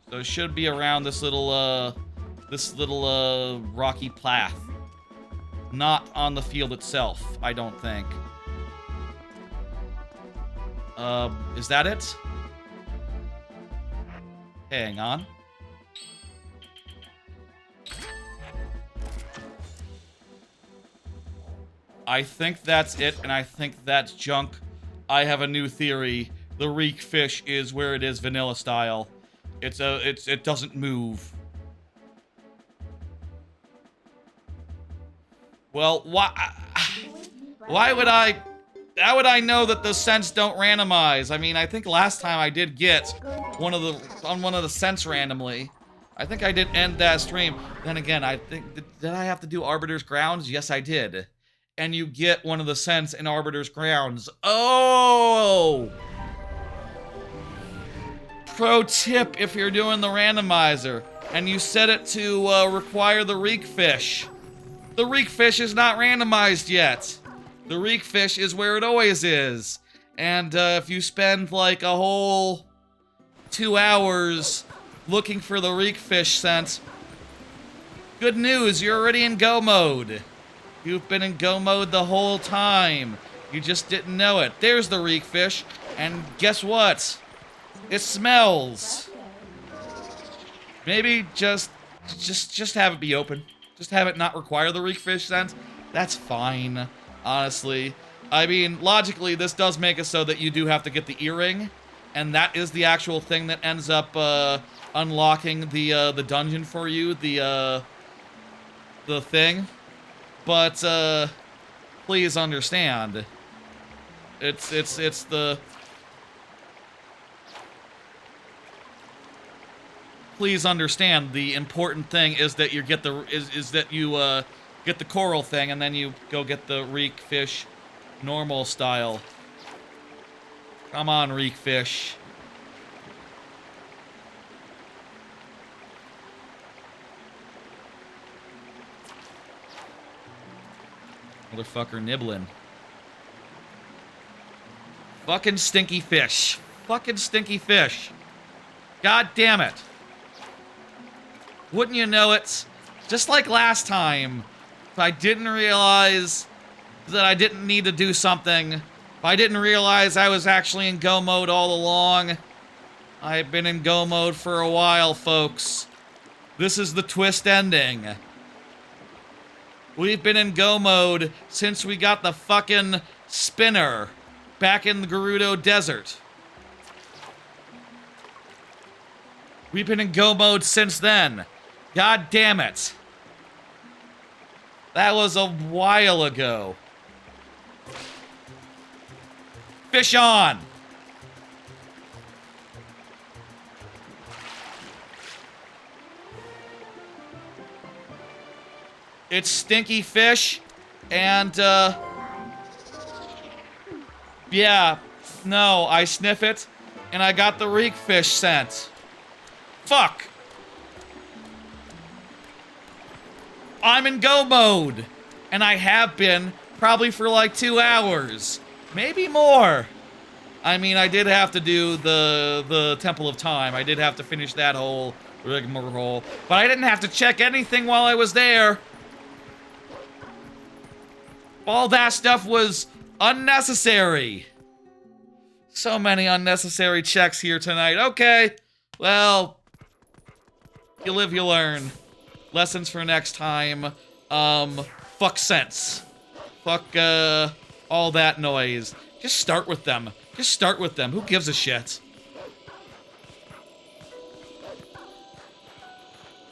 So it should be around this little rocky path. Not on the field itself, I don't think. Is that it? Hang on. I think that's it, and I think that's junk. I have a new theory. The reek fish is where it is vanilla style. It doesn't move. Well, why would I... How would I know that the scents don't randomize? I mean, I think last time I did get one of the scents randomly. I think I did end that stream. Then again, I think... Did I have to do Arbiter's Grounds? Yes, I did. And you get one of the scents in Arbiter's Grounds. Oh! Pro tip if you're doing the randomizer, and you set it to require the reek fish. The reek fish is not randomized yet. The reek fish is where it always is. And if you spend like a whole 2 hours looking for the reek fish scent, good news, you're already in go mode. You've been in go mode the whole time. You just didn't know it. There's the reek fish, and guess what? It smells. Maybe just have it be open. Just have it not require the reek fish scent. That's fine, honestly. I mean, logically, this does make it so that you do have to get the earring, and that is the actual thing that ends up unlocking the dungeon for you, the thing. But please understand, it's the... Please understand, the important thing is that you get the get the coral thing, and then you go get the reek fish normal style. Come on, reek fish. Motherfucker nibbling. Fucking stinky fish. Fucking stinky fish. God damn it. Wouldn't you know it? Just like last time, if I didn't realize that I didn't need to do something, if I didn't realize I was actually in go mode all along, I've been in go mode for a while, folks. This is the twist ending. We've been in go mode since we got the fucking spinner back in the Gerudo Desert. We've been in go mode since then. God damn it. That was a while ago. Fish on! It's stinky fish, and, yeah, no, I sniff it, and I got the reek fish scent. Fuck! I'm in go mode, and I have been probably for like 2 hours, maybe more. I mean, I did have to do the Temple of Time. I did have to finish that whole rigmarole, but I didn't have to check anything while I was there. All that stuff was unnecessary. So many unnecessary checks here tonight. Okay, well, you live, you learn. Lessons for next time. Fuck sense. Fuck, all that noise. Just start with them. Just start with them. Who gives a shit?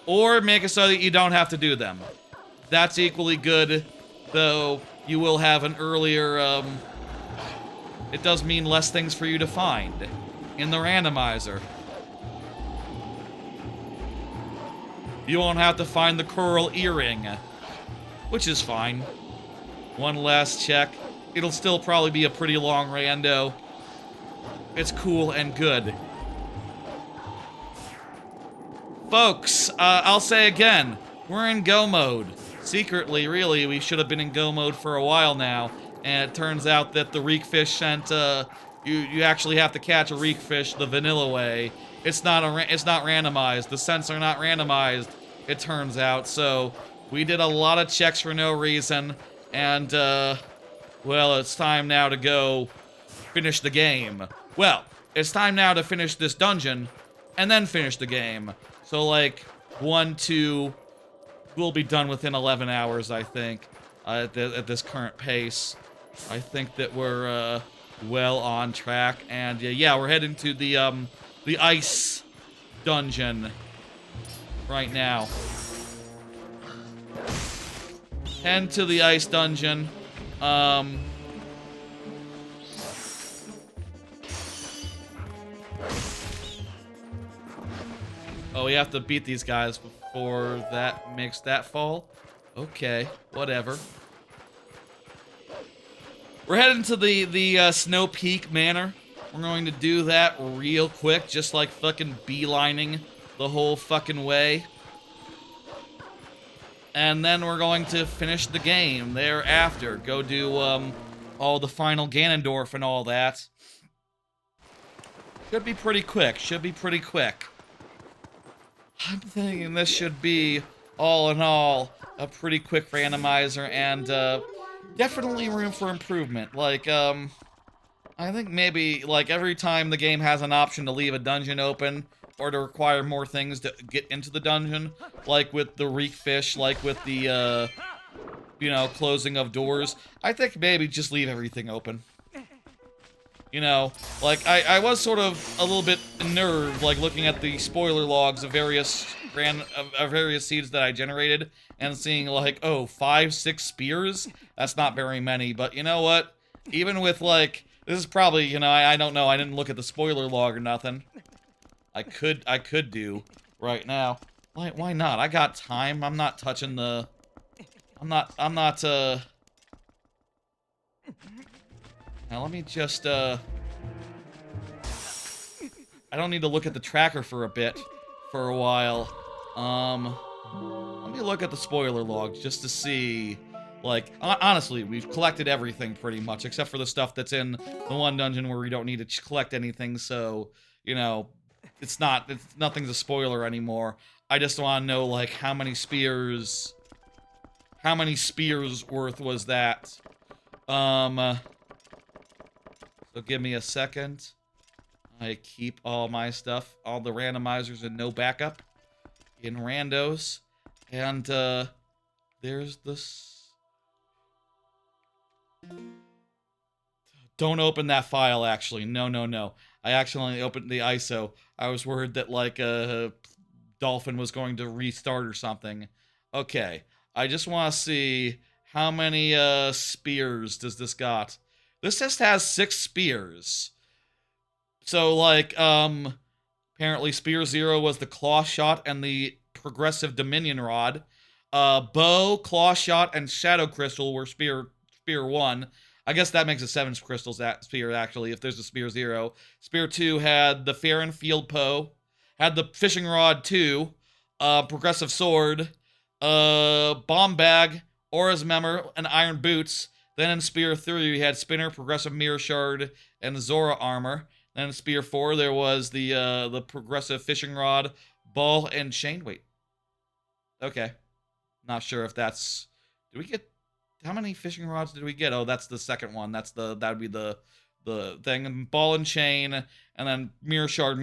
Or make it so that you don't have to do them. That's equally good, though you will have an earlier, it does mean less things for you to find in the randomizer. you won't have to find the coral earring, which is fine. One last check. It'll still probably be a pretty long rando. It's cool and good. Folks, I'll say again, we're in go mode. Secretly, really, we should have been in go mode for a while now, and it turns out that the reekfish sent, you actually have to catch a reekfish the vanilla way. It's not randomized. The scents are not randomized, it turns out, so we did a lot of checks for no reason, and, well, it's time now to go finish the game. Well, it's time now to finish this dungeon, and then finish the game. So, like, 1, 2, we'll be done within 11 hours, I think, at this current pace. I think that we're, well on track, and, yeah, we're heading to the ice dungeon right now. Head to the ice dungeon. Oh, we have to beat these guys before that makes that fall? Okay, whatever. We're heading to the Snowpeak Manor. We're going to do that real quick, just like fucking beelining the whole fucking way. And then we're going to finish the game thereafter. Go do, all the final Ganondorf and all that. Should be pretty quick, I'm thinking this should be, all in all, a pretty quick randomizer, and, definitely room for improvement. Like, I think maybe, like, every time the game has an option to leave a dungeon open, or to require more things to get into the dungeon, like with the reekfish, like with the, you know, closing of doors, I think maybe just leave everything open. You know, like, I was sort of a little bit unnerved, like, looking at the spoiler logs of various seeds that I generated, and seeing, like, oh, 5, 6 spears? That's not very many, but you know what? Even with, like, this is probably, you know, I don't know, I didn't look at the spoiler log or nothing. I could do right now. Why not? I got time. I'm not touching the... Now, let me just, I don't need to look at the tracker for a while. Let me look at the spoiler logs just to see, like, honestly, we've collected everything pretty much, except for the stuff that's in the one dungeon where we don't need to collect anything, so, you know, nothing's a spoiler anymore. I just want to know, like, how many spears worth was that? So give me a second. I keep all my stuff, all the randomizers and no backup in randos. And, there's this... Don't open that file, actually. No. I accidentally opened the ISO. I was worried that, like, Dolphin was going to restart or something. Okay. I just want to see how many, spears does this got. This just has 6 spears. So, like, apparently Spear 0 was the Claw Shot and the Progressive Dominion Rod. Bow, Claw Shot, and Shadow Crystal were Spear 1. I guess that makes it 7 crystals spear, actually, if there's a Spear 0. Spear 2 had the Fair and Field Poe. Had the Fishing Rod 2. Progressive Sword. Bomb Bag, Aura's Memor, and Iron Boots. Then in Spear 3, we had Spinner, Progressive Mirror Shard, and Zora Armor. Then in Spear 4, there was the Progressive Fishing Rod, Ball, and Chain. Wait. Okay. Not sure if that's... Did we get... How many Fishing Rods did we get? Oh, that's the second one. That would be the thing. And Ball and Chain, and then Mirror Shard,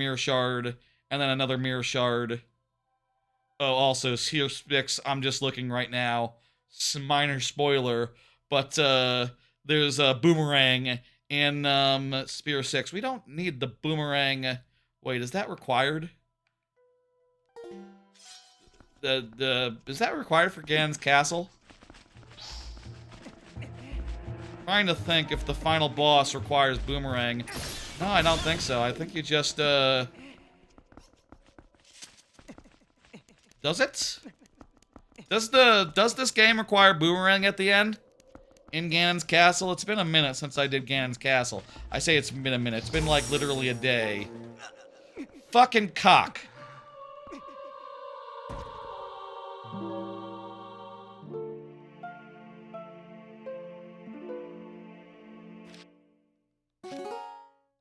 and then another Mirror Shard. Oh, also, Seer Spix, I'm just looking right now. Minor spoiler. But, there's a Boomerang in, Spear 6. We don't need the Boomerang. Wait, is that required? Is that required for Ganon's Castle? Trying to think if the final boss requires Boomerang. No, I don't think so. I think you just, Does it? Does this game require boomerang at the end? In Ganon's Castle? It's been a minute since I did Ganon's Castle. I say it's been a minute. It's been like literally a day. Fucking cock.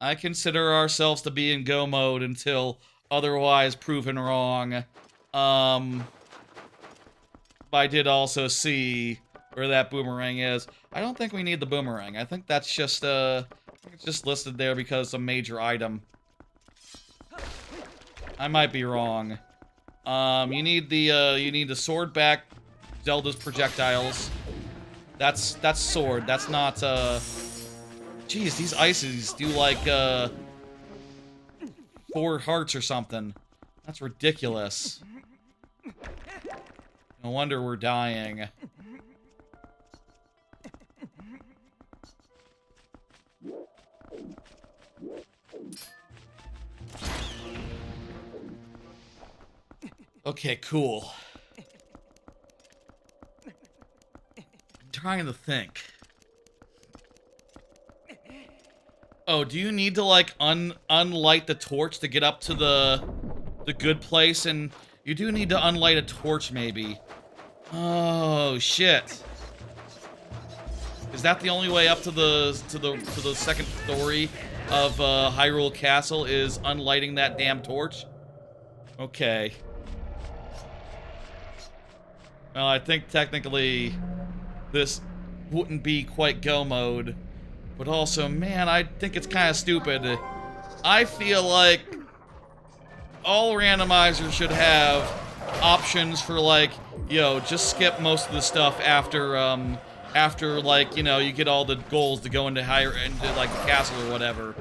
I consider ourselves to be in go mode until otherwise proven wrong. I did also see where that boomerang is. I don't think we need the boomerang. I think that's just, it's just listed there because it's a major item. I might be wrong. You need the sword back, Zelda's projectiles. That's sword. That's not, Jeez, these ices do like, 4 hearts or something. That's ridiculous. No wonder we're dying. Okay, cool. I'm trying to think. Oh, do you need to, like, unlight the torch to get up to the good place? And you do need to unlight a torch, maybe. Oh, shit. Is that the only way up to the second story of Hyrule Castle, is unlighting that damn torch? Okay. Well, I think technically this wouldn't be quite go mode. But also, man, I think it's kind of stupid. I feel like all randomizers should have options for, like, yo, just skip most of the stuff after, after, like, you know, you get all the goals to go into like, the castle or whatever.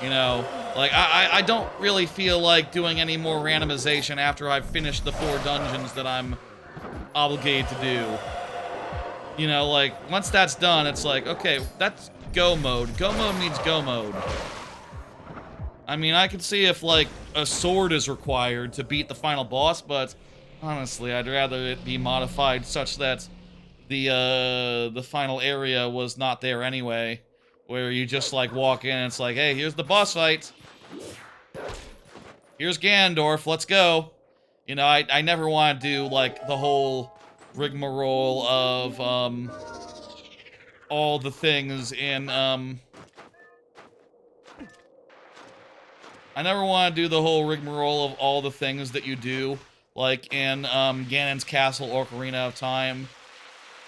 You know? Like, I don't really feel like doing any more randomization after I've finished the 4 dungeons that I'm obligated to do. You know, like, once that's done, it's like, okay, that's go mode. Go mode means go mode. I mean, I can see if, like, a sword is required to beat the final boss, but honestly, I'd rather it be modified such that the final area was not there anyway, where you just, like, walk in and it's like, hey, here's the boss fight. Here's Ganondorf, let's go. You know, I never want to do, like, the whole rigmarole of, all the things in, I never want to do the whole rigmarole of all the things that you do, like in, Ganon's Castle, Ocarina of Time.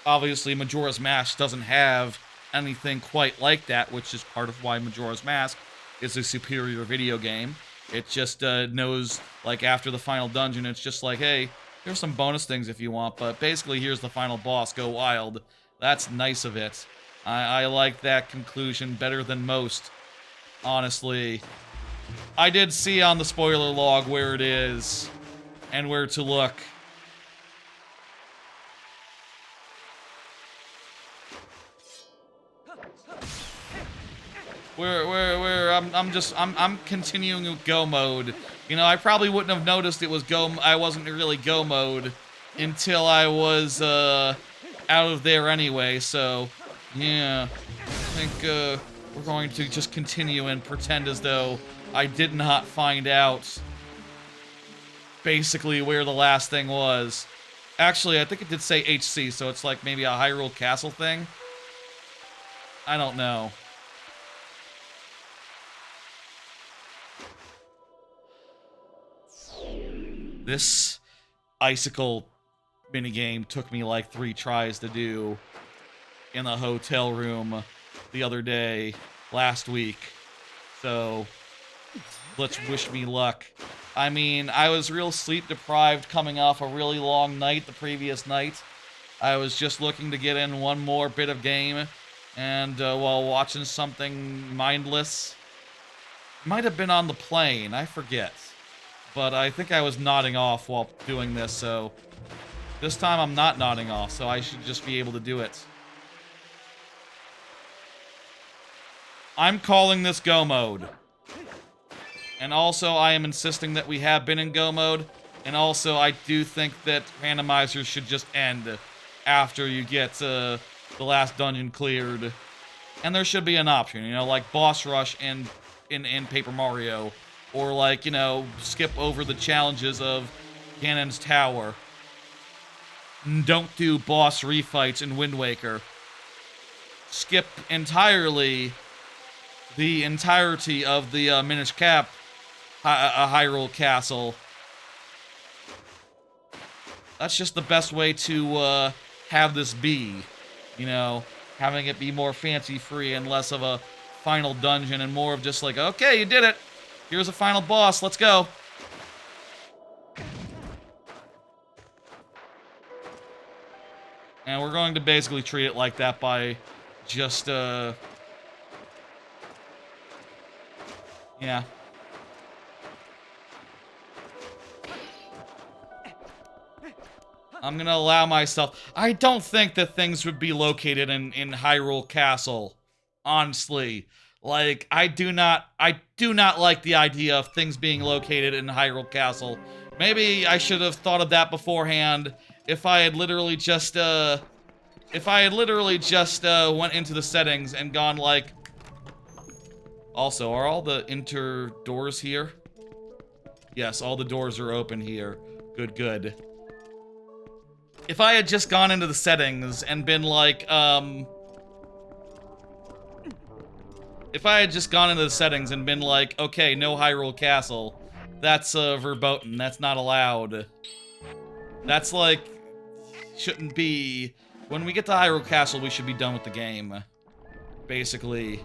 Obviously, Majora's Mask doesn't have anything quite like that, which is part of why Majora's Mask is a superior video game. It just, knows, like, after the final dungeon, it's just like, hey, here's some bonus things if you want, but basically, here's the final boss, go wild. That's nice of it. I like that conclusion better than most, honestly. I did see on the spoiler log where it is, and where to look. I'm continuing with go mode. You know, I probably wouldn't have noticed it was I wasn't really go mode until I was, out of there anyway, so, yeah. I think, we're going to just continue and pretend as though I did not find out basically where the last thing was. Actually, I think it did say HC, so it's like maybe a Hyrule Castle thing. I don't know. This icicle minigame took me like 3 tries to do in the hotel room the other day, last week. So, let's wish me luck. I mean, I was real sleep deprived coming off a really long night the previous night. I was just looking to get in one more bit of game, and while watching something mindless, might have been on the plane, I forget. But I think I was nodding off while doing this, so this time I'm not nodding off, so I should just be able to do it. I'm calling this go mode. And also, I am insisting that we have been in go mode. And also, I do think that randomizers should just end after you get the last dungeon cleared. And there should be an option, you know, like boss rush in Paper Mario. Or like, you know, skip over the challenges of Ganon's Tower. Don't do boss refights in Wind Waker. Skip entirely the entirety of the Minish Cap Hyrule Castle. That's just the best way to have this be. You know, having it be more fancy-free and less of a final dungeon and more of just like, okay, you did it. Here's a final boss. Let's go. And we're going to basically treat it like that by just, yeah. I'm gonna allow myself... I don't think that things would be located in Hyrule Castle. Honestly. Like, I do not like the idea of things being located in Hyrule Castle. Maybe I should have thought of that beforehand if I had literally just, went into the settings and gone like... Also, are all the doors here? Yes, all the doors are open here. Good, good. If I had just gone into the settings and been like, if I had just gone into the settings and been like, okay, no Hyrule Castle, that's, verboten, that's not allowed. That's like, shouldn't be... When we get to Hyrule Castle, we should be done with the game. Basically.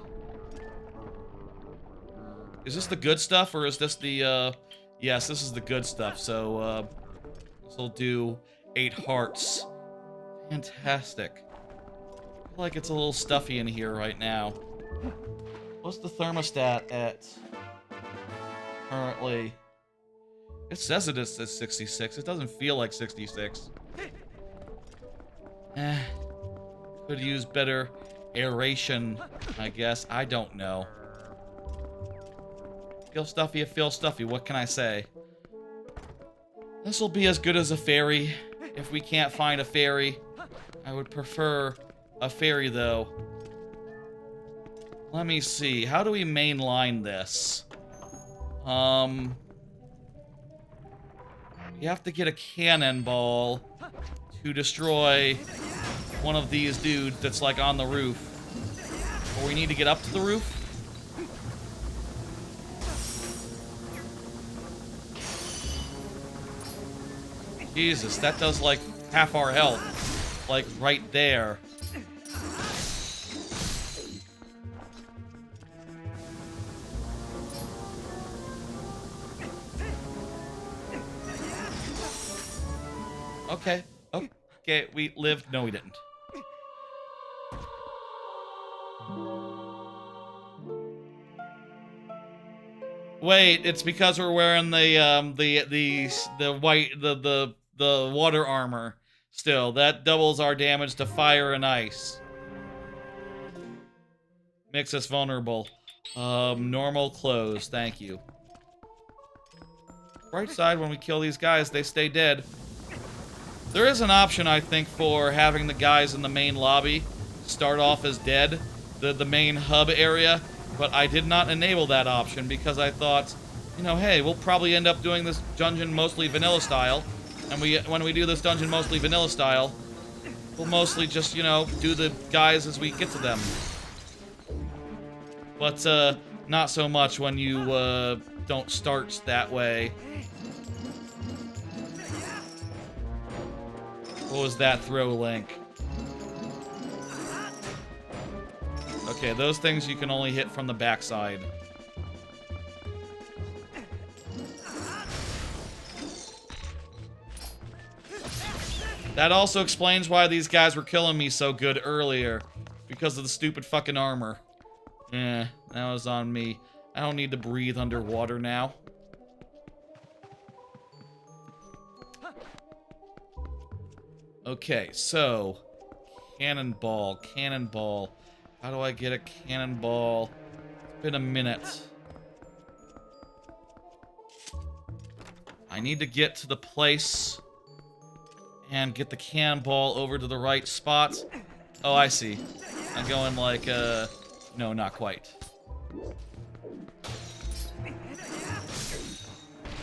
Is this the good stuff, or is this the, Yes, this is the good stuff, so, this'll do 8 hearts. Fantastic. I feel like it's a little stuffy in here right now. What's the thermostat at? Currently. It says it is at 66. It doesn't feel like 66. Could use better aeration, I guess. I don't know. Feel stuffy, it feels stuffy. What can I say? This'll be as good as a fairy. If we can't find a fairy. I would prefer a fairy, though. Let me see. How do we mainline this? You have to get a cannonball to destroy one of these dudes that's, like, on the roof. Or we need to get up to the roof? Jesus, that does, like, half our health. Like, right there. Okay. Okay, we lived. No, we didn't. Wait, it's because we're wearing the white the water armor. Still, that doubles our damage to fire and ice. Makes us vulnerable. Normal clothes, thank you. Right side, when we kill these guys, they stay dead. There is an option, I think, for having the guys in the main lobby start off as dead, the main hub area, but I did not enable that option because I thought, you know, hey, we'll probably end up doing this dungeon mostly vanilla style, and when we do this dungeon mostly vanilla style, we'll mostly just, you know, do the guys as we get to them. But, not so much when you, don't start that way. What was that throw, Link? Okay, those things you can only hit from the backside. That also explains why these guys were killing me so good earlier. Because of the stupid fucking armor. Eh, that was on me. I don't need to breathe underwater now. Okay, so... Cannonball. How do I get a cannonball? It's been a minute. I need to get to the place and get the cannonball over to the right spot. Oh, I see. I'm going like, no, not quite.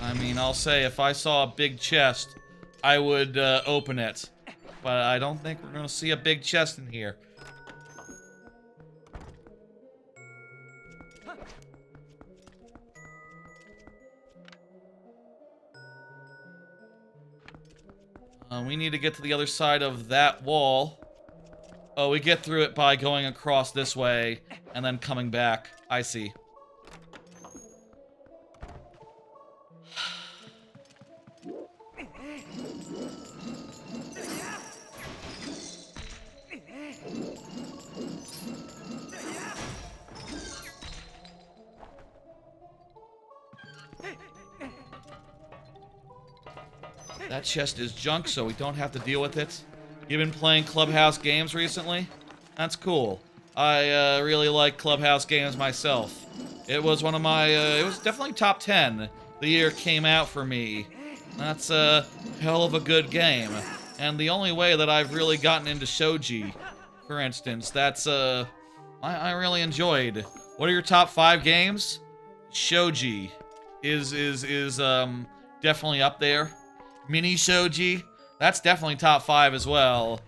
I mean, I'll say if I saw a big chest, I would open it. But I don't think we're gonna see a big chest in here. We need to get to the other side of that wall. Oh, we get through it by going across this way and then coming back. I see. That chest is junk, so we don't have to deal with it. You've been playing Clubhouse games recently? That's cool. I really like Clubhouse games myself. It was one of my, it was definitely top 10 the year it came out for me. That's a hell of a good game. And the only way that I've really gotten into shogi, for instance, that's, I really enjoyed. What are your top 5 games? Shogi is definitely up there. Mini shogi, that's definitely top 5 as well.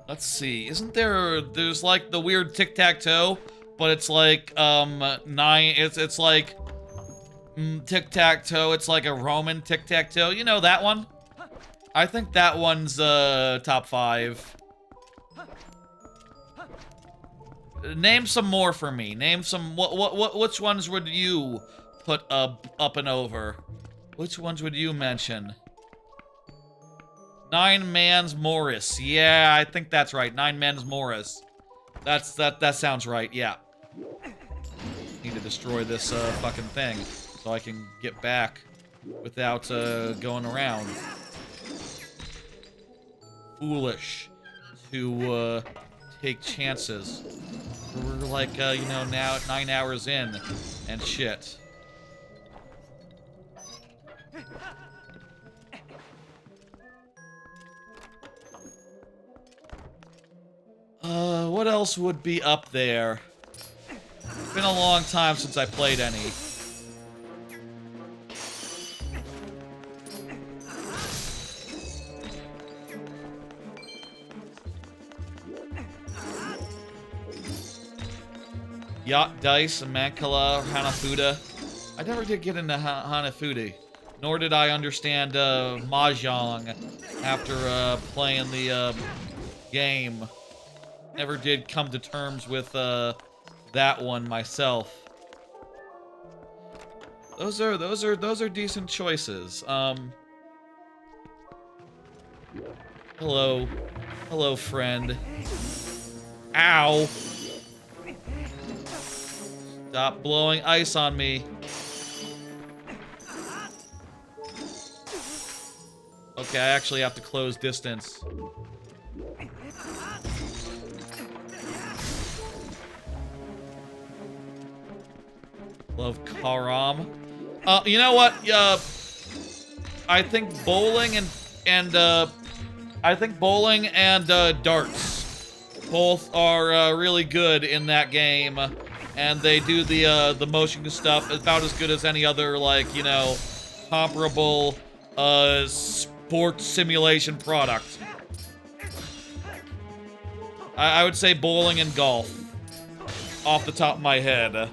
Let's see. Isn't there's like the weird tic-tac-toe, but it's like it's like tic-tac-toe, it's like a Roman tic-tac-toe. You know that one? I think that one's top 5. Name some more for me. Name some which ones would you put up and over? Which ones would you mention? Nine Man's Morris. Yeah, I think that's right. Nine Men's Morris. That sounds right. Yeah. Need to destroy this fucking thing so I can get back without going around. Foolish to take chances. We're like you know, now 9 hours in and shit. What else would be up there? It's been a long time since I played any. Yacht Dice, Mancala, Hanafuda. I never did get into Hanafuda. Nor did I understand Mahjong after playing the game. Never did come to terms with that one myself. Those are decent choices. Hello, friend. Ow! Stop blowing ice on me. Okay, I actually have to close distance. Love Karam. You know what? I think bowling and darts both are really good in that game, and they do the motion stuff about as good as any other, like, you know, comparable sports simulation product. I would say bowling and golf off the top of my head.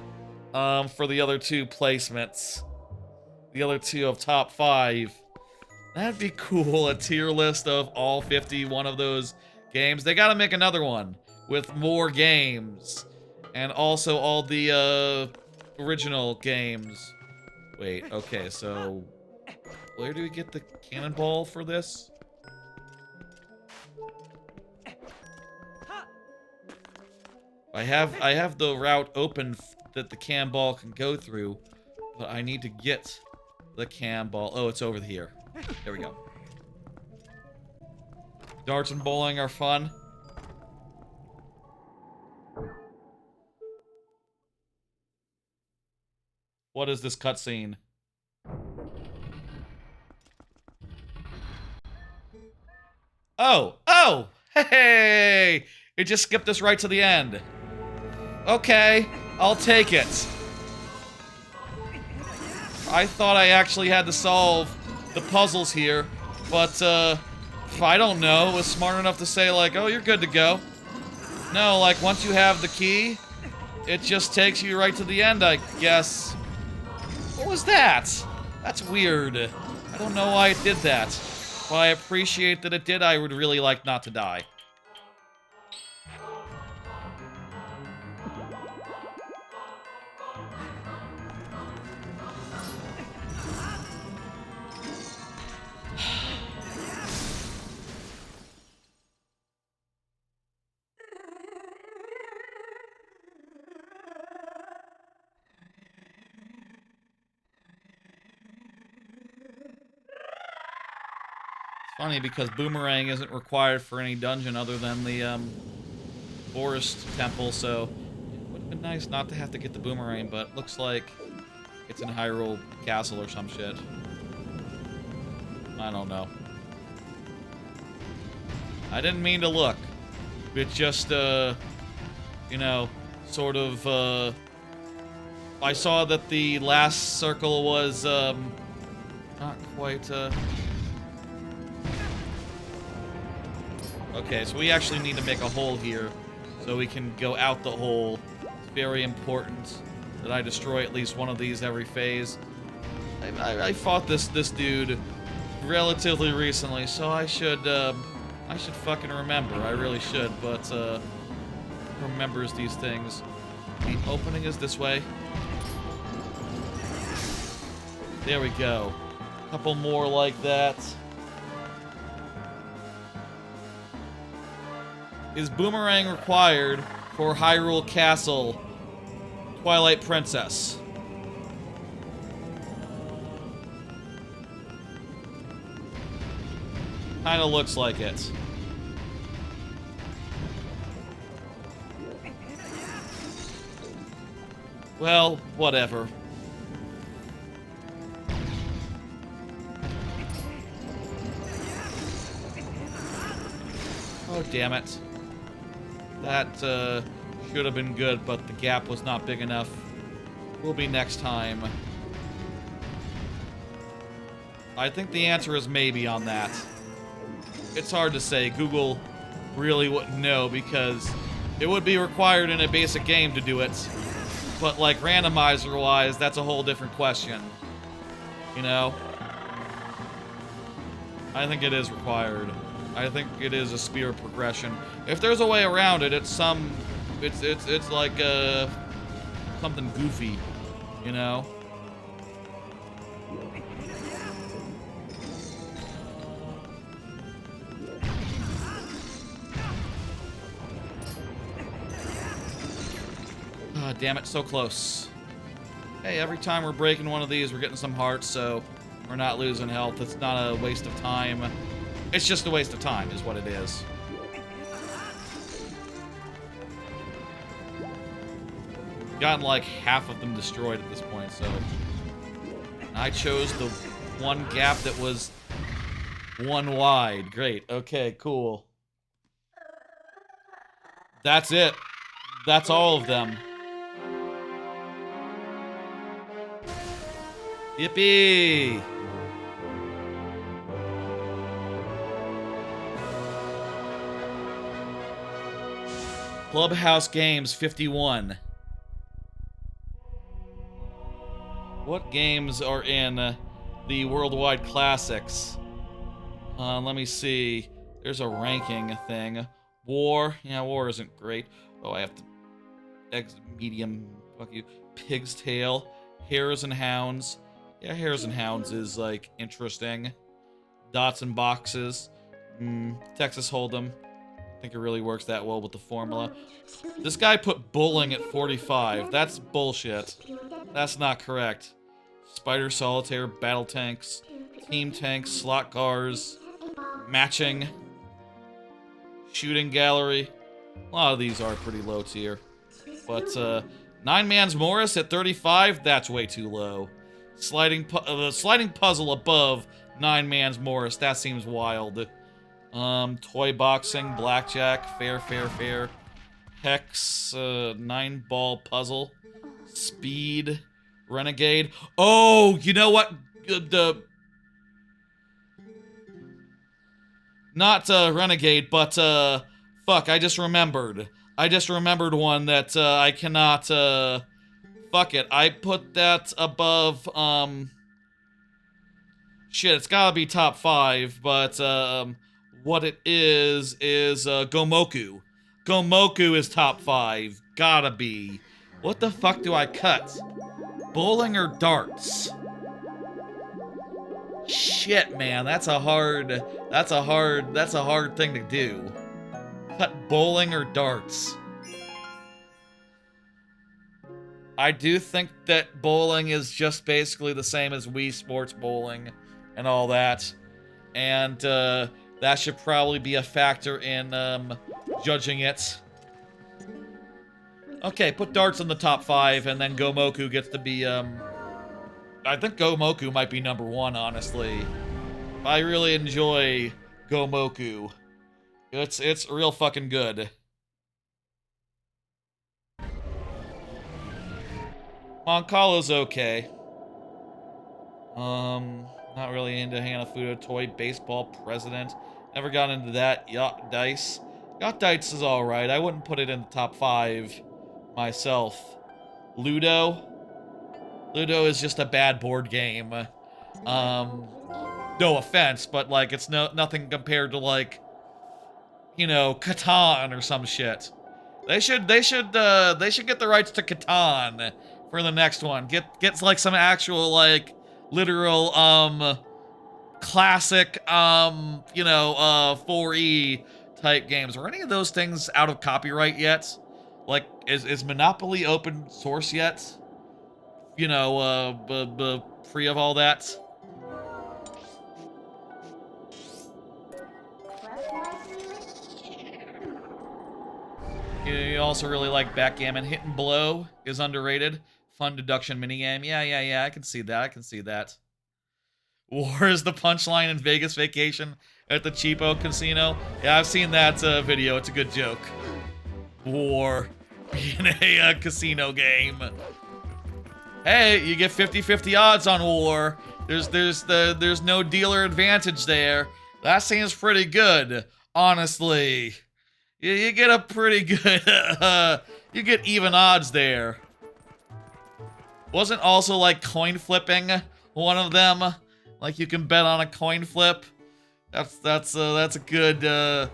For the other two placements. The other two of top 5. That'd be cool, a tier list of all 51 of those games. They gotta make another one with more games. And also all the, original games. Wait, okay, so... where do we get the cannonball for this? I have the route open that the cannonball can go through, but I need to get the cannonball. Oh, it's over here. There we go. Darts and bowling are fun. What is this cutscene? Oh! Hey! It just skipped us right to the end. Okay, I'll take it. I thought I actually had to solve the puzzles here, but, I don't know, was smart enough to say, like, oh, you're good to go. No, like, once you have the key, it just takes you right to the end, I guess. What was that? That's weird. I don't know why it did that. While I appreciate that it did, I would really like not to die. Funny because boomerang isn't required for any dungeon other than the forest temple, so it would have been nice not to have to get the boomerang, but looks like it's in Hyrule Castle or some shit. I don't know. I didn't mean to look. It just, you know, sort of, I saw that the last circle was, not quite, Okay, so we actually need to make a hole here so we can go out the hole. It's very important that I destroy at least one of these every phase. I fought this dude relatively recently, so I should fucking remember. I really should, but remembers these things. The opening is this way. There we go. A couple more like that. Is boomerang required for Hyrule Castle, Twilight Princess? Kinda looks like it. Well, whatever. Oh, damn it. That, should have been good, but the gap was not big enough. Will be next time. I think the answer is maybe on that. It's hard to say. Google really wouldn't know because it would be required in a basic game to do it. But, like, randomizer-wise, that's a whole different question. You know? I think it is required. I think it is a spear progression. If there's a way around it, it's like something goofy, you know? Ah, damn it, so close. Hey, every time we're breaking one of these, we're getting some hearts, so we're not losing health. It's not a waste of time. It's just a waste of time, is what it is. Gotten like half of them destroyed at this point, so I chose the one gap that was one wide. Great. Okay, cool. That's it. That's all of them. Yippee! Clubhouse Games 51. What games are in the Worldwide Classics? Let me see. There's a ranking thing. War. Yeah, War isn't great. Oh, I have to... medium. Fuck you. Pig's Tail. Hares and Hounds. Yeah, Hares and Hounds is, like, interesting. Dots and Boxes. Texas Hold'em. I think it really works that well with the formula. This guy put bowling at 45. That's bullshit. That's not correct. Spider Solitaire, Battle Tanks, Team Tanks, Slot Cars, Matching, Shooting Gallery. A lot of these are pretty low tier. But, Nine Man's Morris at 35? That's way too low. Sliding puzzle above Nine Man's Morris. That seems wild. Toy boxing, blackjack, fair. Hex, 9-ball puzzle. Speed, renegade. Oh, you know what? Not renegade, but fuck, I just remembered. I just remembered one that I cannot fuck it. I put that above shit, it's gotta be top 5, but what it is Gomoku. Gomoku is top 5. Gotta be. What the fuck do I cut? Bowling or darts? Shit, man, that's a hard thing to do. Cut bowling or darts? I do think that bowling is just basically the same as Wii Sports Bowling and all that. And that should probably be a factor in judging it. Okay, put darts in the top 5, and then Gomoku gets to be, I think Gomoku might be number 1, honestly. I really enjoy Gomoku. It's real fucking good. Moncala's okay. Not really into Hanafuda. Toy Baseball President. Never got into that. Yacht Dice. Yacht Dice is alright. I wouldn't put it in the top 5 myself. Ludo. Ludo is just a bad board game. No offense, but like it's nothing compared to like, you know, Catan or some shit. They should get the rights to Catan for the next one. Get like some actual like literal classic you know 4E type games. Are any of those things out of copyright yet? Like is Monopoly open source yet? You know, free of all that. You also really like backgammon. Hit and Blow is underrated. Fun deduction minigame. Yeah, I can see that. War is the punchline in Vegas Vacation at the Cheapo Casino. Yeah, I've seen that video. It's a good joke. War being a casino game. Hey, you get 50-50 odds on War. There's no dealer advantage there. That seems pretty good, honestly. You get a pretty good, you get even odds there. Wasn't also like coin flipping one of them? Like you can bet on a coin flip. That's a good. I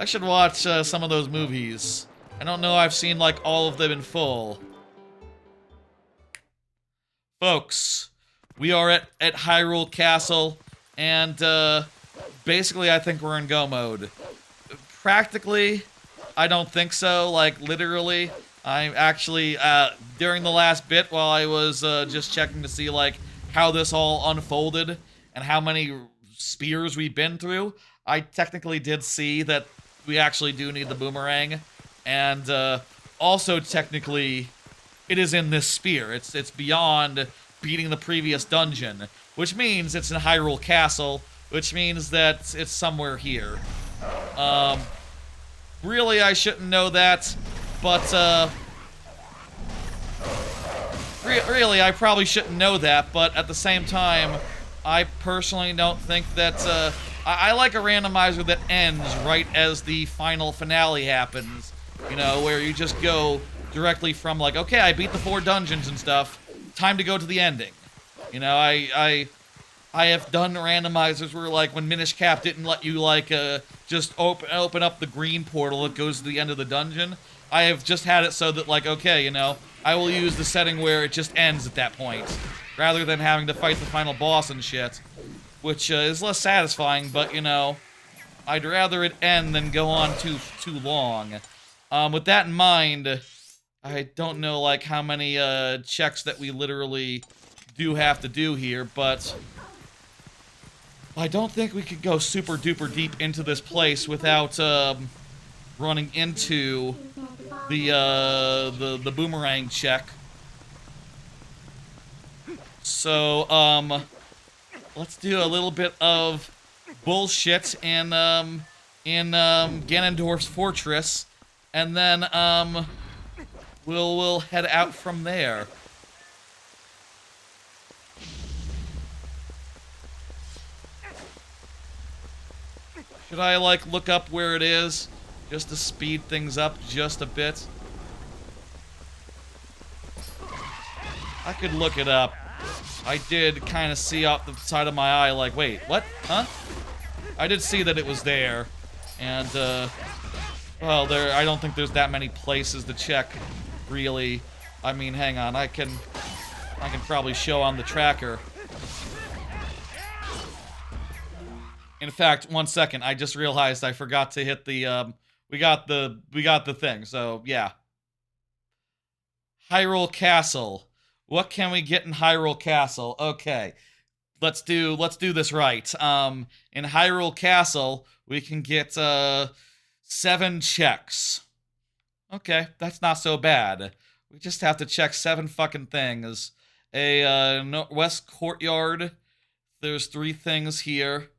should watch some of those movies. I don't know. I've seen like all of them in full. Folks, we are at Hyrule Castle, and basically I think we're in go mode. Practically, I don't think so. Like literally, I'm actually during the last bit while I was just checking to see like how this all unfolded and how many spears we've been through. I technically did see that we actually do need the boomerang, and also technically, it is in this spear. It's beyond beating the previous dungeon, which means it's in Hyrule Castle, which means that it's somewhere here. Really, I shouldn't know that, but really, I probably shouldn't know that, but at the same time, I personally don't think that, I like a randomizer that ends right as the final finale happens, you know, where you just go directly from like, okay, I beat the 4 dungeons and stuff, time to go to the ending. You know, I have done randomizers where like when Minish Cap didn't let you like, just open up the green portal that goes to the end of the dungeon. I have just had it so that like, okay, you know, I will use the setting where it just ends at that point, rather than having to fight the final boss and shit, which is less satisfying, but you know, I'd rather it end than go on too long. With that in mind, I don't know like how many checks that we literally do have to do here, but I don't think we could go super duper deep into this place without running into the boomerang check. So, let's do a little bit of bullshit in Ganondorf's fortress, and then, we'll head out from there. Should I, like, look up where it is, just to speed things up just a bit? I could look it up. I did kind of see off the side of my eye, like, wait, what? Huh? I did see that it was there, and, well, I don't think there's that many places to check, really. I mean, hang on, I can probably show on the tracker. In fact, 1 second, I just realized I forgot to hit the, we got the thing, so, yeah. Hyrule Castle. What can we get in Hyrule Castle? Okay. Let's do this right. In Hyrule Castle, we can get, 7 checks. Okay, that's not so bad. We just have to check 7 fucking things. A, West Courtyard. There's 3 things here,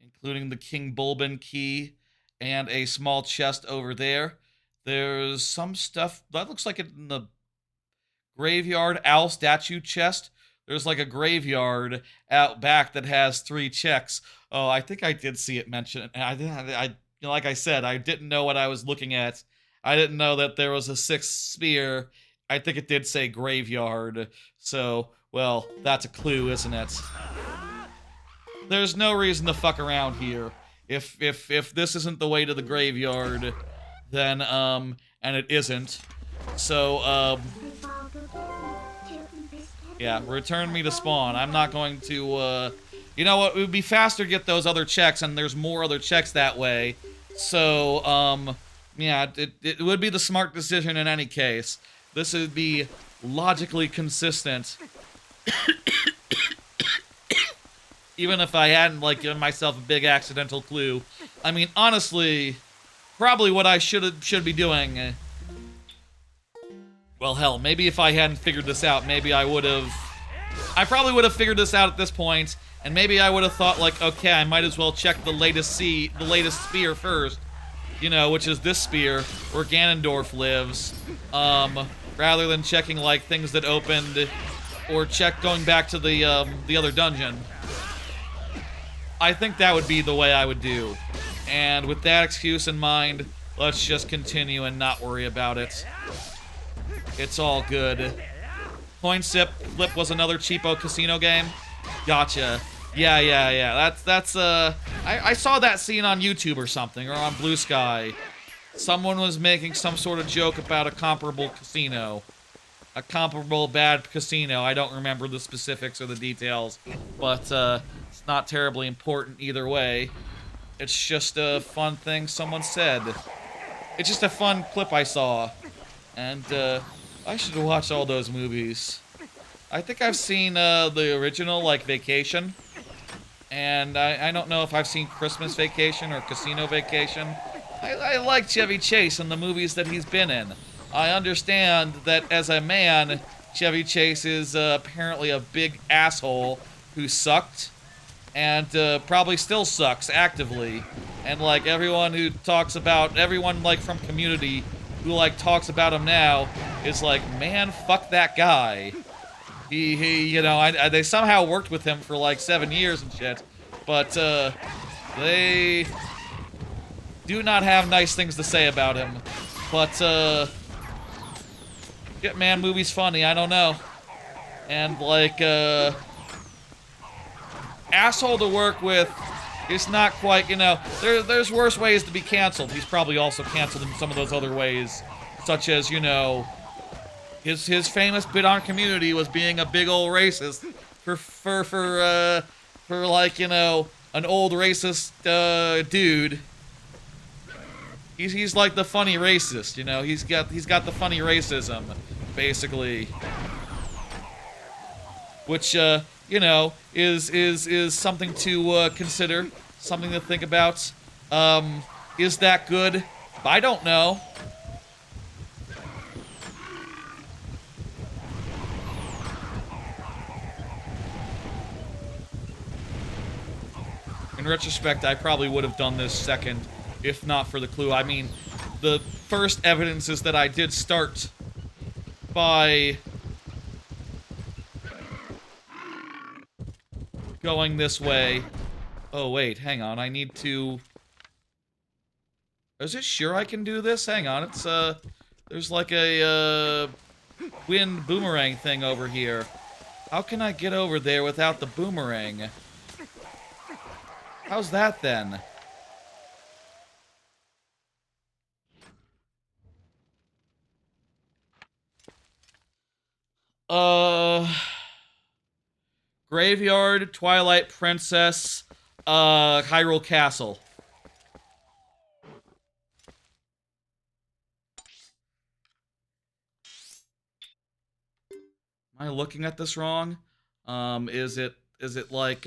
including the King Bulbin key and a small chest over there. There's some stuff that looks like it in the graveyard owl statue chest. There's like a graveyard out back that has 3 checks. Oh, I think I did see it mentioned. I like I said, I didn't know what I was looking at. I didn't know that there was a 6th spear. I think it did say graveyard. So, well, that's a clue, isn't it? There's no reason to fuck around here. If this isn't the way to the graveyard, then, and it isn't. So, yeah, return me to spawn. I'm not going to, you know what, it would be faster to get those other checks, and there's more other checks that way. So, yeah, it would be the smart decision in any case. This would be logically consistent. Even if I hadn't, like, given myself a big accidental clue. I mean, honestly, probably what I should be doing. Well, hell, maybe if I hadn't figured this out, maybe I probably would have figured this out at this point, and maybe I would have thought, like, okay, I might as well check the latest spear first, you know, which is this spear, where Ganondorf lives, rather than checking, like, things that opened, or going back to the other dungeon. I think that would be the way I would do. And with that excuse in mind, let's just continue and not worry about it. It's all good. Coin Flip was another cheapo casino game? Gotcha. Yeah. I saw that scene on YouTube or something, or on Blue Sky. Someone was making some sort of joke about a comparable casino. A comparable bad casino. I don't remember the specifics or the details, but, it's not terribly important either way. It's just a fun thing someone said. It's just a fun clip I saw. And, I should watch all those movies. I think I've seen, the original, like, Vacation. And I don't know if I've seen Christmas Vacation or Casino Vacation. I like Chevy Chase and the movies that he's been in. I understand that as a man, Chevy Chase is, apparently a big asshole who sucked. And, probably still sucks, actively. And, like, everyone, like, from Community who, like, talks about him now is like, man, fuck that guy. He you know, they somehow worked with him for, like, 7 years and shit. But, they do not have nice things to say about him. But, shit, man, movie's funny, I don't know. And, like, asshole to work with is not quite, you know, there's worse ways to be canceled. He's probably also canceled in some of those other ways, such as, you know, his famous bit on Community was being a big old racist for like, you know, an old racist dude. He's like the funny racist, you know. He's got the funny racism, basically, which you know, is something to consider, something to think about. Is that good? I don't know. In retrospect, I probably would have done this second, if not for the clue. I mean, the first evidence is that I did start by going this way. Oh, wait, hang on. I need to... Is it sure I can do this? Hang on, it's, there's like a, wind boomerang thing over here. How can I get over there without the boomerang? How's that, then? Graveyard, Twilight Princess, Hyrule Castle. Am I looking at this wrong? Is it like,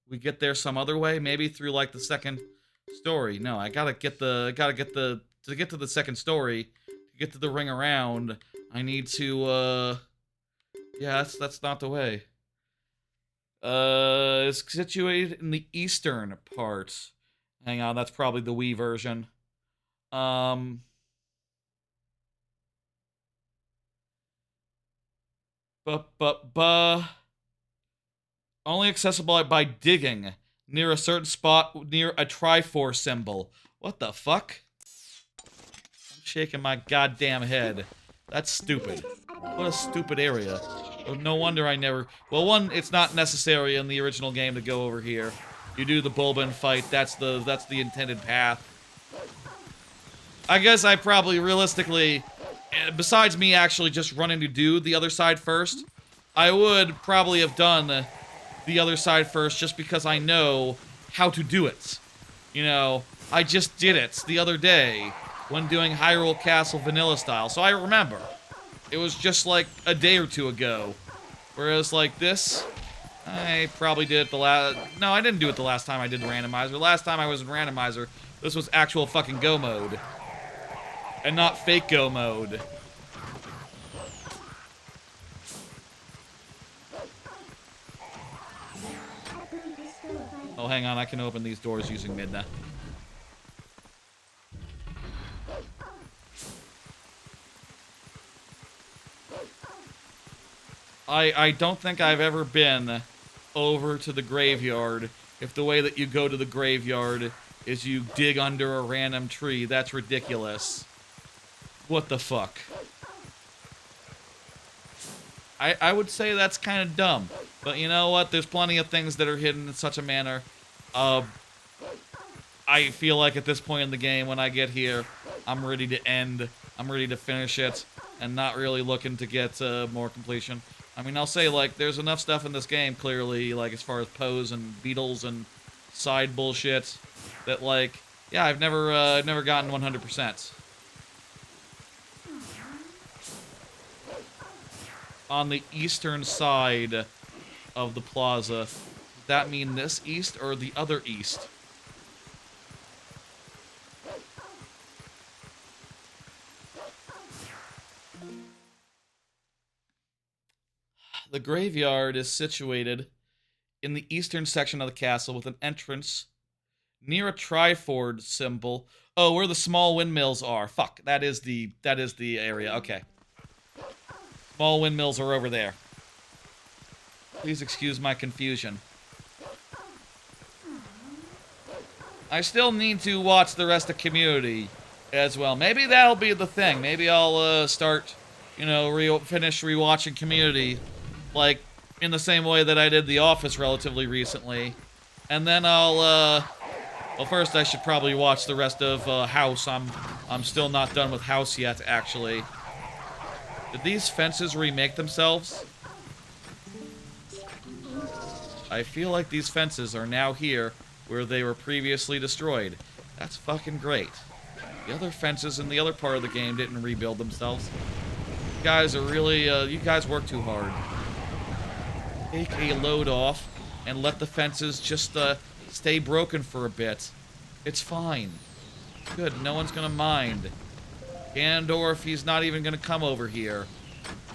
we get there some other way? Maybe through, like, the second story. No, to get to the second story, to get to the ring around, I need to, yeah, that's not the way. It's situated in the eastern part. Hang on, that's probably the Wii version. Only accessible by digging near a certain spot near a Triforce symbol. What the fuck? I'm shaking my goddamn head. That's stupid. What a stupid area. No wonder I never... Well, one, it's not necessary in the original game to go over here. You do the Bulbin fight, that's the intended path. I guess I probably, realistically, besides me actually just running to do the other side first, I would probably have done the other side first just because I know how to do it. You know, I just did it the other day when doing Hyrule Castle vanilla style, so I remember. It was just like a day or two ago. Whereas like this, I probably did it the last... No, I didn't do it the last time I did Randomizer. Last time I was in Randomizer, this was actual fucking go mode. And not fake go mode. Oh, hang on, I can open these doors using Midna. I don't think I've ever been over to the graveyard if the way that you go to the graveyard is you dig under a random tree. That's ridiculous. What the fuck? I would say that's kind of dumb. But you know what? There's plenty of things that are hidden in such a manner. I feel like at this point in the game, when I get here, I'm ready to end. I'm ready to finish it. And not really looking to get more completion. I mean, I'll say, like, there's enough stuff in this game, clearly, like, as far as Poes and beetles and side bullshit, that, like, yeah, I've never gotten 100%. On the eastern side of the plaza, does that mean this east or the other east? The graveyard is situated in the eastern section of the castle with an entrance near a Triforce symbol. Oh, where the small windmills are. Fuck, that is the area. Okay. Small windmills are over there. Please excuse my confusion. I still need to watch the rest of Community as well. Maybe that'll be the thing. Maybe I'll start, you know, finish rewatching Community, like, in the same way that I did The Office relatively recently. And then I'll, well, first I should probably watch the rest of House. I'm still not done with House yet, actually. Did these fences remake themselves? I feel like these fences are now here where they were previously destroyed. That's fucking great. The other fences in the other part of the game didn't rebuild themselves. You guys are really, you guys work too hard. Take a load off and let the fences just, stay broken for a bit. It's fine. Good, no one's gonna mind. Ganondorf, he's not even gonna come over here.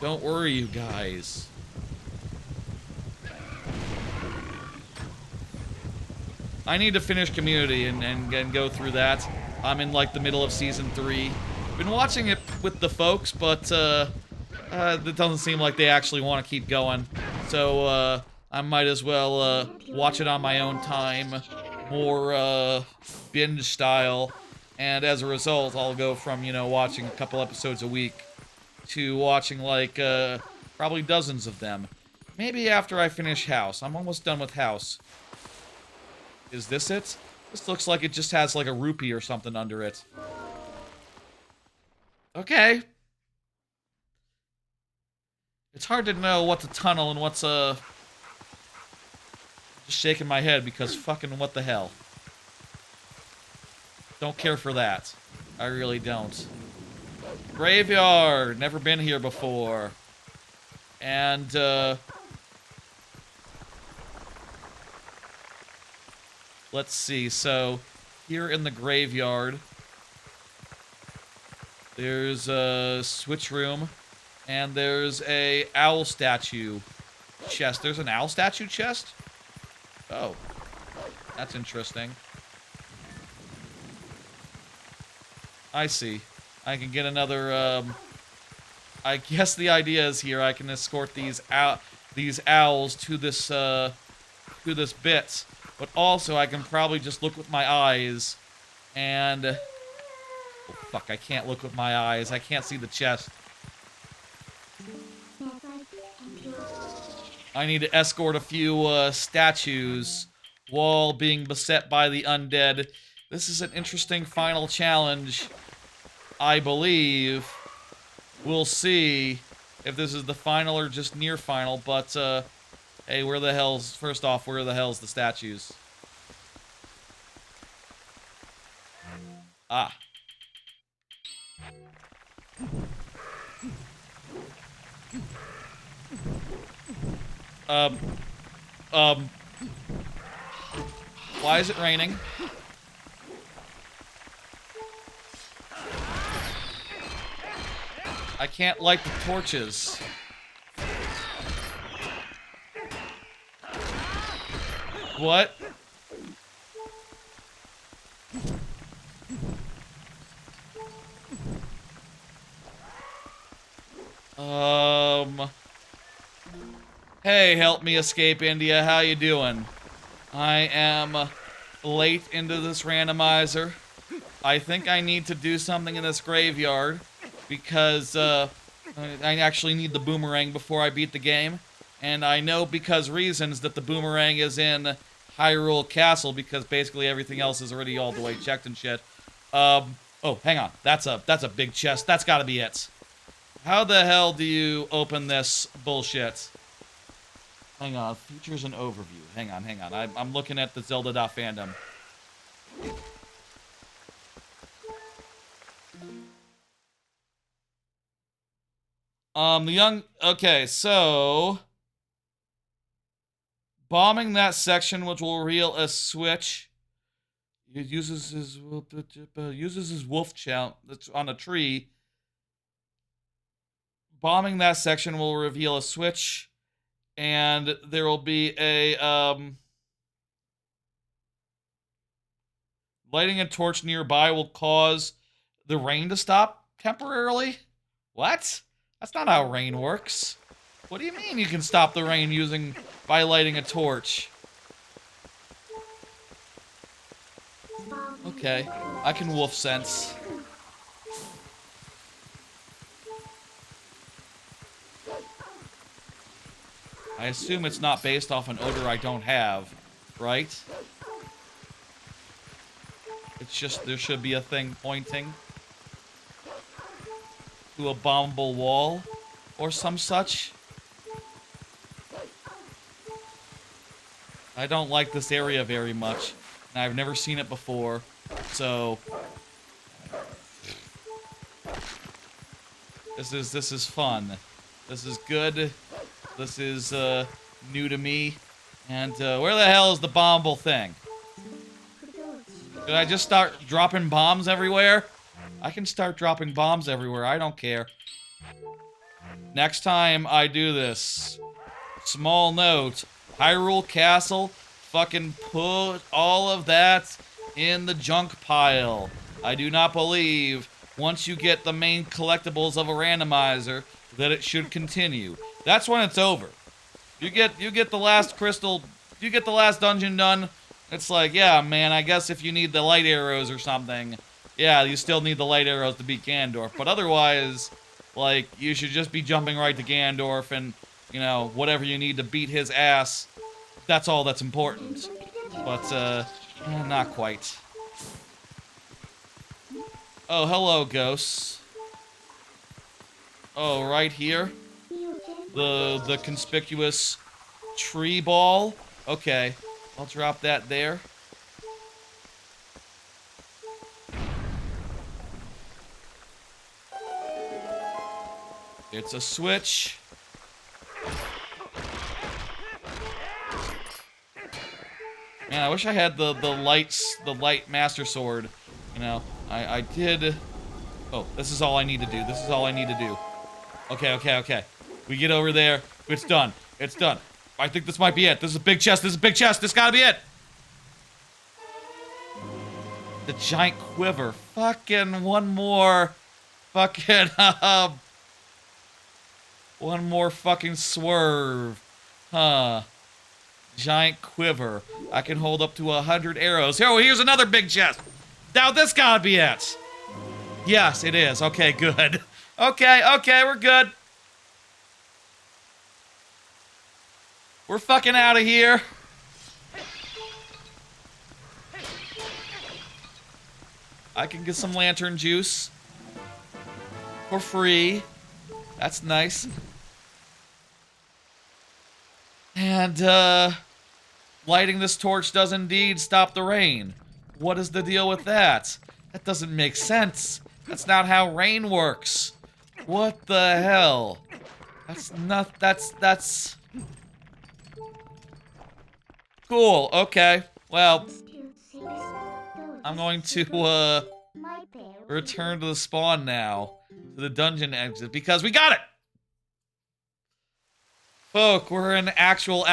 Don't worry, you guys. I need to finish Community and go through that. I'm in, like, the middle of Season 3. Been watching it with the folks, but, it doesn't seem like they actually want to keep going. So, I might as well, watch it on my own time. More, binge style. And as a result, I'll go from, you know, watching a couple episodes a week to watching, like, probably dozens of them. Maybe after I finish House. I'm almost done with House. Is this it? This looks like it just has, like, a rupee or something under it. Okay. It's hard to know what's a tunnel and what's a... Just shaking my head because fucking what the hell. Don't care for that. I really don't. Graveyard! Never been here before. And, let's see, so... Here in the graveyard... There's a switch room. And there's a owl statue chest. There's an owl statue chest? Oh. That's interesting. I see. I can get another, I guess the idea is here I can escort these owls to this bit. But also I can probably just look with my eyes and... Oh, fuck, I can't look with my eyes. I can't see the chest. I need to escort a few, statues while being beset by the undead. This is an interesting final challenge, I believe. We'll see if this is the final or just near final, but, hey, where the hell's... First off, where the hell's the statues? Ah. Why is it raining? I can't light the torches. What? Hey, help me escape India. How you doing? I am late into this randomizer. I think I need to do something in this graveyard because I actually need the boomerang before I beat the game. And I know because reasons that the boomerang is in Hyrule Castle because basically everything else is already all the way checked and shit. Oh, hang on. That's a big chest. That's gotta be it. How the hell do you open this bullshit? Hang on, features and overview. Hang on. I'm looking at the Zelda.fandom. Okay, so... Bombing that section, which will reveal a switch. He uses his wolf chant that's on a tree. Bombing that section will reveal a switch. And there will be a, lighting a torch nearby will cause the rain to stop temporarily? What? That's not how rain works. What do you mean you can stop the rain by lighting a torch? Okay, I can wolf sense. I assume it's not based off an odor I don't have, right? It's just there should be a thing pointing to a bombable wall or some such. I don't like this area very much, and I've never seen it before, so this is fun. This is good. This is, new to me. And, where the hell is the bombable thing? Did I just start dropping bombs everywhere? I can start dropping bombs everywhere. I don't care. Next time I do this, small note, Hyrule Castle, fucking put all of that in the junk pile. I do not believe once you get the main collectibles of a randomizer that it should continue. That's when it's over. You get the last crystal, you get the last dungeon done. It's like, yeah, man, I guess if you need the light arrows or something, yeah, you still need the light arrows to beat Ganondorf. But otherwise, like, you should just be jumping right to Ganondorf and, you know, whatever you need to beat his ass. That's all that's important. But, not quite. Oh, hello, ghosts. Oh, right here? The conspicuous tree ball? Okay, I'll drop that there. It's a switch. Man, I wish I had the light master sword. You know, I did. Oh, this is all I need to do. This is all I need to do. Okay. We get over there. It's done. It's done. I think this might be it. This is a big chest. This is a big chest. This gotta be it. The giant quiver. Fucking one more. Fucking, one more fucking swerve. Huh. Giant quiver. I can hold up to 100 arrows. Oh, here's another big chest. Now this gotta be it. Yes, it is. Okay, good. Okay, we're good. We're fucking out of here. I can get some lantern juice. For free. That's nice. And, lighting this torch does indeed stop the rain. What is the deal with that? That doesn't make sense. That's not how rain works. What the hell? That's not, that's... Cool, okay. Well, I'm going to, return to the spawn now. To the dungeon exit, because we got it! Folk, we're in actual,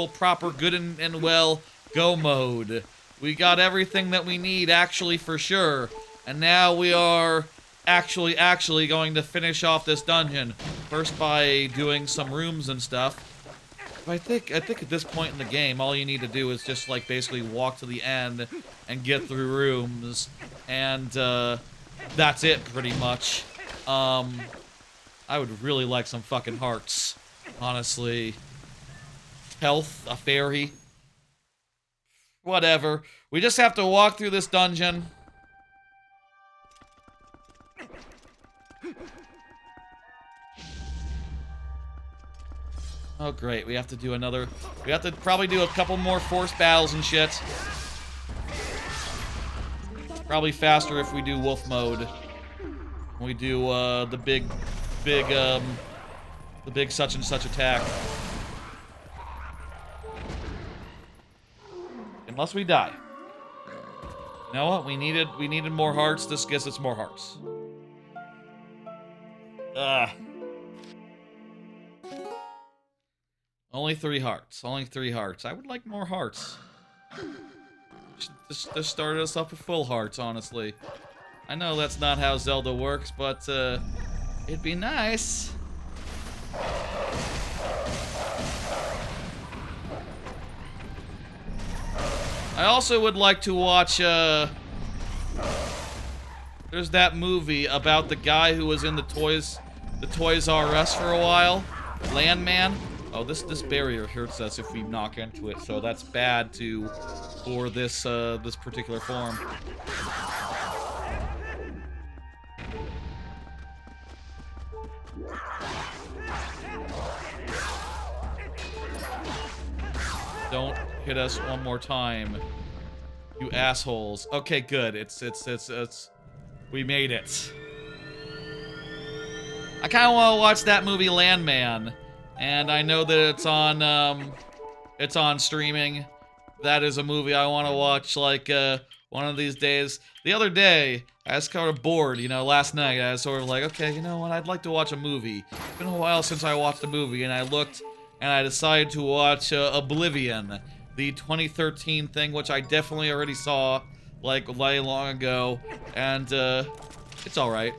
proper, good and well go mode. We got everything that we need, actually, for sure. And now we are actually going to finish off this dungeon. First by doing some rooms and stuff. But I think at this point in the game, all you need to do is just, like, basically walk to the end and get through rooms. And, that's it, pretty much. I would really like some fucking hearts. Honestly. Health, a fairy. Whatever. We just have to walk through this dungeon. Oh great, we have to do another... We have to probably do a couple more forced battles and shit. Probably faster if we do wolf mode. We do, the big such and such attack. Unless we die. You know what? We needed more hearts. This gets us more hearts. Ugh. Only 3 hearts. Only 3 hearts. I would like more hearts. Just started us up with full hearts, honestly. I know that's not how Zelda works, but, it'd be nice. I also would like to watch, there's that movie about the guy who was in the Toys R Us for a while. Landman. Oh, this barrier hurts us if we knock into it, so that's bad for this, this particular form. Don't hit us one more time, you assholes. Okay, good. It's we made it. I kind of want to watch that movie Landman, and I know that it's on streaming. That is a movie I want to watch, like, one of these days. The other day, I was kind of bored, you know, last night. I was sort of like, okay, you know what, I'd like to watch a movie. It's been a while since I watched a movie, and I looked, and I decided to watch Oblivion. the 2013 thing, which I definitely already saw, like, way long ago, and, it's alright.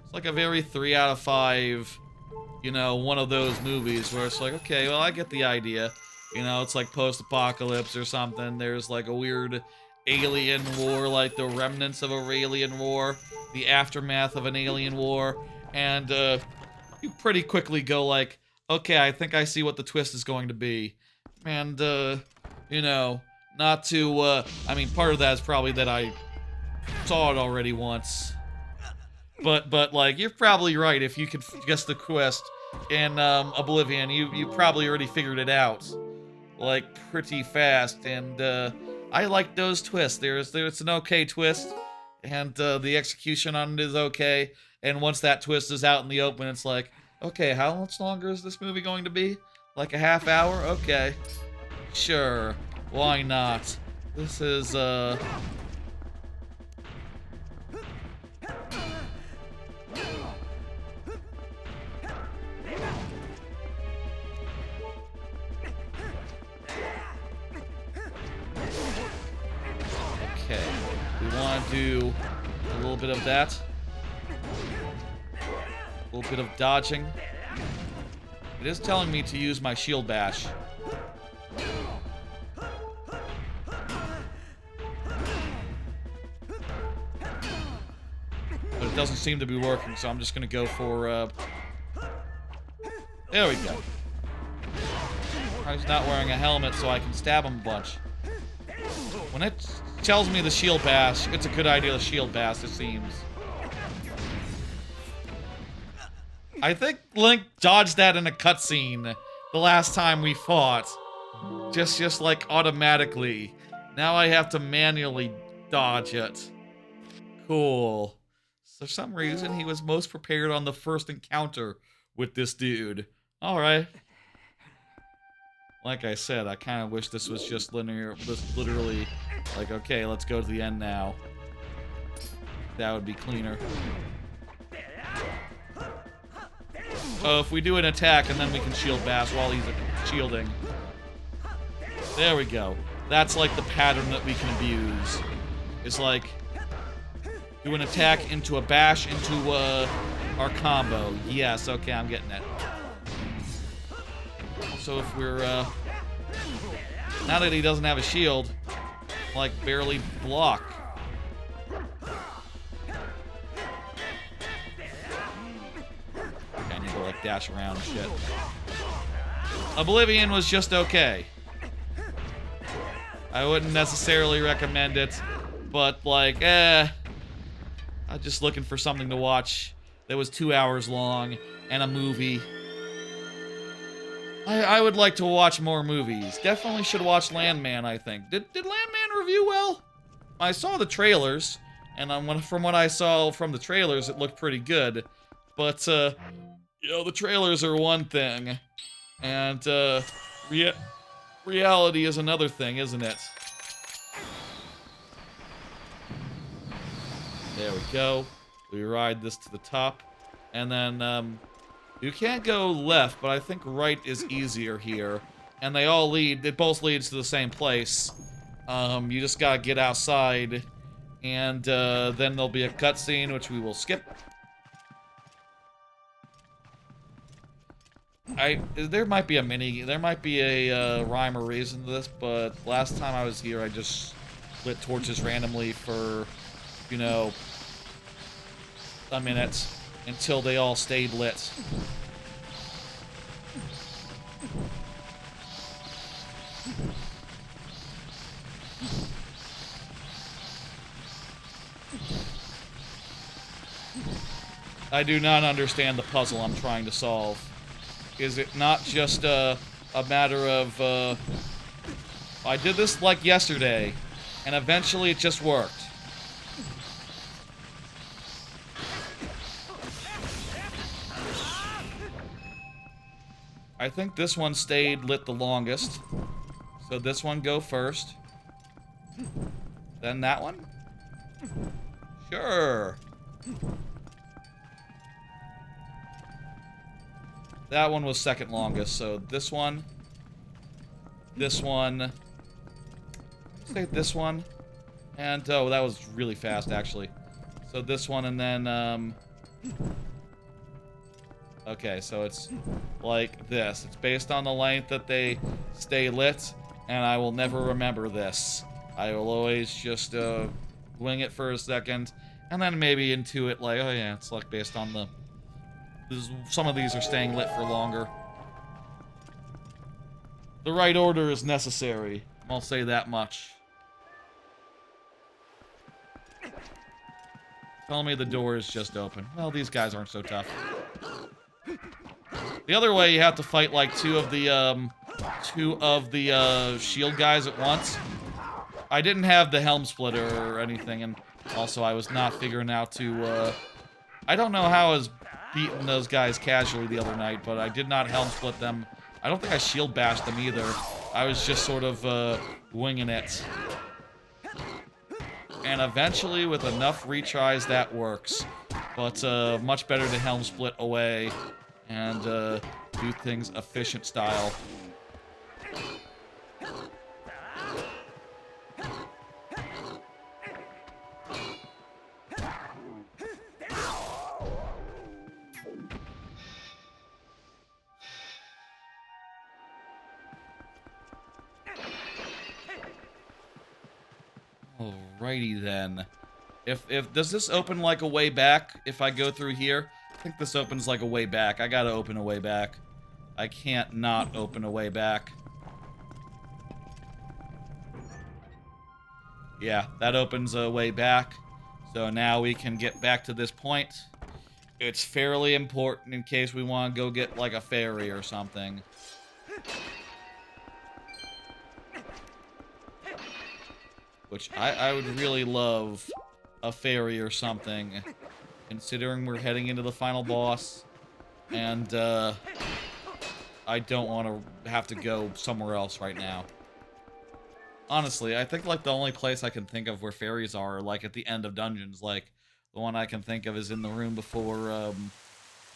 It's like a very 3 out of 5, you know, one of those movies where it's like, okay, well, I get the idea. You know, it's like post-apocalypse or something. There's like a weird alien war, like the remnants of a alien war, the aftermath of an alien war, and you pretty quickly go like, okay, I think I see what the twist is going to be. And, you know, not to, I mean, part of that is probably that I saw it already once. But like, you're probably right. If you could guess the twist in Oblivion, you probably already figured it out, like, pretty fast. And I like those twists. It's an okay twist, and the execution on it is okay. And once that twist is out in the open, it's like, okay, how much longer is this movie going to be? Like a half hour? Okay, sure, why not? This is okay, we want to do a little bit of that. A little bit of dodging. It is telling me to use my shield bash. But it doesn't seem to be working, so I'm just gonna go for, there we go. He's not wearing a helmet, so I can stab him a bunch. When it tells me the shield bash, it's a good idea to shield bash, it seems. I think Link dodged that in a cutscene the last time we fought. Just like automatically. Now I have to manually dodge it. Cool. For some reason, he was most prepared on the first encounter with this dude. Alright. Like I said, I kind of wish this was just linear, just literally, like, okay, let's go to the end now. That would be cleaner. Oh, if we do an attack and then we can shield bash while he's shielding. There we go. That's like the pattern that we can abuse. It's like, do an attack into a bash into our combo. Yes, okay, I'm getting it. So if we're, now that he doesn't have a shield, like, barely block. I need to, like, dash around and shit. Oblivion was just okay. I wouldn't necessarily recommend it, but, like, I'm just looking for something to watch that was 2 hours long and a movie. I would like to watch more movies. Definitely should watch Landman, I think. Did Landman review well? I saw the trailers, and from what I saw from the trailers, it looked pretty good. But, you know, the trailers are one thing, and, reality is another thing, isn't it? There we go. We ride this to the top, and then, you can't go left, but I think right is easier here. And they all lead, it both leads to the same place. You just gotta get outside, and then there'll be a cutscene, which we will skip. There might be a rhyme or reason to this, but last time I was here, I just lit torches randomly for, you know, a minute. Until they all stayed lit. I do not understand the puzzle I'm trying to solve. Is it not just a matter of, I did this like yesterday, and eventually it just worked. I think this one stayed lit the longest. So this one go first. Then that one? Sure. That one was second longest, so this one, Say this one. And, oh, that was really fast, actually. So this one, and then, okay, so it's like this. It's based on the length that they stay lit, and I will never remember this. I will always just, wing it for a second, and then maybe intuit, like, oh yeah, it's like based on the... Some of these are staying lit for longer. The right order is necessary. I'll say that much. Tell me the door is just open. Well, these guys aren't so tough. The other way, you have to fight like two of the shield guys at once. I didn't have the helm splitter or anything, and also I was not figuring out to, I don't know how I was beating those guys casually the other night, but I did not helm split them. I don't think I shield bashed them either. I was just sort of, winging it. And eventually, with enough retries, that works. But, much better to helm split away and, do things efficient style. Alrighty then. Does this open like a way back if I go through here? I think this opens like a way back. I gotta open a way back. I can't not open a way back. Yeah, that opens a way back. So now we can get back to this point. It's fairly important in case we want to go get like a ferry or something. Which I would really love a ferry or something, considering we're heading into the final boss, and I don't want to have to go somewhere else right now. Honestly, I think like the only place I can think of where ferries are like at the end of dungeons. Like the one I can think of is in the room before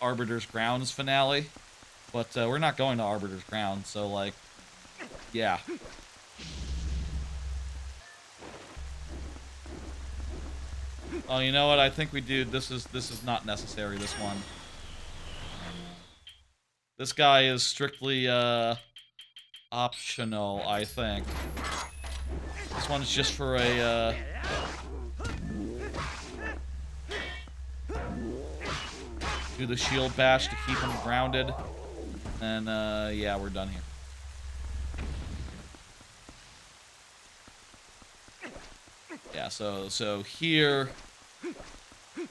Arbiter's Grounds finale, but we're not going to Arbiter's Grounds, so like, yeah. Oh, you know what? I think we do. This is not necessary. This one. This guy is strictly optional, I think. This one's just for a do the shield bash to keep him grounded, and yeah, we're done here. Yeah, so here.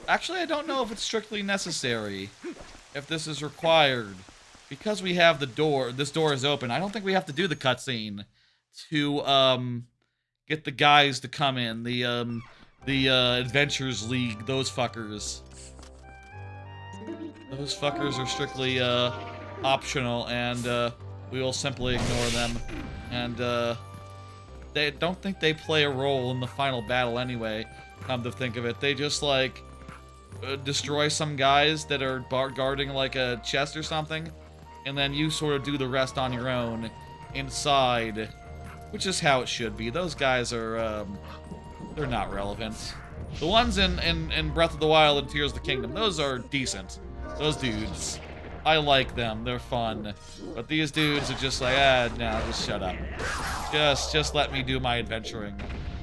Actually, I don't know if it's strictly necessary, if this is required. Because we have the door, this door is open, I don't think we have to do the cutscene to, get the guys to come in. The Adventures League, those fuckers. Those fuckers are strictly, optional, and, we will simply ignore them. And, they don't think they play a role in the final battle anyway, come to think of it. They just, like, destroy some guys that are guarding, like, a chest or something, and then you sort of do the rest on your own inside, which is how it should be. Those guys are, they're not relevant. The ones in Breath of the Wild and Tears of the Kingdom, those are decent. Those dudes. I like them, they're fun. But these dudes are just like, no, just shut up. Just let me do my adventuring.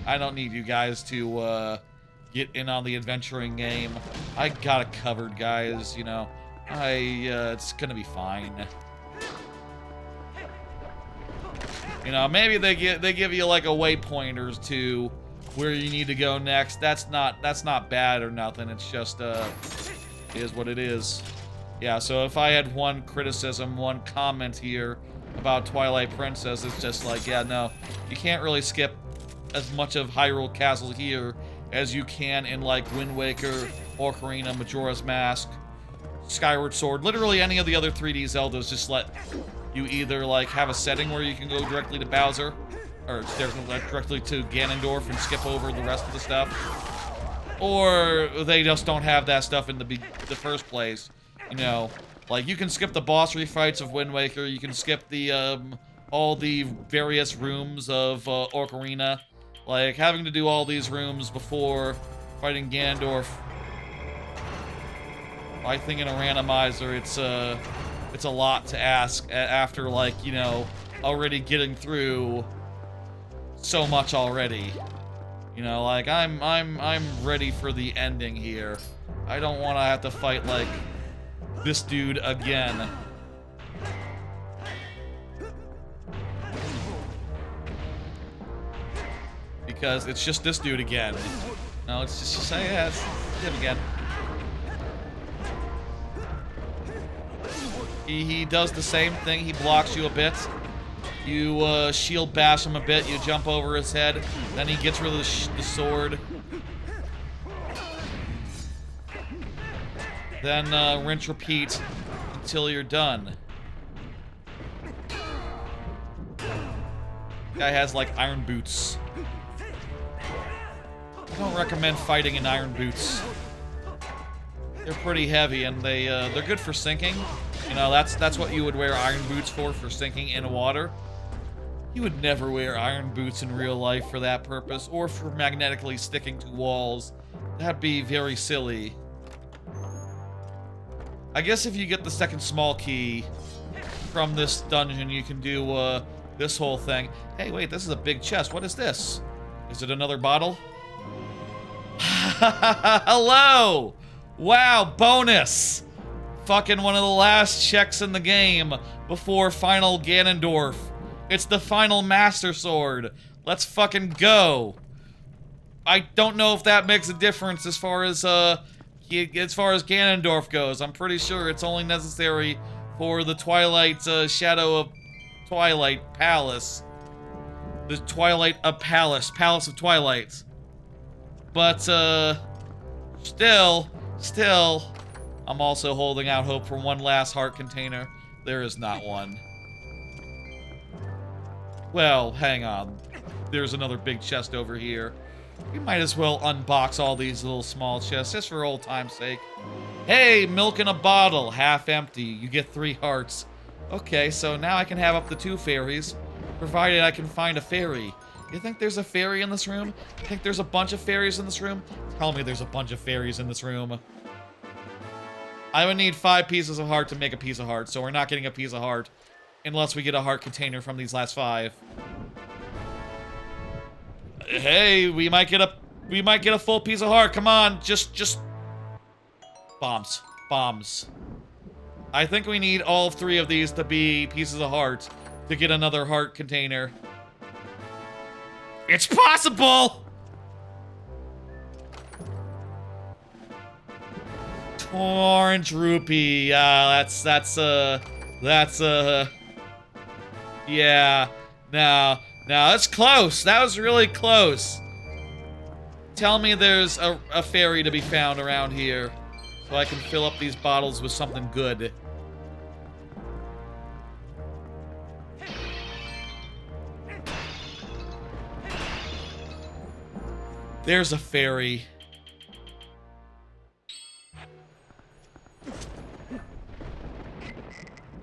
I don't need you guys to, get in on the adventuring game. I got it covered, guys, you know. It's gonna be fine. You know, maybe they give you like a waypoint or two where you need to go next. That's not bad or nothing. It's just, it is what it is. Yeah, so if I had one criticism, one comment here about Twilight Princess, it's just like, yeah, no, you can't really skip as much of Hyrule Castle here as you can in, like, Wind Waker, Ocarina, Majora's Mask, Skyward Sword. Literally any of the other 3D Zeldas just let you either, like, have a setting where you can go directly to Bowser, or directly to Ganondorf and skip over the rest of the stuff, or they just don't have that stuff in the first place. You know, like, you can skip the boss refights of Wind Waker, you can skip the, all the various rooms of, Ocarina, Like, having to do all these rooms before fighting Ganondorf. I think in a randomizer, it's a lot to ask after, like, you know, already getting through so much already. You know, like, I'm ready for the ending here. I don't want to have to fight, like, this dude again. Because it's just this dude again. No, it's just yeah, it's him again. He does the same thing. He blocks you a bit. You shield bash him a bit. You jump over his head. Then he gets rid of the sword. Then rinse, repeat until you're done. Guy has like iron boots. I don't recommend fighting in iron boots. They're pretty heavy and they're good for sinking. You know, that's what you would wear iron boots for sinking in water. You would never wear iron boots in real life for that purpose, or for magnetically sticking to walls. That'd be very silly. I guess if you get the second small key from this dungeon, you can do this whole thing. Hey, wait, this is a big chest. What is this? Is it another bottle? Hello! Wow, bonus! Fucking one of the last checks in the game before final Ganondorf. It's the final Master Sword. Let's fucking go. I don't know if that makes a difference as far as Ganondorf goes. I'm pretty sure it's only necessary for the Twilight Shadow of Twilight Palace. The Twilight Palace of Twilight. But still, I'm also holding out hope for one last heart container. There is not one. Well, hang on. There's another big chest over here. We might as well unbox all these little small chests, just for old time's sake. Hey, milk in a bottle, half empty. You get 3 hearts. Okay, so now I can have up to 2 fairies, provided I can find a fairy. You think there's a fairy in this room? You think there's a bunch of fairies in this room? Tell me there's a bunch of fairies in this room. I would need 5 pieces of heart to make a piece of heart, so we're not getting a piece of heart unless we get a heart container from these last 5. Hey, we might get a full piece of heart. Come on, just bombs. I think we need all 3 of these to be pieces of heart to get another heart container. It's possible! Orange rupee. That's yeah. No, that's close. That was really close. Tell me there's a fairy to be found around here, so I can fill up these bottles with something good. There's a fairy.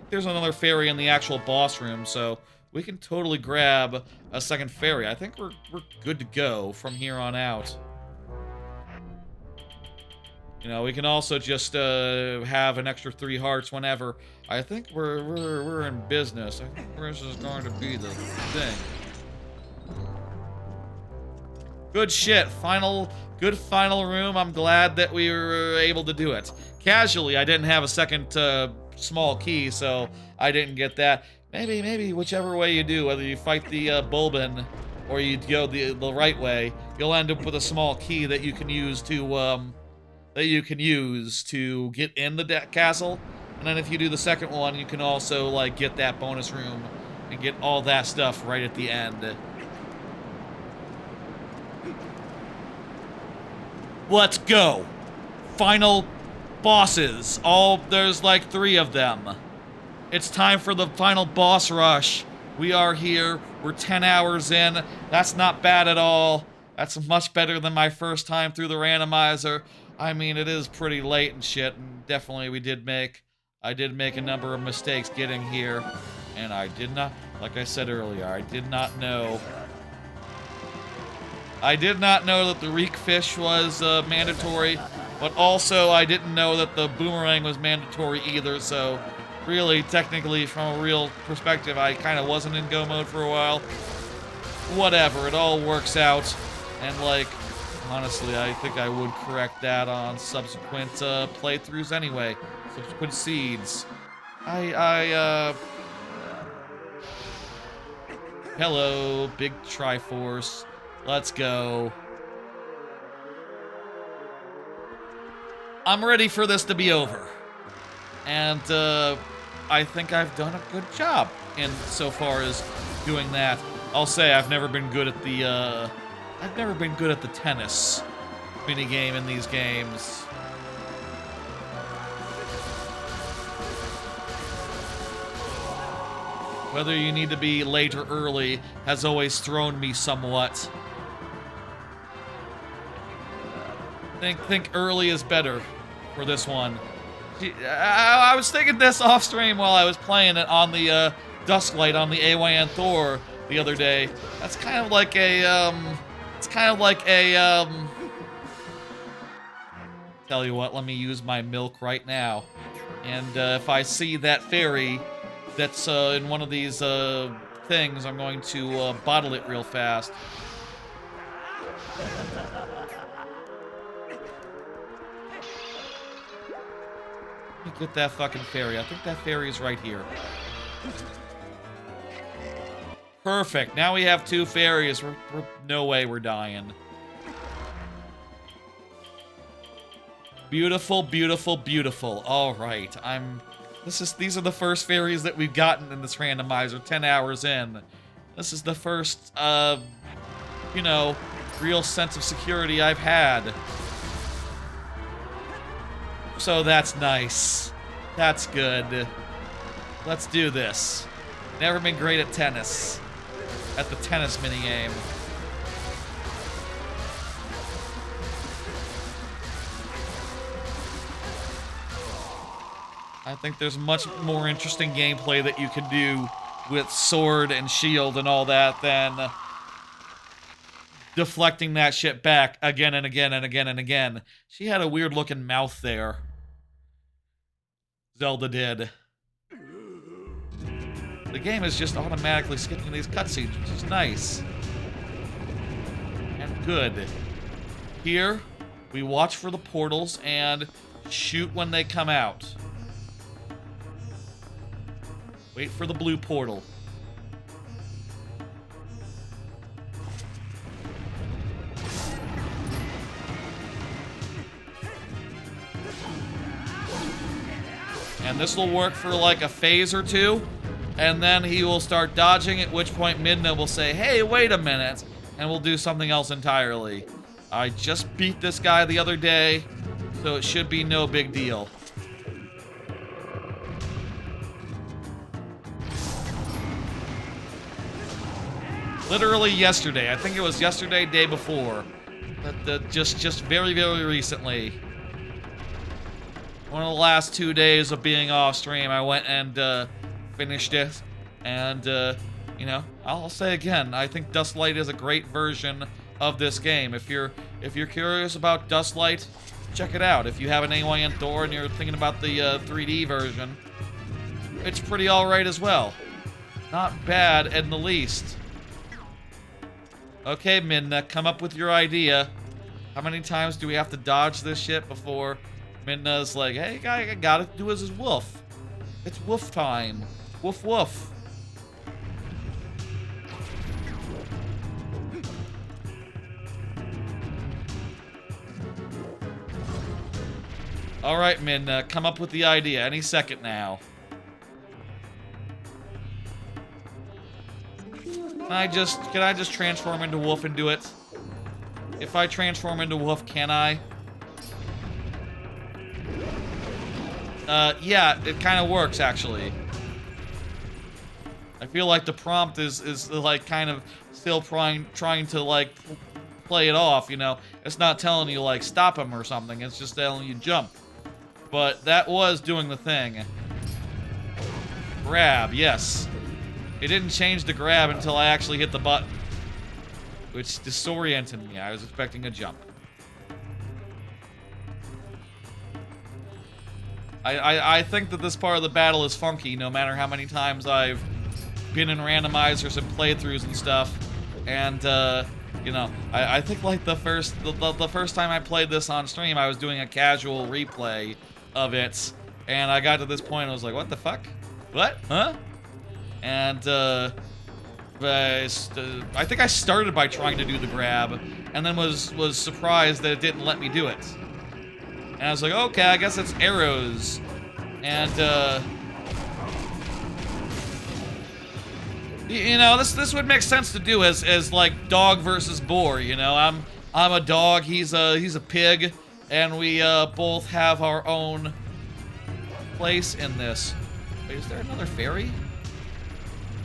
There's another fairy in the actual boss room, so we can totally grab a second fairy. I think we're good to go from here on out. You know, we can also just have an extra 3 hearts whenever. I think we're in business. I think this is going to be the thing. Good shit. Good final room. I'm glad that we were able to do it. Casually, I didn't have a second small key, so I didn't get that. Maybe whichever way you do, whether you fight the Bulbin or you go the right way, you'll end up with a small key that you can use to get in the castle. And then if you do the second one, you can also like get that bonus room and get all that stuff right at the end. Let's go. Final bosses. There's like 3 of them. It's time for the final boss rush. We are here. We're 10 hours in. That's not bad at all. That's much better than my first time through the randomizer. I mean, it is pretty late and shit, and definitely I did make a number of mistakes getting here, and I did not, like I said earlier, I did not know I did not know that the reek fish was mandatory, but also I didn't know that the boomerang was mandatory either, so really, technically, from a real perspective, I kind of wasn't in go mode for a while. Whatever, it all works out, and like, honestly, I think I would correct that on subsequent playthroughs anyway. Subsequent seeds. Hello, big Triforce. Let's go. I'm ready for this to be over. And, I think I've done a good job in so far as doing that. I'll say I've never been good at the, tennis minigame in these games. Whether you need to be late or early has always thrown me somewhat. Think early is better for this one. I was thinking this off stream while I was playing it on the Dusklight on the AYN Thor the other day. That's kind of like a tell you what, let me use my milk right now. And if I see that fairy that's in one of these things, I'm going to bottle it real fast. Let me get that fucking fairy. I think that fairy is right here. Perfect. Now we have 2 fairies. No way we're dying. Beautiful, beautiful, beautiful. All right. These are the first fairies that we've gotten in this randomizer 10 hours in. This is the first, you know, real sense of security I've had. So that's nice. That's good. Let's do this. Never been great at tennis. At the tennis minigame. I think there's much more interesting gameplay that you can do with sword and shield and all that than deflecting that shit back again and again and again and again. She had a weird looking mouth there. Zelda did. The game is just automatically skipping these cutscenes, which is nice. And good. Here, we watch for the portals and shoot when they come out. Wait for the blue portal. And this will work for like a phase or two, and then he will start dodging, at which point Midna will say, hey, wait a minute, and we'll do something else entirely. I just beat this guy the other day, so it should be no big deal. Literally yesterday. I think it was yesterday, day before. But just very, very recently. One of the last 2 days of being off stream, I went and finished it. And, you know, I'll say again, I think Dusklight is a great version of this game. If you're curious about Dusklight, check it out. If you have an AYN Thor and you're thinking about the 3D version, it's pretty alright as well. Not bad in the least. Okay, Midna, come up with your idea. How many times do we have to dodge this shit before Midna's like, hey, I gotta do as wolf. It's wolf time. Woof woof. Alright, Midna, come up with the idea any second now. Can I just transform into wolf and do it? If I transform into wolf, can I? Yeah, it kind of works, actually. I feel like the prompt is like, kind of still trying to, like, play it off, you know? It's not telling you, like, stop him or something. It's just telling you jump. But that was doing the thing. Grab, yes. It didn't change the grab until I actually hit the button. which disoriented me. I was expecting a jump. I think that this part of the battle is funky, no matter how many times I've been in randomizers and playthroughs and stuff. And, you know, I think like the first time I played this on stream, I was doing a casual replay of it, and I got to this point and I was like, what the fuck? What? Huh? And, I think I started by trying to do the grab, and then was surprised that it didn't let me do it. And I was like, okay, I guess it's arrows. And, you know, this would make sense to do as like dog versus boar, you know? I'm a dog, he's a pig, and we both have our own place in this. Wait, is there another fairy?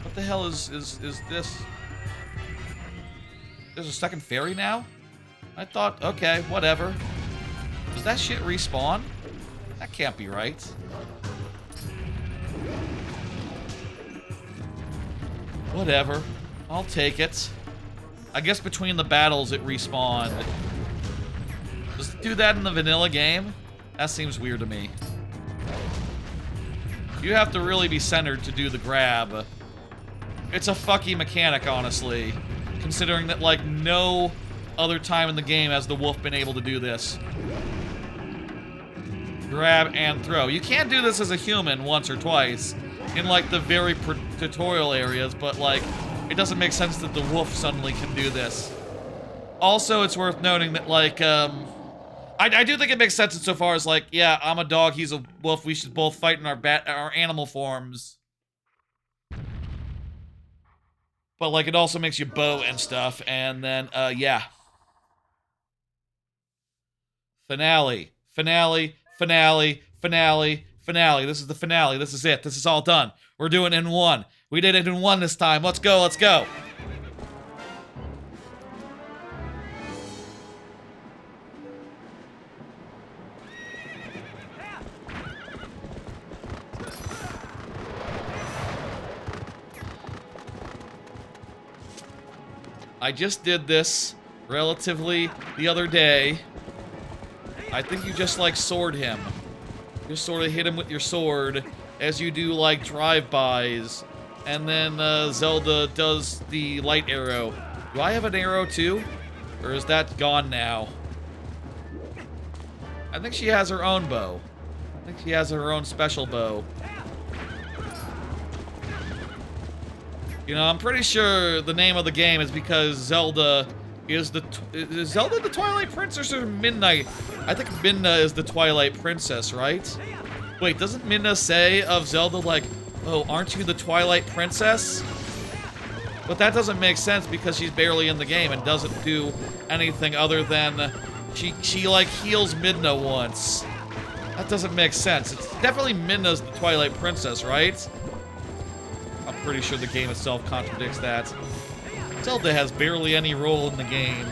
What the hell is this? There's a second fairy now? I thought, okay, whatever. Does that shit respawn? That can't be right. Whatever. I'll take it. I guess between the battles it respawned. Does it do that in the vanilla game? That seems weird to me. You have to really be centered to do the grab. It's a fucky mechanic, honestly. Considering that, like, no other time in the game has the wolf been able to do this. Grab and throw. You can do this as a human once or twice in, like, the very tutorial areas, but, like, it doesn't make sense that the wolf suddenly can do this. Also, it's worth noting that, like, I do think it makes sense insofar as, like, yeah, I'm a dog, he's a wolf, we should both fight in our animal forms. But, like, it also makes you bow and stuff, and then, yeah. Finale. Finale. Finale. Finale. Finale. This is the finale. This is it. This is all done. We're doing it in one. We did it in one this time. Let's go. Let's go. I just did this relatively the other day. I think you just, like, sword him. Just sort of hit him with your sword as you do, like, drive-bys. And then Zelda does the light arrow. Do I have an arrow too? Or is that gone now? I think she has her own bow. I think she has her own special bow. You know, I'm pretty sure the name of the game is because Zelda is Zelda the Twilight Princess or Midnight? I think Midna is the Twilight Princess, right? Wait, doesn't Midna say of Zelda, like, oh, aren't you the Twilight Princess? But that doesn't make sense because she's barely in the game and doesn't do anything other than she like heals Midna once. That doesn't make sense. It's definitely Midna's the Twilight Princess, right? I'm pretty sure the game itself contradicts that. Zelda has barely any role in the game.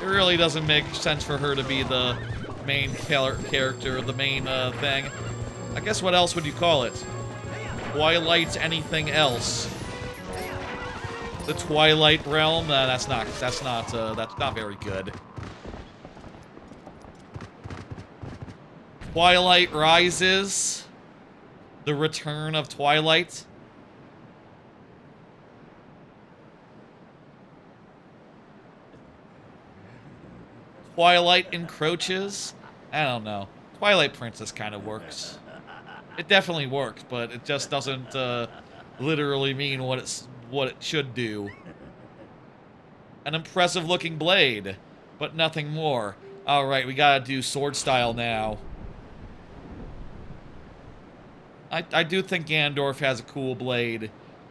It really doesn't make sense for her to be the main character, the main thing. I guess what else would you call it? Twilight anything else? The Twilight Realm? That's not very good. Twilight Rises? The Return of Twilight? Twilight Encroaches? I don't know. Twilight Princess kind of works. It definitely works, but it just doesn't literally mean what it should do. An impressive looking blade, but nothing more. Alright, we gotta do sword style now. I do think Ganondorf has a cool blade.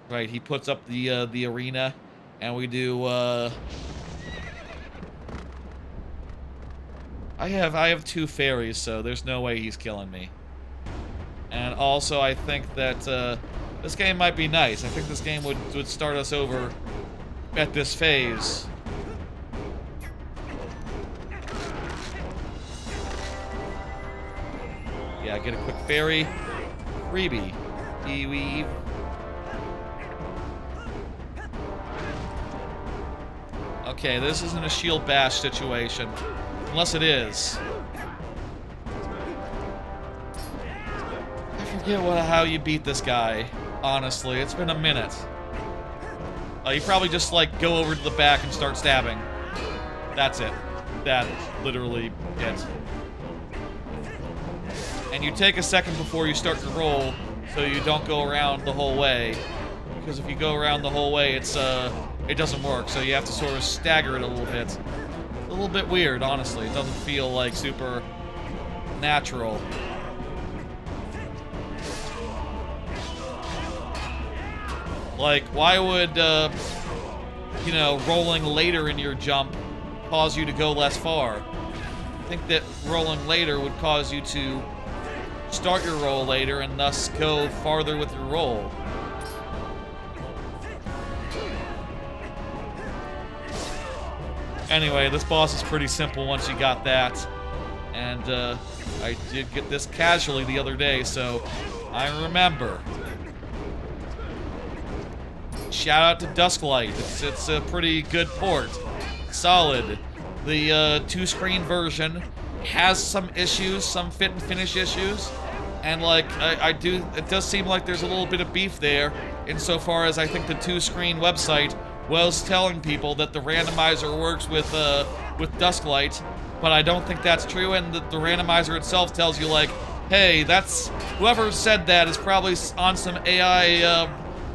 Right, he puts up the arena, and we do, I have two fairies, so there's no way he's killing me. And also, I think that, this game might be nice. I think this game would start us over at this phase. Yeah, get a quick fairy. Freebie. Weave. Okay, this isn't a shield bash situation. Unless it is. I forget how you beat this guy, honestly. It's been a minute. You probably just, like, go over to the back and start stabbing. That's it. That's literally it. And you take a second before you start to roll, so you don't go around the whole way. Because if you go around the whole way, it doesn't work, so you have to sort of stagger it a little bit. It's a little bit weird, honestly. It doesn't feel, like, super natural. Like, why would, you know, rolling later in your jump cause you to go less far? I think that rolling later would cause you to start your roll later and thus go farther with your roll. Anyway, this boss is pretty simple once you got that. And, I did get this casually the other day, so I remember. Shout out to Dusklight. It's a pretty good port. Solid. The two-screen version has some issues, some fit and finish issues, and like it does seem like there's a little bit of beef there, insofar as I think the two-screen website was telling people that the randomizer works with Dusklight, but I don't think that's true, and the randomizer itself tells you like, hey, that's whoever said that is probably on some AI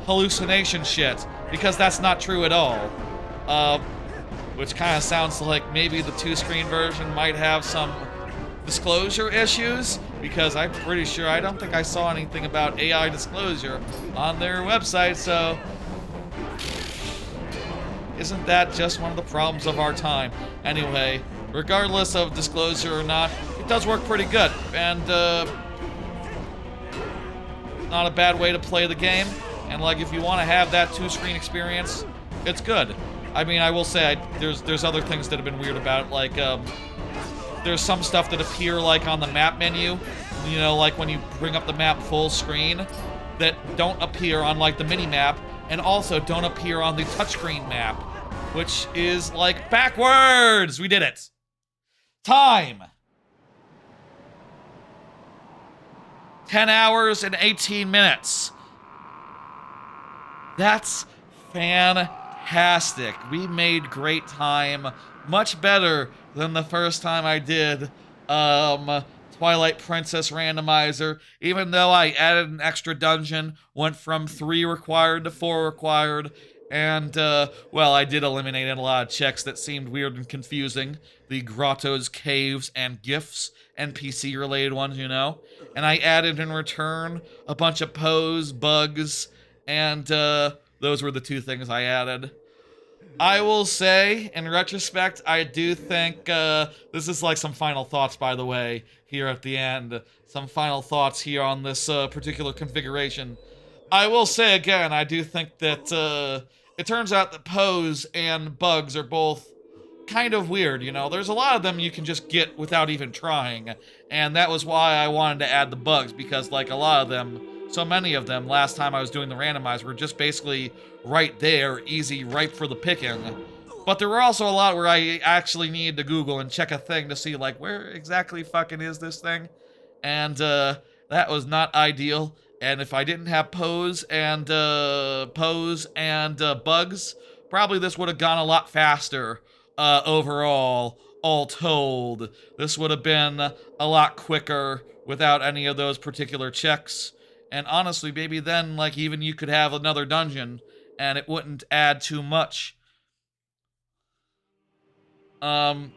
hallucination shit, because that's not true at all. Which kind of sounds like maybe the two-screen version might have some disclosure issues, because I'm pretty sure I don't think I saw anything about AI disclosure on their website, so isn't that just one of the problems of our time? Anyway, regardless of disclosure or not, it does work pretty good, and not a bad way to play the game. And like, if you want to have that two-screen experience, it's good. I mean, I will say, there's other things that have been weird about it. Like, there's some stuff that appear like on the map menu, you know, like when you bring up the map full screen, that don't appear on like the mini map, and also don't appear on the touchscreen map, which is like backwards. We did it. Time. 10 hours and 18 minutes. That's fantastic. We made great time. Much better than the first time I did Twilight Princess Randomizer. Even though I added an extra dungeon, went from 3 required to 4 required, and, well, I did eliminate a lot of checks that seemed weird and confusing. The grottos, caves, and gifts, NPC-related ones, you know. And I added in return a bunch of Poes, bugs, and those were the 2 things I added. I will say, in retrospect, I do think, this is like some final thoughts, by the way, here at the end. Some final thoughts here on this particular configuration. I will say again, I do think that it turns out that Poes and bugs are both kind of weird, you know? There's a lot of them you can just get without even trying, and that was why I wanted to add the bugs, because like a lot of them, so many of them, last time I was doing the randomizer, were just basically right there, easy, ripe for the picking. But there were also a lot where I actually needed to Google and check a thing to see, like, where exactly fucking is this thing? And, that was not ideal. And if I didn't have Poes and bugs, probably this would have gone a lot faster, overall, all told. This would have been a lot quicker without any of those particular checks. And honestly, maybe then, like, even you could have another dungeon, and it wouldn't add too much. I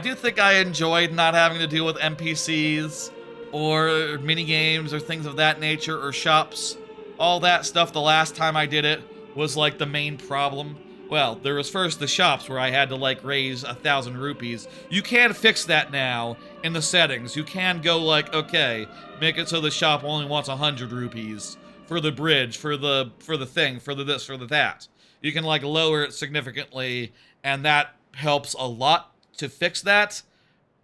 do think I enjoyed not having to deal with NPCs, or minigames, or things of that nature, or shops. All that stuff the last time I did it was, like, the main problem. Well, there was first the shops where I had to, like, raise 1,000 rupees. You can fix that now in the settings. You can go, like, okay, make it so the shop only wants 100 rupees for the bridge, for the thing, for the this, for the that. You can, like, lower it significantly, and that helps a lot to fix that.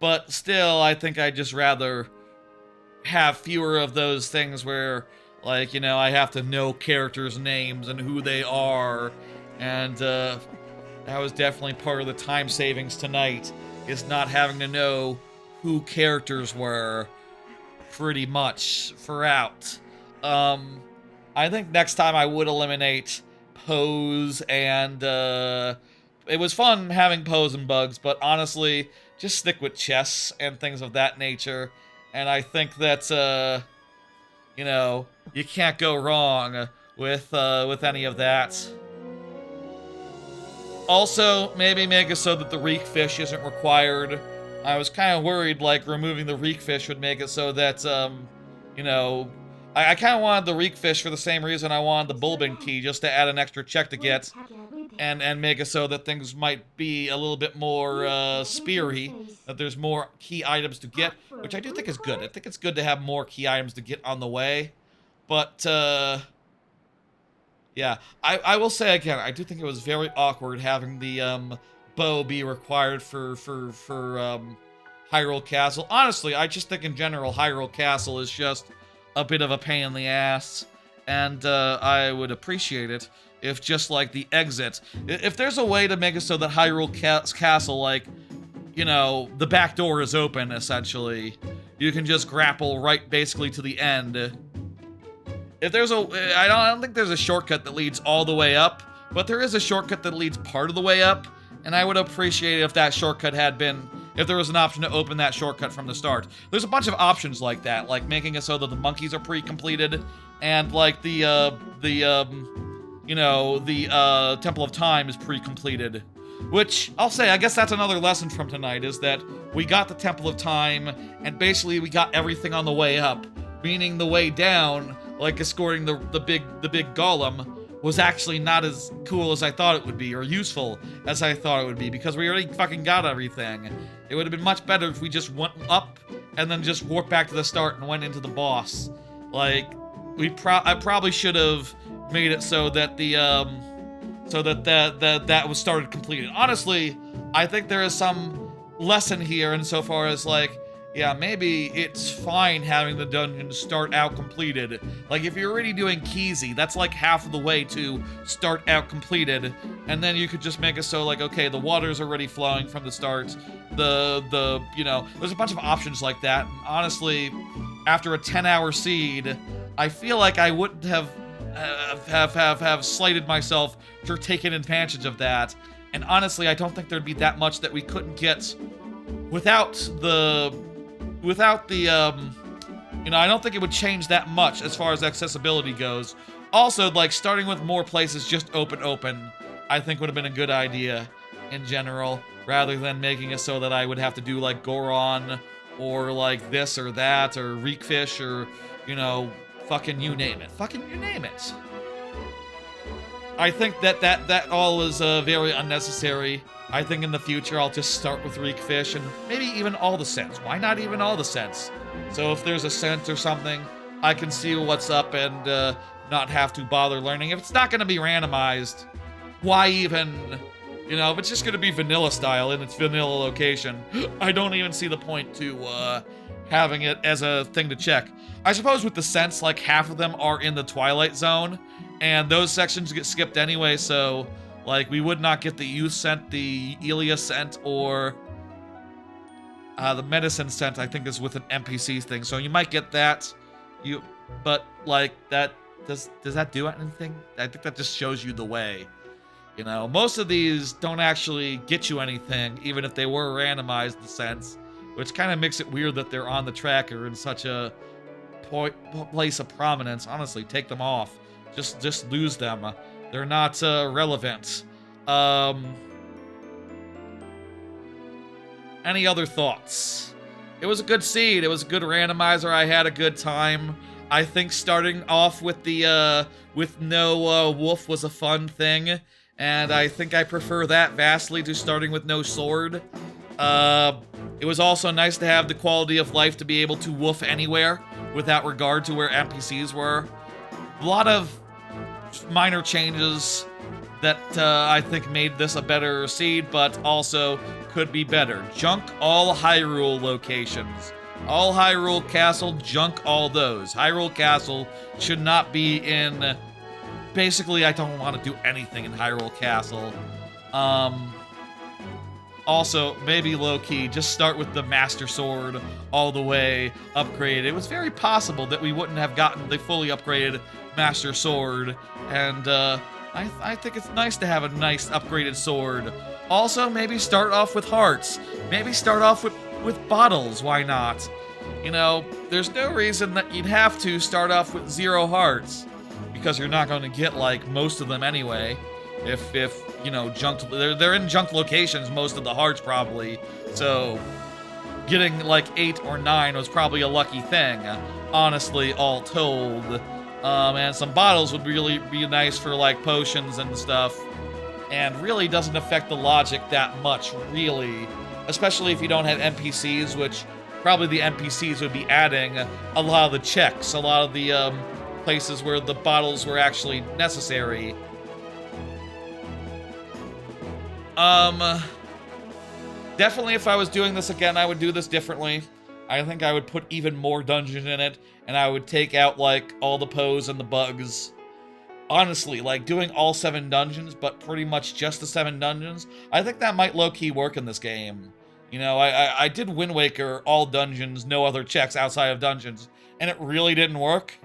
But still, I think I'd just rather have fewer of those things where, like, you know, I have to know characters' names and who they are, and That was definitely part of the time savings tonight, is not having to know who characters were pretty much throughout. I think next time I would eliminate Poes and, it was fun having Poes and bugs, but honestly, just stick with chess and things of that nature. And I think that, you know, you can't go wrong with any of that. Also, maybe make it so that the reek fish isn't required. I was kind of worried, like, removing the reek fish would make it so that, you know, I kind of wanted the reek fish for the same reason I wanted the Bulbin key, just to add an extra check to get, and make it so that things might be a little bit more, speary, that there's more key items to get, which I do think is good. I think it's good to have more key items to get on the way, but, yeah, I will say again, I do think it was very awkward having the, bow be required for Hyrule Castle. Honestly, I just think in general Hyrule Castle is just a bit of a pain in the ass, and I would appreciate it if just like the exit, if there's a way to make it so that Hyrule Castle, like, you know, the back door is open essentially, you can just grapple right basically to the end. If there's I don't think there's a shortcut that leads all the way up, but there is a shortcut that leads part of the way up, and I would appreciate it if that shortcut had been, if there was an option to open that shortcut from the start. There's a bunch of options like that, like making it so that the monkeys are pre-completed, and like you know, the Temple of Time is pre-completed. Which, I'll say, I guess that's another lesson from tonight, is that we got the Temple of Time, and basically we got everything on the way up, meaning the way down, like escorting the big golem, was actually not as cool as I thought it would be, or useful as I thought it would be, because we already fucking got everything. It would have been much better if we just went up, and then just warped back to the start and went into the boss. Like, I probably should have made it so that the, that was started completed. Honestly, I think there is some lesson here insofar as, like, yeah, maybe it's fine having the dungeon start out completed. Like, if you're already doing Keezy, that's like half of the way to start out completed, and then you could just make it so, like, okay, the water's already flowing from the start, you know, there's a bunch of options like that, and honestly, after a 10-hour seed, I feel like I wouldn't have slighted myself for taking advantage of that, and honestly, I don't think there'd be that much that we couldn't get without the, you know, I don't think it would change that much as far as accessibility goes. Also, like, starting with more places just open, I think would have been a good idea in general, rather than making it so that I would have to do, like, Goron, or, like, this or that, or Reekfish, or, you know, fucking you name it. Fucking you name it. I think that all is very unnecessary. I think in the future I'll just start with Reekfish and maybe even all the scents. Why not even all the scents? So if there's a scent or something, I can see what's up and not have to bother learning. If it's not going to be randomized, why even, you know, if it's just going to be vanilla style in its vanilla location, I don't even see the point to having it as a thing to check. I suppose with the scents, like half of them are in the Twilight Zone, and those sections get skipped anyway, so like we would not get the youth scent, the Elia scent, or the medicine scent. I think is with an NPC thing, so you might get that. But like that, does that do anything? I think that just shows you the way. You know, most of these don't actually get you anything, even if they were randomized, the scents, which kind of makes it weird that they're on the tracker in such a place of prominence. Honestly, take them off. Just lose them. They're not relevant. Any other thoughts? It was a good seed. It was a good randomizer. I had a good time. I think starting off with the with no wolf was a fun thing, and I think I prefer that vastly to starting with no sword. It was also nice to have the quality of life to be able to woof anywhere without regard to where NPCs were. A lot of minor changes that I think made this a better seed, but also could be better. Junk all Hyrule locations. All Hyrule Castle, junk all those. Hyrule Castle should not be in... Basically, I don't want to do anything in Hyrule Castle. Also, maybe low-key, just start with the Master Sword all the way upgraded. It was very possible that we wouldn't have gotten the fully upgraded Master Sword, and I think it's nice to have a nice upgraded sword. Also, maybe start off with hearts. Maybe start off with bottles, why not? You know, there's no reason that you'd have to start off with 0 hearts, because you're not going to get, like, most of them anyway. If you know, they're in junk locations, most of the hearts probably, so getting like 8 or 9 was probably a lucky thing, honestly, all told. And some bottles would really be nice for like potions and stuff, and really doesn't affect the logic that much, really, especially if you don't have NPCs, which probably the NPCs would be adding a lot of the checks, a lot of the places where the bottles were actually necessary. Definitely if I was doing this again, I would do this differently. I think I would put even more dungeons in it, and I would take out, like, all the Poes and the bugs. Honestly, like, doing all 7 dungeons, but pretty much just the 7 dungeons, I think that might low-key work in this game. You know, I did Wind Waker all dungeons, no other checks outside of dungeons, and it really didn't work.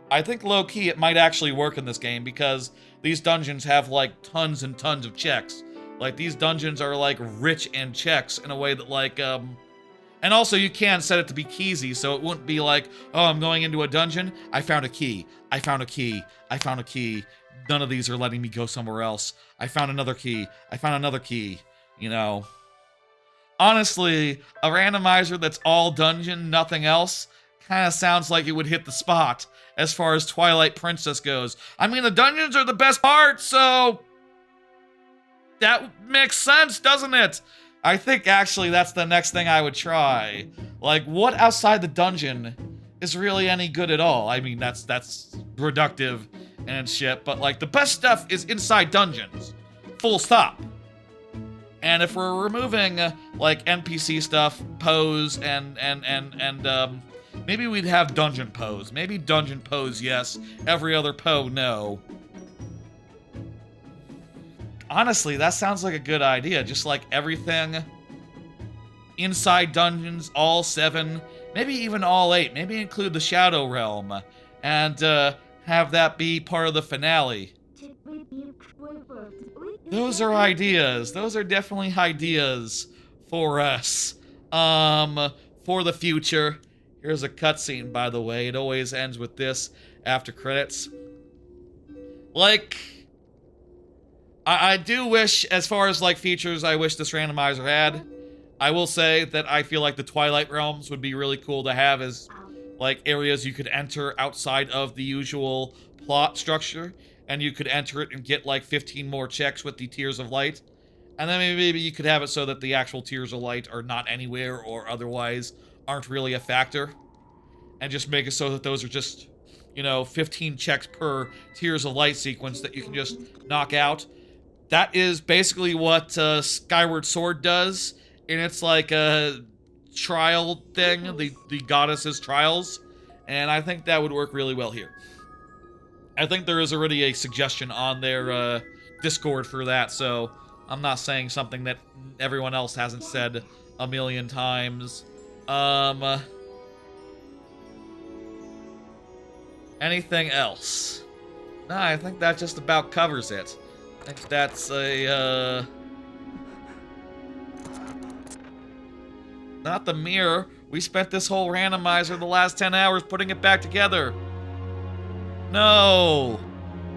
I think low-key it might actually work in this game, because these dungeons have, like, tons and tons of checks. Like, these dungeons are, like, rich in checks in a way that, like, And also, you can set it to be keysy, so it wouldn't be like, oh, I'm going into a dungeon, I found a key, I found a key, I found a key, none of these are letting me go somewhere else, I found another key, I found another key, you know. Honestly, a randomizer that's all dungeon, nothing else, kind of sounds like it would hit the spot, as far as Twilight Princess goes. I mean, the dungeons are the best part, so that makes sense, doesn't it? I think, actually, that's the next thing I would try. Like, what outside the dungeon is really any good at all? I mean, that's reductive and shit, but, like, the best stuff is inside dungeons. Full stop. And if we're removing, like, NPC stuff, Poes, and maybe we'd have dungeon Poes. Maybe dungeon Poes, yes. Every other Poe, no. Honestly, that sounds like a good idea. Just like everything inside dungeons, all 7, maybe even all 8. Maybe include the Shadow Realm and have that be part of the finale. Those are ideas. Those are definitely ideas for us. For the future. Here's a cutscene, by the way. It always ends with this after credits. Like, I do wish, as far as, like, features I wish this randomizer had, I will say that I feel like the Twilight Realms would be really cool to have as, like, areas you could enter outside of the usual plot structure, and you could enter it and get, like, 15 more checks with the Tears of Light. And then maybe you could have it so that the actual Tears of Light are not anywhere or otherwise aren't really a factor. And just make it so that those are just, you know, 15 checks per Tears of Light sequence that you can just knock out. That is basically what Skyward Sword does in its, like, trial thing, the goddess's trials, and I think that would work really well here. I think there is already a suggestion on their Discord for that, so I'm not saying something that everyone else hasn't said a million times. Anything else? No, I think that just about covers it. I think that's a, not the mirror. We spent this whole randomizer the last 10 hours putting it back together. No!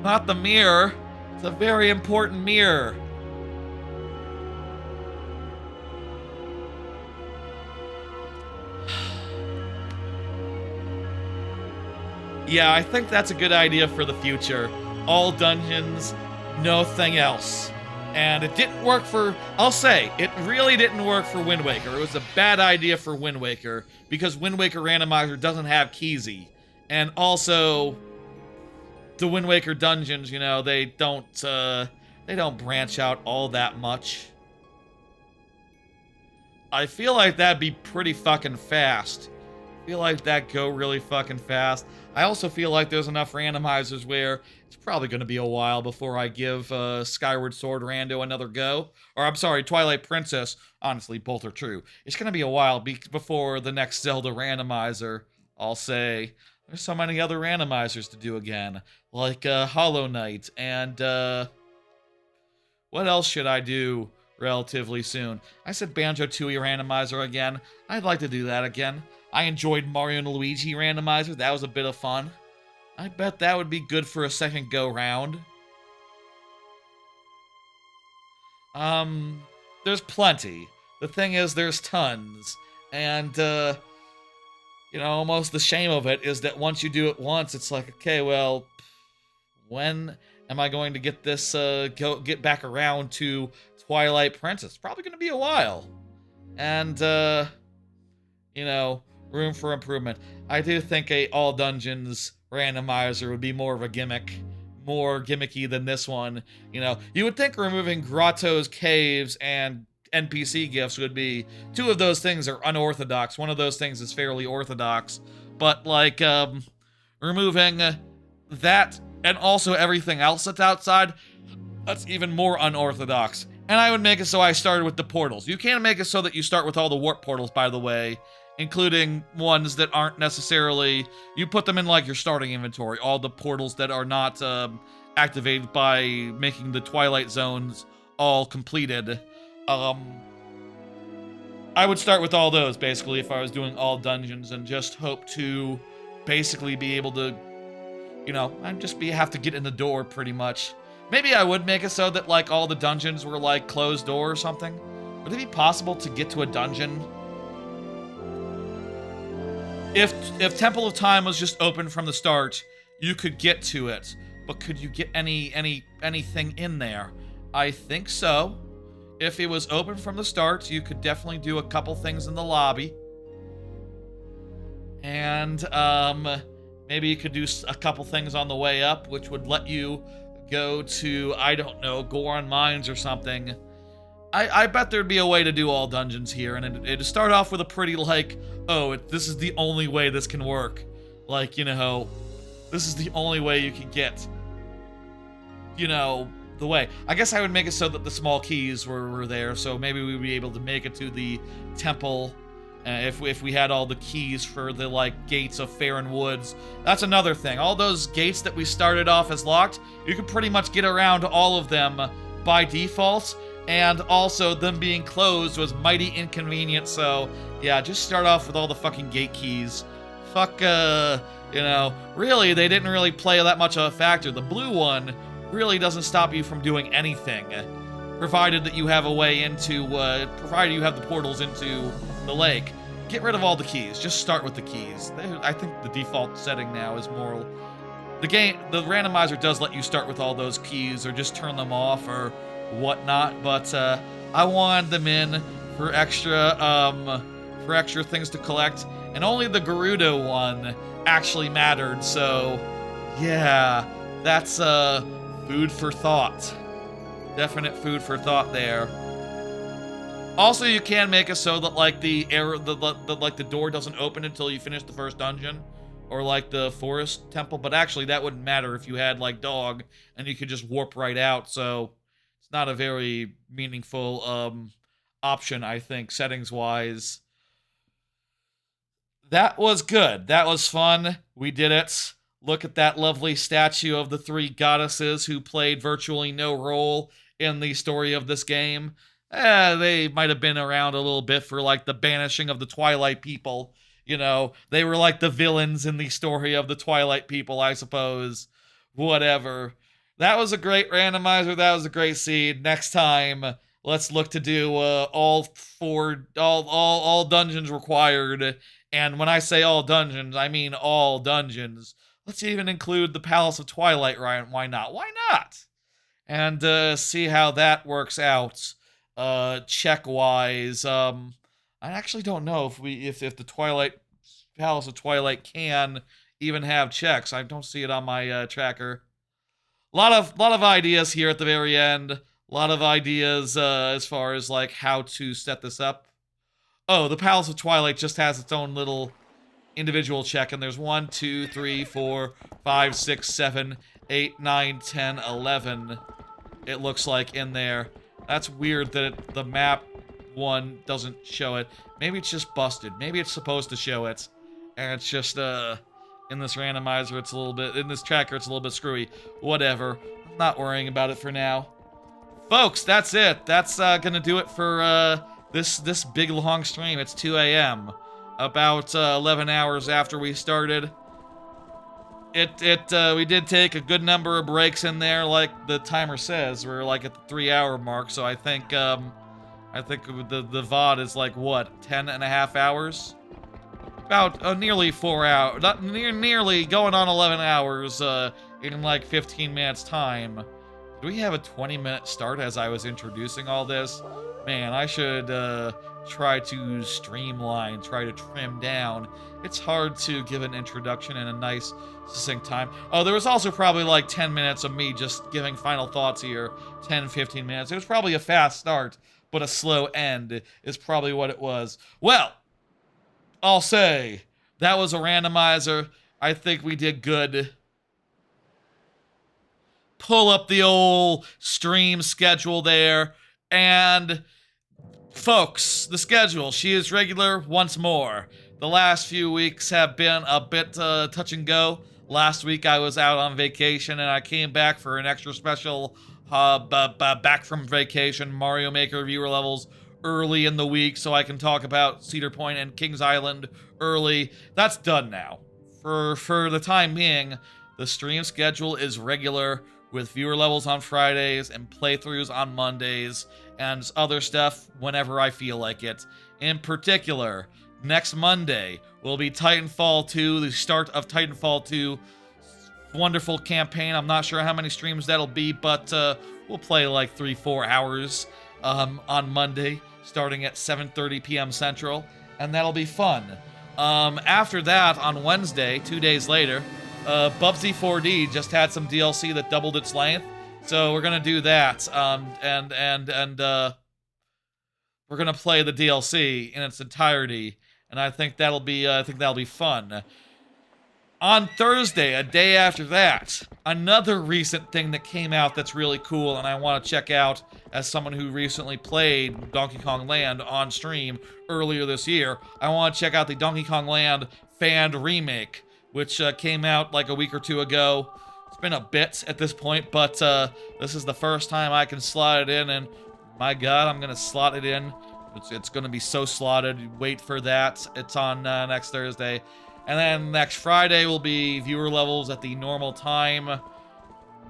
Not the mirror. It's a very important mirror. Yeah, I think that's a good idea for the future. All dungeons, nothing else. And it didn't work for, I'll say, it really didn't work for Wind Waker. It was a bad idea for Wind Waker, because Wind Waker Randomizer doesn't have Keezy. And also, the Wind Waker dungeons, you know, they don't branch out all that much. I feel like that'd be pretty fucking fast. feel like that go really fucking fast. I also feel like there's enough randomizers where it's probably going to be a while before I give Skyward Sword Rando another go. Or I'm sorry, Twilight Princess. Honestly, both are true. It's going to be a while before the next Zelda randomizer. I'll say there's so many other randomizers to do again, like Hollow Knight and what else should I do relatively soon? I said Banjo-Tooie randomizer again. I'd like to do that again. I enjoyed Mario and Luigi randomizer. That was a bit of fun. I bet that would be good for a second go round. There's plenty. The thing is, there's tons. And, you know, almost the shame of it is that once you do it once, it's like, okay, well, when am I going to get this, get back around to Twilight Princess? It's probably going to be a while. And, you know, room for improvement. I do think a all dungeons randomizer would be more of a gimmick, more gimmicky than this one. You know, you would think removing grottos, caves, and NPC gifts would be, two of those things are unorthodox. One of those things is fairly orthodox. But, like, removing that and also everything else that's outside, that's even more unorthodox. And I would make it so I started with the portals. You can't make it so that you start with all the warp portals, by the way, including ones that aren't necessarily... You put them in, like, your starting inventory. All the portals that are not activated by making the Twilight Zones all completed. I would start with all those, basically, if I was doing all dungeons, and just hope to basically be able to, you know, I'd just have to get in the door, pretty much. Maybe I would make it so that, like, all the dungeons were, like, closed door or something. Would it be possible to get to a dungeon? If Temple of Time was just open from the start, you could get to it. But could you get anything in there? I think so. If it was open from the start, you could definitely do a couple things in the lobby. And, maybe you could do a couple things on the way up, which would let you go to, I don't know, Goron Mines or something. I bet there'd be a way to do all dungeons here, and it'd start off with a pretty, like, oh, this is the only way this can work. Like, you know, this is the only way you can get, you know, the way. I guess I would make it so that the small keys were there, so maybe we'd be able to make it to the temple if we had all the keys for the, like, gates of Faron Woods. That's another thing. All those gates that we started off as locked, you could pretty much get around all of them by default, and also them being closed was mighty inconvenient, so yeah, just start off with all the fucking gate keys. Fuck, you know, really, they didn't really play that much of a factor. The blue one really doesn't stop you from doing anything, provided that you have a way into, provided you have the portals into the lake. Get rid of all the keys. Just start with the keys. I think the default setting now is more... The randomizer does let you start with all those keys, or just turn them off, or whatnot, but, I wanted them in for extra things to collect, and only the Gerudo one actually mattered, so, yeah, that's, food for thought. Definite food for thought there. Also, you can make it so that, like, the door doesn't open until you finish the first dungeon, or like the forest temple, but actually that wouldn't matter if you had, like, dog, and you could just warp right out, so it's not a very meaningful, option, I think, settings-wise. That was good. That was fun. We did it. Look at that lovely statue of the three goddesses who played virtually no role in the story of this game. They might have been around a little bit for, like, the banishing of the Twilight people. You know, they were like the villains in the story of the Twilight people, I suppose. Whatever. That was a great randomizer. That was a great seed. Next time, let's look to do all dungeons required. And when I say all dungeons, I mean all dungeons. Let's even include the Palace of Twilight, right? Why not? Why not? And see how that works out. Check-wise. I actually don't know if the Palace of Twilight can even have checks. I don't see it on my tracker. A lot of ideas here at the very end. A lot of ideas as far as, like, how to set this up. Oh, the Palace of Twilight just has its own little individual check, and there's 1, 2, 3, 4, 5, 6, 7, 8, 9, 10, 11. It looks like in there. That's weird that the map one doesn't show it. Maybe it's just busted. Maybe it's supposed to show it, and it's just in this randomizer it's a little bit, in this tracker it's a little bit screwy. Whatever. I'm not worrying about it for now. Folks, that's it. That's gonna do it for this big long stream. It's 2 a.m. About 11 hours after we started. We did take a good number of breaks in there, like the timer says. We're like at the 3-hour mark, so I think the VOD is like, what, 10 and a half hours? About nearly 4 hours, not nearly going on 11 hours in like 15 minutes time. Do we have a 20-minute start as I was introducing all this? Man, I should try to streamline, try to trim down. It's hard to give an introduction in a nice, succinct time. Oh, there was also probably like 10 minutes of me just giving final thoughts here. 10, 15 minutes. It was probably a fast start, but a slow end is probably what it was. Well, I'll say that was a randomizer. I think we did good. Pull up the old stream schedule there, and folks, the schedule, she is regular once more. The last few weeks have been a bit touch and go. Last week I was out on vacation and I came back for an extra special back from vacation Mario Maker viewer levels early in the week so I can talk about Cedar Point and Kings Island early. That's done now. For the time being, the stream schedule is regular with viewer levels on Fridays and playthroughs on Mondays and other stuff whenever I feel like it. In particular, next Monday will be Titanfall 2, the start of Titanfall 2. Wonderful campaign. I'm not sure how many streams that'll be, but we'll play like 3-4 hours on Monday, starting at 7:30 p.m. Central, and that'll be fun. After that, on Wednesday, 2 days later, Bubsy 4D just had some DLC that doubled its length, so we're gonna do that. And we're gonna play the DLC in its entirety, and I think that'll be fun. On Thursday, a day after that, another recent thing that came out that's really cool and I want to check out as someone who recently played Donkey Kong Land on stream earlier this year. I want to check out the Donkey Kong Land fan remake, which came out like a week or two ago. It's been a bit at this point, but this is the first time I can slot it in, and my god, I'm going to slot it in. It's going to be so slotted. Wait for that. It's on next Thursday. And then next Friday will be viewer levels at the normal time.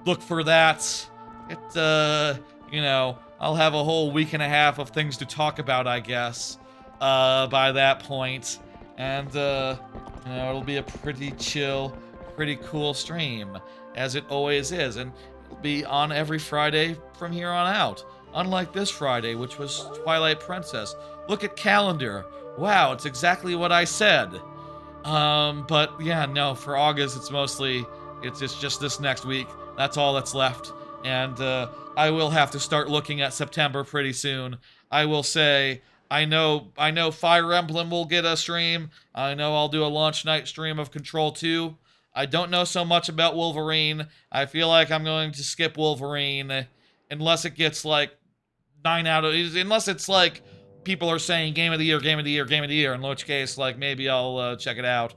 Look for that. You know, I'll have a whole week and a half of things to talk about, I guess, by that point. And, you know, it'll be a pretty chill, pretty cool stream, as it always is. And it'll be on every Friday from here on out. Unlike this Friday, which was Twilight Princess. Look at calendar. Wow, it's exactly what I said. But yeah, no, for August, it's just this next week. That's all that's left. And, I will have to start looking at September pretty soon. I will say, I know Fire Emblem will get a stream. I know I'll do a launch night stream of Control 2. I don't know so much about Wolverine. I feel like I'm going to skip Wolverine unless it gets like unless it's like people are saying game of the year, game of the year, game of the year, in which case, like, maybe I'll check it out.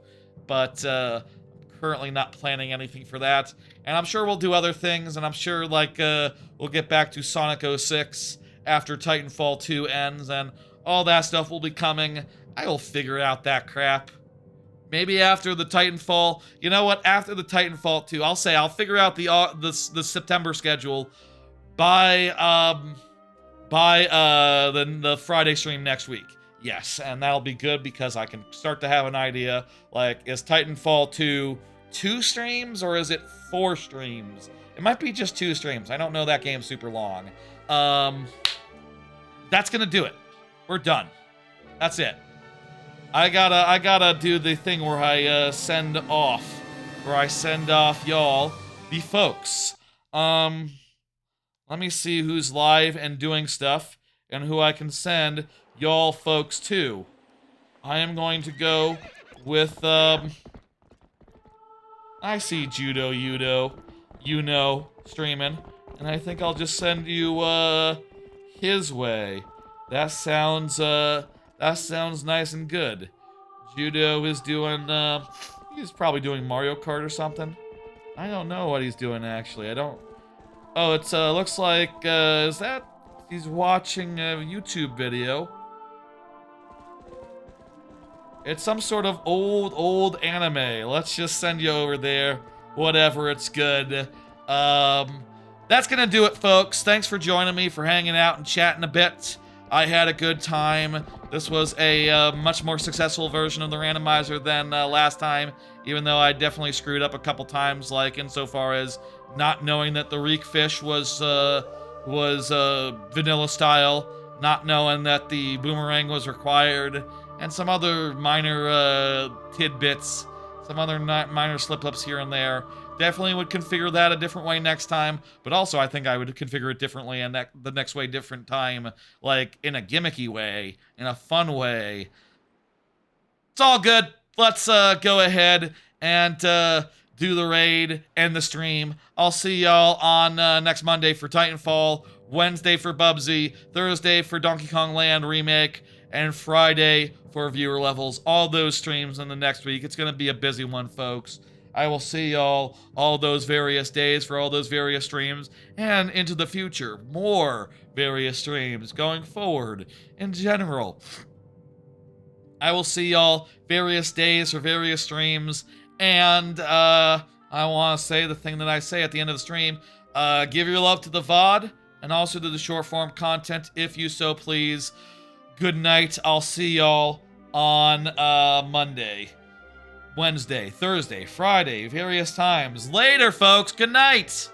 But I'm currently not planning anything for that. And I'm sure we'll do other things, and I'm sure, like, we'll get back to Sonic 06 after Titanfall 2 ends, and all that stuff will be coming. I will figure out that crap. Maybe after the Titanfall, you know what, after the Titanfall 2, I'll figure out the September schedule by the Friday stream next week. Yes, and that'll be good because I can start to have an idea, like, is Titanfall 2 2 streams or is it 4 streams? It might be just 2 streams. I don't know that game super long. That's gonna do it. We're done. That's it. I gotta do the thing where I send off y'all, the folks. Let me see who's live and doing stuff and who I can send y'all folks to. I am going to go with, I see Judo streaming, and I think I'll just send you, his way. That sounds nice and good. Judo is doing, he's probably doing Mario Kart or something. I don't know what he's doing, actually. I don't... Oh, it's, looks like, is that... He's watching a YouTube video. It's some sort of old anime. Let's just send you over there. Whatever, it's good. That's gonna do it, folks. Thanks for joining me, for hanging out and chatting a bit. I had a good time. This was a much more successful version of the randomizer than last time, even though I definitely screwed up a couple times, like insofar as not knowing that the reek fish was vanilla style, not knowing that the boomerang was required, and some other minor tidbits, some other minor slip-ups here and there. Definitely would configure that a different way next time, but also I think I would configure it differently and the next way different time, like in a gimmicky way, in a fun way. It's all good. Let's go ahead and do the raid and the stream. I'll see y'all on next Monday for Titanfall, Wednesday for Bubsy, Thursday for Donkey Kong Land Remake, and Friday for viewer levels. All those streams in the next week. It's going to be a busy one, folks. I will see y'all all those various days for all those various streams, and into the future, more various streams going forward in general. I will see y'all various days for various streams, and I want to say the thing that I say at the end of the stream, give your love to the VOD, and also to the short form content if you so please. Good night. I'll see y'all on Monday, Wednesday, Thursday, Friday, various times. Later, folks. Good night.